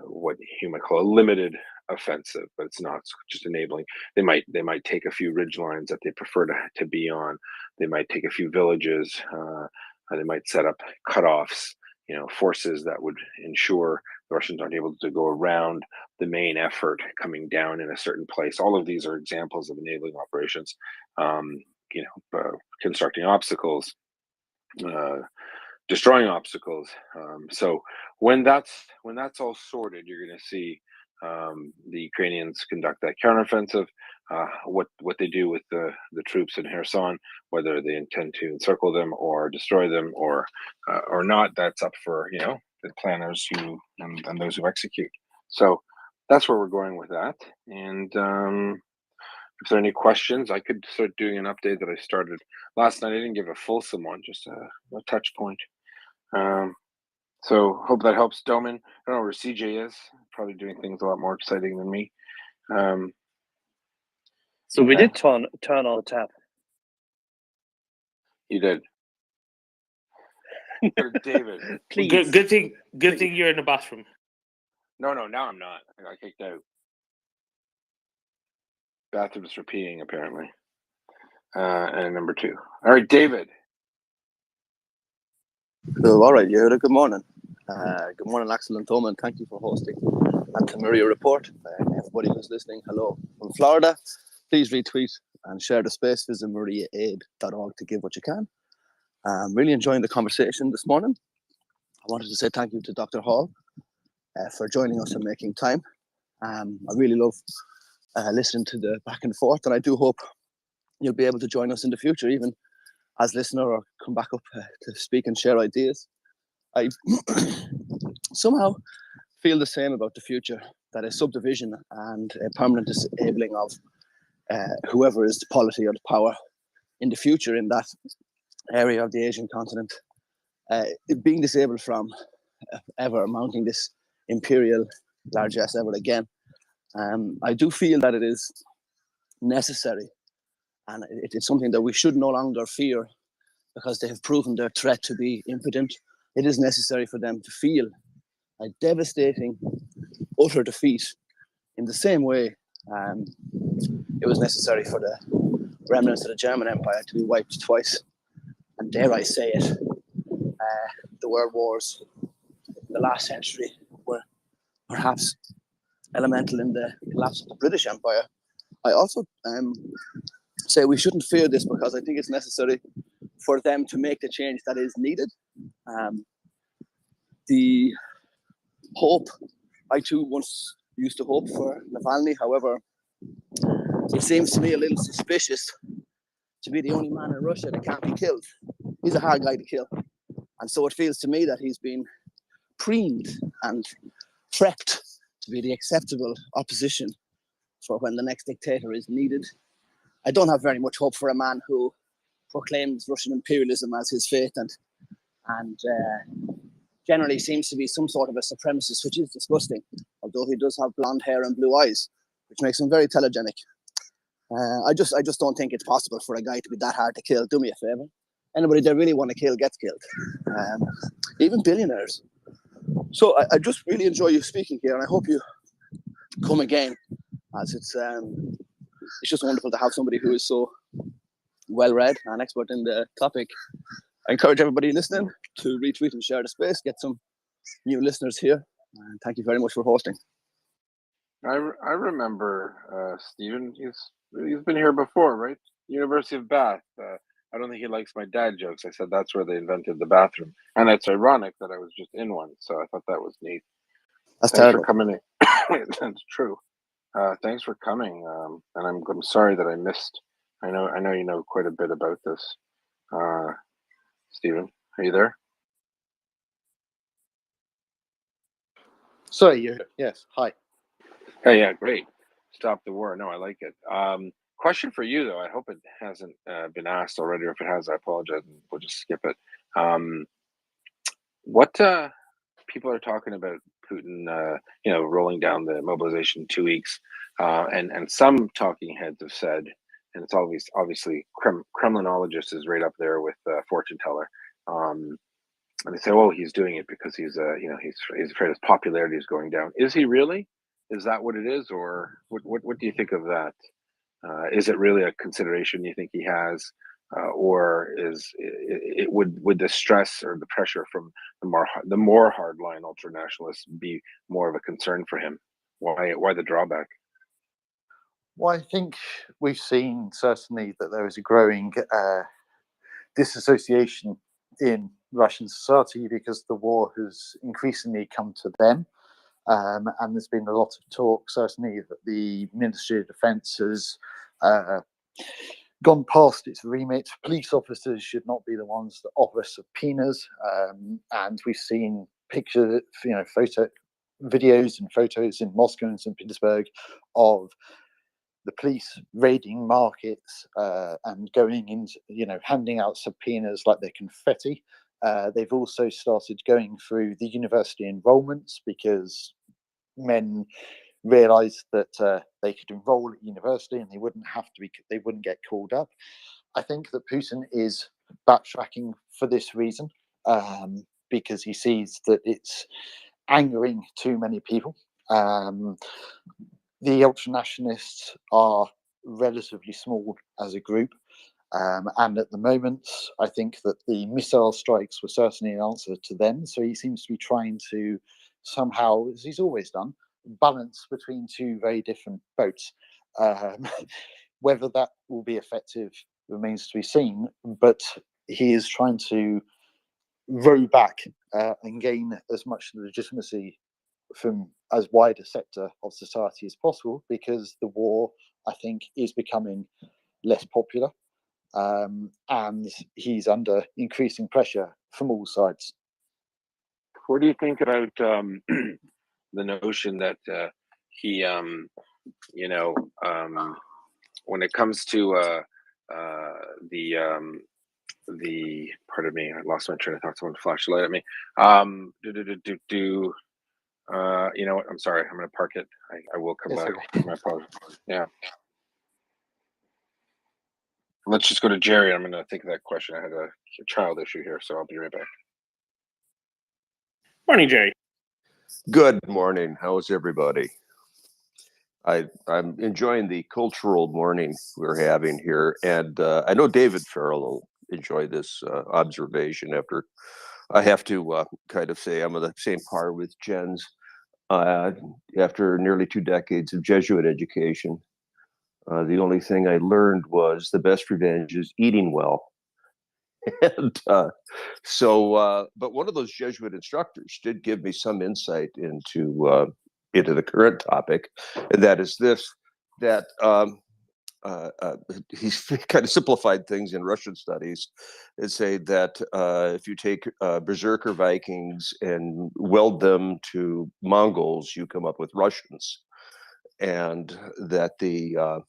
what you might call a limited offensive, but it's not. It's just enabling. They might take a few ridge lines that they prefer to be on. They might take a few villages. They might set up cutoffs, forces that would ensure the Russians aren't able to go around the main effort coming down in a certain place. All of these are examples of enabling operations. Constructing obstacles, destroying obstacles. So when that's all sorted, you're going to see the Ukrainians conduct that counteroffensive. What they do with the troops in Kherson, whether they intend to encircle them or destroy them or not, that's up for the planners and those who execute. So that's where we're going with that. And if there are any questions, I could start doing an update that I started last night. I didn't give a fulsome one, just a touch point. So hope that helps. Doman, I don't know where CJ is. Probably doing things a lot more exciting than me. So we did turn on the tap. You did. David, please. Good thing you're in the bathroom. No, now I'm not. I got kicked out. Bathrooms for peeing, apparently. And number 2. All right, David. So, all right, Yehuda, good morning. Good morning, Axel and Tom, and thank you for hosting. And to MriyaReport, everybody who's listening, hello. From Florida, please retweet and share the space. Visit MriyaAid.org to give what you can. I'm really enjoying the conversation this morning. I wanted to say thank you to Dr. Hall for joining us and making time. I really love listening to the back and forth, and I do hope you'll be able to join us in the future, even as listener, or come back up to speak and share ideas. I somehow feel the same about the future, that a subdivision and a permanent disabling of whoever is the polity or the power in the future in that area of the Asian continent, being disabled from ever mounting this imperial largesse ever again. I do feel that it is necessary, and it's something that we should no longer fear, because they have proven their threat to be impotent. It is necessary for them to feel a devastating, utter defeat in the same way it was necessary for the remnants of the German Empire to be wiped twice. And dare I say it, the world wars in the last century were perhaps elemental in the collapse of the British Empire. I also say we shouldn't fear this, because I think it's necessary for them to make the change that is needed. The hope, I too once used to hope for Navalny. However, it seems to me a little suspicious to be the only man in Russia that can't be killed. He's a hard guy to kill. And so it feels to me that he's been preened and prepped to be the acceptable opposition for when the next dictator is needed. I don't have very much hope for a man who proclaims Russian imperialism as his fate and generally seems to be some sort of a supremacist, which is disgusting, although he does have blonde hair and blue eyes, which makes him very telegenic. I just don't think it's possible for a guy to be that hard to kill. Do me a favor. Anybody they really want to kill gets killed, even billionaires. So I just really enjoy you speaking here, and I hope you come again, as it's just wonderful to have somebody who is so well-read and expert in the topic. I encourage everybody listening to retweet and share the space, get some new listeners here, and thank you very much for hosting. I remember Stephen. He's been here before, right? University of Bath. I don't think he likes my dad jokes. I said that's where they invented the bathroom, and it's ironic that I was just in one. So I thought that was neat. That's Thanks terrible. for coming in. That's true. Thanks for coming. And I'm sorry that I missed. I know you know quite a bit about this. Stephen, are you there? Sorry, yes. Hi. Hey, yeah, great. Stop the war. No, I like it. Question for you though. I hope it hasn't been asked already, or if it has, I apologize. And we'll just skip it. What people are talking about Putin, rolling down the mobilization 2 weeks, and some talking heads have said, and it's obviously Kremlinologist is right up there with fortune teller. And they say, "Oh, he's doing it because he's afraid his popularity is going down." Is he really? Is that what it is, or what do you think of that? Is it really a consideration you think he has, or would the stress or the pressure from the more hardline ultranationalists be more of a concern for him? Why the drawback? Well, I think we've seen certainly that there is a growing disassociation in Russian society because the war has increasingly come to them. And there's been a lot of talk, certainly, that the Ministry of Defence has gone past its remit. Police officers should not be the ones that offer subpoenas. And we've seen videos and photos in Moscow and St. Petersburg of the police raiding markets and going into, handing out subpoenas like they're confetti. They've also started going through the university enrollments because men realized that they could enroll at university and they wouldn't get called up. I think that Putin is backtracking for this reason, because he sees that it's angering too many people. The ultranationalists are relatively small as a group. And at the moment, I think that the missile strikes were certainly an answer to them. So he seems to be trying to somehow, as he's always done, balance between two very different boats. Whether that will be effective remains to be seen, but he is trying to row back and gain as much legitimacy from as wide a sector of society as possible, because the war, I think, is becoming less popular. And he's under increasing pressure from all sides. What do you think about the notion that he, when it comes to the pardon me, I lost my train of thought. Someone flashed a light at me. You know what? I'm sorry. I'm going to park it. I will come back. Okay. My apologies. Yeah. Let's just go to Jerry. I'm going to think of that question. I had a child issue here, so I'll be right back. Morning, Jerry. Good morning. How's everybody? I'm enjoying the cultural morning we're having here, and I know David Farrell will enjoy this observation. After I have to kind of say I'm on the same par with Jens. After nearly 2 decades of Jesuit education, the only thing I learned was the best revenge is eating well. And but one of those Jesuit instructors did give me some insight into the current topic, and that is this: that he's kind of simplified things in Russian studies and say that if you take Berserker Vikings and weld them to Mongols, you come up with Russians. and that the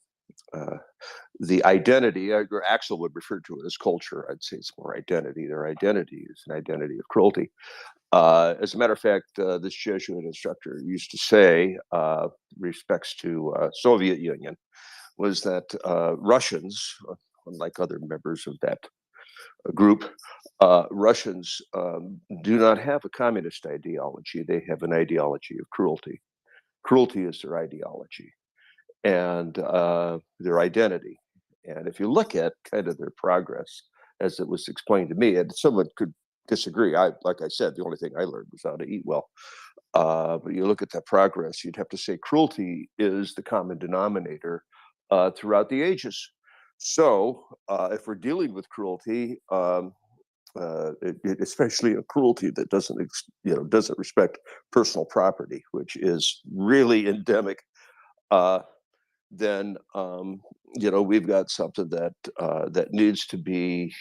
identity, or Axel would refer to it as culture. I'd say it's more identity. Their identity is an identity of cruelty. As a matter of fact, this Jesuit instructor used to say, respects to Soviet Union, was that Russians, unlike other members of that group, Russians do not have a communist ideology. They have an ideology of cruelty. Cruelty is their ideology and their identity. And if you look at kind of their progress, as it was explained to me, and someone could disagree. Like I said, the only thing I learned was how to eat well. But you look at that progress, you'd have to say cruelty is the common denominator throughout the ages. So if we're dealing with cruelty, especially a cruelty that doesn't respect personal property, which is really endemic, then we've got something that needs to be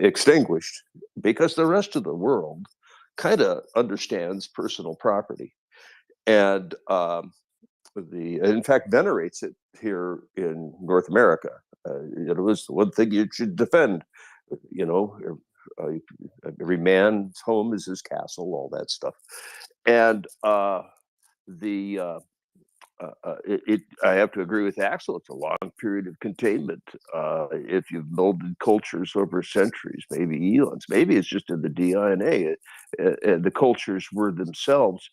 extinguished, because the rest of the world kind of understands personal property, and in fact venerates it here in North America. It was the one thing you should defend. Every man's home is his castle, all that stuff, and I have to agree with Axel. It's a long period of containment. If you've molded cultures over centuries, maybe eons, maybe it's just in the DNA. The cultures were themselves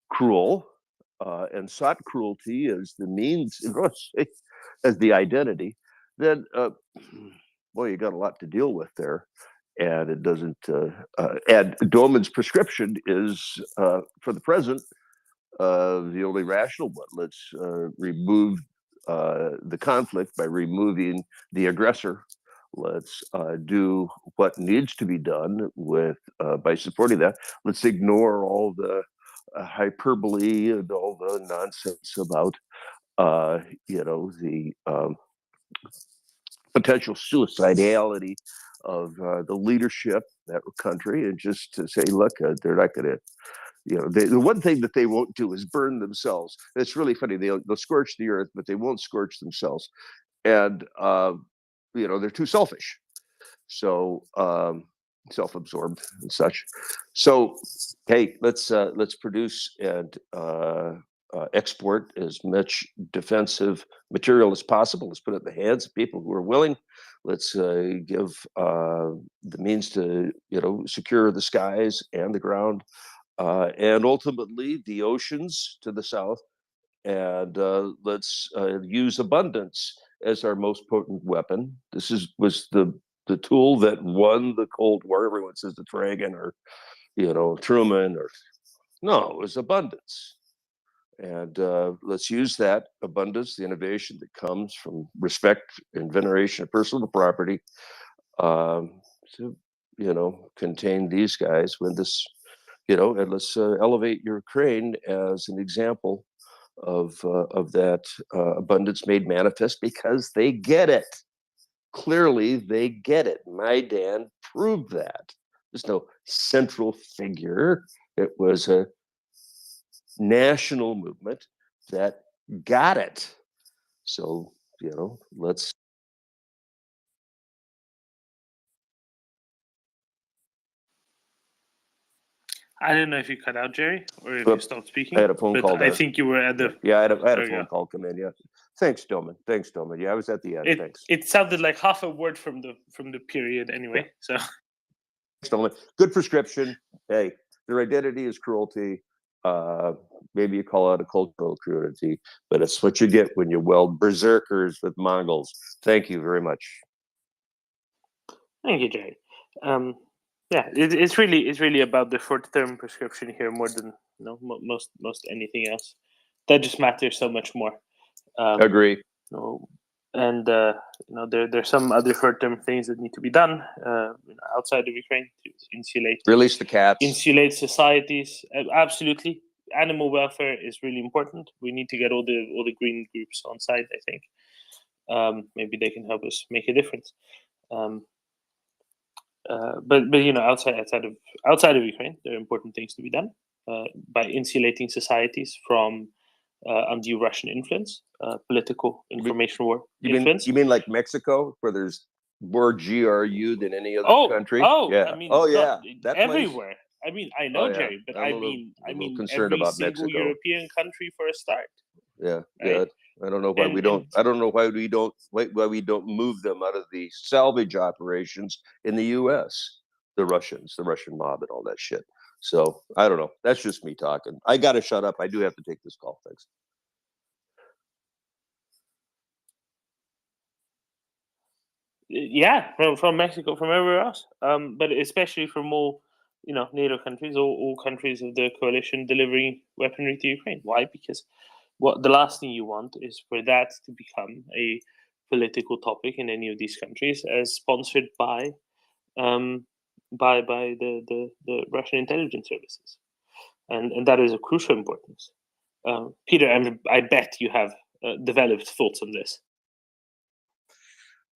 cruel and sought cruelty as the means, as the identity. Then, boy, you got a lot to deal with there. And it doesn't. And Doman's prescription is, for the present, the only rational one. Let's remove the conflict by removing the aggressor. Let's do what needs to be done by supporting that. Let's ignore all the hyperbole and all the nonsense about the potential suicidality of the leadership of that country, and just to say, look, they're not going to. The one thing that they won't do is burn themselves. It's really funny. They'll scorch the earth, but they won't scorch themselves. And, they're too selfish. So self-absorbed and such. So, hey, let's produce and export as much defensive material as possible. Let's put it in the hands of people who are willing. Let's give the means to, secure the skies and the ground. And ultimately the oceans to the south, and let's use abundance as our most potent weapon. This was the tool that won the Cold War. Everyone says it's Reagan or Truman, or no, it was abundance. And let's use that abundance, the innovation that comes from respect and veneration of personal property, to contain these guys when this. And let's elevate Ukraine as an example of that abundance made manifest, because they get it. Clearly, they get it. Maidan proved that. There's no central figure. It was a national movement that got it. So, let's. I don't know if you cut out, Jerry, or if you stopped speaking. I had a phone call. I think you were at the. Yeah, I had a phone call come in. Yeah, thanks, Doman. Yeah, I was at the end. Thanks. It sounded like half a word from the period anyway. Yeah. So. Thanks, Doman. Good prescription. Hey, their identity is cruelty. Maybe you call it a cultural cruelty, but it's what you get when you weld berserkers with Mongols. Thank you very much. Thank you, Jerry. Yeah, it's really about the short-term prescription here more than most anything else. That just matters so much more. Agree. And there's some other short-term things that need to be done outside of Ukraine to insulate. Release the cats. Insulate societies. Absolutely, animal welfare is really important. We need to get all the green groups on side. I think maybe they can help us make a difference. But outside of Ukraine, there are important things to be done by insulating societies from undue Russian influence, political information war You influence. mean like Mexico, where there's more GRU than any other country? Yeah. Yeah. I mean, yeah. That everywhere. I mean, I know, Oh, yeah. Jerry, but I'm I a mean, little concerned every about single Mexico. European country for a start. Yeah, Right? yeah. I don't know why we don't. I don't know why we don't move them out of the salvage operations in the U.S. The Russians, the Russian mob, and all that shit. So I don't know. That's just me talking. I got to shut up. I do have to take this call. Thanks. Yeah, from Mexico, from everywhere else, but especially from all NATO countries, all countries of the coalition delivering weaponry to Ukraine. Why? Because the last thing you want is for that to become a political topic in any of these countries, as sponsored by the Russian intelligence services, and that is of crucial importance. Peter, I bet you have developed thoughts on this.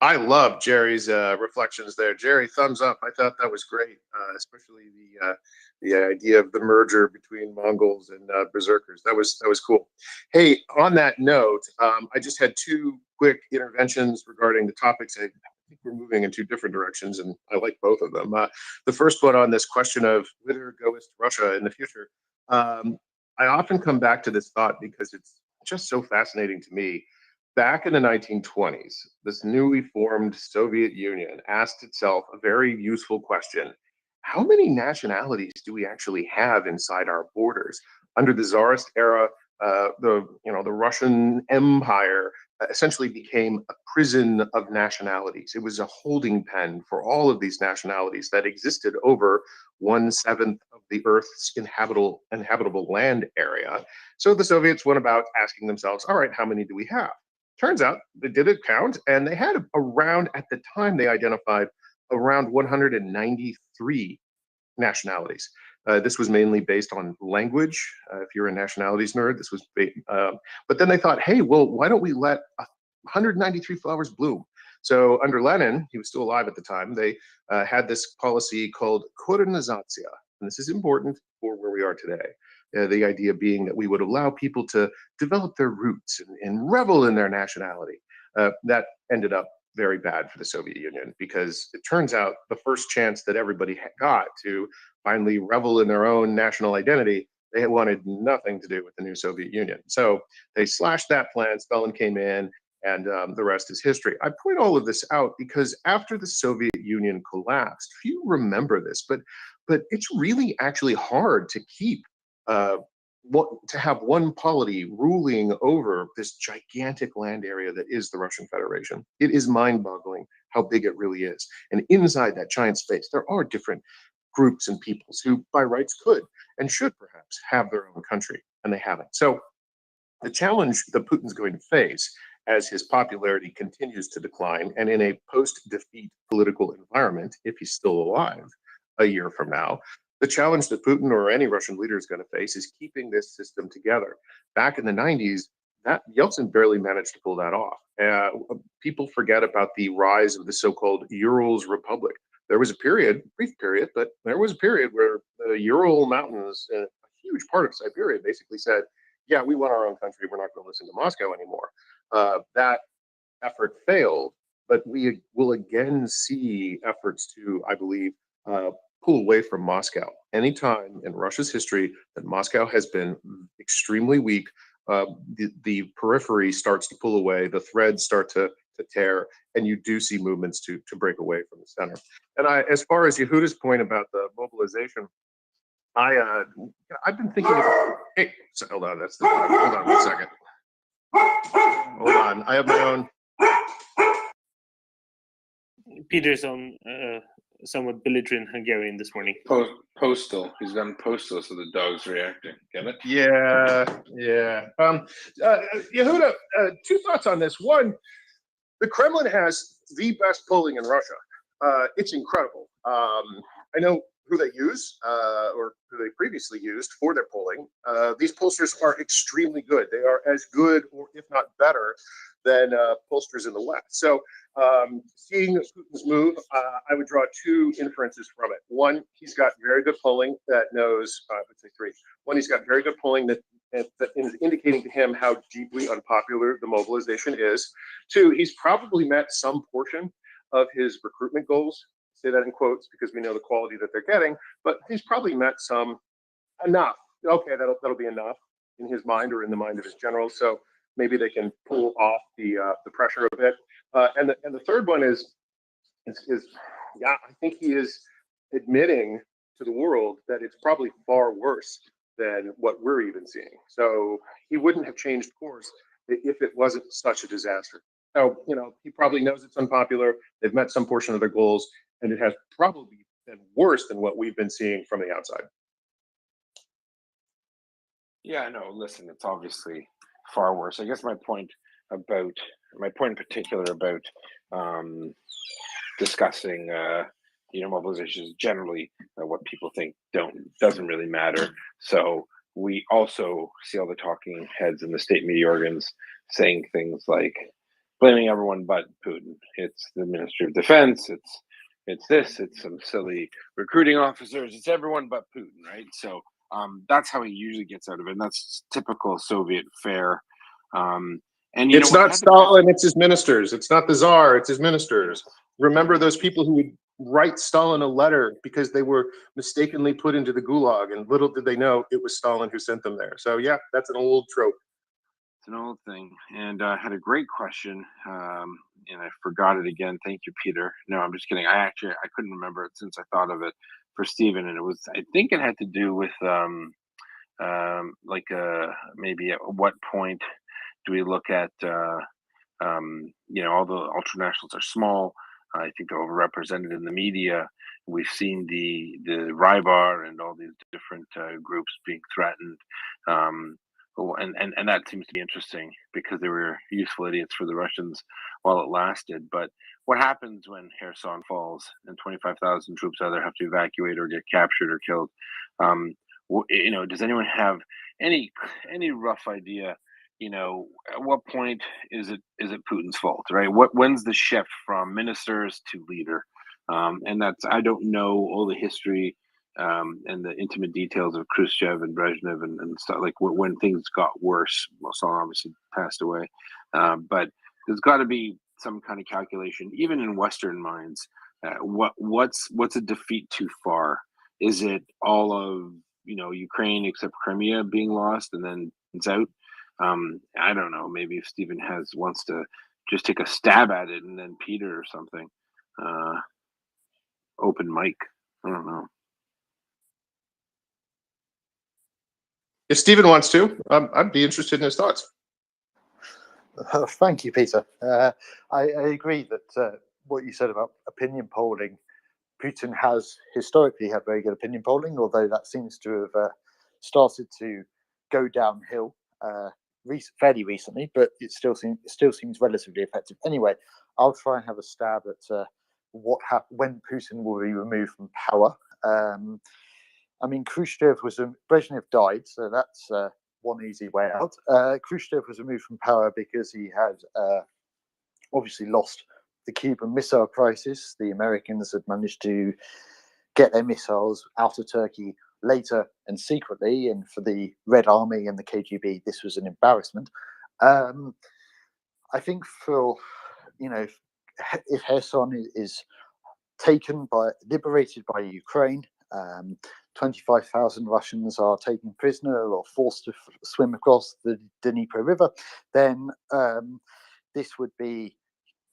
I love Jerry's reflections there. Jerry, thumbs up. I thought that was great, especially the idea of the merger between Mongols and Berserkers. That was cool. Hey, on that note, I just had two quick interventions regarding the topics. I think we're moving in two different directions, and I like both of them. The first one on this question of whither goeth Russia in the future. I often come back to this thought because it's just so fascinating to me. Back in the 1920s, this newly formed Soviet Union asked itself a very useful question. How many nationalities do we actually have inside our borders? Under the Tsarist era, the Russian Empire essentially became a prison of nationalities. It was a holding pen for all of these nationalities that existed over 1/7 of the Earth's inhabitable land area. So the Soviets went about asking themselves, all right, how many do we have? Turns out they did a count, and they had around, at the time they identified, around 193 nationalities. This was mainly based on language. If you're a nationalities nerd, this was, but then they thought, hey, well, why don't we let 193 flowers bloom? So under Lenin, he was still alive at the time, they had this policy called koreanizatsiya, and this is important for where we are today. The idea being that we would allow people to develop their roots and revel in their nationality. That ended up very bad for the Soviet Union, because it turns out the first chance that everybody got to finally revel in their own national identity, they wanted nothing to do with the new Soviet Union. So they slashed that plan, Stalin came in, and the rest is history. I point all of this out because after the Soviet Union collapsed, few remember this, but it's really actually hard to keep to have one polity ruling over this gigantic land area that is the Russian Federation. It is mind-boggling how big it really is. And inside that giant space, there are different groups and peoples who by rights could and should perhaps have their own country, and they haven't. So the challenge that Putin's going to face as his popularity continues to decline, and in a post-defeat political environment, if he's still alive a year from now, the challenge that Putin or any Russian leader is going to face is keeping this system together. Back in the 90s, Yeltsin barely managed to pull that off. People forget about the rise of the so-called Urals Republic. There was a period, brief period, but there was a period where the Ural Mountains, a huge part of Siberia, basically said, yeah, we want our own country. We're not going to listen to Moscow anymore. That effort failed, but we will again see efforts to, I believe, pull away from Moscow. Anytime in Russia's history that Moscow has been extremely weak, the periphery starts to pull away, the threads start to tear, and you do see movements to break away from the center. And as far as Yehuda's point about the mobilization, I've been thinking about, hey, so hold on, that's the dog. Hold on 1 second. Hold on, I have my own. Peter's on somewhat belligerent Hungarian this morning. Postal. He's gone postal, so the dog's reacting. Get it? Yeah. Yehuda, two thoughts on this. One, the Kremlin has the best polling in Russia. It's incredible. I know who they use, or who they previously used for their polling. These pollsters are extremely good. They are as good, or if not better, than pollsters in the West. So seeing Putin's move, I would draw two inferences from it. One, he's got very good polling that knows, let's say three. One, he's got very good polling that is indicating to him how deeply unpopular the mobilization is. Two, he's probably met some portion of his recruitment goals. Say that in quotes because we know the quality that they're getting, but he's probably met some enough. Okay, that'll be enough in his mind or in the mind of his generals. So maybe they can pull off the pressure a bit. And the third one is yeah, I think he is admitting to the world that it's probably far worse than what we're even seeing. So he wouldn't have changed course if it wasn't such a disaster. So, he probably knows it's unpopular. They've met some portion of their goals, and it has probably been worse than what we've been seeing from the outside. Yeah, no, listen, it's obviously far worse. I guess my point in particular about discussing mobilizations generally, what people think doesn't really matter. So we also see all the talking heads in the state media organs saying things like blaming everyone but Putin. It's the Ministry of Defense, it's some silly recruiting officers, it's everyone but Putin, right? So that's how he usually gets out of it, and that's typical Soviet fare. And it's not Stalin, it's his ministers. It's not the Tsar, it's his ministers. Remember those people who would write Stalin a letter because they were mistakenly put into the gulag, and little did they know it was Stalin who sent them there. So yeah, that's an old trope. It's an old thing. And I had a great question, and I forgot it again. Thank you, Peter. No, I'm just kidding. I couldn't remember it since I thought of it for Stephen, and I think it had to do with maybe at what point do we look at all the ultranationals are small. I think they're overrepresented in the media. We've seen the Rybar and all these different groups being threatened. And that seems to be interesting because they were useful idiots for the Russians while it lasted. But what happens when Kherson falls and 25,000 troops either have to evacuate or get captured or killed? Does anyone have any rough idea? At what point is it Putin's fault, right? When's the shift from ministers to leader? And I don't know all the history and the intimate details of Khrushchev and Brezhnev and stuff, like when things got worse. Well, Stalin obviously passed away, but there's got to be some kind of calculation, even in Western minds. What's a defeat too far? Is it all of Ukraine except Crimea being lost and then it's out? I don't know. Maybe if Stephen wants to just take a stab at it, and then Peter or something. Open mic. I don't know. If Stephen wants to, I'd be interested in his thoughts. Thank you, Peter. I agree that what you said about opinion polling, Putin has historically had very good opinion polling, although that seems to have started to go downhill fairly recently, but it still seems relatively effective. Anyway, I'll try and have a stab at when Putin will be removed from power. Brezhnev died, so that's one easy way out. Khrushchev was removed from power because he had obviously lost the Cuban Missile Crisis. The Americans had managed to get their missiles out of Turkey later and secretly, and for the Red Army and the KGB, this was an embarrassment. I think if Kherson is liberated by Ukraine, 25,000 Russians are taken prisoner or forced to swim across the Dnieper River, then this would be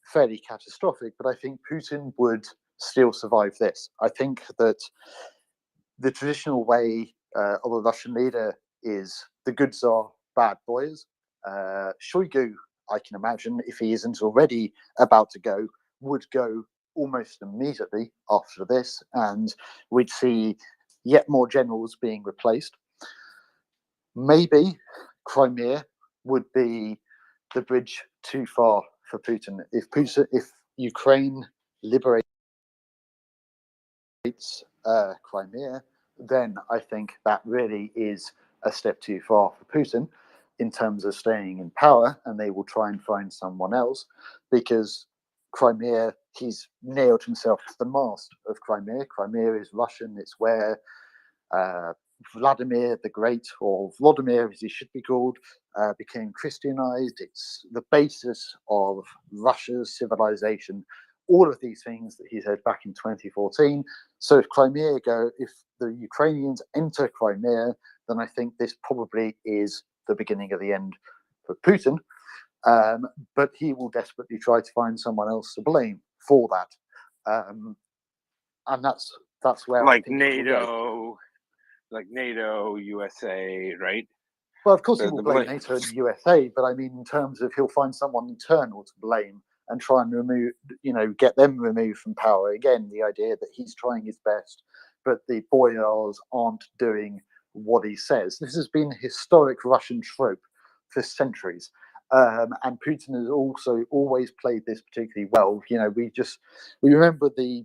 fairly catastrophic. But I think Putin would still survive this. I think that the traditional way of a Russian leader is the good Tsar, bad boys. Shoigu, I can imagine, if he isn't already about to go, would go almost immediately after this, and we'd see yet more generals being replaced. Maybe Crimea would be the bridge too far for Putin. If Ukraine liberates Crimea, then I think that really is a step too far for Putin in terms of staying in power, and they will try and find someone else, because Crimea, he's nailed himself to the mast of Crimea. Crimea is Russian. It's where Vladimir the Great, or Vladimir as he should be called, became Christianized. It's the basis of Russia's civilization. All of these things that he said back in 2014. So if the Ukrainians enter Crimea, then I think this probably is the beginning of the end for Putin. But he will desperately try to find someone else to blame for that. And that's where like I think it will go. NATO, like NATO, USA, right? Well, of course he The, will the blame bla- NATO and the USA, but I mean in terms of he'll find someone internal to blame and try and get them removed from power. Again, the idea that he's trying his best, but the boyars aren't doing what he says. This has been a historic Russian trope for centuries. And Putin has also always played this particularly well. We remember the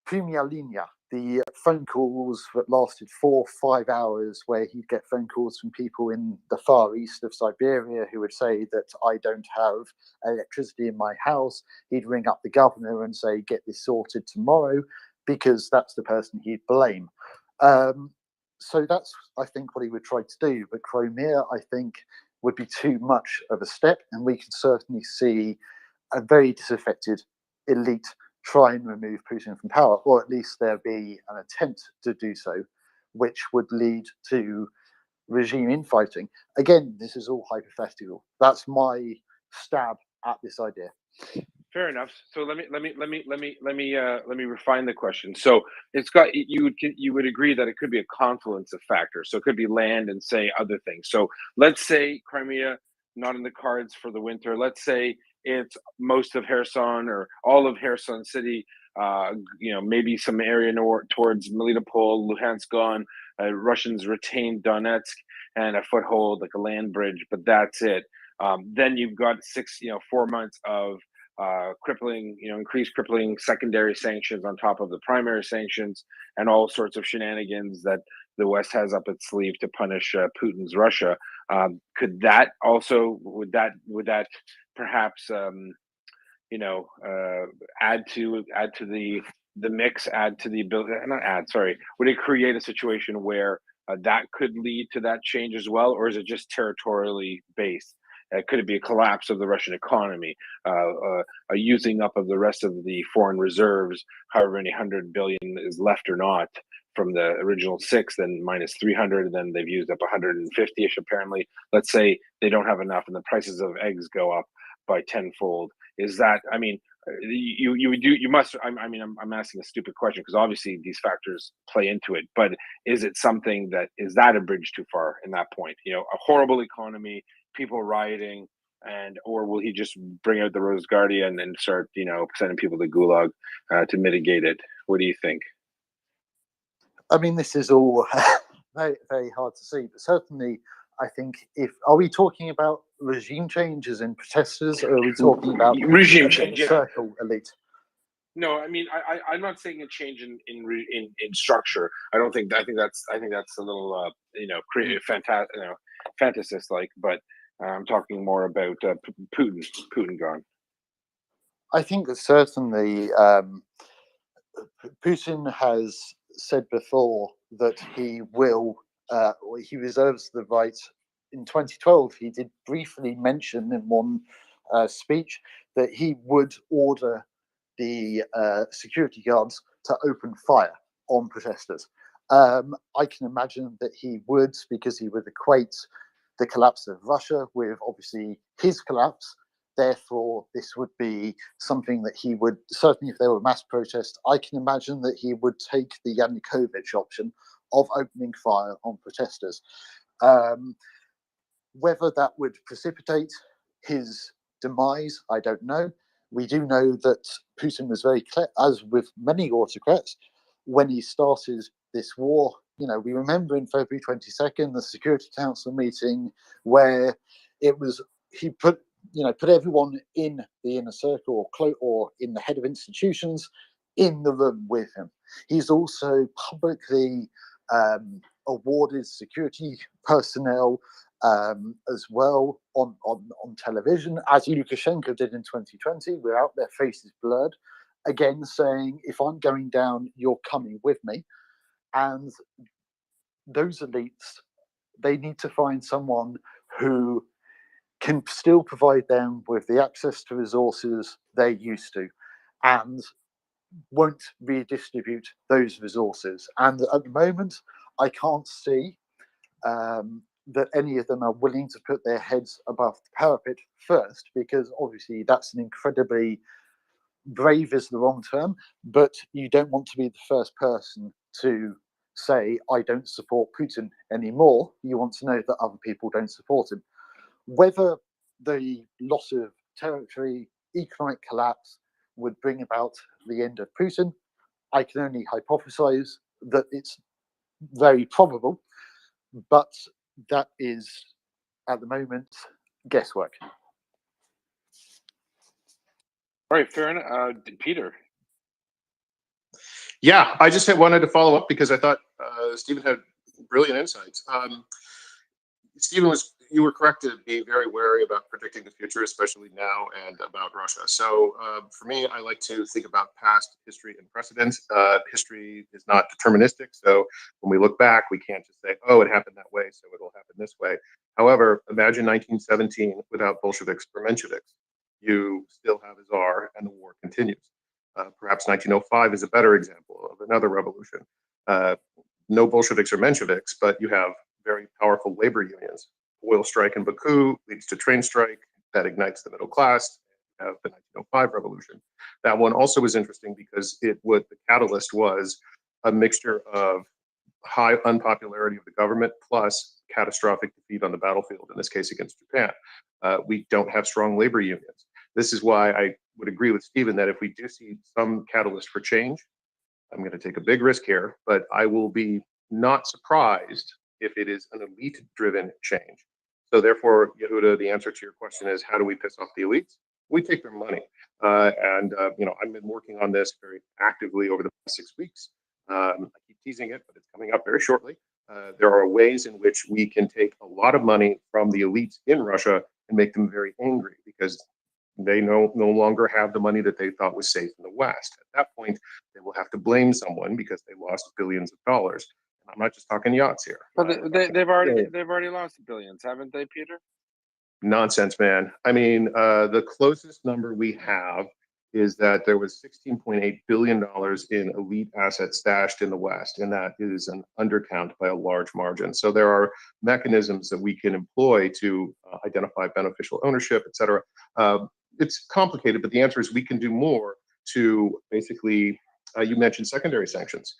Premier Linia, the phone calls that lasted 4 or 5 hours, where he'd get phone calls from people in the far east of Siberia who would say that I don't have electricity in my house. He'd ring up the governor and say, get this sorted tomorrow, because that's the person he'd blame. So that's, I think, what he would try to do. But Crimea, I think, would be too much of a step, and we could certainly see a very disaffected elite try and remove Putin from power, or at least there be an attempt to do so, which would lead to regime infighting. Again, this is all hypothetical. That's my stab at this idea. Fair enough. So let me refine the question. So it's got you would agree that it could be a confluence of factors. So it could be land and say other things. So let's say Crimea not in the cards for the winter. Let's say it's most of Kherson or all of Kherson city. Maybe some area towards Melitopol, Luhansk gone. Russians retained Donetsk and a foothold, like a land bridge, but that's it. Then you've got 4 months of increased crippling secondary sanctions on top of the primary sanctions, and all sorts of shenanigans that the West has up its sleeve to punish Putin's Russia. Would that perhaps add to the mix, add to the ability, not add, sorry, would it create a situation where that could lead to that change as well, or is it just territorially based? Could it be a collapse of the Russian economy, a using up of the rest of the foreign reserves, however many 100 billion is left or not from the original 6, then minus 300, then they've used up 150-ish apparently. Let's say they don't have enough and the prices of eggs go up by tenfold. Is that, I mean, I'm asking a stupid question because obviously these factors play into it, but is it something is that a bridge too far in that point? A horrible economy, people rioting, or will he just bring out the Rose Guardian and start, sending people to Gulag to mitigate it? What do you think? I mean, this is all very, very hard to see, but certainly I think are we talking about regime changes in protesters, or are we talking about regime change? Circle elite? No, I mean, I'm not saying a change in structure. I think that's a little creative, fantasist like. But I'm talking more about Putin gone. I think that certainly Putin has said before that he reserves the right. In 2012, he did briefly mention in one speech that he would order the security guards to open fire on protesters. I can imagine that he would, because he would equate the collapse of Russia with obviously his collapse. Therefore, this would be something that he would, certainly if there were mass protests, I can imagine that he would take the Yanukovych option of opening fire on protesters. Whether that would precipitate his demise, I don't know. We do know that Putin was very clear, as with many autocrats, when he started this war. We remember in February 22nd, the Security Council meeting where he put everyone in the inner circle or in the head of institutions in the room with him. He's also publicly awarded security personnel as well on television, as Lukashenko did in 2020, without their faces blurred, again saying, if I'm going down, you're coming with me. And those elites, they need to find someone who can still provide them with the access to resources they're used to and won't redistribute those resources. And at the moment, I can't see that any of them are willing to put their heads above the parapet first, because obviously that's an incredibly, brave is the wrong term, but you don't want to be the first person to say, I don't support Putin anymore. You want to know that other people don't support him. Whether the loss of territory, economic collapse would bring about the end of Putin, I can only hypothesize that it's very probable, but that is, at the moment, guesswork. All right, fair enough. Peter. Yeah, I just wanted to follow up because I thought Stephen had brilliant insights. Stephen, you were correct to be very wary about predicting the future, especially now, and about Russia. So for me, I like to think about past history and precedent. History is not deterministic, so when we look back, we can't just say, oh, it happened that way, so it'll happen this way. However, imagine 1917 without Bolsheviks or Mensheviks. You still have a czar, and the war continues. Perhaps 1905 is a better example of another revolution. No Bolsheviks or Mensheviks, but you have very powerful labor unions. Oil strike in Baku leads to train strike that ignites the middle class. You have the 1905 revolution. That one also was interesting because the catalyst was a mixture of high unpopularity of the government plus catastrophic defeat on the battlefield, in this case against Japan. We don't have strong labor unions. This is why I would agree with Stephen that if we do see some catalyst for change, I'm going to take a big risk here, but I will be not surprised if it is an elite-driven change. So therefore, Yehuda, the answer to your question is, how do we piss off the elites? We take their money. I've been working on this very actively over the past 6 weeks. I keep teasing it, but it's coming up very shortly. There are ways in which we can take a lot of money from the elites in Russia and make them very angry because they no longer have the money that they thought was safe in the West. At that point, they will have to blame someone because they lost billions of dollars. And I'm not just talking yachts here. But they've already lost billions, haven't they, Peter? Nonsense, man. I mean, the closest number we have is that there was $16.8 billion in elite assets stashed in the West, and that is an undercount by a large margin. So there are mechanisms that we can employ to identify beneficial ownership, et cetera. It's complicated, but the answer is we can do more to basically, you mentioned secondary sanctions.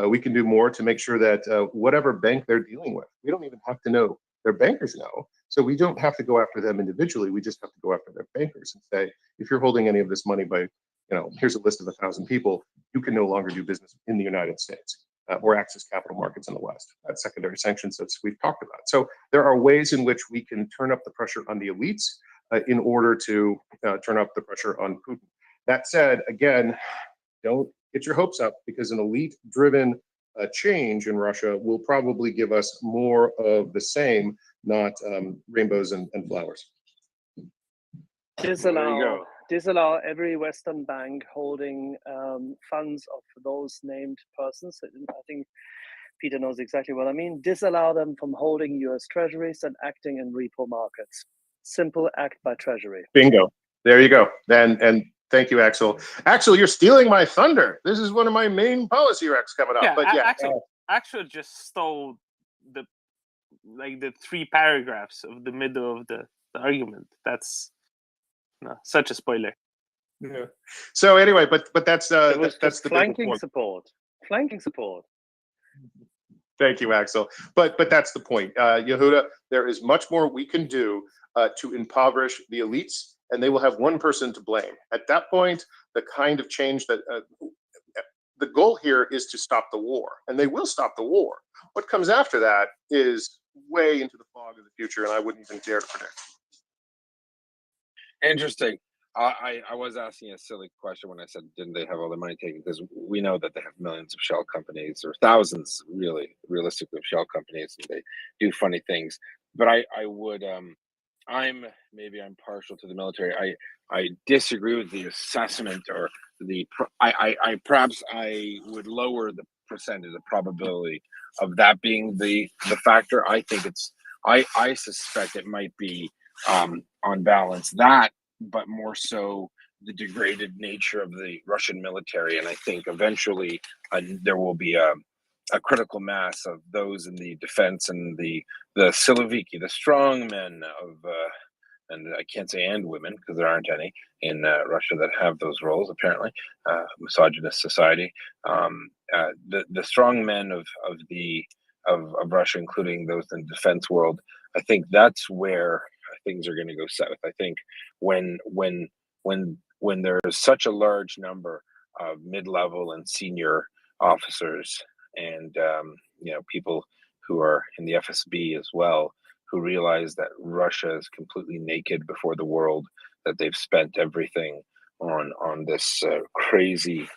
We can do more to make sure that whatever bank they're dealing with, we don't even have to know, their bankers know. So we don't have to go after them individually. We just have to go after their bankers and say, if you're holding any of this money by, here's a list of 1,000 people, you can no longer do business in the United States or access capital markets in the West. That's secondary sanctions that we've talked about. So there are ways in which we can turn up the pressure on the elites in order to turn up the pressure on Putin. That said, again, don't get your hopes up because an elite-driven change in Russia will probably give us more of the same, not rainbows and flowers. Disallow every Western bank holding funds of those named persons. I think Peter knows exactly what I mean. Disallow them from holding US treasuries and acting in repo markets. Simple act by Treasury. Bingo. There you go. And thank you, Axel. Axel, you're stealing my thunder. This is one of my main policy recs coming up. Yeah, but Axel just stole the 3 paragraphs of the middle of the argument. That's such a spoiler. Yeah. So anyway, but that's that's the flanking support. Flanking support. Thank you, Axel. But that's the point, Yehuda. There is much more we can do to impoverish the elites, and they will have one person to blame. At that point, the kind of change that the goal here is to stop the war, and they will stop the war. What comes after that is way into the fog of the future, and I wouldn't even dare to predict. Interesting. I was asking a silly question when I said, didn't they have all the money taken? Because we know that they have millions of shell companies, or thousands, really, realistically, of shell companies, and they do funny things. But I'm partial to the military. I disagree with the assessment, or perhaps I would lower the presented the probability of that being the factor. I think I suspect it might be on balance that, but more so the degraded nature of the Russian military. And I think eventually there will be a critical mass of those in the defense and the Siloviki, the strong men of, and I can't say and women because there aren't any in Russia that have those roles, apparently, misogynist society. The strong men of Russia, including those in the defense world, I think that's where things are going to go south. I think when there is such a large number of mid-level and senior officers and people who are in the FSB as well, who realize that Russia is completely naked before the world, that they've spent everything on this crazy,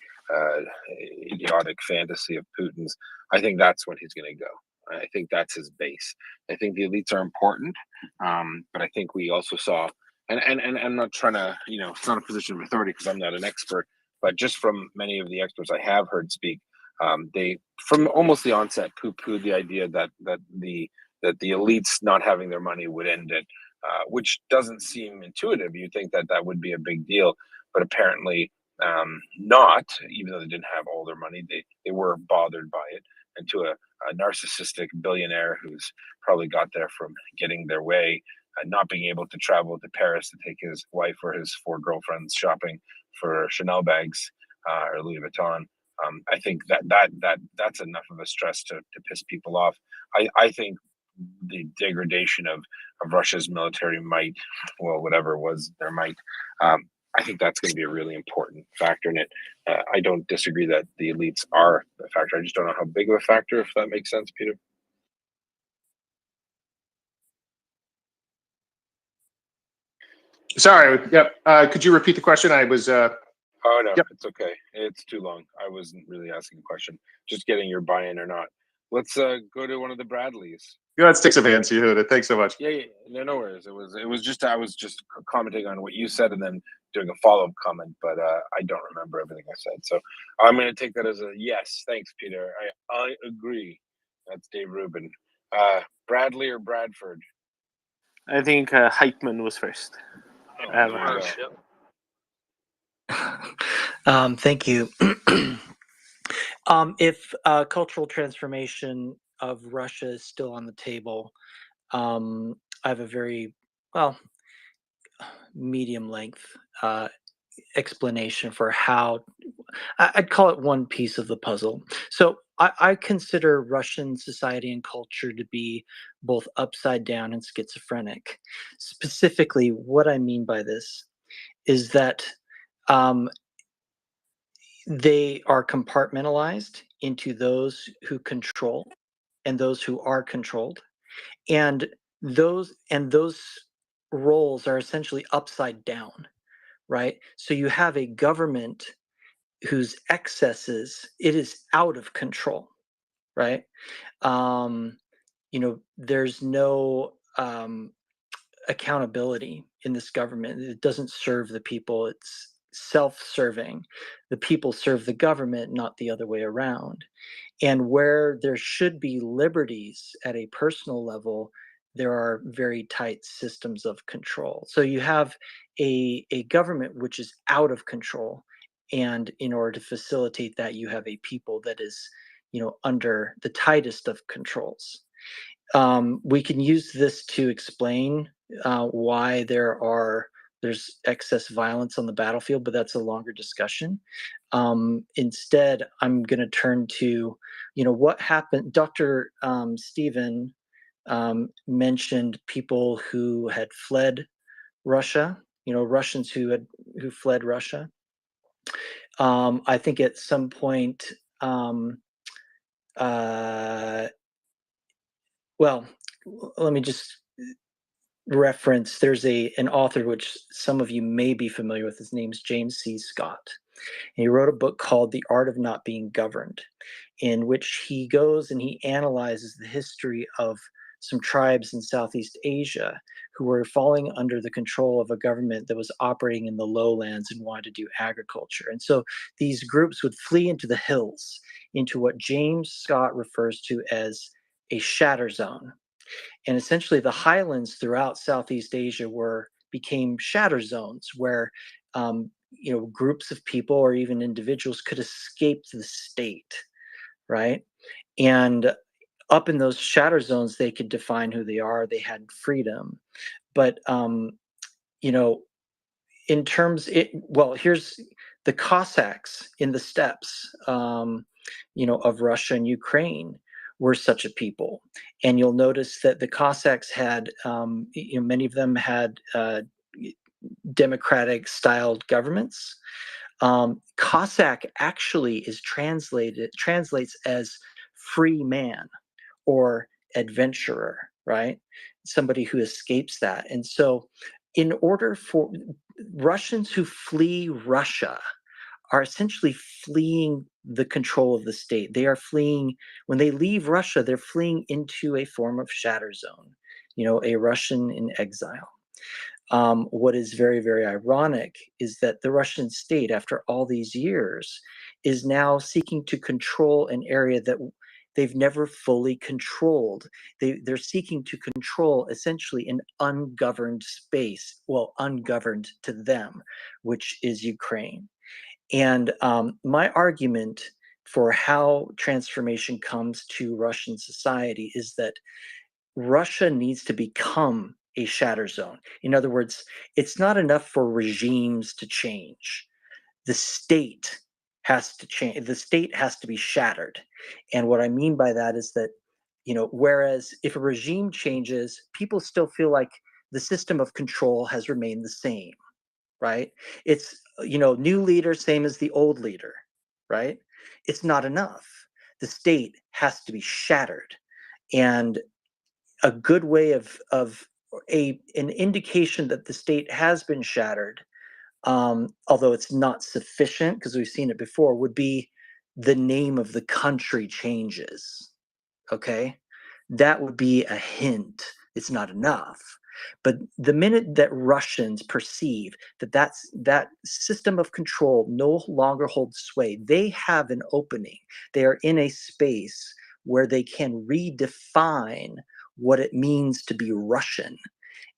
idiotic fantasy of Putin's. I think that's when he's going to go. I think that's his base. I think the elites are important, but I think we also saw, and I'm not trying to, it's not a position of authority because I'm not an expert, but just from many of the experts I have heard speak, they, from almost the onset, poo-pooed the idea that the elites not having their money would end it, which doesn't seem intuitive. You'd think that would be a big deal, but apparently not, even though they didn't have all their money, they were bothered by it. And to a narcissistic billionaire who's probably got there from getting their way, not being able to travel to Paris to take his wife or his 4 girlfriends shopping for Chanel bags or Louis Vuitton. I think that's enough of a stress to piss people off. I think the degradation of Russia's military might, well, whatever was their might, I think that's going to be a really important factor in it. I don't disagree that the elites are a factor. I just don't know how big of a factor, if that makes sense, Peter. Sorry. Yep. Could you repeat the question? I was. Oh no, yep. It's okay. It's too long. I wasn't really asking a question. Just getting your buy-in or not. Let's go to one of the Bradleys. Go ahead, stick some hands, Yehuda. Thanks so much. Yeah. No worries. It was just I was just commenting on what you said and then doing a follow-up comment, but I don't remember everything I said. So I'm going to take that as a yes. Thanks, Peter. I agree. That's Dave Rubin. Bradley or Bradford? I think Heitman was first. Thank you. If cultural transformation of Russia is still on the table, I have a very, medium length explanation for how I'd call it one piece of the puzzle. So I consider Russian society and culture to be both upside down and schizophrenic. Specifically, what I mean by this is that they are compartmentalized into those who control and those who are controlled, and those roles are essentially upside down, right? So you have a government whose excesses, it is out of control, right? There's no accountability in this government. It doesn't serve the people. It's self-serving. The people serve the government, not the other way around. And where there should be liberties at a personal level, there are very tight systems of control. So you have a government which is out of control. And in order to facilitate that, you have a people that is, under the tightest of controls. We can use this to explain why there's excess violence on the battlefield, but that's a longer discussion. Instead, I'm going to turn to, what happened. Dr. Stephen mentioned people who had fled Russia, Russians who fled Russia. I think at some point, let me just reference, there's an author which some of you may be familiar with. His name's James C. Scott. And he wrote a book called The Art of Not Being Governed, in which he goes and he analyzes the history of some tribes in Southeast Asia who were falling under the control of a government that was operating in the lowlands and wanted to do agriculture. And so these groups would flee into the hills, into what James Scott refers to as a shatter zone. And essentially the highlands throughout Southeast Asia became shatter zones where groups of people or even individuals could escape the state, right? And up in those shatter zones, they could define who they are. They had freedom. But, in terms, here's the Cossacks in the steppes, of Russia and Ukraine were such a people. And you'll notice that the Cossacks had, many of them had democratic styled governments. Cossack actually translates as free man or adventurer, right? Somebody who escapes that. And so in order for Russians who flee Russia are essentially fleeing the control of the state. They are fleeing, when they leave Russia, they're fleeing into a form of shatter zone, a Russian in exile. What is very, very ironic is that the Russian state, after all these years, is now seeking to control an area that they've never fully controlled. They're seeking to control essentially an ungoverned space, well, ungoverned to them, which is Ukraine. And my argument for how transformation comes to Russian society is that Russia needs to become a shatter zone. In other words, it's not enough for regimes to change. The state has to change. The state has to be shattered. And what I mean by that is that, whereas if a regime changes, people still feel like the system of control has remained the same, right? It's, new leader, same as the old leader, right? It's not enough. The state has to be shattered. And a good way of an indication that the state has been shattered, although it's not sufficient because we've seen it before, would be the name of the country changes. Okay, that would be a hint. It's not enough. But the minute that Russians perceive that system of control no longer holds sway, they have an opening. They are in a space where they can redefine what it means to be Russian.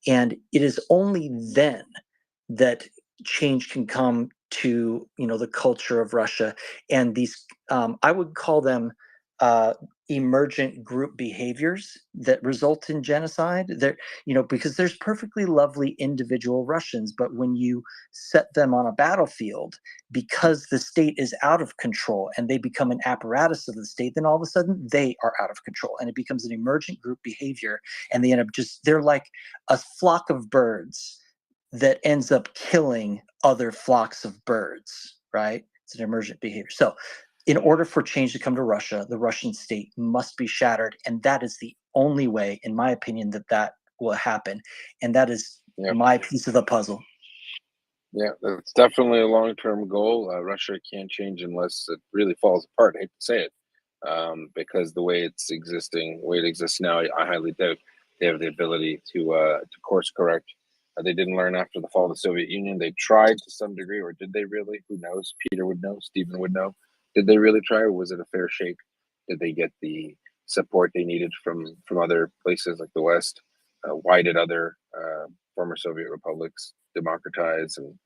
And it is only then that change can come to, the culture of Russia. And these, I would call them emergent group behaviors that result in genocide. There, because there's perfectly lovely individual Russians, but when you set them on a battlefield, because the state is out of control and they become an apparatus of the state, then all of a sudden they are out of control and it becomes an emergent group behavior. And they end up they're like a flock of birds that ends up killing other flocks of birds, right? It's an emergent behavior. So in order for change to come to Russia, the Russian state must be shattered. And that is the only way, in my opinion, that will happen. And that is my piece of the puzzle. Yeah, it's definitely a long-term goal. Russia can't change unless it really falls apart. I hate to say it, because the way it exists now, I highly doubt they have the ability to course correct. They didn't learn after the fall of the Soviet Union. They tried to some degree, or did they really? Who knows? Peter would know. Stephen would know. Did they really try, or was it a fair shake? Did they get the support they needed from other places like the West? Why did other former Soviet republics democratize and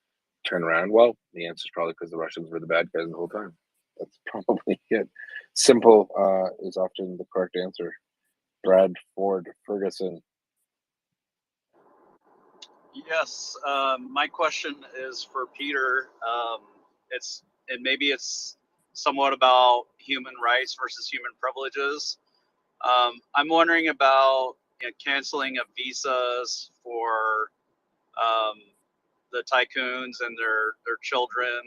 turn around? Well, the answer is probably because the Russians were the bad guys the whole time. That's probably it. Simple is often the correct answer. Bradford Ferguson. Yes, my question is for Peter. Maybe it's somewhat about human rights versus human privileges. I'm wondering about canceling of visas for the tycoons and their children,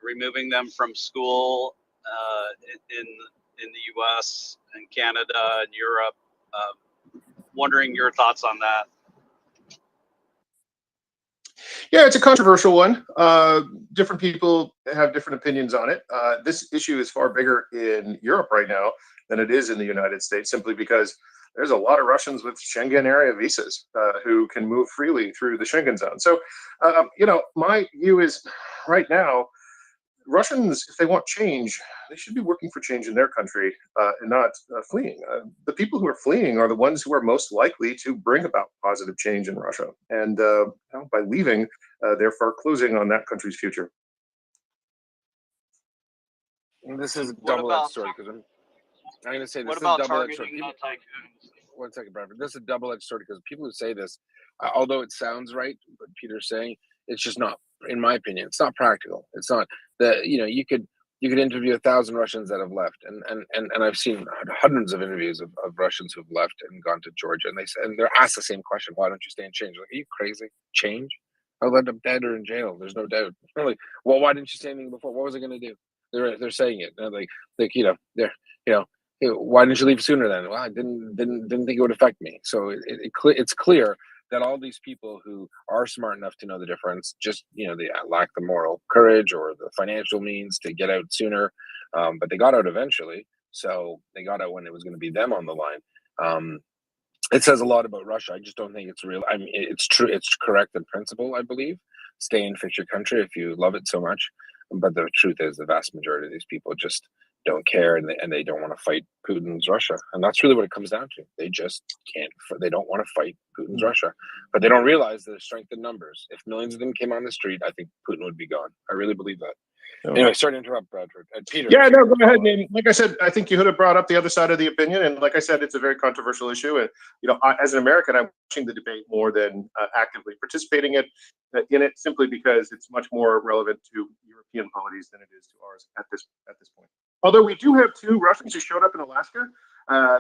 removing them from school in the U.S. and Canada and Europe. Wondering your thoughts on that. Yeah, it's a controversial one. Different people have different opinions on it. This issue is far bigger in Europe right now than it is in the United States, simply because there's a lot of Russians with Schengen area visas who can move freely through the Schengen zone. So, my view is right now, Russians, if they want change, they should be working for change in their country and not fleeing. The people who are fleeing are the ones who are most likely to bring about positive change in Russia. And by leaving, they're foreclosing on that country's future. And this is a What double-edged about sword because I'm going to say this what is a about double-edged sword. targeting tycoons? One second, Bradford. This is a double-edged sword because people who say this, although it sounds right, what Peter's saying, it's just not, in my opinion, it's not practical. It's not that you could interview 1,000 Russians that have left, and I've seen hundreds of interviews of Russians who've left and gone to Georgia, and they're asked the same question: why don't you stay and change? Like, are you crazy? Change? I'll end up dead or in jail. There's no doubt. Like, well, why didn't you say anything before? What was I going to do? They're saying it. Why didn't you leave sooner then? Well, I didn't think it would affect me. So it's clear that all these people who are smart enough to know the difference, just they lack the moral courage or the financial means to get out sooner, but they got out eventually. So they got out when it was going to be them on the line. It says a lot about Russia. I just don't think it's real. I mean, it's true. It's correct in principle, I believe. Stay and fix your country if you love it so much. But the truth is, the vast majority of these people just don't care, and they don't want to fight Putin's Russia. And that's really what it comes down to. They just can't. They don't want to fight Putin's Russia. But they don't realize the strength in numbers. If millions of them came on the street, I think Putin would be gone. I really believe that. Anyway, sorry to interrupt, Bradford. Peter. Yeah, no, go ahead, Nate. Like I said, I think Yehuda brought up the other side of the opinion, and like I said, it's a very controversial issue. And as an American, I'm watching the debate more than actively participating in it, simply because it's much more relevant to European polities than it is to ours at this point. Although we do have 2 Russians who showed up in Alaska.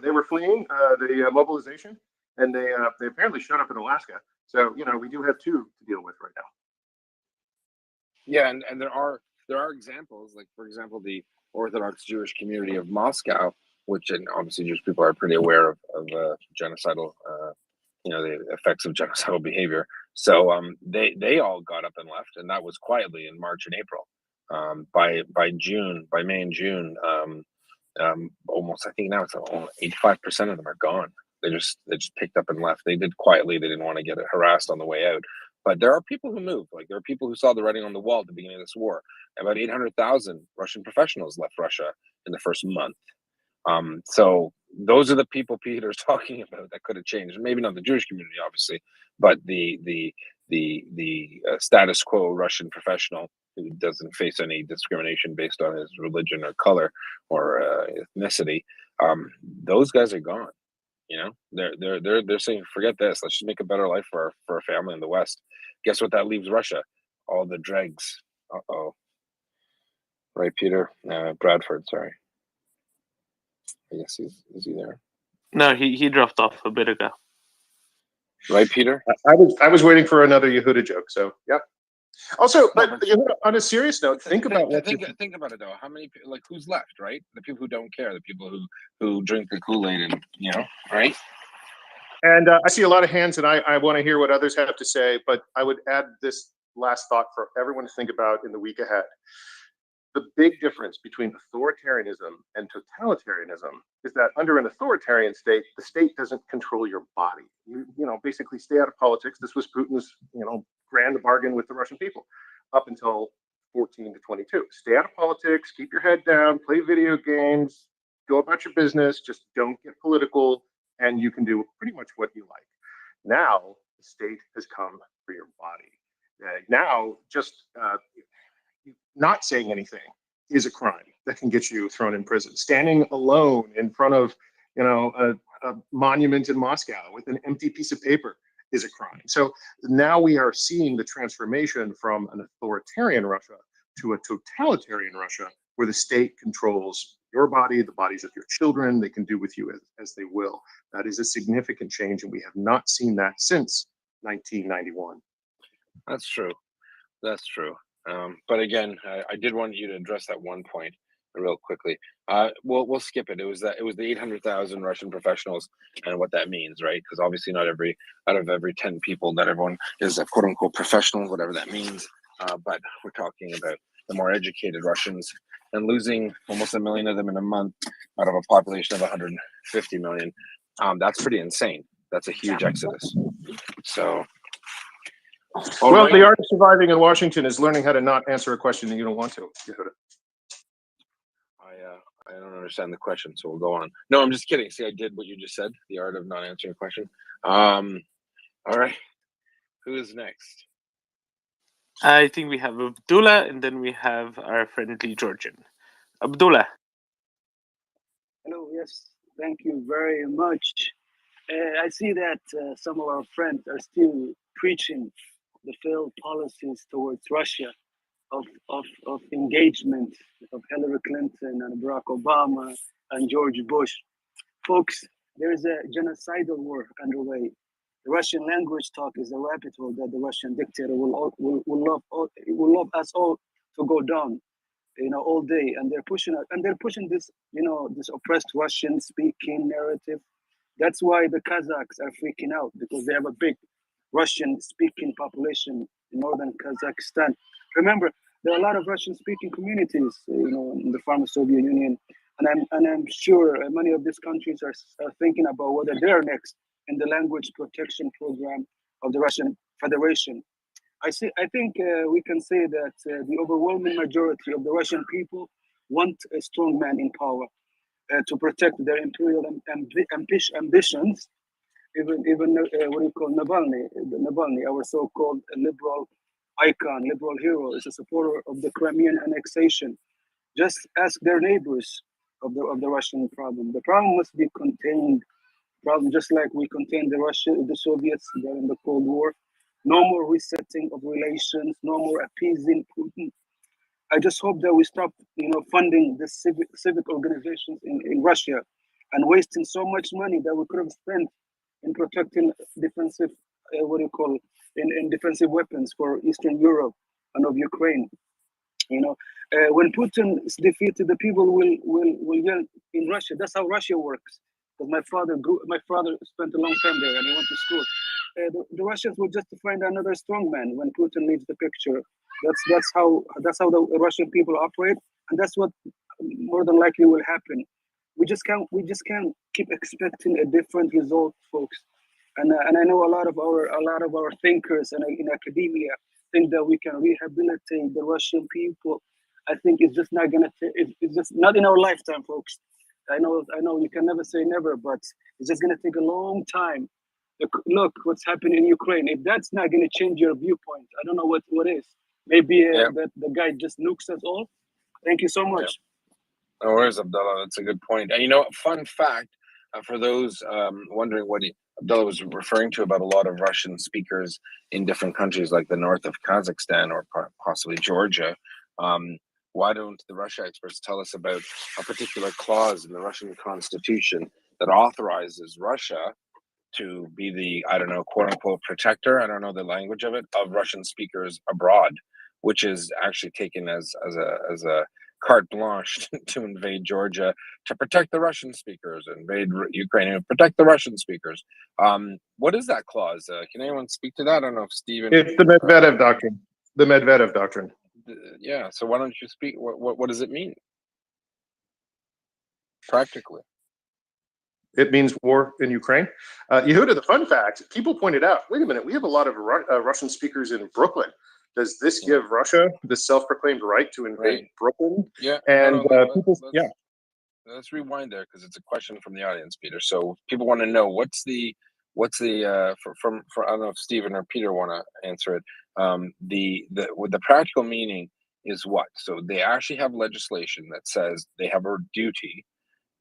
They were fleeing the mobilization, and they apparently showed up in Alaska. So we do have 2 to deal with right now. Yeah, and there are examples, like, for example, the Orthodox Jewish community of Moscow, which, and obviously Jewish people are pretty aware of genocidal, the effects of genocidal behavior. So they all got up and left, and that was quietly in March and April. By May and June, almost, I think now it's 85% of them are gone. They just picked up and left. They did quietly. They didn't want to get harassed on the way out. But there are people who moved. Like, there are people who saw the writing on the wall at the beginning of this war. About 800,000 Russian professionals left Russia in the first month. So those are the people Peter's talking about that could have changed. Maybe not the Jewish community, obviously, but the status quo Russian professional who doesn't face any discrimination based on his religion or color or ethnicity. Those guys are gone. They're saying, forget this. Let's just make a better life for our family in the West. Guess what that leaves Russia? All the dregs. Uh-oh. Right, Peter? Bradford, sorry. I guess is he there? No, he dropped off a bit ago. Right, Peter? I was waiting for another Yehuda joke, so yeah. Also, but on a serious note, think about it though. How many, like, who's left, right? The people who don't care, the people who drink the Kool-Aid, and right? And I see a lot of hands, and I want to hear what others have to say, but I would add this last thought for everyone to think about in the week ahead. The big difference between authoritarianism and totalitarianism is that under an authoritarian state, the state doesn't control your body. You basically stay out of politics. This was Putin's, grand bargain with the Russian people up until 14 to 22. Stay out of politics, keep your head down, play video games, go about your business, just don't get political, and you can do pretty much what you like. Now, the state has come for your body. Now, just not saying anything is a crime that can get you thrown in prison. Standing alone in front of, a monument in Moscow with an empty piece of paper is a crime. So now we are seeing the transformation from an authoritarian Russia to a totalitarian Russia, where the state controls your body, the bodies of your children. They can do with you as they will. That is a significant change, and we have not seen that since 1991. That's true. That's true. But again, I did want you to address that one point real quickly. We'll skip it. It was the 800,000 Russian professionals and what that means, right? Because obviously not out of every 10 people that everyone is a quote unquote professional, whatever that means. But we're talking about the more educated Russians, and losing almost 1 million of them in a month out of a population of 150 million. That's pretty insane. That's a huge exodus. So, well, the art of surviving in Washington is learning how to not answer a question that you don't want to. I don't understand the question, so we'll go on. No, I'm just kidding. See, I did what you just said. The art of not answering a question. All right. Who is next? I think we have Abdullah, and then we have our friendly Georgian. Abdullah. Hello, yes, thank you very much. I see that some of our friends are still preaching the failed policies towards Russia of engagement of Hillary Clinton and Barack Obama and George Bush. Folks, there is a genocidal war underway. The Russian language talk is a rabbit hole that the Russian dictator will love us all to go down, all day. And they're pushing this, this oppressed Russian speaking narrative. That's why the Kazakhs are freaking out, because they have a big Russian speaking population in northern Kazakhstan. Remember, there are a lot of Russian speaking communities, in the former Soviet Union. And I'm sure many of these countries are thinking about whether they're next in the language protection program of the Russian Federation. I think we can say that the overwhelming majority of the Russian people want a strong man in power to protect their imperial ambitions. Even what do you call Navalny, our so-called liberal icon, liberal hero, is a supporter of the Crimean annexation. Just ask their neighbors of the Russian problem. The problem must be contained. Problem just like we contained the Soviets during the Cold War. No more resetting of relations. No more appeasing Putin. I just hope that we stop, funding the civic organizations in Russia and wasting so much money that we could have spent in protecting defensive, in defensive weapons for Eastern Europe and of Ukraine. When Putin is defeated, the people will yell in Russia. That's how Russia works. Because my father spent a long time there and he went to school. The Russians will just find another strongman when Putin leaves the picture. That's how the Russian people operate, and that's what more than likely will happen. We just can't keep expecting a different result, folks. And I know a lot of our thinkers and in academia think that we can rehabilitate the Russian people. I think it's just not gonna. It's just not in our lifetime, folks. I know you can never say never, but it's just gonna take a long time. Look what's happening in Ukraine. If that's not gonna change your viewpoint, I don't know what is. Maybe that the guy just nukes us all. Thank you so much. Yeah. No worries, Abdullah. That's a good point. And fun fact for those wondering what Abdullah was referring to about a lot of Russian speakers in different countries like the north of Kazakhstan or possibly Georgia. Why don't the Russia experts tell us about a particular clause in the Russian constitution that authorizes Russia to be the, I don't know, quote unquote protector, I don't know the language of it, of Russian speakers abroad, which is actually taken as a carte blanche to invade Georgia, to protect the Russian speakers, invade Ukraine, and protect the Russian speakers. What is that clause? Can anyone speak to that? I don't know if Stephen. It's the Medvedev doctrine. The Medvedev doctrine. Yeah. So why don't you speak? What does it mean practically? It means war in Ukraine. Yehuda, the fun fact, people pointed out, wait a minute, we have a lot of Russian speakers in Brooklyn. Does this give Russia the self-proclaimed right to invade Brooklyn? Yeah. And let's rewind there because it's a question from the audience, Peter. So people want to know what's the I don't know if Stephen or Peter want to answer it. The practical meaning is what? So they actually have legislation that says they have a duty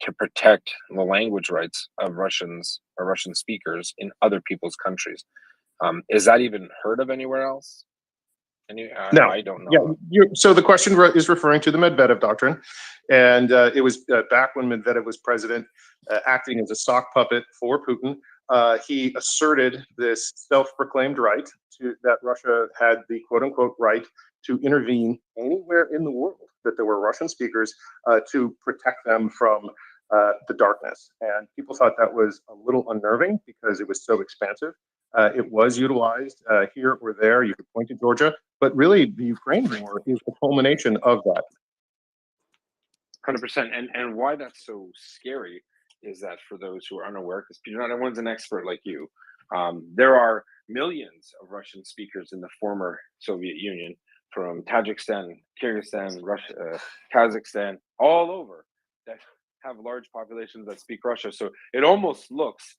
to protect the language rights of Russians or Russian speakers in other people's countries. Is that even heard of anywhere else? No, I don't know. Yeah. So the question is referring to the Medvedev doctrine, and it was back when Medvedev was president, acting as a sock puppet for Putin. He asserted this self-proclaimed right that Russia had the quote-unquote right to intervene anywhere in the world that there were Russian speakers to protect them from the darkness. And people thought that was a little unnerving because it was so expansive. It was utilized here or there. You could point to Georgia, but really the Ukraine war is the culmination of that. 100%. And why that's so scary is that for those who are unaware, because not everyone's an expert like you, there are millions of Russian speakers in the former Soviet Union, from Tajikistan, Kyrgyzstan, Russia, Kazakhstan, all over, that have large populations that speak Russia. So it almost looks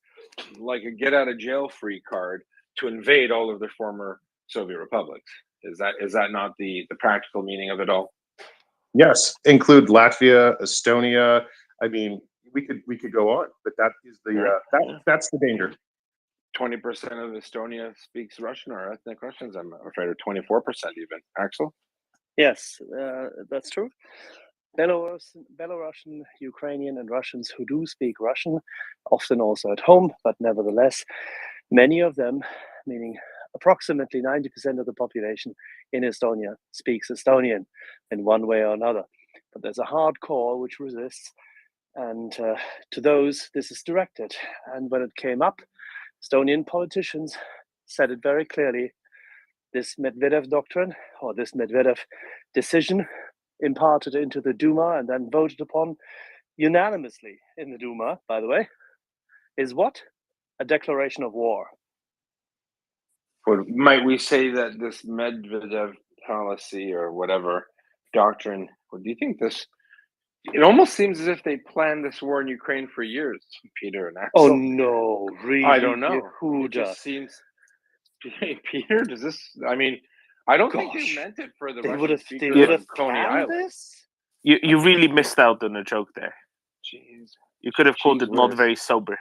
like a get out of jail free card to invade all of the former Soviet republics. Is that not the practical meaning of it all? Yes, include Latvia, Estonia. I mean, we could go on, but that is the that's the danger. 20% of Estonia speaks Russian, or ethnic Russians. I'm afraid, or 24% even. Axel? Yes, that's true. Belarusian, Ukrainian, and Russians who do speak Russian, often also at home, but nevertheless, many of them, meaning approximately 90% of the population in Estonia, speaks Estonian in one way or another. But there's a hard core which resists, and to those this is directed. And when it came up, Estonian politicians said it very clearly. This Medvedev doctrine, or this Medvedev decision, imparted into the Duma and then voted upon unanimously in the Duma, by the way, is what? A declaration of war. Or might we say that this Medvedev policy or whatever doctrine, or do you think this, it almost seems as if they planned this war in Ukraine for years, Peter and Axel. Oh no, really? I don't know. Who It just seems, Peter, does this, I mean, I don't think they meant it for the Russian speakers on Coney Island. You really missed out on a joke there. Jeez. You could have called Jeez it not whiz. very sober.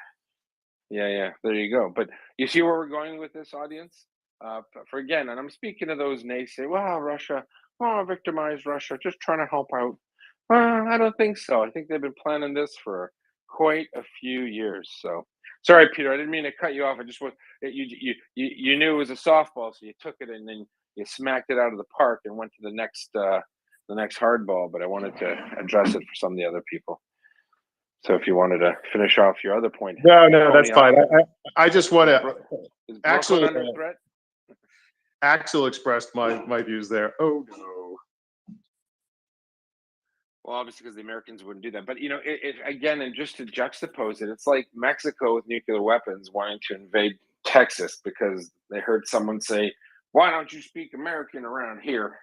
Yeah, there you go. But you see where we're going with this, audience? For again, and I'm speaking to those naysayers, wow, Russia, victimized Russia, just trying to help out. I don't think so. I think they've been planning this for quite a few years. So, sorry, Peter, I didn't mean to cut you off. I just you knew it was a softball, so you took it and then you smacked it out of the park and went to the next hardball. But I wanted to address it for some of the other people. So if you wanted to finish off your other point. No, that's fine. I just want to. Is Brooklyn under threat? Axel expressed my views there. Oh no. Well, obviously, because the Americans wouldn't do that. But, it again, and just to juxtapose it, it's like Mexico with nuclear weapons wanting to invade Texas because they heard someone say, why don't you speak American around here?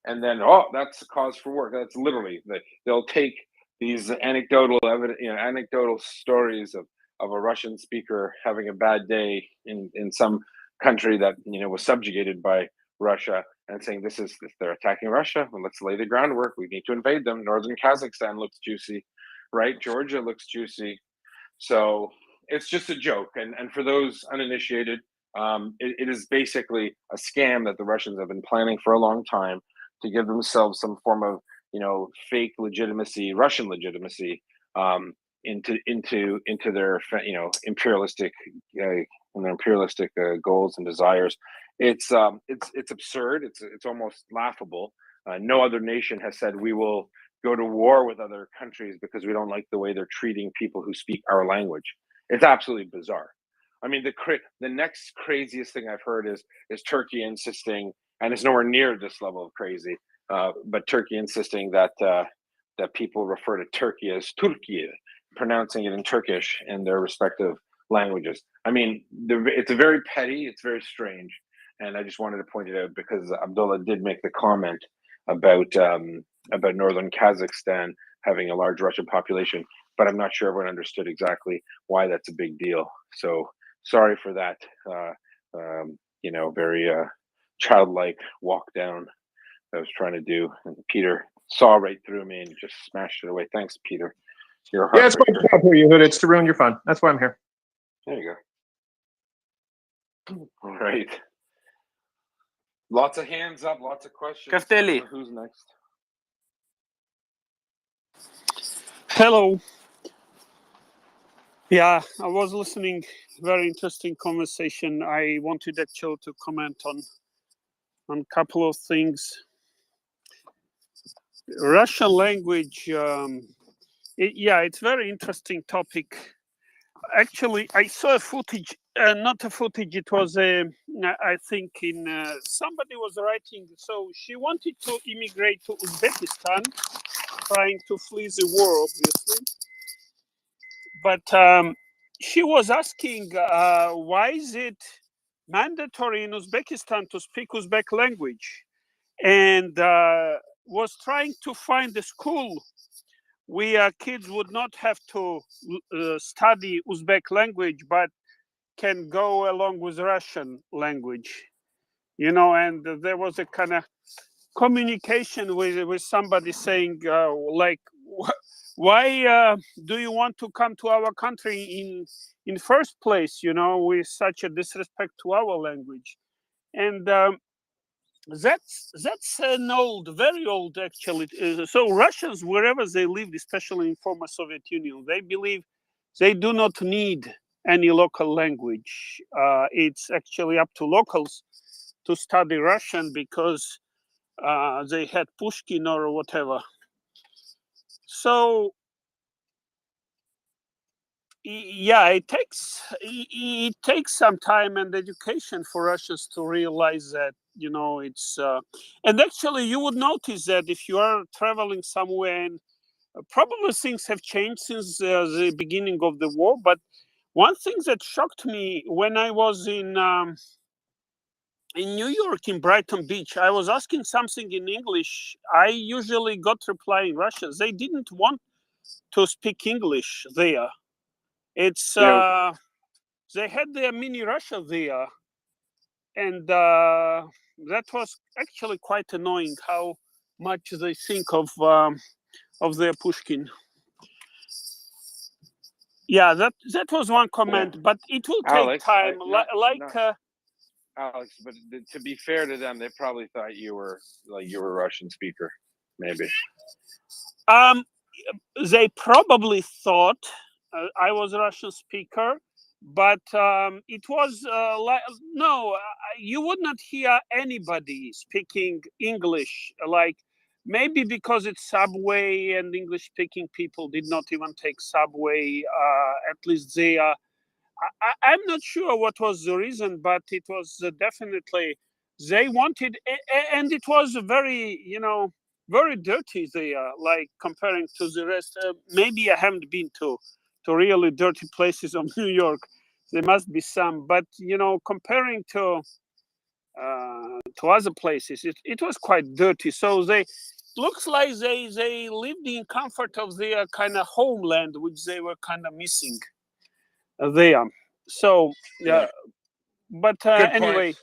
And then, that's a cause for war. That's literally, they'll take these anecdotal stories of a Russian speaker having a bad day in some country that, was subjugated by Russia, and saying they're attacking Russia, well, let's lay the groundwork. We need to invade them. Northern Kazakhstan looks juicy, right? Georgia looks juicy. So it's just a joke. And for those uninitiated, it is basically a scam that the Russians have been planning for a long time to give themselves some form of, fake legitimacy, Russian legitimacy, into their, imperialistic goals and desires. It's absurd. It's almost laughable. No other nation has said we will go to war with other countries because we don't like the way they're treating people who speak our language. It's absolutely bizarre. I mean, the next craziest thing I've heard is Turkey insisting, and it's nowhere near this level of crazy, but Turkey insisting that people refer to Turkey as Turkiye, pronouncing it in Turkish in their respective languages. I mean, it's very petty. It's very strange. And I just wanted to point it out because Abdullah did make the comment about northern Kazakhstan having a large Russian population, but I'm not sure everyone understood exactly why that's a big deal. So sorry for that, very childlike walk down that I was trying to do. And Peter saw right through me and just smashed it away. Thanks, Peter. You're a it's my job here, Yehud. It's to ruin your fun. That's why I'm here. There you go. All right. Lots of hands up, lots of questions. Kafdeli. Who's next? Hello. Yeah, I was listening. Very interesting conversation. I wanted actually to comment on a couple of things. Russian language. It's very interesting topic. Actually, I saw a footage. Not a footage. It was I think somebody was writing. So she wanted to immigrate to Uzbekistan, trying to flee the war, obviously. But she was asking, why is it mandatory in Uzbekistan to speak Uzbek language? And was trying to find a school where kids would not have to study Uzbek language, but can go along with Russian language, you know. And there was a kind of communication with somebody saying, like, why do you want to come to our country in first place, you know, with such a disrespect to our language? And that's an old, very old, actually. So Russians, wherever they lived, especially in former Soviet Union, they believe they do not need any local language. It's actually up to locals to study Russian because they had Pushkin or whatever. So yeah, it takes some time and education for Russians to realize that, you know, it's and actually you would notice that if you are traveling somewhere, and probably things have changed since the beginning of the war. But one thing that shocked me when I was in New York, in Brighton Beach, I was asking something in English. I usually got reply in Russian. They didn't want to speak English there. It's they had their mini Russia there, and that was actually quite annoying how much they think of their Pushkin. Yeah, that was one comment, but it will take time. Alex, but to be fair to them, they probably thought you were a Russian speaker, maybe. They probably thought I was a Russian speaker, but it was like, no, you would not hear anybody speaking English. Like, maybe because it's subway and English-speaking people did not even take subway. At least they are. I'm not sure what was the reason, but it was definitely they wanted, and it was very, you know, very dirty there, like comparing to the rest. Maybe I haven't been to really dirty places of New York. There must be some, but you know, comparing to other places, it was quite dirty. So they looks like they lived in comfort of their kind of homeland, which they were kind of missing there. So yeah, but anyway,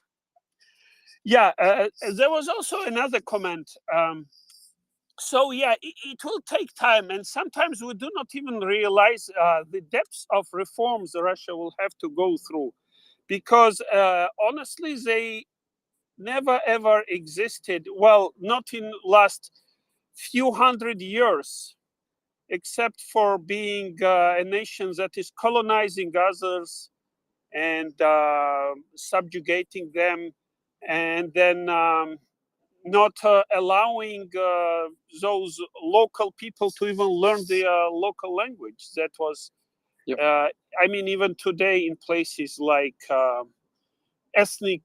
yeah, there was also another comment. So yeah, it will take time, and sometimes we do not even realize the depths of reforms Russia will have to go through, because honestly, they never ever existed. Well, not in last few hundred years, except for being a nation that is colonizing others and subjugating them, and then not allowing those local people to even learn the local language. That was, I mean, even today in places like ethnic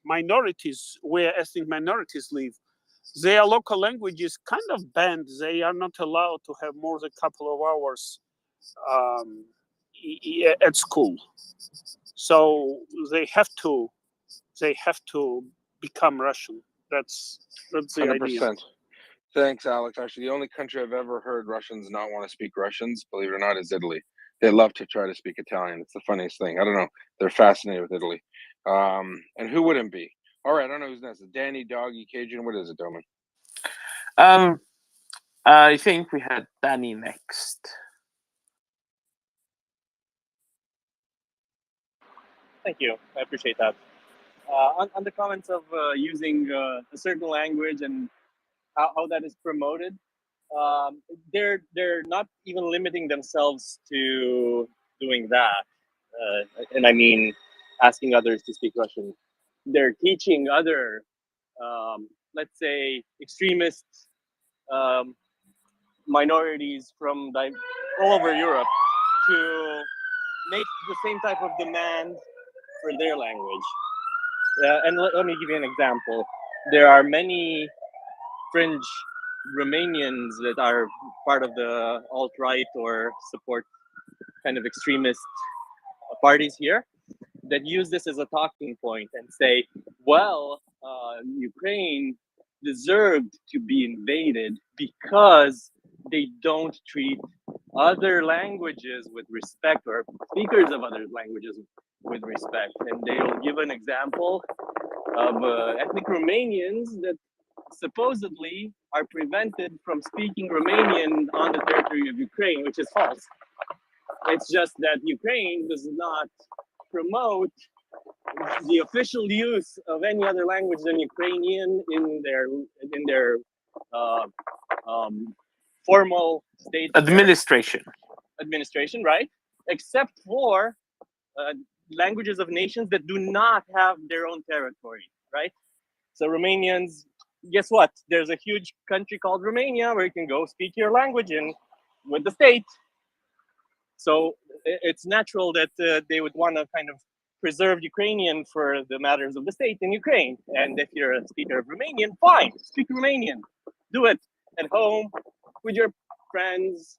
minorities, where ethnic minorities live, their local language is kind of banned. They are not allowed to have more than a couple of hours at school. So they have to become Russian. That's the idea. 100%. Thanks, Alex. Actually, the only country I've ever heard Russians not want to speak Russians, believe it or not, is Italy. They love to try to speak Italian. It's the funniest thing. I don't know. They're fascinated with Italy. And who wouldn't be? All right, I don't know who's next. Danny, Doggy, Cajun. What is it, Doman? I think we had Danny next. Thank you. I appreciate that. On the comments of using a certain language and how that is promoted, they're not even limiting themselves to doing that. And I mean, asking others to speak Russian. They're teaching other, let's say, extremist minorities from all over Europe to make the same type of demand for their language. And let me give you an example. There are many fringe Romanians that are part of the alt-right or support kind of extremist parties here that use this as a talking point and say, well, Ukraine deserved to be invaded because they don't treat other languages with respect, or speakers of other languages with respect. And they'll give an example of ethnic Romanians that supposedly are prevented from speaking Romanian on the territory of Ukraine, which is false. It's just that Ukraine does not promote the official use of any other language than Ukrainian in their formal state administration, right? Except for languages of nations that do not have their own territory, right? So Romanians, guess what? There's a huge country called Romania where you can go speak your language in with the state. So it's natural that they would want to kind of preserve Ukrainian for the matters of the state in Ukraine. And if you're a speaker of Romanian, fine, speak Romanian. Do it at home with your friends,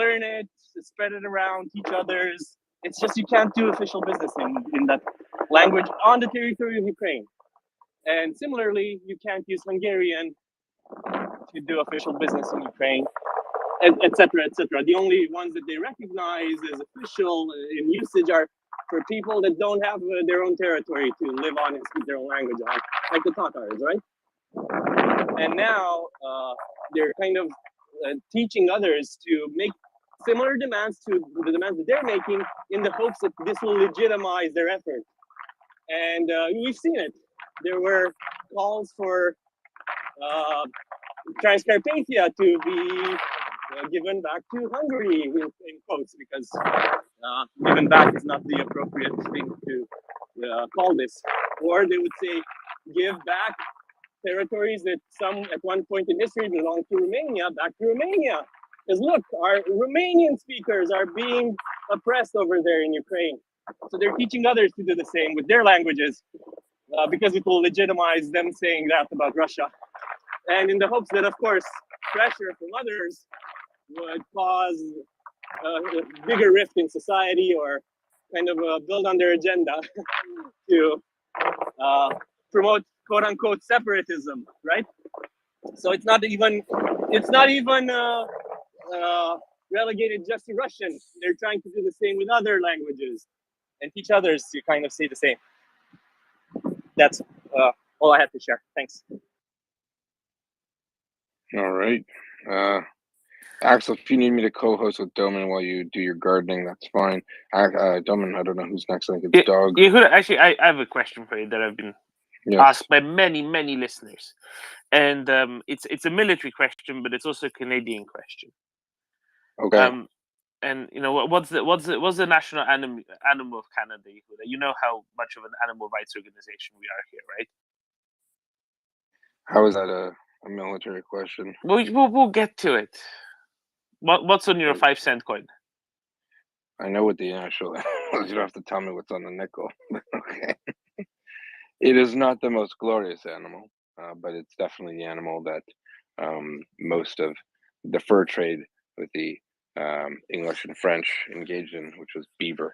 learn it, spread it around, teach others. It's just you can't do official business in that language on the territory of Ukraine. And similarly, you can't use Hungarian to do official business in Ukraine, etc., etc. The only ones that they recognize as official in usage are for people that don't have their own territory to live on and speak their own language on, like the Tatars, right? And now they're kind of teaching others to make similar demands to the demands that they're making in the hopes that this will legitimize their effort. And we've seen it. There were calls for Transcarpathia to be given back to Hungary, in quotes, because given back is not the appropriate thing to call this. Or they would say, give back territories that at one point in history belonged to Romania, back to Romania. Because look, our Romanian speakers are being oppressed over there in Ukraine. So they're teaching others to do the same with their languages, because it will legitimize them saying that about Russia. And in the hopes that, of course, pressure from others would cause a bigger rift in society, or kind of build on their agenda to promote quote unquote separatism, right? So it's not even relegated just to Russian. They're trying to do the same with other languages and teach others to kind of say the same. That's all I had to share. Thanks. All right. Axel, if you need me to co-host with Doman while you do your gardening, that's fine. Doman, I don't know who's next. I think it's Doug. Actually, I have a question for you that I've been asked by many listeners, and it's a military question, but it's also a Canadian question. Okay. And you know what's the national animal of Canada? You know how much of an animal rights organization we are here, right? How is that a military question? We'll get to it. What's on your 5-cent coin? I know what the national is. You don't have to tell me what's on the nickel. Okay. It is not the most glorious animal, but it's definitely the animal that most of the fur trade with the English and French engaged in, which was beaver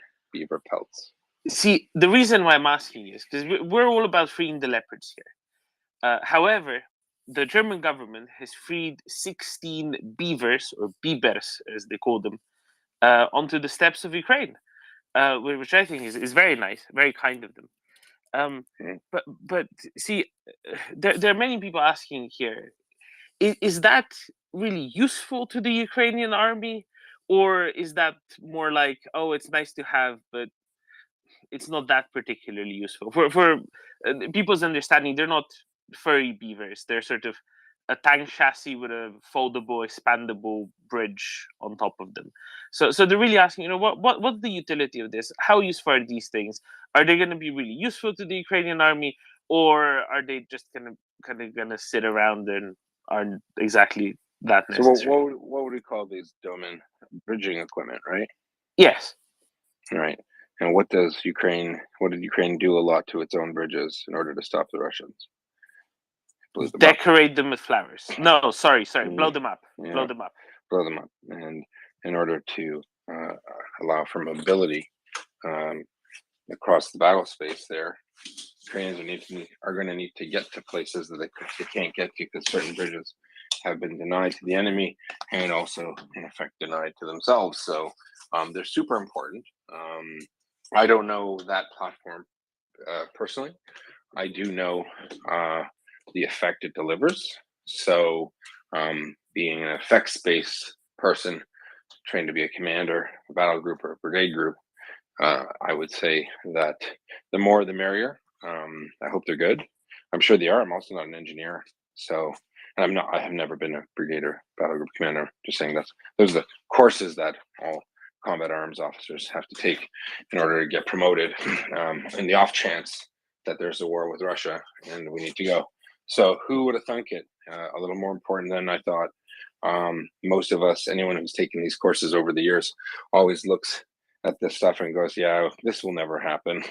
pelts. See, the reason why I'm asking is because we're all about freeing the leopards here. However, the German government has freed 16 beavers, or beavers as they call them, onto the steppes of Ukraine, which I think is very nice, very kind of them. But see, there are many people asking here, is that really useful to the Ukrainian army, or is that more like, oh, it's nice to have, but it's not that particularly useful for people's understanding? They're not furry beavers. They're sort of a tank chassis with a foldable, expandable bridge on top of them. So they're really asking, what's the utility of this? How useful are these things? Are they going to be really useful to the Ukrainian army, or are they just gonna sit around and aren't exactly that necessary? So what would we call these, Doman? Bridging equipment, right? Yes. Right. And what did Ukraine do a lot to its own bridges in order to stop the Russians? Decorate them with flowers. No, sorry. Blow them up. Yeah. Blow them up. Blow them up. And in order to allow for mobility across the battle space there. Ukrainians are going to need to get to places that they can't get to because certain bridges have been denied to the enemy and also in effect denied to themselves. So they're super important. I don't know that platform personally. I do know the effect it delivers. So being an effects-based person trained to be a commander, a battle group or a brigade group, I would say that the more the merrier. I hope they're good. I'm sure they are. I'm also not an engineer, so I have never been a brigade or battle group commander. Just saying those are the courses that all combat arms officers have to take in order to get promoted. In the off chance that there's a war with Russia and we need to go. So who would have thunk it? A little more important than I thought. Most of us, anyone who's taken these courses over the years, always looks at this stuff and goes, yeah, this will never happen.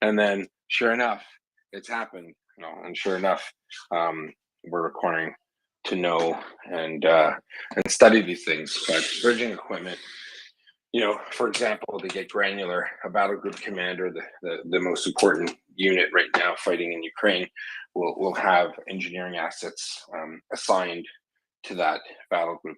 And then sure enough, it's happened, and sure enough, we're requiring to know and study these things. But bridging equipment, for example, to get granular, a battle group commander, the most important unit right now fighting in Ukraine, will have engineering assets assigned to that battle group